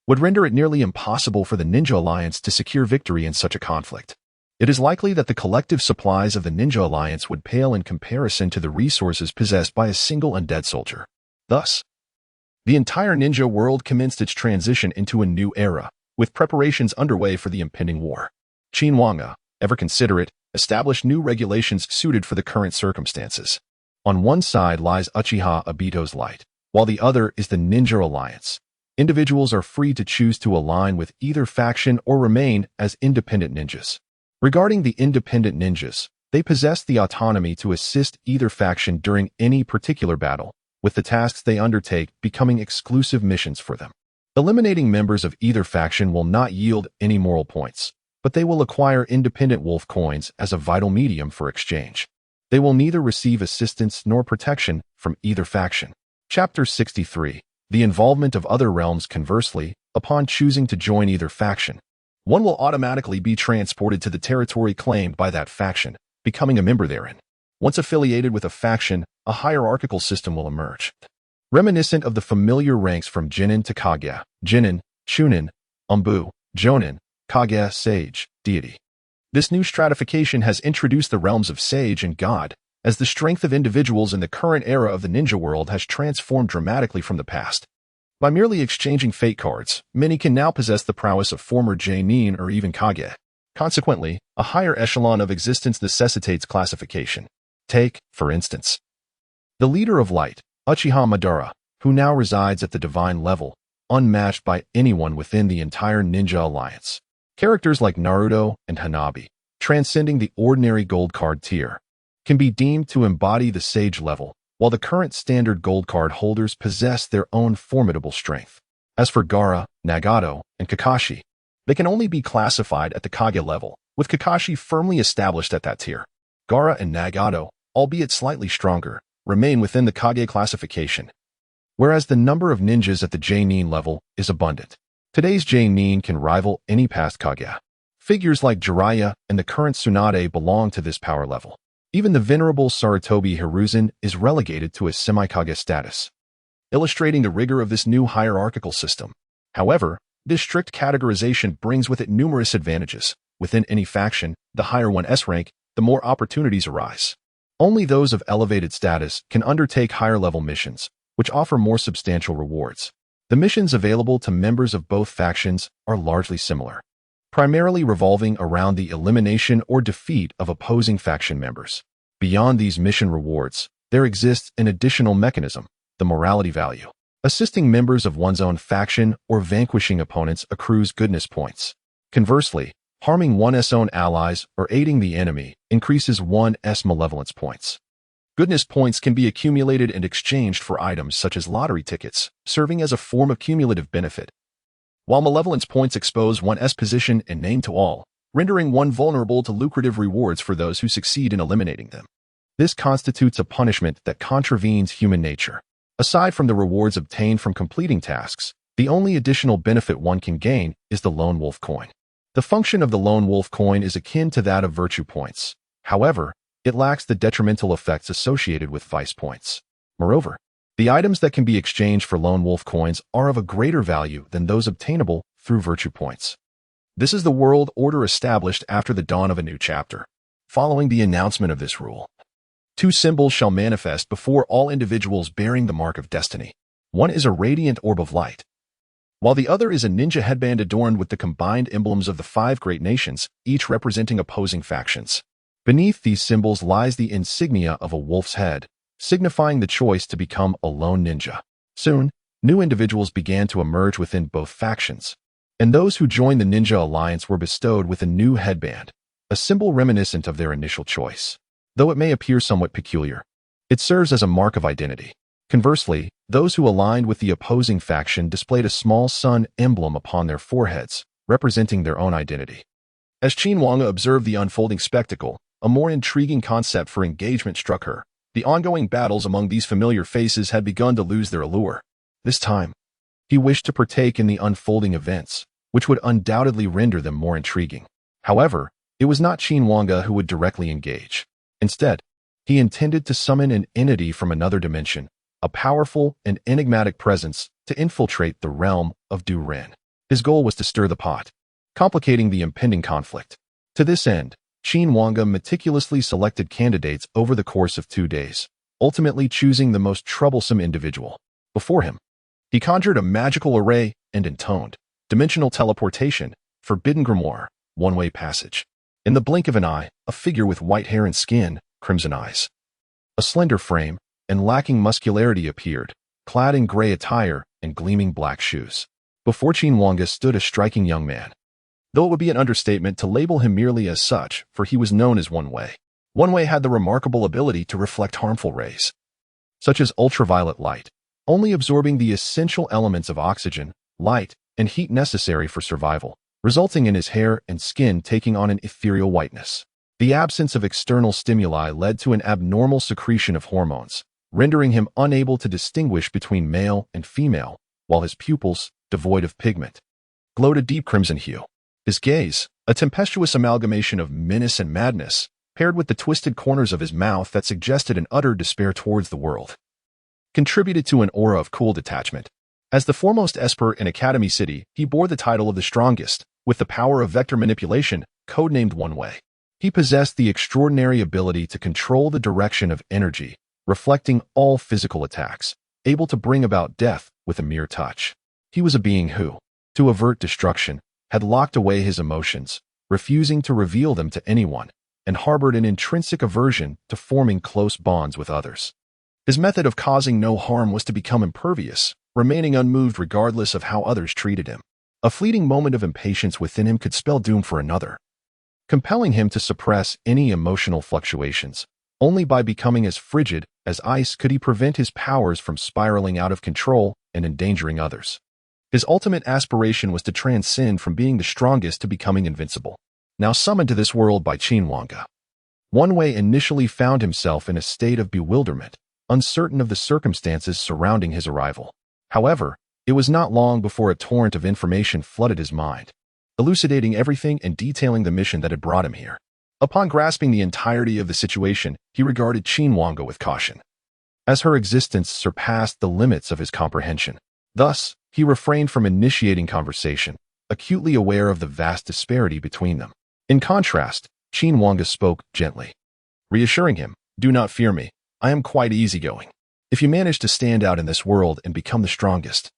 would render it nearly impossible for the Ninja Alliance to secure victory in such a conflict. It is likely that the collective supplies of the Ninja Alliance would pale in comparison to the resources possessed by a single undead soldier. Thus, the entire ninja world commenced its transition into a new era, with preparations underway for the impending war. Qin Wange, ever considerate, established new regulations suited for the current circumstances. On one side lies Uchiha Obito's light, while the other is the Ninja Alliance. Individuals are free to choose to align with either faction or remain as independent ninjas. Regarding the independent ninjas, they possess the autonomy to assist either faction during any particular battle, with the tasks they undertake becoming exclusive missions for them. Eliminating members of either faction will not yield any moral points, but they will acquire independent wolf coins as a vital medium for exchange. They will neither receive assistance nor protection from either faction. Chapter 63. The involvement of other realms. Conversely, upon choosing to join either faction, one will automatically be transported to the territory claimed by that faction, becoming a member therein. Once affiliated with a faction, a hierarchical system will emerge, reminiscent of the familiar ranks from Jinin to Kage, Jinin, Chunin, Umbu, Jonin, Kage, Sage, Deity. This new stratification has introduced the realms of Sage and God, as the strength of individuals in the current era of the ninja world has transformed dramatically from the past. By merely exchanging fate cards, many can now possess the prowess of former J-Nin or even Kage. Consequently, a higher echelon of existence necessitates classification. Take, for instance, the leader of light, Uchiha Madara, who now resides at the divine level, unmatched by anyone within the entire ninja alliance. Characters like Naruto and Hanabi, transcending the ordinary gold card tier, can be deemed to embody the sage level, while the current standard gold card holders possess their own formidable strength. As for Gaara, Nagato, and Kakashi, they can only be classified at the Kage level, with Kakashi firmly established at that tier. Gaara and Nagato, albeit slightly stronger, remain within the Kage classification, whereas the number of ninjas at the J-Nin level is abundant. Today's J-Nin can rival any past Kage. Figures like Jiraiya and the current Tsunade belong to this power level. Even the venerable Sarutobi Hiruzen is relegated to a semi-Kage status, illustrating the rigor of this new hierarchical system. However, this strict categorization brings with it numerous advantages. Within any faction, the higher one's rank, the more opportunities arise. Only those of elevated status can undertake higher-level missions, which offer more substantial rewards. The missions available to members of both factions are largely similar, primarily revolving around the elimination or defeat of opposing faction members. Beyond these mission rewards, there exists an additional mechanism, the morality value. Assisting members of one's own faction or vanquishing opponents accrues goodness points. Conversely, harming one's own allies or aiding the enemy increases one's malevolence points. Goodness points can be accumulated and exchanged for items such as lottery tickets, serving as a form of cumulative benefit, while malevolence points expose one's position and name to all, rendering one vulnerable to lucrative rewards for those who succeed in eliminating them. This constitutes a punishment that contravenes human nature. Aside from the rewards obtained from completing tasks, the only additional benefit one can gain is the Lone Wolf coin. The function of the Lone Wolf coin is akin to that of virtue points. However, it lacks the detrimental effects associated with vice points. Moreover, the items that can be exchanged for Lone Wolf coins are of a greater value than those obtainable through virtue points. This is the world order established after the dawn of a new chapter. Following the announcement of this rule, two symbols shall manifest before all individuals bearing the mark of destiny. One is a radiant orb of light, while the other is a ninja headband adorned with the combined emblems of the 5 great nations, each representing opposing factions. Beneath these symbols lies the insignia of a wolf's head, signifying the choice to become a lone ninja. Soon, new individuals began to emerge within both factions, and those who joined the Ninja Alliance were bestowed with a new headband, a symbol reminiscent of their initial choice. Though it may appear somewhat peculiar, it serves as a mark of identity. Conversely, those who aligned with the opposing faction displayed a small sun emblem upon their foreheads, representing their own identity. As Qin Wange observed the unfolding spectacle, a more intriguing concept for engagement struck her. The ongoing battles among these familiar faces had begun to lose their allure. This time, he wished to partake in the unfolding events, which would undoubtedly render them more intriguing. However, it was not Qin Wange who would directly engage. Instead, he intended to summon an entity from another dimension, a powerful and enigmatic presence, to infiltrate the realm of Du Ren. His goal was to stir the pot, complicating the impending conflict. To this end, Qin Wange meticulously selected candidates over the course of 2 days, ultimately choosing the most troublesome individual. Before him, he conjured a magical array and intoned dimensional teleportation, forbidden grimoire, one-way passage. In the blink of an eye, a figure with white hair and skin, crimson eyes, a slender frame, and lacking muscularity appeared, clad in gray attire and gleaming black shoes. Before Qin Wange stood a striking young man. Though it would be an understatement to label him merely as such, for he was known as One Wei. One Wei had the remarkable ability to reflect harmful rays, such as ultraviolet light, only absorbing the essential elements of oxygen, light, and heat necessary for survival, resulting in his hair and skin taking on an ethereal whiteness. The absence of external stimuli led to an abnormal secretion of hormones, rendering him unable to distinguish between male and female, while his pupils, devoid of pigment, glowed a deep crimson hue. His gaze, a tempestuous amalgamation of menace and madness, paired with the twisted corners of his mouth that suggested an utter despair towards the world, contributed to an aura of cool detachment. As the foremost esper in Academy City, he bore the title of the strongest, with the power of vector manipulation, codenamed One Wei. He possessed the extraordinary ability to control the direction of energy, reflecting all physical attacks, able to bring about death with a mere touch. He was a being who, to avert destruction, had locked away his emotions, refusing to reveal them to anyone, and harbored an intrinsic aversion to forming close bonds with others. His method of causing no harm was to become impervious, remaining unmoved regardless of how others treated him. A fleeting moment of impatience within him could spell doom for another, compelling him to suppress any emotional fluctuations. Only by becoming as frigid as ice could he prevent his powers from spiraling out of control and endangering others. His ultimate aspiration was to transcend from being the strongest to becoming invincible. Now summoned to this world by Qin Wange, One Wei initially found himself in a state of bewilderment, uncertain of the circumstances surrounding his arrival. However, it was not long before a torrent of information flooded his mind, elucidating everything and detailing the mission that had brought him here. Upon grasping the entirety of the situation, he regarded Qin Wange with caution, as her existence surpassed the limits of his comprehension. Thus, he refrained from initiating conversation, acutely aware of the vast disparity between them. In contrast, Qin Wange spoke gently, reassuring him, "Do not fear me. I am quite easygoing. If you manage to stand out in this world and become the strongest,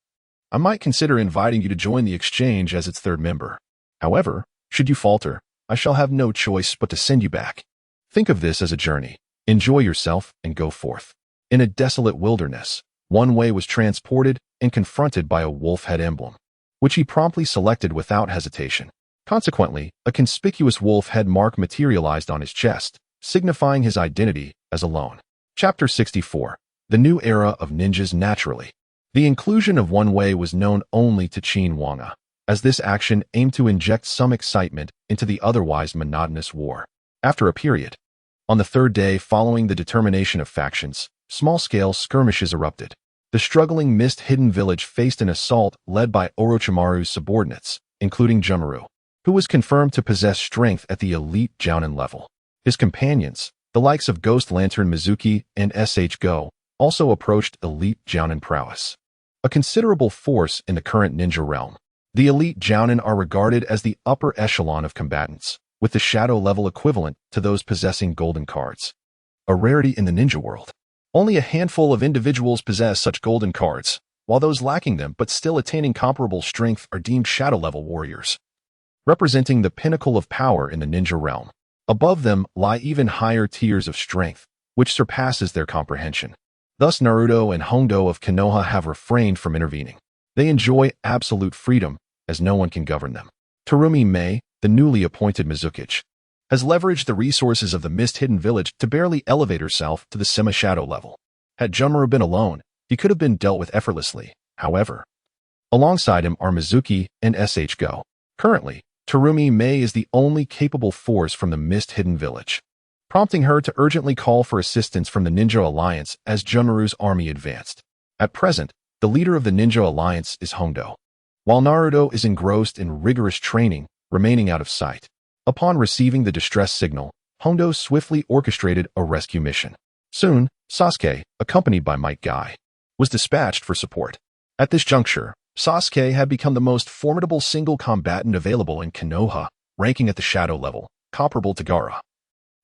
I might consider inviting you to join the exchange as its third member. However, should you falter, I shall have no choice but to send you back. Think of this as a journey. Enjoy yourself and go forth." In a desolate wilderness, One Wei was transported and confronted by a wolf head emblem, which he promptly selected without hesitation. Consequently, a conspicuous wolf head mark materialized on his chest, signifying his identity as alone. Chapter 64. The New Era of Ninjas Naturally. The inclusion of One Wei was known only to Qin Wange, as this action aimed to inject some excitement into the otherwise monotonous war. After a period, on the third day following the determination of factions, small-scale skirmishes erupted. The struggling mist-hidden village faced an assault led by Orochimaru's subordinates, including Jumaru, who was confirmed to possess strength at the elite Jounin level. His companions, the likes of Ghost Lantern Mizuki and Go, also approached elite Jounin prowess, a considerable force in the current ninja realm. The elite Jounin are regarded as the upper echelon of combatants, with the shadow level equivalent to those possessing golden cards, a rarity in the ninja world. Only a handful of individuals possess such golden cards, while those lacking them but still attaining comparable strength are deemed shadow-level warriors, representing the pinnacle of power in the ninja realm. Above them lie even higher tiers of strength, which surpasses their comprehension. Thus Naruto and Hondo of Konoha have refrained from intervening. They enjoy absolute freedom, as no one can govern them. Terumi Mei, the newly appointed Mizuki, has leveraged the resources of the mist-hidden village to barely elevate herself to the semi-shadow level. Had Jumaru been alone, he could have been dealt with effortlessly. However, alongside him are Mizuki and Go. Currently, Terumi Mei is the only capable force from the mist-hidden village, prompting her to urgently call for assistance from the Ninja Alliance as Jumaru's army advanced. At present, the leader of the Ninja Alliance is Hondo, while Naruto is engrossed in rigorous training, remaining out of sight. Upon receiving the distress signal, Hondo swiftly orchestrated a rescue mission. Soon, Sasuke, accompanied by Might Guy, was dispatched for support. At this juncture, Sasuke had become the most formidable single combatant available in Konoha, ranking at the shadow level, comparable to Gaara.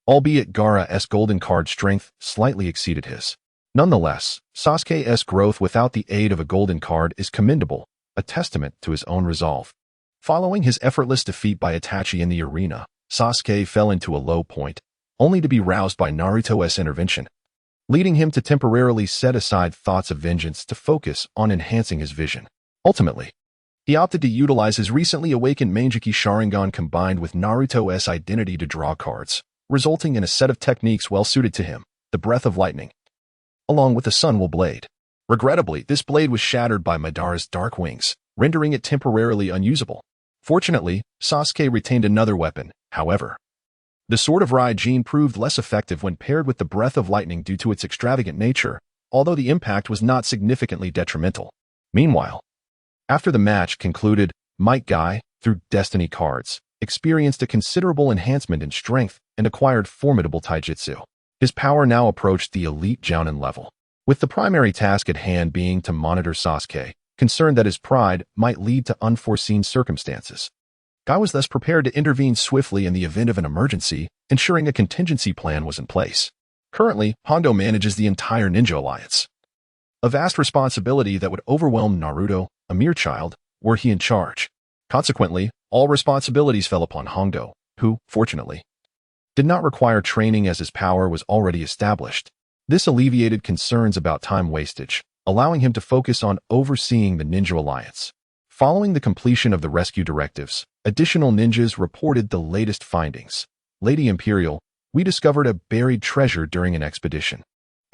Albeit Gaara's golden card strength slightly exceeded his. Nonetheless, Sasuke's growth without the aid of a golden card is commendable, a testament to his own resolve. Following his effortless defeat by Itachi in the arena, Sasuke fell into a low point, only to be roused by Naruto's intervention, leading him to temporarily set aside thoughts of vengeance to focus on enhancing his vision. Ultimately, He opted to utilize his recently awakened Mangeki Sharingan combined with Naruto's identity to draw cards, resulting in a set of techniques well suited to him, the Breath of Lightning, along with the Sunwell Blade. Regrettably, this blade was shattered by Madara's dark wings, rendering it temporarily unusable. Fortunately, Sasuke retained another weapon, however. The Sword of Raijin proved less effective when paired with the Breath of Lightning due to its extravagant nature, although the impact was not significantly detrimental. Meanwhile, after the match concluded, Might Guy, through Destiny cards, experienced a considerable enhancement in strength and acquired formidable taijutsu. His power now approached the elite Jounin level, with the primary task at hand being to monitor Sasuke, concerned that his pride might lead to unforeseen circumstances. Guy was thus prepared to intervene swiftly in the event of an emergency, ensuring a contingency plan was in place. Currently, Hondo manages the entire Ninja Alliance, a vast responsibility that would overwhelm Naruto, a mere child, were he in charge. Consequently, all responsibilities fell upon Hondo, who, fortunately, did not require training as his power was already established. This alleviated concerns about time wastage, allowing him to focus on overseeing the Ninja Alliance. Following the completion of the rescue directives, additional ninjas reported the latest findings. Lady Imperial, we discovered a buried treasure during an expedition,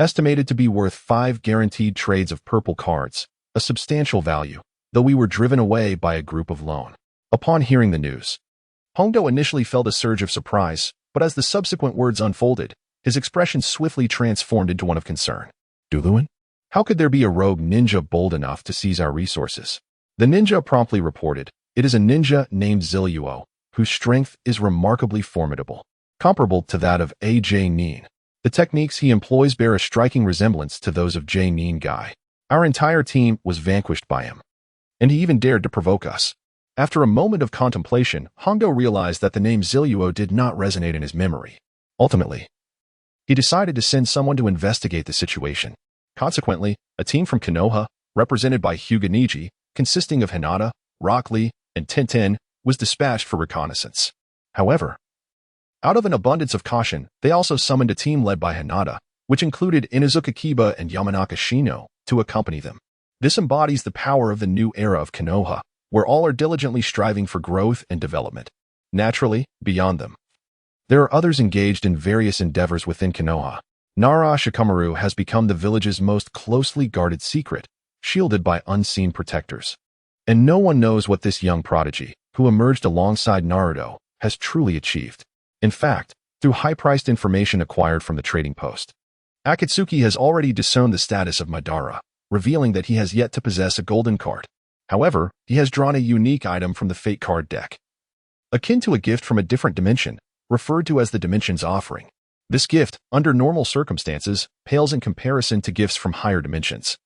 estimated to be worth 5 guaranteed trades of purple cards, a substantial value, though we were driven away by a group of lone. Upon hearing the news, Hondo initially felt a surge of surprise, but as the subsequent words unfolded, his expression swiftly transformed into one of concern. Duluin? How could there be a rogue ninja bold enough to seize our resources? The ninja promptly reported, it is a ninja named Zilluo, whose strength is remarkably formidable, comparable to that of A.J. Nin. The techniques he employs bear a striking resemblance to those of J. Nin Guy. Our entire team was vanquished by him, and he even dared to provoke us. After a moment of contemplation, Hondo realized that the name Zilluo did not resonate in his memory. Ultimately, he decided to send someone to investigate the situation. Consequently, a team from Konoha, represented by Hyuga Neji, consisting of Hinata, Rock Lee, and Tintin, was dispatched for reconnaissance. However, out of an abundance of caution, they also summoned a team led by Hinata, which included Inuzuka Kiba and Yamanaka Shino, to accompany them. This embodies the power of the new era of Konoha, where all are diligently striving for growth and development. Naturally, beyond them, there are others engaged in various endeavors within Konoha. Nara Shikamaru has become the village's most closely guarded secret, shielded by unseen protectors. And no one knows what this young prodigy, who emerged alongside Naruto, has truly achieved. In fact, through high-priced information acquired from the trading post, Akatsuki has already disowned the status of Madara, revealing that he has yet to possess a golden card. However, he has drawn a unique item from the Fate card deck, akin to a gift from a different dimension, referred to as the Dimension's Offering. This gift, under normal circumstances, pales in comparison to gifts from higher dimensions,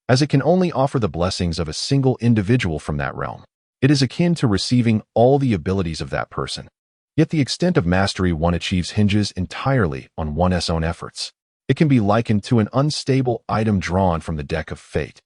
as it can only offer the blessings of a single individual from that realm. It is akin to receiving all the abilities of that person. Yet the extent of mastery one achieves hinges entirely on one's own efforts. It can be likened to an unstable item drawn from the deck of fate,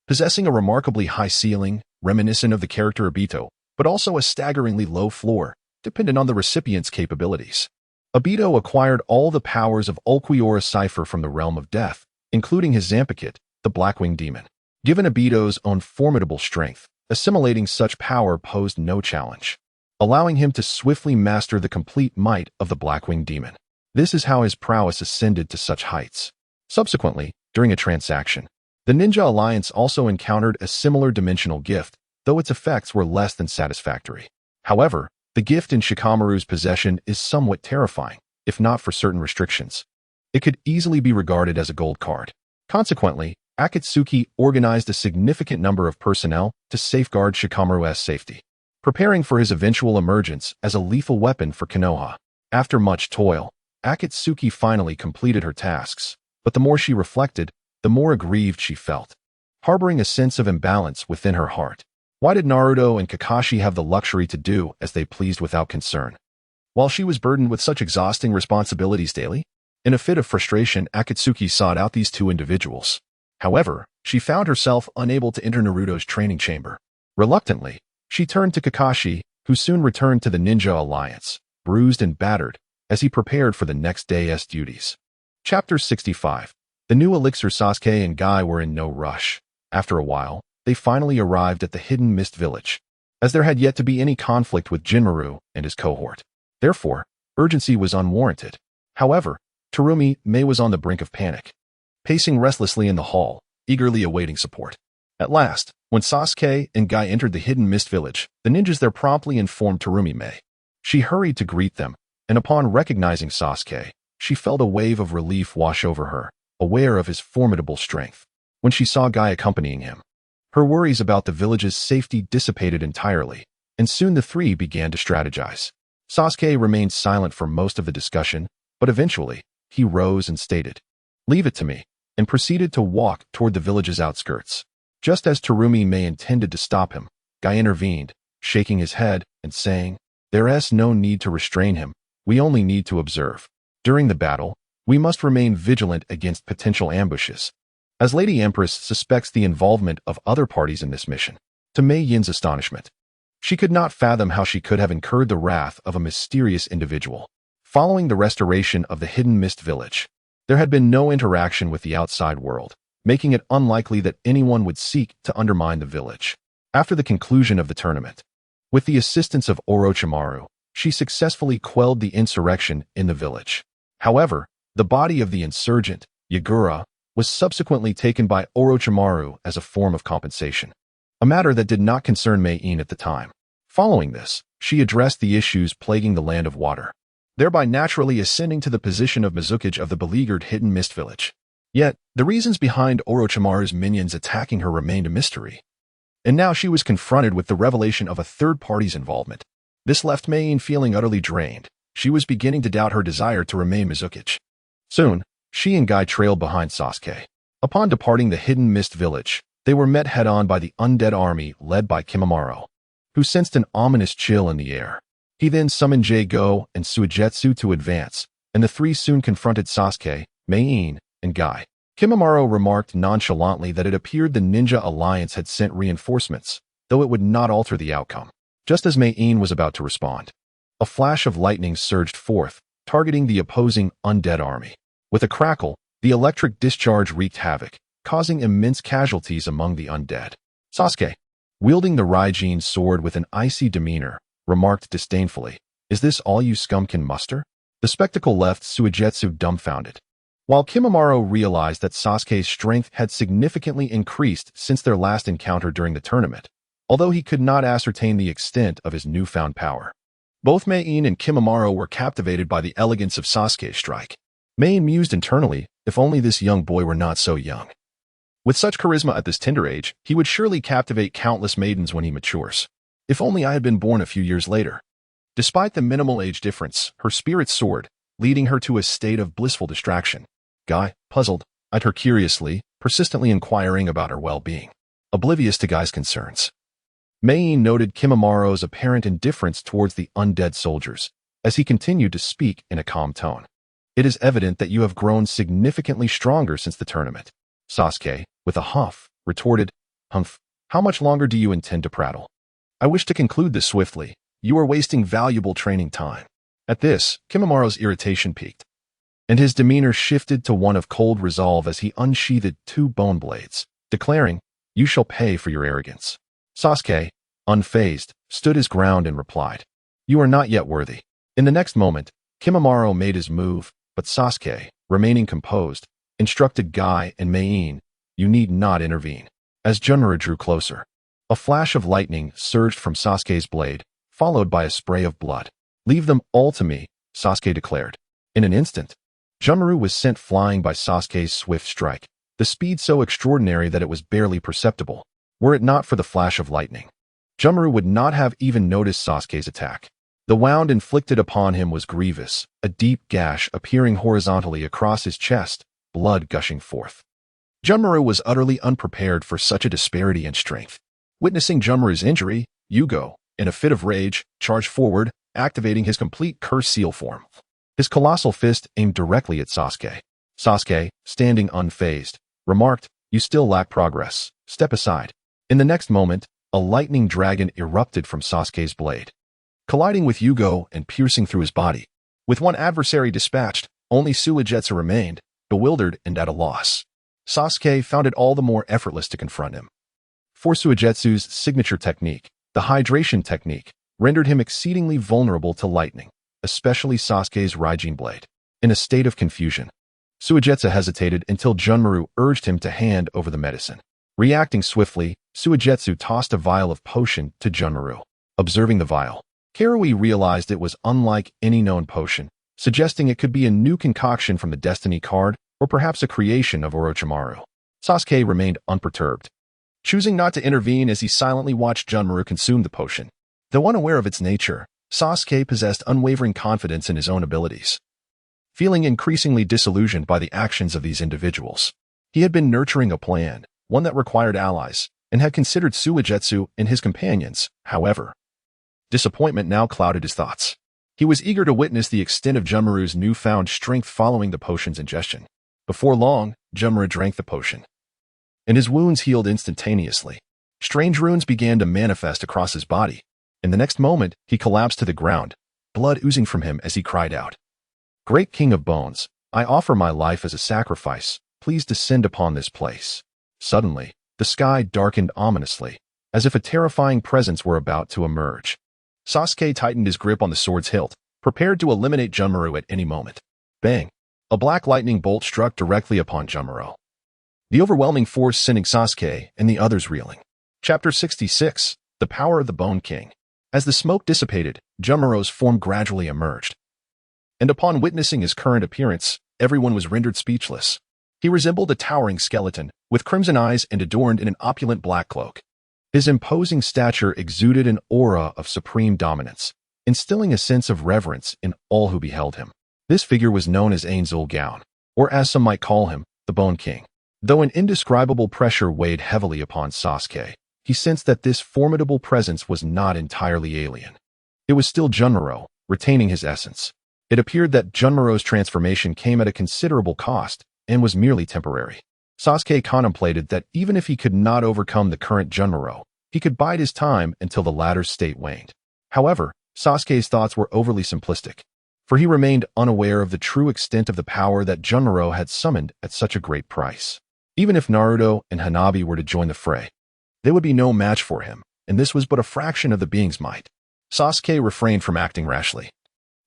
possessing a remarkably high ceiling, reminiscent of the character Obito, but also a staggeringly low floor, dependent on the recipient's capabilities. Obito acquired all the powers of Ulquiorra Cipher from the realm of death, including his Zampakit, the Blackwing Demon. Given Obito's own formidable strength, assimilating such power posed no challenge, allowing him to swiftly master the complete might of the Blackwing Demon. This is how his prowess ascended to such heights. Subsequently, during a transaction, the Ninja Alliance also encountered a similar dimensional gift, though its effects were less than satisfactory. However, the gift in Shikamaru's possession is somewhat terrifying, if not for certain restrictions. It could easily be regarded as a gold card. Consequently, Akatsuki organized a significant number of personnel to safeguard Shikamaru's safety, preparing for his eventual emergence as a lethal weapon for Konoha. After much toil, Akatsuki finally completed her tasks, but the more she reflected, the more aggrieved she felt, harboring a sense of imbalance within her heart. Why did Naruto and Kakashi have the luxury to do as they pleased without concern, while she was burdened with such exhausting responsibilities daily? In a fit of frustration, Akatsuki sought out these two individuals. However, she found herself unable to enter Naruto's training chamber. Reluctantly, she turned to Kakashi, who soon returned to the Ninja Alliance, bruised and battered, as he prepared for the next day's duties. Chapter 65. The new elixir. Sasuke and Guy were in no rush. After a while, they finally arrived at the hidden mist village, as there had yet to be any conflict with Jinmaru and his cohort. Therefore, urgency was unwarranted. However, Terumi Mei was on the brink of panic, pacing restlessly in the hall, eagerly awaiting support. At last, when Sasuke and Guy entered the hidden mist village, the ninjas there promptly informed Terumi Mei. She hurried to greet them, and upon recognizing Sasuke, she felt a wave of relief wash over her, aware of his formidable strength. When she saw Guy accompanying him, her worries about the village's safety dissipated entirely, and soon the three began to strategize. Sasuke remained silent for most of the discussion, but eventually, he rose and stated, "Leave it to me," and proceeded to walk toward the village's outskirts. Just as Terumi Mei intended to stop him, Guy intervened, shaking his head and saying, "There's no need to restrain him, we only need to observe. During the battle, we must remain vigilant against potential ambushes." As Lady Empress suspects the involvement of other parties in this mission, to Mei Yin's astonishment, she could not fathom how she could have incurred the wrath of a mysterious individual. Following the restoration of the hidden mist village, there had been no interaction with the outside world, making it unlikely that anyone would seek to undermine the village. After the conclusion of the tournament, with the assistance of Orochimaru, she successfully quelled the insurrection in the village. However, the body of the insurgent, Yagura, was subsequently taken by Orochimaru as a form of compensation, a matter that did not concern Mei Yin at the time. Following this, she addressed the issues plaguing the land of water, thereby naturally ascending to the position of Mizukage of the beleaguered hidden mist village. Yet, the reasons behind Orochimaru's minions attacking her remained a mystery, and now she was confronted with the revelation of a third party's involvement. This left Mei Yin feeling utterly drained. She was beginning to doubt her desire to remain Mizukage. Soon, she and Guy trailed behind Sasuke. Upon departing the hidden mist village, they were met head-on by the undead army led by Kimimaro, who sensed an ominous chill in the air. He then summoned Jago and Suigetsu to advance, and the three soon confronted Sasuke, Mei Yin, and Guy. Kimimaro remarked nonchalantly that it appeared the Ninja Alliance had sent reinforcements, though it would not alter the outcome. Just as Mei Yin was about to respond, a flash of lightning surged forth, targeting the opposing undead army. With a crackle, the electric discharge wreaked havoc, causing immense casualties among the undead. Sasuke, wielding the Raijin sword with an icy demeanor, remarked disdainfully, "Is this all you scum can muster?" The spectacle left Suigetsu dumbfounded, while Kimimaro realized that Sasuke's strength had significantly increased since their last encounter during the tournament, although he could not ascertain the extent of his newfound power. Both Mei Yin and Kimimaro were captivated by the elegance of Sasuke's strike. Mei Yin mused internally, if only this young boy were not so young. With such charisma at this tender age, he would surely captivate countless maidens when he matures. If only I had been born a few years later. Despite the minimal age difference, her spirit soared, leading her to a state of blissful distraction. Guy, puzzled, eyed her curiously, persistently inquiring about her well-being, oblivious to Guy's concerns. Mei Yin noted Kimimaro's apparent indifference towards the undead soldiers, as he continued to speak in a calm tone. "It is evident that you have grown significantly stronger since the tournament." Sasuke, with a huff, retorted, "Humph, how much longer do you intend to prattle? I wish to conclude this swiftly. You are wasting valuable training time." At this, Kimimaro's irritation peaked, and his demeanor shifted to one of cold resolve as he unsheathed 2 bone blades, declaring, "You shall pay for your arrogance." Sasuke, unfazed, stood his ground and replied, "You are not yet worthy." In the next moment, Kimimaro made his move, but Sasuke, remaining composed, instructed Guy and Mei Yin, "You need not intervene." As Junra drew closer, a flash of lightning surged from Sasuke's blade, followed by a spray of blood. "Leave them all to me," Sasuke declared. In an instant, Junmaru was sent flying by Sasuke's swift strike, the speed so extraordinary that it was barely perceptible, were it not for the flash of lightning. Junmaru would not have even noticed Sasuke's attack. The wound inflicted upon him was grievous, a deep gash appearing horizontally across his chest, blood gushing forth. Junmaru was utterly unprepared for such a disparity in strength. Witnessing Junmaru's injury, Yugo, in a fit of rage, charged forward, activating his complete curse seal form. His colossal fist aimed directly at Sasuke. Sasuke, standing unfazed, remarked, "You still lack progress. Step aside." In the next moment, a lightning dragon erupted from Sasuke's blade, colliding with Yugo and piercing through his body. With one adversary dispatched, only Suigetsu remained, bewildered and at a loss. Sasuke found it all the more effortless to confront him. for Suigetsu's signature technique, the hydration technique, rendered him exceedingly vulnerable to lightning, especially Sasuke's Raijin blade. In a state of confusion, Suigetsu hesitated until Junmaru urged him to hand over the medicine. Reacting swiftly, Suigetsu tossed a vial of potion to Junmaru. Observing the vial, Karui realized it was unlike any known potion, suggesting it could be a new concoction from the Destiny card or perhaps a creation of Orochimaru. Sasuke remained unperturbed, choosing not to intervene as he silently watched Junmaru consume the potion. Though unaware of its nature, Sasuke possessed unwavering confidence in his own abilities. Feeling increasingly disillusioned by the actions of these individuals, he had been nurturing a plan, one that required allies, and had considered Suigetsu and his companions. However, disappointment now clouded his thoughts. He was eager to witness the extent of Junmaru's newfound strength following the potion's ingestion. Before long, Junmaru drank the potion, and his wounds healed instantaneously. Strange runes began to manifest across his body. In the next moment, he collapsed to the ground, blood oozing from him as he cried out, "Great King of Bones, I offer my life as a sacrifice. Please descend upon this place." Suddenly, the sky darkened ominously, as if a terrifying presence were about to emerge. Sasuke tightened his grip on the sword's hilt, prepared to eliminate Junmaru at any moment. Bang! A black lightning bolt struck directly upon Junmaru, the overwhelming force sending Sasuke and the others reeling. Chapter 66. The Power of the Bone King. As the smoke dissipated, Junmaru's form gradually emerged, and upon witnessing his current appearance, everyone was rendered speechless. He resembled a towering skeleton, with crimson eyes and adorned in an opulent black cloak. His imposing stature exuded an aura of supreme dominance, instilling a sense of reverence in all who beheld him. This figure was known as Ainzul Gaon, or as some might call him, the Bone King. Though an indescribable pressure weighed heavily upon Sasuke, he sensed that this formidable presence was not entirely alien. It was still Junmaru, retaining his essence. It appeared that Junmaru's transformation came at a considerable cost and was merely temporary. Sasuke contemplated that even if he could not overcome the current Junmaru, he could bide his time until the latter's state waned. However, Sasuke's thoughts were overly simplistic, for he remained unaware of the true extent of the power that Junmaru had summoned at such a great price. Even if Naruto and Hanabi were to join the fray, they would be no match for him, and this was but a fraction of the being's might. Sasuke refrained from acting rashly,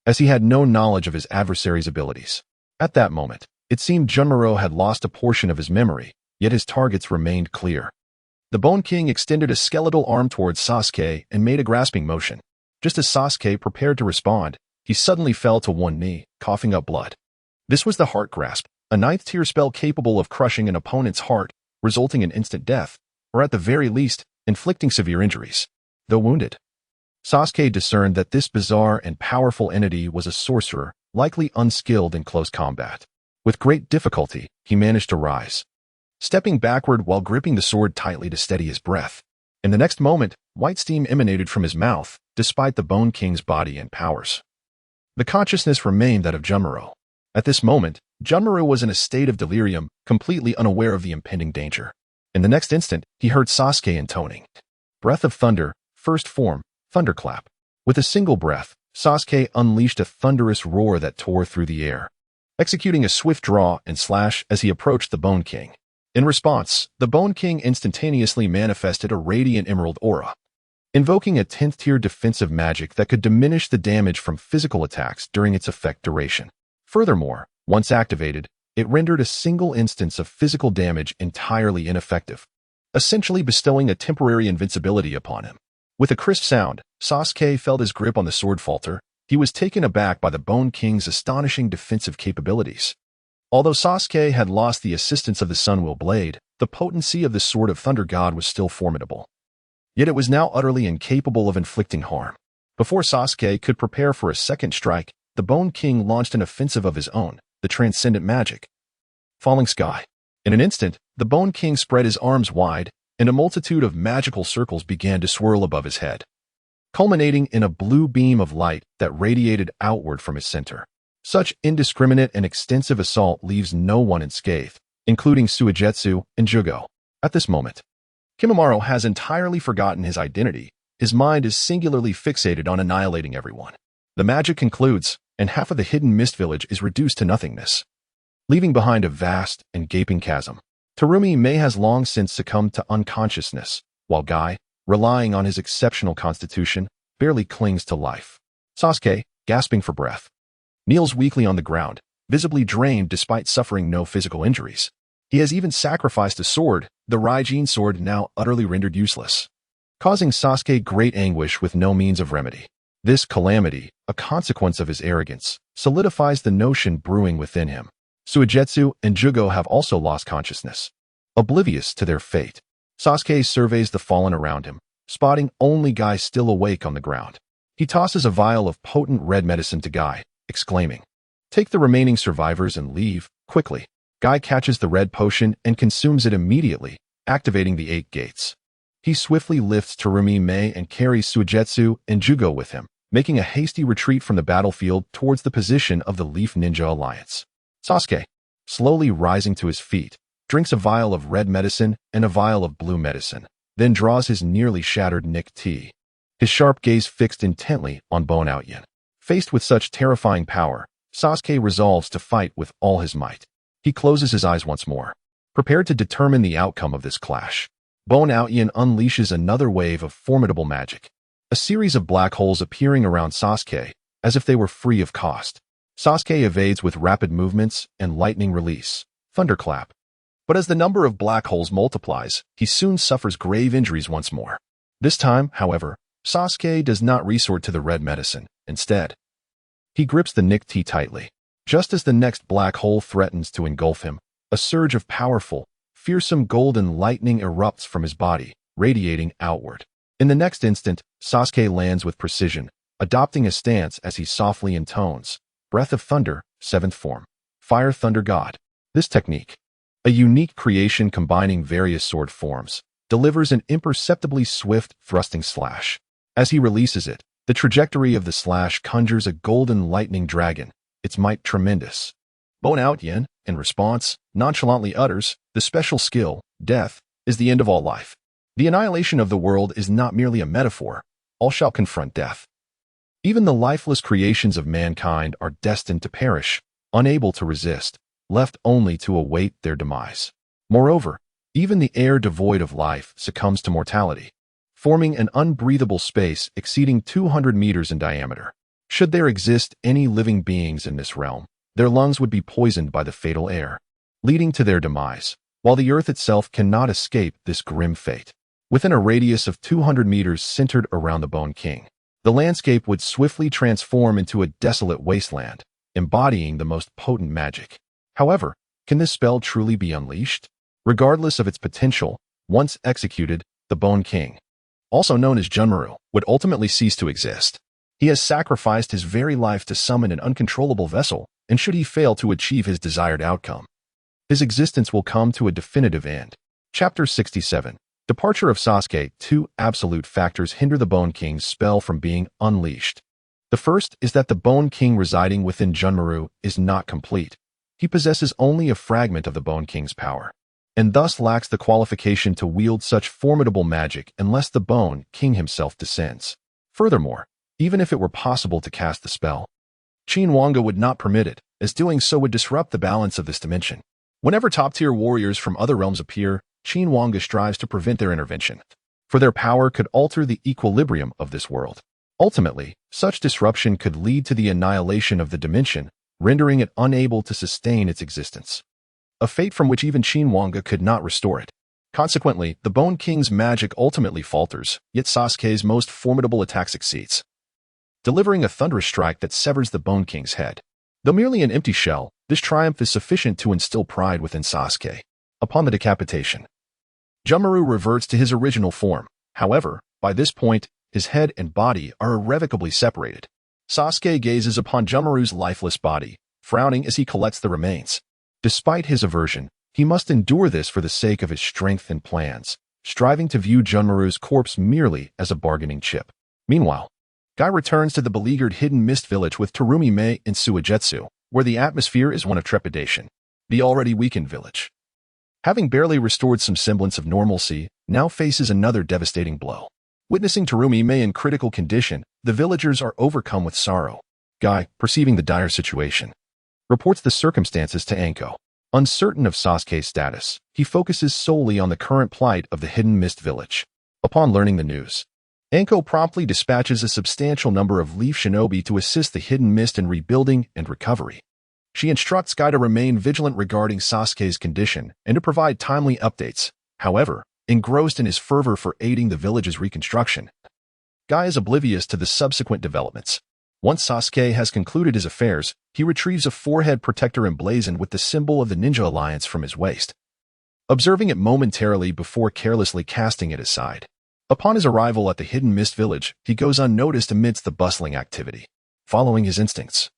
as he had no knowledge of his adversary's abilities. At that moment, it seemed Junmaru had lost a portion of his memory, yet his targets remained clear. The Bone King extended a skeletal arm towards Sasuke and made a grasping motion. Just as Sasuke prepared to respond, he suddenly fell to one knee, coughing up blood. This was the Heart Grasp, a 9th tier spell capable of crushing an opponent's heart, resulting in instant death, or at the very least, inflicting severe injuries. Though wounded, Sasuke discerned that this bizarre and powerful entity was a sorcerer, likely unskilled in close combat. With great difficulty, he managed to rise, stepping backward while gripping the sword tightly to steady his breath. In the next moment, white steam emanated from his mouth, despite the Bone King's body and powers. The consciousness remained that of Junmaru. At this moment, Junmaru was in a state of delirium, completely unaware of the impending danger. In the next instant, he heard Sasuke intoning, "Breath of Thunder, First Form, Thunderclap." With a single breath, Sasuke unleashed a thunderous roar that tore through the air, executing a swift draw and slash as he approached the Bone King. In response, the Bone King instantaneously manifested a radiant emerald aura, invoking a 10th tier defensive magic that could diminish the damage from physical attacks during its effect duration. Furthermore, once activated, it rendered a single instance of physical damage entirely ineffective, essentially bestowing a temporary invincibility upon him. With a crisp sound, Sasuke felt his grip on the sword falter. He was taken aback by the Bone King's astonishing defensive capabilities. Although Sasuke had lost the assistance of the Sunwheel Blade, the potency of the Sword of Thunder God was still formidable. Yet it was now utterly incapable of inflicting harm. Before Sasuke could prepare for a second strike, the Bone King launched an offensive of his own, the Transcendent Magic. Falling Sky. In an instant, the Bone King spread his arms wide, and a multitude of magical circles began to swirl above his head, culminating in a blue beam of light that radiated outward from his center. Such indiscriminate and extensive assault leaves no one unscathed, including Suigetsu and Jugo. At this moment, Kimimaro has entirely forgotten his identity. His mind is singularly fixated on annihilating everyone. The magic concludes, and half of the hidden mist village is reduced to nothingness, leaving behind a vast and gaping chasm. Terumi May has long since succumbed to unconsciousness, while Guy, relying on his exceptional constitution, barely clings to life. Sasuke, gasping for breath, kneels weakly on the ground, visibly drained despite suffering no physical injuries. He has even sacrificed a sword, the Raijin sword now utterly rendered useless, causing Sasuke great anguish with no means of remedy. This calamity, a consequence of his arrogance, solidifies the notion brewing within him. Suigetsu and Jugo have also lost consciousness. Oblivious to their fate, Sasuke surveys the fallen around him, spotting only Guy still awake on the ground. He tosses a vial of potent red medicine to Guy, exclaiming, "Take the remaining survivors and leave, quickly." Guy catches the red potion and consumes it immediately, activating the 8 gates. He swiftly lifts Terumi Mei and carries Suigetsu and Jugo with him, making a hasty retreat from the battlefield towards the position of the Leaf Ninja Alliance. Sasuke, slowly rising to his feet, drinks a vial of red medicine and a vial of blue medicine, then draws his nearly shattered Nick T. His sharp gaze fixed intently on Bone Outyin. Faced with such terrifying power, Sasuke resolves to fight with all his might. He closes his eyes once more, prepared to determine the outcome of this clash. Bone Outyin unleashes another wave of formidable magic, a series of black holes appearing around Sasuke as if they were free of cost. Sasuke evades with rapid movements and lightning release, thunderclap. But as the number of black holes multiplies, he soon suffers grave injuries once more. This time, however, Sasuke does not resort to the red medicine. Instead, he grips the Nick T tightly. Just as the next black hole threatens to engulf him, a surge of powerful, fearsome golden lightning erupts from his body, radiating outward. In the next instant, Sasuke lands with precision, adopting a stance as he softly intones, "Breath of Thunder, 7th form. Fire Thunder God." This technique, a unique creation combining various sword forms, delivers an imperceptibly swift, thrusting slash. As he releases it, the trajectory of the slash conjures a golden lightning dragon, its might tremendous. Bone Outyin, in response, nonchalantly utters, "The special skill, death, is the end of all life. The annihilation of the world is not merely a metaphor. All shall confront death. Even the lifeless creations of mankind are destined to perish, unable to resist, left only to await their demise. Moreover, even the air devoid of life succumbs to mortality, forming an unbreathable space exceeding 200 meters in diameter. Should there exist any living beings in this realm, their lungs would be poisoned by the fatal air, leading to their demise, while the earth itself cannot escape this grim fate. Within a radius of 200 meters centered around the Bone King, the landscape would swiftly transform into a desolate wasteland, embodying the most potent magic. However, can this spell truly be unleashed? Regardless of its potential, once executed, the Bone King, also known as Junmaru, would ultimately cease to exist. He has sacrificed his very life to summon an uncontrollable vessel, and should he fail to achieve his desired outcome, his existence will come to a definitive end. Chapter 67. Departure of Sasuke. 2 absolute factors hinder the Bone King's spell from being unleashed. The first is that the Bone King residing within Junmaru is not complete. He possesses only a fragment of the Bone King's power, and thus lacks the qualification to wield such formidable magic unless the Bone King himself descends. Furthermore, even if it were possible to cast the spell, Qin Wange would not permit it, as doing so would disrupt the balance of this dimension. Whenever top-tier warriors from other realms appear, Qin Wange strives to prevent their intervention, for their power could alter the equilibrium of this world. Ultimately, such disruption could lead to the annihilation of the dimension, rendering it unable to sustain its existence, a fate from which even Qin Wange could not restore it. Consequently, the Bone King's magic ultimately falters, yet Sasuke's most formidable attack succeeds, delivering a thunderous strike that severs the Bone King's head. Though merely an empty shell, this triumph is sufficient to instill pride within Sasuke. Upon the decapitation, Junmaru reverts to his original form. However, by this point, his head and body are irrevocably separated. Sasuke gazes upon Junmaru's lifeless body, frowning as he collects the remains. Despite his aversion, he must endure this for the sake of his strength and plans, striving to view Junmaru's corpse merely as a bargaining chip. Meanwhile, Guy returns to the beleaguered Hidden Mist Village with Terumi Mei and Suigetsu, where the atmosphere is one of trepidation. The already weakened village, having barely restored some semblance of normalcy, now faces another devastating blow. Witnessing Terumi Mei in critical condition, the villagers are overcome with sorrow. Guy, perceiving the dire situation, reports the circumstances to Anko. Uncertain of Sasuke's status, he focuses solely on the current plight of the Hidden Mist Village. Upon learning the news, Anko promptly dispatches a substantial number of Leaf Shinobi to assist the Hidden Mist in rebuilding and recovery. She instructs Guy to remain vigilant regarding Sasuke's condition and to provide timely updates. However, engrossed in his fervor for aiding the village's reconstruction, Guy is oblivious to the subsequent developments. Once Sasuke has concluded his affairs, he retrieves a forehead protector emblazoned with the symbol of the Ninja Alliance from his waist, observing it momentarily before carelessly casting it aside. Upon his arrival at the Hidden Mist village, he goes unnoticed amidst the bustling activity. Following his instincts,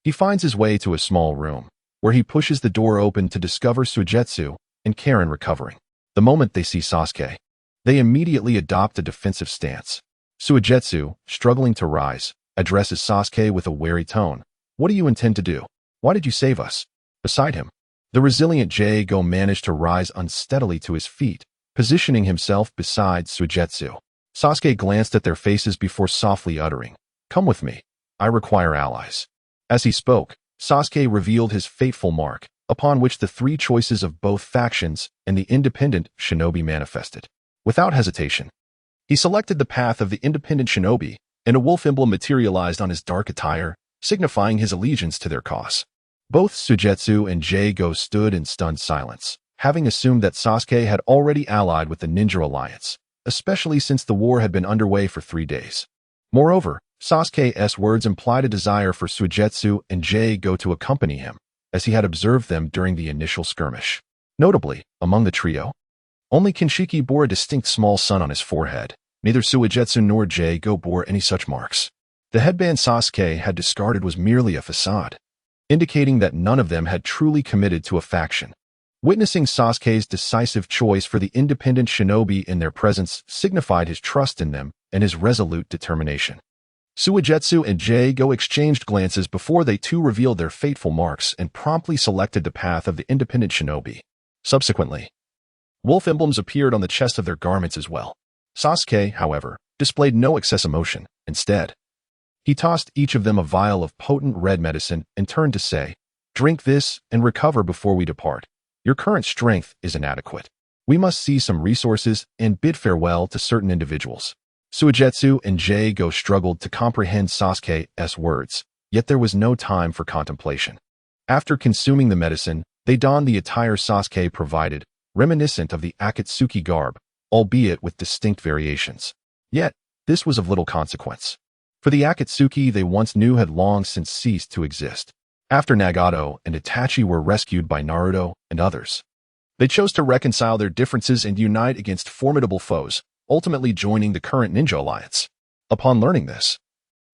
he finds his way to a small room, where he pushes the door open to discover Suigetsu and Karen recovering. The moment they see Sasuke, they immediately adopt a defensive stance. Suigetsu, struggling to rise, addresses Sasuke with a wary tone. "What do you intend to do? Why did you save us?" Beside him, the resilient Jago managed to rise unsteadily to his feet, positioning himself beside Suigetsu. Sasuke glanced at their faces before softly uttering, "Come with me. I require allies." As he spoke, Sasuke revealed his fateful mark, upon which the three choices of both factions and the independent shinobi manifested. Without hesitation, he selected the path of the independent shinobi, and a wolf emblem materialized on his dark attire, signifying his allegiance to their cause. Both Suigetsu and Jago stood in stunned silence, having assumed that Sasuke had already allied with the Ninja Alliance, especially since the war had been underway for 3 days. Moreover, Sasuke's words implied a desire for Suigetsu and Jago to accompany him, as he had observed them during the initial skirmish. Notably, among the trio, only Kinshiki bore a distinct small sun on his forehead. Neither Suigetsu nor Jago bore any such marks. The headband Sasuke had discarded was merely a facade, indicating that none of them had truly committed to a faction. Witnessing Sasuke's decisive choice for the independent shinobi in their presence signified his trust in them and his resolute determination. Suigetsu and Jago exchanged glances before they too revealed their fateful marks and promptly selected the path of the independent shinobi. Subsequently, wolf emblems appeared on the chest of their garments as well. Sasuke, however, displayed no excess emotion. Instead, he tossed each of them a vial of potent red medicine and turned to say, "Drink this and recover before we depart. Your current strength is inadequate. We must seize some resources and bid farewell to certain individuals." Suigetsu and Jago struggled to comprehend Sasuke's words, yet there was no time for contemplation. After consuming the medicine, they donned the attire Sasuke provided, reminiscent of the Akatsuki garb, albeit with distinct variations. Yet, this was of little consequence. For the Akatsuki they once knew had long since ceased to exist. After Nagato and Itachi were rescued by Naruto and others, they chose to reconcile their differences and unite against formidable foes, ultimately joining the current Ninja Alliance. Upon learning this,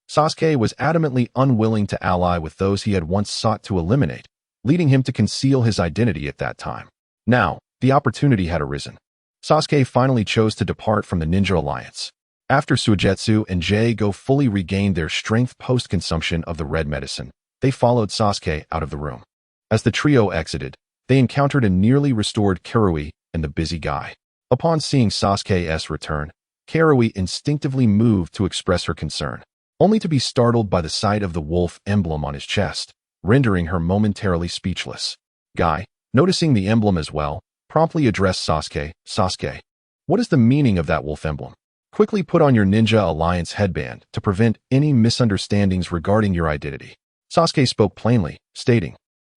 Sasuke was adamantly unwilling to ally with those he had once sought to eliminate, leading him to conceal his identity at that time. Now, the opportunity had arisen. Sasuke finally chose to depart from the Ninja Alliance. After Suigetsu and Jago fully regained their strength post-consumption of the red medicine, they followed Sasuke out of the room. As the trio exited, they encountered a nearly restored Karui and the busy Guy. Upon seeing Sasuke's return, Karui instinctively moved to express her concern, only to be startled by the sight of the wolf emblem on his chest, rendering her momentarily speechless. Guy, noticing the emblem as well, promptly addressed Sasuke. "Sasuke, what is the meaning of that wolf emblem? Quickly put on your Ninja Alliance headband to prevent any misunderstandings regarding your identity." Sasuke spoke plainly, stating,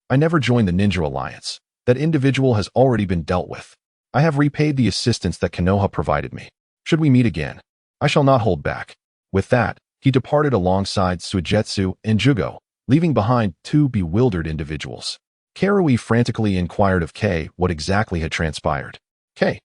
"I never joined the Ninja Alliance. That individual has already been dealt with. I have repaid the assistance that Konoha provided me. Should we meet again, I shall not hold back." With that, he departed alongside Suigetsu and Jugo, leaving behind 2 bewildered individuals. Karui frantically inquired of Kei what exactly had transpired. Kei,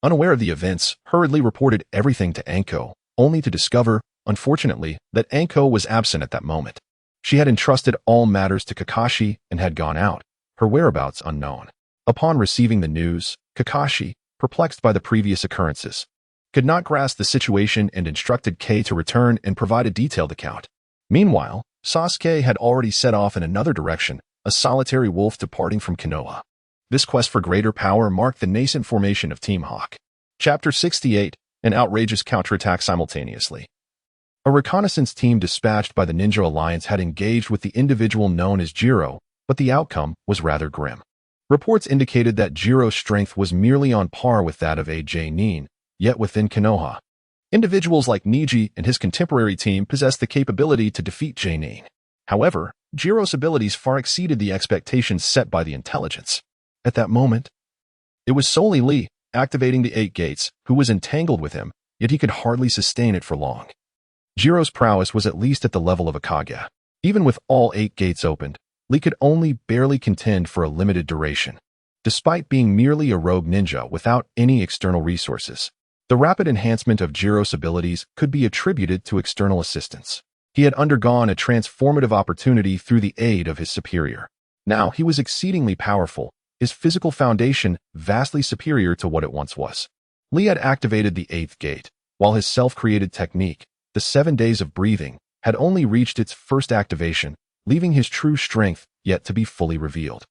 unaware of the events, hurriedly reported everything to Anko, only to discover, unfortunately, that Anko was absent at that moment. She had entrusted all matters to Kakashi and had gone out, her whereabouts unknown. Upon receiving the news, Kakashi, perplexed by the previous occurrences, could not grasp the situation and instructed Kei to return and provide a detailed account. Meanwhile, Sasuke had already set off in another direction, a solitary wolf departing from Konoha. This quest for greater power marked the nascent formation of Team Hawk. Chapter 68, An outrageous counterattack simultaneously. A reconnaissance team dispatched by the Ninja Alliance had engaged with the individual known as Jiro, but the outcome was rather grim. Reports indicated that Jiro's strength was merely on par with that of AJ Nin, yet within Konoha. Individuals like Niji and his contemporary team possessed the capability to defeat Jainin. However, Jiro's abilities far exceeded the expectations set by the intelligence. At that moment, it was solely Lee, activating the 8 gates, who was entangled with him, yet he could hardly sustain it for long. Jiro's prowess was at least at the level of a Kage. Even with all 8 gates opened, Lee could only barely contend for a limited duration. Despite being merely a rogue ninja without any external resources, the rapid enhancement of Jiro's abilities could be attributed to external assistance. He had undergone a transformative opportunity through the aid of his superior. Now he was exceedingly powerful, his physical foundation vastly superior to what it once was. Lee had activated the 8th gate, while his self-created technique, the 7 days of breathing, had only reached its first activation, leaving his true strength yet to be fully revealed.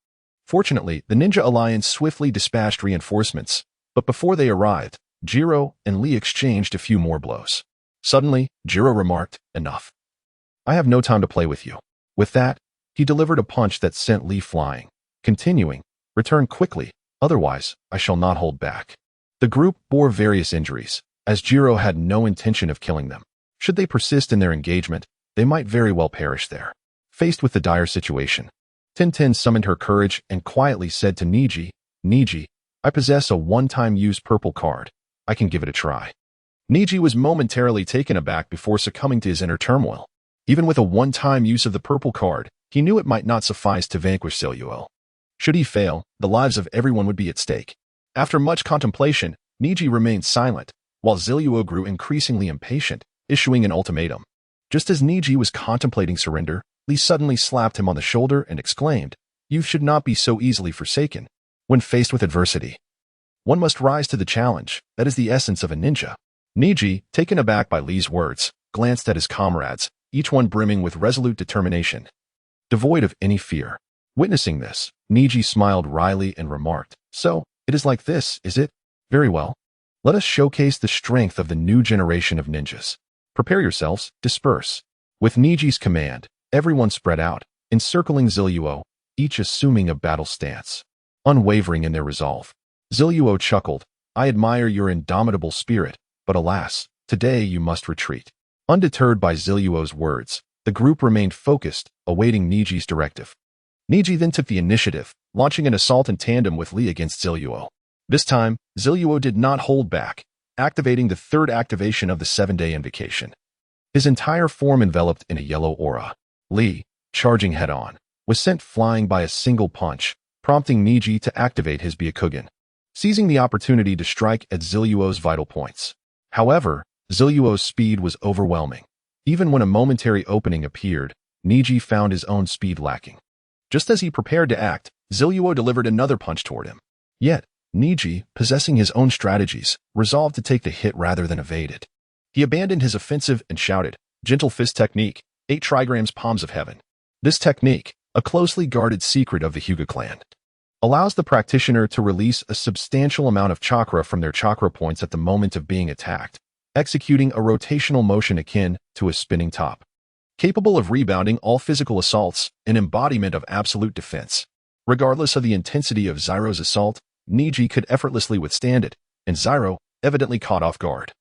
Fortunately, the Ninja Alliance swiftly dispatched reinforcements, but before they arrived, Jiro and Lee exchanged a few more blows. Suddenly, Jiro remarked, "Enough. I have no time to play with you." With that, he delivered a punch that sent Lee flying, continuing, "Return quickly, otherwise I shall not hold back." The group bore various injuries, as Jiro had no intention of killing them. Should they persist in their engagement, they might very well perish there. Faced with the dire situation, Tintin summoned her courage and quietly said to Niji, "Niji, I possess a one-time use purple card. I can give it a try." Niji was momentarily taken aback before succumbing to his inner turmoil. Even with a one-time use of the purple card, he knew it might not suffice to vanquish Zilluo. Should he fail, the lives of everyone would be at stake. After much contemplation, Niji remained silent, while Zilluo grew increasingly impatient, issuing an ultimatum. Just as Niji was contemplating surrender, Lee suddenly slapped him on the shoulder and exclaimed, "You should not be so easily forsaken. When faced with adversity, one must rise to the challenge. That is the essence of a ninja." Niji, taken aback by Lee's words, glanced at his comrades, each one brimming with resolute determination, devoid of any fear. Witnessing this, Niji smiled wryly and remarked, "So, it is like this, is it? Very well. Let us showcase the strength of the new generation of ninjas. Prepare yourselves, disperse." With Niji's command, everyone spread out, encircling Zilluo, each assuming a battle stance, unwavering in their resolve. Zilluo chuckled, "I admire your indomitable spirit, but alas, today you must retreat." Undeterred by Zilluo's words, the group remained focused, awaiting Niji's directive. Niji then took the initiative, launching an assault in tandem with Lee against Zilluo. This time, Zilluo did not hold back, activating the 3rd activation of the 7-day invocation. His entire form enveloped in a yellow aura. Lee, charging head-on, was sent flying by a single punch, prompting Niji to activate his Byakugan, seizing the opportunity to strike at Zilluo's vital points. However, Zilluo's speed was overwhelming. Even when a momentary opening appeared, Niji found his own speed lacking. Just as he prepared to act, Zilluo delivered another punch toward him. Yet, Niji, possessing his own strategies, resolved to take the hit rather than evade it. He abandoned his offensive and shouted, "Gentle fist technique, 8 trigrams palms of heaven." This technique, a closely guarded secret of the Hyuga clan, allows the practitioner to release a substantial amount of chakra from their chakra points at the moment of being attacked, executing a rotational motion akin to a spinning top. Capable of rebounding all physical assaults, an embodiment of absolute defense. Regardless of the intensity of Ziro's assault, Niji could effortlessly withstand it, and Ziro, evidently caught off guard,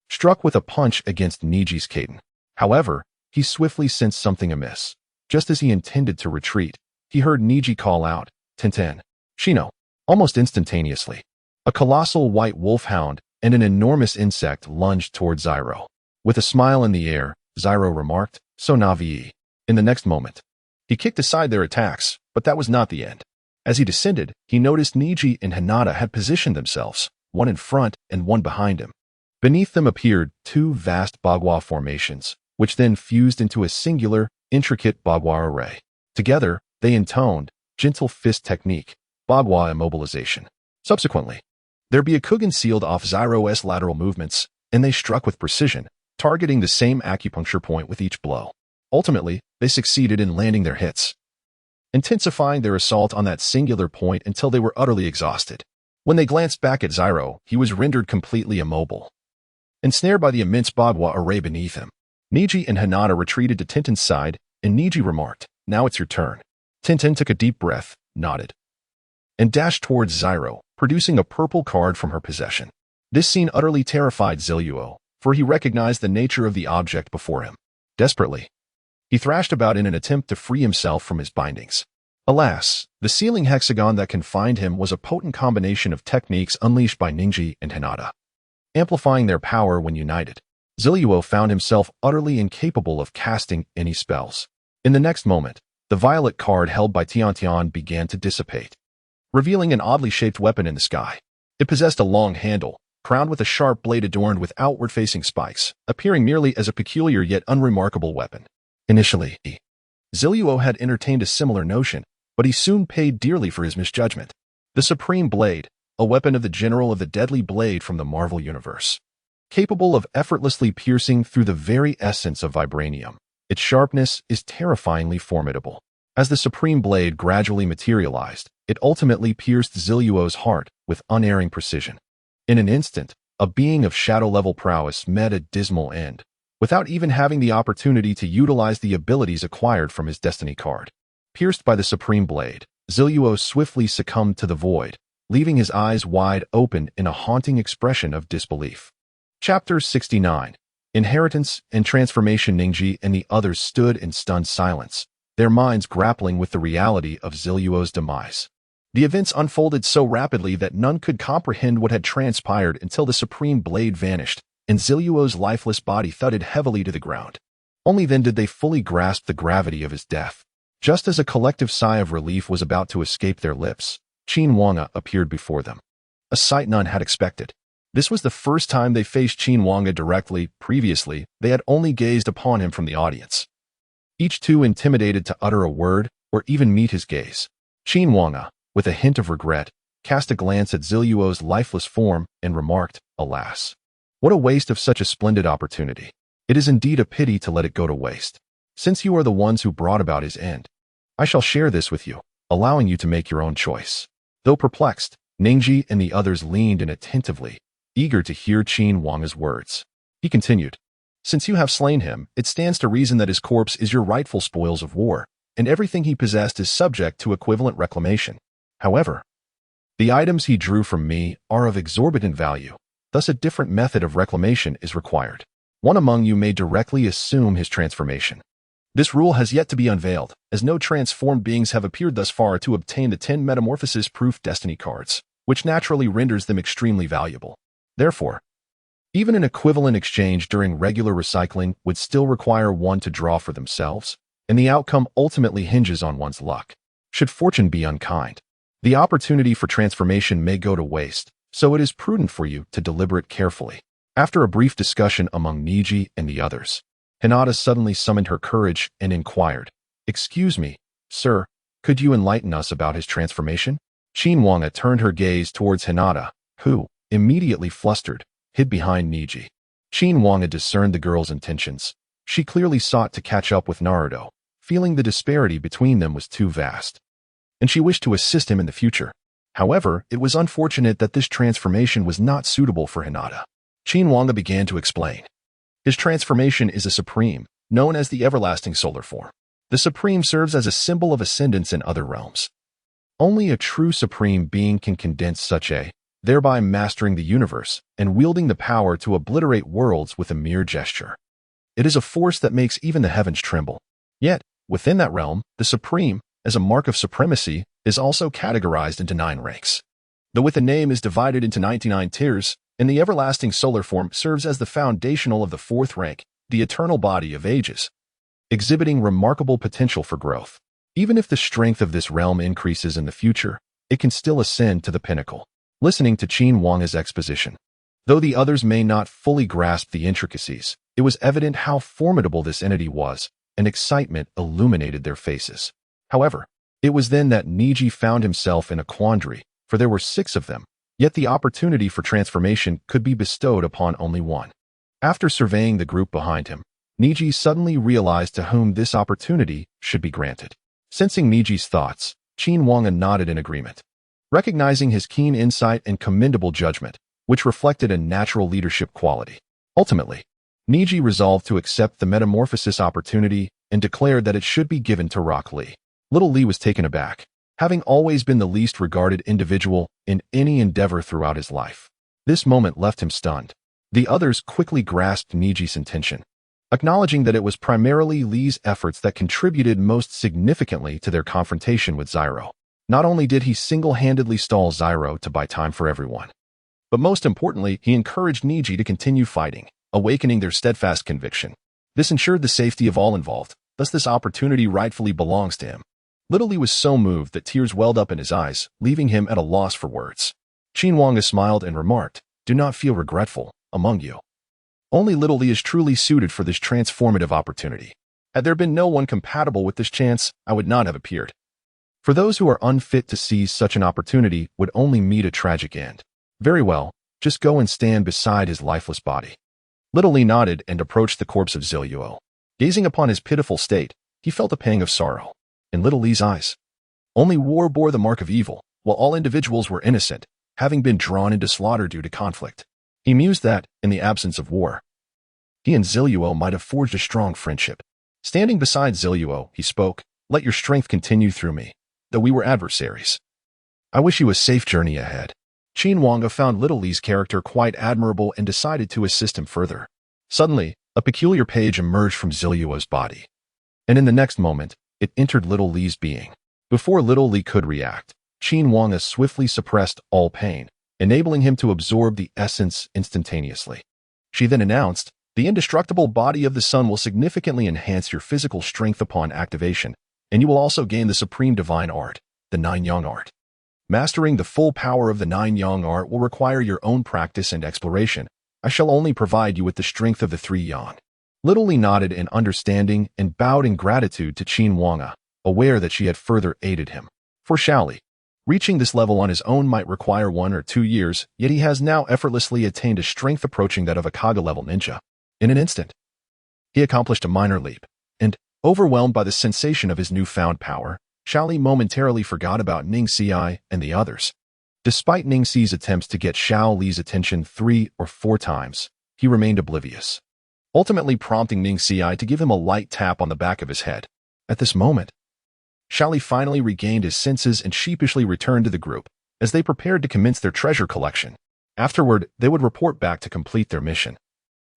struck with a punch against Niji's Kaden. However, he swiftly sensed something amiss. Just as he intended to retreat, he heard Niji call out, "Tintin, Shino." Almost instantaneously, a colossal white wolfhound and an enormous insect lunged toward Ziro. With a smile in the air, Ziro remarked, "So Navi." In the next moment, he kicked aside their attacks, but that was not the end. As he descended, he noticed Niji and Hinata had positioned themselves, one in front and one behind him. Beneath them appeared 2 vast Bagua formations, which then fused into a singular, intricate Bagua array. Together, they intoned, "Gentle fist technique, Bagua immobilization." Subsequently, their Byakugan sealed off Ziro's lateral movements, and they struck with precision, targeting the same acupuncture point with each blow. Ultimately, they succeeded in landing their hits, intensifying their assault on that singular point until they were utterly exhausted. When they glanced back at Ziro, he was rendered completely immobile, ensnared by the immense Bagua array beneath him. Niji and Hinata retreated to Tintin's side, and Niji remarked, "Now it's your turn." Tintin took a deep breath, nodded, and dashed towards Ziro, producing a purple card from her possession. This scene utterly terrified Zilluo, for he recognized the nature of the object before him. Desperately, he thrashed about in an attempt to free himself from his bindings. Alas, the ceiling hexagon that confined him was a potent combination of techniques unleashed by Ningji and Hinata. Amplifying their power when united, Zilluo found himself utterly incapable of casting any spells. In the next moment, the violet card held by Tiantian began to dissipate, revealing an oddly shaped weapon in the sky. It possessed a long handle, crowned with a sharp blade adorned with outward-facing spikes, appearing merely as a peculiar yet unremarkable weapon. Initially, Zilluo had entertained a similar notion, but he soon paid dearly for his misjudgment. The Supreme Blade, a weapon of the General of the Deadly Blade from the Marvel Universe, capable of effortlessly piercing through the very essence of vibranium. Its sharpness is terrifyingly formidable. As the Supreme Blade gradually materialized, it ultimately pierced Zilluo's heart with unerring precision. In an instant, a being of shadow-level prowess met a dismal end, without even having the opportunity to utilize the abilities acquired from his destiny card. Pierced by the Supreme Blade, Zilluo swiftly succumbed to the void, leaving his eyes wide open in a haunting expression of disbelief. Chapter 69. Inheritance and Transformation. Ningji and the others stood in stunned silence, their minds grappling with the reality of Zilluo's demise. The events unfolded so rapidly that none could comprehend what had transpired until the Supreme Blade vanished, and Zilluo's lifeless body thudded heavily to the ground. Only then did they fully grasp the gravity of his death. Just as a collective sigh of relief was about to escape their lips, Qin Wange appeared before them. A sight none had expected. This was the first time they faced Qin Wange directly. Previously, they had only gazed upon him from the audience, each too intimidated to utter a word or even meet his gaze. Qin Wange, with a hint of regret, cast a glance at Zilluo's lifeless form and remarked, "Alas, what a waste of such a splendid opportunity. It is indeed a pity to let it go to waste. Since you are the ones who brought about his end, I shall share this with you, allowing you to make your own choice." Though perplexed, Ningji and the others leaned in attentively, eager to hear Qin Wange's words. He continued, "Since you have slain him, it stands to reason that his corpse is your rightful spoils of war, and everything he possessed is subject to equivalent reclamation. However, the items he drew from me are of exorbitant value, thus a different method of reclamation is required. One among you may directly assume his transformation. This rule has yet to be unveiled, as no transformed beings have appeared thus far to obtain the 10 metamorphosis-proof destiny cards, which naturally renders them extremely valuable. Therefore, even an equivalent exchange during regular recycling would still require one to draw for themselves, and the outcome ultimately hinges on one's luck. Should fortune be unkind, the opportunity for transformation may go to waste, so it is prudent for you to deliberate carefully." After a brief discussion among Ningji and the others, Hinata suddenly summoned her courage and inquired, "Excuse me, sir, could you enlighten us about his transformation?" Qin Wange turned her gaze towards Hinata, who, immediately flustered, hid behind Ningji. Qin Wange discerned the girl's intentions. She clearly sought to catch up with Naruto, feeling the disparity between them was too vast, and she wished to assist him in the future. However, it was unfortunate that this transformation was not suitable for Hinata. Qin Wange began to explain. His transformation is a supreme, known as the everlasting solar form. The supreme serves as a symbol of ascendance in other realms. Only a true supreme being can condense such a, thereby mastering the universe and wielding the power to obliterate worlds with a mere gesture. It is a force that makes even the heavens tremble. Yet, within that realm, the supreme, as a mark of supremacy, is also categorized into 9 ranks. Though with the name is divided into 99 tiers, and the everlasting solar form serves as the foundational of the 4th rank, the eternal body of ages, exhibiting remarkable potential for growth. Even if the strength of this realm increases in the future, it can still ascend to the pinnacle. Listening to Qin Wange's exposition, though the others may not fully grasp the intricacies, it was evident how formidable this entity was, and excitement illuminated their faces. However, it was then that Ningji found himself in a quandary, for there were 6 of them, yet the opportunity for transformation could be bestowed upon only one. After surveying the group behind him, Ningji suddenly realized to whom this opportunity should be granted. Sensing Niji's thoughts, Qin Wange nodded in agreement. Recognizing his keen insight and commendable judgment, which reflected a natural leadership quality. Ultimately, Ningji resolved to accept the metamorphosis opportunity and declared that it should be given to Rock Lee. Little Lee was taken aback, having always been the least regarded individual in any endeavor throughout his life. This moment left him stunned. The others quickly grasped Niji's intention, acknowledging that it was primarily Li's efforts that contributed most significantly to their confrontation with Zyro. Not only did he single-handedly stall Zyro to buy time for everyone, but most importantly, he encouraged Niji to continue fighting, awakening their steadfast conviction. This ensured the safety of all involved, thus this opportunity rightfully belongs to him. Little Li was so moved that tears welled up in his eyes, leaving him at a loss for words. Qin Wange smiled and remarked, "Do not feel regretful, among you. Only Little Li is truly suited for this transformative opportunity. Had there been no one compatible with this chance, I would not have appeared. For those who are unfit to seize such an opportunity would only meet a tragic end. Very well, just go and stand beside his lifeless body." Little Li nodded and approached the corpse of Ziluo. Gazing upon his pitiful state, he felt a pang of sorrow. In Little Li's eyes, only war bore the mark of evil, while all individuals were innocent, having been drawn into slaughter due to conflict. He mused that, in the absence of war, he and Ziluo might have forged a strong friendship. Standing beside Ziluo, he spoke, "Let your strength continue through me, though we were adversaries. I wish you a safe journey ahead." Qin Wange found Little Li's character quite admirable and decided to assist him further. Suddenly, a peculiar page emerged from Ziluo's body, and in the next moment, it entered Little Li's being. Before Little Li could react, Qin Wange swiftly suppressed all pain, enabling him to absorb the essence instantaneously. She then announced, "The indestructible body of the sun will significantly enhance your physical strength upon activation, and you will also gain the supreme divine art, the Nine Yang art. Mastering the full power of the Nine Yang art will require your own practice and exploration. I shall only provide you with the strength of the three Yang." Little Li nodded in understanding and bowed in gratitude to Qin Wange, aware that she had further aided him. For Xiaoli, reaching this level on his own might require 1 or 2 years, yet he has now effortlessly attained a strength approaching that of a Kage-level ninja. In an instant, he accomplished a minor leap, and, overwhelmed by the sensation of his newfound power, Xiaoli momentarily forgot about Ningxi and the others. Despite Ningxi's attempts to get Xiao Li's attention 3 or 4 times, he remained oblivious, ultimately prompting Ningxi to give him a light tap on the back of his head. At this moment, Xiaoli finally regained his senses and sheepishly returned to the group, as they prepared to commence their treasure collection. Afterward, they would report back to complete their mission,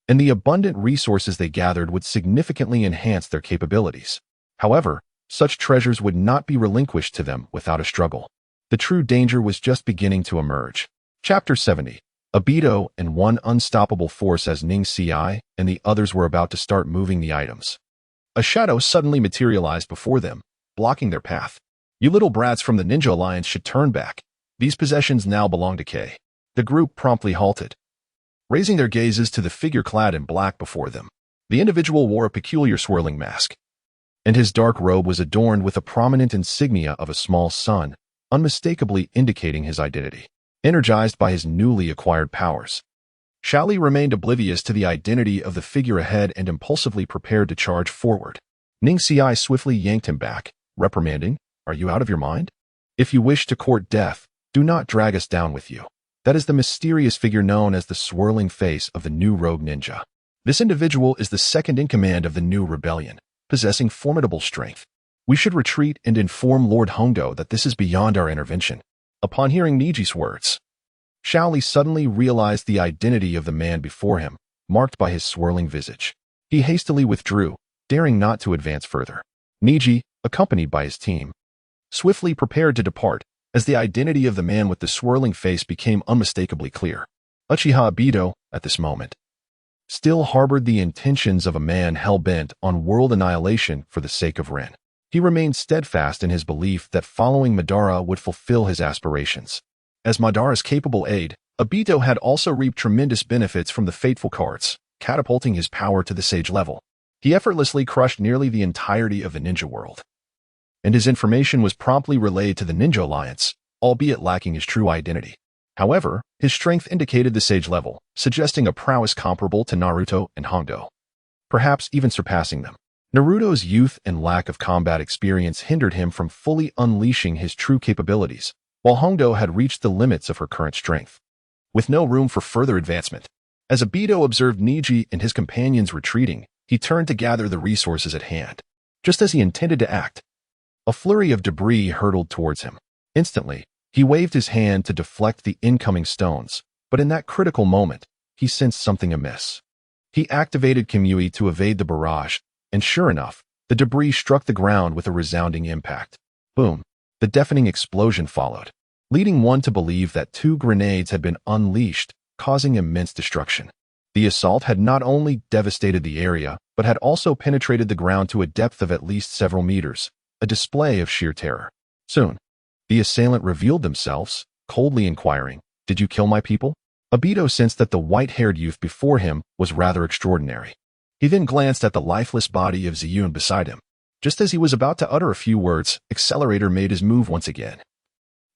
and the abundant resources they gathered would significantly enhance their capabilities. However, such treasures would not be relinquished to them without a struggle. The true danger was just beginning to emerge. Chapter 70. Obito and one unstoppable force as Ningxi and the others were about to start moving the items. A shadow suddenly materialized before them, blocking their path. "You little brats from the Ninja Alliance should turn back. These possessions now belong to Kay." The group promptly halted, raising their gazes to the figure clad in black before them. The individual wore a peculiar swirling mask, and his dark robe was adorned with a prominent insignia of a small sun, unmistakably indicating his identity. Energized by his newly acquired powers, Xiaoli remained oblivious to the identity of the figure ahead and impulsively prepared to charge forward. Ningxi swiftly yanked him back, reprimanding, "Are you out of your mind? If you wish to court death, do not drag us down with you." That is the mysterious figure known as the swirling face of the new rogue ninja. This individual is the second in command of the new rebellion, possessing formidable strength. We should retreat and inform Lord Hongdo that this is beyond our intervention. Upon hearing Niji's words, Xiaoli suddenly realized the identity of the man before him, marked by his swirling visage. He hastily withdrew, daring not to advance further. Niji, accompanied by his team, swiftly prepared to depart, as the identity of the man with the swirling face became unmistakably clear. Uchiha Obito, at this moment, still harbored the intentions of a man hell-bent on world annihilation for the sake of Ren. He remained steadfast in his belief that following Madara would fulfill his aspirations. As Madara's capable aide, Obito had also reaped tremendous benefits from the fateful cards, catapulting his power to the sage level. He effortlessly crushed nearly the entirety of the ninja world, and his information was promptly relayed to the Ninja Alliance, albeit lacking his true identity. However, his strength indicated the sage level, suggesting a prowess comparable to Naruto and Hongdo, perhaps even surpassing them. Naruto's youth and lack of combat experience hindered him from fully unleashing his true capabilities, while Hongdo had reached the limits of her current strength, with no room for further advancement. As Obito observed Niji and his companions retreating, he turned to gather the resources at hand. Just as he intended to act, a flurry of debris hurtled towards him. Instantly, he waved his hand to deflect the incoming stones, But in that critical moment, he sensed something amiss. He activated Qin Wange to evade the barrage, and sure enough, the debris struck the ground with a resounding impact. Boom! The deafening explosion followed, leading one to believe that 2 grenades had been unleashed, causing immense destruction. The assault had not only devastated the area, but had also penetrated the ground to a depth of at least several meters, a display of sheer terror. Soon, the assailant revealed themselves, coldly inquiring, "Did you kill my people?" Obito sensed that the white-haired youth before him was rather extraordinary. He then glanced at the lifeless body of Ziyun beside him. Just as he was about to utter a few words, Accelerator made his move once again.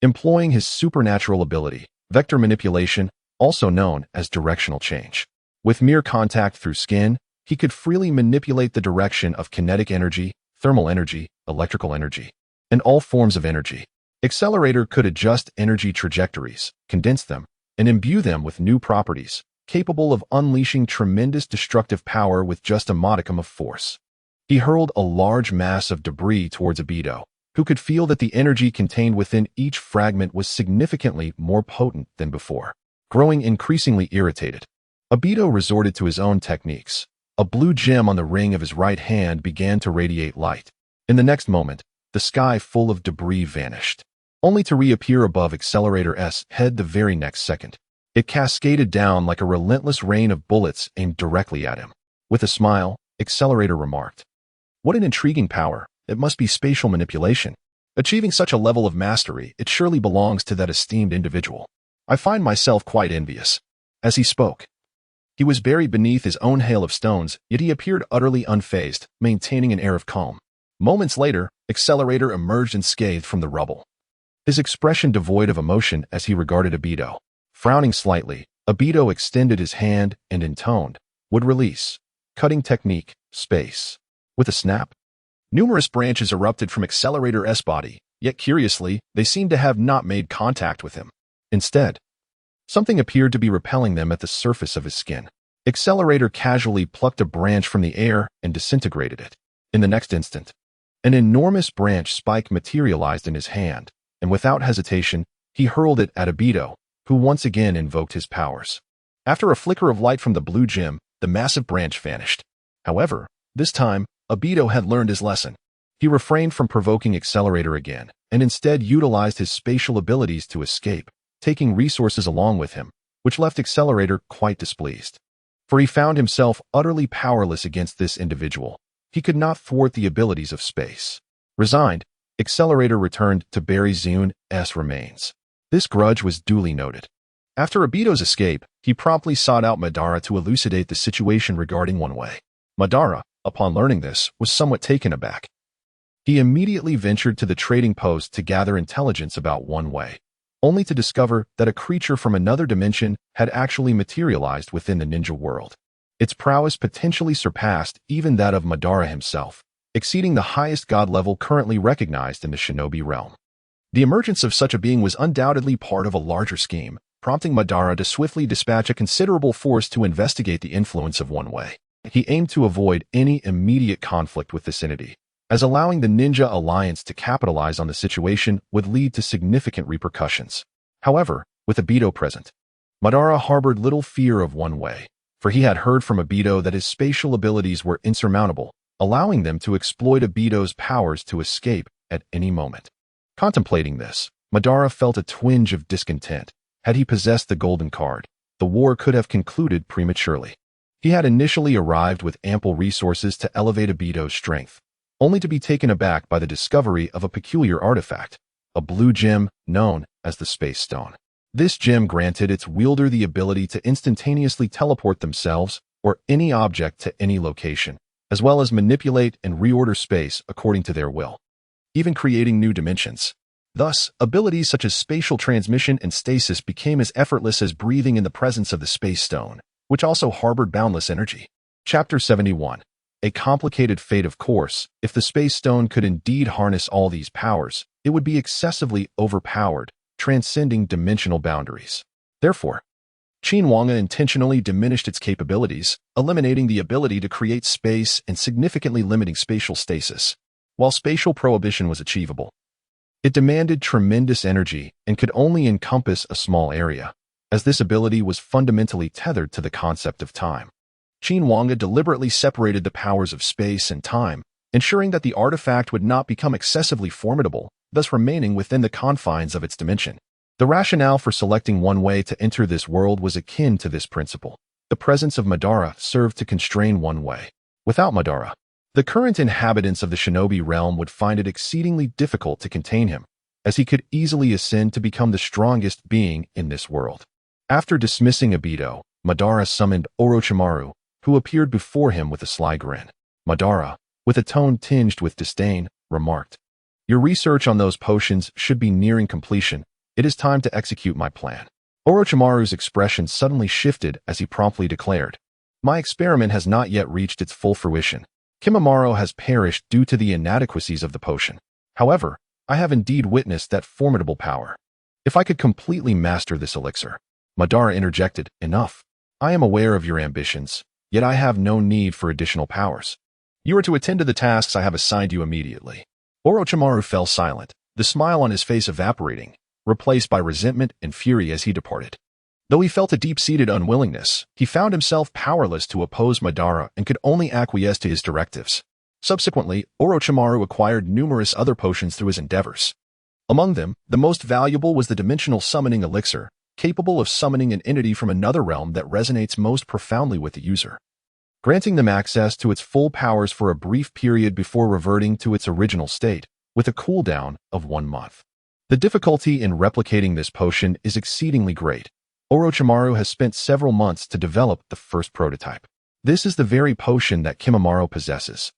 Employing his supernatural ability, vector manipulation, also known as directional change. With mere contact through skin, he could freely manipulate the direction of kinetic energy, thermal energy, electrical energy, and all forms of energy. Accelerator could adjust energy trajectories, condense them, and imbue them with new properties, capable of unleashing tremendous destructive power with just a modicum of force. He hurled a large mass of debris towards Obito, who could feel that the energy contained within each fragment was significantly more potent than before. Growing increasingly irritated, Obito resorted to his own techniques. A blue gem on the ring of his right hand began to radiate light. In the next moment, the sky full of debris vanished, only to reappear above Accelerator's head the very next second. It cascaded down like a relentless rain of bullets aimed directly at him. With a smile, Accelerator remarked, "What an intriguing power. It must be spatial manipulation. Achieving such a level of mastery, it surely belongs to that esteemed individual. I find myself quite envious." As he spoke, he was buried beneath his own hail of stones, yet he appeared utterly unfazed, maintaining an air of calm. Moments later, Accelerator emerged unscathed from the rubble, his expression devoid of emotion as he regarded Obito. Frowning slightly, Obito extended his hand and intoned, "Would release. Cutting technique, space." With a snap, numerous branches erupted from Accelerator's body, yet curiously, they seemed to have not made contact with him. Instead, something appeared to be repelling them at the surface of his skin. Accelerator casually plucked a branch from the air and disintegrated it. In the next instant, an enormous branch spike materialized in his hand, and without hesitation, he hurled it at Obito, who once again invoked his powers. After a flicker of light from the blue gem, the massive branch vanished. However, this time, Obito had learned his lesson. He refrained from provoking Accelerator again, and instead utilized his spatial abilities to escape, taking resources along with him, which left Accelerator quite displeased. For he found himself utterly powerless against this individual. He could not thwart the abilities of space. Resigned, Accelerator returned to bury Ziyun's remains. This grudge was duly noted. After Obito's escape, he promptly sought out Madara to elucidate the situation regarding One Way. Madara, upon learning this, was somewhat taken aback. He immediately ventured to the trading post to gather intelligence about One Way, only to discover that a creature from another dimension had actually materialized within the ninja world. Its prowess potentially surpassed even that of Madara himself, exceeding the highest god level currently recognized in the shinobi realm. The emergence of such a being was undoubtedly part of a larger scheme, prompting Madara to swiftly dispatch a considerable force to investigate the influence of One Way. He aimed to avoid any immediate conflict with this entity, as allowing the Ninja Alliance to capitalize on the situation would lead to significant repercussions. However, with Obito present, Madara harbored little fear of One Way, for he had heard from Obito that his spatial abilities were insurmountable, allowing them to exploit Obito's powers to escape at any moment. Contemplating this, Madara felt a twinge of discontent. Had he possessed the golden card, the war could have concluded prematurely. He had initially arrived with ample resources to elevate Obito's strength, only to be taken aback by the discovery of a peculiar artifact, a blue gem known as the Space Stone. This gem granted its wielder the ability to instantaneously teleport themselves or any object to any location, as well as manipulate and reorder space according to their will, even creating new dimensions. Thus, abilities such as spatial transmission and stasis became as effortless as breathing in the presence of the Space Stone, which also harbored boundless energy. Chapter 71. A complicated fate. Of course, if the Space Stone could indeed harness all these powers, it would be excessively overpowered, transcending dimensional boundaries. Therefore, Qin Wange intentionally diminished its capabilities, eliminating the ability to create space and significantly limiting spatial stasis. While spatial prohibition was achievable, it demanded tremendous energy and could only encompass a small area. as this ability was fundamentally tethered to the concept of time. Qin Wange deliberately separated the powers of space and time, ensuring that the artifact would not become excessively formidable, thus remaining within the confines of its dimension. The rationale for selecting one way to enter this world was akin to this principle. The presence of Madara served to constrain one way. Without Madara, the current inhabitants of the shinobi realm would find it exceedingly difficult to contain him, as he could easily ascend to become the strongest being in this world. After dismissing Obito, Madara summoned Orochimaru, who appeared before him with a sly grin. Madara, with a tone tinged with disdain, remarked, "Your research on those potions should be nearing completion. It is time to execute my plan." Orochimaru's expression suddenly shifted as he promptly declared, "My experiment has not yet reached its full fruition. Kimimaro has perished due to the inadequacies of the potion. However, I have indeed witnessed that formidable power. If I could completely master this elixir." Madara interjected, "Enough. I am aware of your ambitions, yet I have no need for additional powers. You are to attend to the tasks I have assigned you immediately." Orochimaru fell silent, the smile on his face evaporating, replaced by resentment and fury as he departed. Though he felt a deep-seated unwillingness, he found himself powerless to oppose Madara and could only acquiesce to his directives. Subsequently, Orochimaru acquired numerous other potions through his endeavors. Among them, the most valuable was the dimensional summoning elixir, capable of summoning an entity from another realm that resonates most profoundly with the user, granting them access to its full powers for a brief period before reverting to its original state, with a cooldown of 1 month. The difficulty in replicating this potion is exceedingly great. Orochimaru has spent several months to develop the first prototype. This is the very potion that Kimimaro possesses,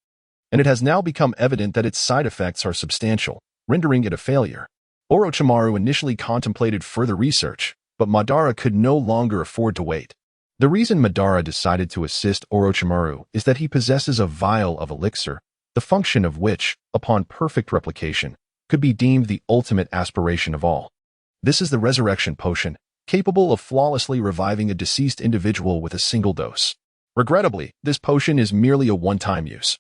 and it has now become evident that its side effects are substantial, rendering it a failure. Orochimaru initially contemplated further research, but Madara could no longer afford to wait. The reason Madara decided to assist Orochimaru is that he possesses a vial of elixir, the function of which, upon perfect replication, could be deemed the ultimate aspiration of all. This is the resurrection potion, capable of flawlessly reviving a deceased individual with a single dose. Regrettably, this potion is merely a one-time use,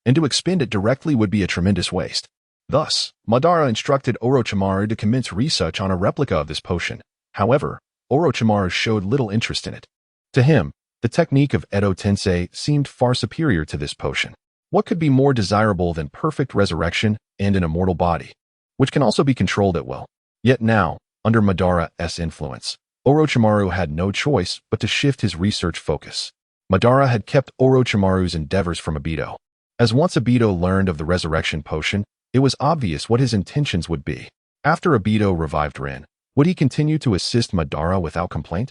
and to expend it directly would be a tremendous waste. Thus, Madara instructed Orochimaru to commence research on a replica of this potion. However, Orochimaru showed little interest in it. To him, the technique of Edo Tensei seemed far superior to this potion. What could be more desirable than perfect resurrection and an immortal body, which can also be controlled at will? Yet now, under Madara's influence, Orochimaru had no choice but to shift his research focus. Madara had kept Orochimaru's endeavors from Obito. As once Obito learned of the resurrection potion, it was obvious what his intentions would be. After Obito revived Rin, would he continue to assist Madara without complaint?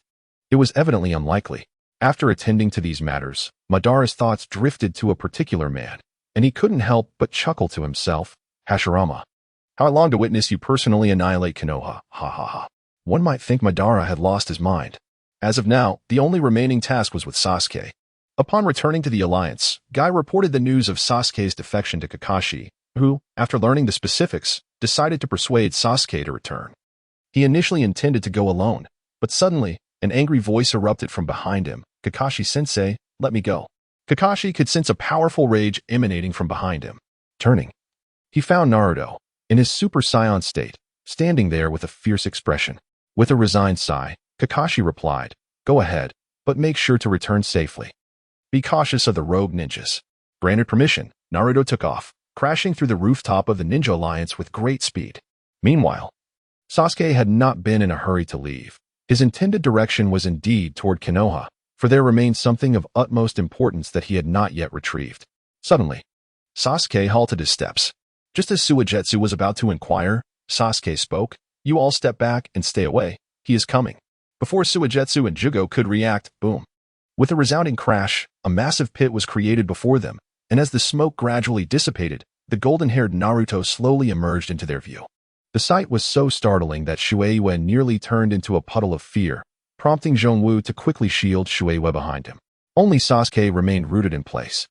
It was evidently unlikely. After attending to these matters, Madara's thoughts drifted to a particular man, and he couldn't help but chuckle to himself. Hashirama. How I long to witness you personally annihilate Konoha, ha ha ha. One might think Madara had lost his mind. As of now, the only remaining task was with Sasuke. Upon returning to the Alliance, Guy reported the news of Sasuke's defection to Kakashi, who, after learning the specifics, decided to persuade Sasuke to return. He initially intended to go alone, but suddenly, an angry voice erupted from behind him. "Kakashi-sensei, let me go." Kakashi could sense a powerful rage emanating from behind him. Turning, he found Naruto, in his Super Saiyan state, standing there with a fierce expression. With a resigned sigh, Kakashi replied, "Go ahead, but make sure to return safely. Be cautious of the rogue ninjas." Granted permission, Naruto took off, crashing through the rooftop of the Ninja Alliance with great speed. Meanwhile, Sasuke had not been in a hurry to leave. His intended direction was indeed toward Konoha, for there remained something of utmost importance that he had not yet retrieved. Suddenly, Sasuke halted his steps. Just as Suigetsu was about to inquire, Sasuke spoke, "You all step back and stay away. He is coming." Before Suigetsu and Jugo could react, boom. With a resounding crash, a massive pit was created before them, and as the smoke gradually dissipated, the golden-haired Naruto slowly emerged into their view. The sight was so startling that Shueisha nearly turned into a puddle of fear, prompting Zhongwu to quickly shield Shueisha behind him. Only Sasuke remained rooted in place,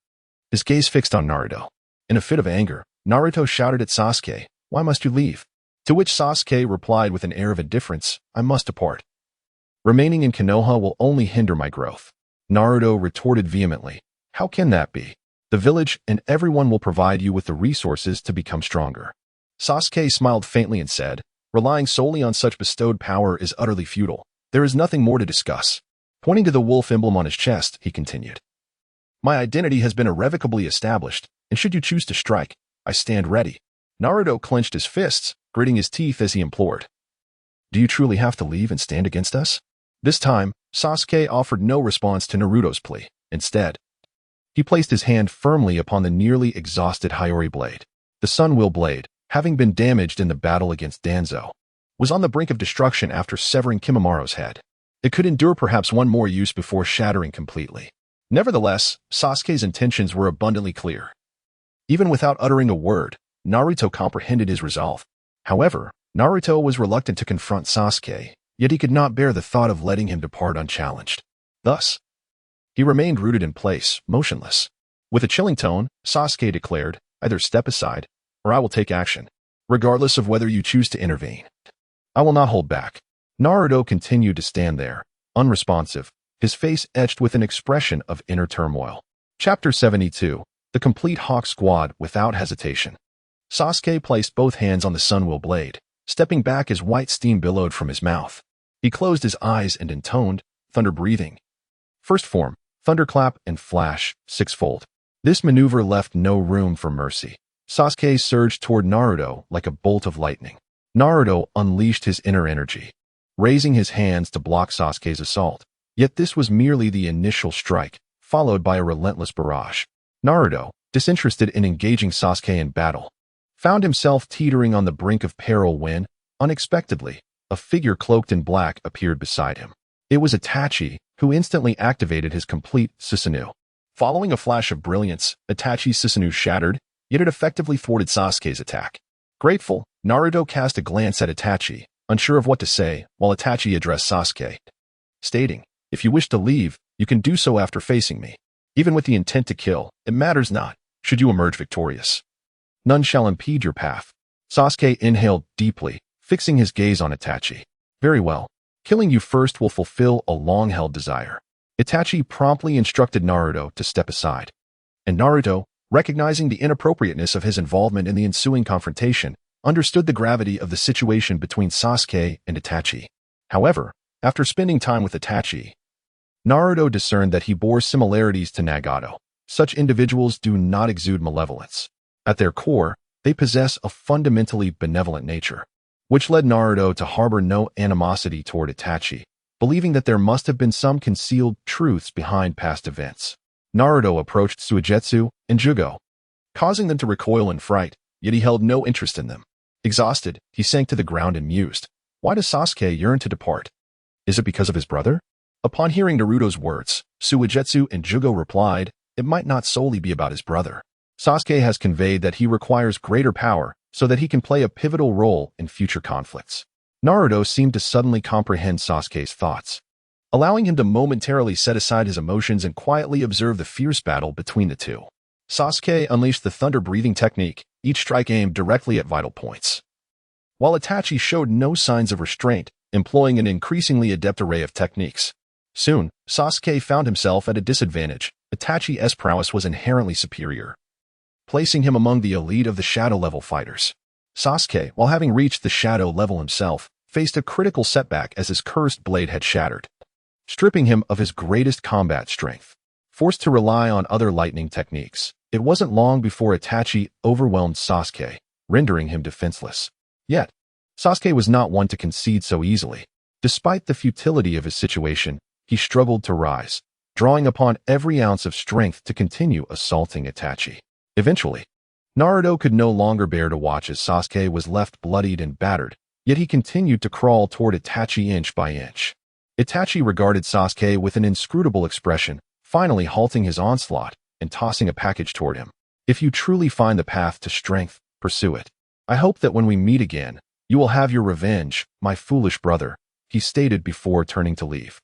his gaze fixed on Naruto. In a fit of anger, Naruto shouted at Sasuke, "Why must you leave?" To which Sasuke replied with an air of indifference, "I must depart. Remaining in Konoha will only hinder my growth." Naruto retorted vehemently, "How can that be? The village and everyone will provide you with the resources to become stronger." Sasuke smiled faintly and said, "Relying solely on such bestowed power is utterly futile. There is nothing more to discuss. Pointing to the wolf emblem on his chest, he continued. My identity has been irrevocably established, and should you choose to strike, I stand ready. Naruto clenched his fists, gritting his teeth as he implored. Do you truly have to leave and stand against us? This time, Sasuke offered no response to Naruto's plea. Instead, he placed his hand firmly upon the nearly exhausted Hiyori blade. The Sun Will blade, having been damaged in the battle against Danzo, was on the brink of destruction after severing Kimimura's head. It could endure perhaps one more use before shattering completely. Nevertheless, Sasuke's intentions were abundantly clear. Even without uttering a word, Naruto comprehended his resolve. However, Naruto was reluctant to confront Sasuke, yet he could not bear the thought of letting him depart unchallenged. Thus, he remained rooted in place, motionless. With a chilling tone, Sasuke declared, either step aside, or I will take action, regardless of whether you choose to intervene. I will not hold back. Naruto continued to stand there, unresponsive, his face etched with an expression of inner turmoil. Chapter 72. The Complete Hawk Squad Without Hesitation. Sasuke placed both hands on the Sun Will blade, stepping back as white steam billowed from his mouth. He closed his eyes and intoned, thunder breathing. First form, thunderclap and flash, sixfold. This maneuver left no room for mercy. Sasuke surged toward Naruto like a bolt of lightning. Naruto unleashed his inner energy, raising his hands to block Sasuke's assault. Yet this was merely the initial strike, followed by a relentless barrage. Naruto, disinterested in engaging Sasuke in battle, found himself teetering on the brink of peril when, unexpectedly, a figure cloaked in black appeared beside him. It was Itachi, who instantly activated his complete Susanoo. Following a flash of brilliance, Itachi's Susanoo shattered, yet it effectively thwarted Sasuke's attack. Grateful, Naruto cast a glance at Itachi, unsure of what to say, while Itachi addressed Sasuke, stating, if you wish to leave, you can do so after facing me. Even with the intent to kill, it matters not, should you emerge victorious. None shall impede your path. Sasuke inhaled deeply, fixing his gaze on Itachi. Very well. Killing you first will fulfill a long-held desire. Itachi promptly instructed Naruto to step aside. And Naruto, recognizing the inappropriateness of his involvement in the ensuing confrontation, understood the gravity of the situation between Sasuke and Itachi. However, after spending time with Itachi, Naruto discerned that he bore similarities to Nagato. Such individuals do not exude malevolence. At their core, they possess a fundamentally benevolent nature, which led Naruto to harbor no animosity toward Itachi, believing that there must have been some concealed truths behind past events. Naruto approached Suigetsu and Jugo, causing them to recoil in fright, yet he held no interest in them. Exhausted, he sank to the ground and mused. Why does Sasuke yearn to depart? Is it because of his brother? Upon hearing Naruto's words, Suigetsu and Jugo replied, it might not solely be about his brother. Sasuke has conveyed that he requires greater power so that he can play a pivotal role in future conflicts. Naruto seemed to suddenly comprehend Sasuke's thoughts, allowing him to momentarily set aside his emotions and quietly observe the fierce battle between the two. Sasuke unleashed the thunder-breathing technique, each strike aimed directly at vital points, while Itachi showed no signs of restraint, employing an increasingly adept array of techniques. Soon, Sasuke found himself at a disadvantage. Itachi's prowess was inherently superior, placing him among the elite of the shadow-level fighters. Sasuke, while having reached the shadow level himself, faced a critical setback as his cursed blade had shattered, stripping him of his greatest combat strength. Forced to rely on other lightning techniques, it wasn't long before Itachi overwhelmed Sasuke, rendering him defenseless. Yet, Sasuke was not one to concede so easily. Despite the futility of his situation, he struggled to rise, drawing upon every ounce of strength to continue assaulting Itachi. Eventually, Naruto could no longer bear to watch as Sasuke was left bloodied and battered, yet he continued to crawl toward Itachi inch by inch. Itachi regarded Sasuke with an inscrutable expression, finally halting his onslaught and tossing a package toward him. If you truly find the path to strength, pursue it. I hope that when we meet again, you will have your revenge, my foolish brother, he stated before turning to leave.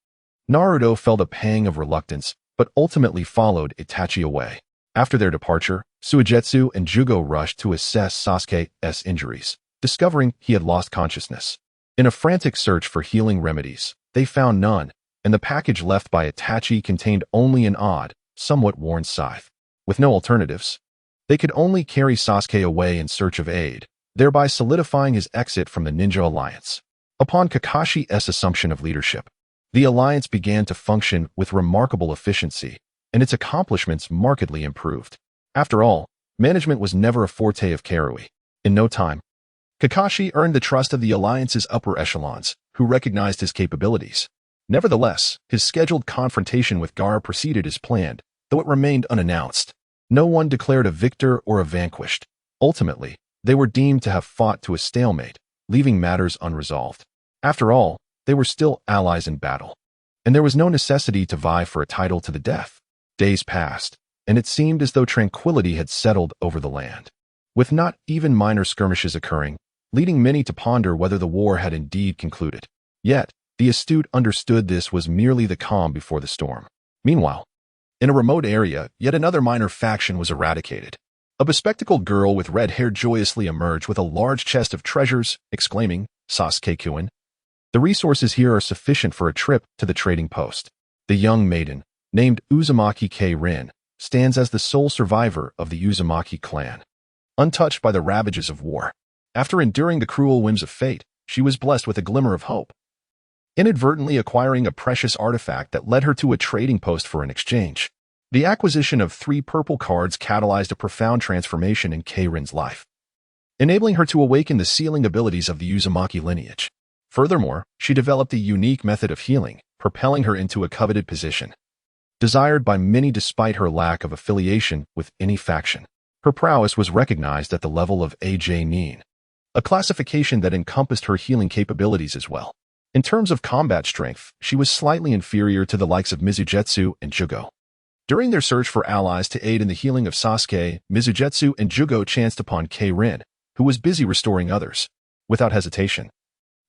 Naruto felt a pang of reluctance, but ultimately followed Itachi away. After their departure, Suigetsu and Jugo rushed to assess Sasuke's injuries, discovering he had lost consciousness. In a frantic search for healing remedies, they found none, and the package left by Itachi contained only an odd, somewhat worn scythe. With no alternatives, they could only carry Sasuke away in search of aid, thereby solidifying his exit from the Ninja Alliance. Upon Kakashi's assumption of leadership, The alliance began to function with remarkable efficiency, and its accomplishments markedly improved. After all, management was never a forte of Karui. In no time, Kakashi earned the trust of the alliance's upper echelons, who recognized his capabilities. Nevertheless, his scheduled confrontation with Gaara proceeded as planned, though it remained unannounced. No one declared a victor or a vanquished. Ultimately, they were deemed to have fought to a stalemate, leaving matters unresolved. After all, they were still allies in battle, and there was no necessity to vie for a title to the death. Days passed, and it seemed as though tranquility had settled over the land, with not even minor skirmishes occurring, leading many to ponder whether the war had indeed concluded. Yet, the astute understood this was merely the calm before the storm. Meanwhile, in a remote area, yet another minor faction was eradicated. A bespectacled girl with red hair joyously emerged with a large chest of treasures, exclaiming, "Sasuke-kun, the resources here are sufficient for a trip to the trading post." The young maiden, named Uzumaki K-Rin, stands as the sole survivor of the Uzumaki clan. Untouched by the ravages of war, after enduring the cruel whims of fate, she was blessed with a glimmer of hope, inadvertently acquiring a precious artifact that led her to a trading post for an exchange. The acquisition of 3 purple cards catalyzed a profound transformation in K-Rin's life, enabling her to awaken the sealing abilities of the Uzumaki lineage. Furthermore, she developed a unique method of healing, propelling her into a coveted position, desired by many despite her lack of affiliation with any faction. Her prowess was recognized at the level of AJ Nin, a classification that encompassed her healing capabilities as well. In terms of combat strength, she was slightly inferior to the likes of Mizujetsu and Jugo. During their search for allies to aid in the healing of Sasuke, Mizujetsu and Jugo chanced upon K-Rin, who was busy restoring others. Without hesitation,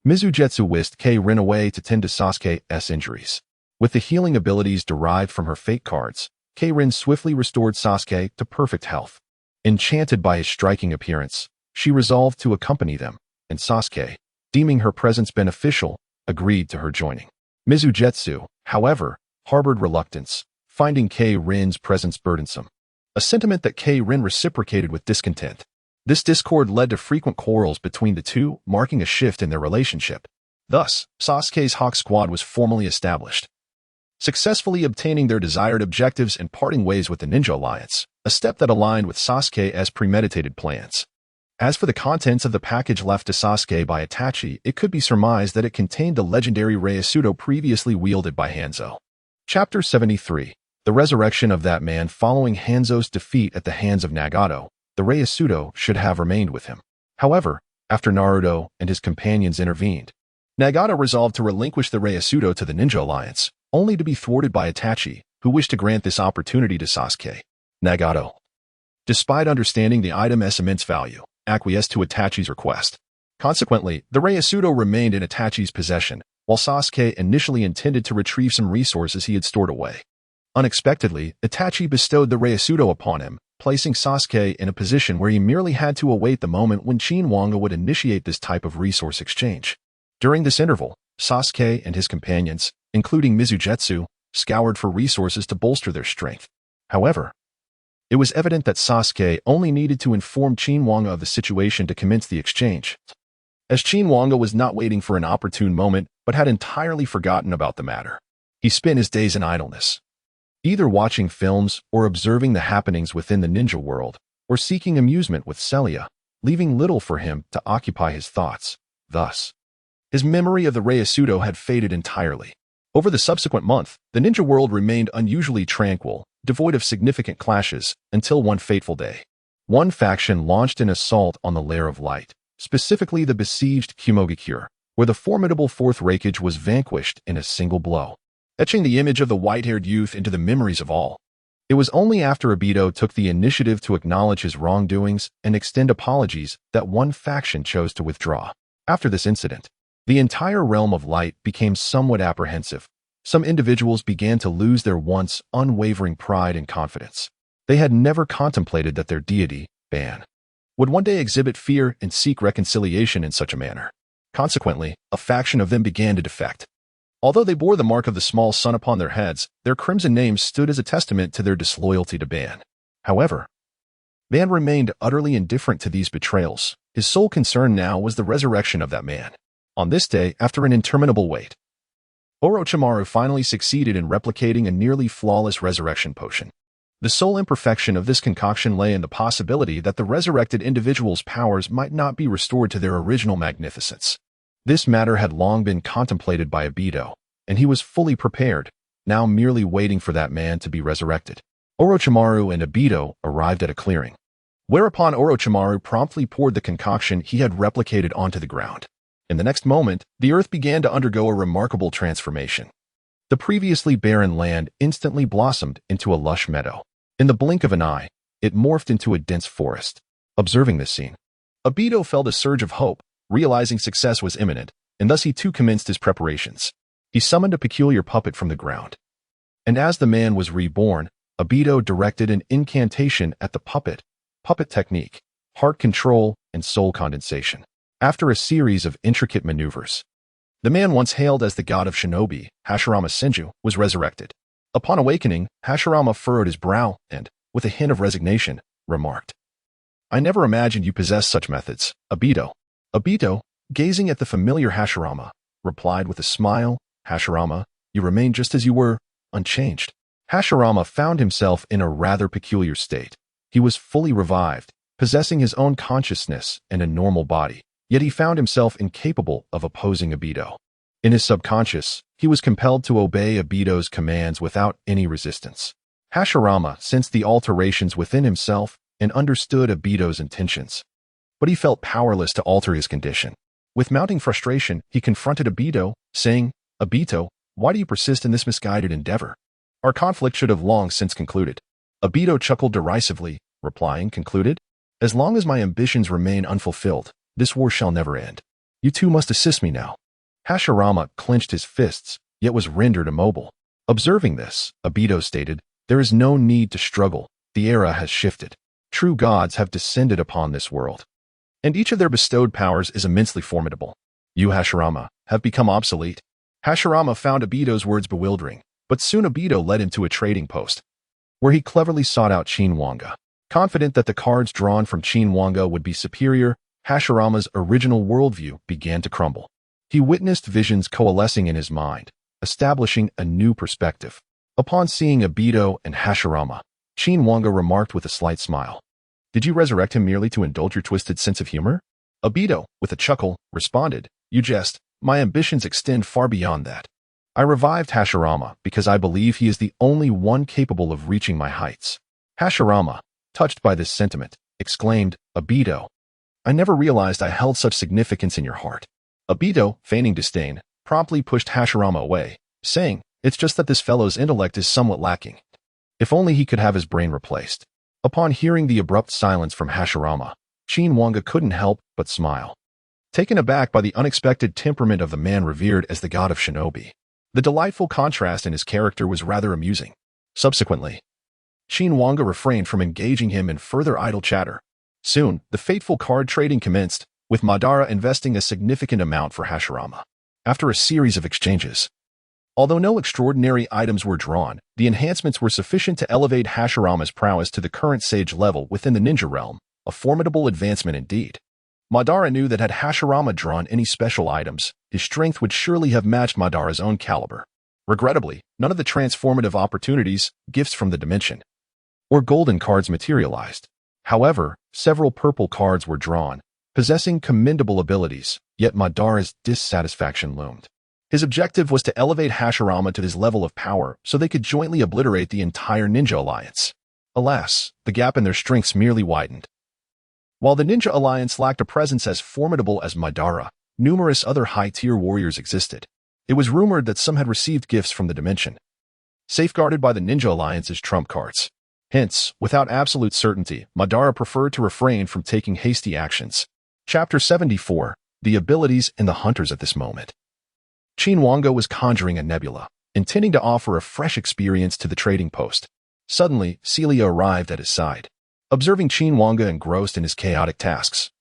Mizujetsu whisked K-Rin away to tend to Sasuke's injuries. With the healing abilities derived from her fate cards, K-Rin swiftly restored Sasuke to perfect health. Enchanted by his striking appearance, she resolved to accompany them, and Sasuke, deeming her presence beneficial, agreed to her joining. Mizujetsu, however, harbored reluctance, finding K-Rin's presence burdensome, a sentiment that K-Rin reciprocated with discontent. This discord led to frequent quarrels between the two, marking a shift in their relationship. Thus, Sasuke's Hawk Squad was formally established, successfully obtaining their desired objectives and parting ways with the Ninja Alliance, a step that aligned with Sasuke's premeditated plans. As for the contents of the package left to Sasuke by Itachi, it could be surmised that it contained the legendary Reisudo previously wielded by Hanzo. Chapter 73. The resurrection of that man. Following Hanzo's defeat at the hands of Nagato, the Reisudo should have remained with him. However, after Naruto and his companions intervened, Nagato resolved to relinquish the Reisudo to the Ninja Alliance, only to be thwarted by Itachi, who wished to grant this opportunity to Sasuke. Nagato, despite understanding the item's immense value, acquiesced to Itachi's request. Consequently, the Reisudo remained in Itachi's possession, while Sasuke initially intended to retrieve some resources he had stored away. Unexpectedly, Itachi bestowed the Reisudo upon him, placing Sasuke in a position where he merely had to await the moment when Qin Wange would initiate this type of resource exchange. During this interval, Sasuke and his companions, including Mizujetsu, scoured for resources to bolster their strength. However, it was evident that Sasuke only needed to inform Qin Wange of the situation to commence the exchange, as Qin Wange was not waiting for an opportune moment but had entirely forgotten about the matter. He spent his days in idleness, either watching films or observing the happenings within the ninja world, or seeking amusement with Celia, leaving little for him to occupy his thoughts. Thus, his memory of the Reisudo had faded entirely. Over the subsequent month, the ninja world remained unusually tranquil, devoid of significant clashes, until one fateful day. One faction launched an assault on the Lair of Light, specifically the besieged Kumogakure, where the formidable Fourth Raikage was vanquished in a single blow, etching the image of the white-haired youth into the memories of all. It was only after Obito took the initiative to acknowledge his wrongdoings and extend apologies that one faction chose to withdraw. After this incident, the entire realm of light became somewhat apprehensive. Some individuals began to lose their once unwavering pride and confidence. They had never contemplated that their deity, Ban, would one day exhibit fear and seek reconciliation in such a manner. Consequently, a faction of them began to defect. Although they bore the mark of the small sun upon their heads, their crimson names stood as a testament to their disloyalty to Ban. However, Ban remained utterly indifferent to these betrayals. His sole concern now was the resurrection of that man. On this day, after an interminable wait, Orochimaru finally succeeded in replicating a nearly flawless resurrection potion. The sole imperfection of this concoction lay in the possibility that the resurrected individual's powers might not be restored to their original magnificence. This matter had long been contemplated by Obito, and he was fully prepared, now merely waiting for that man to be resurrected. Orochimaru and Obito arrived at a clearing, whereupon Orochimaru promptly poured the concoction he had replicated onto the ground. In the next moment, the earth began to undergo a remarkable transformation. The previously barren land instantly blossomed into a lush meadow. In the blink of an eye, it morphed into a dense forest. Observing this scene, Obito felt a surge of hope, realizing success was imminent, and thus he too commenced his preparations. He summoned a peculiar puppet from the ground. And as the man was reborn, Obito directed an incantation at the puppet technique, heart control, and soul condensation. After a series of intricate maneuvers, the man once hailed as the god of shinobi, Hashirama Senju, was resurrected. Upon awakening, Hashirama furrowed his brow and, with a hint of resignation, remarked, "I never imagined you possessed such methods, Obito." Obito, gazing at the familiar Hashirama, replied with a smile, "Hashirama, you remain just as you were, unchanged." Hashirama found himself in a rather peculiar state. He was fully revived, possessing his own consciousness and a normal body, yet he found himself incapable of opposing Obito. In his subconscious, he was compelled to obey Obito's commands without any resistance. Hashirama sensed the alterations within himself and understood Obito's intentions, but he felt powerless to alter his condition. With mounting frustration, he confronted Obito, saying, "Obito, why do you persist in this misguided endeavor? Our conflict should have long since concluded." Obito chuckled derisively, replying, "Concluded? As long as my ambitions remain unfulfilled, this war shall never end. You two must assist me now." Hashirama clenched his fists, yet was rendered immobile. Observing this, Obito stated, "There is no need to struggle. The era has shifted. True gods have descended upon this world, and each of their bestowed powers is immensely formidable. You, Hashirama, have become obsolete." Hashirama found Obito's words bewildering, but soon Obito led him to a trading post, where he cleverly sought out Qin Wange. Confident that the cards drawn from Qin Wange would be superior, Hashirama's original worldview began to crumble. He witnessed visions coalescing in his mind, establishing a new perspective. Upon seeing Obito and Hashirama, Qin Wange remarked with a slight smile, "Did you resurrect him merely to indulge your twisted sense of humor?" Obito, with a chuckle, responded, "You jest. My ambitions extend far beyond that. I revived Hashirama because I believe he is the only one capable of reaching my heights." Hashirama, touched by this sentiment, exclaimed, "Obito, I never realized I held such significance in your heart." Obito, feigning disdain, promptly pushed Hashirama away, saying, "It's just that this fellow's intellect is somewhat lacking. If only he could have his brain replaced." Upon hearing the abrupt silence from Hashirama, Qin Wange couldn't help but smile, taken aback by the unexpected temperament of the man revered as the god of shinobi. The delightful contrast in his character was rather amusing. Subsequently, Qin Wange refrained from engaging him in further idle chatter. Soon, the fateful card trading commenced, with Madara investing a significant amount for Hashirama. After a series of exchanges, although no extraordinary items were drawn, the enhancements were sufficient to elevate Hashirama's prowess to the current sage level within the ninja realm, a formidable advancement indeed. Madara knew that had Hashirama drawn any special items, his strength would surely have matched Madara's own caliber. Regrettably, none of the transformative opportunities, gifts from the dimension, or golden cards materialized. However, several purple cards were drawn, possessing commendable abilities, yet Madara's dissatisfaction loomed. His objective was to elevate Hashirama to his level of power so they could jointly obliterate the entire Ninja Alliance. Alas, the gap in their strengths merely widened. While the Ninja Alliance lacked a presence as formidable as Madara, numerous other high-tier warriors existed. It was rumored that some had received gifts from the dimension, safeguarded by the Ninja Alliance's trump cards. Hence, without absolute certainty, Madara preferred to refrain from taking hasty actions. Chapter 74, The Abilities and the Hunters at this moment. Qin Wange was conjuring a nebula, intending to offer a fresh experience to the trading post. Suddenly, Celia arrived at his side. Observing Qin Wange engrossed in his chaotic tasks,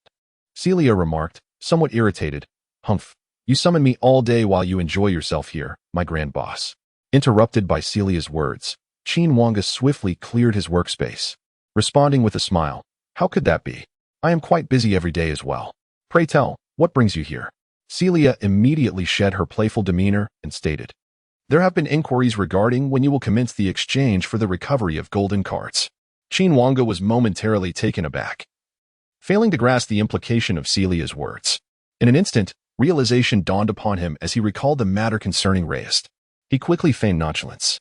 Celia remarked, somewhat irritated, "Humph, you summon me all day while you enjoy yourself here, my grand boss." Interrupted by Celia's words, Qin Wange swiftly cleared his workspace, responding with a smile, "How could that be? I am quite busy every day as well. Pray tell, what brings you here?" Celia immediately shed her playful demeanor and stated, There have been inquiries regarding when you will commence the exchange for the recovery of golden cards. Qin Wange was momentarily taken aback, failing to grasp the implication of Celia's words. In an instant, realization dawned upon him as he recalled the matter concerning Reyes. He quickly feigned nonchalance,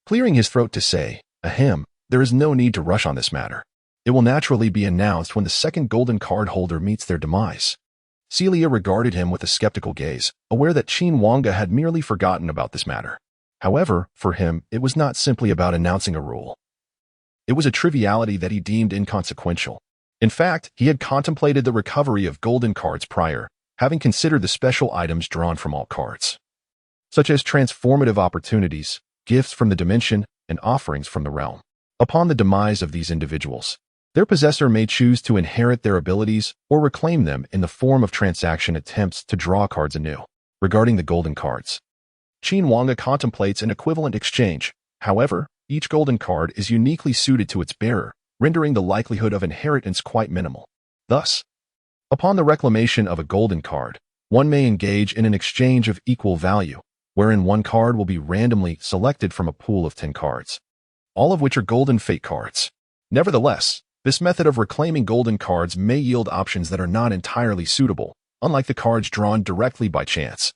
clearing his throat to say, "Ahem, there is no need to rush on this matter. It will naturally be announced when the second golden card holder meets their demise." Celia regarded him with a skeptical gaze, aware that Qin Wange had merely forgotten about this matter. However, for him, it was not simply about announcing a rule. It was a triviality that he deemed inconsequential. In fact, he had contemplated the recovery of golden cards prior, having considered the special items drawn from all cards, such as transformative opportunities, gifts from the dimension, and offerings from the realm. Upon the demise of these individuals, their possessor may choose to inherit their abilities or reclaim them in the form of transaction attempts to draw cards anew. Regarding the golden cards, Qin Wange contemplates an equivalent exchange. However, each golden card is uniquely suited to its bearer, rendering the likelihood of inheritance quite minimal. Thus, upon the reclamation of a golden card, one may engage in an exchange of equal value, wherein one card will be randomly selected from a pool of 10 cards, all of which are golden fate cards. Nevertheless, this method of reclaiming golden cards may yield options that are not entirely suitable, unlike the cards drawn directly by chance,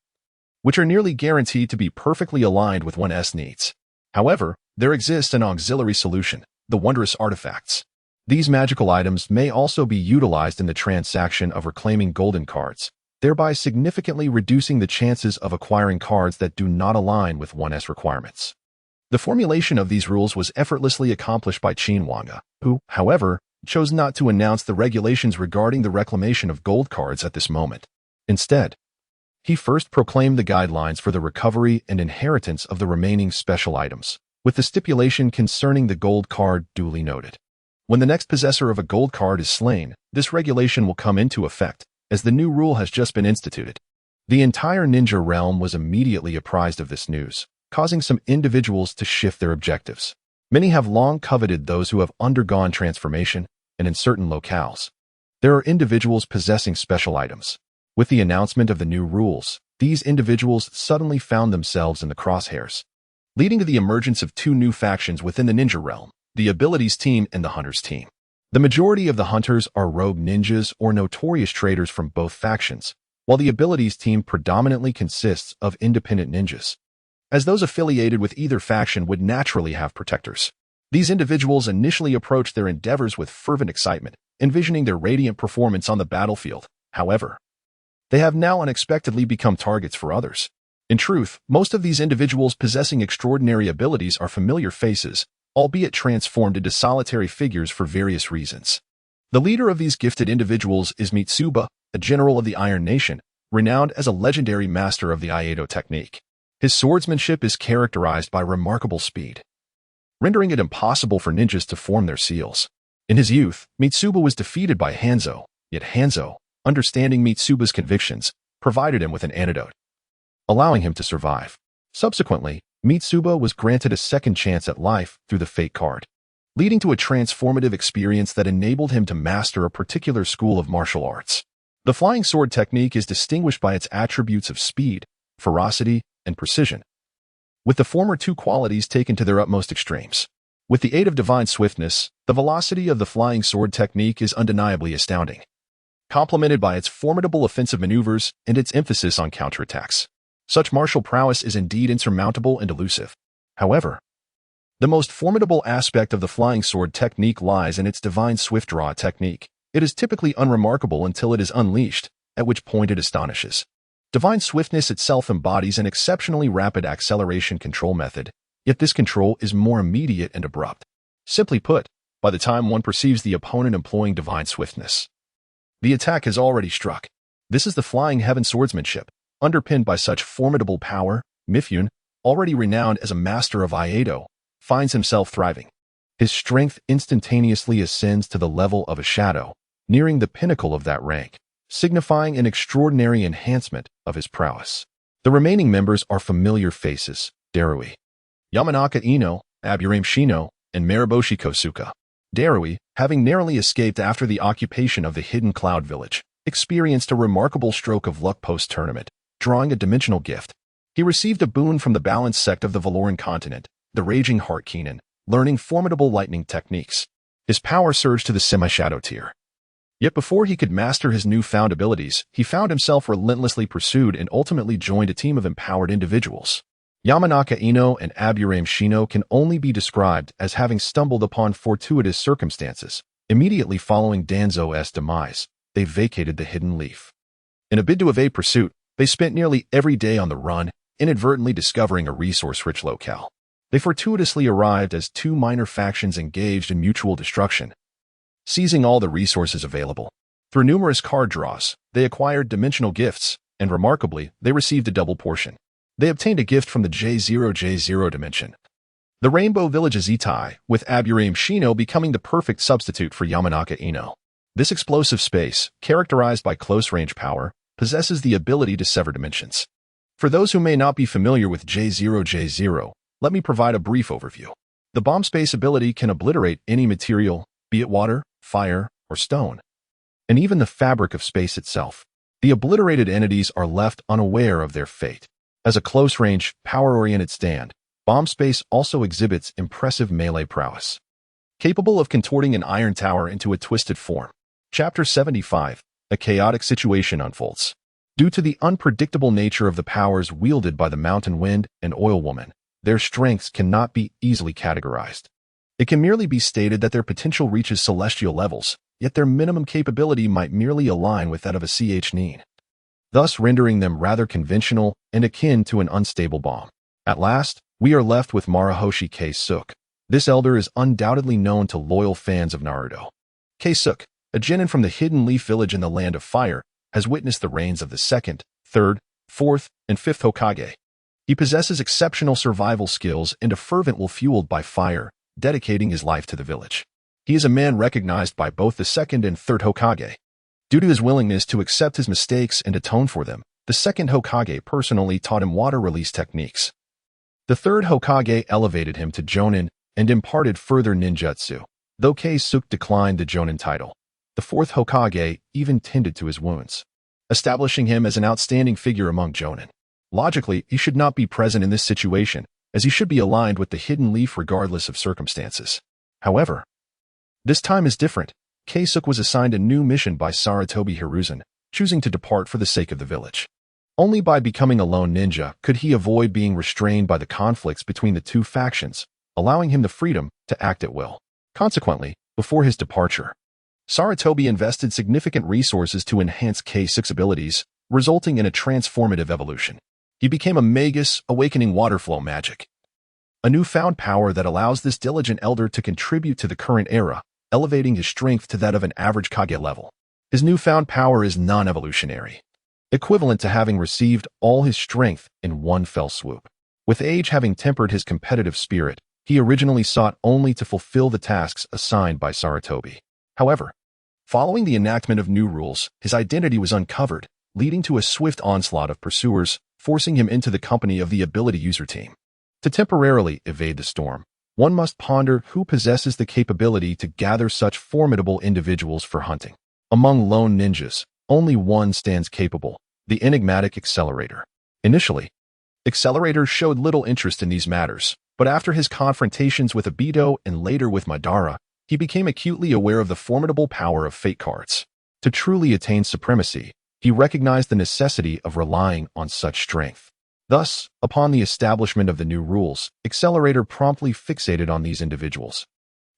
which are nearly guaranteed to be perfectly aligned with one's needs. However, there exists an auxiliary solution, the wondrous artifacts. These magical items may also be utilized in the transaction of reclaiming golden cards, thereby significantly reducing the chances of acquiring cards that do not align with one's requirements. The formulation of these rules was effortlessly accomplished by Qin Wange, who, however, chose not to announce the regulations regarding the reclamation of gold cards at this moment. Instead, he first proclaimed the guidelines for the recovery and inheritance of the remaining special items, with the stipulation concerning the gold card duly noted. When the next possessor of a gold card is slain, this regulation will come into effect, as the new rule has just been instituted. The entire ninja realm was immediately apprised of this news, causing some individuals to shift their objectives. Many have long coveted those who have undergone transformation, and in certain locales, there are individuals possessing special items. With the announcement of the new rules, these individuals suddenly found themselves in the crosshairs, leading to the emergence of two new factions within the ninja realm, the abilities team and the hunters team. The majority of the hunters are rogue ninjas or notorious traitors from both factions, while the abilities team predominantly consists of independent ninjas, as those affiliated with either faction would naturally have protectors. These individuals initially approached their endeavors with fervent excitement, envisioning their radiant performance on the battlefield. However, they have now unexpectedly become targets for others. In truth, most of these individuals possessing extraordinary abilities are familiar faces, albeit transformed into solitary figures for various reasons. The leader of these gifted individuals is Mitsuba, a general of the Iron Nation, renowned as a legendary master of the Aido technique. His swordsmanship is characterized by remarkable speed, rendering it impossible for ninjas to form their seals. In his youth, Mitsuba was defeated by Hanzo, yet Hanzo, understanding Mitsuba's convictions, provided him with an antidote, allowing him to survive. Subsequently, Mitsuba was granted a second chance at life through the Fate card, leading to a transformative experience that enabled him to master a particular school of martial arts. The flying sword technique is distinguished by its attributes of speed, ferocity, and precision, with the former two qualities taken to their utmost extremes. With the aid of divine swiftness, the velocity of the flying sword technique is undeniably astounding, complemented by its formidable offensive maneuvers and its emphasis on counterattacks. Such martial prowess is indeed insurmountable and elusive. However, the most formidable aspect of the flying sword technique lies in its divine swift draw technique. It is typically unremarkable until it is unleashed, at which point it astonishes. Divine swiftness itself embodies an exceptionally rapid acceleration control method, yet this control is more immediate and abrupt. Simply put, by the time one perceives the opponent employing divine swiftness, the attack has already struck. This is the flying heaven swordsmanship. Underpinned by such formidable power, Mifune, already renowned as a master of Aido, finds himself thriving. His strength instantaneously ascends to the level of a shadow, nearing the pinnacle of that rank, signifying an extraordinary enhancement of his prowess. The remaining members are familiar faces: Darui, Yamanaka Ino, Aburame Shino, and Mariboshi Kosuka. Darui, having narrowly escaped after the occupation of the Hidden Cloud Village, experienced a remarkable stroke of luck post-tournament, drawing a dimensional gift. He received a boon from the balanced sect of the Valoran continent, the Raging Heart Qin, learning formidable lightning techniques. His power surged to the semi-shadow tier. Yet before he could master his newfound abilities, he found himself relentlessly pursued and ultimately joined a team of empowered individuals. Yamanaka Ino and Aburame Shino can only be described as having stumbled upon fortuitous circumstances. Immediately following Danzo's demise, they vacated the Hidden Leaf. In a bid to evade pursuit, they spent nearly every day on the run, inadvertently discovering a resource-rich locale. They fortuitously arrived as two minor factions engaged in mutual destruction, seizing all the resources available. Through numerous card draws, they acquired dimensional gifts, and remarkably, they received a double portion. They obtained a gift from the J0J0 dimension, the Rainbow Village's Itai, with Aburame Shino becoming the perfect substitute for Yamanaka Ino. This explosive space, characterized by close-range power, possesses the ability to sever dimensions. For those who may not be familiar with J0J0, let me provide a brief overview. The bomb space ability can obliterate any material, be it water, fire, or stone, and even the fabric of space itself. The obliterated entities are left unaware of their fate. As a close-range, power-oriented stand, bomb space also exhibits impressive melee prowess, capable of contorting an iron tower into a twisted form. Chapter 75. A chaotic situation unfolds. Due to the unpredictable nature of the powers wielded by the Mountain Wind and Oil Woman, their strengths cannot be easily categorized. It can merely be stated that their potential reaches celestial levels, yet their minimum capability might merely align with that of a Ch-Nin, thus rendering them rather conventional and akin to an unstable bomb. At last, we are left with Marahoshi Keisuke. This elder is undoubtedly known to loyal fans of Naruto. Keisuke, a genin from the Hidden Leaf Village in the Land of Fire, has witnessed the reigns of the 2nd, 3rd, 4th, and 5th Hokage. He possesses exceptional survival skills and a fervent will fueled by fire, dedicating his life to the village. He is a man recognized by both the 2nd and 3rd Hokage. Due to his willingness to accept his mistakes and atone for them, the 2nd Hokage personally taught him water release techniques. The 3rd Hokage elevated him to Jonin and imparted further ninjutsu, though Keisuke declined the Jonin title. The 4th Hokage even tended to his wounds, establishing him as an outstanding figure among Jonin. Logically, he should not be present in this situation, as he should be aligned with the Hidden Leaf regardless of circumstances. However, this time is different. Keisuke was assigned a new mission by Sarutobi Hiruzen, choosing to depart for the sake of the village. Only by becoming a lone ninja could he avoid being restrained by the conflicts between the two factions, allowing him the freedom to act at will. Consequently, before his departure, Sarutobi invested significant resources to enhance Keisuke's abilities, resulting in a transformative evolution. He became a magus, awakening water flow magic, a newfound power that allows this diligent elder to contribute to the current era, elevating his strength to that of an average Kage level. His newfound power is non-evolutionary, equivalent to having received all his strength in one fell swoop. With age having tempered his competitive spirit, he originally sought only to fulfill the tasks assigned by Sarutobi. However, following the enactment of new rules, his identity was uncovered, leading to a swift onslaught of pursuers, forcing him into the company of the ability user team. To temporarily evade the storm, one must ponder who possesses the capability to gather such formidable individuals for hunting. Among lone ninjas, only one stands capable, the enigmatic Accelerator. Initially, Accelerator showed little interest in these matters, but after his confrontations with Obito and later with Madara, he became acutely aware of the formidable power of fate cards. To truly attain supremacy, he recognized the necessity of relying on such strength. Thus, upon the establishment of the new rules, Accelerator promptly fixated on these individuals,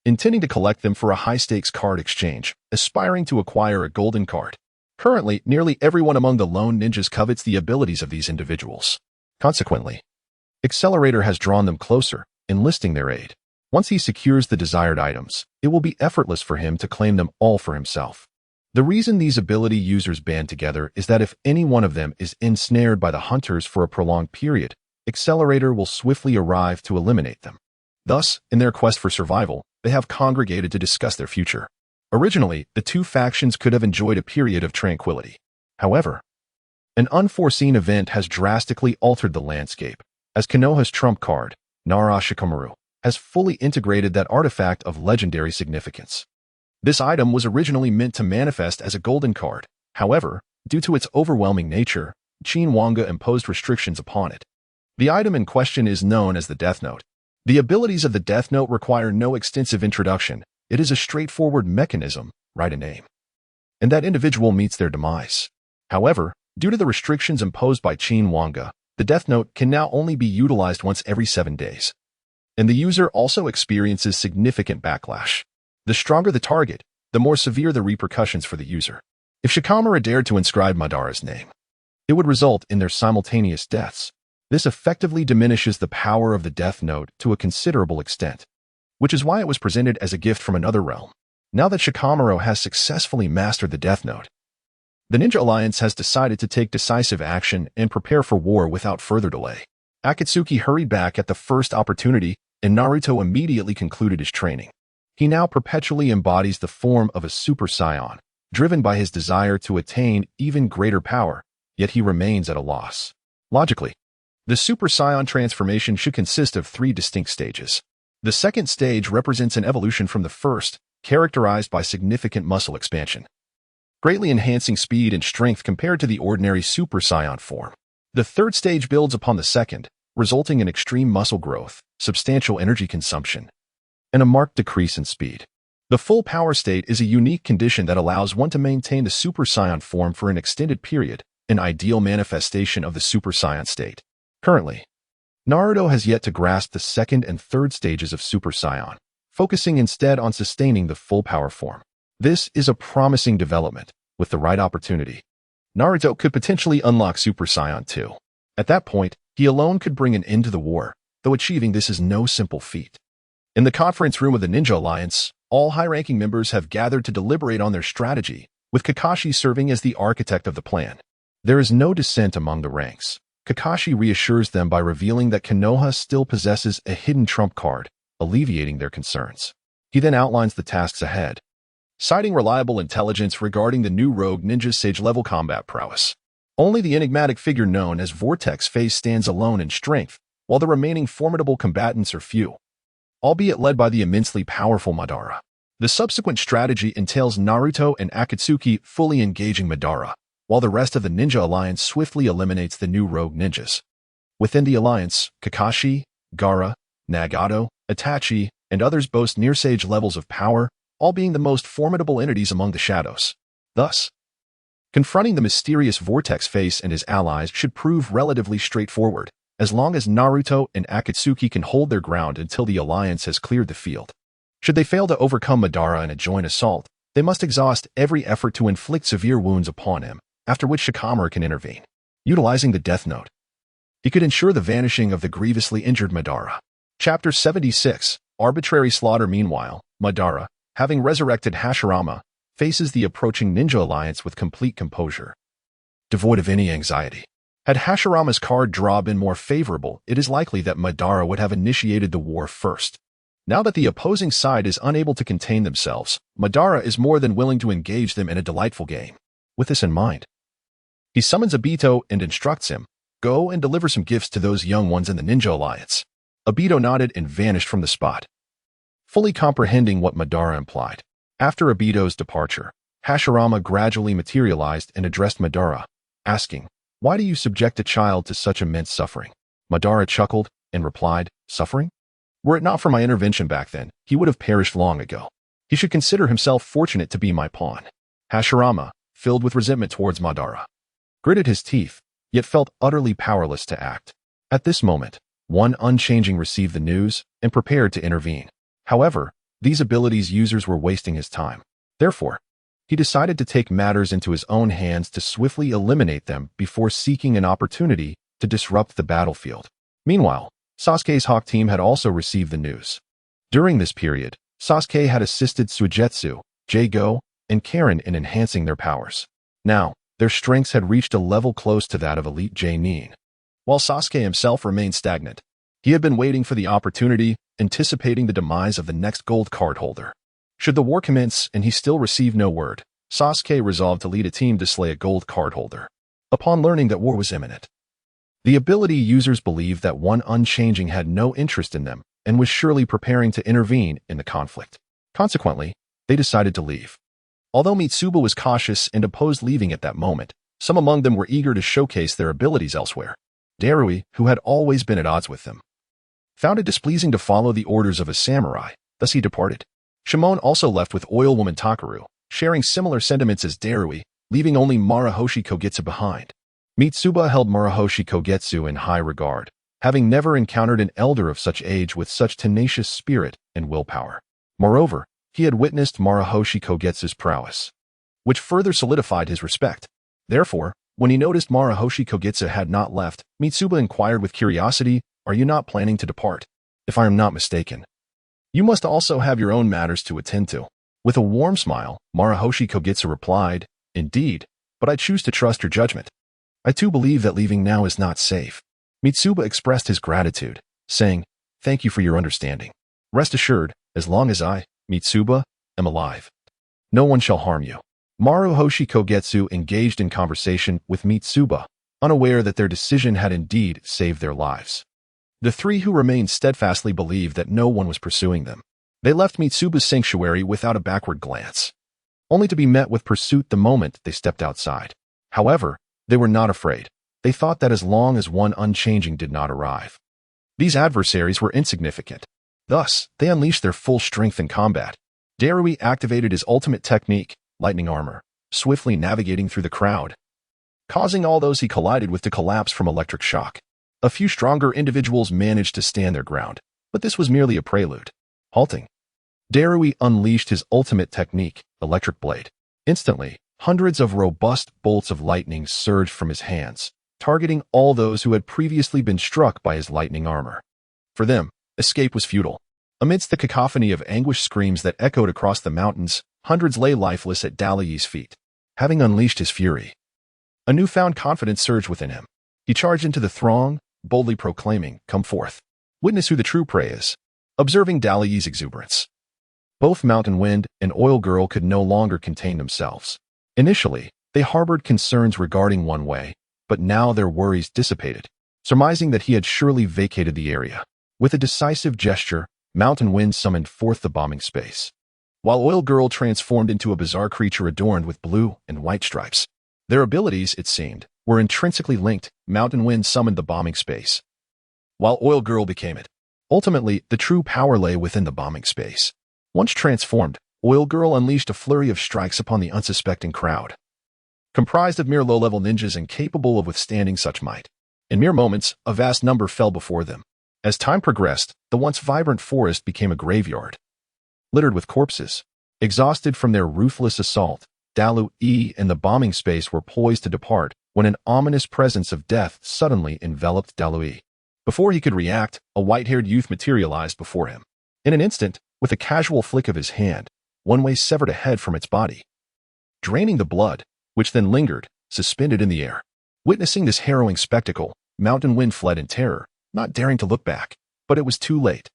intending to collect them for a high-stakes card exchange, aspiring to acquire a golden card. Currently, nearly everyone among the lone ninjas covets the abilities of these individuals. Consequently, Accelerator has drawn them closer, enlisting their aid. Once he secures the desired items, it will be effortless for him to claim them all for himself. The reason these ability users band together is that if any one of them is ensnared by the hunters for a prolonged period, Accelerator will swiftly arrive to eliminate them. Thus, in their quest for survival, they have congregated to discuss their future. Originally, the two factions could have enjoyed a period of tranquility. However, an unforeseen event has drastically altered the landscape, as Konoha's trump card, Nara Shikamaru, has fully integrated that artifact of legendary significance. This item was originally meant to manifest as a golden card. However, due to its overwhelming nature, Qin Wange imposed restrictions upon it. The item in question is known as the Death Note. The abilities of the Death Note require no extensive introduction. It is a straightforward mechanism, write a name, and that individual meets their demise. However, due to the restrictions imposed by Qin Wange, the Death Note can now only be utilized once every 7 days. And the user also experiences significant backlash. The stronger the target, the more severe the repercussions for the user. If Shikamaru dared to inscribe Madara's name, it would result in their simultaneous deaths. This effectively diminishes the power of the Death Note to a considerable extent, which is why it was presented as a gift from another realm. Now that Shikamaru has successfully mastered the Death Note, the Ninja Alliance has decided to take decisive action and prepare for war without further delay. Akatsuki hurried back at the first opportunity, and Naruto immediately concluded his training. He now perpetually embodies the form of a Super Saiyan, driven by his desire to attain even greater power, yet he remains at a loss. Logically, the Super Saiyan transformation should consist of 3 distinct stages. The second stage represents an evolution from the first, characterized by significant muscle expansion, greatly enhancing speed and strength compared to the ordinary Super Saiyan form. The third stage builds upon the second, resulting in extreme muscle growth, substantial energy consumption, and a marked decrease in speed. The full power state is a unique condition that allows one to maintain the Super Saiyan form for an extended period, an ideal manifestation of the Super Saiyan state. Currently, Naruto has yet to grasp the second and third stages of Super Saiyan, focusing instead on sustaining the full power form. This is a promising development. With the right opportunity, Naruto could potentially unlock Super Saiyan 2. At that point, he alone could bring an end to the war, though achieving this is no simple feat. In the conference room of the Ninja Alliance, all high-ranking members have gathered to deliberate on their strategy, with Kakashi serving as the architect of the plan. There is no dissent among the ranks. Kakashi reassures them by revealing that Konoha still possesses a hidden trump card, alleviating their concerns. He then outlines the tasks ahead, citing reliable intelligence regarding the new rogue ninja's sage-level combat prowess. Only the enigmatic figure known as Vortex Phase stands alone in strength, while the remaining formidable combatants are few, albeit led by the immensely powerful Madara. The subsequent strategy entails Naruto and Akatsuki fully engaging Madara, while the rest of the Ninja Alliance swiftly eliminates the new rogue ninjas. Within the alliance, Kakashi, Gaara, Nagato, Itachi, and others boast near-sage levels of power, all being the most formidable entities among the shadows. Thus, confronting the mysterious Vortex Face and his allies should prove relatively straightforward, as long as Naruto and Akatsuki can hold their ground until the alliance has cleared the field. Should they fail to overcome Madara in a joint assault, they must exhaust every effort to inflict severe wounds upon him, after which Shikamaru can intervene. Utilizing the Death Note, he could ensure the vanishing of the grievously injured Madara. Chapter 76, Arbitrary Slaughter. Meanwhile, Madara, having resurrected Hashirama, faces the approaching Ninja Alliance with complete composure, devoid of any anxiety. Had Hashirama's card draw been more favorable, it is likely that Madara would have initiated the war first. Now that the opposing side is unable to contain themselves, Madara is more than willing to engage them in a delightful game. With this in mind, he summons Obito and instructs him, "Go and deliver some gifts to those young ones in the Ninja Alliance." Obito nodded and vanished from the spot, fully comprehending what Madara implied. After Obito's departure, Hashirama gradually materialized and addressed Madara, asking, "Why do you subject a child to such immense suffering?" Madara chuckled and replied, "Suffering? Were it not for my intervention back then, he would have perished long ago. He should consider himself fortunate to be my pawn." Hashirama, filled with resentment towards Madara, gritted his teeth, yet felt utterly powerless to act. At this moment, One Unchanging received the news and prepared to intervene. However, these abilities users were wasting his time. Therefore, he decided to take matters into his own hands to swiftly eliminate them before seeking an opportunity to disrupt the battlefield. Meanwhile, Sasuke's Hawk team had also received the news. During this period, Sasuke had assisted Suigetsu, J-Go, and Karen in enhancing their powers. Now, their strengths had reached a level close to that of Elite J-Nin. While Sasuke himself remained stagnant, he had been waiting for the opportunity, anticipating the demise of the next gold card holder. Should the war commence and he still receive no word, Sasuke resolved to lead a team to slay a gold card holder. Upon learning that war was imminent, the ability users believed that One Unchanging had no interest in them and was surely preparing to intervene in the conflict. Consequently, they decided to leave. Although Mitsuba was cautious and opposed leaving at that moment, some among them were eager to showcase their abilities elsewhere. Darui, who had always been at odds with them, found it displeasing to follow the orders of a samurai, thus he departed. Shimon also left with oil woman Takaru, sharing similar sentiments as Darui, leaving only Marahoshi Kogetsu behind. Mitsuba held Marahoshi Kogetsu in high regard, having never encountered an elder of such age with such tenacious spirit and willpower. Moreover, he had witnessed Marahoshi Kogetsu's prowess, which further solidified his respect. Therefore, when he noticed Marahoshi Kogetsu had not left, Mitsuba inquired with curiosity, "Are you not planning to depart? If I am not mistaken, you must also have your own matters to attend to." With a warm smile, Marahoshi Kogetsu replied, "Indeed, but I choose to trust your judgment. I too believe that leaving now is not safe." Mitsuba expressed his gratitude, saying, "Thank you for your understanding. Rest assured, as long as I, Mitsuba, am alive, no one shall harm you." Marahoshi Kogetsu engaged in conversation with Mitsuba, unaware that their decision had indeed saved their lives. The three who remained steadfastly believed that no one was pursuing them. They left Mitsuba's sanctuary without a backward glance, only to be met with pursuit the moment they stepped outside. However, they were not afraid. They thought that as long as one unchanging did not arrive, these adversaries were insignificant. Thus, they unleashed their full strength in combat. Darui activated his ultimate technique, lightning armor, swiftly navigating through the crowd, causing all those he collided with to collapse from electric shock. A few stronger individuals managed to stand their ground, but this was merely a prelude. Halting, Darui unleashed his ultimate technique, electric blade. Instantly, hundreds of robust bolts of lightning surged from his hands, targeting all those who had previously been struck by his lightning armor. For them, escape was futile. Amidst the cacophony of anguished screams that echoed across the mountains, hundreds lay lifeless at Daly's feet. Having unleashed his fury, a newfound confidence surged within him. He charged into the throng, boldly proclaiming, "Come forth. Witness who the true prey is." Observing Daly's exuberance, both Mountain Wind and Oil Girl could no longer contain themselves. Initially, they harbored concerns regarding One Way, but now their worries dissipated, surmising that he had surely vacated the area. With a decisive gesture, Mountain Wind summoned forth the bombing space, while Oil Girl transformed into a bizarre creature adorned with blue and white stripes. Their abilities, it seemed, were intrinsically linked. Mountain Wind summoned the bombing space, while Oil Girl became it. Ultimately, the true power lay within the bombing space. Once transformed, Oil Girl unleashed a flurry of strikes upon the unsuspecting crowd, comprised of mere low-level ninjas incapable of withstanding such might. In mere moments, a vast number fell before them. As time progressed, the once vibrant forest became a graveyard, littered with corpses. Exhausted from their ruthless assault, Dalu-E and the bombing space were poised to depart when an ominous presence of death suddenly enveloped Dalu-E. Before he could react, a white-haired youth materialized before him. In an instant, with a casual flick of his hand, One Way severed a head from its body, draining the blood, which then lingered, suspended in the air. Witnessing this harrowing spectacle, Mountain Wind fled in terror, not daring to look back, but it was too late.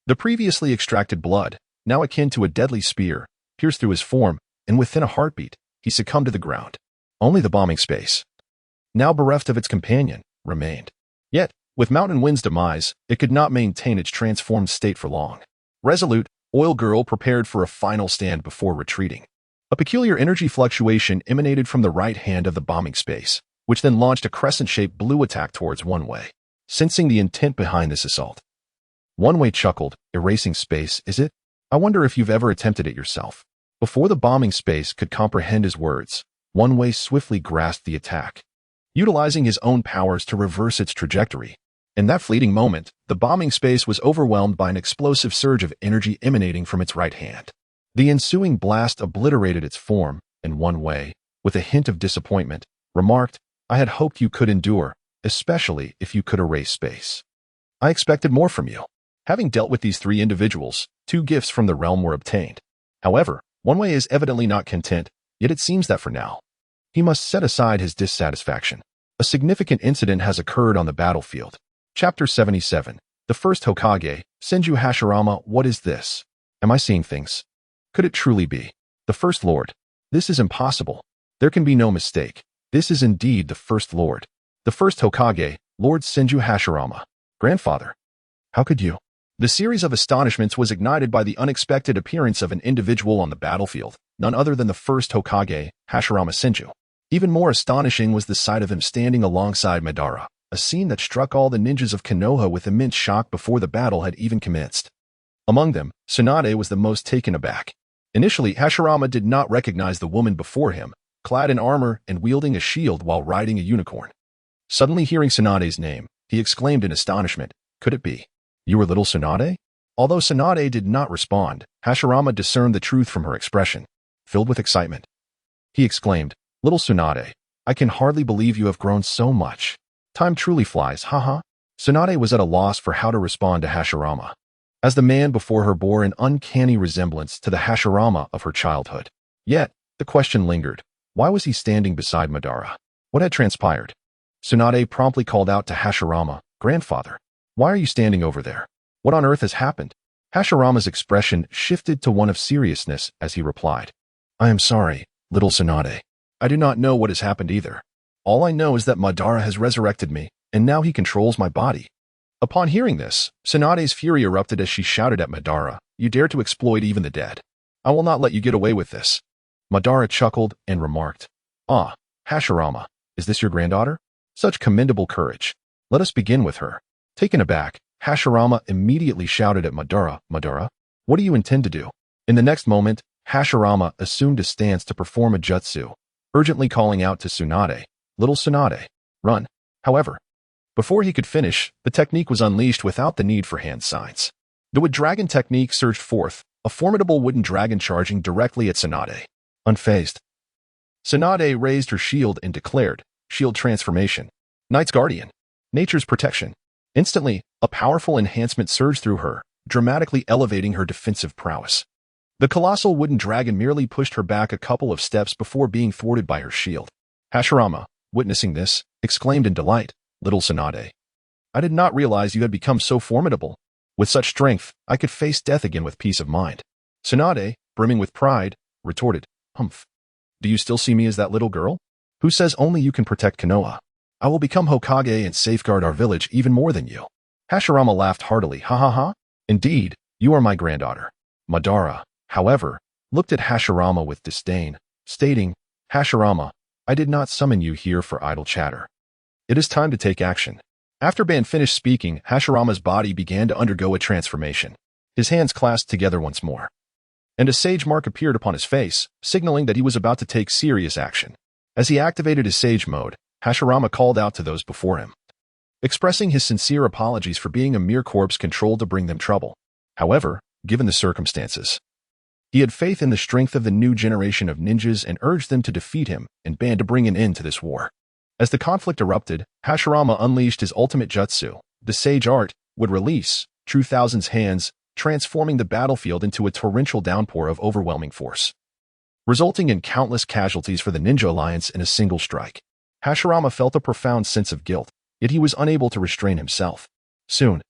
The previously extracted blood, now akin to a deadly spear, pierced through his form, and within a heartbeat, he succumbed to the ground. Only the bombing space, now bereft of its companion, remained. Yet, with Mountain Wind's demise, it could not maintain its transformed state for long. Resolute, Oil Girl prepared for a final stand before retreating. A peculiar energy fluctuation emanated from the right hand of the bombing space, which then launched a crescent-shaped blue attack towards One Way. Sensing the intent behind this assault, One Way chuckled, "Erasing space, is it? I wonder if you've ever attempted it yourself." Before the bombing space could comprehend his words, One Way swiftly grasped the attack, utilizing his own powers to reverse its trajectory. In that fleeting moment, the bombing space was overwhelmed by an explosive surge of energy emanating from its right hand. The ensuing blast obliterated its form, and One Way, with a hint of disappointment, remarked, "I had hoped you could endure, especially if you could erase space. I expected more from you." Having dealt with these three individuals, 2 gifts from the realm were obtained. However, One Way is evidently not content, yet it seems that for now, he must set aside his dissatisfaction. A significant incident has occurred on the battlefield. Chapter 77. The First Hokage, Senju Hashirama. What is this? Am I seeing things? Could it truly be the First Lord? This is impossible. There can be no mistake. This is indeed the First Lord. The First Hokage, Lord Senju Hashirama. Grandfather, how could you? The series of astonishments was ignited by the unexpected appearance of an individual on the battlefield, none other than the First Hokage, Hashirama Senju. Even more astonishing was the sight of him standing alongside Madara, a scene that struck all the ninjas of Konoha with immense shock before the battle had even commenced. Among them, Tsunade was the most taken aback. Initially, Hashirama did not recognize the woman before him, clad in armor and wielding a shield while riding a unicorn. Suddenly hearing Tsunade's name, he exclaimed in astonishment, "Could it be? You were little Tsunade?" Although Tsunade did not respond, Hashirama discerned the truth from her expression. Filled with excitement, he exclaimed, "Little Tsunade, I can hardly believe you have grown so much. Time truly flies, haha." Tsunade was at a loss for how to respond to Hashirama, as the man before her bore an uncanny resemblance to the Hashirama of her childhood. Yet, the question lingered. Why was he standing beside Madara? What had transpired? Tsunade promptly called out to Hashirama, "Grandfather, why are you standing over there? What on earth has happened?" Hashirama's expression shifted to one of seriousness as he replied, "I am sorry, little Tsunade. I do not know what has happened either. All I know is that Madara has resurrected me, and now he controls my body." Upon hearing this, Tsunade's fury erupted as she shouted at Madara, "You dare to exploit even the dead? I will not let you get away with this." Madara chuckled and remarked, "Ah, Hashirama, is this your granddaughter? Such commendable courage. Let us begin with her." Taken aback, Hashirama immediately shouted at Madara, "Madara, what do you intend to do?" In the next moment, Hashirama assumed a stance to perform a jutsu, urgently calling out to Tsunade, "Little Tsunade, run." However, before he could finish, the technique was unleashed without the need for hand signs. The wood dragon technique surged forth, a formidable wooden dragon charging directly at Tsunade. Unfazed, Tsunade raised her shield and declared, "Shield transformation. Knight's guardian. Nature's protection." Instantly, a powerful enhancement surged through her, dramatically elevating her defensive prowess. The colossal wooden dragon merely pushed her back a couple of steps before being thwarted by her shield. Hashirama, witnessing this, exclaimed in delight, "Little Tsunade, I did not realize you had become so formidable. With such strength, I could face death again with peace of mind." Tsunade, brimming with pride, retorted, "Humph. Do you still see me as that little girl? Who says only you can protect Konoha? I will become Hokage and safeguard our village even more than you." Hashirama laughed heartily, "Ha ha ha. Indeed, you are my granddaughter." Madara, however, looked at Hashirama with disdain, stating, "Hashirama, I did not summon you here for idle chatter. It is time to take action." After Ban finished speaking, Hashirama's body began to undergo a transformation. His hands clasped together once more, and a sage mark appeared upon his face, signaling that he was about to take serious action. As he activated his sage mode, Hashirama called out to those before him, expressing his sincere apologies for being a mere corpse controlled to bring them trouble. However, given the circumstances, he had faith in the strength of the new generation of ninjas and urged them to defeat him and Ban to bring an end to this war. As the conflict erupted, Hashirama unleashed his ultimate jutsu. The sage art would release True Thousand's hands, transforming the battlefield into a torrential downpour of overwhelming force, resulting in countless casualties for the Ninja Alliance in a single strike. Hashirama felt a profound sense of guilt, yet he was unable to restrain himself. Soon,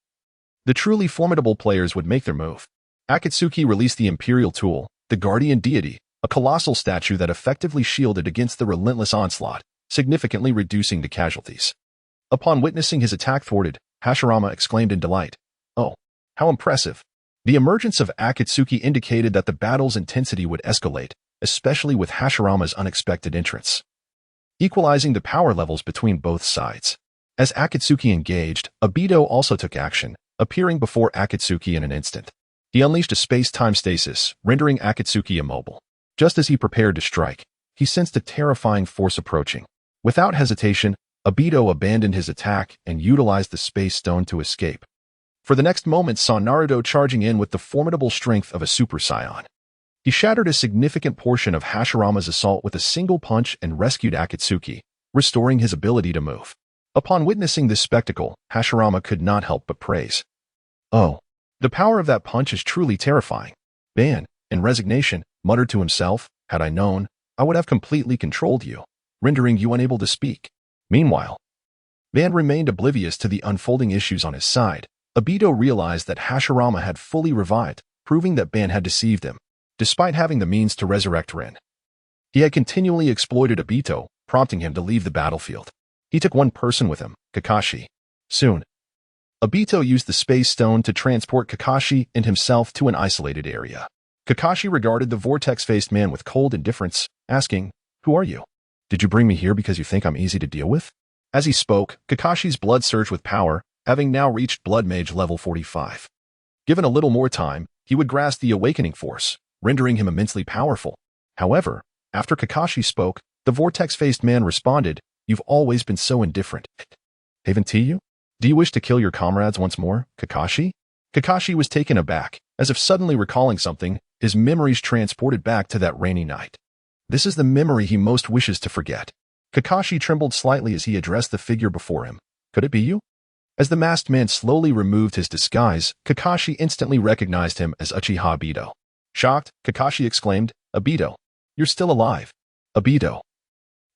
the truly formidable players would make their move. Akatsuki released the Imperial Tool, the Guardian Deity, a colossal statue that effectively shielded against the relentless onslaught, significantly reducing the casualties. Upon witnessing his attack thwarted, Hashirama exclaimed in delight, "Oh, how impressive." The emergence of Akatsuki indicated that the battle's intensity would escalate, especially with Hashirama's unexpected entrance, equalizing the power levels between both sides. As Akatsuki engaged, Obito also took action, appearing before Akatsuki in an instant. He unleashed a space-time stasis, rendering Akatsuki immobile. Just as he prepared to strike, he sensed a terrifying force approaching. Without hesitation, Obito abandoned his attack and utilized the Space Stone to escape. For the next moment saw Naruto charging in with the formidable strength of a Super Saiyan. He shattered a significant portion of Hashirama's assault with a single punch and rescued Akatsuki, restoring his ability to move. Upon witnessing this spectacle, Hashirama could not help but praise, "Oh, the power of that punch is truly terrifying." Ban, in resignation, muttered to himself, "Had I known, I would have completely controlled you, rendering you unable to speak." Meanwhile, Ban remained oblivious to the unfolding issues on his side. Obito realized that Hashirama had fully revived, proving that Ban had deceived him. Despite having the means to resurrect Rin, he had continually exploited Obito, prompting him to leave the battlefield. He took one person with him, Kakashi. Soon, Obito used the Space Stone to transport Kakashi and himself to an isolated area. Kakashi regarded the vortex-faced man with cold indifference, asking, "Who are you? Did you bring me here because you think I'm easy to deal with?" As he spoke, Kakashi's blood surged with power, having now reached Blood Mage level 45. Given a little more time, he would grasp the awakening force, rendering him immensely powerful. However, after Kakashi spoke, the vortex-faced man responded, "You've always been so indifferent. Haven't you? Do you wish to kill your comrades once more, Kakashi?" Kakashi was taken aback, as if suddenly recalling something, his memories transported back to that rainy night. This is the memory he most wishes to forget. Kakashi trembled slightly as he addressed the figure before him. "Could it be you?" As the masked man slowly removed his disguise, Kakashi instantly recognized him as Uchiha Obito. Shocked, Kakashi exclaimed, "Obito, you're still alive." Obito,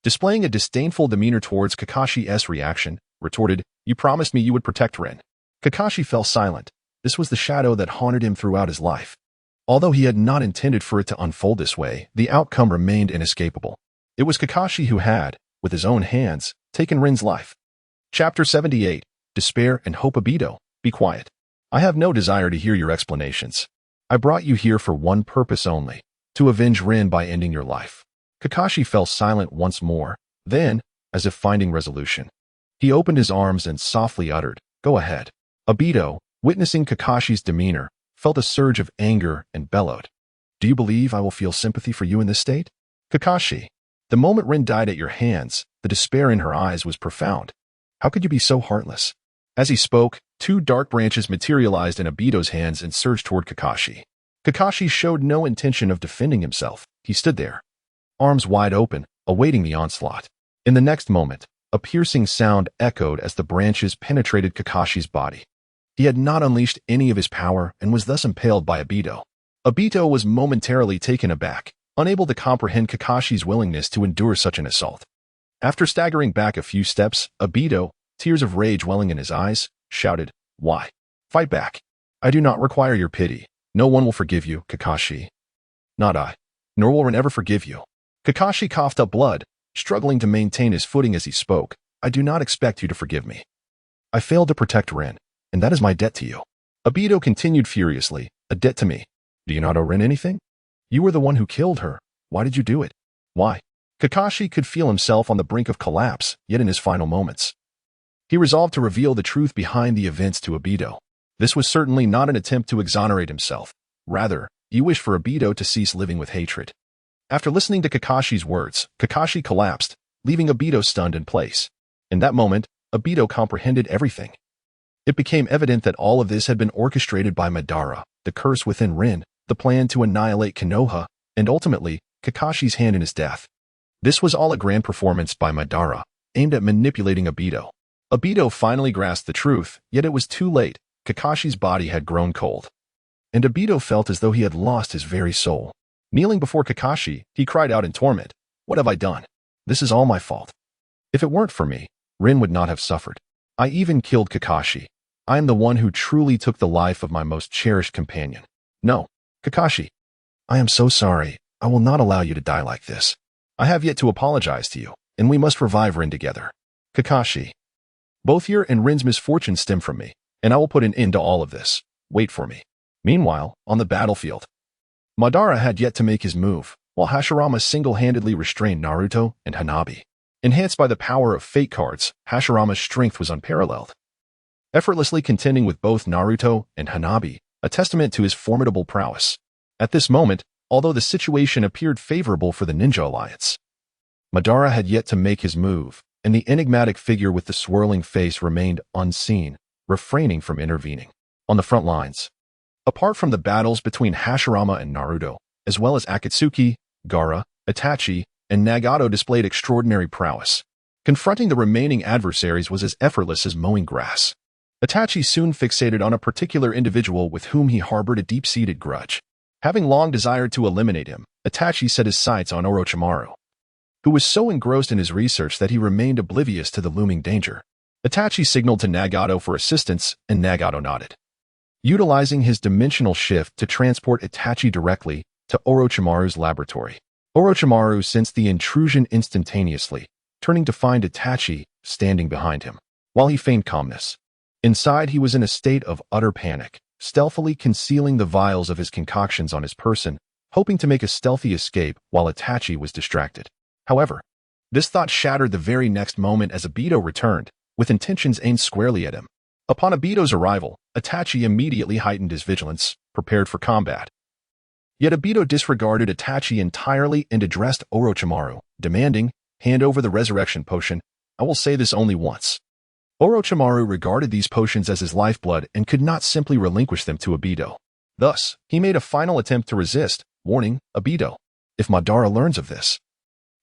displaying a disdainful demeanor towards Kakashi's reaction, retorted, "You promised me you would protect Rin." Kakashi fell silent. This was the shadow that haunted him throughout his life. Although he had not intended for it to unfold this way, the outcome remained inescapable. It was Kakashi who had, with his own hands, taken Rin's life. Chapter 78. Despair and Hope. Obito, be quiet. I have no desire to hear your explanations. I brought you here for one purpose only, to avenge Rin by ending your life. Kakashi fell silent once more, then, as if finding resolution, he opened his arms and softly uttered, "Go ahead." Obito, witnessing Kakashi's demeanor, felt a surge of anger and bellowed, "Do you believe I will feel sympathy for you in this state?" Kakashi, the moment Rin died at your hands, the despair in her eyes was profound. How could you be so heartless? As he spoke, two dark branches materialized in Obito's hands and surged toward Kakashi. Kakashi showed no intention of defending himself. He stood there, arms wide open, awaiting the onslaught. In the next moment, a piercing sound echoed as the branches penetrated Kakashi's body. He had not unleashed any of his power and was thus impaled by Obito. Obito was momentarily taken aback, unable to comprehend Kakashi's willingness to endure such an assault. After staggering back a few steps, Obito, tears of rage welling in his eyes, shouted, "Why? Fight back. I do not require your pity. No one will forgive you, Kakashi. Not I. Nor will Rin ever forgive you." Kakashi coughed up blood, struggling to maintain his footing as he spoke. "I do not expect you to forgive me. I failed to protect Rin, and that is my debt to you." Obito continued furiously, "A debt to me? Do you not owe Rin anything? You were the one who killed her. Why did you do it? Why?" Kakashi could feel himself on the brink of collapse, yet in his final moments, he resolved to reveal the truth behind the events to Obito. This was certainly not an attempt to exonerate himself. Rather, he wished for Obito to cease living with hatred. After listening to Kakashi's words, Kakashi collapsed, leaving Obito stunned in place. In that moment, Obito comprehended everything. It became evident that all of this had been orchestrated by Madara, the curse within Rin, the plan to annihilate Konoha, and ultimately, Kakashi's hand in his death. This was all a grand performance by Madara, aimed at manipulating Obito. Obito finally grasped the truth, yet it was too late. Kakashi's body had grown cold, and Obito felt as though he had lost his very soul. Kneeling before Kakashi, he cried out in torment, "What have I done? This is all my fault. If it weren't for me, Rin would not have suffered. I even killed Kakashi. I am the one who truly took the life of my most cherished companion. No, Kakashi, I am so sorry. I will not allow you to die like this. I have yet to apologize to you, and we must revive Rin together. Kakashi, both your and Rin's misfortunes stem from me, and I will put an end to all of this. Wait for me." Meanwhile, on the battlefield, Madara had yet to make his move, while Hashirama single-handedly restrained Naruto and Hanabi. Enhanced by the power of fate cards, Hashirama's strength was unparalleled, effortlessly contending with both Naruto and Hanabi, a testament to his formidable prowess. At this moment, although the situation appeared favorable for the Ninja Alliance, Madara had yet to make his move, and the enigmatic figure with the swirling face remained unseen, refraining from intervening. On the front lines, apart from the battles between Hashirama and Naruto, as well as Akatsuki, Gaara, Itachi, and Nagato displayed extraordinary prowess. Confronting the remaining adversaries was as effortless as mowing grass. Itachi soon fixated on a particular individual with whom he harbored a deep-seated grudge. Having long desired to eliminate him, Itachi set his sights on Orochimaru, who was so engrossed in his research that he remained oblivious to the looming danger. Itachi signaled to Nagato for assistance, and Nagato nodded, utilizing his dimensional shift to transport Itachi directly to Orochimaru's laboratory. Orochimaru sensed the intrusion instantaneously, turning to find Itachi standing behind him. While he feigned calmness, inside he was in a state of utter panic, stealthily concealing the vials of his concoctions on his person, hoping to make a stealthy escape while Itachi was distracted. However, This thought shattered the very next moment as Obito returned, with intentions aimed squarely at him. Upon Obito's arrival, Itachi immediately heightened his vigilance, prepared for combat. Yet Obito disregarded Itachi entirely and addressed Orochimaru, demanding, "Hand over the resurrection potion. I will say this only once." Orochimaru regarded these potions as his lifeblood and could not simply relinquish them to Obito. Thus, he made a final attempt to resist, warning, "Obito, if Madara learns of this,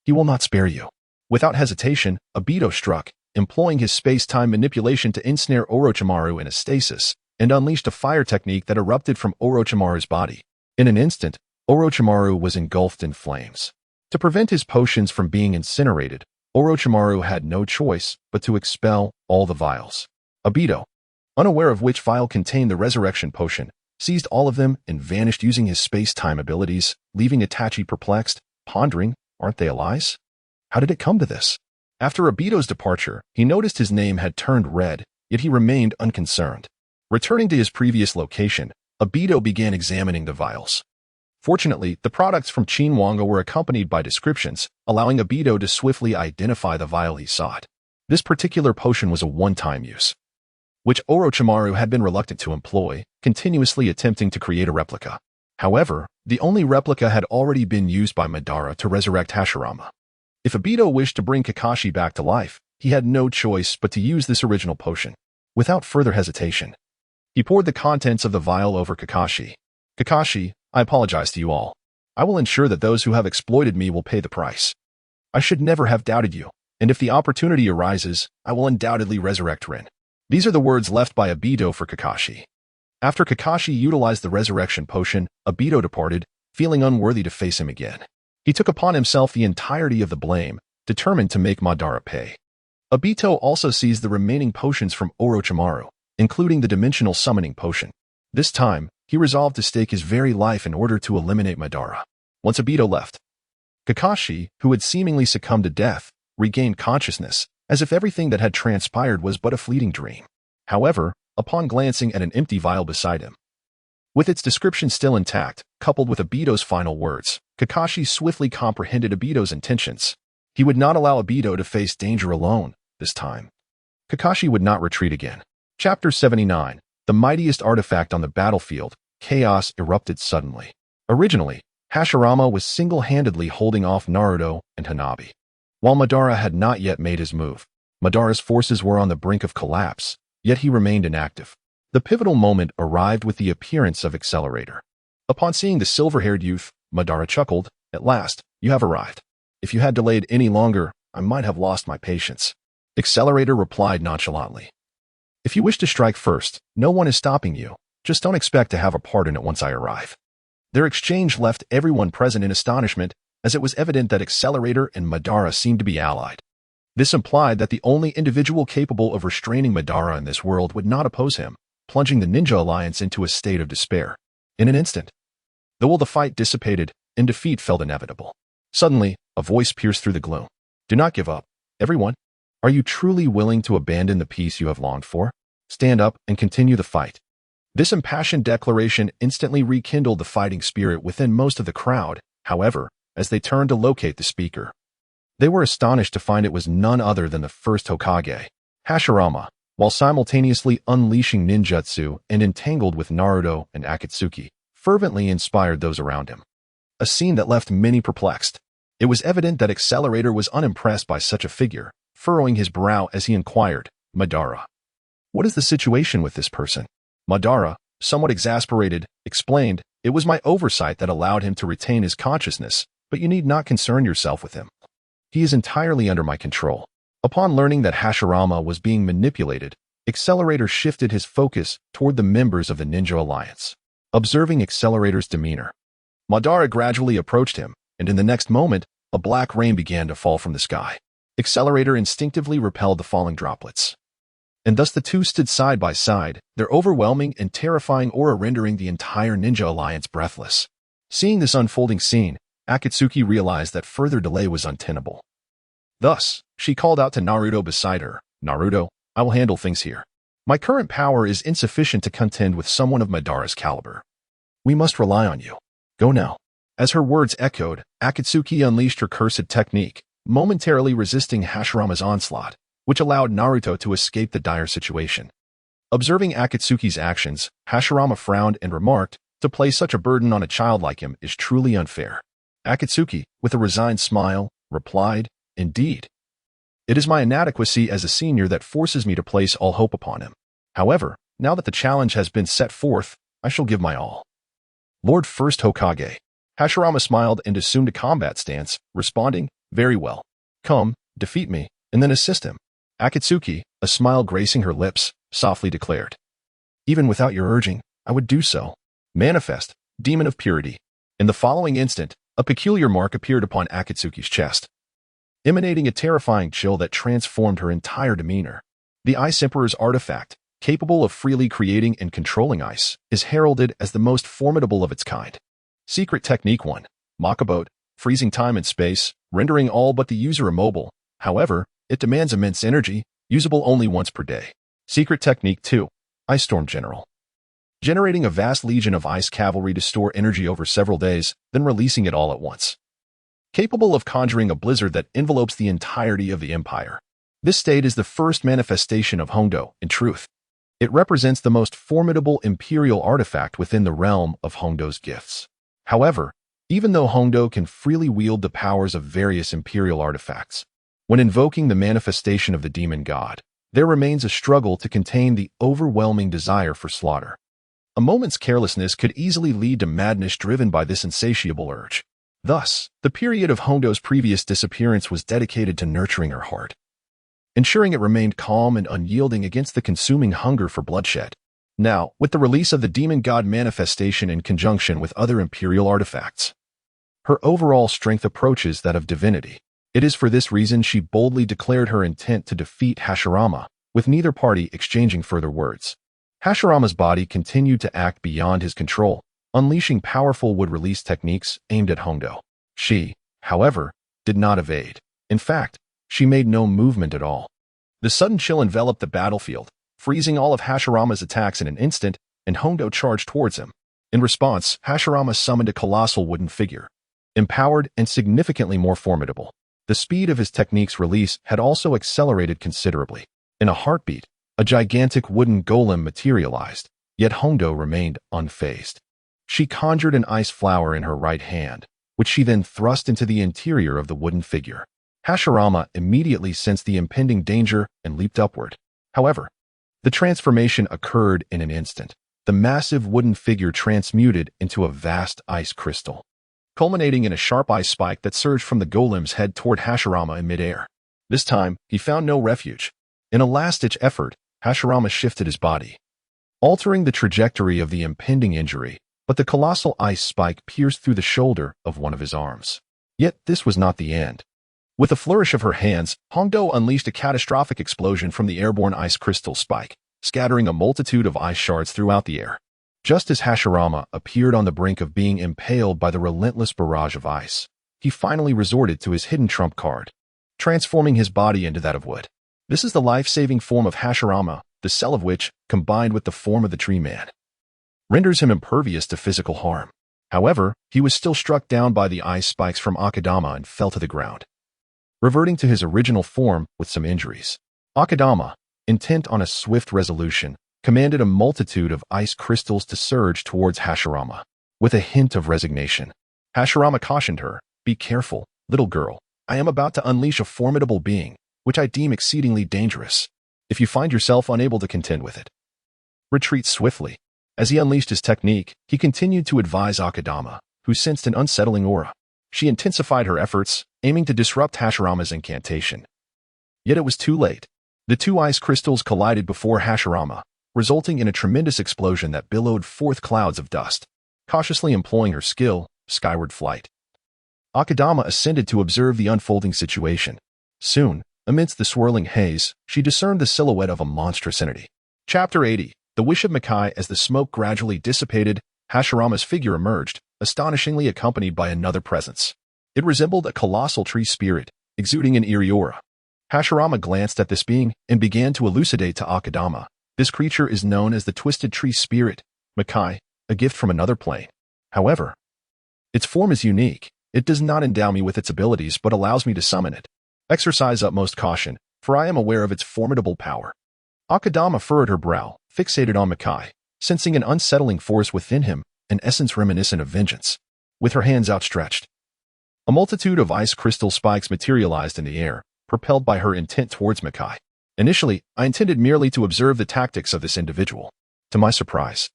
he will not spare you." Without hesitation, Obito struck, employing his space-time manipulation to ensnare Orochimaru in a stasis, and unleashed a fire technique that erupted from Orochimaru's body. In an instant, Orochimaru was engulfed in flames. To prevent his potions from being incinerated, Orochimaru had no choice but to expel all the vials. Obito, unaware of which vial contained the resurrection potion, seized all of them and vanished using his space-time abilities, leaving Itachi perplexed, pondering, "Aren't they allies? How did it come to this?" After Obito's departure, he noticed his name had turned red, yet he remained unconcerned. Returning to his previous location, Obito began examining the vials. Fortunately, the products from Qin Wange were accompanied by descriptions, allowing Obito to swiftly identify the vial he sought. This particular potion was a one-time use, which Orochimaru had been reluctant to employ, continuously attempting to create a replica. However, the only replica had already been used by Madara to resurrect Hashirama. If Obito wished to bring Kakashi back to life, he had no choice but to use this original potion. Without further hesitation, he poured the contents of the vial over Kakashi. "Kakashi, I apologize to you all. I will ensure that those who have exploited me will pay the price. I should never have doubted you, and if the opportunity arises, I will undoubtedly resurrect Rin." These are the words left by Obito for Kakashi. After Kakashi utilized the resurrection potion, Obito departed, feeling unworthy to face him again. He took upon himself the entirety of the blame, determined to make Madara pay. Obito also seized the remaining potions from Orochimaru, including the dimensional summoning potion. This time, he resolved to stake his very life in order to eliminate Madara. Once Obito left, Kakashi, who had seemingly succumbed to death, regained consciousness, as if everything that had transpired was but a fleeting dream. However, upon glancing at an empty vial beside him, with its description still intact, coupled with Obito's final words, Kakashi swiftly comprehended Obito's intentions. He would not allow Obito to face danger alone, this time. Kakashi would not retreat again. Chapter 79. The mightiest artifact on the battlefield, chaos erupted suddenly. Originally, Hashirama was single-handedly holding off Naruto and Hanabi. While Madara had not yet made his move, Madara's forces were on the brink of collapse, yet he remained inactive. The pivotal moment arrived with the appearance of Accelerator. Upon seeing the silver-haired youth, Madara chuckled, "At last, you have arrived. If you had delayed any longer, I might have lost my patience." Accelerator replied nonchalantly, "If you wish to strike first, no one is stopping you. Just don't expect to have a part in it once I arrive." Their exchange left everyone present in astonishment, as it was evident that Accelerator and Madara seemed to be allied. This implied that the only individual capable of restraining Madara in this world would not oppose him, plunging the Ninja Alliance into a state of despair. In an instant, the will of the fight dissipated, and defeat felt inevitable. Suddenly, a voice pierced through the gloom. "Do not give up, everyone. Are you truly willing to abandon the peace you have longed for? Stand up and continue the fight." This impassioned declaration instantly rekindled the fighting spirit within most of the crowd. However, as they turned to locate the speaker, they were astonished to find it was none other than the first Hokage, Hashirama, while simultaneously unleashing ninjutsu and entangled with Naruto and Akatsuki, fervently inspired those around him. A scene that left many perplexed. It was evident that Accelerator was unimpressed by such a figure, furrowing his brow as he inquired, "Madara, what is the situation with this person?" Madara, somewhat exasperated, explained, "It was my oversight that allowed him to retain his consciousness, but you need not concern yourself with him. He is entirely under my control." Upon learning that Hashirama was being manipulated, Accelerator shifted his focus toward the members of the Ninja Alliance. Observing Accelerator's demeanor, Madara gradually approached him, and in the next moment, a black rain began to fall from the sky. Accelerator instinctively repelled the falling droplets. And thus the two stood side by side, their overwhelming and terrifying aura rendering the entire Ninja Alliance breathless. Seeing this unfolding scene, Akatsuki realized that further delay was untenable. Thus, she called out to Naruto beside her, "Naruto, I will handle things here. My current power is insufficient to contend with someone of Madara's caliber. We must rely on you. Go now." As her words echoed, Akatsuki unleashed her cursed technique, momentarily resisting Hashirama's onslaught, which allowed Naruto to escape the dire situation. Observing Akatsuki's actions, Hashirama frowned and remarked, "To place such a burden on a child like him is truly unfair." Akatsuki, with a resigned smile, replied, "Indeed. It is my inadequacy as a senior that forces me to place all hope upon him. However, now that the challenge has been set forth, I shall give my all." Lord First Hokage. Hashirama smiled and assumed a combat stance, responding, "Very well. Come, defeat me, and then assist him." Akatsuki, a smile gracing her lips, softly declared, "Even without your urging, I would do so. Manifest, demon of purity." In the following instant, a peculiar mark appeared upon Akatsuki's chest, emanating a terrifying chill that transformed her entire demeanor. The Ice Emperor's artifact, capable of freely creating and controlling ice, is heralded as the most formidable of its kind. Secret Technique 1. Makabote, freezing time and space, rendering all but the user immobile. However, it demands immense energy, usable only once per day. Secret Technique 2. Ice Storm General, generating a vast legion of ice cavalry to store energy over several days, then releasing it all at once. Capable of conjuring a blizzard that envelopes the entirety of the empire. This state is the first manifestation of Hongdo, in truth. It represents the most formidable imperial artifact within the realm of Hongdo's gifts. However, even though Hongdo can freely wield the powers of various imperial artifacts, when invoking the manifestation of the demon god, there remains a struggle to contain the overwhelming desire for slaughter. A moment's carelessness could easily lead to madness driven by this insatiable urge. Thus, the period of Hongdo's previous disappearance was dedicated to nurturing her heart, ensuring it remained calm and unyielding against the consuming hunger for bloodshed. Now, with the release of the demon god manifestation in conjunction with other imperial artifacts, her overall strength approaches that of divinity. It is for this reason she boldly declared her intent to defeat Hashirama, with neither party exchanging further words. Hashirama's body continued to act beyond his control, unleashing powerful wood-release techniques aimed at Hongdo. She, however, did not evade. In fact, she made no movement at all. The sudden chill enveloped the battlefield, freezing all of Hashirama's attacks in an instant, and Hongdo charged towards him. In response, Hashirama summoned a colossal wooden figure, empowered and significantly more formidable. The speed of his technique's release had also accelerated considerably. In a heartbeat, a gigantic wooden golem materialized, yet Hongdo remained unfazed. She conjured an ice flower in her right hand, which she then thrust into the interior of the wooden figure. Hashirama immediately sensed the impending danger and leaped upward. However, the transformation occurred in an instant. The massive wooden figure transmuted into a vast ice crystal, culminating in a sharp ice spike that surged from the golem's head toward Hashirama in midair. This time, he found no refuge. In a last-ditch effort, Hashirama shifted his body, altering the trajectory of the impending injury, but the colossal ice spike pierced through the shoulder of one of his arms. Yet this was not the end. With a flourish of her hands, Hongdo unleashed a catastrophic explosion from the airborne ice crystal spike, scattering a multitude of ice shards throughout the air. Just as Hashirama appeared on the brink of being impaled by the relentless barrage of ice, he finally resorted to his hidden trump card, transforming his body into that of wood. This is the life-saving form of Hashirama, the cell of which, combined with the form of the tree man, renders him impervious to physical harm. However, he was still struck down by the ice spikes from Akadama and fell to the ground, reverting to his original form with some injuries. Akadama, intent on a swift resolution, commanded a multitude of ice crystals to surge towards Hashirama. With a hint of resignation, Hashirama cautioned her, "Be careful, little girl. I am about to unleash a formidable being, which I deem exceedingly dangerous. If you find yourself unable to contend with it, retreat swiftly." As he unleashed his technique, he continued to advise Akadama, who sensed an unsettling aura. She intensified her efforts, aiming to disrupt Hashirama's incantation. Yet it was too late. The two ice crystals collided before Hashirama, resulting in a tremendous explosion that billowed forth clouds of dust. Cautiously employing her skill, skyward flight, Akadama ascended to observe the unfolding situation. Soon, amidst the swirling haze, she discerned the silhouette of a monstrous entity. Chapter 80. The Wish of Makai. As the smoke gradually dissipated, Hashirama's figure emerged, astonishingly accompanied by another presence. It resembled a colossal tree spirit, exuding an eerie aura. Hashirama glanced at this being and began to elucidate to Akadama. This creature is known as the Twisted Tree Spirit, Makai, a gift from another plane. However, its form is unique. It does not endow me with its abilities but allows me to summon it. Exercise utmost caution, for I am aware of its formidable power. Akadama furrowed her brow, fixated on Makai, sensing an unsettling force within him, an essence reminiscent of vengeance. With her hands outstretched, a multitude of ice crystal spikes materialized in the air, propelled by her intent towards Makai. Initially, I intended merely to observe the tactics of this individual. To my surprise,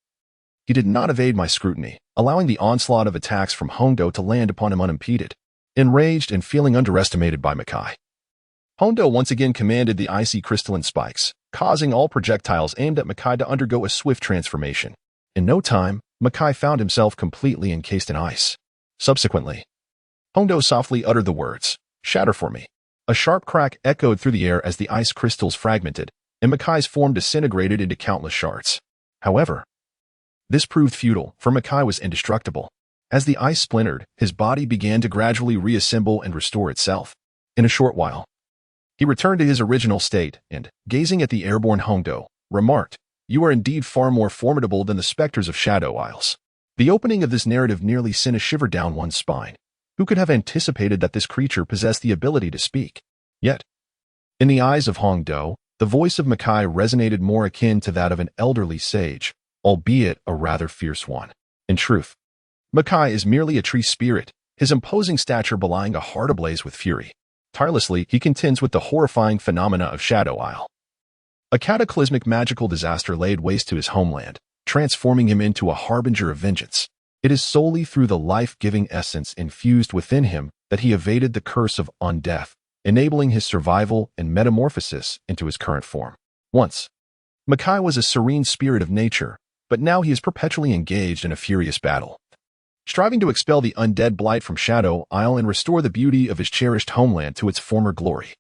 he did not evade my scrutiny, allowing the onslaught of attacks from Hongdo to land upon him unimpeded. Enraged and feeling underestimated by Makai, Hongdo once again commanded the icy crystalline spikes, causing all projectiles aimed at Makai to undergo a swift transformation. In no time, Makai found himself completely encased in ice. Subsequently, Hongdo softly uttered the words, "Shatter for me." A sharp crack echoed through the air as the ice crystals fragmented, and Makai's form disintegrated into countless shards. However, this proved futile, for Makai was indestructible. As the ice splintered, his body began to gradually reassemble and restore itself. In a short while, he returned to his original state and, gazing at the airborne Hongdo, remarked, "You are indeed far more formidable than the specters of Shadow Isles." The opening of this narrative nearly sent a shiver down one's spine. Who could have anticipated that this creature possessed the ability to speak? Yet, in the eyes of Hongdo, the voice of Makai resonated more akin to that of an elderly sage, albeit a rather fierce one. In truth, Makai is merely a tree spirit, his imposing stature belying a heart ablaze with fury. Tirelessly, he contends with the horrifying phenomena of Shadow Isle. A cataclysmic magical disaster laid waste to his homeland, transforming him into a harbinger of vengeance. It is solely through the life-giving essence infused within him that he evaded the curse of undeath, enabling his survival and metamorphosis into his current form. Once, Makai was a serene spirit of nature, but now he is perpetually engaged in a furious battle, striving to expel the undead blight from Shadow Isle and restore the beauty of his cherished homeland to its former glory.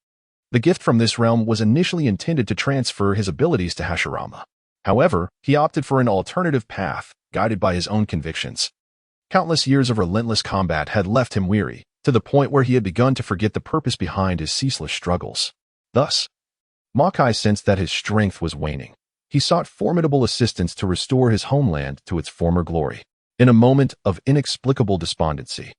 The gift from this realm was initially intended to transfer his abilities to Hashirama. However, he opted for an alternative path, guided by his own convictions. Countless years of relentless combat had left him weary, to the point where he had begun to forget the purpose behind his ceaseless struggles. Thus, Makai sensed that his strength was waning. He sought formidable assistance to restore his homeland to its former glory. In a moment of inexplicable despondency,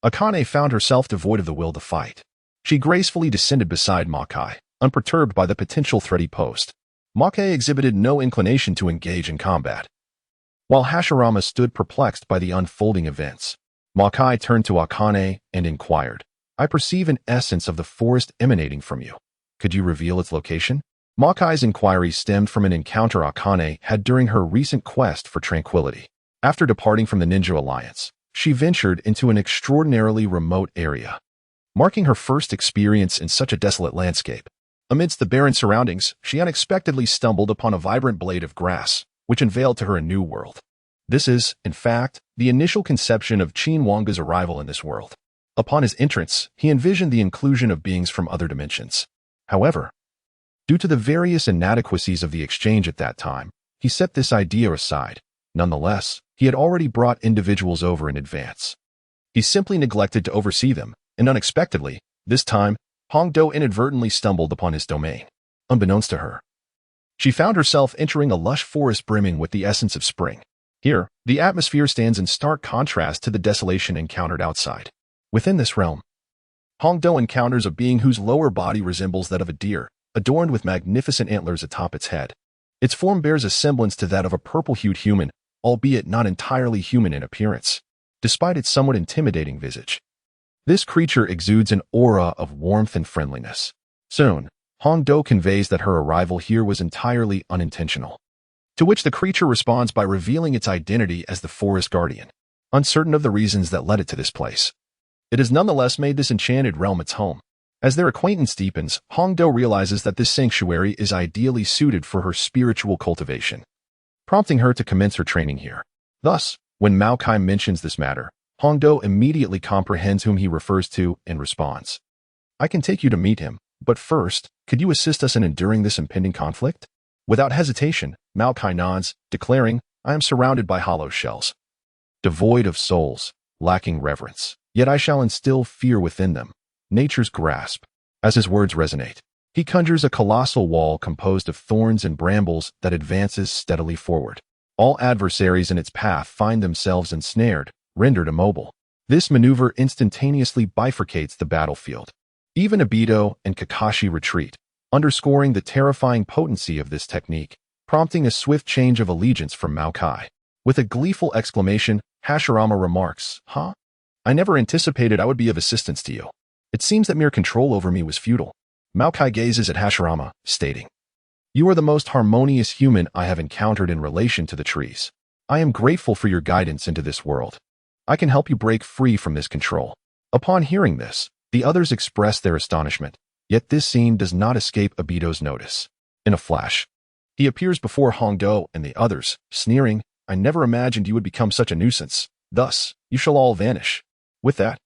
Akane found herself devoid of the will to fight. She gracefully descended beside Makai, unperturbed by the potential threat he posed. Makai exhibited no inclination to engage in combat. While Hashirama stood perplexed by the unfolding events, Makai turned to Akane and inquired, "I perceive an essence of the forest emanating from you. Could you reveal its location?" Makai's inquiry stemmed from an encounter Akane had during her recent quest for tranquility. After departing from the Ninja Alliance, she ventured into an extraordinarily remote area, marking her first experience in such a desolate landscape. Amidst the barren surroundings, she unexpectedly stumbled upon a vibrant blade of grass, which unveiled to her a new world. This is, in fact, the initial conception of Qin Wange's arrival in this world. Upon his entrance, he envisioned the inclusion of beings from other dimensions. However, due to the various inadequacies of the exchange at that time, he set this idea aside. Nonetheless, he had already brought individuals over in advance. He simply neglected to oversee them, and unexpectedly, this time, Hongdo inadvertently stumbled upon his domain. Unbeknownst to her, she found herself entering a lush forest brimming with the essence of spring. Here, the atmosphere stands in stark contrast to the desolation encountered outside. Within this realm, Hongdo encounters a being whose lower body resembles that of a deer, adorned with magnificent antlers atop its head. Its form bears a semblance to that of a purple-hued human, albeit not entirely human in appearance, despite its somewhat intimidating visage. This creature exudes an aura of warmth and friendliness. Soon, Hongdo conveys that her arrival here was entirely unintentional, to which the creature responds by revealing its identity as the forest guardian. Uncertain of the reasons that led it to this place, it has nonetheless made this enchanted realm its home. As their acquaintance deepens, Hongdo realizes that this sanctuary is ideally suited for her spiritual cultivation, prompting her to commence her training here. Thus, when Maokai mentions this matter, Hongdo immediately comprehends whom he refers to and responds, "I can take you to meet him, but first, could you assist us in enduring this impending conflict?" Without hesitation, Maokai nods, declaring, "I am surrounded by hollow shells, devoid of souls, lacking reverence. Yet I shall instill fear within them, nature's grasp." As his words resonate, he conjures a colossal wall composed of thorns and brambles that advances steadily forward. All adversaries in its path find themselves ensnared, rendered immobile. This maneuver instantaneously bifurcates the battlefield, Even Obito and Kakashi retreat, underscoring the terrifying potency of this technique, prompting a swift change of allegiance from Maokai. With a gleeful exclamation, Hashirama remarks, "Huh? I never anticipated I would be of assistance to you. It seems that mere control over me was futile." Maokai gazes at Hashirama, stating, "You are the most harmonious human I have encountered in relation to the trees. I am grateful for your guidance into this world. I can help you break free from this control." Upon hearing this, the others express their astonishment, yet this scene does not escape Obito's notice. In a flash, he appears before Hongdo and the others, sneering, "I never imagined you would become such a nuisance. Thus, you shall all vanish." With that,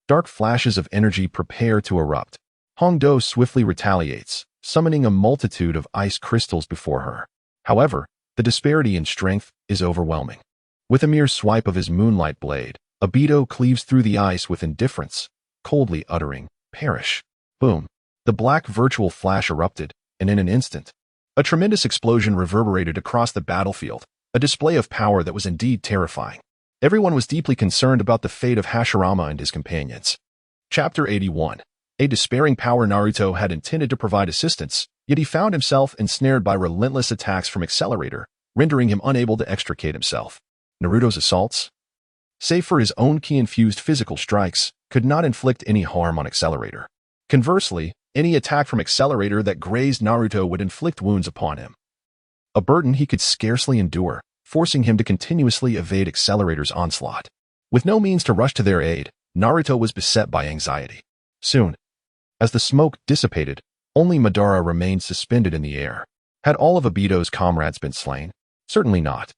dark flashes of energy prepare to erupt. Hongdo swiftly retaliates, summoning a multitude of ice crystals before her. However, the disparity in strength is overwhelming. With a mere swipe of his moonlight blade, Obito cleaves through the ice with indifference, coldly uttering, "Perish." Boom. The black virtual flash erupted, and in an instant, a tremendous explosion reverberated across the battlefield, a display of power that was indeed terrifying. Everyone was deeply concerned about the fate of Hashirama and his companions. Chapter 81. A despairing power. Naruto had intended to provide assistance, yet he found himself ensnared by relentless attacks from Accelerator, rendering him unable to extricate himself. Naruto's assaults, save for his own ki-infused physical strikes, could not inflict any harm on Accelerator. Conversely, any attack from Accelerator that grazed Naruto would inflict wounds upon him, a burden he could scarcely endure, forcing him to continuously evade Accelerator's onslaught. With no means to rush to their aid, Naruto was beset by anxiety. Soon, as the smoke dissipated, only Madara remained suspended in the air. Had all of Obito's comrades been slain? Certainly not.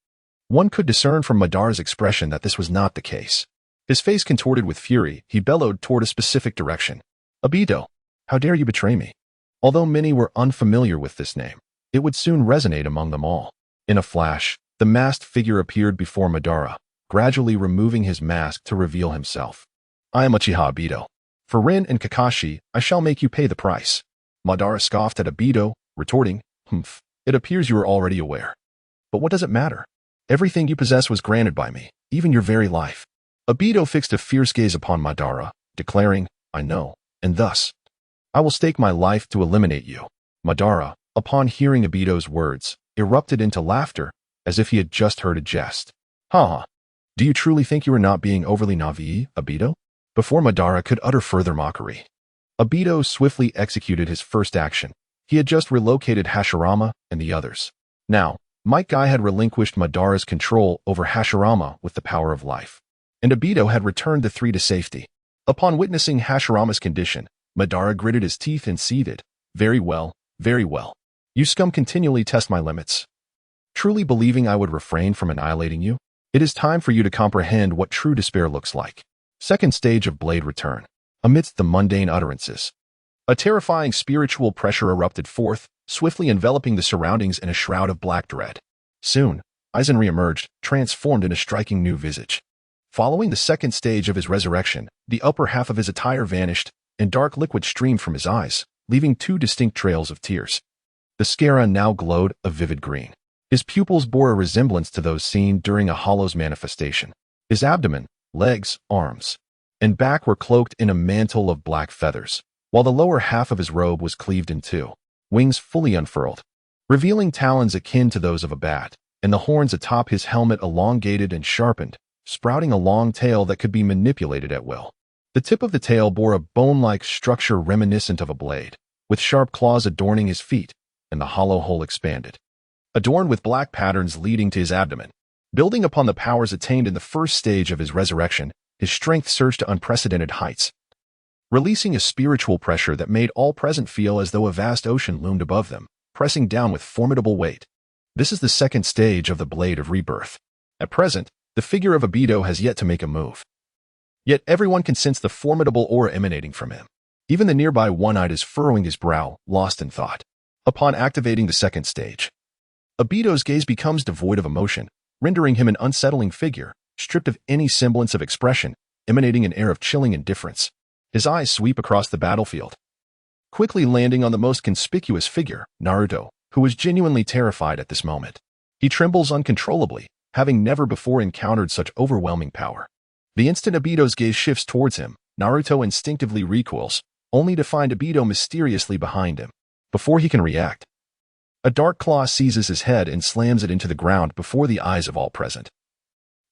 One could discern from Madara's expression that this was not the case. His face contorted with fury, he bellowed toward a specific direction. "Obito, how dare you betray me?" Although many were unfamiliar with this name, it would soon resonate among them all. In a flash, the masked figure appeared before Madara, gradually removing his mask to reveal himself. "I am Uchiha Obito. For Rin and Kakashi, I shall make you pay the price." Madara scoffed at Obito, retorting, "Humph, it appears you are already aware. But what does it matter? Everything you possess was granted by me, even your very life." Obito fixed a fierce gaze upon Madara, declaring, "I know, and thus, I will stake my life to eliminate you." Madara, upon hearing Obito's words, erupted into laughter, as if he had just heard a jest. "Ha ha. Do you truly think you are not being overly naive, Obito?" Before Madara could utter further mockery, Obito swiftly executed his first action. He had just relocated Hashirama and the others. Now, Might Guy had relinquished Madara's control over Hashirama with the power of life, and Obito had returned the three to safety. Upon witnessing Hashirama's condition, Madara gritted his teeth and seethed. Very well, very well. You scum continually test my limits, truly believing I would refrain from annihilating you? It is time for you to comprehend what true despair looks like." Second stage of Blade Return. Amidst the mundane utterances, a terrifying spiritual pressure erupted forth, swiftly enveloping the surroundings in a shroud of black dread. Soon, Aizen re-emerged, transformed in a striking new visage. Following the second stage of his resurrection, the upper half of his attire vanished, and dark liquid streamed from his eyes, leaving two distinct trails of tears. The scara now glowed a vivid green. His pupils bore a resemblance to those seen during a hollow's manifestation. His abdomen, legs, arms, and back were cloaked in a mantle of black feathers, while the lower half of his robe was cleaved in two, wings fully unfurled, revealing talons akin to those of a bat, and the horns atop his helmet elongated and sharpened, sprouting a long tail that could be manipulated at will. The tip of the tail bore a bone-like structure reminiscent of a blade, with sharp claws adorning his feet, and the hollow hole expanded, adorned with black patterns leading to his abdomen. Building upon the powers attained in the first stage of his resurrection, his strength surged to unprecedented heights, releasing a spiritual pressure that made all present feel as though a vast ocean loomed above them, pressing down with formidable weight. This is the second stage of the Blade of Rebirth. At present, the figure of Obito has yet to make a move. Yet everyone can sense the formidable aura emanating from him. Even the nearby One-Eyed is furrowing his brow, lost in thought. Upon activating the second stage, Obito's gaze becomes devoid of emotion, rendering him an unsettling figure, stripped of any semblance of expression, emanating an air of chilling indifference. His eyes sweep across the battlefield, quickly landing on the most conspicuous figure, Naruto, who was genuinely terrified at this moment. He trembles uncontrollably, having never before encountered such overwhelming power. The instant Obito's gaze shifts towards him, Naruto instinctively recoils, only to find Obito mysteriously behind him. Before he can react, a dark claw seizes his head and slams it into the ground before the eyes of all present.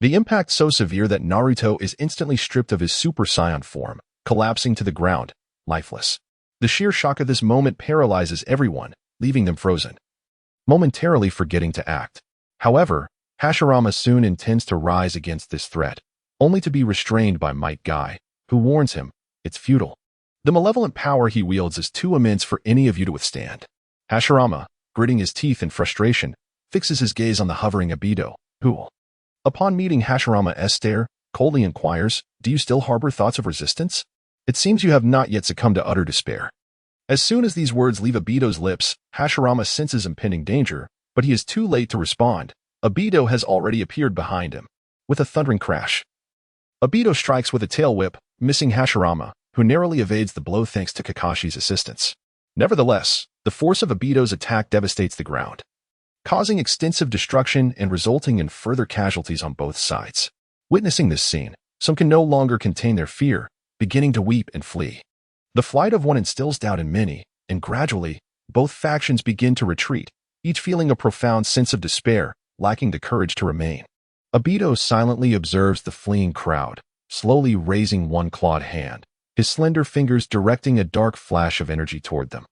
The impact so severe that Naruto is instantly stripped of his Super Saiyan form, collapsing to the ground, lifeless. The sheer shock of this moment paralyzes everyone, leaving them frozen, momentarily forgetting to act. However, Hashirama soon intends to rise against this threat, only to be restrained by Might Guy, who warns him, it's futile. The malevolent power he wields is too immense for any of you to withstand. Hashirama, gritting his teeth in frustration, fixes his gaze on the hovering Obito, who, upon meeting Hashirama's stare, coldly inquires, do you still harbor thoughts of resistance? It seems you have not yet succumbed to utter despair. As soon as these words leave Obito's lips, Hashirama senses impending danger, but he is too late to respond. Obito has already appeared behind him. With a thundering crash, Obito strikes with a tail whip, missing Hashirama, who narrowly evades the blow thanks to Kakashi's assistance. Nevertheless, the force of Obito's attack devastates the ground, causing extensive destruction and resulting in further casualties on both sides. Witnessing this scene, some can no longer contain their fear, beginning to weep and flee. The flight of one instills doubt in many, and gradually, both factions begin to retreat, each feeling a profound sense of despair, lacking the courage to remain. Obito silently observes the fleeing crowd, slowly raising one clawed hand, his slender fingers directing a dark flash of energy toward them.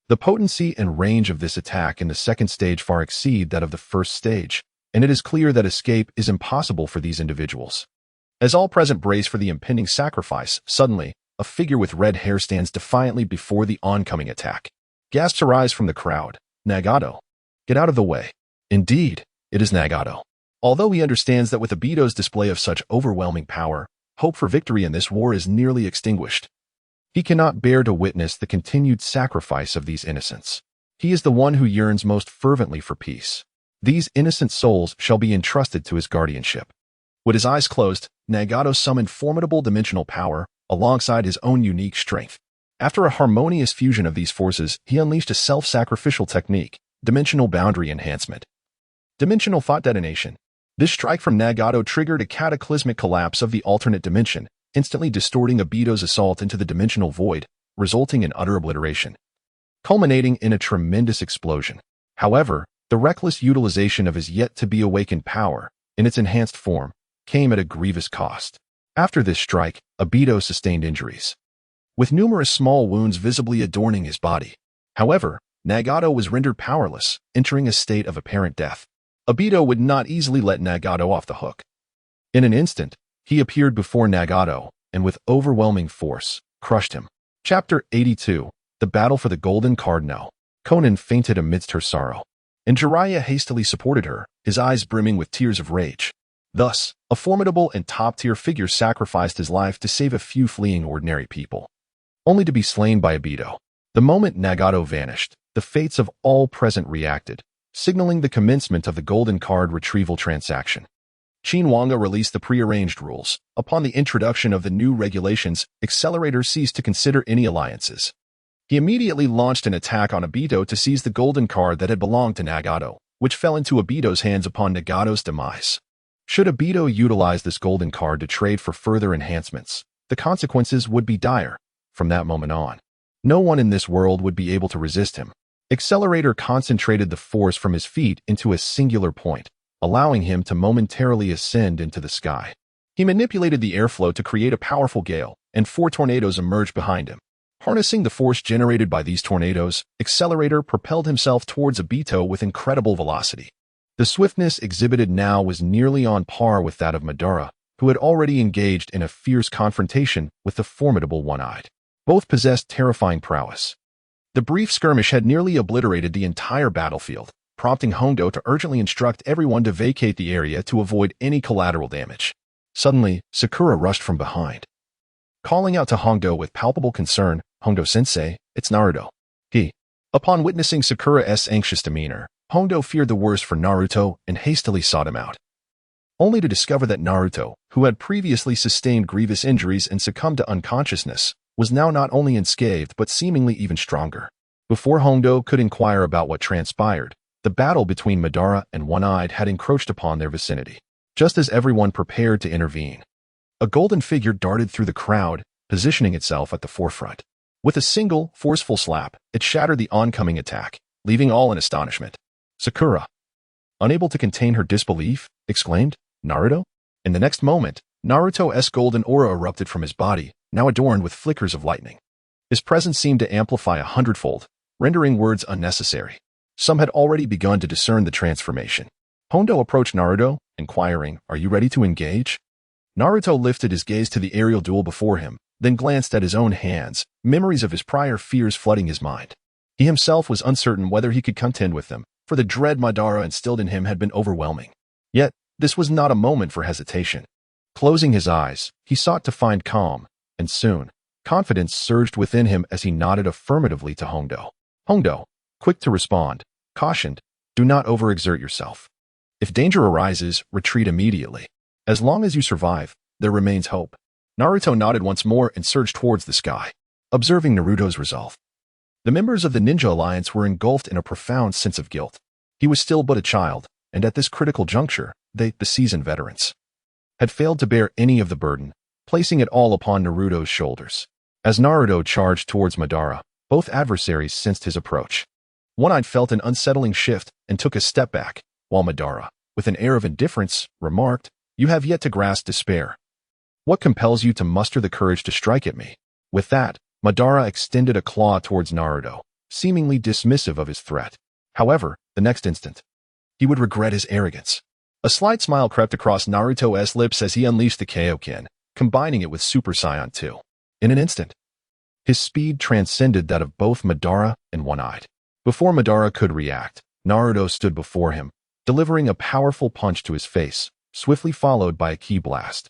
The potency and range of this attack in the second stage far exceed that of the first stage, and it is clear that escape is impossible for these individuals. As all present brace for the impending sacrifice, suddenly, a figure with red hair stands defiantly before the oncoming attack. Gasps arise from the crowd. Nagato. Get out of the way. Indeed, it is Nagato. Although he understands that with Obito's display of such overwhelming power, hope for victory in this war is nearly extinguished. He cannot bear to witness the continued sacrifice of these innocents. He is the one who yearns most fervently for peace. These innocent souls shall be entrusted to his guardianship. With his eyes closed, Nagato summoned formidable dimensional power alongside his own unique strength. After a harmonious fusion of these forces, he unleashed a self-sacrificial technique, dimensional boundary enhancement. Dimensional thought detonation. This strike from Nagato triggered a cataclysmic collapse of the alternate dimension, instantly distorting Obito's assault into the dimensional void, resulting in utter obliteration, culminating in a tremendous explosion. However, the reckless utilization of his yet-to-be-awakened power, in its enhanced form, came at a grievous cost. After this strike, Obito sustained injuries, with numerous small wounds visibly adorning his body. However, Nagato was rendered powerless, entering a state of apparent death. Obito would not easily let Nagato off the hook. In an instant, he appeared before Nagato, and with overwhelming force, crushed him. Chapter 82. The Battle for the Golden Cardinal. Konan fainted amidst her sorrow, and Jiraiya hastily supported her, his eyes brimming with tears of rage. Thus, a formidable and top-tier figure sacrificed his life to save a few fleeing ordinary people, only to be slain by Obito. The moment Nagato vanished, the fates of all present reacted, signaling the commencement of the Golden Card retrieval transaction. Qin Wange released the prearranged rules. Upon the introduction of the new regulations, Accelerator ceased to consider any alliances. He immediately launched an attack on Obito to seize the Golden Card that had belonged to Nagato, which fell into Obito's hands upon Nagato's demise. Should Obito utilize this Golden Card to trade for further enhancements, the consequences would be dire. From that moment on, no one in this world would be able to resist him. Accelerator concentrated the force from his feet into a singular point, allowing him to momentarily ascend into the sky. He manipulated the airflow to create a powerful gale, and 4 tornadoes emerged behind him. Harnessing the force generated by these tornadoes, Accelerator propelled himself towards Obito with incredible velocity. The swiftness exhibited now was nearly on par with that of Madara, who had already engaged in a fierce confrontation with the formidable One-Eyed. Both possessed terrifying prowess. The brief skirmish had nearly obliterated the entire battlefield, prompting Hondo to urgently instruct everyone to vacate the area to avoid any collateral damage. Suddenly, Sakura rushed from behind, calling out to Hondo with palpable concern, "Hondo-sensei, it's Naruto." Upon witnessing Sakura's anxious demeanor, Hondo feared the worst for Naruto and hastily sought him out, only to discover that Naruto, who had previously sustained grievous injuries and succumbed to unconsciousness, was now not only unscathed but seemingly even stronger. Before Hondo could inquire about what transpired, the battle between Madara and One-Eyed had encroached upon their vicinity. Just as everyone prepared to intervene, a golden figure darted through the crowd, positioning itself at the forefront. With a single, forceful slap, it shattered the oncoming attack, leaving all in astonishment. Sakura, unable to contain her disbelief, exclaimed, "Naruto?" In the next moment, Naruto's golden aura erupted from his body, now adorned with flickers of lightning. His presence seemed to amplify 100-fold, rendering words unnecessary. Some had already begun to discern the transformation. Hondo approached Naruto, inquiring, "Are you ready to engage?" Naruto lifted his gaze to the aerial duel before him, then glanced at his own hands, memories of his prior fears flooding his mind. He himself was uncertain whether he could contend with them, for the dread Madara instilled in him had been overwhelming. Yet, this was not a moment for hesitation. Closing his eyes, he sought to find calm, and soon, confidence surged within him as he nodded affirmatively to Hondo. Hondo, quick to respond, cautioned, "Do not overexert yourself. If danger arises, retreat immediately. As long as you survive, there remains hope." Naruto nodded once more and surged towards the sky, observing Naruto's resolve. The members of the Ninja Alliance were engulfed in a profound sense of guilt. He was still but a child, and at this critical juncture, they, the seasoned veterans, had failed to bear any of the burden, placing it all upon Naruto's shoulders. As Naruto charged towards Madara, both adversaries sensed his approach. One-Eyed felt an unsettling shift and took a step back, while Madara, with an air of indifference, remarked, "You have yet to grasp despair. What compels you to muster the courage to strike at me?" With that, Madara extended a claw towards Naruto, seemingly dismissive of his threat. However, the next instant, he would regret his arrogance. A slight smile crept across Naruto's lips as he unleashed the Kaioken, combining it with Super Saiyan 2. In an instant, his speed transcended that of both Madara and One-Eyed. Before Madara could react, Naruto stood before him, delivering a powerful punch to his face, swiftly followed by a ki blast.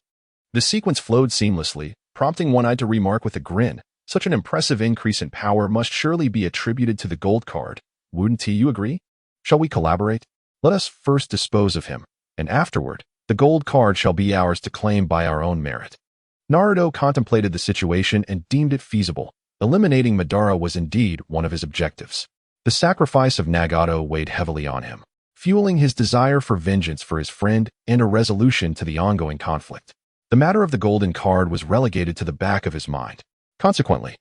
The sequence flowed seamlessly, prompting One-Eyed to remark with a grin, "Such an impressive increase in power must surely be attributed to the gold card. Wouldn't you agree? Shall we collaborate? Let us first dispose of him, and afterward, the gold card shall be ours to claim by our own merit." Naruto contemplated the situation and deemed it feasible. Eliminating Madara was indeed one of his objectives. The sacrifice of Nagato weighed heavily on him, fueling his desire for vengeance for his friend and a resolution to the ongoing conflict. The matter of the golden card was relegated to the back of his mind. Consequently,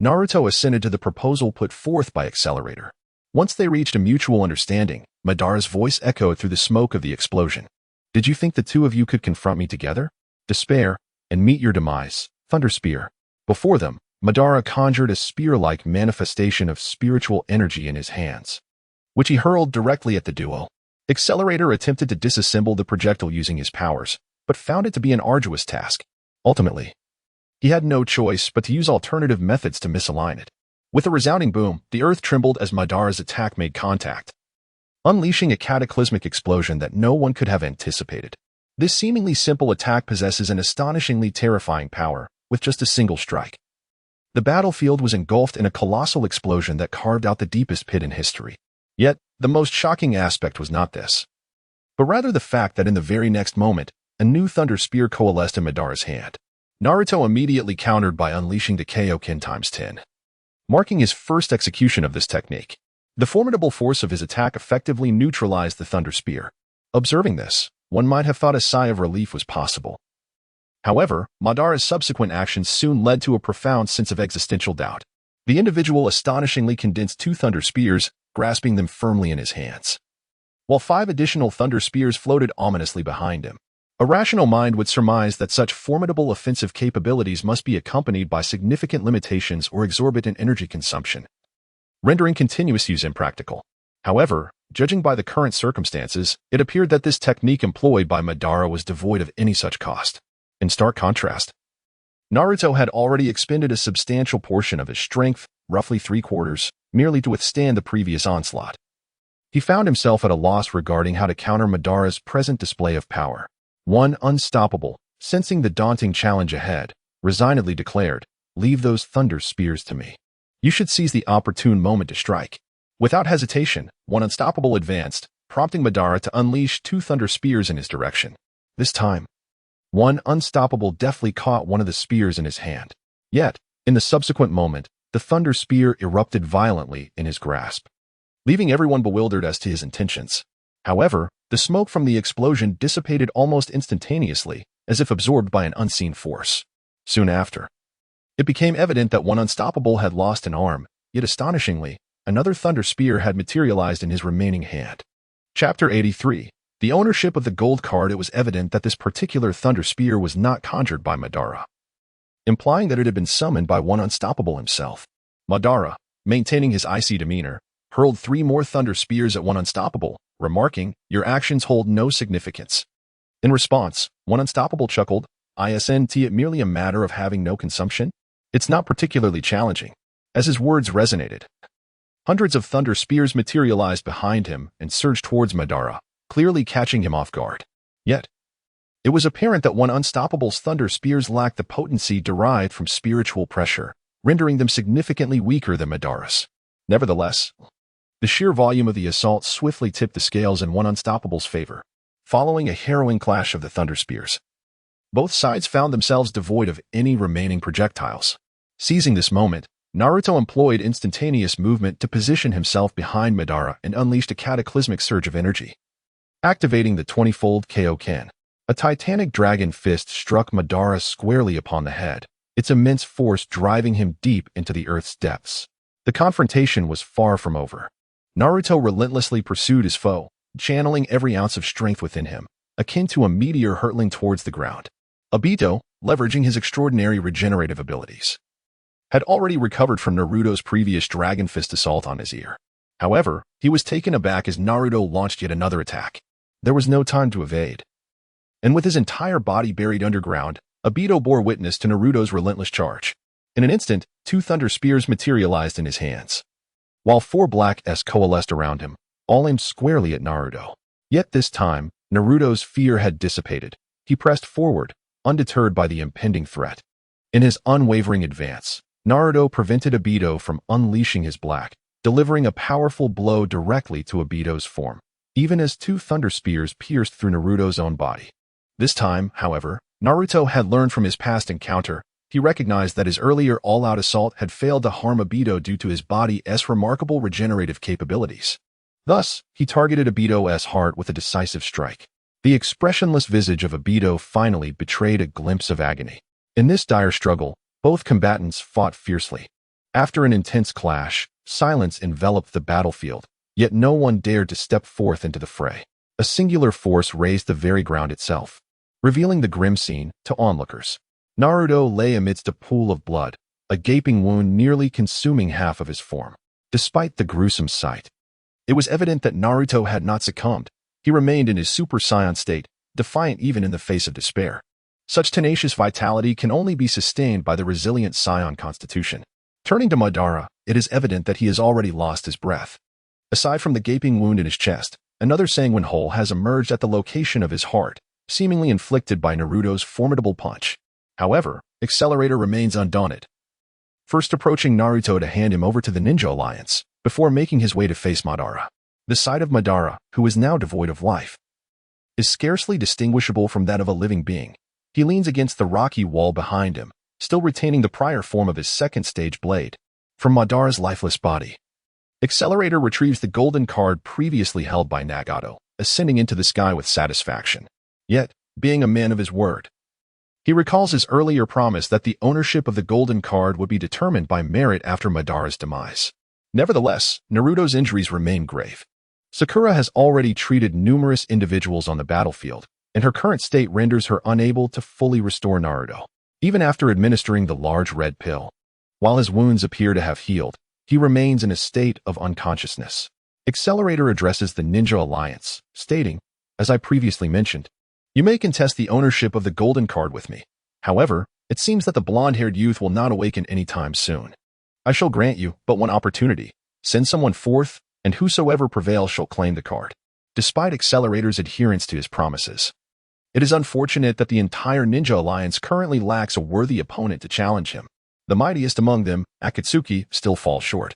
Naruto assented to the proposal put forth by Accelerator. Once they reached a mutual understanding, Madara's voice echoed through the smoke of the explosion. "Did you think the two of you could confront me together? Despair, and meet your demise." Thunder Spear. Before them, Madara conjured a spear-like manifestation of spiritual energy in his hands, which he hurled directly at the duo. Accelerator attempted to disassemble the projectile using his powers, but found it to be an arduous task. Ultimately, he had no choice but to use alternative methods to misalign it. With a resounding boom, the earth trembled as Madara's attack made contact, unleashing a cataclysmic explosion that no one could have anticipated. This seemingly simple attack possesses an astonishingly terrifying power, with just a single strike. The battlefield was engulfed in a colossal explosion that carved out the deepest pit in history. Yet, the most shocking aspect was not this, but rather the fact that in the very next moment, a new Thunder Spear coalesced in Madara's hand. Naruto immediately countered by unleashing the Kaioken times 10, marking his first execution of this technique. The formidable force of his attack effectively neutralized the Thunder Spear. Observing this, one might have thought a sigh of relief was possible. However, Madara's subsequent actions soon led to a profound sense of existential doubt. The individual astonishingly condensed 2 Thunder Spears, grasping them firmly in his hands, while 5 additional Thunder Spears floated ominously behind him. A rational mind would surmise that such formidable offensive capabilities must be accompanied by significant limitations or exorbitant energy consumption, rendering continuous use impractical. However, judging by the current circumstances, it appeared that this technique employed by Madara was devoid of any such cost. In stark contrast, Naruto had already expended a substantial portion of his strength, roughly 3/4, merely to withstand the previous onslaught. He found himself at a loss regarding how to counter Madara's present display of power. One Unstoppable, sensing the daunting challenge ahead, resignedly declared, "Leave those Thunder Spears to me. You should seize the opportune moment to strike." Without hesitation, One Unstoppable advanced, prompting Madara to unleash 2 Thunder Spears in his direction. This time, One Unstoppable deftly caught one of the spears in his hand. Yet, in the subsequent moment, the Thunder Spear erupted violently in his grasp, leaving everyone bewildered as to his intentions. However, the smoke from the explosion dissipated almost instantaneously, as if absorbed by an unseen force. Soon after, It became evident that one unstoppable had lost an arm, yet astonishingly, another thunder spear had materialized in his remaining hand. Chapter 83. The ownership of the gold card. It was evident that this particular thunder spear was not conjured by Madara, implying that it had been summoned by one unstoppable himself. Madara, maintaining his icy demeanor, hurled 3 more thunder spears at one unstoppable, remarking, "Your actions hold no significance." In response, one unstoppable chuckled, "Isn't it merely a matter of having no consumption? It's not particularly challenging." As his words resonated, hundreds of thunder spears materialized behind him and surged towards Madara, clearly catching him off guard. Yet, it was apparent that one unstoppable's thunder spears lacked the potency derived from spiritual pressure, rendering them significantly weaker than Madara's. Nevertheless, the sheer volume of the assault swiftly tipped the scales in one unstoppable's favor. Following a harrowing clash of the thunder spears, both sides found themselves devoid of any remaining projectiles. Seizing this moment, Naruto employed instantaneous movement to position himself behind Madara and unleashed a cataclysmic surge of energy. Activating the 20-fold Kaioken, a titanic dragon fist struck Madara squarely upon the head, its immense force driving him deep into the earth's depths. The confrontation was far from over. Naruto relentlessly pursued his foe, channeling every ounce of strength within him, akin to a meteor hurtling towards the ground. Obito, leveraging his extraordinary regenerative abilities, had already recovered from Naruto's previous Dragon Fist assault on his ear. However, he was taken aback as Naruto launched yet another attack. There was no time to evade. And with his entire body buried underground, Obito bore witness to Naruto's relentless charge. In an instant, 2 thunder spears materialized in his hands, while 4 black S coalesced around him, all aimed squarely at Naruto. Yet this time, Naruto's fear had dissipated. He pressed forward, undeterred by the impending threat. In his unwavering advance, Naruto prevented Obito from unleashing his black, delivering a powerful blow directly to Obito's form, even as 2 thunder spears pierced through Naruto's own body. This time, however, Naruto had learned from his past encounter. He recognized that his earlier all-out assault had failed to harm Obito due to his body's remarkable regenerative capabilities. Thus, he targeted Obito's heart with a decisive strike. The expressionless visage of Obito finally betrayed a glimpse of agony. In this dire struggle, both combatants fought fiercely. After an intense clash, silence enveloped the battlefield, yet no one dared to step forth into the fray. A singular force raised the very ground itself, revealing the grim scene to onlookers. Naruto lay amidst a pool of blood, a gaping wound nearly consuming half of his form. Despite the gruesome sight, it was evident that Naruto had not succumbed. He remained in his Super Saiyan state, defiant even in the face of despair. Such tenacious vitality can only be sustained by the resilient Saiyan constitution. Turning to Madara, it is evident that he has already lost his breath. Aside from the gaping wound in his chest, another sanguine hole has emerged at the location of his heart, seemingly inflicted by Naruto's formidable punch. However, Accelerator remains undaunted, first approaching Naruto to hand him over to the Ninja Alliance, before making his way to face Madara. The sight of Madara, who is now devoid of life, is scarcely distinguishable from that of a living being. He leans against the rocky wall behind him, still retaining the prior form of his second-stage blade. From Madara's lifeless body, Accelerator retrieves the golden card previously held by Nagato, ascending into the sky with satisfaction. Yet, being a man of his word, he recalls his earlier promise that the ownership of the golden card would be determined by merit after Madara's demise. Nevertheless, Naruto's injuries remain grave. Sakura has already treated numerous individuals on the battlefield, and her current state renders her unable to fully restore Naruto, even after administering the large red pill. While his wounds appear to have healed, he remains in a state of unconsciousness. Accelerator addresses the Ninja Alliance, stating, "As I previously mentioned, you may contest the ownership of the golden card with me. However, it seems that the blonde-haired youth will not awaken anytime soon. I shall grant you but one opportunity. Send someone forth, and whosoever prevails shall claim the card." Despite Accelerator's adherence to his promises, it is unfortunate that the entire Ninja Alliance currently lacks a worthy opponent to challenge him. The mightiest among them, Akatsuki, still falls short.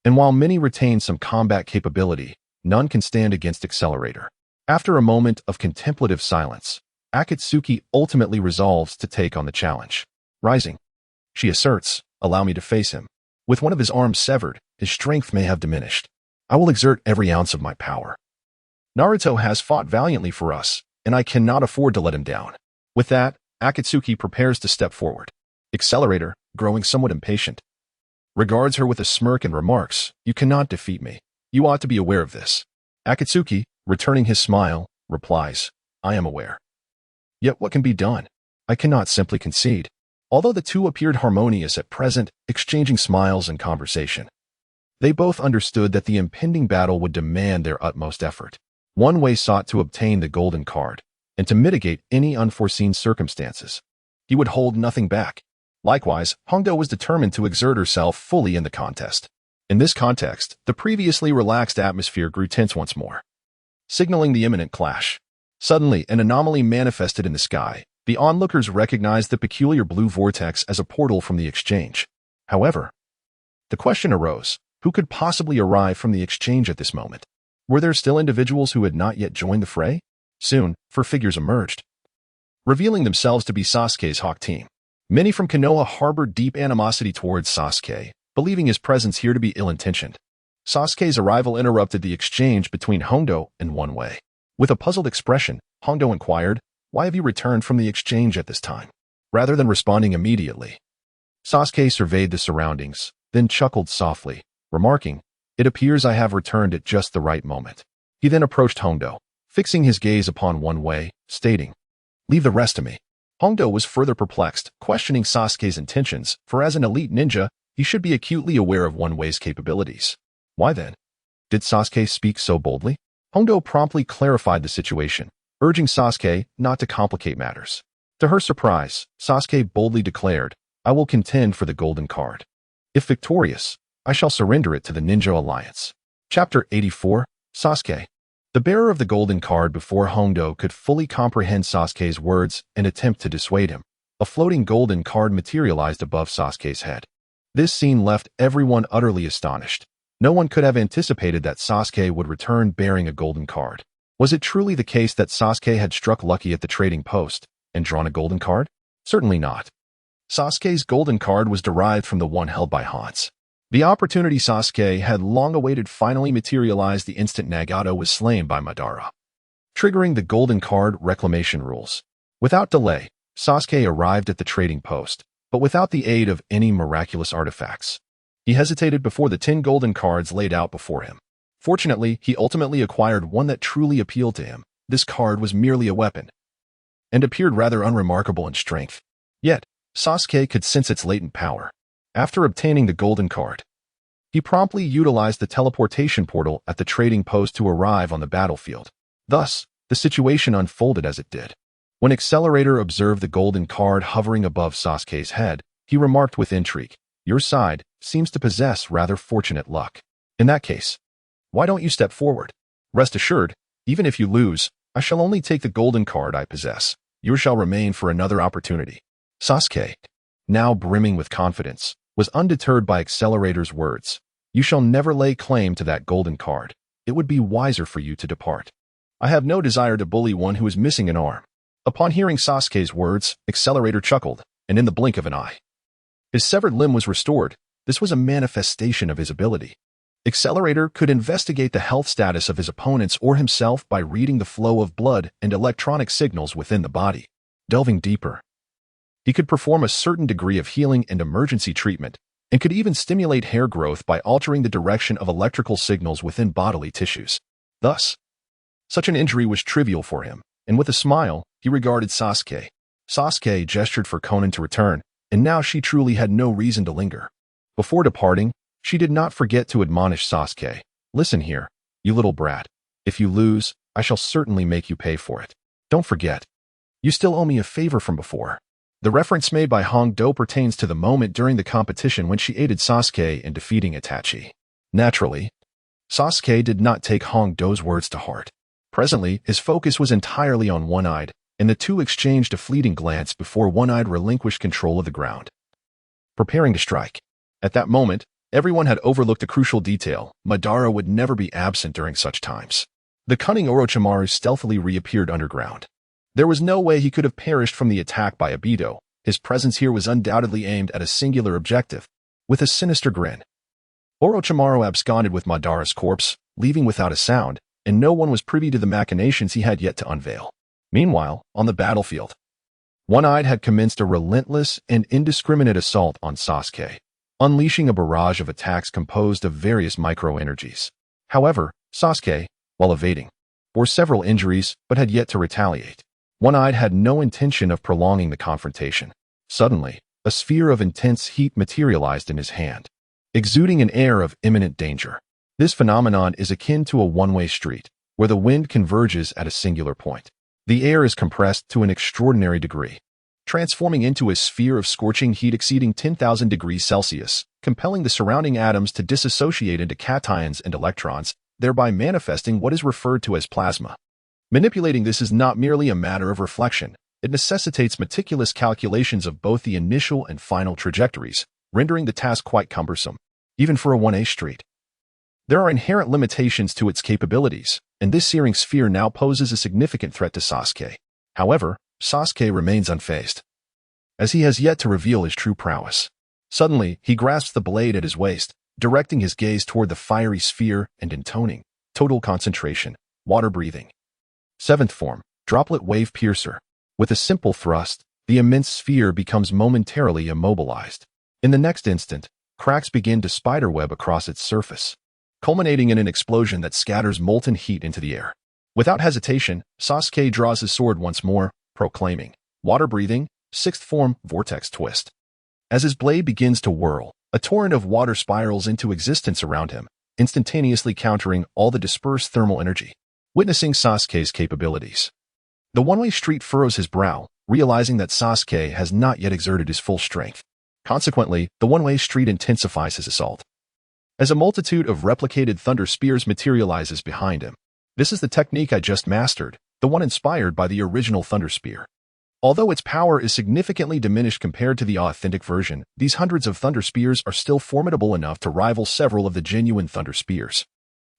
And while many retain some combat capability, none can stand against Accelerator. After a moment of contemplative silence, Akatsuki ultimately resolves to take on the challenge. Rising, she asserts, "Allow me to face him. With one of his arms severed, his strength may have diminished. I will exert every ounce of my power. Naruto has fought valiantly for us, and I cannot afford to let him down." With that, Akatsuki prepares to step forward. Accelerator, growing somewhat impatient, regards her with a smirk and remarks, "You cannot defeat me. You ought to be aware of this." Akatsuki, returning his smile, replies, "I am aware. Yet what can be done? I cannot simply concede." Although the two appeared harmonious at present, exchanging smiles and conversation, they both understood that the impending battle would demand their utmost effort. One Wei sought to obtain the golden card, and to mitigate any unforeseen circumstances, he would hold nothing back. Likewise, Hongdo was determined to exert herself fully in the contest. In this context, the previously relaxed atmosphere grew tense once more, signaling the imminent clash. Suddenly, an anomaly manifested in the sky. The onlookers recognized the peculiar blue vortex as a portal from the exchange. However, the question arose, who could possibly arrive from the exchange at this moment? Were there still individuals who had not yet joined the fray? Soon, 4 figures emerged, revealing themselves to be Sasuke's Hawk team. Many from Konoha harbored deep animosity towards Sasuke, believing his presence here to be ill-intentioned. Sasuke's arrival interrupted the exchange between Hongdo and One Wei. With a puzzled expression, Hongdo inquired, "Why have you returned from the exchange at this time?" Rather than responding immediately, Sasuke surveyed the surroundings, then chuckled softly, remarking, "It appears I have returned at just the right moment." He then approached Hongdo, fixing his gaze upon One Wei, stating, "Leave the rest to me." Hongdo was further perplexed, questioning Sasuke's intentions, for as an elite ninja, he should be acutely aware of One Wei's capabilities. Why then did Sasuke speak so boldly? Hongdo promptly clarified the situation, urging Sasuke not to complicate matters. To her surprise, Sasuke boldly declared, "I will contend for the golden card. If victorious, I shall surrender it to the Ninja Alliance." Chapter 84, Sasuke. The bearer of the golden card before Hongdo could fully comprehend Sasuke's words and attempt to dissuade him. A floating golden card materialized above Sasuke's head. This scene left everyone utterly astonished. No one could have anticipated that Sasuke would return bearing a golden card. Was it truly the case that Sasuke had struck lucky at the trading post and drawn a golden card? Certainly not. Sasuke's golden card was derived from the one held by Hans. The opportunity Sasuke had long awaited finally materialized the instant Nagato was slain by Madara, triggering the golden card reclamation rules. Without delay, Sasuke arrived at the trading post, but without the aid of any miraculous artifacts. He hesitated before the 10 golden cards laid out before him. Fortunately, he ultimately acquired one that truly appealed to him. This card was merely a weapon, and appeared rather unremarkable in strength. Yet, Sasuke could sense its latent power. After obtaining the golden card, he promptly utilized the teleportation portal at the trading post to arrive on the battlefield. Thus, the situation unfolded as it did. When Accelerator observed the golden card hovering above Sasuke's head, he remarked with intrigue, "Your side seems to possess rather fortunate luck. In that case, why don't you step forward? Rest assured, even if you lose, I shall only take the golden card I possess. Yours shall remain for another opportunity." Sasuke, now brimming with confidence, was undeterred by Accelerator's words. "You shall never lay claim to that golden card. It would be wiser for you to depart. I have no desire to bully one who is missing an arm." Upon hearing Sasuke's words, Accelerator chuckled, and in the blink of an eye, his severed limb was restored. This was a manifestation of his ability. Accelerator could investigate the health status of his opponents or himself by reading the flow of blood and electronic signals within the body. Delving deeper, he could perform a certain degree of healing and emergency treatment, and could even stimulate hair growth by altering the direction of electrical signals within bodily tissues. Thus, such an injury was trivial for him, and with a smile, he regarded Sasuke. Sasuke gestured for Konan to return, and now she truly had no reason to linger. Before departing, she did not forget to admonish Sasuke, "Listen here, you little brat. If you lose, I shall certainly make you pay for it. Don't forget, you still owe me a favor from before." The reference made by Hongdo pertains to the moment during the competition when she aided Sasuke in defeating Itachi. Naturally, Sasuke did not take Hongdo's words to heart. Presently, his focus was entirely on One-Eyed, and the two exchanged a fleeting glance before One-Eyed relinquished control of the ground, preparing to strike. At that moment, everyone had overlooked a crucial detail. Madara would never be absent during such times. The cunning Orochimaru stealthily reappeared underground. There was no way he could have perished from the attack by Obito. His presence here was undoubtedly aimed at a singular objective. With a sinister grin, Orochimaru absconded with Madara's corpse, leaving without a sound, and no one was privy to the machinations he had yet to unveil. Meanwhile, on the battlefield, One-Eyed had commenced a relentless and indiscriminate assault on Sasuke, unleashing a barrage of attacks composed of various micro-energies. However, Sasuke, while evading, bore several injuries but had yet to retaliate. One-Eyed had no intention of prolonging the confrontation. Suddenly, a sphere of intense heat materialized in his hand, exuding an air of imminent danger. This phenomenon is akin to a one-way street, where the wind converges at a singular point. The air is compressed to an extraordinary degree, transforming into a sphere of scorching heat exceeding 10,000 degrees Celsius, compelling the surrounding atoms to dissociate into cations and electrons, thereby manifesting what is referred to as plasma. Manipulating this is not merely a matter of reflection. It necessitates meticulous calculations of both the initial and final trajectories, rendering the task quite cumbersome, even for a 1A street. There are inherent limitations to its capabilities, and this searing sphere now poses a significant threat to Sasuke. However, Sasuke remains unfazed, as he has yet to reveal his true prowess. Suddenly, he grasps the blade at his waist, directing his gaze toward the fiery sphere and intoning, total concentration, water breathing. 7th form, droplet wave piercer. With a simple thrust, the immense sphere becomes momentarily immobilized. In the next instant, cracks begin to spiderweb across its surface, culminating in an explosion that scatters molten heat into the air. Without hesitation, Sasuke draws his sword once more, proclaiming, "Water breathing, 6th form, vortex twist." As his blade begins to whirl, a torrent of water spirals into existence around him, instantaneously countering all the dispersed thermal energy. Witnessing Sasuke's capabilities, the one-way street furrows his brow, realizing that Sasuke has not yet exerted his full strength. Consequently, the one-way street intensifies his assault, as a multitude of replicated thunder spears materializes behind him. This is the technique I just mastered, the one inspired by the original thunder spear. Although its power is significantly diminished compared to the authentic version, these hundreds of thunder spears are still formidable enough to rival several of the genuine thunder spears.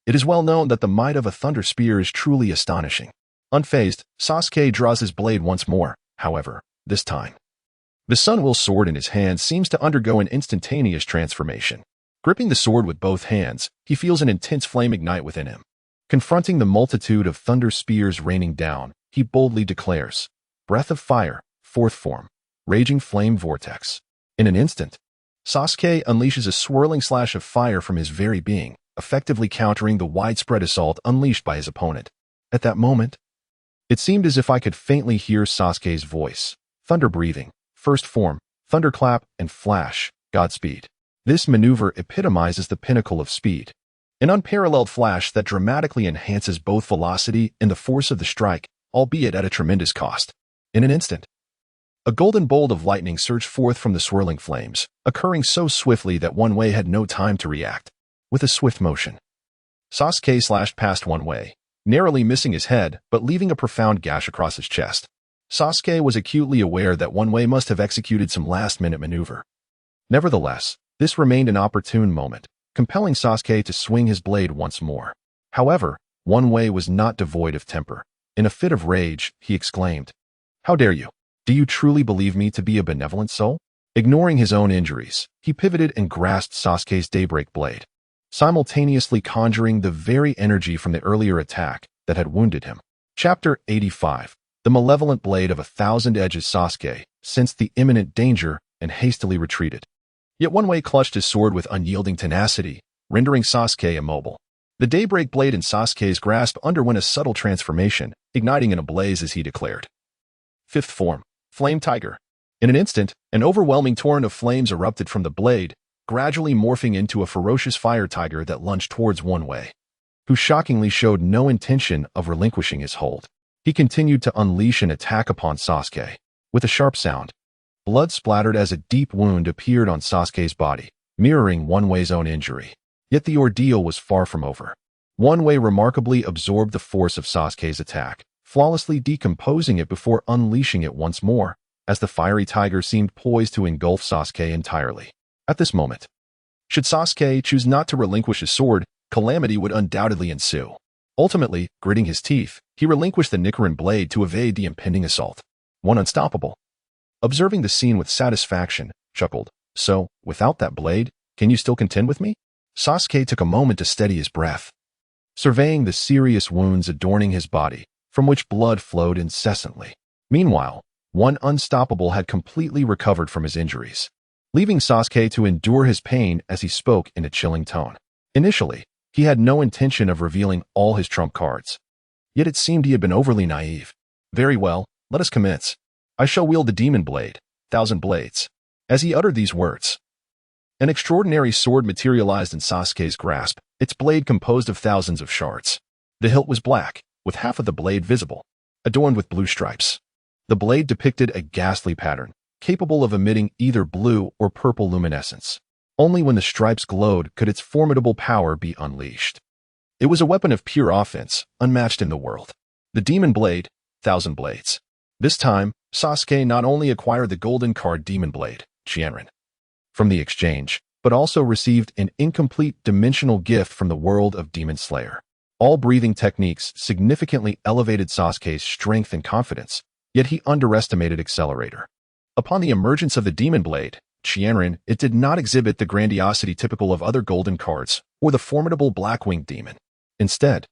It is well known that the might of a thunder spear is truly astonishing. Unfazed, Sasuke draws his blade once more, however, this time. The Sun Will sword in his hand seems to undergo an instantaneous transformation. Gripping the sword with both hands, he feels an intense flame ignite within him. Confronting the multitude of thunder spears raining down, he boldly declares, "Breath of fire, 4th form, raging flame vortex." In an instant, Sasuke unleashes a swirling slash of fire from his very being, effectively countering the widespread assault unleashed by his opponent. At that moment, it seemed as if I could faintly hear Sasuke's voice. Thunder breathing, 1st form, thunderclap, and flash, Godspeed. This maneuver epitomizes the pinnacle of speed. An unparalleled flash that dramatically enhances both velocity and the force of the strike, albeit at a tremendous cost. In an instant, a golden bolt of lightning surged forth from the swirling flames, occurring so swiftly that One-Way had no time to react. With a swift motion, Sasuke slashed past One-Way, narrowly missing his head but leaving a profound gash across his chest. Sasuke was acutely aware that One-Way must have executed some last-minute maneuver. Nevertheless, this remained an opportune moment, compelling Sasuke to swing his blade once more. However, One-Way was not devoid of temper. In a fit of rage, he exclaimed, "How dare you? Do you truly believe me to be a benevolent soul?" Ignoring his own injuries, he pivoted and grasped Sasuke's daybreak blade, simultaneously conjuring the very energy from the earlier attack that had wounded him. Chapter 85. The malevolent blade of 1,000 edges. Sasuke sensed the imminent danger and hastily retreated. Yet One-Way clutched his sword with unyielding tenacity, rendering Sasuke immobile. The daybreak blade in Sasuke's grasp underwent a subtle transformation, igniting in a blaze as he declared, "5th form, Flame Tiger." In an instant, an overwhelming torrent of flames erupted from the blade, gradually morphing into a ferocious fire tiger that lunged towards One-Way, who shockingly showed no intention of relinquishing his hold. He continued to unleash an attack upon Sasuke. With a sharp sound, blood splattered as a deep wound appeared on Sasuke's body, mirroring One-Way's own injury. Yet the ordeal was far from over. One-Way remarkably absorbed the force of Sasuke's attack, flawlessly decomposing it before unleashing it once more, as the fiery tiger seemed poised to engulf Sasuke entirely. At this moment, should Sasuke choose not to relinquish his sword, calamity would undoubtedly ensue. Ultimately, gritting his teeth, he relinquished the Nichiren blade to evade the impending assault. One unstoppable. Observing the scene with satisfaction, chuckled, "So, without that blade, can you still contend with me?" Sasuke took a moment to steady his breath, surveying the serious wounds adorning his body, from which blood flowed incessantly. Meanwhile, One Unstoppable had completely recovered from his injuries, leaving Sasuke to endure his pain as he spoke in a chilling tone. Initially, he had no intention of revealing all his trump cards. Yet it seemed he had been overly naive. Very well, let us commence. I shall wield the demon blade, 1,000 blades. As he uttered these words, an extraordinary sword materialized in Sasuke's grasp, its blade composed of thousands of shards. The hilt was black, with half of the blade visible, adorned with blue stripes. The blade depicted a ghastly pattern, capable of emitting either blue or purple luminescence. Only when the stripes glowed could its formidable power be unleashed. It was a weapon of pure offense, unmatched in the world. The demon blade, 1,000 blades. This time, Sasuke not only acquired the golden card demon blade, Qianren, from the exchange, but also received an incomplete dimensional gift from the world of Demon Slayer. All breathing techniques significantly elevated Sasuke's strength and confidence, yet he underestimated Accelerator. Upon the emergence of the demon blade, Qianren, it did not exhibit the grandiosity typical of other golden cards or the formidable black-winged demon. Instead,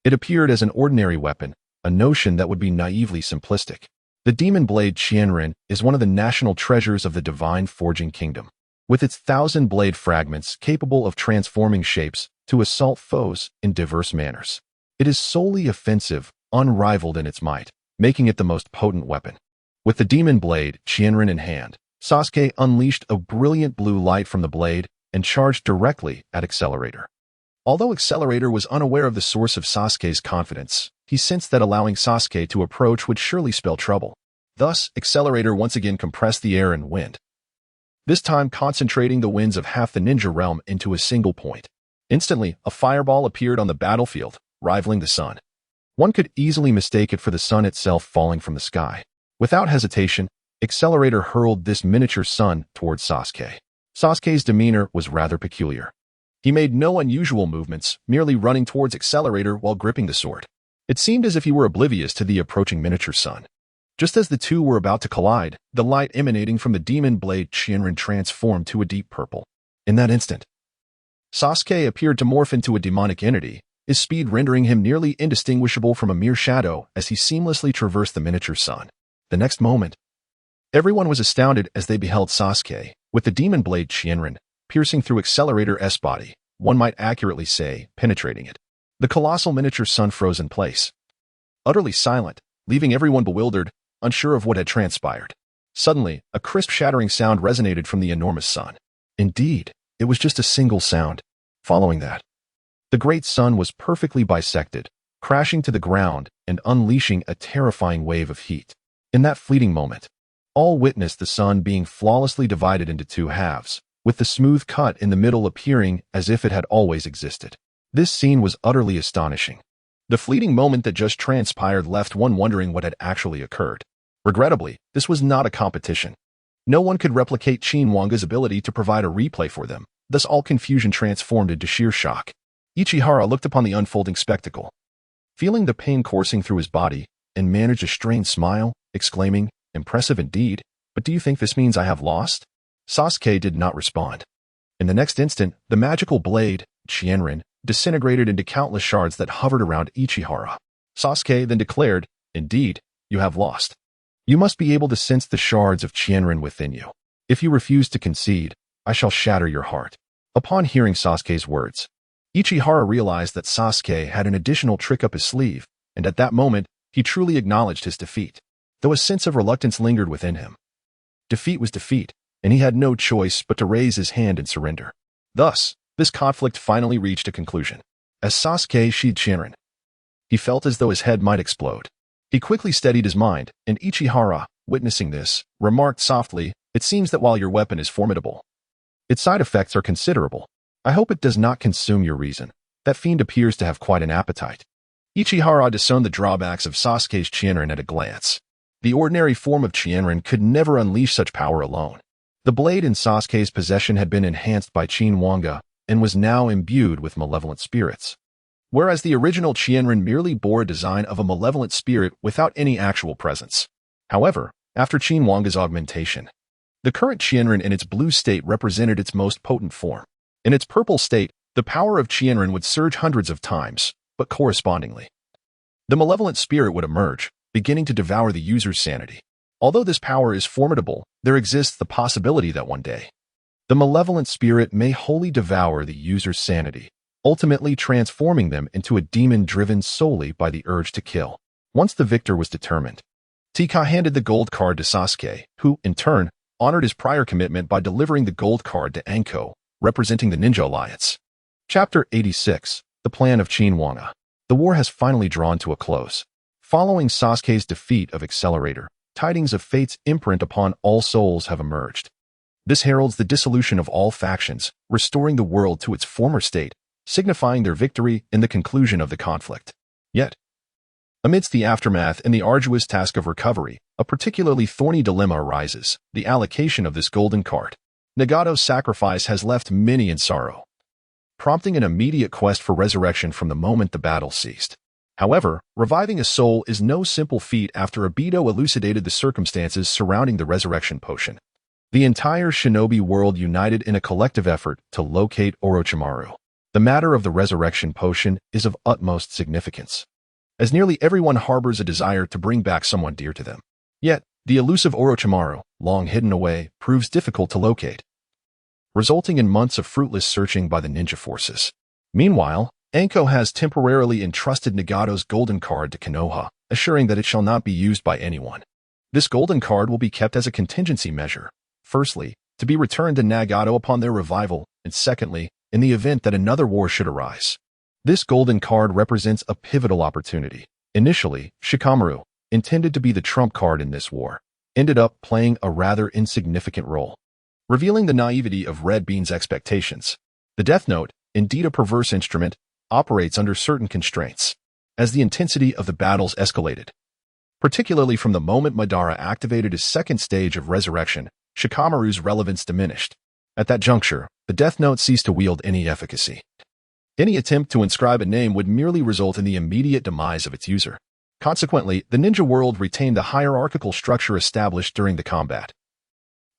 it appeared as an ordinary weapon, a notion that would be naively simplistic. The demon blade Qianren is one of the national treasures of the divine forging kingdom, with its 1,000 blade fragments capable of transforming shapes to assault foes in diverse manners. It is solely offensive, unrivaled in its might, making it the most potent weapon. With the demon blade Qianren in hand, Sasuke unleashed a brilliant blue light from the blade and charged directly at Accelerator. Although Accelerator was unaware of the source of Sasuke's confidence, he sensed that allowing Sasuke to approach would surely spell trouble. Thus, Accelerator once again compressed the air and wind, this time concentrating the winds of half the ninja realm into a single point. Instantly, a fireball appeared on the battlefield, rivaling the sun. One could easily mistake it for the sun itself falling from the sky. Without hesitation, Accelerator hurled this miniature sun towards Sasuke. Sasuke's demeanor was rather peculiar. He made no unusual movements, merely running towards Accelerator while gripping the sword. It seemed as if he were oblivious to the approaching miniature sun. Just as the two were about to collide, the light emanating from the demon blade Qianren transformed to a deep purple. In that instant, Sasuke appeared to morph into a demonic entity, his speed rendering him nearly indistinguishable from a mere shadow as he seamlessly traversed the miniature sun. The next moment, everyone was astounded as they beheld Sasuke, with the demon blade Qianren, piercing through Accelerator's body, one might accurately say, penetrating it. The colossal miniature sun froze in place, utterly silent, leaving everyone bewildered, unsure of what had transpired. Suddenly, a crisp shattering sound resonated from the enormous sun. Indeed, it was just a single sound. Following that, the great sun was perfectly bisected, crashing to the ground and unleashing a terrifying wave of heat. In that fleeting moment, all witnessed the sun being flawlessly divided into two halves, with the smooth cut in the middle appearing as if it had always existed. This scene was utterly astonishing. The fleeting moment that just transpired left one wondering what had actually occurred. Regrettably, this was not a competition. No one could replicate Qin Wange's ability to provide a replay for them, thus all confusion transformed into sheer shock. Ichihara looked upon the unfolding spectacle, feeling the pain coursing through his body, and managed a strained smile, exclaiming, "Impressive indeed, but do you think this means I have lost?" Sasuke did not respond. In the next instant, the magical blade, Qianren, disintegrated into countless shards that hovered around Ichihara. Sasuke then declared, "Indeed, you have lost. You must be able to sense the shards of Qianren within you. If you refuse to concede, I shall shatter your heart." Upon hearing Sasuke's words, Ichihara realized that Sasuke had an additional trick up his sleeve, and at that moment, he truly acknowledged his defeat, though a sense of reluctance lingered within him. Defeat was defeat, and he had no choice but to raise his hand in surrender. Thus, this conflict finally reached a conclusion. As Sasuke sheathed Qianren, he felt as though his head might explode. He quickly steadied his mind, and Ichihara, witnessing this, remarked softly, "It seems that while your weapon is formidable, its side effects are considerable. I hope it does not consume your reason. That fiend appears to have quite an appetite." Ichihara discerned the drawbacks of Sasuke's Qianren at a glance. The ordinary form of Qianren could never unleash such power alone. The blade in Sasuke's possession had been enhanced by Qin Wange and was now imbued with malevolent spirits, whereas the original Qianren merely bore a design of a malevolent spirit without any actual presence. However, after Qin Wange's augmentation, the current Qianren in its blue state represented its most potent form. In its purple state, the power of Qianren would surge hundreds of times, but correspondingly, the malevolent spirit would emerge, beginning to devour the user's sanity. Although this power is formidable, there exists the possibility that one day, the malevolent spirit may wholly devour the user's sanity, ultimately transforming them into a demon driven solely by the urge to kill. Once the victor was determined, Tika handed the gold card to Sasuke, who, in turn, honored his prior commitment by delivering the gold card to Anko, representing the Ninja Alliance. Chapter 86. The Plan of Qin Wange. The war has finally drawn to a close. Following Sasuke's defeat of Accelerator, tidings of fate's imprint upon all souls have emerged. This heralds the dissolution of all factions, restoring the world to its former state, signifying their victory in the conclusion of the conflict. Yet, amidst the aftermath and the arduous task of recovery, a particularly thorny dilemma arises: the allocation of this golden card. Nagato's sacrifice has left many in sorrow, prompting an immediate quest for resurrection from the moment the battle ceased. However, reviving a soul is no simple feat after Obito elucidated the circumstances surrounding the resurrection potion. The entire shinobi world united in a collective effort to locate Orochimaru. The matter of the resurrection potion is of utmost significance, as nearly everyone harbors a desire to bring back someone dear to them. Yet, the elusive Orochimaru, long hidden away, proves difficult to locate, resulting in months of fruitless searching by the ninja forces. Meanwhile, Anko has temporarily entrusted Nagato's golden card to Konoha, assuring that it shall not be used by anyone. This golden card will be kept as a contingency measure, firstly, to be returned to Nagato upon their revival, and secondly, in the event that another war should arise. This golden card represents a pivotal opportunity. Initially, Shikamaru, intended to be the trump card in this war, ended up playing a rather insignificant role, revealing the naivety of Red Bean's expectations. The Death Note, indeed a perverse instrument, operates under certain constraints. As the intensity of the battles escalated, particularly from the moment Madara activated his second stage of resurrection, Shikamaru's relevance diminished. At that juncture, the Death Note ceased to wield any efficacy. Any attempt to inscribe a name would merely result in the immediate demise of its user. Consequently, the ninja world retained the hierarchical structure established during the combat,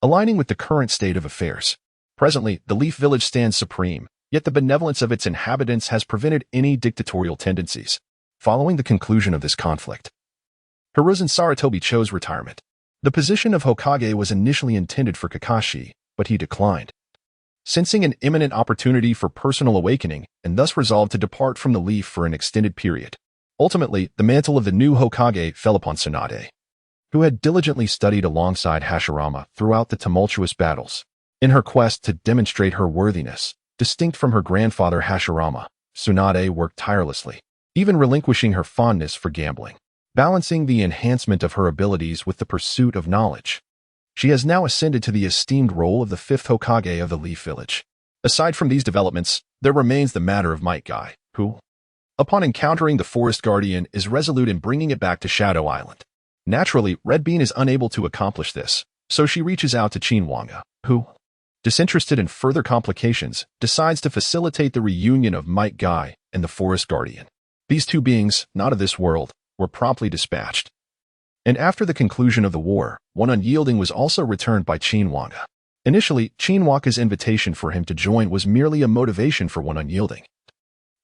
aligning with the current state of affairs. Presently, the Leaf Village stands supreme, yet the benevolence of its inhabitants has prevented any dictatorial tendencies. Following the conclusion of this conflict, Hiruzen Sarutobi chose retirement. The position of Hokage was initially intended for Kakashi, but he declined, sensing an imminent opportunity for personal awakening, and thus resolved to depart from the Leaf for an extended period. Ultimately, the mantle of the new Hokage fell upon Tsunade, who had diligently studied alongside Hashirama throughout the tumultuous battles. In her quest to demonstrate her worthiness, distinct from her grandfather Hashirama, Tsunade worked tirelessly, even relinquishing her fondness for gambling, balancing the enhancement of her abilities with the pursuit of knowledge. She has now ascended to the esteemed role of the fifth Hokage of the Leaf Village. Aside from these developments, there remains the matter of Might Guy, who, upon encountering the Forest Guardian, is resolute in bringing it back to Shadow Island. Naturally, Red Bean is unable to accomplish this, so she reaches out to Qin Wange, who, disinterested in further complications, decides to facilitate the reunion of Might Guy and the Forest Guardian. These two beings, not of this world, were promptly dispatched. And after the conclusion of the war, one unyielding was also returned by Qin Wange. Initially, Qin Wange's invitation for him to join was merely a motivation for one unyielding,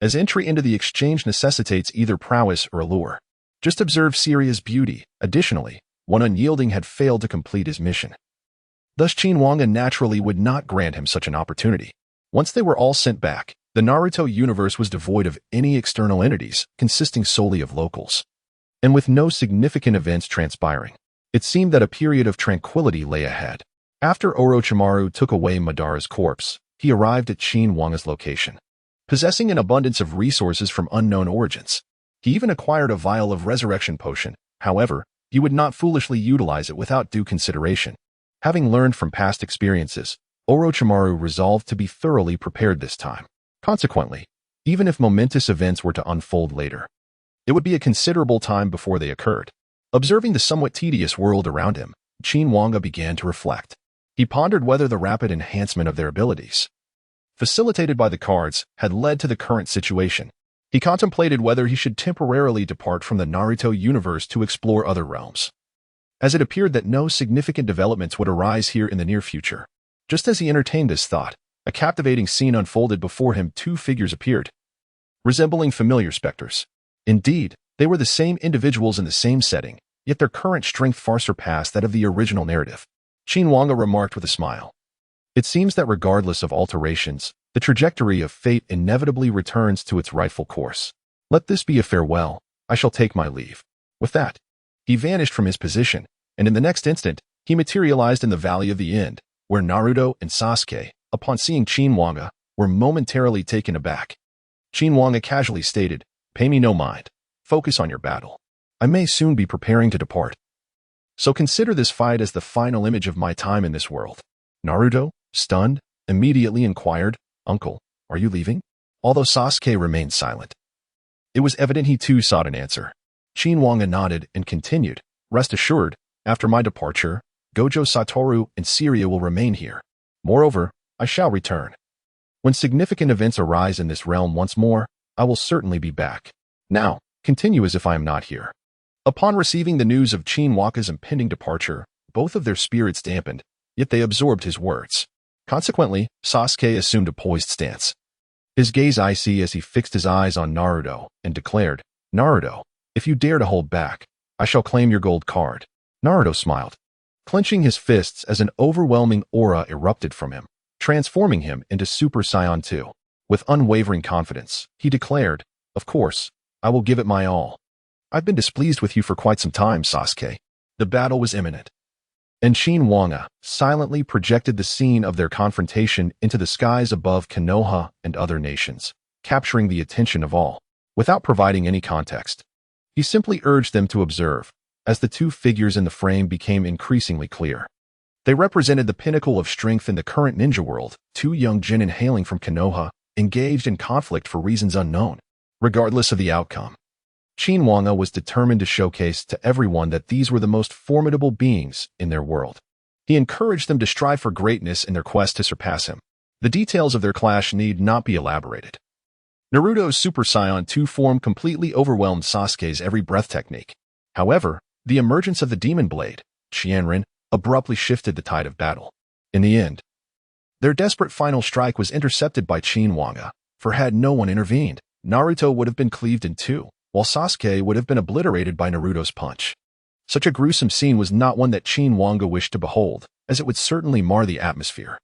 as entry into the exchange necessitates either prowess or allure. Just observe Syria's beauty. Additionally, one unyielding had failed to complete his mission. Thus Qin Wange naturally would not grant him such an opportunity. Once they were all sent back, the Naruto universe was devoid of any external entities, consisting solely of locals. And with no significant events transpiring, it seemed that a period of tranquility lay ahead. After Orochimaru took away Madara's corpse, he arrived at Qin Wange's location, possessing an abundance of resources from unknown origins. He even acquired a vial of resurrection potion. However, he would not foolishly utilize it without due consideration. Having learned from past experiences, Orochimaru resolved to be thoroughly prepared this time. Consequently, even if momentous events were to unfold later, it would be a considerable time before they occurred. Observing the somewhat tedious world around him, Qin Wange began to reflect. He pondered whether the rapid enhancement of their abilities, facilitated by the cards, had led to the current situation. He contemplated whether he should temporarily depart from the Naruto universe to explore other realms, as it appeared that no significant developments would arise here in the near future. Just as he entertained this thought, a captivating scene unfolded before him. Two figures appeared, resembling familiar specters. Indeed, they were the same individuals in the same setting, yet their current strength far surpassed that of the original narrative. Qin Wange remarked with a smile. It seems that regardless of alterations, the trajectory of fate inevitably returns to its rightful course. Let this be a farewell. I shall take my leave. With that, he vanished from his position, and in the next instant, he materialized in the Valley of the End, where Naruto and Sasuke, upon seeing Qin Wange, were momentarily taken aback. Qin Wange casually stated, "Pay me no mind. Focus on your battle. I may soon be preparing to depart. So consider this fight as the final image of my time in this world." Naruto, stunned, immediately inquired, "Uncle, are you leaving?" Although Sasuke remained silent, it was evident he too sought an answer. Qin Wange nodded and continued, "Rest assured, after my departure, Gojo Satoru and Siriya will remain here. Moreover, I shall return. When significant events arise in this realm once more, I will certainly be back. Now, continue as if I am not here." Upon receiving the news of Qin Wange's impending departure, both of their spirits dampened, yet they absorbed his words. Consequently, Sasuke assumed a poised stance. His gaze icy as he fixed his eyes on Naruto and declared, "Naruto, if you dare to hold back, I shall claim your gold card." Naruto smiled, clenching his fists as an overwhelming aura erupted from him, transforming him into Super Saiyan 2. With unwavering confidence, he declared, "Of course, I will give it my all. I've been displeased with you for quite some time, Sasuke." The battle was imminent, and Qin Wange silently projected the scene of their confrontation into the skies above Konoha and other nations, capturing the attention of all. Without providing any context, he simply urged them to observe, as the two figures in the frame became increasingly clear. They represented the pinnacle of strength in the current ninja world, two young genin hailing from Konoha, engaged in conflict for reasons unknown. Regardless of the outcome, Qin Wange was determined to showcase to everyone that these were the most formidable beings in their world. He encouraged them to strive for greatness in their quest to surpass him. The details of their clash need not be elaborated. Naruto's Super Saiyan 2 form completely overwhelmed Sasuke's every breath technique. However, the emergence of the Demon Blade, Qianren, abruptly shifted the tide of battle. In the end, their desperate final strike was intercepted by Qin Wange, for had no one intervened, Naruto would have been cleaved in two, while Sasuke would have been obliterated by Naruto's punch. Such a gruesome scene was not one that Qin Wange wished to behold, as it would certainly mar the atmosphere.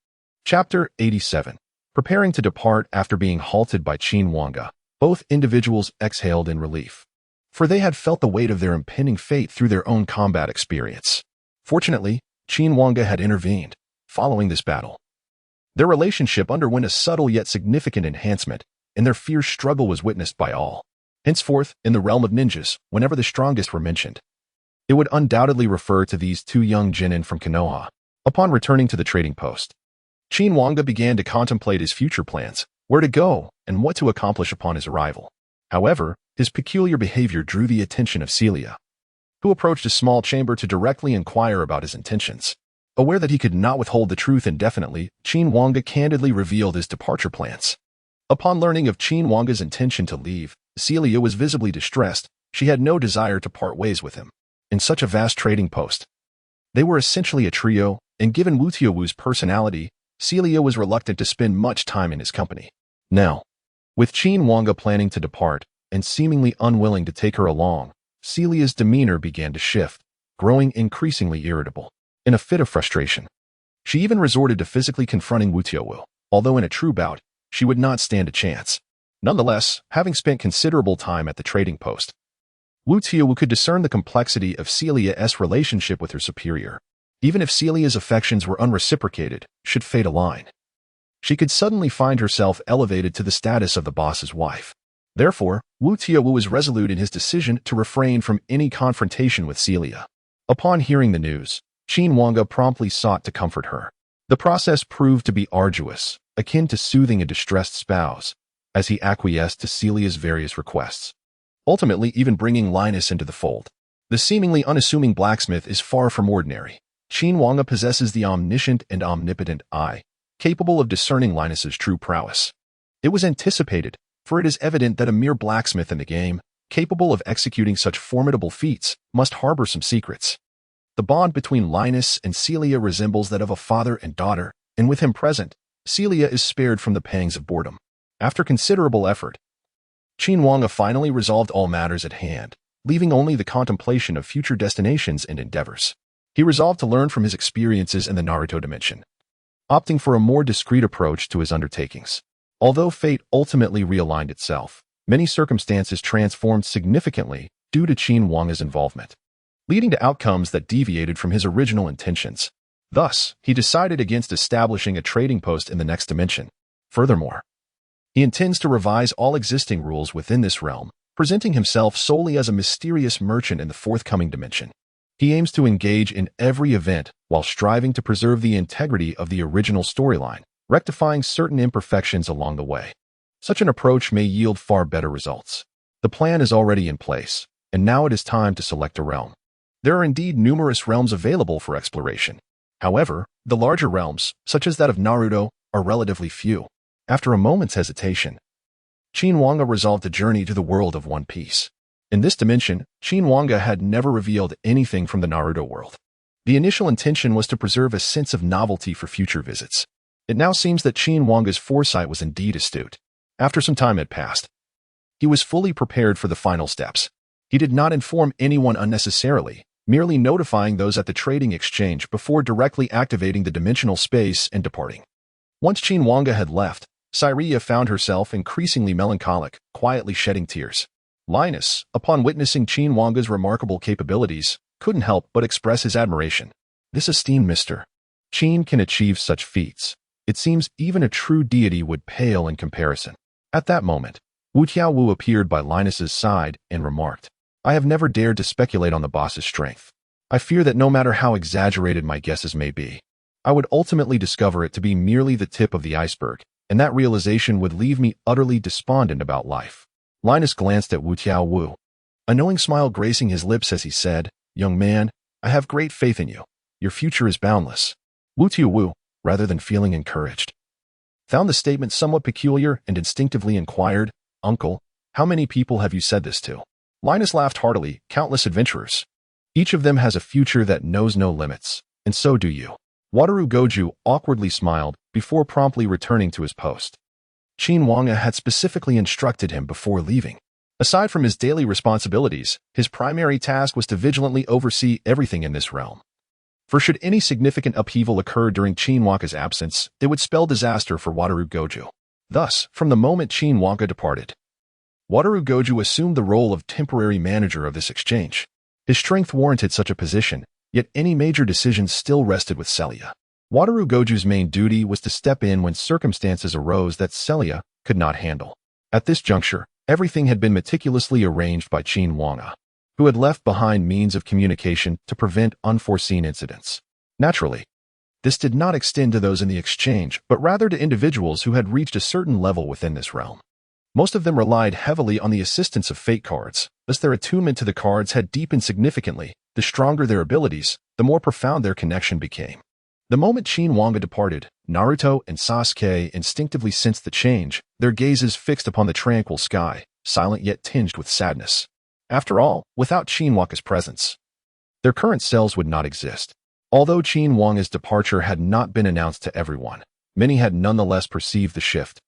Chapter 87. Preparing to depart after being halted by Qin Wange, both individuals exhaled in relief, for they had felt the weight of their impending fate through their own combat experience. Fortunately, Qin Wange had intervened. Following this battle, their relationship underwent a subtle yet significant enhancement, and their fierce struggle was witnessed by all. Henceforth, in the realm of ninjas, whenever the strongest were mentioned, it would undoubtedly refer to these two young genin from Konoha. Upon returning to the trading post, Qin Wange began to contemplate his future plans, where to go, and what to accomplish upon his arrival. However, his peculiar behavior drew the attention of Celia, who approached a small chamber to directly inquire about his intentions. Aware that he could not withhold the truth indefinitely, Qin Wange candidly revealed his departure plans. Upon learning of Qin Wange's intention to leave, Celia was visibly distressed. She had no desire to part ways with him. In such a vast trading post, they were essentially a trio, and given Wu Tiawu's personality, Celia was reluctant to spend much time in his company. Now, with Qin Wange planning to depart, and seemingly unwilling to take her along, Celia's demeanor began to shift, growing increasingly irritable. In a fit of frustration, she even resorted to physically confronting Wu Tiawu, although in a true bout, she would not stand a chance. Nonetheless, having spent considerable time at the trading post, Wu Tiawu could discern the complexity of Celia's relationship with her superior. Even if Celia's affections were unreciprocated, should fate align, she could suddenly find herself elevated to the status of the boss's wife. Therefore, Wu Tiawu was resolute in his decision to refrain from any confrontation with Celia. Upon hearing the news, Qin Wange promptly sought to comfort her. The process proved to be arduous, akin to soothing a distressed spouse, as he acquiesced to Celia's various requests, ultimately even bringing Linus into the fold. The seemingly unassuming blacksmith is far from ordinary. Qin Wange possesses the omniscient and omnipotent eye, capable of discerning Linus's true prowess. It was anticipated, for it is evident that a mere blacksmith in the game, capable of executing such formidable feats, must harbor some secrets. The bond between Linus and Celia resembles that of a father and daughter, and with him present, Celia is spared from the pangs of boredom. After considerable effort, Qin Wange finally resolved all matters at hand, leaving only the contemplation of future destinations and endeavors. He resolved to learn from his experiences in the Naruto dimension, opting for a more discreet approach to his undertakings. Although fate ultimately realigned itself, many circumstances transformed significantly due to Qin Wange's involvement, leading to outcomes that deviated from his original intentions. Thus, he decided against establishing a trading post in the next dimension. Furthermore, he intends to revise all existing rules within this realm, presenting himself solely as a mysterious merchant in the forthcoming dimension. He aims to engage in every event while striving to preserve the integrity of the original storyline, rectifying certain imperfections along the way. Such an approach may yield far better results. The plan is already in place, and now it is time to select a realm. There are indeed numerous realms available for exploration. However, the larger realms, such as that of Naruto, are relatively few. After a moment's hesitation, Qin Wange resolved to journey to the world of One Piece. In this dimension, Qin Wange had never revealed anything from the Naruto world. The initial intention was to preserve a sense of novelty for future visits. It now seems that Qin Wange's foresight was indeed astute. After some time had passed, he was fully prepared for the final steps. He did not inform anyone unnecessarily, merely notifying those at the trading exchange before directly activating the dimensional space and departing. Once Qin Wange had left, Saria found herself increasingly melancholic, quietly shedding tears. Linus, upon witnessing Qin Wange's remarkable capabilities, couldn't help but express his admiration. This esteemed Mr. Qin can achieve such feats. It seems even a true deity would pale in comparison. At that moment, Wu Tiaowu appeared by Linus's side and remarked, I have never dared to speculate on the boss's strength. I fear that no matter how exaggerated my guesses may be, I would ultimately discover it to be merely the tip of the iceberg, and that realization would leave me utterly despondent about life. Linus glanced at Wu Tiaowu, a knowing smile gracing his lips as he said, Young man, I have great faith in you. Your future is boundless. Wu Tiaowu, rather than feeling encouraged, found the statement somewhat peculiar and instinctively inquired, Uncle, how many people have you said this to? Linus laughed heartily, countless adventurers. Each of them has a future that knows no limits, and so do you. Wataru Goju awkwardly smiled before promptly returning to his post. Qin Wange had specifically instructed him before leaving. Aside from his daily responsibilities, his primary task was to vigilantly oversee everything in this realm. For should any significant upheaval occur during Qin Wange's absence, it would spell disaster for Wataru Goju. Thus, from the moment Qin Wange departed, Wataru Goju assumed the role of temporary manager of this exchange. His strength warranted such a position, yet any major decisions still rested with Celia. Wataru Goju's main duty was to step in when circumstances arose that Celia could not handle. At this juncture, everything had been meticulously arranged by Qin Wange, who had left behind means of communication to prevent unforeseen incidents. Naturally, this did not extend to those in the exchange, but rather to individuals who had reached a certain level within this realm. Most of them relied heavily on the assistance of fate cards, as their attunement to the cards had deepened significantly. The stronger their abilities, the more profound their connection became. The moment Qin Wange departed, Naruto and Sasuke instinctively sensed the change, their gazes fixed upon the tranquil sky, silent yet tinged with sadness. After all, without Qin Wange's presence, their current selves would not exist. Although Qin Wange's departure had not been announced to everyone, many had nonetheless perceived the shift,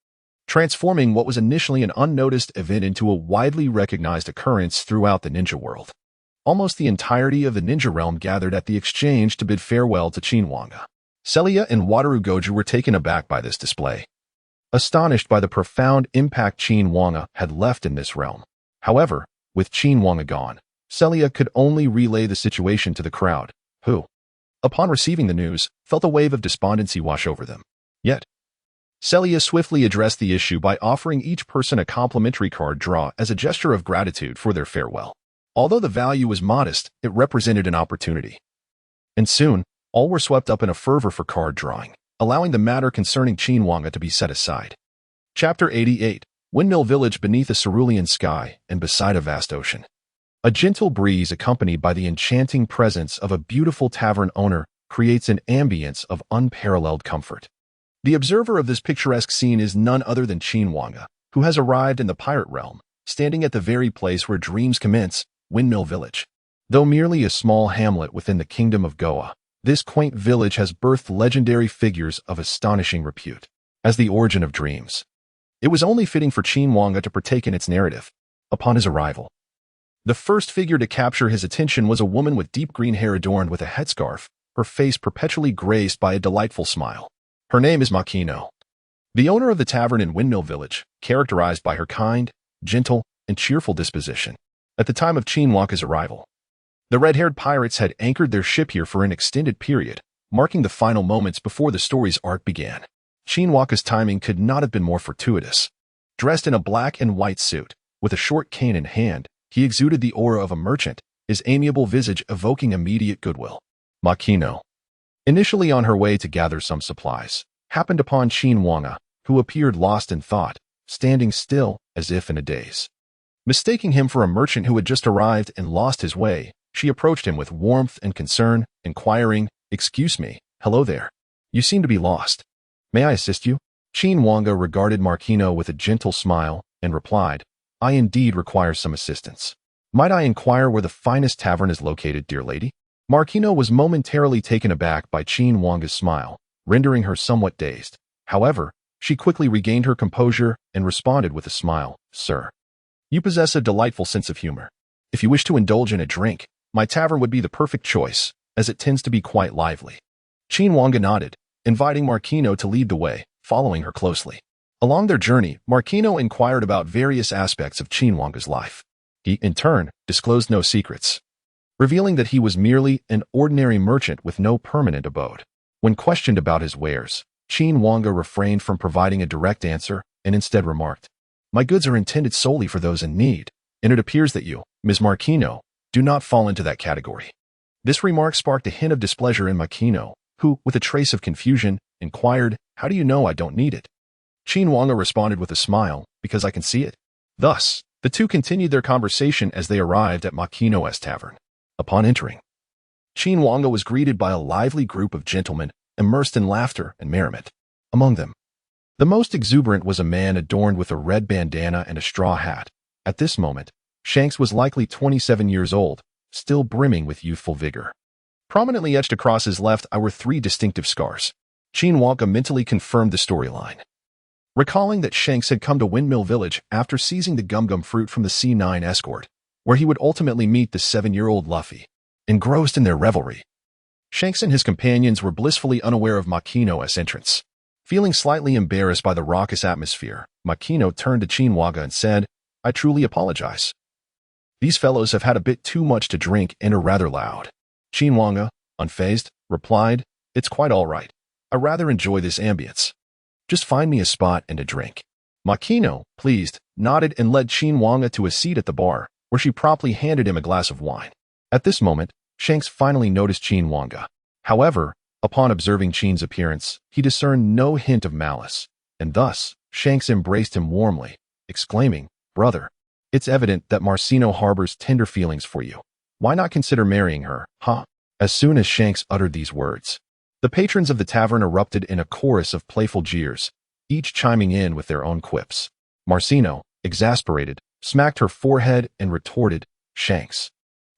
transforming what was initially an unnoticed event into a widely recognized occurrence throughout the ninja world. Almost the entirety of the ninja realm gathered at the exchange to bid farewell to Qin Wange. Celia and Wataru Goju were taken aback by this display, astonished by the profound impact Qin Wange had left in this realm. However, with Qin Wange gone, Celia could only relay the situation to the crowd, who, upon receiving the news, felt a wave of despondency wash over them. Yet, Celia swiftly addressed the issue by offering each person a complimentary card draw as a gesture of gratitude for their farewell. Although the value was modest, it represented an opportunity. And soon, all were swept up in a fervor for card drawing, allowing the matter concerning Qin Wange to be set aside. Chapter 88. Windmill Village beneath a cerulean sky and beside a vast ocean. A gentle breeze accompanied by the enchanting presence of a beautiful tavern owner creates an ambience of unparalleled comfort. The observer of this picturesque scene is none other than Qin Wange, who has arrived in the pirate realm, standing at the very place where dreams commence, Windmill Village. Though merely a small hamlet within the kingdom of Goa, this quaint village has birthed legendary figures of astonishing repute. As the origin of dreams, it was only fitting for Qin Wange to partake in its narrative. Upon his arrival, The first figure to capture his attention was a woman with deep green hair adorned with a headscarf, her face perpetually graced by a delightful smile. Her name is Makino, the owner of the tavern in Windmill Village, characterized by her kind, gentle, and cheerful disposition. At the time of Qin Wange's arrival, the red-haired pirates had anchored their ship here for an extended period, marking the final moments before the story's arc began. Qin Wange's timing could not have been more fortuitous. Dressed in a black and white suit, with a short cane in hand, he exuded the aura of a merchant, his amiable visage evoking immediate goodwill. Makino, initially on her way to gather some supplies, happened upon Qin Wange, who appeared lost in thought, standing still as if in a daze. Mistaking him for a merchant who had just arrived and lost his way, she approached him with warmth and concern, inquiring, "Excuse me, hello there. You seem to be lost. May I assist you?" Qin Wange regarded Makino with a gentle smile and replied, "I indeed require some assistance. Might I inquire where the finest tavern is located, dear lady?" Makino was momentarily taken aback by Qin Wange's smile, rendering her somewhat dazed. However, she quickly regained her composure and responded with a smile, "Sir, you possess a delightful sense of humor. If you wish to indulge in a drink, my tavern would be the perfect choice, as it tends to be quite lively." Qin Wange nodded, inviting Makino to lead the way, following her closely. Along their journey, Makino inquired about various aspects of Qin Wange's life. He, in turn, disclosed no secrets, revealing that he was merely an ordinary merchant with no permanent abode. When questioned about his wares, Qin Wange refrained from providing a direct answer and instead remarked, "My goods are intended solely for those in need, and it appears that you, Ms. Makino, do not fall into that category." This remark sparked a hint of displeasure in Makino, who, with a trace of confusion, inquired, "How do you know I don't need it?" Qin Wange responded with a smile, "Because I can see it." Thus, the two continued their conversation as they arrived at Makino's tavern. Upon entering, Qin Wange was greeted by a lively group of gentlemen immersed in laughter and merriment. Among them, the most exuberant was a man adorned with a red bandana and a straw hat. At this moment, Shanks was likely 27 years old, still brimming with youthful vigor. Prominently etched across his left eye were 3 distinctive scars. Qin Wange mentally confirmed the storyline, recalling that Shanks had come to Windmill Village after seizing the gum-gum fruit from the C9 escort, where he would ultimately meet the 7-year-old Luffy. Engrossed in their revelry, Shanks and his companions were blissfully unaware of Makino's entrance. Feeling slightly embarrassed by the raucous atmosphere, Makino turned to Qin Wange and said, "I truly apologize. These fellows have had a bit too much to drink and are rather loud." Qin Wange, unfazed, replied, "It's quite all right. I rather enjoy this ambience. Just find me a spot and a drink." Makino, pleased, nodded and led Qin Wange to a seat at the bar, where she promptly handed him a glass of wine. At this moment, Shanks finally noticed Qin Wange. However, upon observing Qin's appearance, he discerned no hint of malice, and thus, Shanks embraced him warmly, exclaiming, "Brother, it's evident that Marcino harbors tender feelings for you. Why not consider marrying her, huh?" As soon as Shanks uttered these words, the patrons of the tavern erupted in a chorus of playful jeers, each chiming in with their own quips. Marcino, exasperated, smacked her forehead and retorted, "Shanks,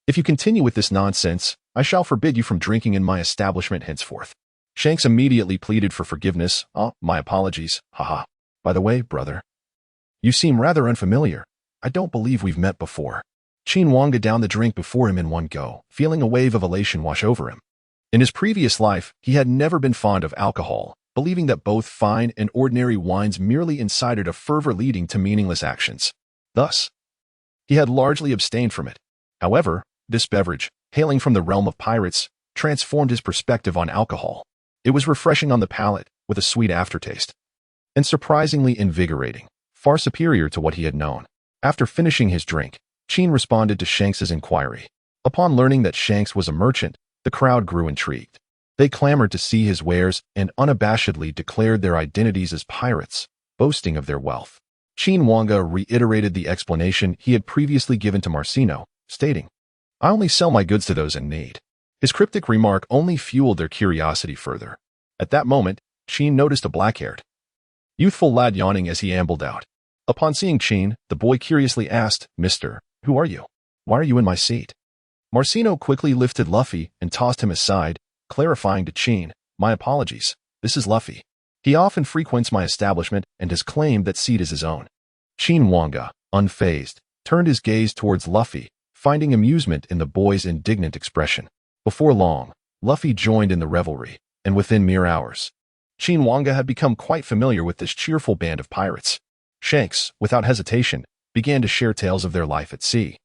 if you continue with this nonsense, I shall forbid you from drinking in my establishment henceforth." Shanks immediately pleaded for forgiveness. "Oh, my apologies, haha. By the way, brother, you seem rather unfamiliar. I don't believe we've met before." Qin Wange downed the drink before him in one go, feeling a wave of elation wash over him. In his previous life, he had never been fond of alcohol, believing that both fine and ordinary wines merely incited a fervor leading to meaningless actions. Thus, he had largely abstained from it. However, this beverage, hailing from the realm of pirates, transformed his perspective on alcohol. It was refreshing on the palate, with a sweet aftertaste, and surprisingly invigorating, far superior to what he had known. After finishing his drink, Qin responded to Shanks's inquiry. Upon learning that Shanks was a merchant, the crowd grew intrigued. They clamored to see his wares and unabashedly declared their identities as pirates, boasting of their wealth. Qin Wange reiterated the explanation he had previously given to Marcino, stating, "I only sell my goods to those in need." His cryptic remark only fueled their curiosity further. At that moment, Qin noticed a black-haired, youthful lad yawning as he ambled out. Upon seeing Qin, the boy curiously asked, "Mister, who are you? Why are you in my seat?" Marcino quickly lifted Luffy and tossed him aside, clarifying to Qin, "My apologies, this is Luffy. He often frequents my establishment and has claimed that seat is his own." Qin Wange, unfazed, turned his gaze towards Luffy, finding amusement in the boy's indignant expression. Before long, Luffy joined in the revelry, and within mere hours, Qin Wange had become quite familiar with this cheerful band of pirates. Shanks, without hesitation, began to share tales of their life at sea,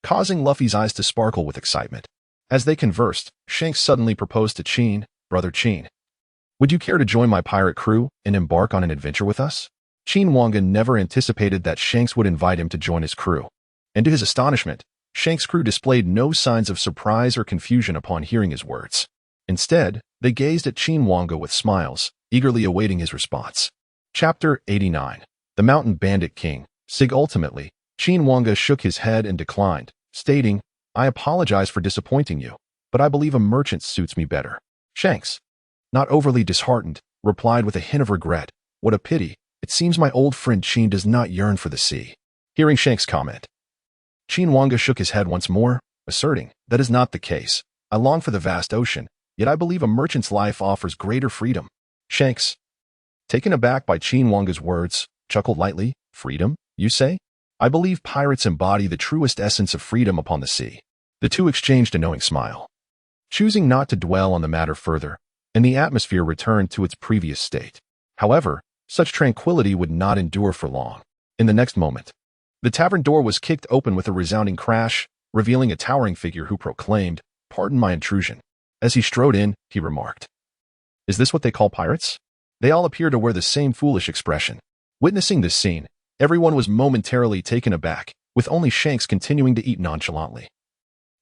causing Luffy's eyes to sparkle with excitement. As they conversed, Shanks suddenly proposed to Qin, "Brother Qin, would you care to join my pirate crew and embark on an adventure with us?" Qin Wange never anticipated that Shanks would invite him to join his crew, and to his astonishment, Shanks' crew displayed no signs of surprise or confusion upon hearing his words. Instead, they gazed at Qin Wange with smiles, eagerly awaiting his response. Chapter 89. The Mountain Bandit King, Sig. Ultimately, Qin Wange shook his head and declined, stating, "I apologize for disappointing you, but I believe a merchant suits me better." Shanks, not overly disheartened, replied with a hint of regret, "What a pity. It seems my old friend Qin does not yearn for the sea." Hearing Shanks' comment, Qin Wange shook his head once more, asserting, "That is not the case. I long for the vast ocean, yet I believe a merchant's life offers greater freedom." Shanks, taken aback by Qin Wange's words, chuckled lightly. "Freedom, you say? I believe pirates embody the truest essence of freedom upon the sea." The two exchanged a knowing smile, choosing not to dwell on the matter further, and the atmosphere returned to its previous state. However, such tranquility would not endure for long. In the next moment, the tavern door was kicked open with a resounding crash, revealing a towering figure who proclaimed, "Pardon my intrusion." As he strode in, he remarked, "Is this what they call pirates?" They all appeared to wear the same foolish expression. Witnessing this scene, everyone was momentarily taken aback, with only Shanks continuing to eat nonchalantly.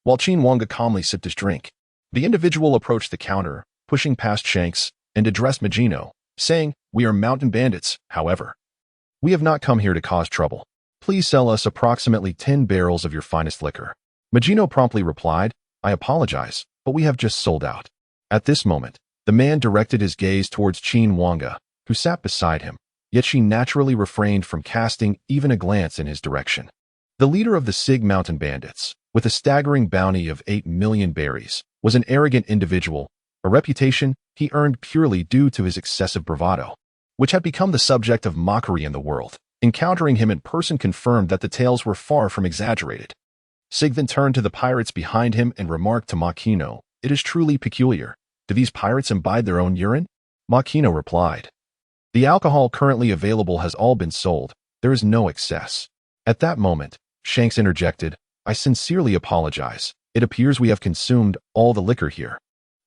While Qin Wange calmly sipped his drink, the individual approached the counter, pushing past Shanks, and addressed Magino, saying, "We are mountain bandits, however. We have not come here to cause trouble. Please sell us approximately 10 barrels of your finest liquor." Magino promptly replied, "I apologize, but we have just sold out." At this moment, the man directed his gaze towards Qin Wange, who sat beside him, yet she naturally refrained from casting even a glance in his direction. The leader of the Sig Mountain Bandits, with a staggering bounty of 8 million berries, was an arrogant individual, a reputation he earned purely due to his excessive bravado, which had become the subject of mockery in the world. Encountering him in person confirmed that the tales were far from exaggerated. Sig then turned to the pirates behind him and remarked to Makino, "It is truly peculiar. Do these pirates imbibe their own urine?" Makino replied, "The alcohol currently available has all been sold. There is no excess." At that moment, Shanks interjected, "I sincerely apologize. It appears we have consumed all the liquor here.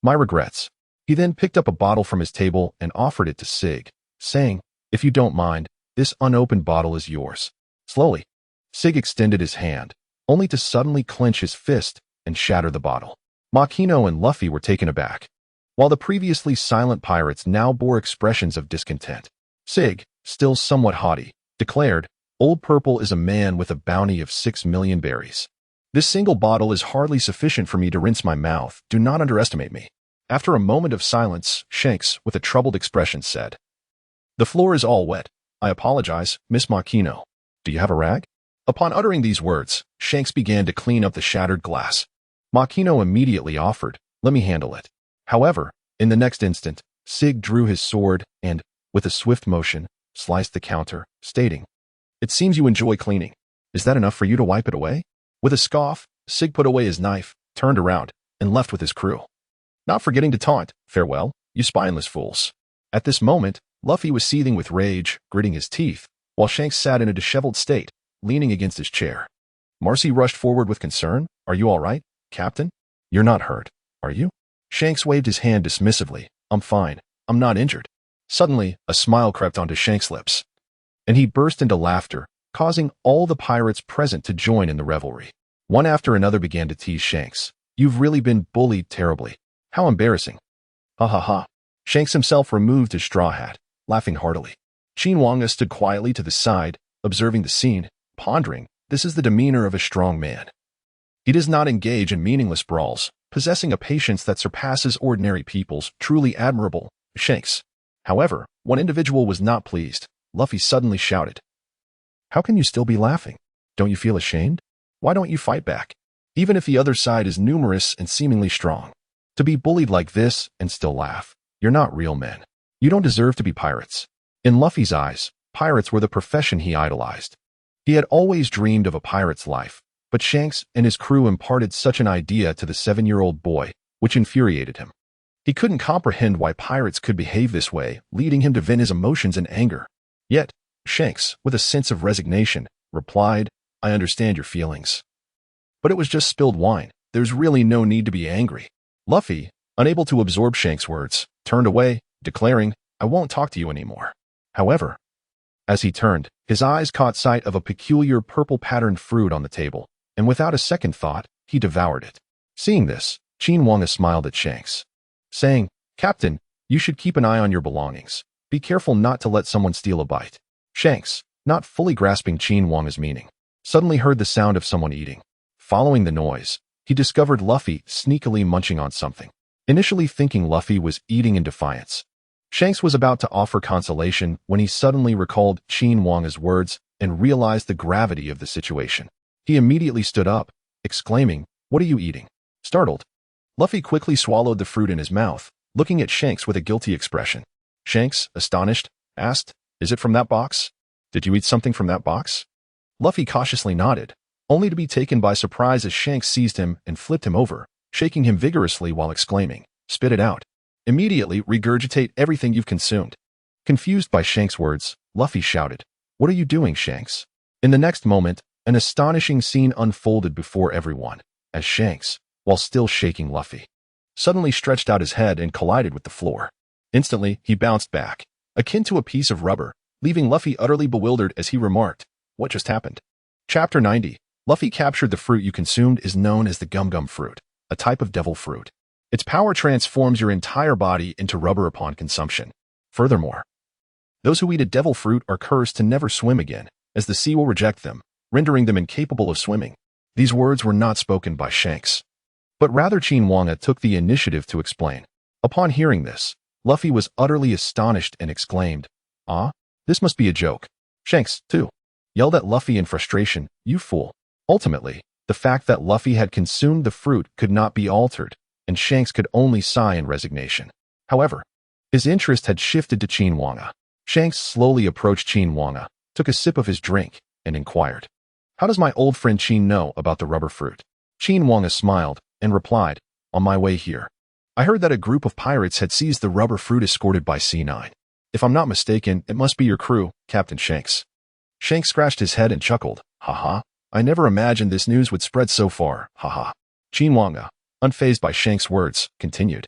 My regrets." He then picked up a bottle from his table and offered it to Sig, saying, "If you don't mind, this unopened bottle is yours." Slowly, Sig extended his hand, only to suddenly clench his fist and shatter the bottle. Makino and Luffy were taken aback, while the previously silent pirates now bore expressions of discontent. Sig, still somewhat haughty, declared, "Old Purple is a man with a bounty of 6 million berries. This single bottle is hardly sufficient for me to rinse my mouth. Do not underestimate me." After a moment of silence, Shanks, with a troubled expression, said, "The floor is all wet. I apologize, Miss Makino. Do you have a rag?" Upon uttering these words, Shanks began to clean up the shattered glass. Makino immediately offered, "Let me handle it." However, in the next instant, Sig drew his sword and, with a swift motion, sliced the counter, stating, "It seems you enjoy cleaning. Is that enough for you to wipe it away?" With a scoff, Sig put away his knife, turned around, and left with his crew, not forgetting to taunt, "Farewell, you spineless fools." At this moment, Luffy was seething with rage, gritting his teeth, while Shanks sat in a disheveled state, leaning against his chair. Marcy rushed forward with concern. "Are you all right, Captain? You're not hurt, are you?" Shanks waved his hand dismissively. "I'm fine. I'm not injured." Suddenly, a smile crept onto Shanks' lips, and he burst into laughter, causing all the pirates present to join in the revelry. One after another began to tease Shanks. "You've really been bullied terribly. How embarrassing." "Ha ha ha." Shanks himself removed his straw hat, laughing heartily. Qin Wange stood quietly to the side, observing the scene, pondering, this is the demeanor of a strong man. He does not engage in meaningless brawls, possessing a patience that surpasses ordinary people's, truly admirable. Shanks. However, one individual was not pleased. Luffy suddenly shouted, "How can you still be laughing? Don't you feel ashamed? Why don't you fight back? Even if the other side is numerous and seemingly strong. To be bullied like this and still laugh. You're not real men. You don't deserve to be pirates." In Luffy's eyes, pirates were the profession he idolized. He had always dreamed of a pirate's life, But Shanks and his crew imparted such an idea to the 7-year-old boy, which infuriated him. He couldn't comprehend why pirates could behave this way, leading him to vent his emotions in anger. Yet, Shanks, with a sense of resignation, replied, "I understand your feelings. But it was just spilled wine. There's really no need to be angry." Luffy, unable to absorb Shanks' words, turned away, declaring, "I won't talk to you anymore." However, as he turned, his eyes caught sight of a peculiar purple-patterned fruit on the table, and without a second thought, he devoured it. Seeing this, Qin Wange smiled at Shanks, saying, "Captain, you should keep an eye on your belongings. Be careful not to let someone steal a bite." Shanks, not fully grasping Qin Wange's meaning, suddenly heard the sound of someone eating. Following the noise, he discovered Luffy sneakily munching on something. Initially thinking Luffy was eating in defiance, Shanks was about to offer consolation when he suddenly recalled Qin Wange's words and realized the gravity of the situation. He immediately stood up, exclaiming, "What are you eating?" Startled, Luffy quickly swallowed the fruit in his mouth, looking at Shanks with a guilty expression. Shanks, astonished, asked, "Is it from that box? Did you eat something from that box?" Luffy cautiously nodded, only to be taken by surprise as Shanks seized him and flipped him over, shaking him vigorously while exclaiming, "Spit it out. Immediately regurgitate everything you've consumed." Confused by Shanks' words, Luffy shouted, "What are you doing, Shanks?" In the next moment, an astonishing scene unfolded before everyone, as Shanks, while still shaking Luffy, suddenly stretched out his head and collided with the floor. Instantly, he bounced back, akin to a piece of rubber, leaving Luffy utterly bewildered as he remarked, "What just happened?" Chapter 90. Luffy captured. The fruit you consumed is known as the gum-gum fruit, a type of devil fruit. Its power transforms your entire body into rubber upon consumption. Furthermore, those who eat a devil fruit are cursed to never swim again, as the sea will reject them, rendering them incapable of swimming. These words were not spoken by Shanks, but rather Qin Wange took the initiative to explain. Upon hearing this, Luffy was utterly astonished and exclaimed, "Ah, this must be a joke." Shanks, too, yelled at Luffy in frustration, "You fool." Ultimately, the fact that Luffy had consumed the fruit could not be altered, and Shanks could only sigh in resignation. However, his interest had shifted to Qin Wange. Shanks slowly approached Qin Wange, took a sip of his drink, and inquired, "How does my old friend Qin know about the rubber fruit?" Qin Wange smiled and replied, "On my way here, I heard that a group of pirates had seized the rubber fruit escorted by C9. If I'm not mistaken, it must be your crew, Captain Shanks." Shanks scratched his head and chuckled, "Haha, I never imagined this news would spread so far, haha." Qin Wange, unfazed by Shanks' words, continued,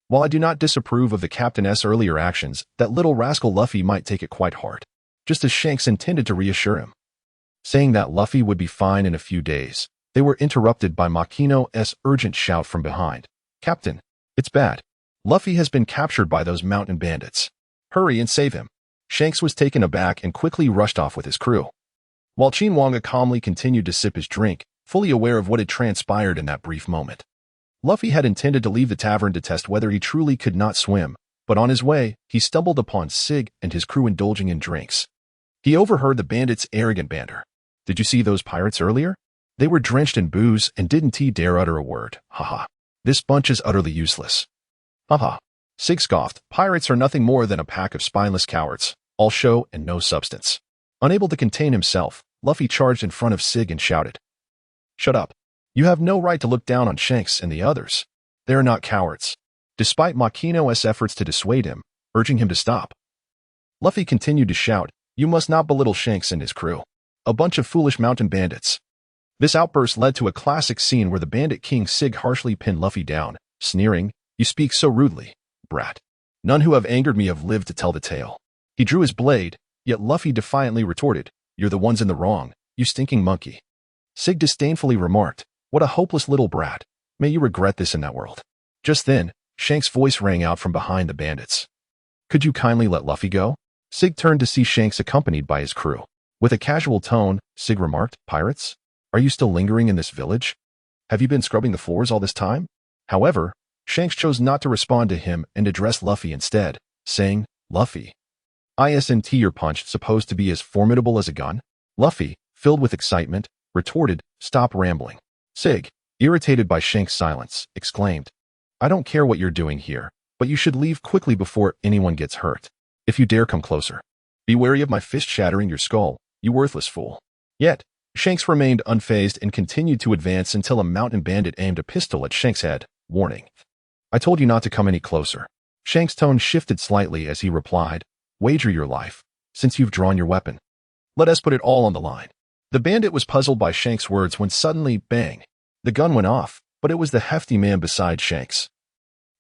"While I do not disapprove of the captain's earlier actions, that little rascal Luffy might take it quite hard," just as Shanks intended to reassure him. Saying that Luffy would be fine in a few days, they were interrupted by Makino's urgent shout from behind. "Captain, it's bad. Luffy has been captured by those mountain bandits. Hurry and save him." Shanks was taken aback and quickly rushed off with his crew, while Qin Wange calmly continued to sip his drink, fully aware of what had transpired in that brief moment. Luffy had intended to leave the tavern to test whether he truly could not swim, but on his way, he stumbled upon Sig and his crew indulging in drinks. He overheard the bandits' arrogant banter. "Did you see those pirates earlier? They were drenched in booze and didn't dare utter a word. Haha. This bunch is utterly useless." Haha. Sig scoffed. "Pirates are nothing more than a pack of spineless cowards, all show and no substance." Unable to contain himself, Luffy charged in front of Sig and shouted, "Shut up. You have no right to look down on Shanks and the others. They are not cowards." Despite Makino's efforts to dissuade him, urging him to stop, Luffy continued to shout, "You must not belittle Shanks and his crew. A bunch of foolish mountain bandits." This outburst led to a classic scene where the bandit king Sig harshly pinned Luffy down, sneering, "You speak so rudely, brat. None who have angered me have lived to tell the tale." He drew his blade, yet Luffy defiantly retorted, "You're the ones in the wrong, you stinking monkey." Sig disdainfully remarked, "What a hopeless little brat. May you regret this in that world." Just then, Shanks' voice rang out from behind the bandits. "Could you kindly let Luffy go?" Sig turned to see Shanks accompanied by his crew. With a casual tone, Sig remarked, "Pirates? Are you still lingering in this village? Have you been scrubbing the floors all this time?" However, Shanks chose not to respond to him and addressed Luffy instead, saying, "Luffy, isn't your punch supposed to be as formidable as a gun?" Luffy, filled with excitement, retorted, "Stop rambling." Sig, irritated by Shanks' silence, exclaimed, "I don't care what you're doing here, but you should leave quickly before anyone gets hurt. If you dare come closer, be wary of my fist shattering your skull, you worthless fool." Yet, Shanks remained unfazed and continued to advance until a mountain bandit aimed a pistol at Shanks' head, warning. I told you not to come any closer. Shanks' tone shifted slightly as he replied, wager your life, since you've drawn your weapon. Let us put it all on the line. The bandit was puzzled by Shanks' words when suddenly, bang, the gun went off, but it was the hefty man beside Shanks,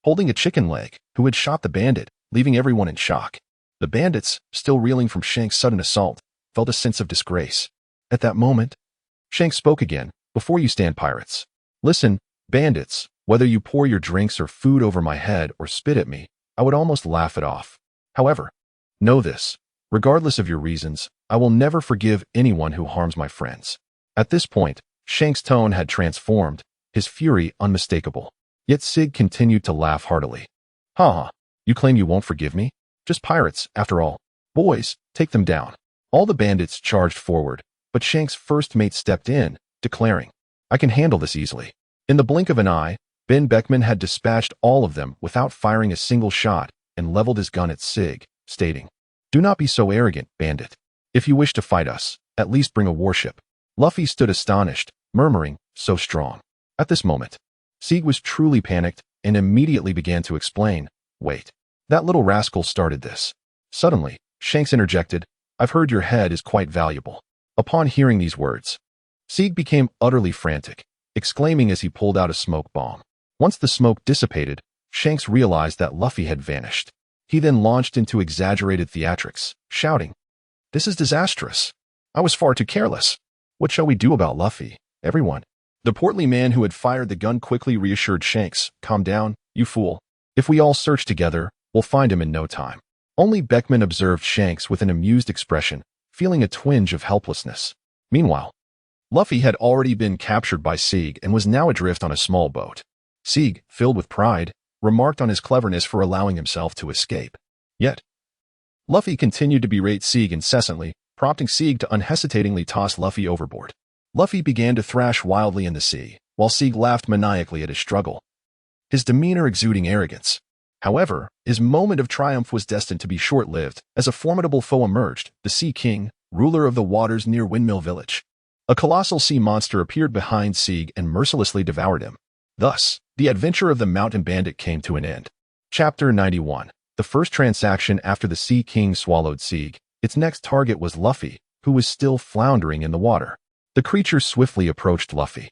holding a chicken leg, who had shot the bandit, leaving everyone in shock. The bandits, still reeling from Shanks' sudden assault, felt a sense of disgrace. At that moment, Shanks spoke again, before you stand pirates. Listen, bandits, whether you pour your drinks or food over my head or spit at me, I would almost laugh it off. However, know this, regardless of your reasons, I will never forgive anyone who harms my friends. At this point, Shanks' tone had transformed, his fury unmistakable. Yet Sig continued to laugh heartily. Ha ha, you claim you won't forgive me? Just pirates, after all. Boys, take them down. All the bandits charged forward, but Shanks' first mate stepped in, declaring, I can handle this easily. In the blink of an eye, Ben Beckman had dispatched all of them without firing a single shot and leveled his gun at Sig, stating, Do not be so arrogant, bandit. If you wish to fight us, at least bring a warship. Luffy stood astonished, murmuring, so strong. At this moment, Sig was truly panicked and immediately began to explain, wait, that little rascal started this. Suddenly, Shanks interjected, I've heard your head is quite valuable. Upon hearing these words, Sig became utterly frantic, exclaiming as he pulled out a smoke bomb. Once the smoke dissipated, Shanks realized that Luffy had vanished. He then launched into exaggerated theatrics, shouting, This is disastrous. I was far too careless. What shall we do about Luffy, everyone? The portly man who had fired the gun quickly reassured Shanks, Calm down, you fool. If we all search together, we'll find him in no time. Only Beckman observed Shanks with an amused expression, feeling a twinge of helplessness. Meanwhile, Luffy had already been captured by Sig and was now adrift on a small boat. Sig, filled with pride, remarked on his cleverness for allowing himself to escape. Yet, Luffy continued to berate Sig incessantly, prompting Sig to unhesitatingly toss Luffy overboard. Luffy began to thrash wildly in the sea, while Sig laughed maniacally at his struggle, his demeanor exuding arrogance. However, his moment of triumph was destined to be short-lived, as a formidable foe emerged, the Sea King, ruler of the waters near Windmill Village. A colossal sea monster appeared behind Sig and mercilessly devoured him. Thus, the adventure of the mountain bandit came to an end. Chapter 91. The first transaction after the Sea King swallowed Sig. Its next target was Luffy, who was still floundering in the water. The creature swiftly approached Luffy,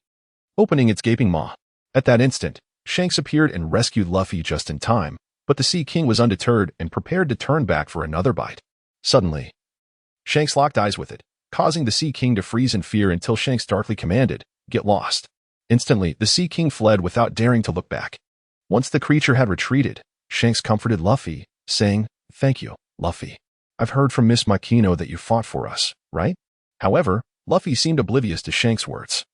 opening its gaping maw. At that instant, Shanks appeared and rescued Luffy just in time, but the Sea King was undeterred and prepared to turn back for another bite. Suddenly, Shanks locked eyes with it, causing the Sea King to freeze in fear until Shanks darkly commanded, Get lost. Instantly, the Sea King fled without daring to look back. Once the creature had retreated, Shanks comforted Luffy, saying, Thank you, Luffy. I've heard from Miss Makino that you fought for us, right? However, Luffy seemed oblivious to Shanks' words.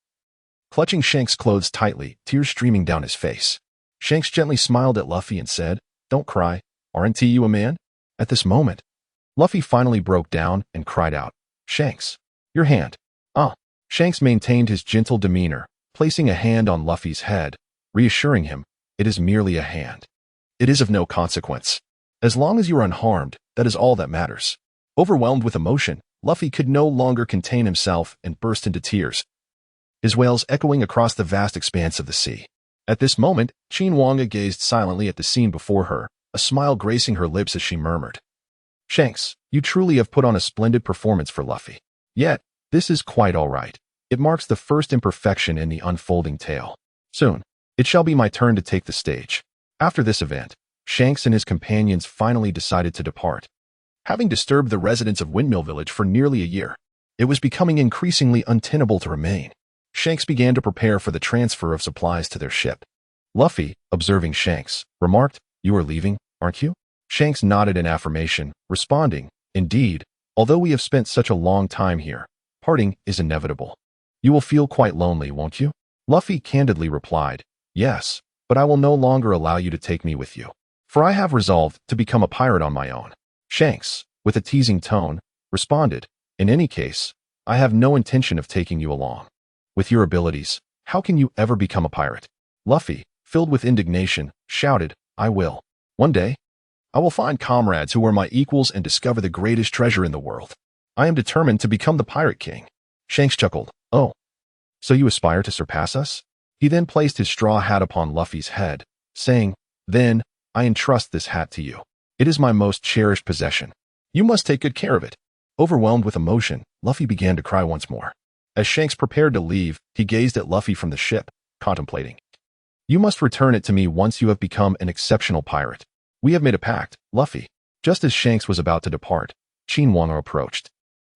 Clutching Shanks' clothes tightly, tears streaming down his face, Shanks gently smiled at Luffy and said, Don't cry, aren't you a man? At this moment, Luffy finally broke down and cried out, Shanks, your hand. Shanks maintained his gentle demeanor, placing a hand on Luffy's head, reassuring him, It is merely a hand. It is of no consequence. As long as you are unharmed, that is all that matters. Overwhelmed with emotion, Luffy could no longer contain himself and burst into tears, his wails echoing across the vast expanse of the sea. At this moment, Qin Wange gazed silently at the scene before her, a smile gracing her lips as she murmured, Shanks, you truly have put on a splendid performance for Luffy. Yet, this is quite all right. It marks the first imperfection in the unfolding tale. Soon, it shall be my turn to take the stage. After this event, Shanks and his companions finally decided to depart. Having disturbed the residents of Windmill Village for nearly a year, it was becoming increasingly untenable to remain. Shanks began to prepare for the transfer of supplies to their ship. Luffy, observing Shanks, remarked, You are leaving, aren't you? Shanks nodded in affirmation, responding, Indeed, although we have spent such a long time here, parting is inevitable. You will feel quite lonely, won't you? Luffy candidly replied, Yes, but I will no longer allow you to take me with you, for I have resolved to become a pirate on my own. Shanks, with a teasing tone, responded, In any case, I have no intention of taking you along. With your abilities, how can you ever become a pirate? Luffy, filled with indignation, shouted, I will. One day, I will find comrades who are my equals and discover the greatest treasure in the world. I am determined to become the Pirate King. Shanks chuckled, Oh, so you aspire to surpass us? He then placed his straw hat upon Luffy's head, saying, Then, I entrust this hat to you. It is my most cherished possession. You must take good care of it. Overwhelmed with emotion, Luffy began to cry once more. As Shanks prepared to leave, he gazed at Luffy from the ship, contemplating. You must return it to me once you have become an exceptional pirate. We have made a pact, Luffy. Just as Shanks was about to depart, Qin Wange approached.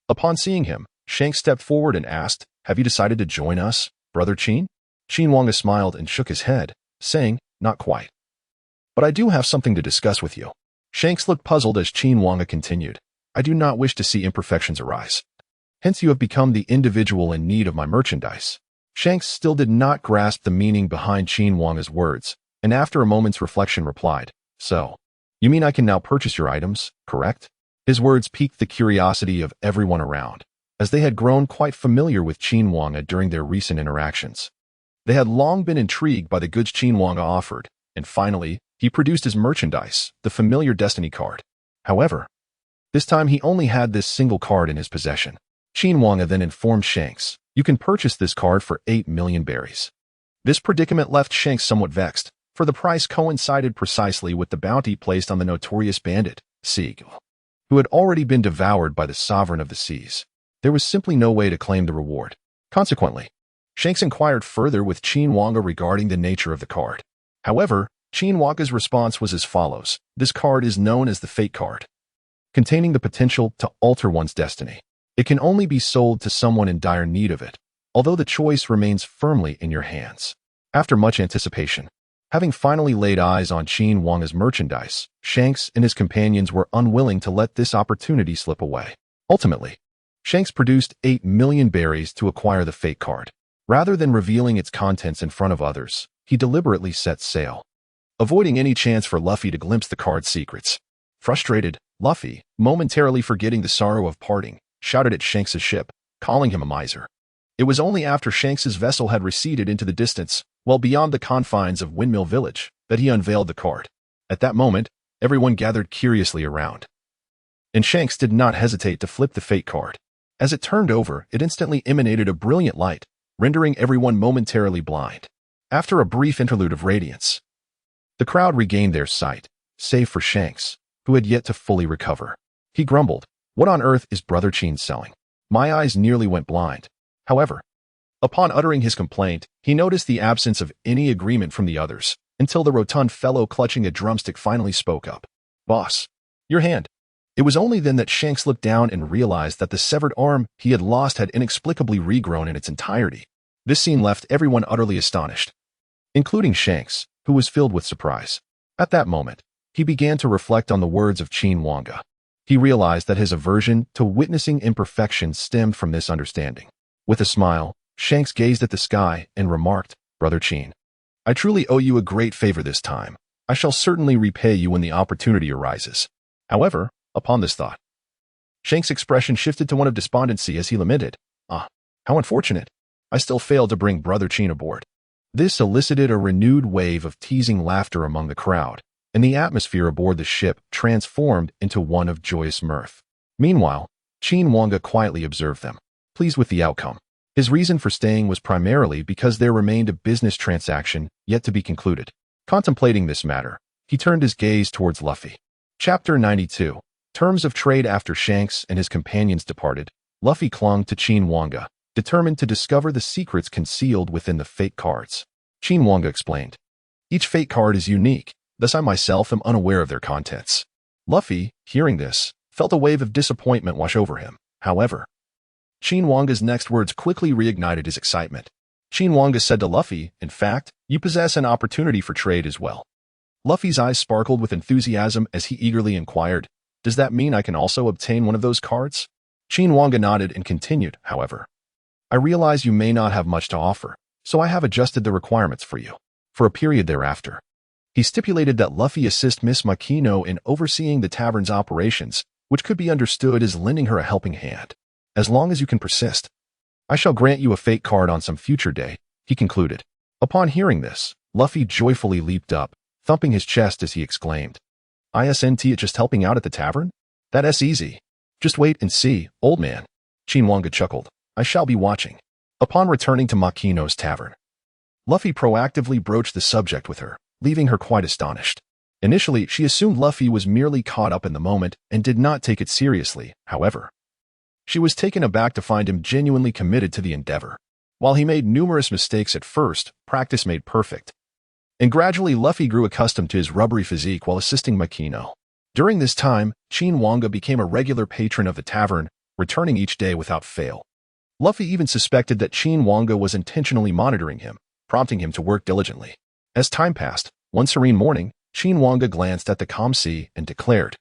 Upon seeing him, Shanks stepped forward and asked, Have you decided to join us, Brother Qin? Qin Wange smiled and shook his head, saying, Not quite. But I do have something to discuss with you. Shanks looked puzzled as Qin Wange continued. I do not wish to see imperfections arise. Hence you have become the individual in need of my merchandise. Shanks still did not grasp the meaning behind Qin Wange's words, and after a moment's reflection replied, So, you mean I can now purchase your items, correct? His words piqued the curiosity of everyone around, as they had grown quite familiar with Qin Wange during their recent interactions. They had long been intrigued by the goods Qin Wange offered, and finally, he produced his merchandise, the familiar destiny card. However, this time he only had this single card in his possession. Qin Wange then informed Shanks, You can purchase this card for 8 million berries. This predicament left Shanks somewhat vexed, for the price coincided precisely with the bounty placed on the notorious bandit, Sieg, who had already been devoured by the sovereign of the seas. There was simply no way to claim the reward. Consequently, Shanks inquired further with Qin Wange regarding the nature of the card. However, Qin Wange's response was as follows. This card is known as the Fate card, containing the potential to alter one's destiny. It can only be sold to someone in dire need of it, although the choice remains firmly in your hands. After much anticipation, having finally laid eyes on Qin Wange's merchandise, Shanks and his companions were unwilling to let this opportunity slip away. Ultimately, Shanks produced 8 million berries to acquire the Fate card. Rather than revealing its contents in front of others, he deliberately set sail, avoiding any chance for Luffy to glimpse the card's secrets. Frustrated, Luffy, momentarily forgetting the sorrow of parting, shouted at Shanks' ship, calling him a miser. It was only after Shanks' vessel had receded into the distance, well beyond the confines of Windmill Village, that he unveiled the card. At that moment, everyone gathered curiously around, and Shanks did not hesitate to flip the Fate card. As it turned over, it instantly emanated a brilliant light, rendering everyone momentarily blind. After a brief interlude of radiance, the crowd regained their sight, save for Shanks, who had yet to fully recover. He grumbled, What on earth is Brother Qin selling? My eyes nearly went blind. However, upon uttering his complaint, he noticed the absence of any agreement from the others, until the rotund fellow clutching a drumstick finally spoke up. Boss, your hand. It was only then that Shanks looked down and realized that the severed arm he had lost had inexplicably regrown in its entirety. This scene left everyone utterly astonished, including Shanks, who was filled with surprise. At that moment, he began to reflect on the words of Qin Wange. He realized that his aversion to witnessing imperfection stemmed from this understanding. With a smile, Shanks gazed at the sky and remarked, Brother Qin, I truly owe you a great favor this time. I shall certainly repay you when the opportunity arises. However, upon this thought, Shanks' expression shifted to one of despondency as he lamented, how unfortunate. I still failed to bring Brother Qin aboard. This elicited a renewed wave of teasing laughter among the crowd, and the atmosphere aboard the ship transformed into one of joyous mirth. Meanwhile, Qin Wange quietly observed them, pleased with the outcome. His reason for staying was primarily because there remained a business transaction yet to be concluded. Contemplating this matter, he turned his gaze towards Luffy. Chapter 92. Terms of trade. After Shanks and his companions departed, Luffy clung to Qin Wange, determined to discover the secrets concealed within the Fate cards. Qin Wange explained, Each Fate card is unique, thus I myself am unaware of their contents. Luffy, hearing this, felt a wave of disappointment wash over him. However, Qin Wange's next words quickly reignited his excitement. Qin Wange said to Luffy, In fact, you possess an opportunity for trade as well. Luffy's eyes sparkled with enthusiasm as he eagerly inquired, Does that mean I can also obtain one of those cards? Qin Wange nodded and continued, However, I realize you may not have much to offer, so I have adjusted the requirements for you. For a period thereafter, he stipulated that Luffy assist Miss Makino in overseeing the tavern's operations, which could be understood as lending her a helping hand. As long as you can persist, I shall grant you a Fate card on some future day, he concluded. Upon hearing this, Luffy joyfully leaped up, thumping his chest as he exclaimed, Isn't it just helping out at the tavern? That's easy. Just wait and see, old man. Qin Wange chuckled. I shall be watching. Upon returning to Makino's tavern, Luffy proactively broached the subject with her, leaving her quite astonished. Initially, she assumed Luffy was merely caught up in the moment and did not take it seriously. However, she was taken aback to find him genuinely committed to the endeavor. While he made numerous mistakes at first, practice made perfect. And gradually Luffy grew accustomed to his rubbery physique while assisting Makino. During this time, Qin Wange became a regular patron of the tavern, returning each day without fail. Luffy even suspected that Qin Wange was intentionally monitoring him, prompting him to work diligently. As time passed, one serene morning, Qin Wange glanced at the calm sea and declared,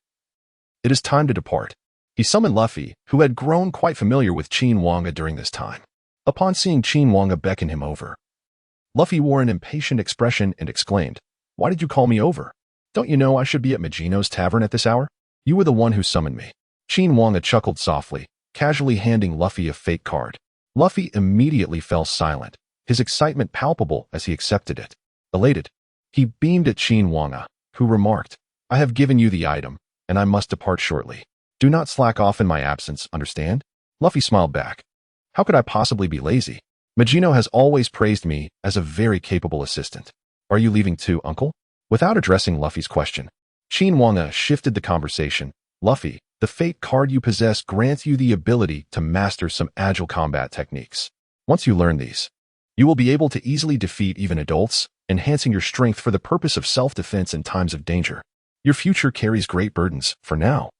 "It is time to depart." He summoned Luffy, who had grown quite familiar with Qin Wange during this time. Upon seeing Qin Wange beckon him over, Luffy wore an impatient expression and exclaimed, "Why did you call me over? Don't you know I should be at Magino's tavern at this hour? You were the one who summoned me." Qin Wange chuckled softly, casually handing Luffy a fate card. Luffy immediately fell silent, his excitement palpable as he accepted it. Elated, he beamed at Qin Wange, who remarked, "I have given you the item, and I must depart shortly. Do not slack off in my absence, understand?" Luffy smiled back. "How could I possibly be lazy? Magino has always praised me as a very capable assistant. Are you leaving too, uncle?" Without addressing Luffy's question, Qin Wange shifted the conversation. "Luffy, the fate card you possess grants you the ability to master some agile combat techniques. Once you learn these, you will be able to easily defeat even adults, enhancing your strength for the purpose of self-defense in times of danger. Your future carries great burdens. For now,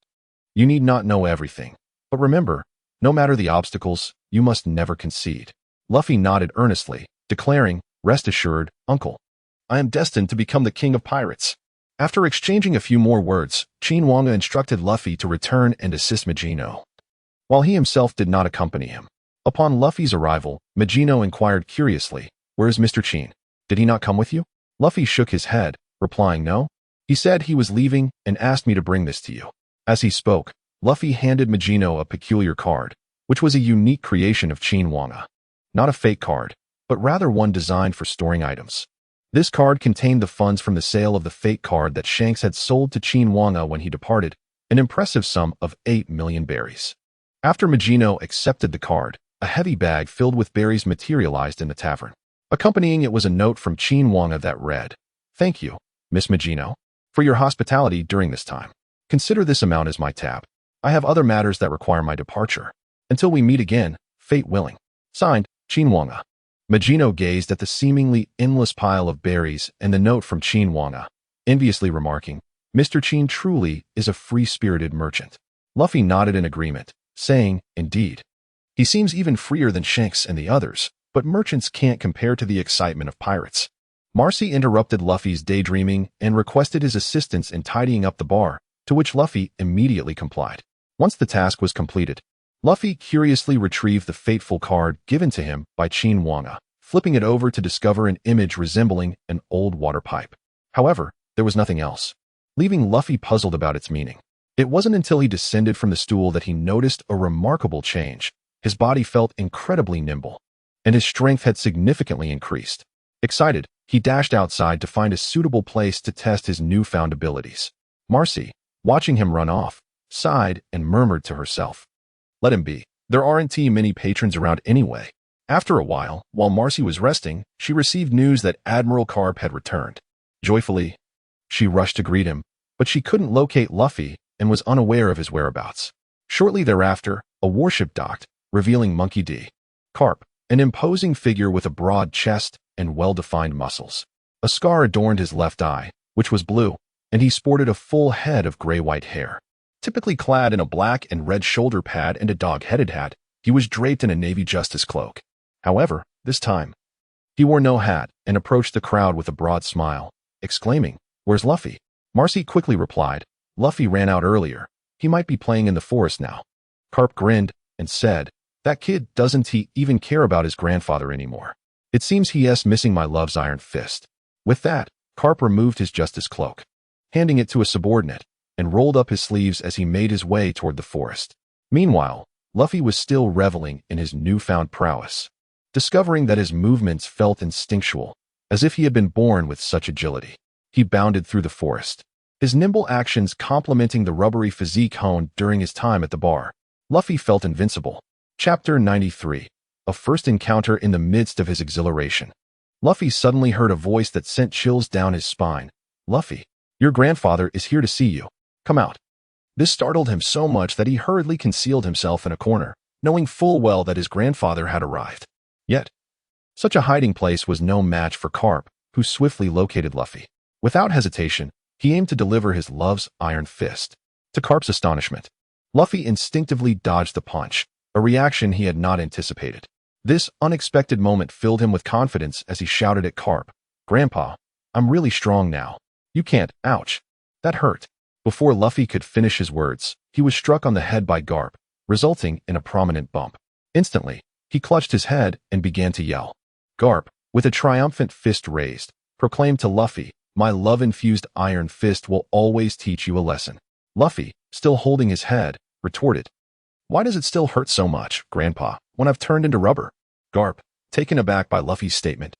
you need not know everything. But remember, no matter the obstacles, you must never concede." Luffy nodded earnestly, declaring, "Rest assured, uncle. I am destined to become the king of pirates." After exchanging a few more words, Qin Wange instructed Luffy to return and assist Magino, while he himself did not accompany him. Upon Luffy's arrival, Magino inquired curiously, "Where is Mr. Qin? Did he not come with you?" Luffy shook his head, replying, "No. He said he was leaving and asked me to bring this to you." As he spoke, Luffy handed Magino a peculiar card, which was a unique creation of Qin Wange. Not a fake card, but rather one designed for storing items. This card contained the funds from the sale of the fake card that Shanks had sold to Qin Wange when he departed, an impressive sum of 8 million berries. After Magino accepted the card, a heavy bag filled with berries materialized in the tavern. Accompanying it was a note from Qin Wange that read, "Thank you, Miss Magino, for your hospitality during this time. Consider this amount as my tab. I have other matters that require my departure. Until we meet again, fate willing. Signed, Qin Wange." Magino gazed at the seemingly endless pile of berries and the note from Qin Wange, enviously remarking, "Mr. Qin truly is a free-spirited merchant." Luffy nodded in agreement, saying, "Indeed. He seems even freer than Shanks and the others, but merchants can't compare to the excitement of pirates." Marcy interrupted Luffy's daydreaming and requested his assistance in tidying up the bar, to which Luffy immediately complied. Once the task was completed, Luffy curiously retrieved the fateful card given to him by Qin Wange, flipping it over to discover an image resembling an old water pipe. However, there was nothing else, leaving Luffy puzzled about its meaning. It wasn't until he descended from the stool that he noticed a remarkable change. His body felt incredibly nimble, and his strength had significantly increased. Excited, he dashed outside to find a suitable place to test his newfound abilities. Marcy, watching him run off, sighed and murmured to herself, "Let him be. There aren't many patrons around anyway." After a while Marcy was resting, she received news that Admiral Carp had returned. Joyfully, she rushed to greet him, but she couldn't locate Luffy and was unaware of his whereabouts. Shortly thereafter, a warship docked, revealing Monkey D. Carp, an imposing figure with a broad chest and well-defined muscles. A scar adorned his left eye, which was blue, and he sported a full head of gray-white hair. Typically clad in a black and red shoulder pad and a dog-headed hat, he was draped in a Navy justice cloak. However, this time, he wore no hat and approached the crowd with a broad smile, exclaiming, "Where's Luffy?" Marcy quickly replied, "Luffy ran out earlier. He might be playing in the forest now." Carp grinned and said, "That kid doesn't he even care about his grandfather anymore. It seems he's missing my love's iron fist." With that, Carp removed his justice cloak, handing it to a subordinate, and rolled up his sleeves as he made his way toward the forest. Meanwhile, Luffy was still reveling in his newfound prowess, discovering that his movements felt instinctual, as if he had been born with such agility. He bounded through the forest, his nimble actions complementing the rubbery physique honed during his time at the bar. Luffy felt invincible. Chapter 93. a first encounter in the midst of his exhilaration. Luffy suddenly heard a voice that sent chills down his spine. "Luffy, your grandfather is here to see you. Come out." This startled him so much that he hurriedly concealed himself in a corner, knowing full well that his grandfather had arrived. Yet, such a hiding place was no match for Garp, who swiftly located Luffy. Without hesitation, he aimed to deliver his love's iron fist. To Garp's astonishment, Luffy instinctively dodged the punch, a reaction he had not anticipated. This unexpected moment filled him with confidence as he shouted at Garp, "Grandpa, I'm really strong now. You can't, ouch. That hurt." Before Luffy could finish his words, he was struck on the head by Garp, resulting in a prominent bump. Instantly, he clutched his head and began to yell. Garp, with a triumphant fist raised, proclaimed to Luffy, "My love-infused iron fist will always teach you a lesson." Luffy, still holding his head, retorted, "Why does it still hurt so much, Grandpa, when I've turned into rubber?" Garp, taken aback by Luffy's statement,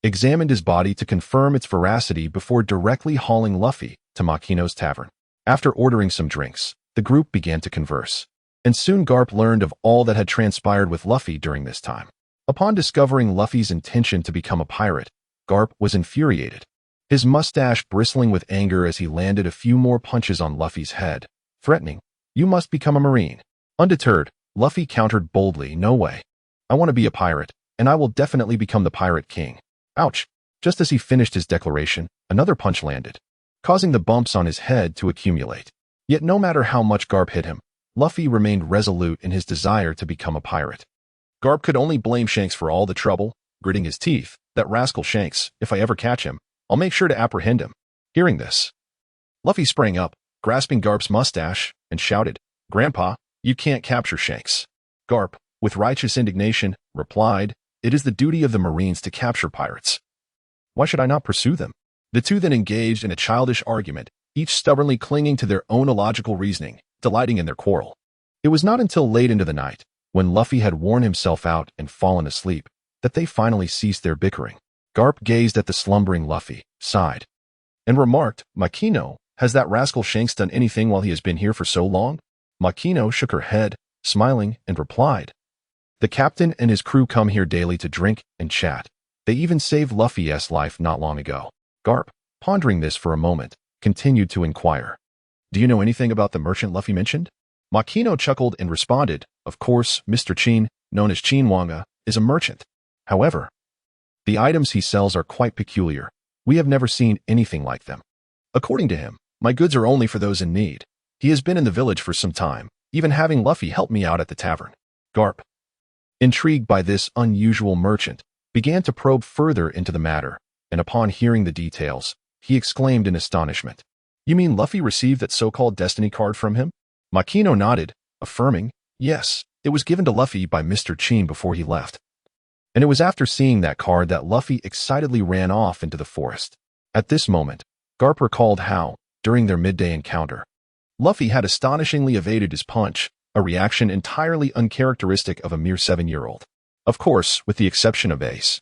examined his body to confirm its veracity before directly hauling Luffy to Makino's tavern. After ordering some drinks, the group began to converse, and soon Garp learned of all that had transpired with Luffy during this time. Upon discovering Luffy's intention to become a pirate, Garp was infuriated, his mustache bristling with anger as he landed a few more punches on Luffy's head, threatening, "You must become a marine." Undeterred, Luffy countered boldly, "No way. I want to be a pirate, and I will definitely become the Pirate King." Ouch! Just as he finished his declaration, another punch landed, causing the bumps on his head to accumulate. Yet no matter how much Garp hit him, Luffy remained resolute in his desire to become a pirate. Garp could only blame Shanks for all the trouble, gritting his teeth. "That rascal Shanks, if I ever catch him, I'll make sure to apprehend him." Hearing this, Luffy sprang up, grasping Garp's mustache, and shouted, "Grandpa, you can't capture Shanks." Garp, with righteous indignation, replied, "It is the duty of the Marines to capture pirates. Why should I not pursue them?" The two then engaged in a childish argument, each stubbornly clinging to their own illogical reasoning, delighting in their quarrel. It was not until late into the night, when Luffy had worn himself out and fallen asleep, that they finally ceased their bickering. Garp gazed at the slumbering Luffy, sighed, and remarked, "Makino, has that rascal Shanks done anything while he has been here for so long?" Makino shook her head, smiling, and replied, "The captain and his crew come here daily to drink and chat. They even saved Luffy's life not long ago." Garp, pondering this for a moment, continued to inquire, "Do you know anything about the merchant Luffy mentioned?" Makino chuckled and responded, "Of course, Mr. Qin, known as Qin Wange, is a merchant. However, the items he sells are quite peculiar. We have never seen anything like them. According to him, my goods are only for those in need. He has been in the village for some time, even having Luffy help me out at the tavern." Garp, intrigued by this unusual merchant, began to probe further into the matter, and upon hearing the details, he exclaimed in astonishment, "You mean Luffy received that so-called destiny card from him?" Makino nodded, affirming, "Yes, it was given to Luffy by Mr. Qin before he left. And it was after seeing that card that Luffy excitedly ran off into the forest." At this moment, Garp recalled how, during their midday encounter, Luffy had astonishingly evaded his punch, a reaction entirely uncharacteristic of a mere 7-year-old. Of course, with the exception of Ace,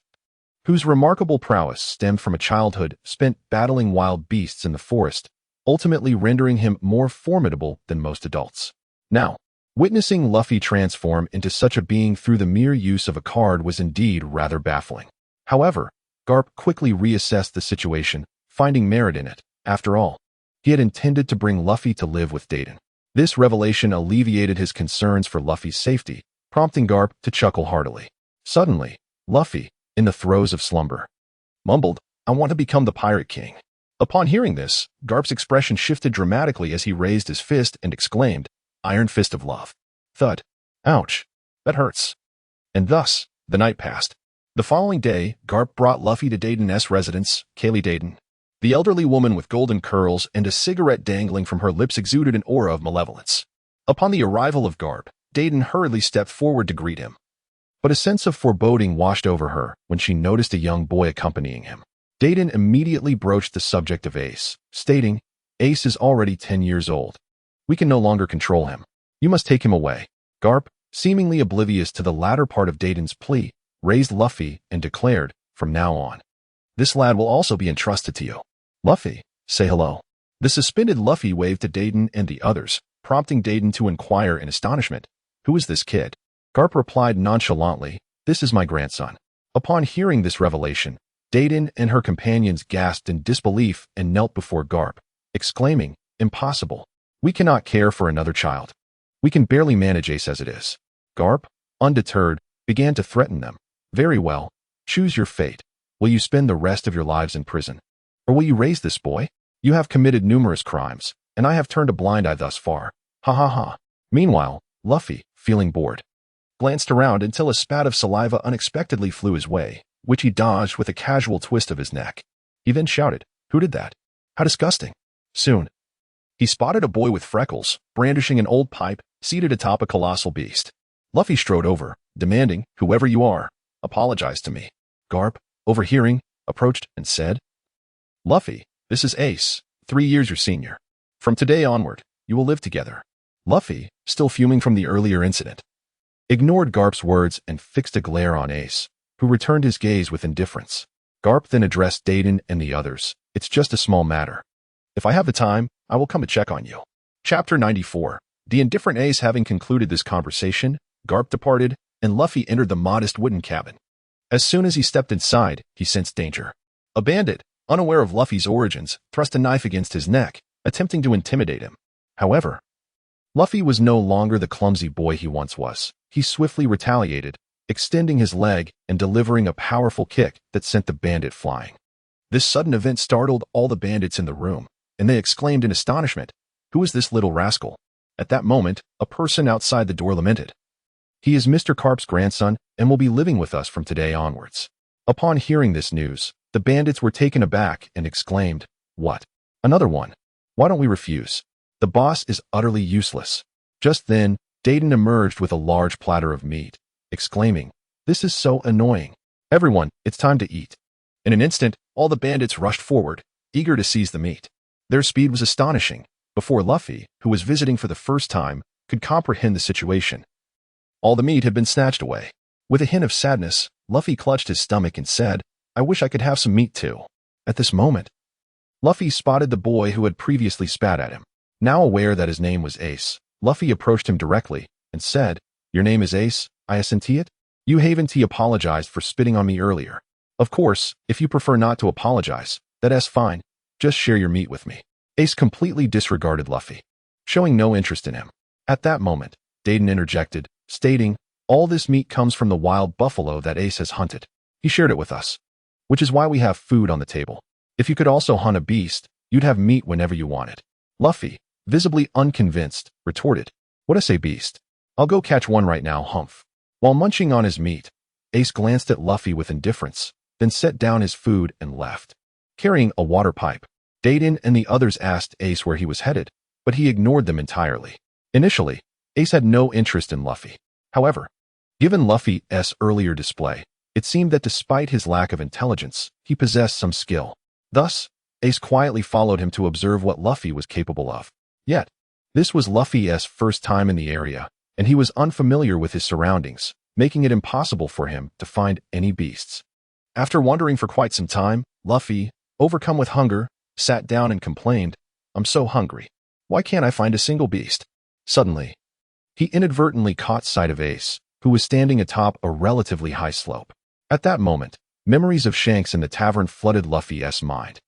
whose remarkable prowess stemmed from a childhood spent battling wild beasts in the forest, ultimately rendering him more formidable than most adults. Now, witnessing Luffy transform into such a being through the mere use of a card was indeed rather baffling. However, Garp quickly reassessed the situation, finding merit in it. After all, he had intended to bring Luffy to live with Dayton. This revelation alleviated his concerns for Luffy's safety, prompting Garp to chuckle heartily. Suddenly, Luffy, in the throes of slumber, mumbled, "I want to become the Pirate King." Upon hearing this, Garp's expression shifted dramatically as he raised his fist and exclaimed, "Iron Fist of Love." Thud. Ouch. That hurts. And thus, the night passed. The following day, Garp brought Luffy to Dayton's residence, Kaylee Dayton. The elderly woman with golden curls and a cigarette dangling from her lips exuded an aura of malevolence. Upon the arrival of Garp, Dayton hurriedly stepped forward to greet him. But a sense of foreboding washed over her when she noticed a young boy accompanying him. Dayton immediately broached the subject of Ace, stating, "Ace is already 10 years old. We can no longer control him. You must take him away." Garp, seemingly oblivious to the latter part of Dayton's plea, raised Luffy and declared, "From now on, this lad will also be entrusted to you. Luffy, say hello." The suspended Luffy waved to Dayton and the others, prompting Dayton to inquire in astonishment, "Who is this kid?" Garp replied nonchalantly, "This is my grandson." Upon hearing this revelation, Deiden and her companions gasped in disbelief and knelt before Garp, exclaiming, "Impossible. We cannot care for another child. We can barely manage Ace as it is." Garp, undeterred, began to threaten them. "Very well. Choose your fate. Will you spend the rest of your lives in prison? Or will you raise this boy? You have committed numerous crimes, and I have turned a blind eye thus far. Ha ha ha." Meanwhile, Luffy, feeling bored, glanced around until a spat of saliva unexpectedly flew his way, which he dodged with a casual twist of his neck. He then shouted, "Who did that? How disgusting." Soon, he spotted a boy with freckles, brandishing an old pipe, seated atop a colossal beast. Luffy strode over, demanding, "Whoever you are, apologize to me." Garp, overhearing, approached and said, "Luffy, this is Ace, 3 years your senior. From today onward, you will live together." Luffy, still fuming from the earlier incident, ignored Garp's words and fixed a glare on Ace, who returned his gaze with indifference. Garp then addressed Deiden and the others. "It's just a small matter. If I have the time, I will come and check on you." Chapter 94. The indifferent Ace having concluded this conversation, Garp departed, and Luffy entered the modest wooden cabin. As soon as he stepped inside, he sensed danger. A bandit, unaware of Luffy's origins, thrust a knife against his neck, attempting to intimidate him. However, Luffy was no longer the clumsy boy he once was. He swiftly retaliated, extending his leg and delivering a powerful kick that sent the bandit flying. This sudden event startled all the bandits in the room, and they exclaimed in astonishment, "Who is this little rascal?" At that moment, a person outside the door lamented, "He is Mr. Garp's grandson and will be living with us from today onwards." Upon hearing this news, the bandits were taken aback and exclaimed, "What? Another one? Why don't we refuse? The boss is utterly useless." Just then, Deiden emerged with a large platter of meat, exclaiming, "This is so annoying. Everyone, it's time to eat." In an instant, all the bandits rushed forward, eager to seize the meat. Their speed was astonishing. Before Luffy, who was visiting for the first time, could comprehend the situation, all the meat had been snatched away. With a hint of sadness, Luffy clutched his stomach and said, "I wish I could have some meat too." At this moment, Luffy spotted the boy who had previously spat at him. Now aware that his name was Ace, Luffy approached him directly and said, "Your name is Ace, I assent it? You haven't apologized for spitting on me earlier. Of course, if you prefer not to apologize, that's fine. Just share your meat with me." Ace completely disregarded Luffy, showing no interest in him. At that moment, Deiden interjected, stating, "All this meat comes from the wild buffalo that Ace has hunted. He shared it with us, which is why we have food on the table. If you could also hunt a beast, you'd have meat whenever you want it." Luffy, visibly unconvinced, retorted, "What a say beast. I'll go catch one right now, humph." While munching on his meat, Ace glanced at Luffy with indifference, then set down his food and left. Carrying a water pipe, Deiden and the others asked Ace where he was headed, but he ignored them entirely. Initially, Ace had no interest in Luffy. However, given Luffy's earlier display, it seemed that despite his lack of intelligence, he possessed some skill. Thus, Ace quietly followed him to observe what Luffy was capable of. Yet, this was Luffy's first time in the area, and he was unfamiliar with his surroundings, making it impossible for him to find any beasts. After wandering for quite some time, Luffy, overcome with hunger, sat down and complained, "I'm so hungry. Why can't I find a single beast?" Suddenly, he inadvertently caught sight of Ace, who was standing atop a relatively high slope. At that moment, memories of Shanks in the tavern flooded Luffy's mind,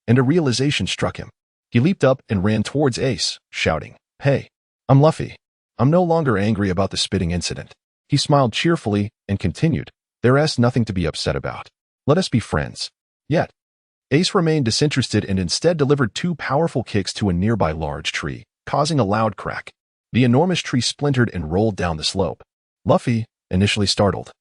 and a realization struck him. He leaped up and ran towards Ace, shouting, "Hey, I'm Luffy. I'm no longer angry about the spitting incident." He smiled cheerfully and continued, "There's nothing to be upset about. Let us be friends." Yet, Ace remained disinterested and instead delivered 2 powerful kicks to a nearby large tree, causing a loud crack. The enormous tree splintered and rolled down the slope. Luffy, initially startled,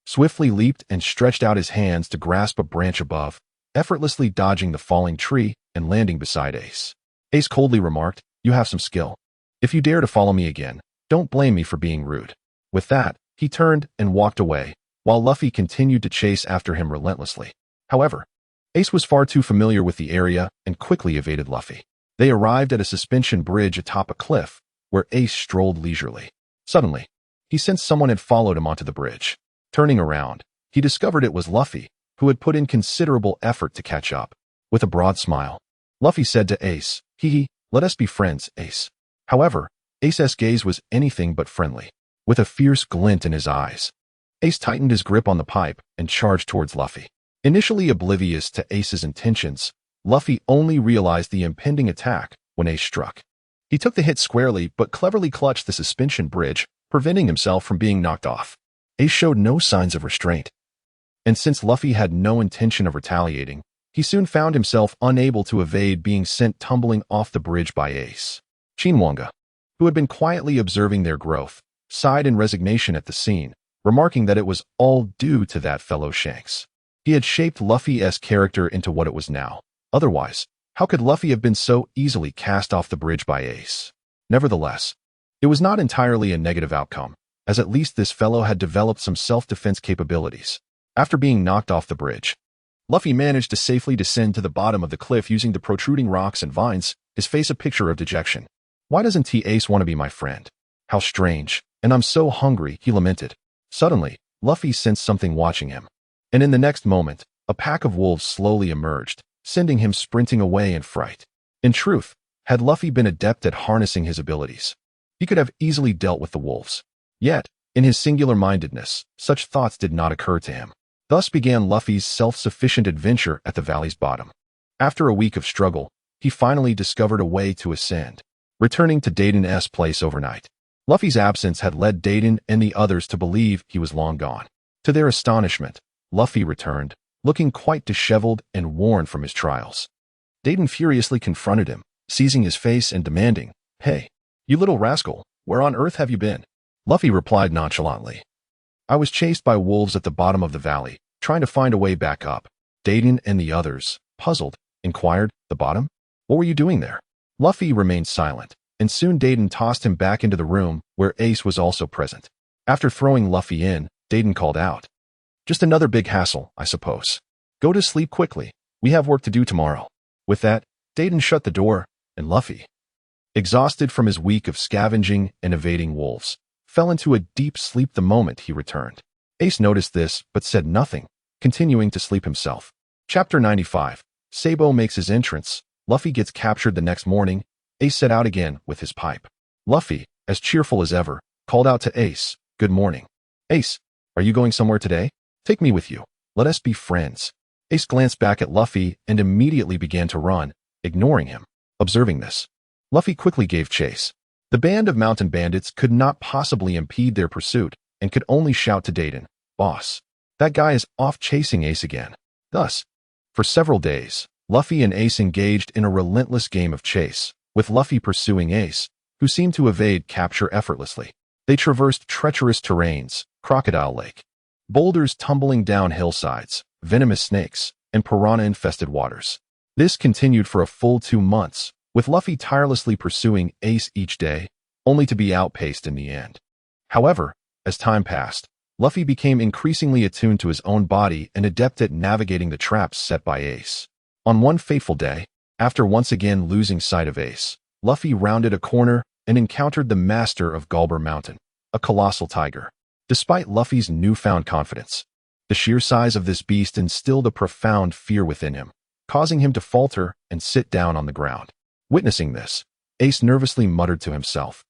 swiftly leaped and stretched out his hands to grasp a branch above, effortlessly dodging the falling tree and landing beside Ace. Ace coldly remarked, "You have some skill. If you dare to follow me again, don't blame me for being rude." With that, he turned and walked away, while Luffy continued to chase after him relentlessly. However, Ace was far too familiar with the area and quickly evaded Luffy. They arrived at a suspension bridge atop a cliff, where Ace strolled leisurely. Suddenly, he sensed someone had followed him onto the bridge. Turning around, he discovered it was Luffy, who had put in considerable effort to catch up. With a broad smile, Luffy said to Ace, "Hee hee, let us be friends, Ace." However, Ace's gaze was anything but friendly. with a fierce glint in his eyes. Ace tightened his grip on the pipe and charged towards Luffy. Initially oblivious to Ace's intentions, Luffy only realized the impending attack when Ace struck. He took the hit squarely but cleverly clutched the suspension bridge, preventing himself from being knocked off. Ace showed no signs of restraint, and since Luffy had no intention of retaliating, he soon found himself unable to evade being sent tumbling off the bridge by Ace. Qin Wange, who had been quietly observing their growth, sighed in resignation at the scene, remarking that it was all due to that fellow Shanks. He had shaped Luffy's character into what it was now. Otherwise, how could Luffy have been so easily cast off the bridge by Ace? Nevertheless, it was not entirely a negative outcome, as at least this fellow had developed some self-defense capabilities. After being knocked off the bridge, Luffy managed to safely descend to the bottom of the cliff using the protruding rocks and vines, his face a picture of dejection. Why doesn't Ace want to be my friend? How strange, and I'm so hungry, he lamented. Suddenly, Luffy sensed something watching him, and in the next moment, a pack of wolves slowly emerged, sending him sprinting away in fright. In truth, had Luffy been adept at harnessing his abilities, he could have easily dealt with the wolves. Yet, in his singular-mindedness, such thoughts did not occur to him. Thus began Luffy's self-sufficient adventure at the valley's bottom. After a week of struggle, he finally discovered a way to ascend, returning to Dayton's place overnight. Luffy's absence had led Dayton and the others to believe he was long gone. To their astonishment, Luffy returned, looking quite disheveled and worn from his trials. Dayton furiously confronted him, seizing his face and demanding, "Hey, you little rascal, where on earth have you been?" Luffy replied nonchalantly, "I was chased by wolves at the bottom of the valley, trying to find a way back up." Dayton and the others, puzzled, inquired, "The bottom? What were you doing there?" Luffy remained silent, and soon Dayton tossed him back into the room where Ace was also present. After throwing Luffy in, Dayton called out, "Just another big hassle, I suppose. Go to sleep quickly. We have work to do tomorrow." With that, Dayton shut the door, and Luffy, exhausted from his week of scavenging and evading wolves, fell into a deep sleep the moment he returned. Ace noticed this, but said nothing, continuing to sleep himself. Chapter 95. Sabo makes his entrance. Luffy gets captured the next morning. Ace set out again with his pipe. Luffy, as cheerful as ever, called out to Ace, "Good morning." "Ace, are you going somewhere today? Take me with you. Let us be friends." Ace glanced back at Luffy and immediately began to run, ignoring him. Observing this, Luffy quickly gave chase. The band of mountain bandits could not possibly impede their pursuit and could only shout to Dayton, "Boss, that guy is off chasing Ace again." Thus, for several days, Luffy and Ace engaged in a relentless game of chase, with Luffy pursuing Ace, who seemed to evade capture effortlessly. They traversed treacherous terrains, Crocodile Lake, boulders tumbling down hillsides, venomous snakes, and piranha-infested waters. This continued for a full 2 months, with Luffy tirelessly pursuing Ace each day, only to be outpaced in the end. However, as time passed, Luffy became increasingly attuned to his own body and adept at navigating the traps set by Ace. On one fateful day, after once again losing sight of Ace, Luffy rounded a corner and encountered the master of Gulber Mountain, a colossal tiger. Despite Luffy's newfound confidence, the sheer size of this beast instilled a profound fear within him, causing him to falter and sit down on the ground. Witnessing this, Ace nervously muttered to himself,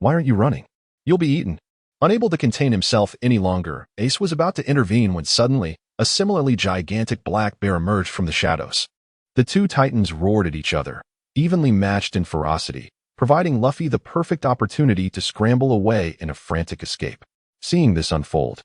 "Why aren't you running? You'll be eaten." Unable to contain himself any longer, Ace was about to intervene when suddenly, a similarly gigantic black bear emerged from the shadows. The two titans roared at each other, evenly matched in ferocity, providing Luffy the perfect opportunity to scramble away in a frantic escape. Seeing this unfold,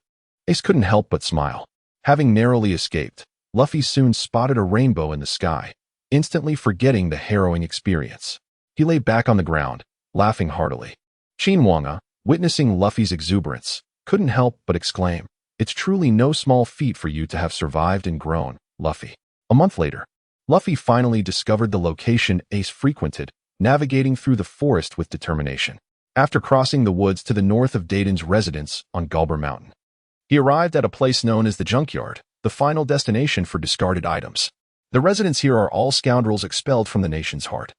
Ace couldn't help but smile. Having narrowly escaped, Luffy soon spotted a rainbow in the sky, instantly forgetting the harrowing experience. He lay back on the ground, laughing heartily. Qin Wange, witnessing Luffy's exuberance, couldn't help but exclaim, "It's truly no small feat for you to have survived and grown, Luffy." A month later, Luffy finally discovered the location Ace frequented, navigating through the forest with determination. After crossing the woods to the north of Dayton's residence on Gulber Mountain, he arrived at a place known as the Junkyard, the final destination for discarded items. The residents here are all scoundrels expelled from the nation's heart.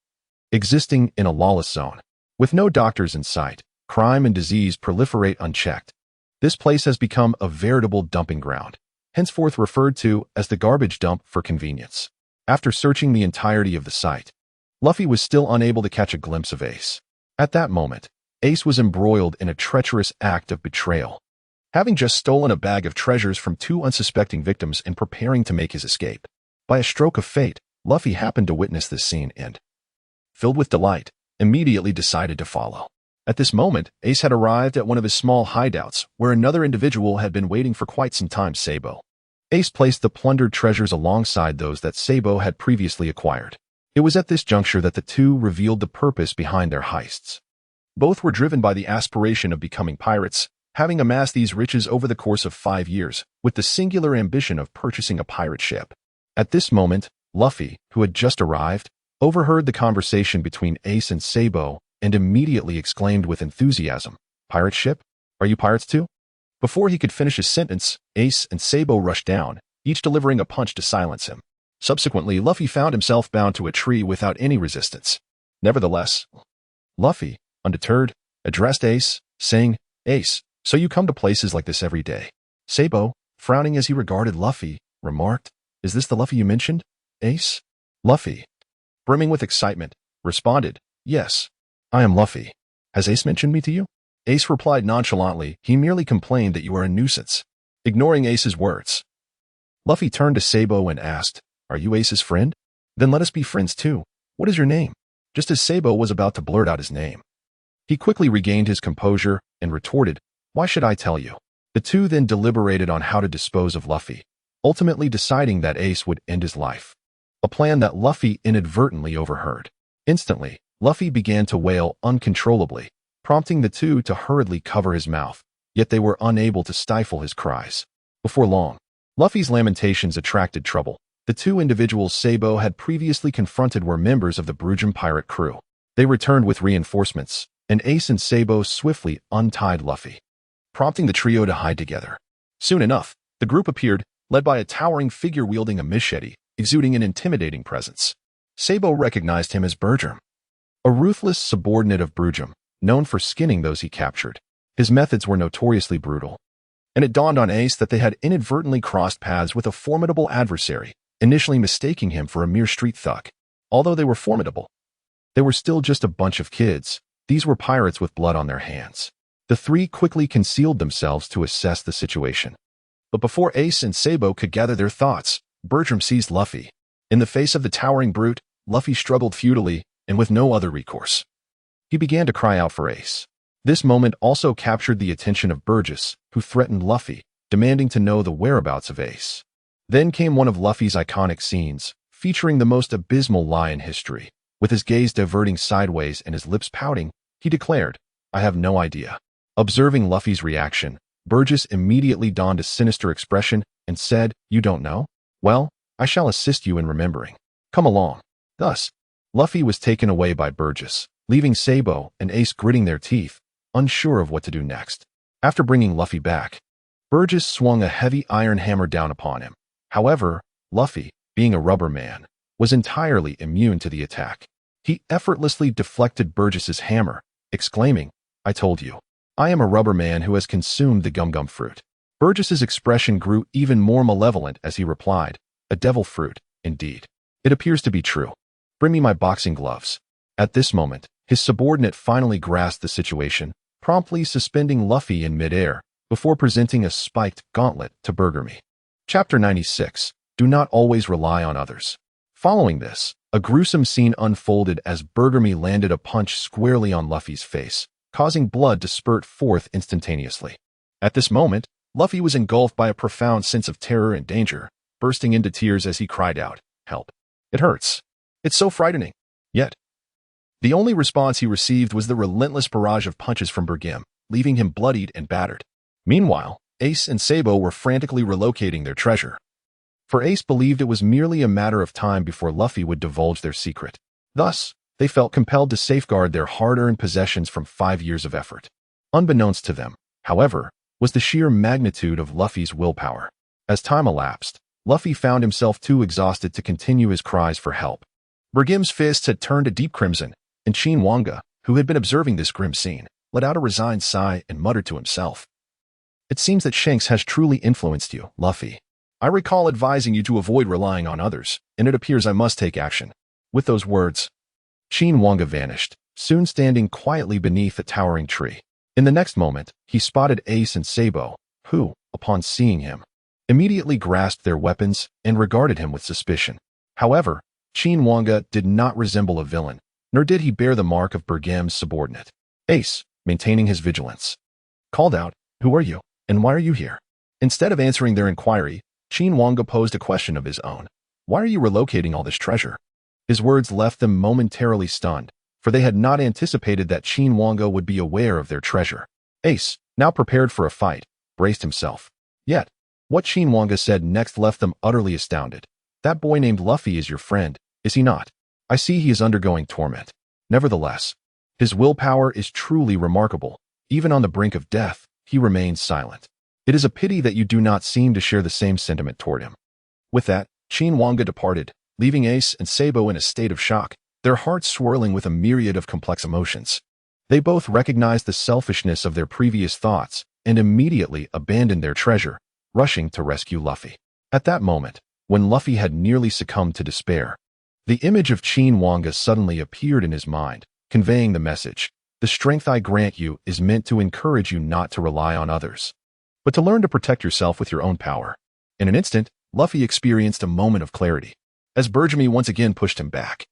Existing in a lawless zone, with no doctors in sight, crime and disease proliferate unchecked. This place has become a veritable dumping ground, henceforth referred to as the garbage dump for convenience. After searching the entirety of the site, Luffy was still unable to catch a glimpse of Ace. At that moment, Ace was embroiled in a treacherous act of betrayal. Having just stolen a bag of treasures from two unsuspecting victims and preparing to make his escape. By a stroke of fate, Luffy happened to witness this scene and, filled with delight, immediately decided to follow. At this moment, Ace had arrived at one of his small hideouts, where another individual had been waiting for quite some time, Sabo. Ace placed the plundered treasures alongside those that Sabo had previously acquired. It was at this juncture that the two revealed the purpose behind their heists. Both were driven by the aspiration of becoming pirates, having amassed these riches over the course of 5 years, with the singular ambition of purchasing a pirate ship. At this moment, Luffy, who had just arrived, overheard the conversation between Ace and Sabo and immediately exclaimed with enthusiasm, "Pirate ship? Are you pirates too?" Before he could finish his sentence, Ace and Sabo rushed down, each delivering a punch to silence him. Subsequently, Luffy found himself bound to a tree without any resistance. Nevertheless, Luffy, undeterred, addressed Ace, saying, "Ace, so you come to places like this every day?" Sabo, frowning as he regarded Luffy, remarked, "Is this the Luffy you mentioned, Ace?" Luffy, brimming with excitement, responded, "Yes, I am Luffy. Has Ace mentioned me to you?" Ace replied nonchalantly, "He merely complained that you are a nuisance." Ignoring Ace's words, Luffy turned to Sabo and asked, "Are you Ace's friend? Then let us be friends too. What is your name?" Just as Sabo was about to blurt out his name, he quickly regained his composure and retorted, "Why should I tell you?" The two then deliberated on how to dispose of Luffy, ultimately deciding that Ace would end his life, a plan that Luffy inadvertently overheard. Instantly, Luffy began to wail uncontrollably, prompting the two to hurriedly cover his mouth, yet they were unable to stifle his cries. Before long, Luffy's lamentations attracted trouble. The two individuals Sabo had previously confronted were members of the Brujum pirate crew. They returned with reinforcements, and Ace and Sabo swiftly untied Luffy, prompting the trio to hide together. Soon enough, the group appeared, led by a towering figure wielding a machete, exuding an intimidating presence. Sabo recognized him as Bergerm, a ruthless subordinate of Brujum, known for skinning those he captured. His methods were notoriously brutal, and it dawned on Ace that they had inadvertently crossed paths with a formidable adversary, initially mistaking him for a mere street thug. Although they were formidable, they were still just a bunch of kids. These were pirates with blood on their hands. The three quickly concealed themselves to assess the situation. But before Ace and Sabo could gather their thoughts, Bertram seized Luffy. In the face of the towering brute, Luffy struggled futilely, and with no other recourse, he began to cry out for Ace. This moment also captured the attention of Burgess, who threatened Luffy, demanding to know the whereabouts of Ace. Then came one of Luffy's iconic scenes, featuring the most abysmal lie in history. With his gaze diverting sideways and his lips pouting, he declared, "I have no idea." Observing Luffy's reaction, Burgess immediately donned a sinister expression and said, "You don't know? Well, I shall assist you in remembering. Come along." Thus, Luffy was taken away by Burgess, leaving Sabo and Ace gritting their teeth, unsure of what to do next. After bringing Luffy back, Burgess swung a heavy iron hammer down upon him. However, Luffy, being a rubber man, was entirely immune to the attack. He effortlessly deflected Burgess's hammer, exclaiming, "I told you. I am a rubber man who has consumed the gum-gum fruit." Burgess's expression grew even more malevolent as he replied, "A devil fruit, indeed. It appears to be true. Bring me my boxing gloves." At this moment, his subordinate finally grasped the situation, promptly suspending Luffy in midair before presenting a spiked gauntlet to Bergermi. Chapter 96. Do not always rely on others. Following this, a gruesome scene unfolded as Bergermi landed a punch squarely on Luffy's face, causing blood to spurt forth instantaneously. At this moment, Luffy was engulfed by a profound sense of terror and danger, bursting into tears as he cried out, "Help. It hurts. It's so frightening." Yet, the only response he received was the relentless barrage of punches from Bergim, leaving him bloodied and battered. Meanwhile, Ace and Sabo were frantically relocating their treasure, for Ace believed it was merely a matter of time before Luffy would divulge their secret. Thus, they felt compelled to safeguard their hard-earned possessions from 5 years of effort. Unbeknownst to them, however, was the sheer magnitude of Luffy's willpower. As time elapsed, Luffy found himself too exhausted to continue his cries for help. Bergim's fists had turned a deep crimson, and Qin Wange, who had been observing this grim scene, let out a resigned sigh and muttered to himself, "It seems that Shanks has truly influenced you, Luffy. I recall advising you to avoid relying on others, and it appears I must take action." With those words, Qin Wange vanished, soon standing quietly beneath a towering tree. In the next moment, he spotted Ace and Sabo, who, upon seeing him, immediately grasped their weapons and regarded him with suspicion. However, Qin Wange did not resemble a villain, nor did he bear the mark of Bergem's subordinate. Ace, maintaining his vigilance, called out, "Who are you, and why are you here?" Instead of answering their inquiry, Qin Wange posed a question of his own. "Why are you relocating all this treasure?" His words left them momentarily stunned, for they had not anticipated that Qin Wange would be aware of their treasure. Ace, now prepared for a fight, braced himself. Yet, what Qin Wange said next left them utterly astounded. "That boy named Luffy is your friend, is he not? I see he is undergoing torment. Nevertheless, his willpower is truly remarkable. Even on the brink of death, he remains silent. It is a pity that you do not seem to share the same sentiment toward him." With that, Qin Wange departed, leaving Ace and Sabo in a state of shock, their hearts swirling with a myriad of complex emotions. They both recognized the selfishness of their previous thoughts and immediately abandoned their treasure, rushing to rescue Luffy. At that moment, when Luffy had nearly succumbed to despair, the image of Qin Wange suddenly appeared in his mind, conveying the message: "The strength I grant you is meant to encourage you not to rely on others, but to learn to protect yourself with your own power." In an instant, Luffy experienced a moment of clarity, as Bergemy once again pushed him back.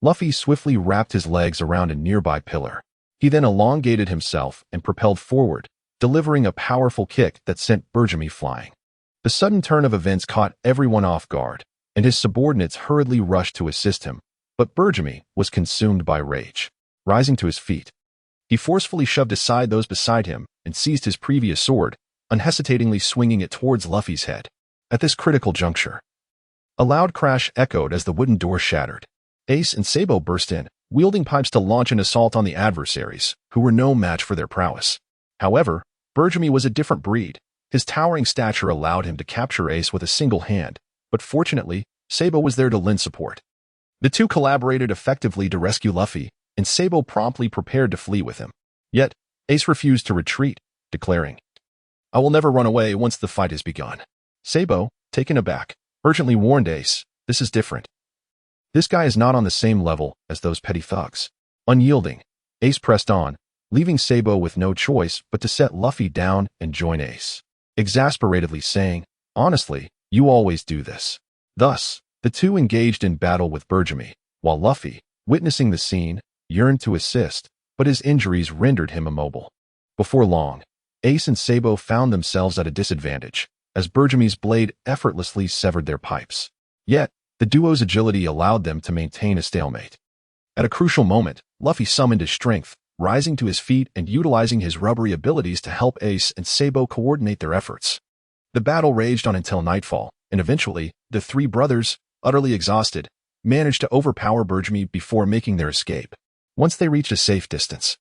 Luffy swiftly wrapped his legs around a nearby pillar. He then elongated himself and propelled forward, delivering a powerful kick that sent Bergemy flying. The sudden turn of events caught everyone off guard, and his subordinates hurriedly rushed to assist him, but Bergemy was consumed by rage. Rising to his feet, he forcefully shoved aside those beside him and seized his previous sword, unhesitatingly swinging it towards Luffy's head. At this critical juncture, a loud crash echoed as the wooden door shattered. Ace and Sabo burst in, wielding pipes to launch an assault on the adversaries, who were no match for their prowess. However, Bergemy was a different breed. His towering stature allowed him to capture Ace with a single hand, but fortunately, Sabo was there to lend support. The two collaborated effectively to rescue Luffy, and Sabo promptly prepared to flee with him. Yet, Ace refused to retreat, declaring, "I will never run away once the fight has begun." Sabo, taken aback, urgently warned Ace, "This is different. This guy is not on the same level as those petty thugs." Unyielding, Ace pressed on, leaving Sabo with no choice but to set Luffy down and join Ace, exasperatedly saying, "Honestly, you always do this." Thus, the two engaged in battle with Bergemy, while Luffy, witnessing the scene, yearned to assist, but his injuries rendered him immobile. Before long, Ace and Sabo found themselves at a disadvantage, as Bergemy's blade effortlessly severed their pipes. Yet, the duo's agility allowed them to maintain a stalemate. At a crucial moment, Luffy summoned his strength, rising to his feet and utilizing his rubbery abilities to help Ace and Sabo coordinate their efforts. The battle raged on until nightfall, and eventually, the three brothers, utterly exhausted, managed to overpower Bergemy before making their escape. Once they reached a safe distance,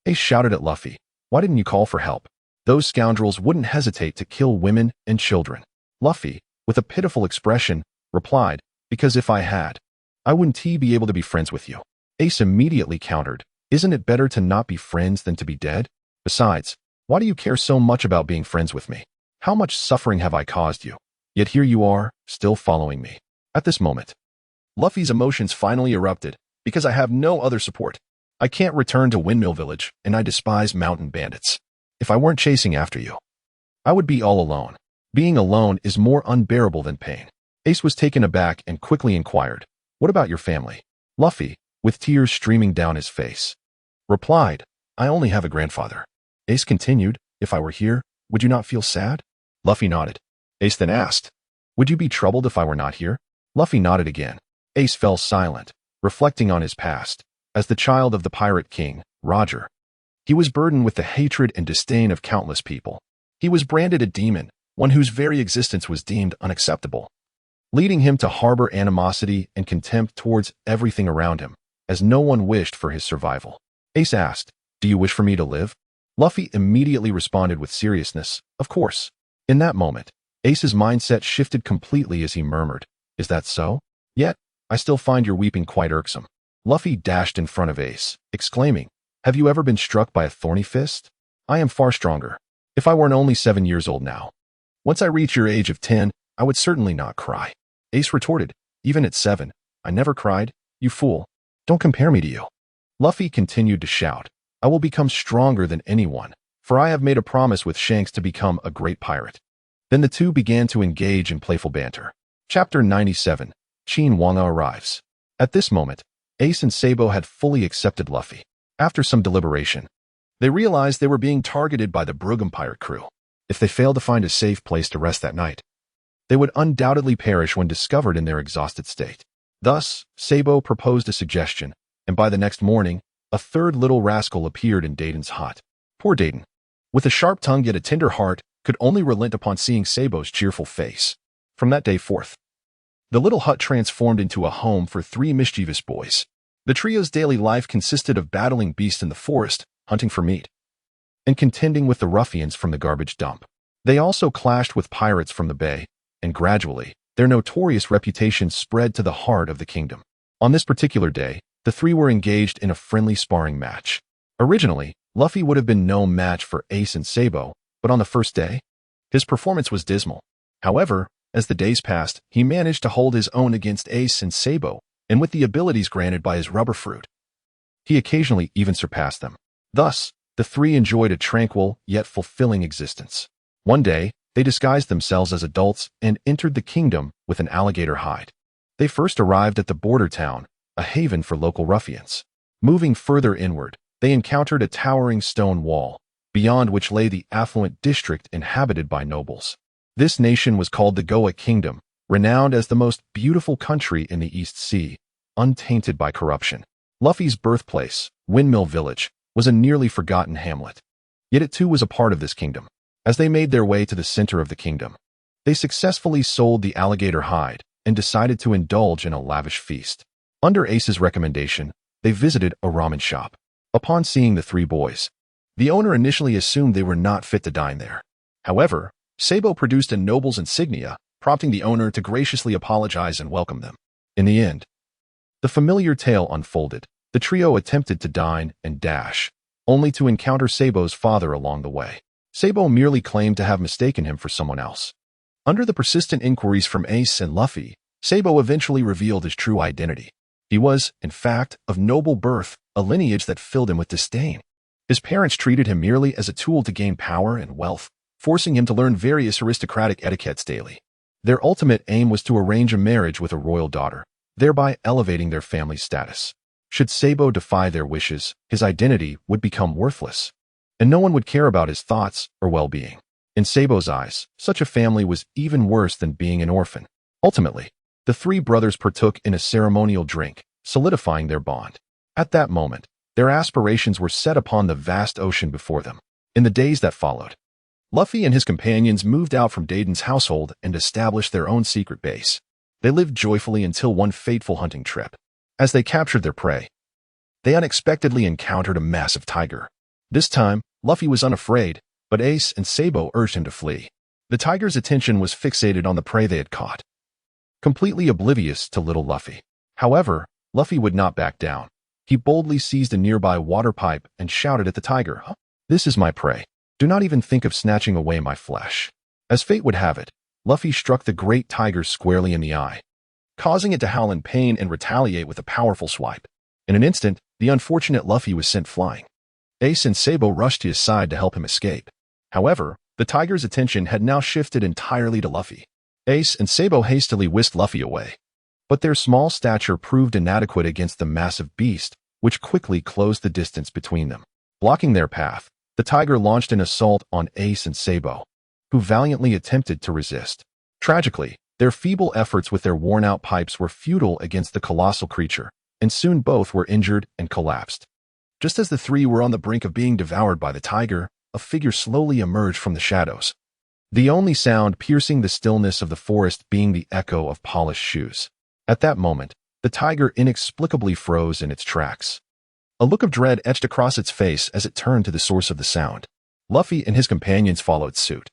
Ace shouted at Luffy, "Why didn't you call for help? Those scoundrels wouldn't hesitate to kill women and children." Luffy, with a pitiful expression, replied, "Because if I had, I wouldn't be able to be friends with you." Ace immediately countered, "Isn't it better to not be friends than to be dead? Besides, why do you care so much about being friends with me? How much suffering have I caused you? Yet here you are, still following me." At this moment, Luffy's emotions finally erupted, "Because I have no other support. I can't return to Windmill Village, and I despise mountain bandits. If I weren't chasing after you, I would be all alone. Being alone is more unbearable than pain." Ace was taken aback and quickly inquired, "What about your family?" Luffy, with tears streaming down his face, replied, "I only have a grandfather." Ace continued, "If I were here, would you not feel sad?" Luffy nodded. Ace then asked, "Would you be troubled if I were not here?" Luffy nodded again. Ace fell silent, reflecting on his past. As the child of the Pirate King, Roger, he was burdened with the hatred and disdain of countless people. He was branded a demon, one whose very existence was deemed unacceptable, leading him to harbor animosity and contempt towards everything around him, as no one wished for his survival. Ace asked, "Do you wish for me to live?" Luffy immediately responded with seriousness, "Of course." In that moment, Ace's mindset shifted completely as he murmured, "Is that so? Yet, I still find your weeping quite irksome." Luffy dashed in front of Ace, exclaiming, "Have you ever been struck by a thorny fist? I am far stronger. If I weren't only 7 years old now, once I reach your age of 10, I would certainly not cry." Ace retorted, "Even at 7, I never cried. You fool. Don't compare me to you." Luffy continued to shout, "I will become stronger than anyone, for I have made a promise with Shanks to become a great pirate." Then the two began to engage in playful banter. Chapter 97. Qin Wange arrives. At this moment, Ace and Sabo had fully accepted Luffy. After some deliberation, they realized they were being targeted by the Brugam pirate crew. If they failed to find a safe place to rest that night, they would undoubtedly perish when discovered in their exhausted state. Thus, Sabo proposed a suggestion, and by the next morning, a third little rascal appeared in Dayton's hut. Poor Dayton, with a sharp tongue yet a tender heart, could only relent upon seeing Sabo's cheerful face. From that day forth, the little hut transformed into a home for three mischievous boys. The trio's daily life consisted of battling beasts in the forest, hunting for meat, and contending with the ruffians from the garbage dump. They also clashed with pirates from the bay, and gradually, their notorious reputation spread to the heart of the kingdom. On this particular day, the three were engaged in a friendly sparring match. Originally, Luffy would have been no match for Ace and Sabo, but on the first day, his performance was dismal. However, as the days passed, he managed to hold his own against Ace and Sabo, and with the abilities granted by his rubber fruit, he occasionally even surpassed them. Thus, the three enjoyed a tranquil yet fulfilling existence. One day, they disguised themselves as adults and entered the kingdom with an alligator hide. They first arrived at the border town, a haven for local ruffians. Moving further inward, they encountered a towering stone wall, beyond which lay the affluent district inhabited by nobles. This nation was called the Goa Kingdom, renowned as the most beautiful country in the East Sea, untainted by corruption. Luffy's birthplace, Windmill Village, was a nearly forgotten hamlet. Yet it too was a part of this kingdom. As they made their way to the center of the kingdom, they successfully sold the alligator hide and decided to indulge in a lavish feast. Under Ace's recommendation, they visited a ramen shop. Upon seeing the three boys, the owner initially assumed they were not fit to dine there. However, Sabo produced a noble's insignia, prompting the owner to graciously apologize and welcome them. In the end, the familiar tale unfolded. The trio attempted to dine and dash, only to encounter Sabo's father along the way. Sabo merely claimed to have mistaken him for someone else. Under the persistent inquiries from Ace and Luffy, Sabo eventually revealed his true identity. He was, in fact, of noble birth, a lineage that filled him with disdain. His parents treated him merely as a tool to gain power and wealth, forcing him to learn various aristocratic etiquettes daily. Their ultimate aim was to arrange a marriage with a royal daughter, thereby elevating their family's status. Should Sabo defy their wishes, his identity would become worthless, and no one would care about his thoughts or well-being. In Sabo's eyes, such a family was even worse than being an orphan. Ultimately, the three brothers partook in a ceremonial drink, solidifying their bond. At that moment, their aspirations were set upon the vast ocean before them. In the days that followed, Luffy and his companions moved out from Dayton's household and established their own secret base. They lived joyfully until one fateful hunting trip. As they captured their prey, they unexpectedly encountered a massive tiger. This time, Luffy was unafraid, but Ace and Sabo urged him to flee. The tiger's attention was fixated on the prey they had caught, completely oblivious to little Luffy. However, Luffy would not back down. He boldly seized a nearby water pipe and shouted at the tiger, "This is my prey. Do not even think of snatching away my flesh." As fate would have it, Luffy struck the great tiger squarely in the eye, causing it to howl in pain and retaliate with a powerful swipe. In an instant, the unfortunate Luffy was sent flying. Ace and Sabo rushed to his side to help him escape. However, the tiger's attention had now shifted entirely to Luffy. Ace and Sabo hastily whisked Luffy away, but their small stature proved inadequate against the massive beast, which quickly closed the distance between them. Blocking their path, the tiger launched an assault on Ace and Sabo, who valiantly attempted to resist. Tragically, their feeble efforts with their worn-out pipes were futile against the colossal creature, and soon both were injured and collapsed. Just as the three were on the brink of being devoured by the tiger, a figure slowly emerged from the shadows, the only sound piercing the stillness of the forest being the echo of polished shoes. At that moment, the tiger inexplicably froze in its tracks. A look of dread etched across its face as it turned to the source of the sound. Luffy and his companions followed suit,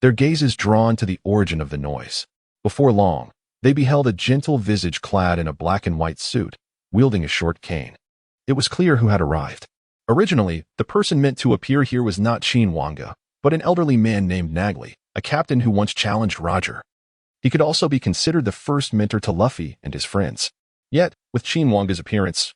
their gazes drawn to the origin of the noise. Before long, they beheld a gentle visage clad in a black and white suit, wielding a short cane. It was clear who had arrived. Originally, the person meant to appear here was not Qin Wange, but an elderly man named Nagley, a captain who once challenged Roger. He could also be considered the first mentor to Luffy and his friends. Yet, with Qin Wange's appearance,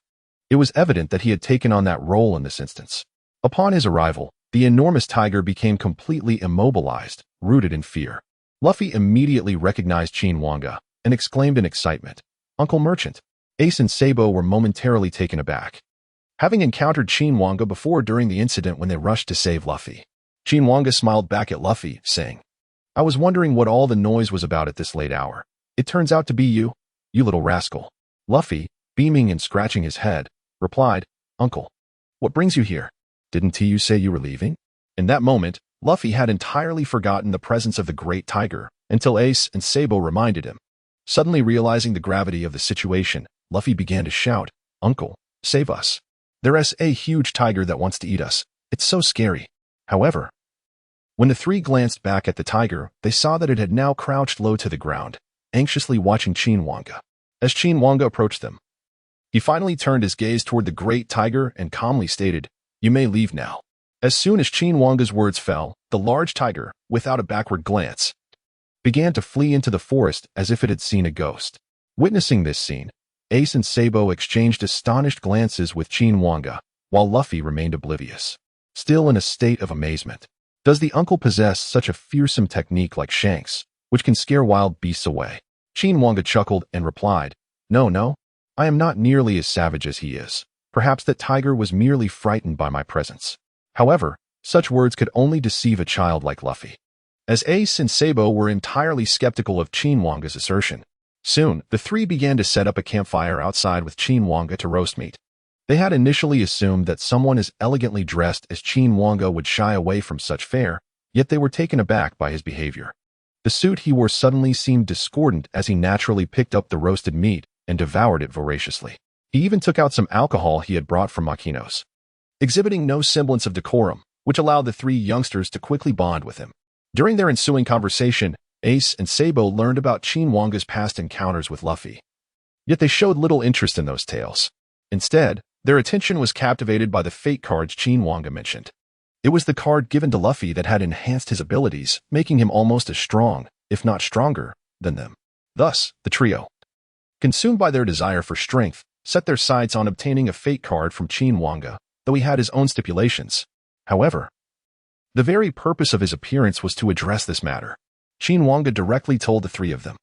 It was evident that he had taken on that role in this instance. Upon his arrival, the enormous tiger became completely immobilized, rooted in fear. Luffy immediately recognized Qin Wange and exclaimed in excitement, "Uncle Merchant." Ace and Sabo were momentarily taken aback, having encountered Qin Wange before during the incident when they rushed to save Luffy. Qin Wange smiled back at Luffy, saying, "I was wondering what all the noise was about at this late hour. It turns out to be you, you little rascal." Luffy, beaming and scratching his head, replied, "Uncle, what brings you here? Didn't you say you were leaving?" In that moment, Luffy had entirely forgotten the presence of the great tiger until Ace and Sabo reminded him. Suddenly realizing the gravity of the situation, Luffy began to shout, "Uncle, save us. There's a huge tiger that wants to eat us. It's so scary." However, when the three glanced back at the tiger, they saw that it had now crouched low to the ground, anxiously watching Qin Wange. As Qin Wange approached them, he finally turned his gaze toward the great tiger and calmly stated, "You may leave now." As soon as Qin Wange's words fell, the large tiger, without a backward glance, began to flee into the forest as if it had seen a ghost. Witnessing this scene, Ace and Sabo exchanged astonished glances with Qin Wange, while Luffy remained oblivious, still in a state of amazement. Does the uncle possess such a fearsome technique like Shanks, which can scare wild beasts away? Qin Wange chuckled and replied, No, I am not nearly as savage as he is. Perhaps that tiger was merely frightened by my presence." However, such words could only deceive a child like Luffy, as Ace and Sabo were entirely skeptical of Qin Wange's assertion. Soon, the three began to set up a campfire outside with Qin Wange to roast meat. They had initially assumed that someone as elegantly dressed as Qin Wange would shy away from such fare, yet they were taken aback by his behavior. The suit he wore suddenly seemed discordant as he naturally picked up the roasted meat and devoured it voraciously. He even took out some alcohol he had brought from Makino's, exhibiting no semblance of decorum, which allowed the three youngsters to quickly bond with him. During their ensuing conversation, Ace and Sabo learned about Qin Wange's past encounters with Luffy. Yet they showed little interest in those tales. Instead, their attention was captivated by the fate cards Qin Wange mentioned. It was the card given to Luffy that had enhanced his abilities, making him almost as strong, if not stronger, than them. Thus, the trio, consumed by their desire for strength, set their sights on obtaining a fate card from Qin Wange, though he had his own stipulations. However, the very purpose of his appearance was to address this matter. Qin Wange directly told the three of them,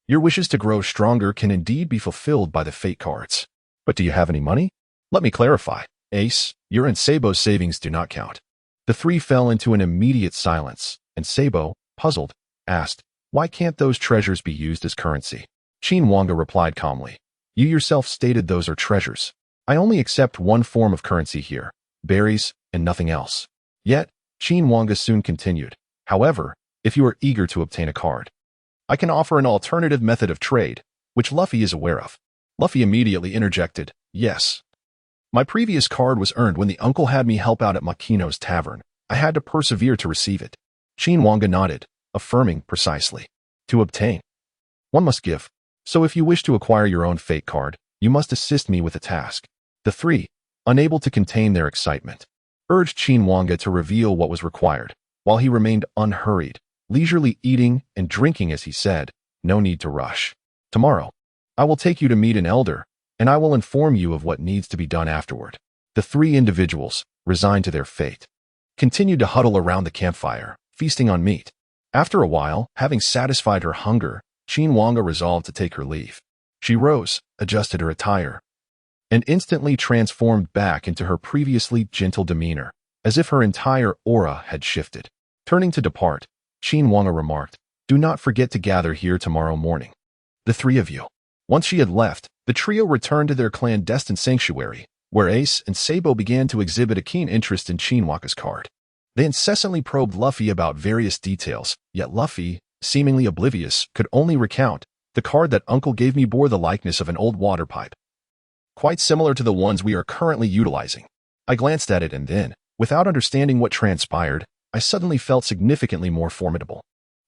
"Your wishes to grow stronger can indeed be fulfilled by the fate cards. But do you have any money? Let me clarify. Ace, your and Sabo's savings do not count." The three fell into an immediate silence, and Sabo, puzzled, asked, "Why can't those treasures be used as currency?" Qin Wange replied calmly, "You yourself stated those are treasures. I only accept one form of currency here, berries and nothing else." Yet, Qin Wange soon continued, "However, if you are eager to obtain a card, I can offer an alternative method of trade, which Luffy is aware of." Luffy immediately interjected, "Yes. My previous card was earned when the uncle had me help out at Makino's tavern. I had to persevere to receive it." Qin Wange nodded, affirming precisely, "To obtain, one must give. So if you wish to acquire your own fate card, you must assist me with the task." The three, unable to contain their excitement, urged Qin Wange to reveal what was required, while he remained unhurried, leisurely eating and drinking as he said, "No need to rush. Tomorrow, I will take you to meet an elder, and I will inform you of what needs to be done afterward." The three individuals, resigned to their fate, continued to huddle around the campfire, feasting on meat. After a while, having satisfied her hunger, Qin Wange resolved to take her leave. She rose, adjusted her attire, and instantly transformed back into her previously gentle demeanor, as if her entire aura had shifted. Turning to depart, Qin Wange remarked, "Do not forget to gather here tomorrow morning. The three of you." Once she had left, the trio returned to their clandestine sanctuary, where Ace and Sabo began to exhibit a keen interest in Qin Wange's card. They incessantly probed Luffy about various details, yet Luffy, seemingly oblivious, could only recount, "The card that Uncle gave me bore the likeness of an old water pipe, quite similar to the ones we are currently utilizing." I glanced at it and then, without understanding what transpired, I suddenly felt significantly more formidable.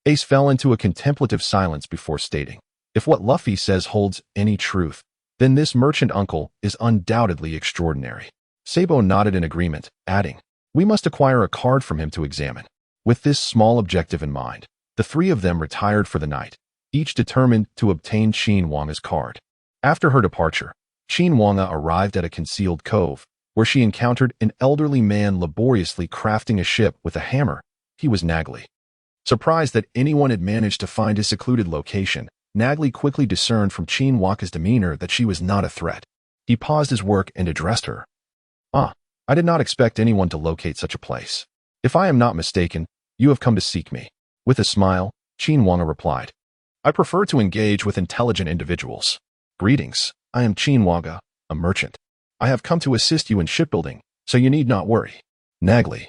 Ace fell into a contemplative silence before stating, "If what Luffy says holds any truth, then this merchant uncle is undoubtedly extraordinary." Sabo nodded in agreement, adding, "We must acquire a card from him to examine." With this small objective in mind, the three of them retired for the night, each determined to obtain Qin Wange's card. After her departure, Qin Wange arrived at a concealed cove, where she encountered an elderly man laboriously crafting a ship with a hammer. He was Nagli. Surprised that anyone had managed to find his secluded location, Nagli quickly discerned from Qin Wange's demeanor that she was not a threat. He paused his work and addressed her. "Ah, I did not expect anyone to locate such a place. If I am not mistaken, you have come to seek me." With a smile, Qin Wange replied, "I prefer to engage with intelligent individuals. Greetings, I am Qin Wange, a merchant. I have come to assist you in shipbuilding, so you need not worry." Nagli,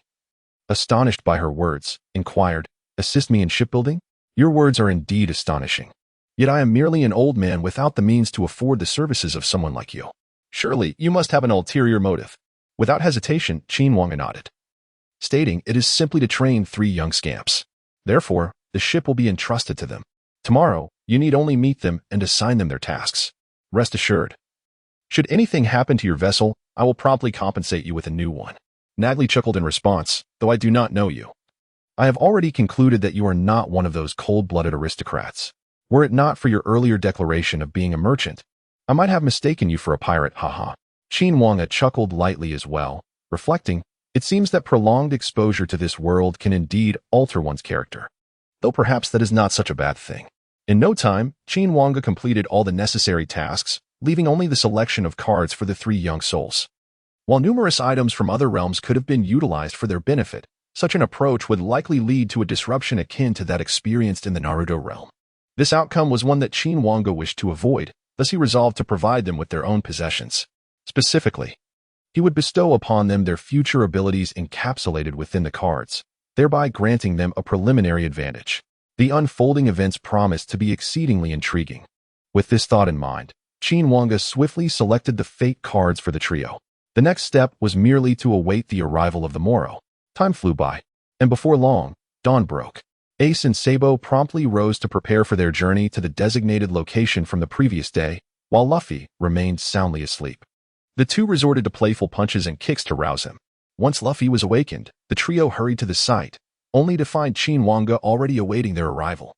astonished by her words, inquired, "Assist me in shipbuilding? Your words are indeed astonishing. Yet I am merely an old man without the means to afford the services of someone like you. Surely you must have an ulterior motive." Without hesitation, Qin Wange nodded, stating it is simply to train 3 young scamps. Therefore, the ship will be entrusted to them. Tomorrow, you need only meet them and assign them their tasks. Rest assured, should anything happen to your vessel, I will promptly compensate you with a new one. Nagli chuckled in response, "Though I do not know you. I have already concluded that you are not one of those cold-blooded aristocrats. Were it not for your earlier declaration of being a merchant, I might have mistaken you for a pirate, haha." Qin Wange chuckled lightly as well, reflecting, it seems that prolonged exposure to this world can indeed alter one's character. Though perhaps that is not such a bad thing. In no time, Qin Wange completed all the necessary tasks, leaving only the selection of cards for the 3 young souls. While numerous items from other realms could have been utilized for their benefit, such an approach would likely lead to a disruption akin to that experienced in the Naruto realm. This outcome was one that Qin Wange wished to avoid, thus he resolved to provide them with their own possessions. Specifically, he would bestow upon them their future abilities encapsulated within the cards, thereby granting them a preliminary advantage. The unfolding events promised to be exceedingly intriguing. With this thought in mind, Qin Wange swiftly selected the fate cards for the trio. The next step was merely to await the arrival of the morrow. Time flew by, and before long, dawn broke. Ace and Sabo promptly rose to prepare for their journey to the designated location from the previous day, while Luffy remained soundly asleep. The 2 resorted to playful punches and kicks to rouse him. Once Luffy was awakened, the trio hurried to the site, only to find Qin Wange already awaiting their arrival.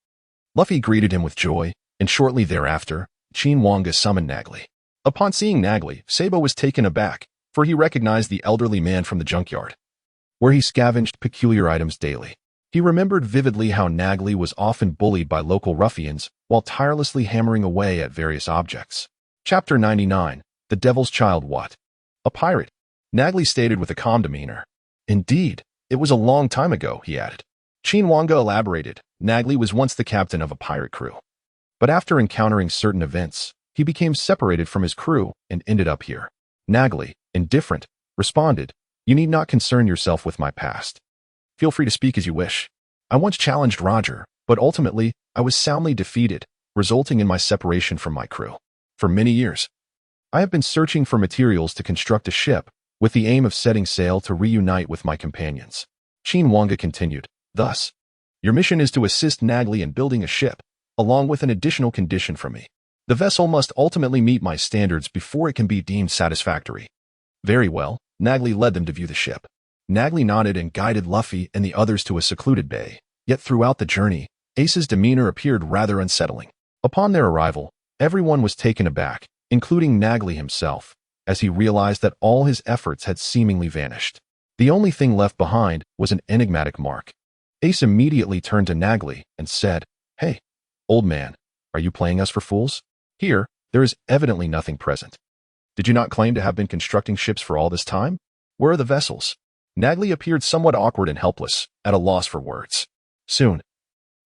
Luffy greeted him with joy, and shortly thereafter, Qin Wange summoned Nagli. Upon seeing Nagli, Sabo was taken aback, for he recognized the elderly man from the junkyard, where he scavenged peculiar items daily. He remembered vividly how Nagli was often bullied by local ruffians while tirelessly hammering away at various objects. Chapter 99, The Devil's Child. What? A pirate? Nagli stated with a calm demeanor. Indeed, it was a long time ago, he added. Qin Wange elaborated, Nagli was once the captain of a pirate crew. But after encountering certain events, he became separated from his crew and ended up here. Nagli, indifferent, responded, "You need not concern yourself with my past. Feel free to speak as you wish. I once challenged Roger, but ultimately, I was soundly defeated, resulting in my separation from my crew. For many years, I have been searching for materials to construct a ship, with the aim of setting sail to reunite with my companions." Qin Wange continued, "Thus, your mission is to assist Nagli in building a ship, along with an additional condition from me. The vessel must ultimately meet my standards before it can be deemed satisfactory." Very well, Nagli led them to view the ship. Nagli nodded and guided Luffy and the others to a secluded bay, yet throughout the journey, Ace's demeanor appeared rather unsettling. Upon their arrival, everyone was taken aback, including Nagli himself, as he realized that all his efforts had seemingly vanished. The only thing left behind was an enigmatic mark. Ace immediately turned to Nagli and said, "Hey, old man, are you playing us for fools? Here, there is evidently nothing present. Did you not claim to have been constructing ships for all this time? Where are the vessels?" Nagli appeared somewhat awkward and helpless, at a loss for words. Soon,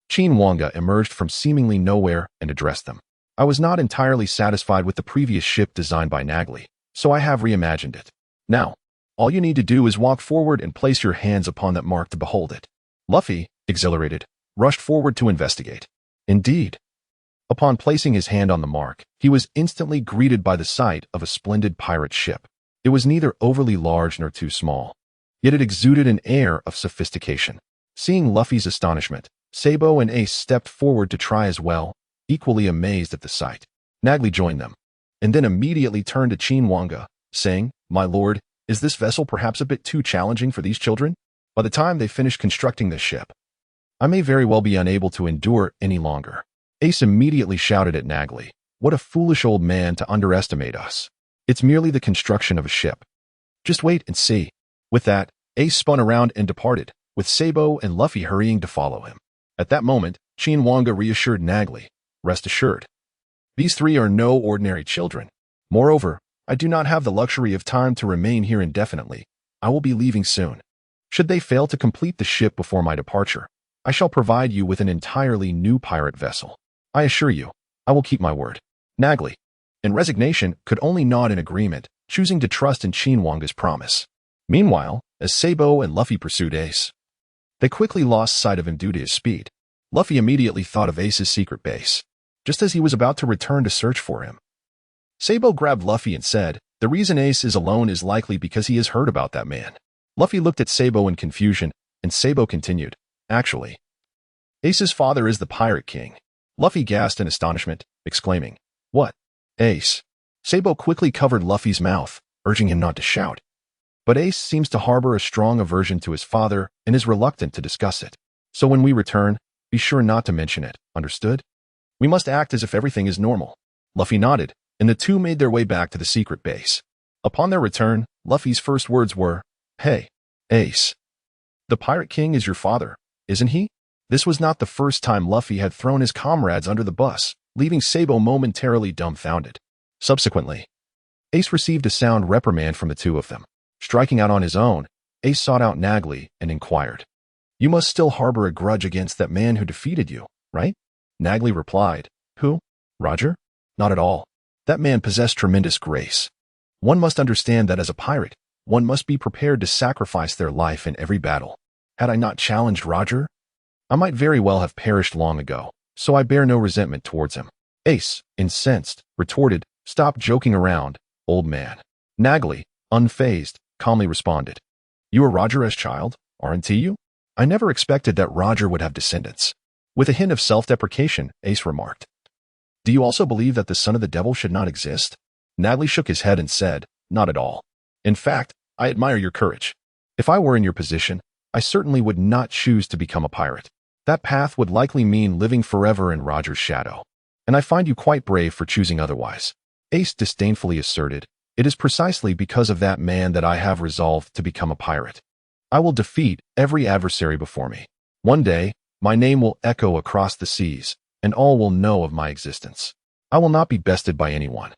Qin Wange emerged from seemingly nowhere and addressed them. "I was not entirely satisfied with the previous ship designed by Nagli, so I have reimagined it. Now, all you need to do is walk forward and place your hands upon that mark to behold it." Luffy, exhilarated, rushed forward to investigate. Indeed, upon placing his hand on the mark, he was instantly greeted by the sight of a splendid pirate ship. It was neither overly large nor too small, yet it exuded an air of sophistication. Seeing Luffy's astonishment, Sabo and Ace stepped forward to try as well, equally amazed at the sight. Nagli joined them, and then immediately turned to Qin Wange, saying, "My lord, is this vessel perhaps a bit too challenging for these children? By the time they finish constructing this ship, I may very well be unable to endure any longer." Ace immediately shouted at Nagli, "What a foolish old man to underestimate us. It's merely the construction of a ship. Just wait and see. With that, Ace spun around and departed, with Sabo and Luffy hurrying to follow him. At that moment, Qin Wange reassured Nagli, "Rest assured. These three are no ordinary children. Moreover, I do not have the luxury of time to remain here indefinitely. I will be leaving soon. Should they fail to complete the ship before my departure, I shall provide you with an entirely new pirate vessel. I assure you, I will keep my word." Nagli, in resignation, could only nod in agreement, choosing to trust in Qin Wange's promise. Meanwhile, as Sabo and Luffy pursued Ace, they quickly lost sight of him due to his speed. Luffy immediately thought of Ace's secret base, just as he was about to return to search for him. Sabo grabbed Luffy and said, "The reason Ace is alone is likely because he has heard about that man." Luffy looked at Sabo in confusion, and Sabo continued, "Actually, Ace's father is the Pirate King." Luffy gasped in astonishment, exclaiming, "What? Ace?" Sabo quickly covered Luffy's mouth, urging him not to shout. But Ace seems to harbor a strong aversion to his father and is reluctant to discuss it. So when we return, be sure not to mention it, understood? We must act as if everything is normal. Luffy nodded, and the two made their way back to the secret base. Upon their return, Luffy's first words were, "Hey, Ace. The Pirate King is your father, isn't he?" This was not the first time Luffy had thrown his comrades under the bus, leaving Sabo momentarily dumbfounded. Subsequently, Ace received a sound reprimand from the two of them. Striking out on his own, Ace sought out Nagli and inquired, "You must still harbor a grudge against that man who defeated you, right?" Nagli replied, "Who? Roger? Not at all. That man possessed tremendous grace. One must understand that as a pirate, one must be prepared to sacrifice their life in every battle. Had I not challenged Roger, I might very well have perished long ago, so I bear no resentment towards him." Ace, incensed, retorted, "Stop joking around, old man." Nagli, unfazed, calmly responded, "You were Roger's child, aren't you? I never expected that Roger would have descendants." With a hint of self-deprecation, Ace remarked, "Do you also believe that the son of the devil should not exist?" Nagli shook his head and said, "Not at all. In fact, I admire your courage. If I were in your position, I certainly would not choose to become a pirate. That path would likely mean living forever in Roger's shadow. And I find you quite brave for choosing otherwise." Ace disdainfully asserted, "It is precisely because of that man that I have resolved to become a pirate. I will defeat every adversary before me. One day, my name will echo across the seas, and all will know of my existence. I will not be bested by anyone."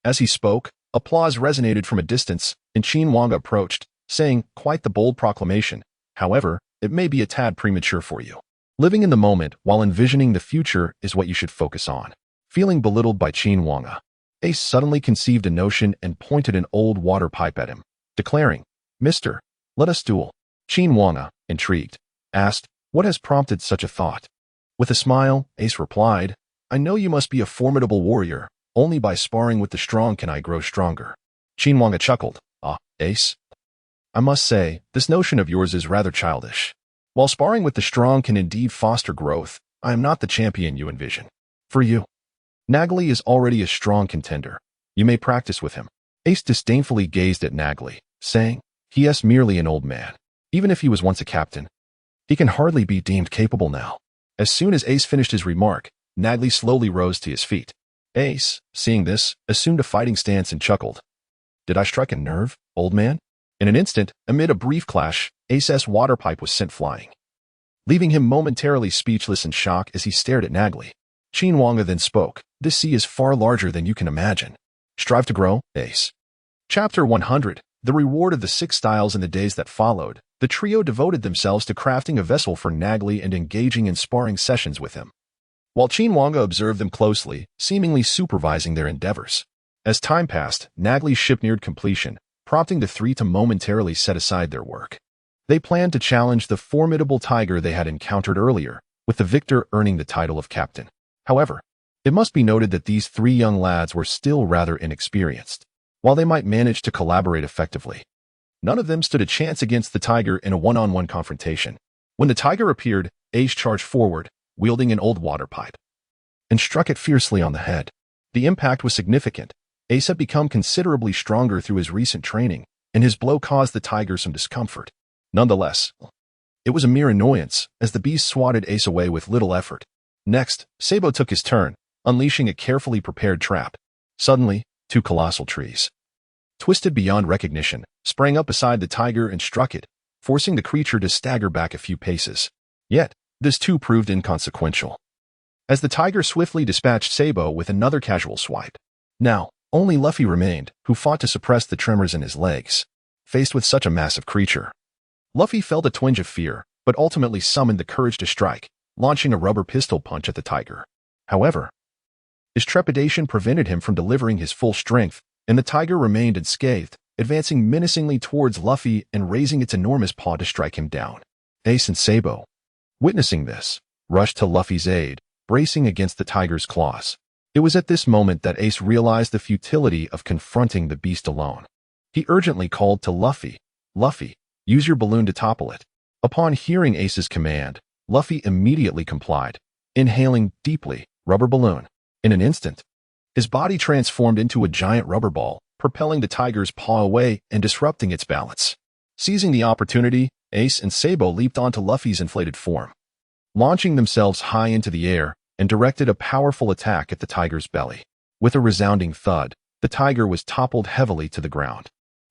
As he spoke, applause resonated from a distance, and Qin Wange approached, saying, "Quite the bold proclamation. However, it may be a tad premature for you. Living in the moment while envisioning the future is what you should focus on." Feeling belittled by Qin Wange, Ace suddenly conceived a notion and pointed an old water pipe at him, declaring, "Mister, let us duel." Qin Wange, intrigued, asked, "What has prompted such a thought?" With a smile, Ace replied, "I know you must be a formidable warrior. Only by sparring with the strong can I grow stronger." Qin Wange chuckled, "Ah, Ace, I must say, this notion of yours is rather childish. While sparring with the strong can indeed foster growth, I am not the champion you envision. For you, Nagli is already a strong contender. You may practice with him." Ace disdainfully gazed at Nagli, saying, "He is merely an old man. Even if he was once a captain, he can hardly be deemed capable now." As soon as Ace finished his remark, Nagli slowly rose to his feet. Ace, seeing this, assumed a fighting stance and chuckled, "Did I strike a nerve, old man?" In an instant, amid a brief clash, Ace's water pipe was sent flying, leaving him momentarily speechless in shock as he stared at Nagli. Qin Wange then spoke, "This sea is far larger than you can imagine. Strive to grow, Ace." Chapter 100, The Reward of the Six Styles. In the days that followed, the trio devoted themselves to crafting a vessel for Nagli and engaging in sparring sessions with him, while Qin Wange observed them closely, seemingly supervising their endeavors. As time passed, Nagli's ship neared completion, prompting the three to momentarily set aside their work. They planned to challenge the formidable tiger they had encountered earlier, with the victor earning the title of captain. However, it must be noted that these three young lads were still rather inexperienced. While they might manage to collaborate effectively, none of them stood a chance against the tiger in a one-on-one confrontation. When the tiger appeared, Ace charged forward, wielding an old water pipe, and struck it fiercely on the head. The impact was significant. Ace had become considerably stronger through his recent training, and his blow caused the tiger some discomfort. Nonetheless, it was a mere annoyance, as the beast swatted Ace away with little effort. Next, Sabo took his turn, unleashing a carefully prepared trap. Suddenly, two colossal trees, twisted beyond recognition, sprang up beside the tiger and struck it, forcing the creature to stagger back a few paces. Yet, this too proved inconsequential, as the tiger swiftly dispatched Sabo with another casual swipe. Now, only Luffy remained, who fought to suppress the tremors in his legs. Faced with such a massive creature, Luffy felt a twinge of fear, but ultimately summoned the courage to strike, launching a rubber pistol punch at the tiger. However, his trepidation prevented him from delivering his full strength, and the tiger remained unscathed, advancing menacingly towards Luffy and raising its enormous paw to strike him down. Ace and Sabo, witnessing this, rushed to Luffy's aid, bracing against the tiger's claws. It was at this moment that Ace realized the futility of confronting the beast alone. He urgently called to Luffy, "Luffy, use your balloon to topple it." Upon hearing Ace's command, Luffy immediately complied, inhaling deeply, rubber balloon. In an instant, his body transformed into a giant rubber ball, propelling the tiger's paw away and disrupting its balance. Seizing the opportunity, Ace and Sabo leaped onto Luffy's inflated form, launching themselves high into the air and directed a powerful attack at the tiger's belly. With a resounding thud, the tiger was toppled heavily to the ground,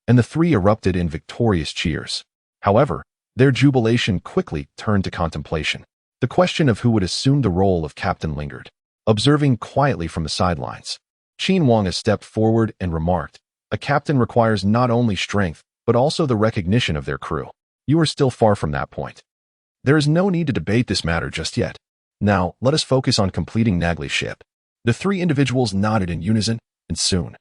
and the three erupted in victorious cheers. However, their jubilation quickly turned to contemplation. The question of who would assume the role of captain lingered. Observing quietly from the sidelines, Qin Wange stepped forward and remarked, "A captain requires not only strength, but also the recognition of their crew. You are still far from that point. There is no need to debate this matter just yet. Now, let us focus on completing Nagle's ship." The three individuals nodded in unison, and soon,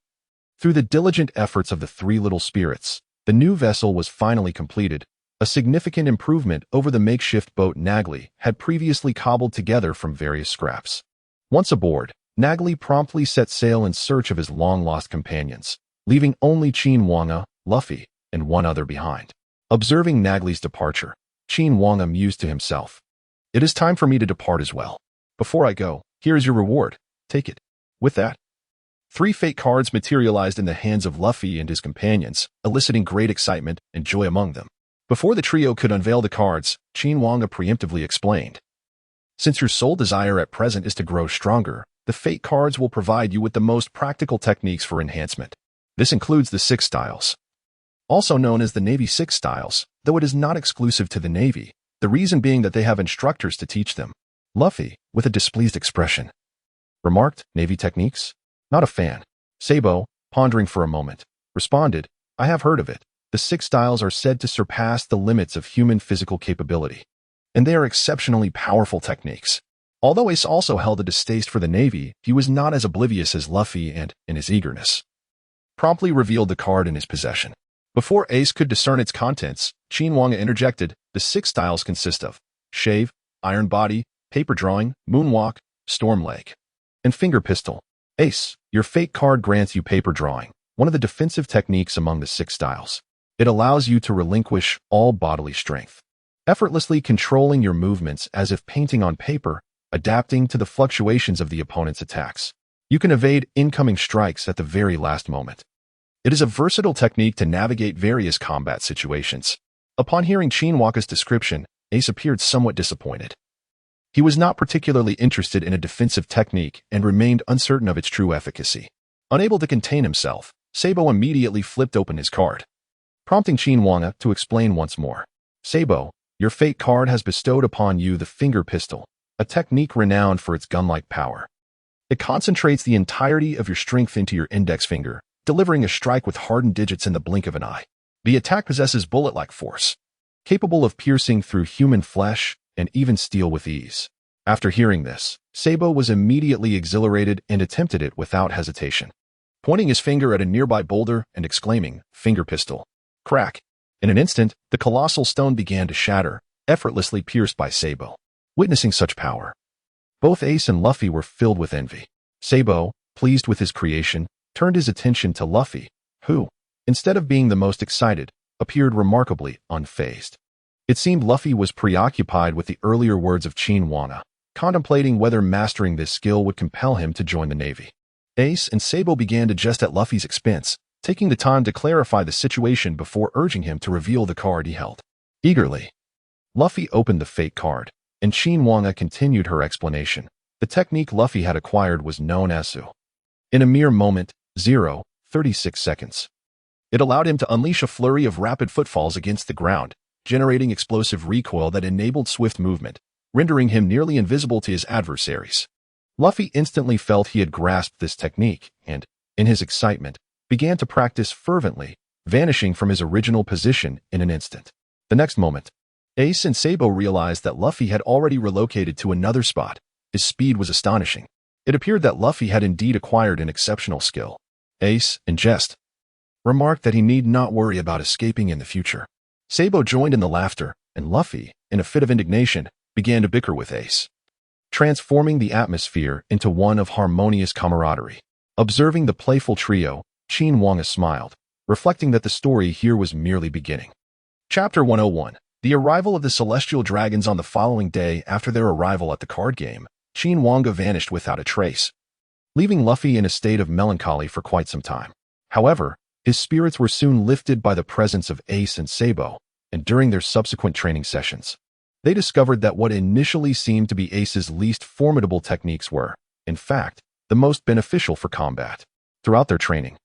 through the diligent efforts of the three little spirits, the new vessel was finally completed, a significant improvement over the makeshift boat Nagle had previously cobbled together from various scraps. Once aboard, Nagle promptly set sail in search of his long-lost companions, leaving only Qin Wange, Luffy, and one other behind. Observing Nagle's departure, Qin Wange mused to himself, "It is time for me to depart as well. Before I go, here is your reward. Take it." With that, 3 fate cards materialized in the hands of Luffy and his companions, eliciting great excitement and joy among them. Before the trio could unveil the cards, Qin Wange preemptively explained, "Since your sole desire at present is to grow stronger, the fate cards will provide you with the most practical techniques for enhancement. This includes the 6 styles, also known as the Navy 6 styles, though it is not exclusive to the Navy, the reason being that they have instructors to teach them." Luffy, with a displeased expression, remarked, "Navy techniques? Not a fan." Sabo, pondering for a moment, responded, "I have heard of it. The 6 styles are said to surpass the limits of human physical capability, and they are exceptionally powerful techniques." Although Ace also held a distaste for the Navy, he was not as oblivious as Luffy and, in his eagerness, promptly revealed the card in his possession. Before Ace could discern its contents, Qin Wange interjected, "The 6 styles consist of shave, iron body, paper drawing, moonwalk, storm leg, and finger pistol. Ace, your fate card grants you paper drawing, one of the defensive techniques among the 6 styles. It allows you to relinquish all bodily strength, effortlessly controlling your movements as if painting on paper, adapting to the fluctuations of the opponent's attacks. You can evade incoming strikes at the very last moment. It is a versatile technique to navigate various combat situations." Upon hearing Qin Wange's description, Ace appeared somewhat disappointed. He was not particularly interested in a defensive technique and remained uncertain of its true efficacy. Unable to contain himself, Sabo immediately flipped open his card, prompting Qin Wange to explain once more. "Sabo, your fate card has bestowed upon you the finger pistol, a technique renowned for its gun-like power. It concentrates the entirety of your strength into your index finger, delivering a strike with hardened digits in the blink of an eye. The attack possesses bullet-like force, capable of piercing through human flesh and even steel with ease." After hearing this, Sabo was immediately exhilarated and attempted it without hesitation, pointing his finger at a nearby boulder and exclaiming, "Finger pistol." Crack! In an instant, the colossal stone began to shatter, effortlessly pierced by Sabo. Witnessing such power, both Ace and Luffy were filled with envy. Sabo, pleased with his creation, turned his attention to Luffy, who, instead of being the most excited, appeared remarkably unfazed. It seemed Luffy was preoccupied with the earlier words of Qin Wange, contemplating whether mastering this skill would compel him to join the Navy. Ace and Sabo began to jest at Luffy's expense, taking the time to clarify the situation before urging him to reveal the card he held. Eagerly, Luffy opened the fate card, and Qin Wange continued her explanation. The technique Luffy had acquired was known as Su. In a mere moment, 36 seconds, It allowed him to unleash a flurry of rapid footfalls against the ground, generating explosive recoil that enabled swift movement, rendering him nearly invisible to his adversaries. Luffy instantly felt he had grasped this technique and, in his excitement, began to practice fervently, vanishing from his original position in an instant. The next moment, Ace and Sabo realized that Luffy had already relocated to another spot. His speed was astonishing. It appeared that Luffy had indeed acquired an exceptional skill. Ace, in jest, remarked that he need not worry about escaping in the future. Sabo joined in the laughter, and Luffy, in a fit of indignation, began to bicker with Ace, transforming the atmosphere into one of harmonious camaraderie. Observing the playful trio, Qin Wange smiled, reflecting that the story here was merely beginning. Chapter 101. The arrival of the celestial dragons. On the following day after their arrival at the card game, Qin Wange vanished without a trace, leaving Luffy in a state of melancholy for quite some time. However, his spirits were soon lifted by the presence of Ace and Sabo, and during their subsequent training sessions, they discovered that what initially seemed to be Ace's least formidable techniques were, in fact, the most beneficial for combat. Throughout their training,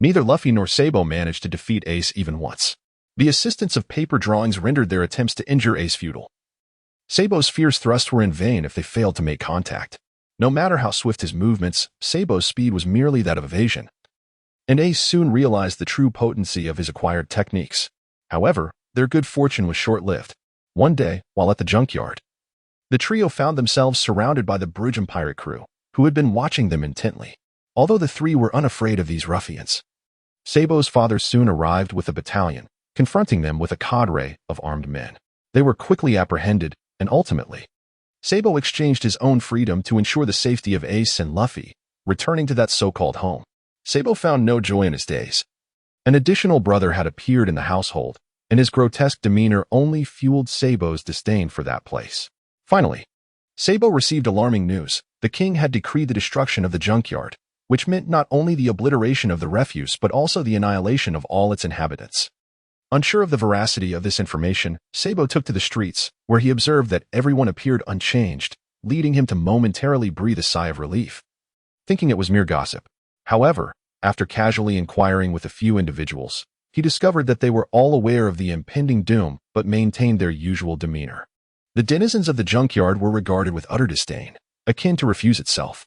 neither Luffy nor Sabo managed to defeat Ace even once. The assistance of paper drawings rendered their attempts to injure Ace futile. Sabo's fierce thrusts were in vain if they failed to make contact. No matter how swift his movements, Sabo's speed was merely that of evasion, and Ace soon realized the true potency of his acquired techniques. However, their good fortune was short-lived. One day, while at the junkyard, the trio found themselves surrounded by the Brujum pirate crew, who had been watching them intently. Although the three were unafraid of these ruffians, Sabo's father soon arrived with a battalion, confronting them with a cadre of armed men. They were quickly apprehended, and ultimately, Sabo exchanged his own freedom to ensure the safety of Ace and Luffy, returning to that so-called home. Sabo found no joy in his days. An additional brother had appeared in the household, and his grotesque demeanor only fueled Sabo's disdain for that place. Finally, Sabo received alarming news. The king had decreed the destruction of the junkyard, which meant not only the obliteration of the refuse but also the annihilation of all its inhabitants. Unsure of the veracity of this information, Sabo took to the streets, where he observed that everyone appeared unchanged, leading him to momentarily breathe a sigh of relief, thinking it was mere gossip. However, after casually inquiring with a few individuals, he discovered that they were all aware of the impending doom but maintained their usual demeanor. The denizens of the junkyard were regarded with utter disdain, akin to refuse itself.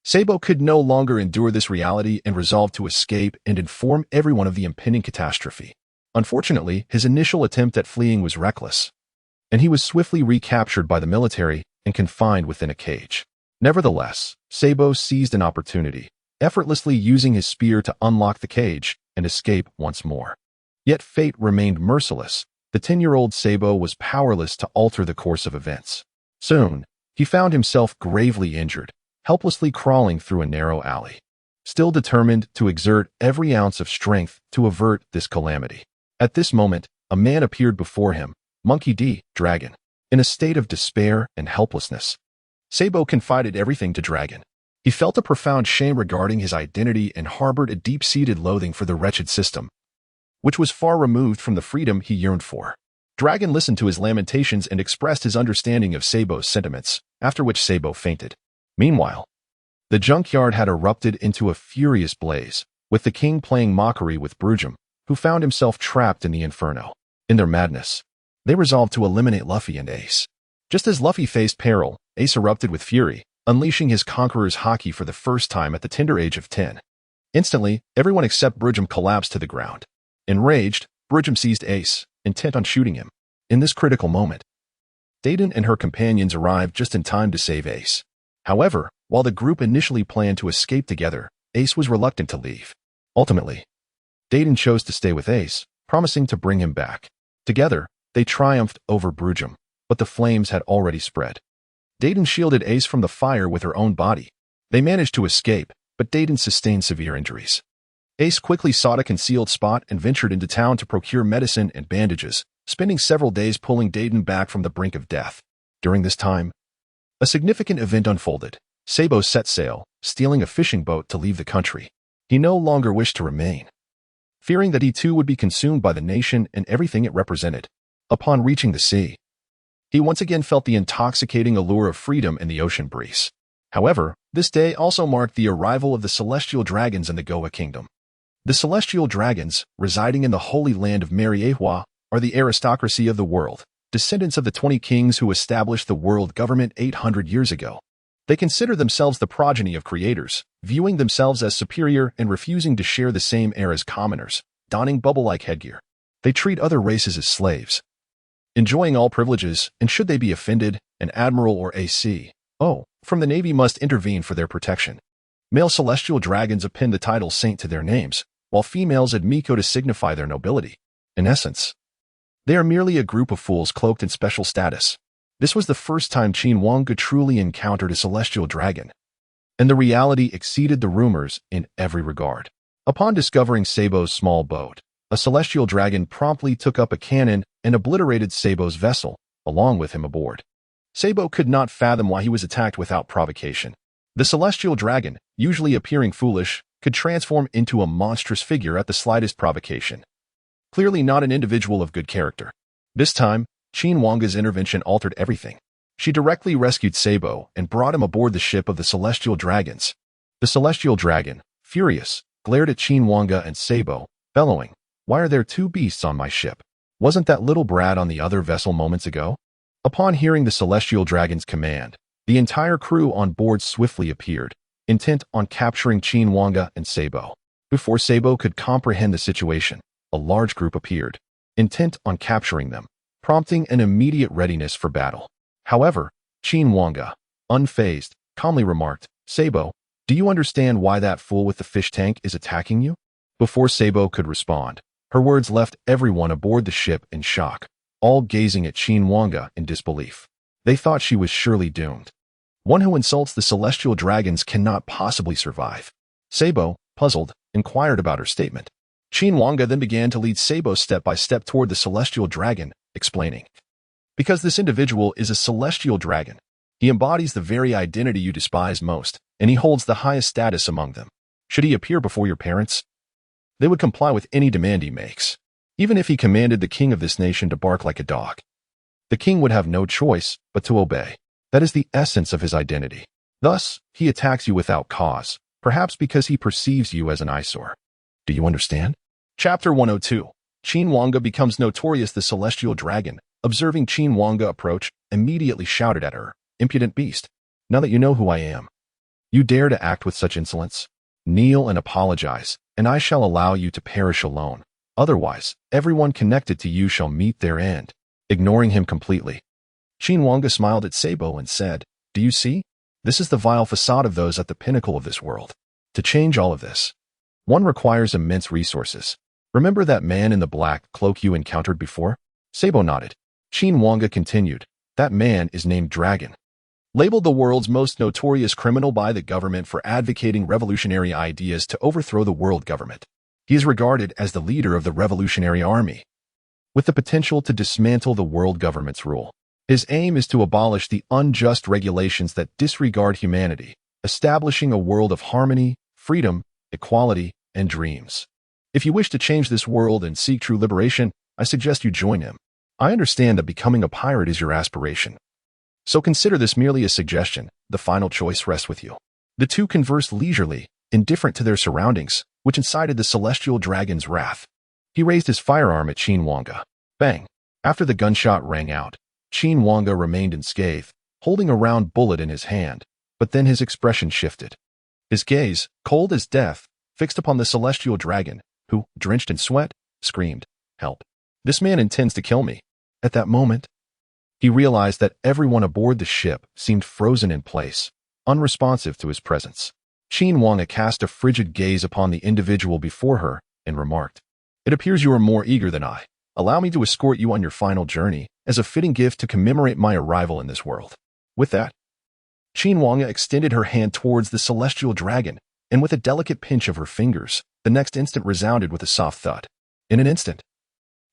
Sabo could no longer endure this reality and resolved to escape and inform everyone of the impending catastrophe. Unfortunately, his initial attempt at fleeing was reckless, and he was swiftly recaptured by the military and confined within a cage. Nevertheless, Sabo seized an opportunity, effortlessly using his spear to unlock the cage and escape once more. Yet fate remained merciless. The 10-year-old Sabo was powerless to alter the course of events. Soon, he found himself gravely injured, helplessly crawling through a narrow alley, still determined to exert every ounce of strength to avert this calamity. At this moment, a man appeared before him, Monkey D. Dragon, in a state of despair and helplessness. Sabo confided everything to Dragon. He felt a profound shame regarding his identity and harbored a deep-seated loathing for the wretched system, which was far removed from the freedom he yearned for. Dragon listened to his lamentations and expressed his understanding of Sabo's sentiments, after which Sabo fainted. Meanwhile, the junkyard had erupted into a furious blaze, with the king playing mockery with Brujum, who found himself trapped in the inferno. In their madness, they resolved to eliminate Luffy and Ace. Just as Luffy faced peril, Ace erupted with fury, unleashing his conqueror's haki for the first time at the tender age of 10. Instantly, everyone except Brujum collapsed to the ground. Enraged, Brujum seized Ace, intent on shooting him. In this critical moment, Deiden and her companions arrived just in time to save Ace. However, while the group initially planned to escape together, Ace was reluctant to leave. Ultimately, Deiden chose to stay with Ace, promising to bring him back. Together, they triumphed over Brujum, but the flames had already spread. Deiden shielded Ace from the fire with her own body. They managed to escape, but Deiden sustained severe injuries. Ace quickly sought a concealed spot and ventured into town to procure medicine and bandages, spending several days pulling Deiden back from the brink of death. During this time, a significant event unfolded. Sabo set sail, stealing a fishing boat to leave the country. He no longer wished to remain, fearing that he too would be consumed by the nation and everything it represented. Upon reaching the sea, he once again felt the intoxicating allure of freedom and the ocean breeze. However, this day also marked the arrival of the celestial dragons in the Goa Kingdom. The celestial dragons, residing in the holy land of Mariehua, are the aristocracy of the world, descendants of the 20 kings who established the world government 800 years ago. They consider themselves the progeny of creators, viewing themselves as superior and refusing to share the same air as commoners, donning bubble-like headgear. They treat other races as slaves, enjoying all privileges, and should they be offended, an admiral or A.C.O. from the Navy must intervene for their protection. Male celestial dragons append the title saint to their names, while females add Miko to signify their nobility. In essence, they are merely a group of fools cloaked in special status. This was the first time Qin Wange truly encountered a celestial dragon, and the reality exceeded the rumors in every regard. Upon discovering Sabo's small boat, a celestial dragon promptly took up a cannon and obliterated Sabo's vessel, along with him aboard. Sabo could not fathom why he was attacked without provocation. The celestial dragon, usually appearing foolish, could transform into a monstrous figure at the slightest provocation. Clearly not an individual of good character. This time, Qin Wange's intervention altered everything. She directly rescued Sabo and brought him aboard the ship of the celestial dragons. The celestial dragon, furious, glared at Qin Wange and Sabo, bellowing, "Why are there two beasts on my ship? Wasn't that little brat on the other vessel moments ago?" Upon hearing the celestial dragon's command, the entire crew on board swiftly appeared, intent on capturing Qin Wange and Sabo. Before Sabo could comprehend the situation, a large group appeared, intent on capturing them, prompting an immediate readiness for battle. However, Qin Wange, unfazed, calmly remarked, "Sabo, do you understand why that fool with the fish tank is attacking you?" Before Sabo could respond, her words left everyone aboard the ship in shock, all gazing at Qin Wange in disbelief. They thought she was surely doomed. One who insults the celestial dragons cannot possibly survive. Sabo, puzzled, inquired about her statement. Qin Wange then began to lead Sabo step by step toward the celestial dragon, explaining, "Because this individual is a celestial dragon. He embodies the very identity you despise most, and he holds the highest status among them. Should he appear before your parents, they would comply with any demand he makes. Even if he commanded the king of this nation to bark like a dog, the king would have no choice but to obey. That is the essence of his identity. Thus, he attacks you without cause, perhaps because he perceives you as an eyesore. Do you understand?" Chapter 102. Qin Wange becomes notorious. The celestial dragon, observing Qin Wange approach, immediately shouted at her, "Impudent beast! Now that you know who I am, you dare to act with such insolence? Kneel and apologize, and I shall allow you to perish alone. Otherwise, everyone connected to you shall meet their end." Ignoring him completely, Qin Wange smiled at Sabo and said, "Do you see? This is the vile facade of those at the pinnacle of this world. To change all of this, one requires immense resources. Remember that man in the black cloak you encountered before?" Sabo nodded. Qin Wange continued, "That man is named Dragon. Labeled the world's most notorious criminal by the government for advocating revolutionary ideas to overthrow the world government. He is regarded as the leader of the revolutionary army, with the potential to dismantle the world government's rule. His aim is to abolish the unjust regulations that disregard humanity, establishing a world of harmony, freedom, equality, and dreams. If you wish to change this world and seek true liberation, I suggest you join him. I understand that becoming a pirate is your aspiration, so consider this merely a suggestion. The final choice rests with you." The two conversed leisurely, indifferent to their surroundings, which incited the celestial dragon's wrath. He raised his firearm at Qin Wange. Bang! After the gunshot rang out, Qin Wange remained unscathed, holding a round bullet in his hand, but then his expression shifted. His gaze, cold as death, fixed upon the celestial dragon, who, drenched in sweat, screamed, "Help! This man intends to kill me." At that moment, he realized that everyone aboard the ship seemed frozen in place, unresponsive to his presence. Qin Wange cast a frigid gaze upon the individual before her and remarked, "It appears you are more eager than I. Allow me to escort you on your final journey as a fitting gift to commemorate my arrival in this world." With that, Qin Wange extended her hand towards the celestial dragon, and with a delicate pinch of her fingers, the next instant resounded with a soft thud. In an instant,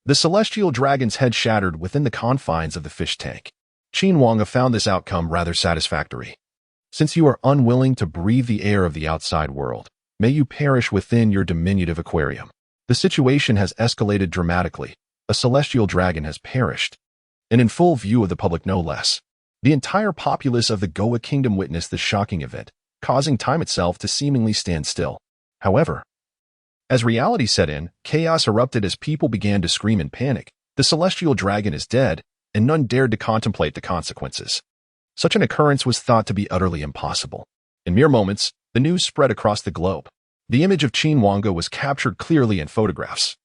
the celestial dragon's head shattered within the confines of the fish tank. Qin Wange found this outcome rather satisfactory. Since you are unwilling to breathe the air of the outside world, may you perish within your diminutive aquarium. The situation has escalated dramatically. A celestial dragon has perished, and in full view of the public no less. The entire populace of the Goa Kingdom witnessed the shocking event, causing time itself to seemingly stand still. However, As reality set in, chaos erupted as people began to scream in panic. The celestial dragon is dead, and none dared to contemplate the consequences. Such an occurrence was thought to be utterly impossible. In mere moments, the news spread across the globe. The image of Qin Wange was captured clearly in photographs.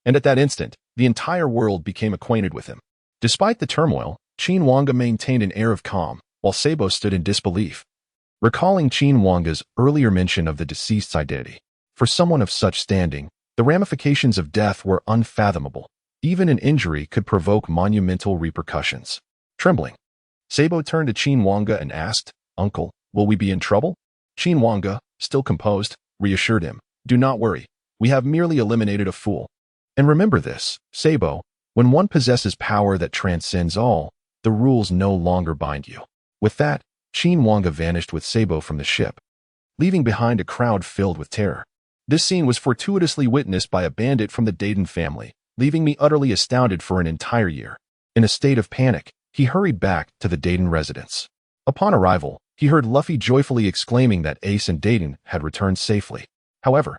And at that instant, the entire world became acquainted with him. Despite the turmoil, Qin Wange maintained an air of calm, while Sabo stood in disbelief, recalling Qin Wange's earlier mention of the deceased's identity. For someone of such standing, the ramifications of death were unfathomable. Even an injury could provoke monumental repercussions. Trembling, Sabo turned to Qin Wange and asked, "Uncle, will we be in trouble?" Qin Wange, still composed, reassured him, "Do not worry. We have merely eliminated a fool. And remember this, Sabo, when one possesses power that transcends all, the rules no longer bind you." With that, Qin Wange vanished with Sabo from the ship, leaving behind a crowd filled with terror. This scene was fortuitously witnessed by a bandit from the Dayton family, leaving me utterly astounded for an entire year. In a state of panic, he hurried back to the Dayton residence. Upon arrival, he heard Luffy joyfully exclaiming that Ace and Dayton had returned safely. However,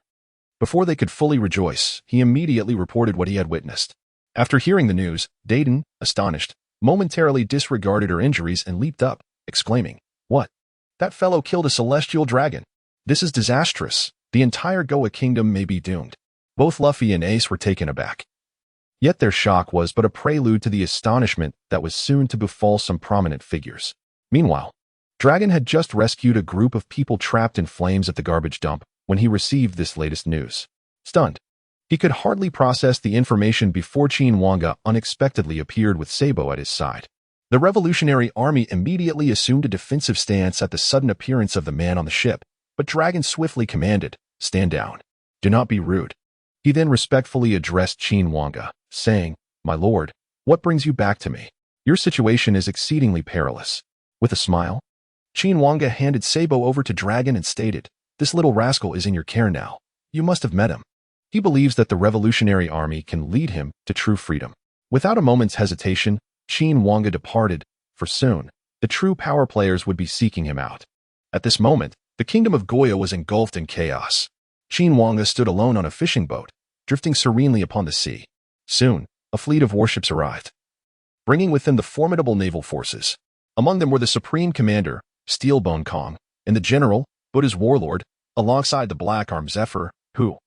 before they could fully rejoice, he immediately reported what he had witnessed. After hearing the news, Dayton, astonished, momentarily disregarded her injuries and leaped up, exclaiming, "What? That fellow killed a celestial dragon. This is disastrous. The entire Goa kingdom may be doomed." Both Luffy and Ace were taken aback. Yet their shock was but a prelude to the astonishment that was soon to befall some prominent figures. Meanwhile, Dragon had just rescued a group of people trapped in flames at the garbage dump when he received this latest news. Stunned, he could hardly process the information before Qin Wange unexpectedly appeared with Sabo at his side. The Revolutionary Army immediately assumed a defensive stance at the sudden appearance of the man on the ship, but Dragon swiftly commanded, "Stand down. Do not be rude." He then respectfully addressed Qin Wange, saying, "My lord, what brings you back to me? Your situation is exceedingly perilous." With a smile, Qin Wange handed Sabo over to Dragon and stated, "This little rascal is in your care now. You must have met him. He believes that the Revolutionary Army can lead him to true freedom." Without a moment's hesitation, Qin Wange departed, for soon, the true power players would be seeking him out. At this moment, the kingdom of Goya was engulfed in chaos. Qin Wange stood alone on a fishing boat, drifting serenely upon the sea. Soon, a fleet of warships arrived, bringing with them the formidable naval forces. Among them were the Supreme Commander, Steelbone Kong, and the General, Buddha's warlord, alongside the black-armed Zephyr, who,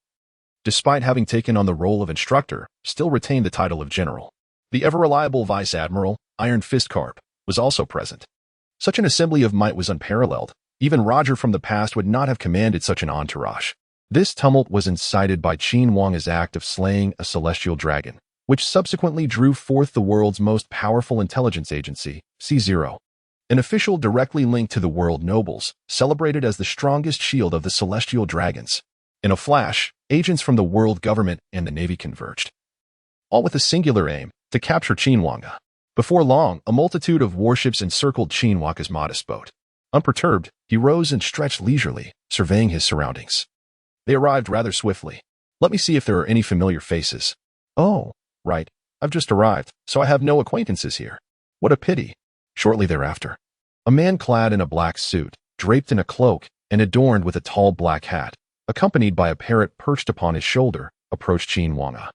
despite having taken on the role of instructor, still retained the title of general. The ever-reliable Vice Admiral, Iron Fist Carp, was also present. Such an assembly of might was unparalleled. Even Roger from the past would not have commanded such an entourage. This tumult was incited by Qin Wange's act of slaying a celestial dragon, which subsequently drew forth the world's most powerful intelligence agency, C0. An official directly linked to the world nobles, celebrated as the strongest shield of the celestial dragons. In a flash, agents from the world government and the navy converged, all with a singular aim, to capture Qin Wange. Before long, a multitude of warships encircled Qin Wange's modest boat. Unperturbed, he rose and stretched leisurely, surveying his surroundings. They arrived rather swiftly. "Let me see if there are any familiar faces." "Oh, right. I've just arrived, so I have no acquaintances here." "What a pity." Shortly thereafter, a man clad in a black suit, draped in a cloak, and adorned with a tall black hat, accompanied by a parrot perched upon his shoulder, approached Qin Wange.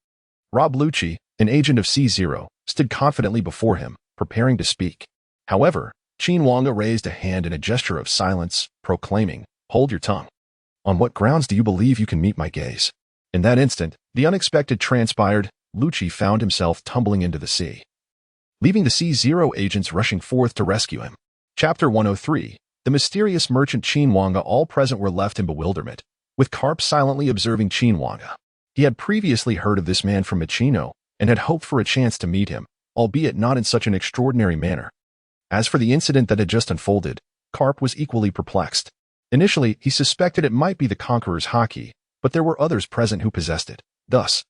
Rob Lucci, an agent of C0, stood confidently before him, preparing to speak. However, Qin Wange raised a hand in a gesture of silence, proclaiming, "Hold your tongue. On what grounds do you believe you can meet my gaze?" In that instant, the unexpected transpired. Lucci found himself tumbling into the sea, leaving the C0 agents rushing forth to rescue him. Chapter 103. The mysterious merchant Qin Wange. All present were left in bewilderment, with Carp silently observing Qin Wange. He had previously heard of this man from Machino and had hoped for a chance to meet him, albeit not in such an extraordinary manner. As for the incident that had just unfolded, Carp was equally perplexed. Initially, he suspected it might be the Conqueror's haki, but there were others present who possessed it. Thus,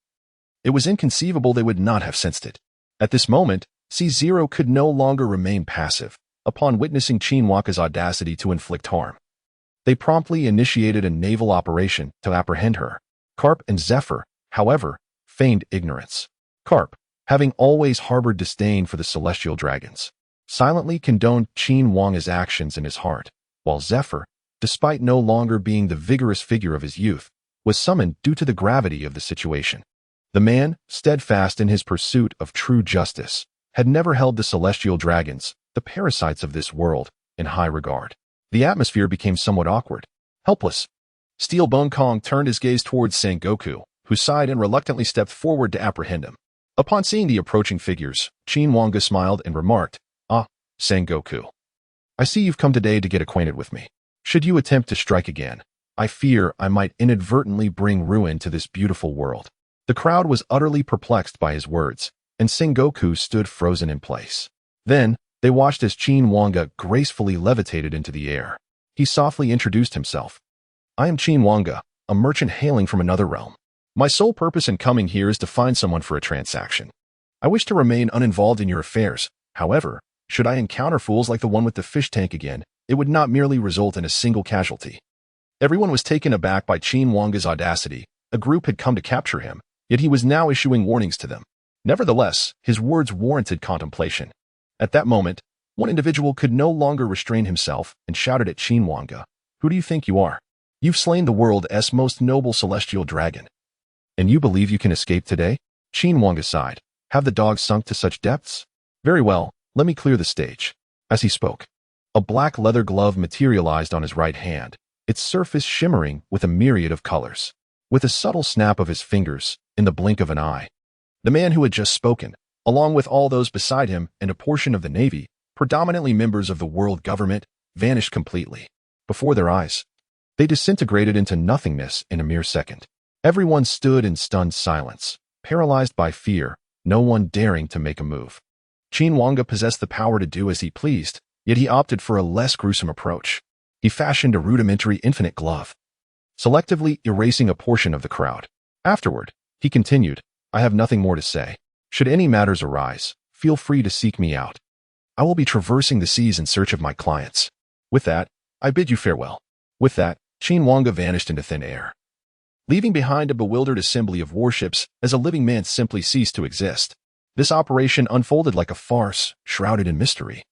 it was inconceivable they would not have sensed it. At this moment, C0 could no longer remain passive. Upon witnessing Qin Wange's audacity to inflict harm, they promptly initiated a naval operation to apprehend her. Carp and Zephyr, however, feigned ignorance. Carp, having always harbored disdain for the celestial dragons, silently condoned Qin Wange's actions in his heart, while Zephyr, despite no longer being the vigorous figure of his youth, was summoned due to the gravity of the situation. The man, steadfast in his pursuit of true justice, had never held the celestial dragons, the parasites of this world, in high regard. The atmosphere became somewhat awkward. Helpless. Steel Bone Kong turned his gaze towards Sengoku, who sighed and reluctantly stepped forward to apprehend him. Upon seeing the approaching figures, Qin Wange smiled and remarked, "Ah, Sengoku. I see you've come today to get acquainted with me. Should you attempt to strike again, I fear I might inadvertently bring ruin to this beautiful world." The crowd was utterly perplexed by his words, and Sengoku stood frozen in place. Then, they watched as Qin Wange gracefully levitated into the air. He softly introduced himself. "I am Qin Wange, a merchant hailing from another realm. My sole purpose in coming here is to find someone for a transaction. I wish to remain uninvolved in your affairs. However, should I encounter fools like the one with the fish tank again, it would not merely result in a single casualty." Everyone was taken aback by Qin Wange's audacity. A group had come to capture him, yet he was now issuing warnings to them. Nevertheless, his words warranted contemplation. At that moment, one individual could no longer restrain himself and shouted at Qin Wange, "Who do you think you are? You've slain the world's most noble celestial dragon. And you believe you can escape today?" Qin Wange sighed. "Have the dogs sunk to such depths? Very well, let me clear the stage." As he spoke, a black leather glove materialized on his right hand, its surface shimmering with a myriad of colors. With a subtle snap of his fingers, in the blink of an eye, the man who had just spoken, along with all those beside him and a portion of the Navy, predominantly members of the world government, vanished completely. Before their eyes, they disintegrated into nothingness in a mere second. Everyone stood in stunned silence, paralyzed by fear, no one daring to make a move. Qin Wange possessed the power to do as he pleased, yet he opted for a less gruesome approach. He fashioned a rudimentary infinite glove, selectively erasing a portion of the crowd. Afterward, he continued, "I have nothing more to say. Should any matters arise, feel free to seek me out. I will be traversing the seas in search of my clients. With that, I bid you farewell." With that, Qin Wange vanished into thin air, leaving behind a bewildered assembly of warships as a living man simply ceased to exist. This operation unfolded like a farce, shrouded in mystery,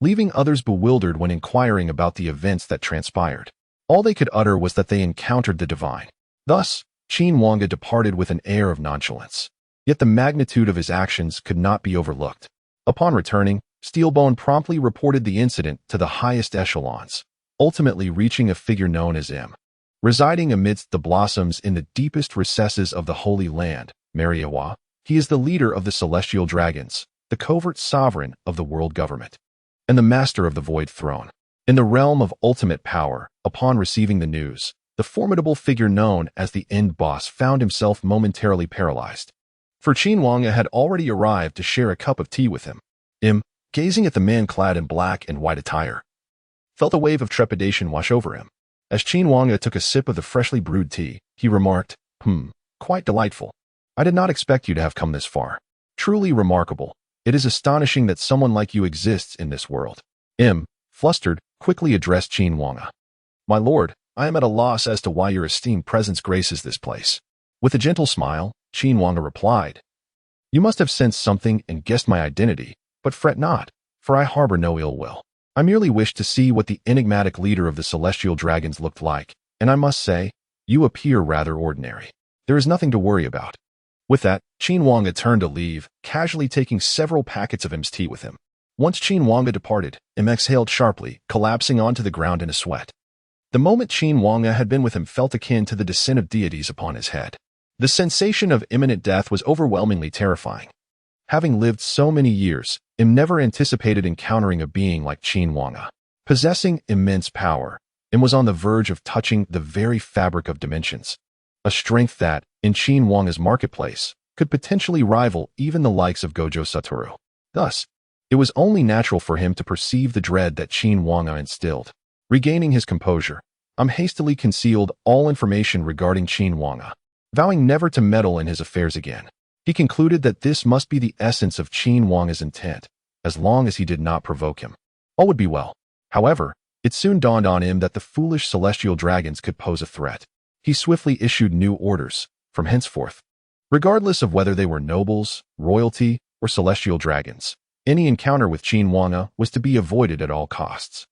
leaving others bewildered when inquiring about the events that transpired. All they could utter was that they encountered the divine. Thus, Qin Wange departed with an air of nonchalance. Yet the magnitude of his actions could not be overlooked. Upon returning, Steelbone promptly reported the incident to the highest echelons, ultimately reaching a figure known as M. Residing amidst the blossoms in the deepest recesses of the Holy Land, Mariawa, he is the leader of the Celestial Dragons, the covert sovereign of the world government, and the master of the Void Throne. In the realm of ultimate power, upon receiving the news, the formidable figure known as the End Boss found himself momentarily paralyzed. For Qin Wange had already arrived to share a cup of tea with him. Gazing at the man clad in black and white attire, felt a wave of trepidation wash over him. As Qin Wange took a sip of the freshly brewed tea, he remarked, "Quite delightful. I did not expect you to have come this far. Truly remarkable. It is astonishing that someone like you exists in this world." Flustered, quickly addressed Qin Wange. "My lord, I am at a loss as to why your esteemed presence graces this place." With a gentle smile, Qin Wange replied, "You must have sensed something and guessed my identity, but fret not, for I harbor no ill will. I merely wished to see what the enigmatic leader of the Celestial Dragons looked like, and I must say, you appear rather ordinary. There is nothing to worry about." With that, Qin Wange turned to leave, casually taking several packets of M's tea with him. Once Qin Wange departed, exhaled sharply, collapsing onto the ground in a sweat. The moment Qin Wange had been with him felt akin to the descent of deities upon his head. The sensation of imminent death was overwhelmingly terrifying. Having lived so many years, never anticipated encountering a being like Qin Wange. Possessing immense power, was on the verge of touching the very fabric of dimensions. A strength that, in Qin Wange's marketplace, could potentially rival even the likes of Gojo Satoru. Thus, it was only natural for him to perceive the dread that Qin Wange instilled. Regaining his composure, hastily concealed all information regarding Qin Wange, vowing never to meddle in his affairs again. He concluded that this must be the essence of Qin Wange's intent, as long as he did not provoke him. All would be well. However, it soon dawned on him that the foolish celestial dragons could pose a threat. He swiftly issued new orders, from henceforth. Regardless of whether they were nobles, royalty, or celestial dragons, any encounter with Qin Wange was to be avoided at all costs.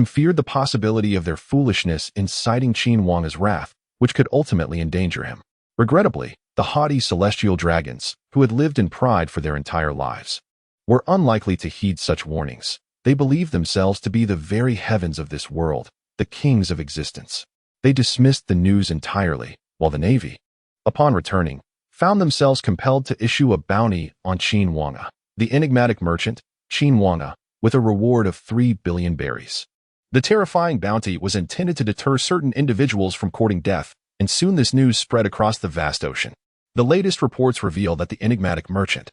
Feared the possibility of their foolishness inciting Qin Wange's wrath, which could ultimately endanger him. Regrettably, the haughty celestial dragons, who had lived in pride for their entire lives, were unlikely to heed such warnings. They believed themselves to be the very heavens of this world, the kings of existence. They dismissed the news entirely, while the Navy, upon returning, found themselves compelled to issue a bounty on Qin Wange, the enigmatic merchant, Qin Wange, with a reward of 3 billion berries. The terrifying bounty was intended to deter certain individuals from courting death, and soon this news spread across the vast ocean. The latest reports reveal that the enigmatic merchant,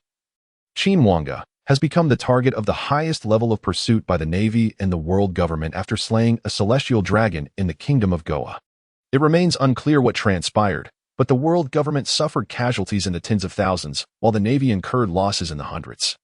Qin Wange, has become the target of the highest level of pursuit by the Navy and the world government after slaying a celestial dragon in the kingdom of Goa. It remains unclear what transpired, but the world government suffered casualties in the tens of thousands, while the Navy incurred losses in the hundreds.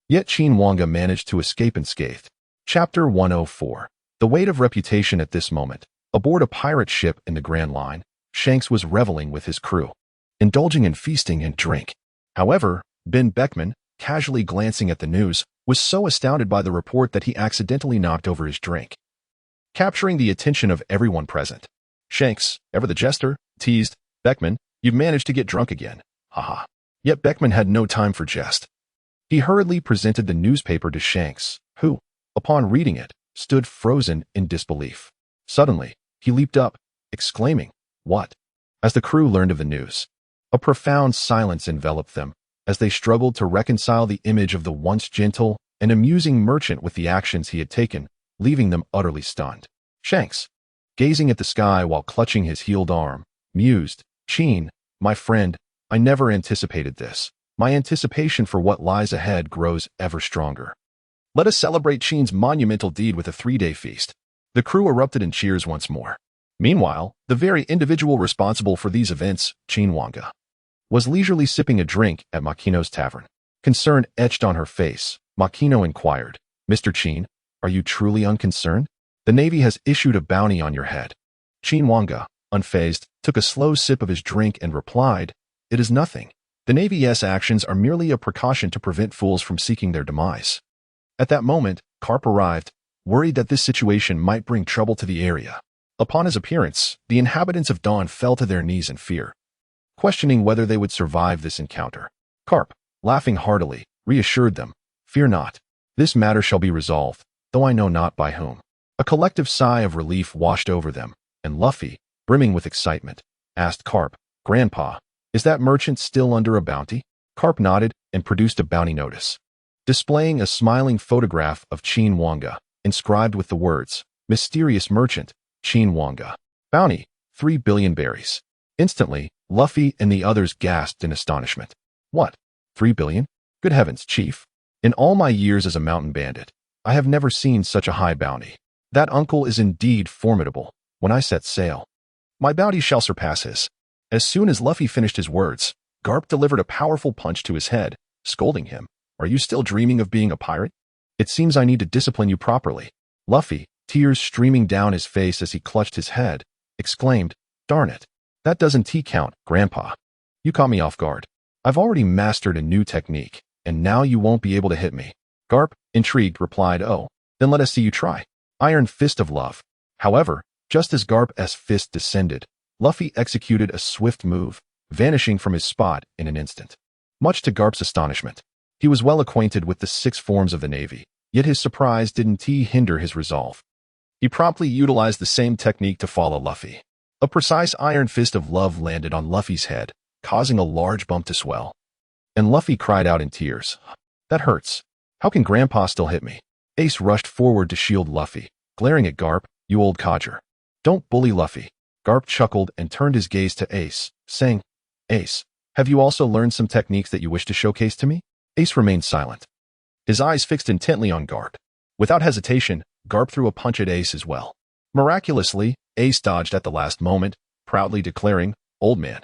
Yet Qin Wange managed to escape unscathed. Chapter 104. The weight of reputation at this moment. Aboard a pirate ship in the Grand Line, Shanks was reveling with his crew, indulging in feasting and drink. However, Ben Beckman, casually glancing at the news, was so astounded by the report that he accidentally knocked over his drink, capturing the attention of everyone present. Shanks, ever the jester, teased, "Beckman, you've managed to get drunk again. Haha." Yet Beckman had no time for jest. He hurriedly presented the newspaper to Shanks, who, upon reading it, stood frozen in disbelief. Suddenly, he leaped up, exclaiming, "What?" As the crew learned of the news, a profound silence enveloped them, as they struggled to reconcile the image of the once gentle and amusing merchant with the actions he had taken, leaving them utterly stunned. Shanks, gazing at the sky while clutching his healed arm, mused, "Qin, my friend, I never anticipated this. My anticipation for what lies ahead grows ever stronger. Let us celebrate Qin's monumental deed with a 3-day feast." The crew erupted in cheers once more. Meanwhile, the very individual responsible for these events, Qin Wange, was leisurely sipping a drink at Makino's tavern. Concern etched on her face, Makino inquired, "Mr. Qin, are you truly unconcerned? The Navy has issued a bounty on your head." Qin Wange, unfazed, took a slow sip of his drink and replied, "It is nothing. The Navy's actions are merely a precaution to prevent fools from seeking their demise." At that moment, Karp arrived, worried that this situation might bring trouble to the area. Upon his appearance, the inhabitants of Dawn fell to their knees in fear, questioning whether they would survive this encounter. Karp, laughing heartily, reassured them, "Fear not. This matter shall be resolved, though I know not by whom." A collective sigh of relief washed over them, and Luffy, brimming with excitement, asked Karp, "Grandpa, is that merchant still under a bounty?" Karp nodded and produced a bounty notice, displaying a smiling photograph of Qin Wange, inscribed with the words, "Mysterious Merchant, Qin Wange. Bounty, 3 billion berries." Instantly, Luffy and the others gasped in astonishment. "What? 3 billion? Good heavens, Chief. In all my years as a mountain bandit, I have never seen such a high bounty. That uncle is indeed formidable. When I set sail, my bounty shall surpass his." As soon as Luffy finished his words, Garp delivered a powerful punch to his head, scolding him, "Are you still dreaming of being a pirate? It seems I need to discipline you properly." Luffy, tears streaming down his face as he clutched his head, exclaimed, "Darn it. That doesn't count, Grandpa. You caught me off guard. I've already mastered a new technique, and now you won't be able to hit me." Garp, intrigued, replied, "Oh, then let us see you try." Iron Fist of Love. However, just as Garp's fist descended, Luffy executed a swift move, vanishing from his spot in an instant. Much to Garp's astonishment, he was well acquainted with the 6 forms of the Navy, yet his surprise didn't hinder his resolve. He promptly utilized the same technique to follow Luffy. A precise Iron Fist of Love landed on Luffy's head, causing a large bump to swell. And Luffy cried out in tears, "That hurts. How can Grandpa still hit me?" Ace rushed forward to shield Luffy, glaring at Garp, "You old codger. Don't bully Luffy." Garp chuckled and turned his gaze to Ace, saying, "Ace, have you also learned some techniques that you wish to showcase to me?" Ace remained silent, his eyes fixed intently on Garp. Without hesitation, Garp threw a punch at Ace as well. Miraculously, Ace dodged at the last moment, proudly declaring, "Old man,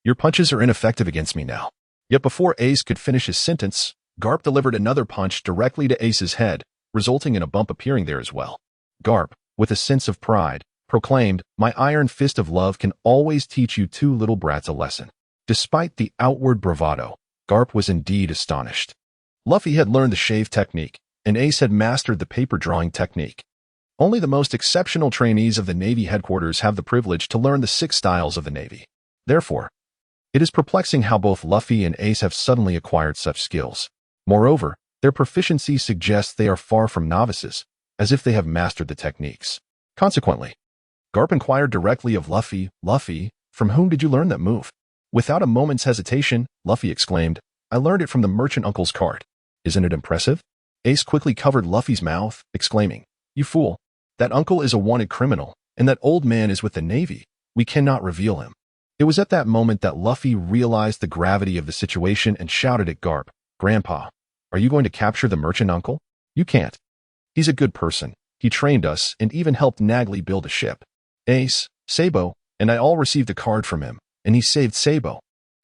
your punches are ineffective against me now." Yet before Ace could finish his sentence, Garp delivered another punch directly to Ace's head, resulting in a bump appearing there as well. Garp, with a sense of pride, proclaimed, "My Iron Fist of Love can always teach you 2 little brats a lesson." Despite the outward bravado, Garp was indeed astonished. Luffy had learned the shave technique, and Ace had mastered the paper drawing technique. Only the most exceptional trainees of the Navy headquarters have the privilege to learn the 6 styles of the Navy. Therefore, it is perplexing how both Luffy and Ace have suddenly acquired such skills. Moreover, their proficiency suggests they are far from novices, as if they have mastered the techniques. Consequently, Garp inquired directly of Luffy, "Luffy, from whom did you learn that move?" Without a moment's hesitation, Luffy exclaimed, "I learned it from the merchant uncle's cart. Isn't it impressive?" Ace quickly covered Luffy's mouth, exclaiming, "You fool! That uncle is a wanted criminal, and that old man is with the Navy. We cannot reveal him." It was at that moment that Luffy realized the gravity of the situation and shouted at Garp, "Grandpa, are you going to capture the merchant uncle? You can't. He's a good person. He trained us and even helped Nagli build a ship. Ace, Sabo, and I all received a card from him, and he saved Sabo."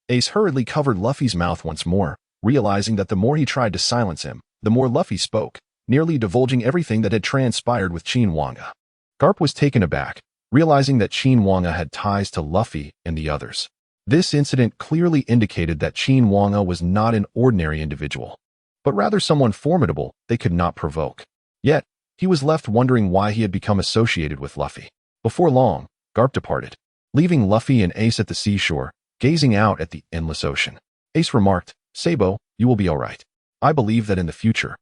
Ace hurriedly covered Luffy's mouth once more, realizing that the more he tried to silence him, the more Luffy spoke, nearly divulging everything that had transpired with Qin Wange. Garp was taken aback, realizing that Qin Wange had ties to Luffy and the others. This incident clearly indicated that Qin Wange was not an ordinary individual, but rather someone formidable they could not provoke. Yet, he was left wondering why he had become associated with Luffy. Before long, Garp departed, leaving Luffy and Ace at the seashore, gazing out at the endless ocean. Ace remarked, "Sabo, you will be all right. I believe that in the future,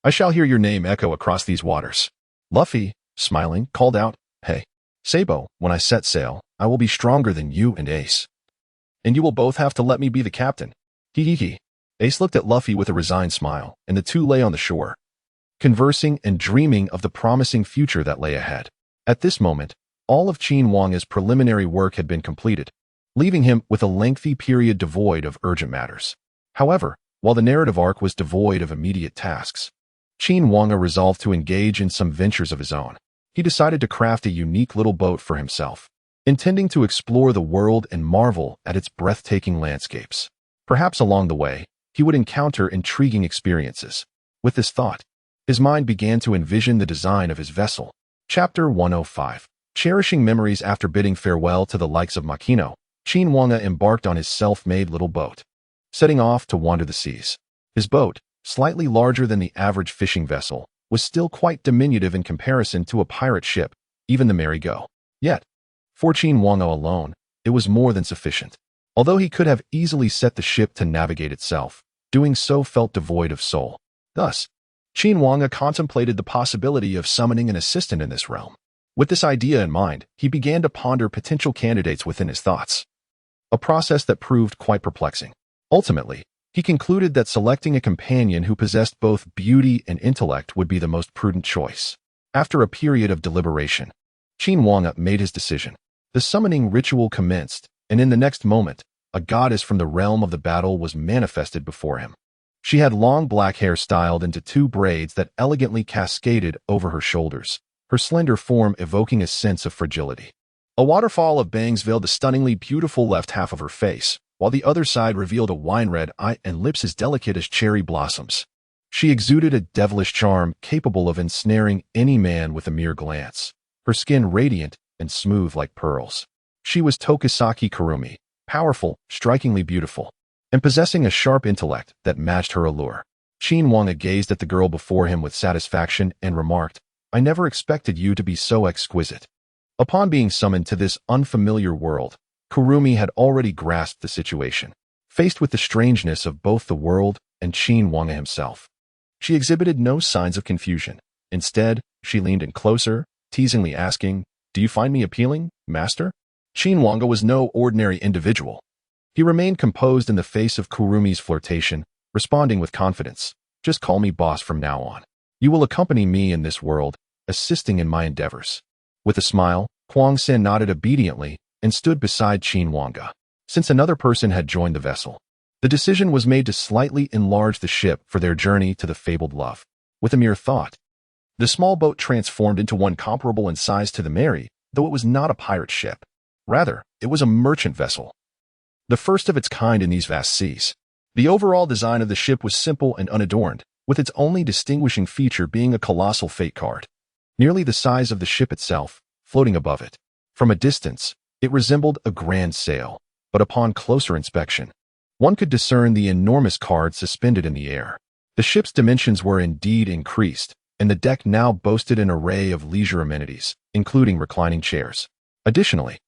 I shall hear your name echo across these waters." Luffy, smiling, called out, "Hey, Sabo, when I set sail, I will be stronger than you and Ace. And you will both have to let me be the captain." Hee hee hee. Ace looked at Luffy with a resigned smile, and the two lay on the shore, conversing and dreaming of the promising future that lay ahead. At this moment, all of Qin Wange's preliminary work had been completed, leaving him with a lengthy period devoid of urgent matters. However, while the narrative arc was devoid of immediate tasks, Qin Wange resolved to engage in some ventures of his own. He decided to craft a unique little boat for himself, intending to explore the world and marvel at its breathtaking landscapes. Perhaps along the way, he would encounter intriguing experiences. With this thought, his mind began to envision the design of his vessel. Chapter 105. Cherishing memories after bidding farewell to the likes of Makino, Qin Wange embarked on his self-made little boat, setting off to wander the seas. His boat, slightly larger than the average fishing vessel, was still quite diminutive in comparison to a pirate ship, even the Merry Go. Yet, for Qin Wange alone, it was more than sufficient. Although he could have easily set the ship to navigate itself, doing so felt devoid of soul. Thus, Qin Wange contemplated the possibility of summoning an assistant in this realm. With this idea in mind, he began to ponder potential candidates within his thoughts, a process that proved quite perplexing. Ultimately, he concluded that selecting a companion who possessed both beauty and intellect would be the most prudent choice. After a period of deliberation, Qin Wange made his decision. The summoning ritual commenced, and in the next moment, a goddess from the realm of the battle was manifested before him. She had long black hair styled into 2 braids that elegantly cascaded over her shoulders, her slender form evoking a sense of fragility. A waterfall of bangs veiled the stunningly beautiful left half of her face, while the other side revealed a wine-red eye and lips as delicate as cherry blossoms. She exuded a devilish charm capable of ensnaring any man with a mere glance, her skin radiant and smooth like pearls. She was Tokisaki Kurumi, powerful, strikingly beautiful, and possessing a sharp intellect that matched her allure. Qin Wange gazed at the girl before him with satisfaction and remarked, "I never expected you to be so exquisite." Upon being summoned to this unfamiliar world, Kurumi had already grasped the situation. Faced with the strangeness of both the world and Qin Wange himself, she exhibited no signs of confusion. Instead, she leaned in closer, teasingly asking, "Do you find me appealing, master?" Qin Wange was no ordinary individual. He remained composed in the face of Kurumi's flirtation, responding with confidence, "Just call me boss from now on. You will accompany me in this world, assisting in my endeavors." With a smile, Kwang Sen nodded obediently and stood beside Qin Wange. Since another person had joined the vessel, the decision was made to slightly enlarge the ship for their journey to the fabled love. With a mere thought, the small boat transformed into one comparable in size to the Mary, though it was not a pirate ship. Rather, it was a merchant vessel, the first of its kind in these vast seas. The overall design of the ship was simple and unadorned, with its only distinguishing feature being a colossal fate card, nearly the size of the ship itself, floating above it. From a distance, it resembled a grand sail, but upon closer inspection, one could discern the enormous card suspended in the air. The ship's dimensions were indeed increased, and the deck now boasted an array of leisure amenities, including reclining chairs. Additionally,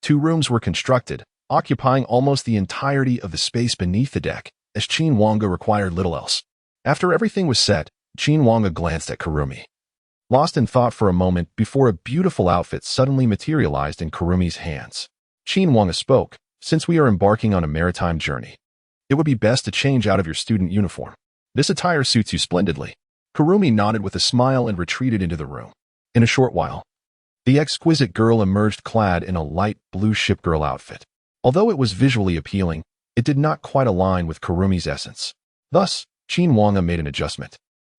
2 rooms were constructed, occupying almost the entirety of the space beneath the deck, as Qin Wange required little else. After everything was set, Qin Wange glanced at Kurumi, lost in thought for a moment before a beautiful outfit suddenly materialized in Kurumi's hands. Qin Wange spoke, "Since we are embarking on a maritime journey, it would be best to change out of your student uniform. This attire suits you splendidly." Kurumi nodded with a smile and retreated into the room. In a short while, the exquisite girl emerged clad in a light blue shipgirl outfit. Although it was visually appealing, it did not quite align with Kurumi's essence. Thus, Qin Wange made an adjustment,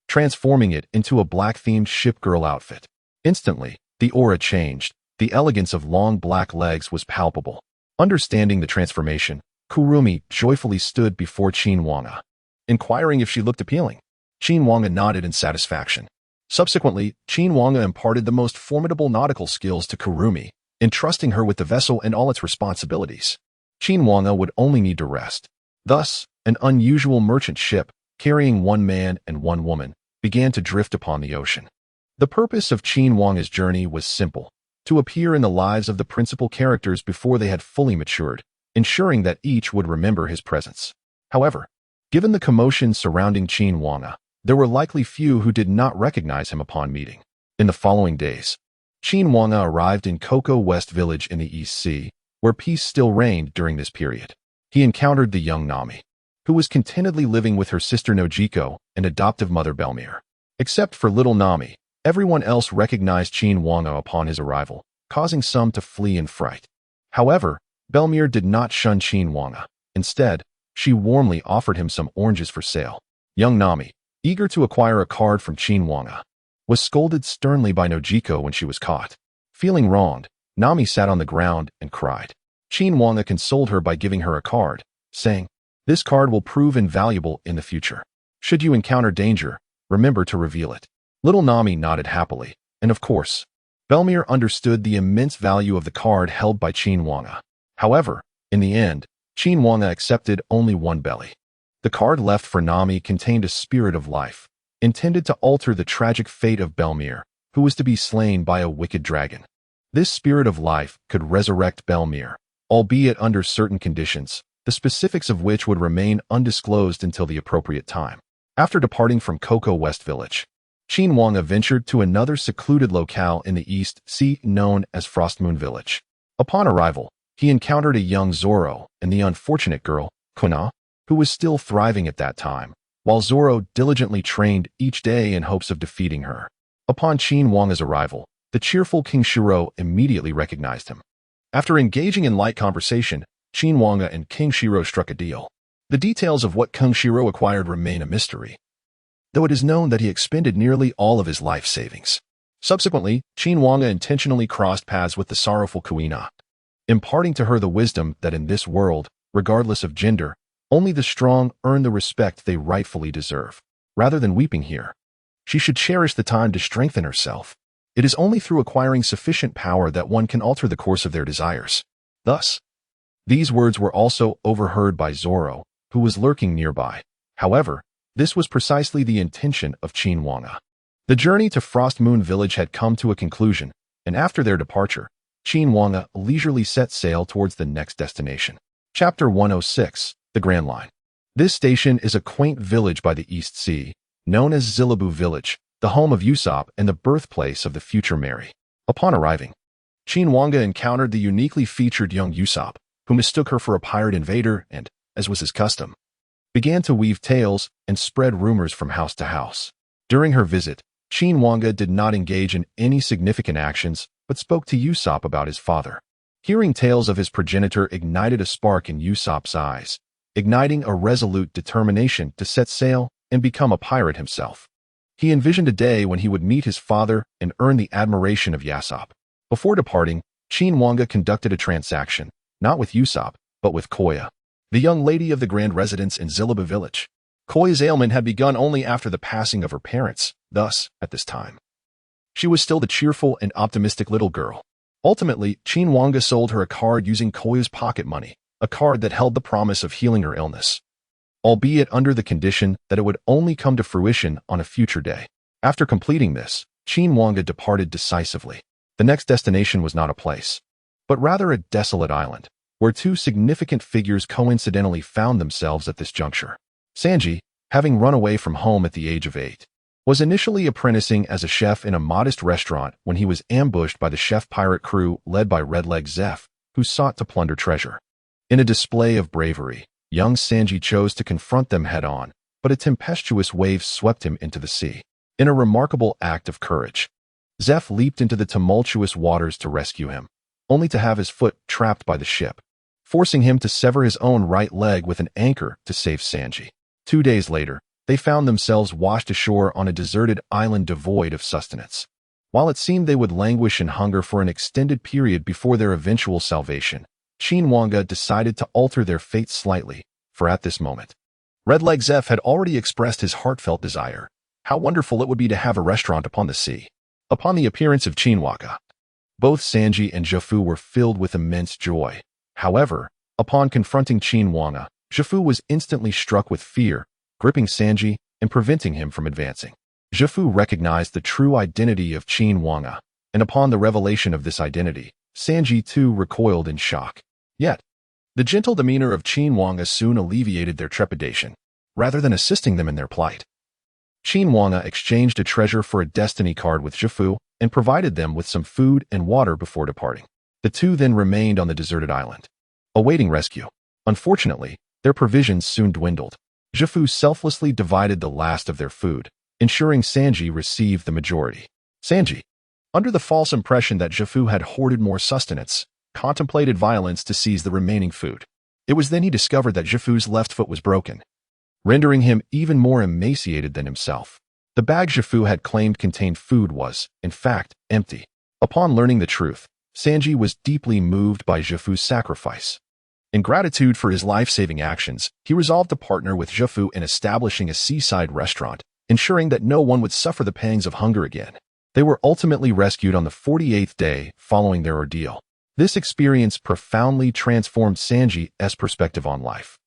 transforming it into a black-themed shipgirl outfit. Instantly, the aura changed. The elegance of long black legs was palpable. Understanding the transformation, Kurumi joyfully stood before Qin Wange, inquiring if she looked appealing. Qin Wange nodded in satisfaction. Subsequently, Qin Wange imparted the most formidable nautical skills to Kurumi, entrusting her with the vessel and all its responsibilities. Qin Wange would only need to rest. Thus, an unusual merchant ship, carrying 1 man and 1 woman, began to drift upon the ocean. The purpose of Qin Wange's journey was simple: to appear in the lives of the principal characters before they had fully matured, ensuring that each would remember his presence. However, given the commotion surrounding Qin Wange, there were likely few who did not recognize him upon meeting. In the following days, Qin Wange arrived in Coco West Village in the East Sea, where peace still reigned during this period. He encountered the young Nami, who was contentedly living with her sister Nojiko and adoptive mother Belmir. Except for little Nami, everyone else recognized Qin Wange upon his arrival, causing some to flee in fright. However, Belmir did not shun Qin Wange. Instead, she warmly offered him some oranges for sale. Young Nami, eager to acquire a card from Qin Wange, was scolded sternly by Nojiko when she was caught. Feeling wronged, Nami sat on the ground and cried. Qin Wange consoled her by giving her a card, saying, "This card will prove invaluable in the future. Should you encounter danger, remember to reveal it." Little Nami nodded happily, and of course, Belmir understood the immense value of the card held by Qin Wange. However, in the end, Qin Wange accepted only 1 belly. The card left for Nami contained a spirit of life, intended to alter the tragic fate of Belmir, who was to be slain by a wicked dragon. This spirit of life could resurrect Belmir, albeit under certain conditions, the specifics of which would remain undisclosed until the appropriate time. After departing from Coco West Village, Qin Wange ventured to another secluded locale in the East Sea known as Frostmoon Village. Upon arrival, he encountered a young Zoro and the unfortunate girl, Kuna, who was still thriving at that time, while Zoro diligently trained each day in hopes of defeating her. Upon Qin Wange's arrival, the cheerful King Shiro immediately recognized him. After engaging in light conversation, Qin Wange and King Shiro struck a deal. The details of what King Shiro acquired remain a mystery, though it is known that he expended nearly all of his life savings. Subsequently, Qin Wange intentionally crossed paths with the sorrowful Kuina, imparting to her the wisdom that in this world, regardless of gender, only the strong earn the respect they rightfully deserve. Rather than weeping here, she should cherish the time to strengthen herself. It is only through acquiring sufficient power that one can alter the course of their desires. Thus, these words were also overheard by Zoro, who was lurking nearby. However, this was precisely the intention of Qin Wange. The journey to Frostmoon Village had come to a conclusion, and after their departure, Qin Wange leisurely set sail towards the next destination. Chapter 106, The Grand Line. This station is a quaint village by the East Sea, known as Zilabu Village, the home of Usopp and the birthplace of the future Mary. Upon arriving, Qin Wange encountered the uniquely featured young Usopp, who mistook her for a pirate invader and, as was his custom, began to weave tales and spread rumors from house to house. During her visit, Qin Wange did not engage in any significant actions, but spoke to Usopp about his father. Hearing tales of his progenitor ignited a spark in Usopp's eyes, igniting a resolute determination to set sail and become a pirate himself. He envisioned a day when he would meet his father and earn the admiration of Usopp. Before departing, Qin Wange conducted a transaction, not with Usopp, but with Koya, the young lady of the grand residence in Zilabu Village. Koya's ailment had begun only after the passing of her parents, thus, at this time, she was still the cheerful and optimistic little girl. Ultimately, Qin Wange sold her a card using Koya's pocket money, a card that held the promise of healing her illness, albeit under the condition that it would only come to fruition on a future day. After completing this, Qin Wange departed decisively. The next destination was not a place, but rather a desolate island, where two significant figures coincidentally found themselves at this juncture. Sanji, having run away from home at the age of 8, was initially apprenticing as a chef in a modest restaurant when he was ambushed by the chef pirate crew led by Red-Leg Zeph, who sought to plunder treasure. In a display of bravery, young Sanji chose to confront them head-on, but a tempestuous wave swept him into the sea. In a remarkable act of courage, Zeph leaped into the tumultuous waters to rescue him, only to have his foot trapped by the ship, forcing him to sever his own right leg with an anchor to save Sanji. 2 days later, they found themselves washed ashore on a deserted island devoid of sustenance. While it seemed they would languish in hunger for an extended period before their eventual salvation, Qin Wange decided to alter their fate slightly, for at this moment, Red-Leg Zeph had already expressed his heartfelt desire. How wonderful it would be to have a restaurant upon the sea. Upon the appearance of Qin Wange, both Sanji and Zhefu were filled with immense joy. However, upon confronting Qin Wange, Zhefu was instantly struck with fear, gripping Sanji and preventing him from advancing. Zhefu recognized the true identity of Qin Wange, and upon the revelation of this identity, Sanji too recoiled in shock. Yet, the gentle demeanor of Qin Wange soon alleviated their trepidation, rather than assisting them in their plight. Qin Wange exchanged a treasure for a destiny card with Zhefu and provided them with some food and water before departing. The two then remained on the deserted island, awaiting rescue. Unfortunately, their provisions soon dwindled. Zhefu selflessly divided the last of their food, ensuring Sanji received the majority. Sanji, under the false impression that Zhefu had hoarded more sustenance, contemplated violence to seize the remaining food. It was then he discovered that Zhefu's left foot was broken, rendering him even more emaciated than himself. The bag Zhefu had claimed contained food was, in fact, empty. Upon learning the truth, Sanji was deeply moved by Zhefu's sacrifice. In gratitude for his life-saving actions, he resolved to partner with Zhefu in establishing a seaside restaurant, ensuring that no one would suffer the pangs of hunger again. They were ultimately rescued on the 48th day following their ordeal. This experience profoundly transformed Sanji's perspective on life,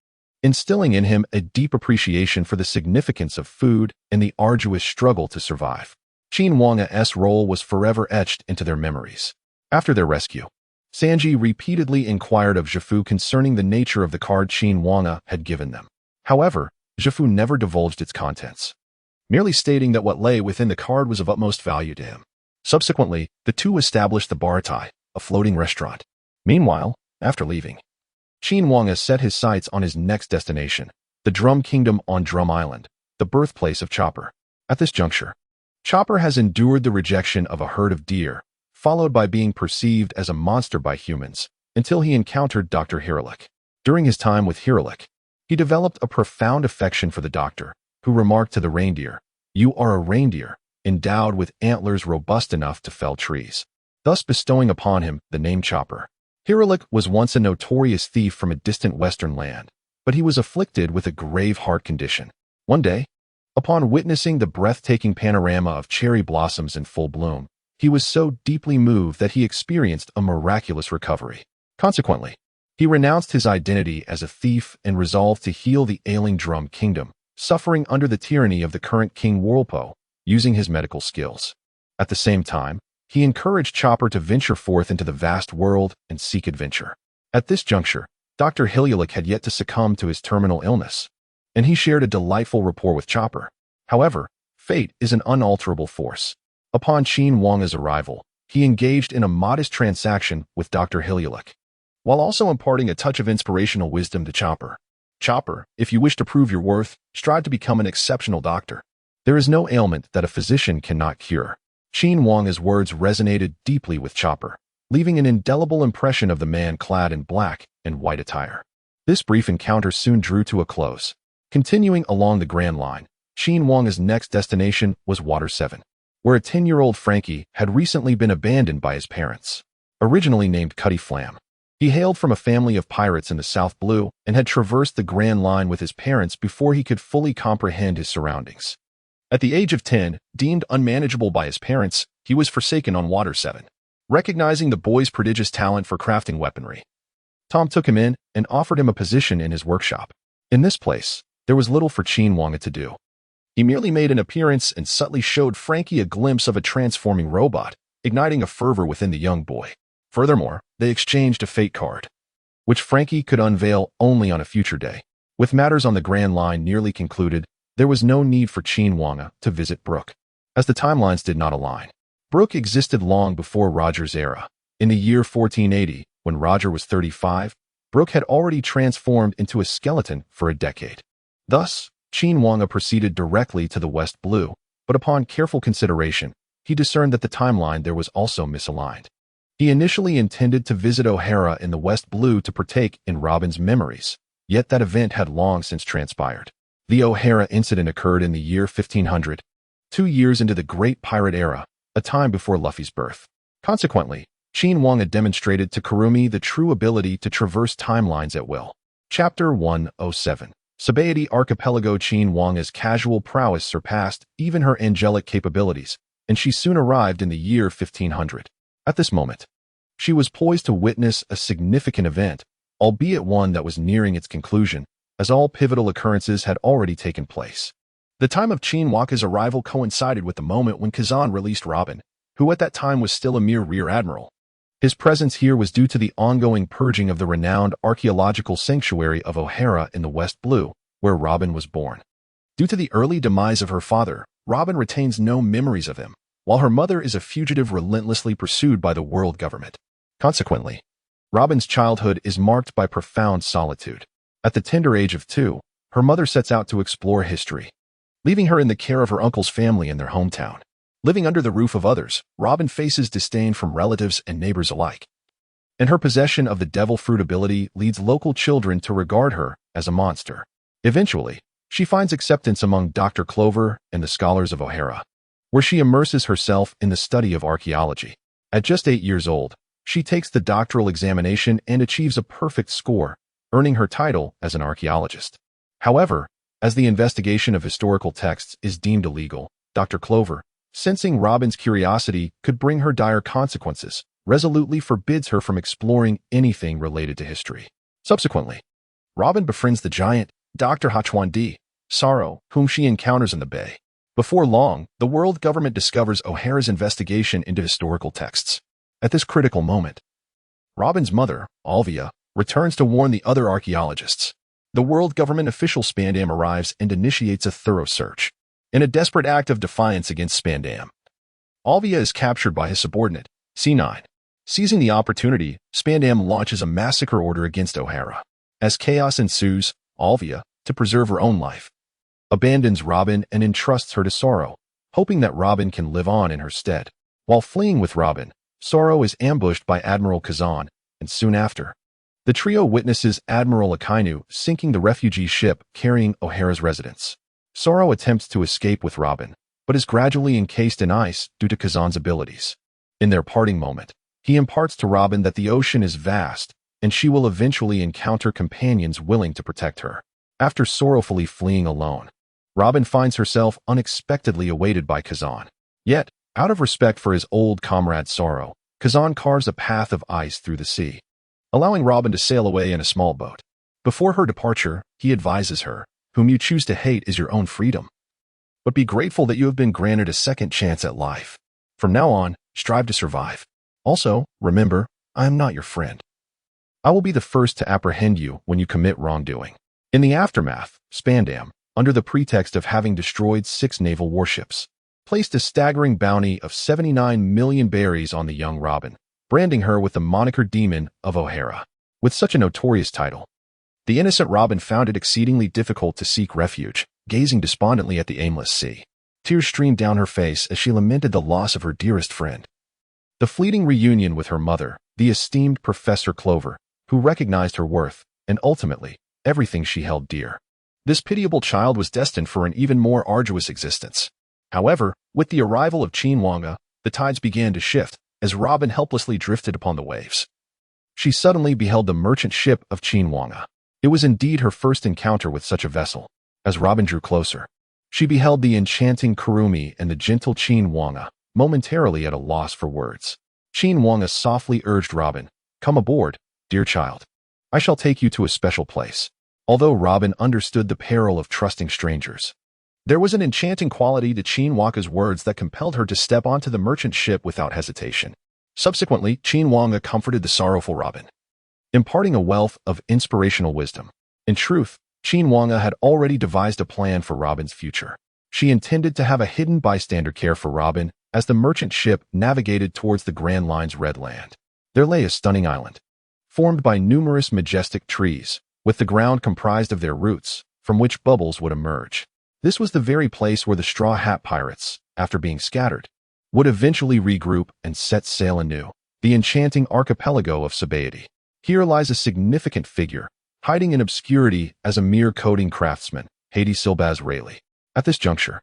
instilling in him a deep appreciation for the significance of food and the arduous struggle to survive. Qin Wange's role was forever etched into their memories. After their rescue, Sanji repeatedly inquired of Zhefu concerning the nature of the card Qin Wange had given them. However, Zhefu never divulged its contents, merely stating that what lay within the card was of utmost value to him. Subsequently, the two established the Baratai, a floating restaurant. Meanwhile, after leaving, Qin Wange set his sights on his next destination, the Drum Kingdom on Drum Island, the birthplace of Chopper. At this juncture, Chopper has endured the rejection of a herd of deer, followed by being perceived as a monster by humans, until he encountered Dr. Hiralik. During his time with Hiralik, he developed a profound affection for the doctor, who remarked to the reindeer, "You are a reindeer, endowed with antlers robust enough to fell trees," thus bestowing upon him the name Chopper. Hiralik was once a notorious thief from a distant western land, but he was afflicted with a grave heart condition. One day, upon witnessing the breathtaking panorama of cherry blossoms in full bloom, he was so deeply moved that he experienced a miraculous recovery. Consequently, he renounced his identity as a thief and resolved to heal the ailing Drum Kingdom, suffering under the tyranny of the current King Whirlpool, using his medical skills. At the same time, he encouraged Chopper to venture forth into the vast world and seek adventure. At this juncture, Dr. Hiralik had yet to succumb to his terminal illness, and he shared a delightful rapport with Chopper. However, fate is an unalterable force. Upon Qin Wange's arrival, he engaged in a modest transaction with Dr. Hiralik, while also imparting a touch of inspirational wisdom to Chopper. "Chopper, if you wish to prove your worth, strive to become an exceptional doctor. There is no ailment that a physician cannot cure." Qin Wange's words resonated deeply with Chopper, leaving an indelible impression of the man clad in black and white attire. This brief encounter soon drew to a close. Continuing along the Grand Line, Qin Wange's next destination was Water 7, where a 10-year-old Frankie had recently been abandoned by his parents. Originally named Cutty Flam, he hailed from a family of pirates in the South Blue and had traversed the Grand Line with his parents before he could fully comprehend his surroundings. At the age of 10, deemed unmanageable by his parents, he was forsaken on Water 7. Recognizing the boy's prodigious talent for crafting weaponry, Tom took him in and offered him a position in his workshop. In this place, there was little for Qin Wange to do. He merely made an appearance and subtly showed Frankie a glimpse of a transforming robot, igniting a fervor within the young boy. Furthermore, they exchanged a fate card, which Frankie could unveil only on a future day. With matters on the Grand Line nearly concluded, there was no need for Qin Wange to visit Brooke, as the timelines did not align. Brooke existed long before Roger's era. In the year 1480, when Roger was 35, Brooke had already transformed into a skeleton for a decade. Thus, Qin Wange proceeded directly to the West Blue, but upon careful consideration, he discerned that the timeline there was also misaligned. He initially intended to visit O'Hara in the West Blue to partake in Robin's memories, yet that event had long since transpired. The O'Hara incident occurred in the year 1500, 2 years into the Great Pirate Era, a time before Luffy's birth. Consequently, Qin Wange demonstrated to Kurumi the true ability to traverse timelines at will. Chapter 107. Sabaody Archipelago. Qin Wange's casual prowess surpassed even her angelic capabilities, and she soon arrived in the year 1500. At this moment, she was poised to witness a significant event, albeit one that was nearing its conclusion, as all pivotal occurrences had already taken place. The time of Qin Wange's arrival coincided with the moment when Kazan released Robin, who at that time was still a mere rear admiral. His presence here was due to the ongoing purging of the renowned archaeological sanctuary of O'Hara in the West Blue, where Robin was born. Due to the early demise of her father, Robin retains no memories of him, while her mother is a fugitive relentlessly pursued by the world government. Consequently, Robin's childhood is marked by profound solitude. At the tender age of 2, her mother sets out to explore history, leaving her in the care of her uncle's family in their hometown. Living under the roof of others, Robin faces disdain from relatives and neighbors alike. And her possession of the devil fruit ability leads local children to regard her as a monster. Eventually, she finds acceptance among Dr. Clover and the scholars of O'Hara, where she immerses herself in the study of archaeology. At just 8 years old, she takes the doctoral examination and achieves a perfect score, earning her title as an archaeologist. However, as the investigation of historical texts is deemed illegal, Dr. Clover, sensing Robin's curiosity could bring her dire consequences, resolutely forbids her from exploring anything related to history. Subsequently, Robin befriends the giant, Dr. Hachwandi, Sorrow, whom she encounters in the bay. Before long, the world government discovers O'Hara's investigation into historical texts. At this critical moment, Robin's mother, Alvia, returns to warn the other archaeologists. The world government official Spandam arrives and initiates a thorough search. In a desperate act of defiance against Spandam, Alvia is captured by his subordinate, C9. Seizing the opportunity, Spandam launches a massacre order against O'Hara. As chaos ensues, Alvia, to preserve her own life, abandons Robin and entrusts her to Sorrow, hoping that Robin can live on in her stead. While fleeing with Robin, Sorrow is ambushed by Admiral Kazan, and soon after, the trio witnesses Admiral Akainu sinking the refugee ship carrying O'Hara's residents. Sorrow attempts to escape with Robin, but is gradually encased in ice due to Kazan's abilities. In their parting moment, he imparts to Robin that the ocean is vast, and she will eventually encounter companions willing to protect her. After sorrowfully fleeing alone, Robin finds herself unexpectedly awaited by Kazan. Yet, out of respect for his old comrade Sorrow, Kazan carves a path of ice through the sea, allowing Robin to sail away in a small boat. Before her departure, he advises her, "Whom you choose to hate is your own freedom. But be grateful that you have been granted a second chance at life. From now on, strive to survive. Also, remember, I am not your friend. I will be the first to apprehend you when you commit wrongdoing." In the aftermath, Spandam, under the pretext of having destroyed 6 naval warships, placed a staggering bounty of 79 million berries on the young Robin, branding her with the moniker Demon of O'Hara. With such a notorious title, the innocent Robin found it exceedingly difficult to seek refuge, gazing despondently at the aimless sea. Tears streamed down her face as she lamented the loss of her dearest friend. The fleeting reunion with her mother, the esteemed Professor Clover, who recognized her worth, and ultimately, everything she held dear. This pitiable child was destined for an even more arduous existence. However, with the arrival of Qin Wange, the tides began to shift, as Robin helplessly drifted upon the waves. She suddenly beheld the merchant ship of Qin Wange. It was indeed her first encounter with such a vessel. As Robin drew closer, she beheld the enchanting Kurumi and the gentle Qin Wange, momentarily at a loss for words. Qin Wange softly urged Robin, "Come aboard, dear child. I shall take you to a special place." Although Robin understood the peril of trusting strangers, There was an enchanting quality to Qin Wange's words that compelled her to step onto the merchant ship without hesitation. Subsequently, Qin Wange comforted the sorrowful Robin, imparting a wealth of inspirational wisdom. In truth, Qin Wange had already devised a plan for Robin's future. She intended to have a hidden bystander care for Robin as the merchant ship navigated towards the Grand Line's Red Land. There lay a stunning island, formed by numerous majestic trees, with the ground comprised of their roots, from which bubbles would emerge. This was the very place where the Straw Hat Pirates, after being scattered, would eventually regroup and set sail anew. The enchanting archipelago of Sabaody. Here lies a significant figure, hiding in obscurity as a mere coding craftsman, Hades Silbaz Rayleigh. At this juncture,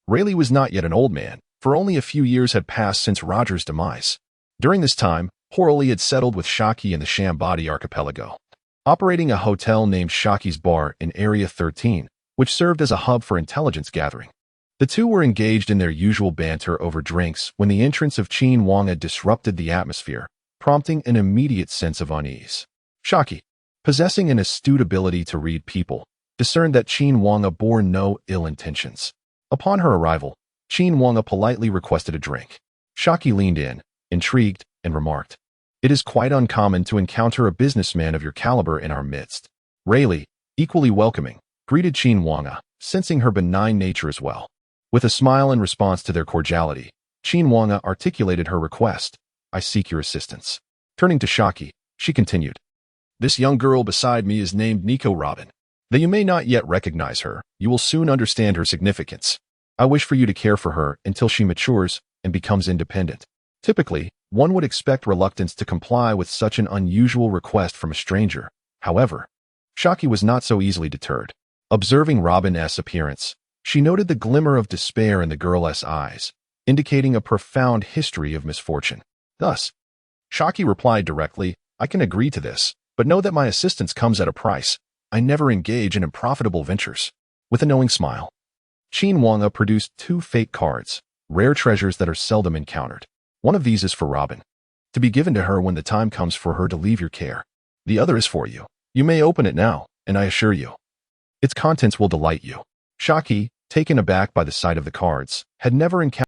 Rayleigh was not yet an old man, for only a few years had passed since Roger's demise. During this time, Horley had settled with Shaki in the Shambadi archipelago, operating a hotel named Shaki's Bar in Area 13, which served as a hub for intelligence gathering. The two were engaged in their usual banter over drinks when the entrance of Qin Wange disrupted the atmosphere, prompting an immediate sense of unease. Shaki, possessing an astute ability to read people, discerned that Qin Wange bore no ill intentions. Upon her arrival, Qin Wange politely requested a drink. Shaki leaned in, intrigued, and remarked, "It is quite uncommon to encounter a businessman of your caliber in our midst." Rayleigh, equally welcoming, greeted Qin Wange, sensing her benign nature as well. With a smile in response to their cordiality, Qin Wange articulated her request, "I seek your assistance." Turning to Shaki, she continued, "This young girl beside me is named Nico Robin. Though you may not yet recognize her, you will soon understand her significance. I wish for you to care for her until she matures and becomes independent." Typically, one would expect reluctance to comply with such an unusual request from a stranger. However, Shaki was not so easily deterred. Observing Robin's appearance, she noted the glimmer of despair in the girl's eyes, indicating a profound history of misfortune. Thus, Shaki replied directly, "I can agree to this, but know that my assistance comes at a price. I never engage in unprofitable ventures." With a knowing smile, Qin Wange produced 2 fake cards, rare treasures that are seldom encountered. One of these is for Robin, to be given to her when the time comes for her to leave your care. The other is for you. You may open it now, and I assure you, its contents will delight you. Shaki, taken aback by the sight of the cards, had never encountered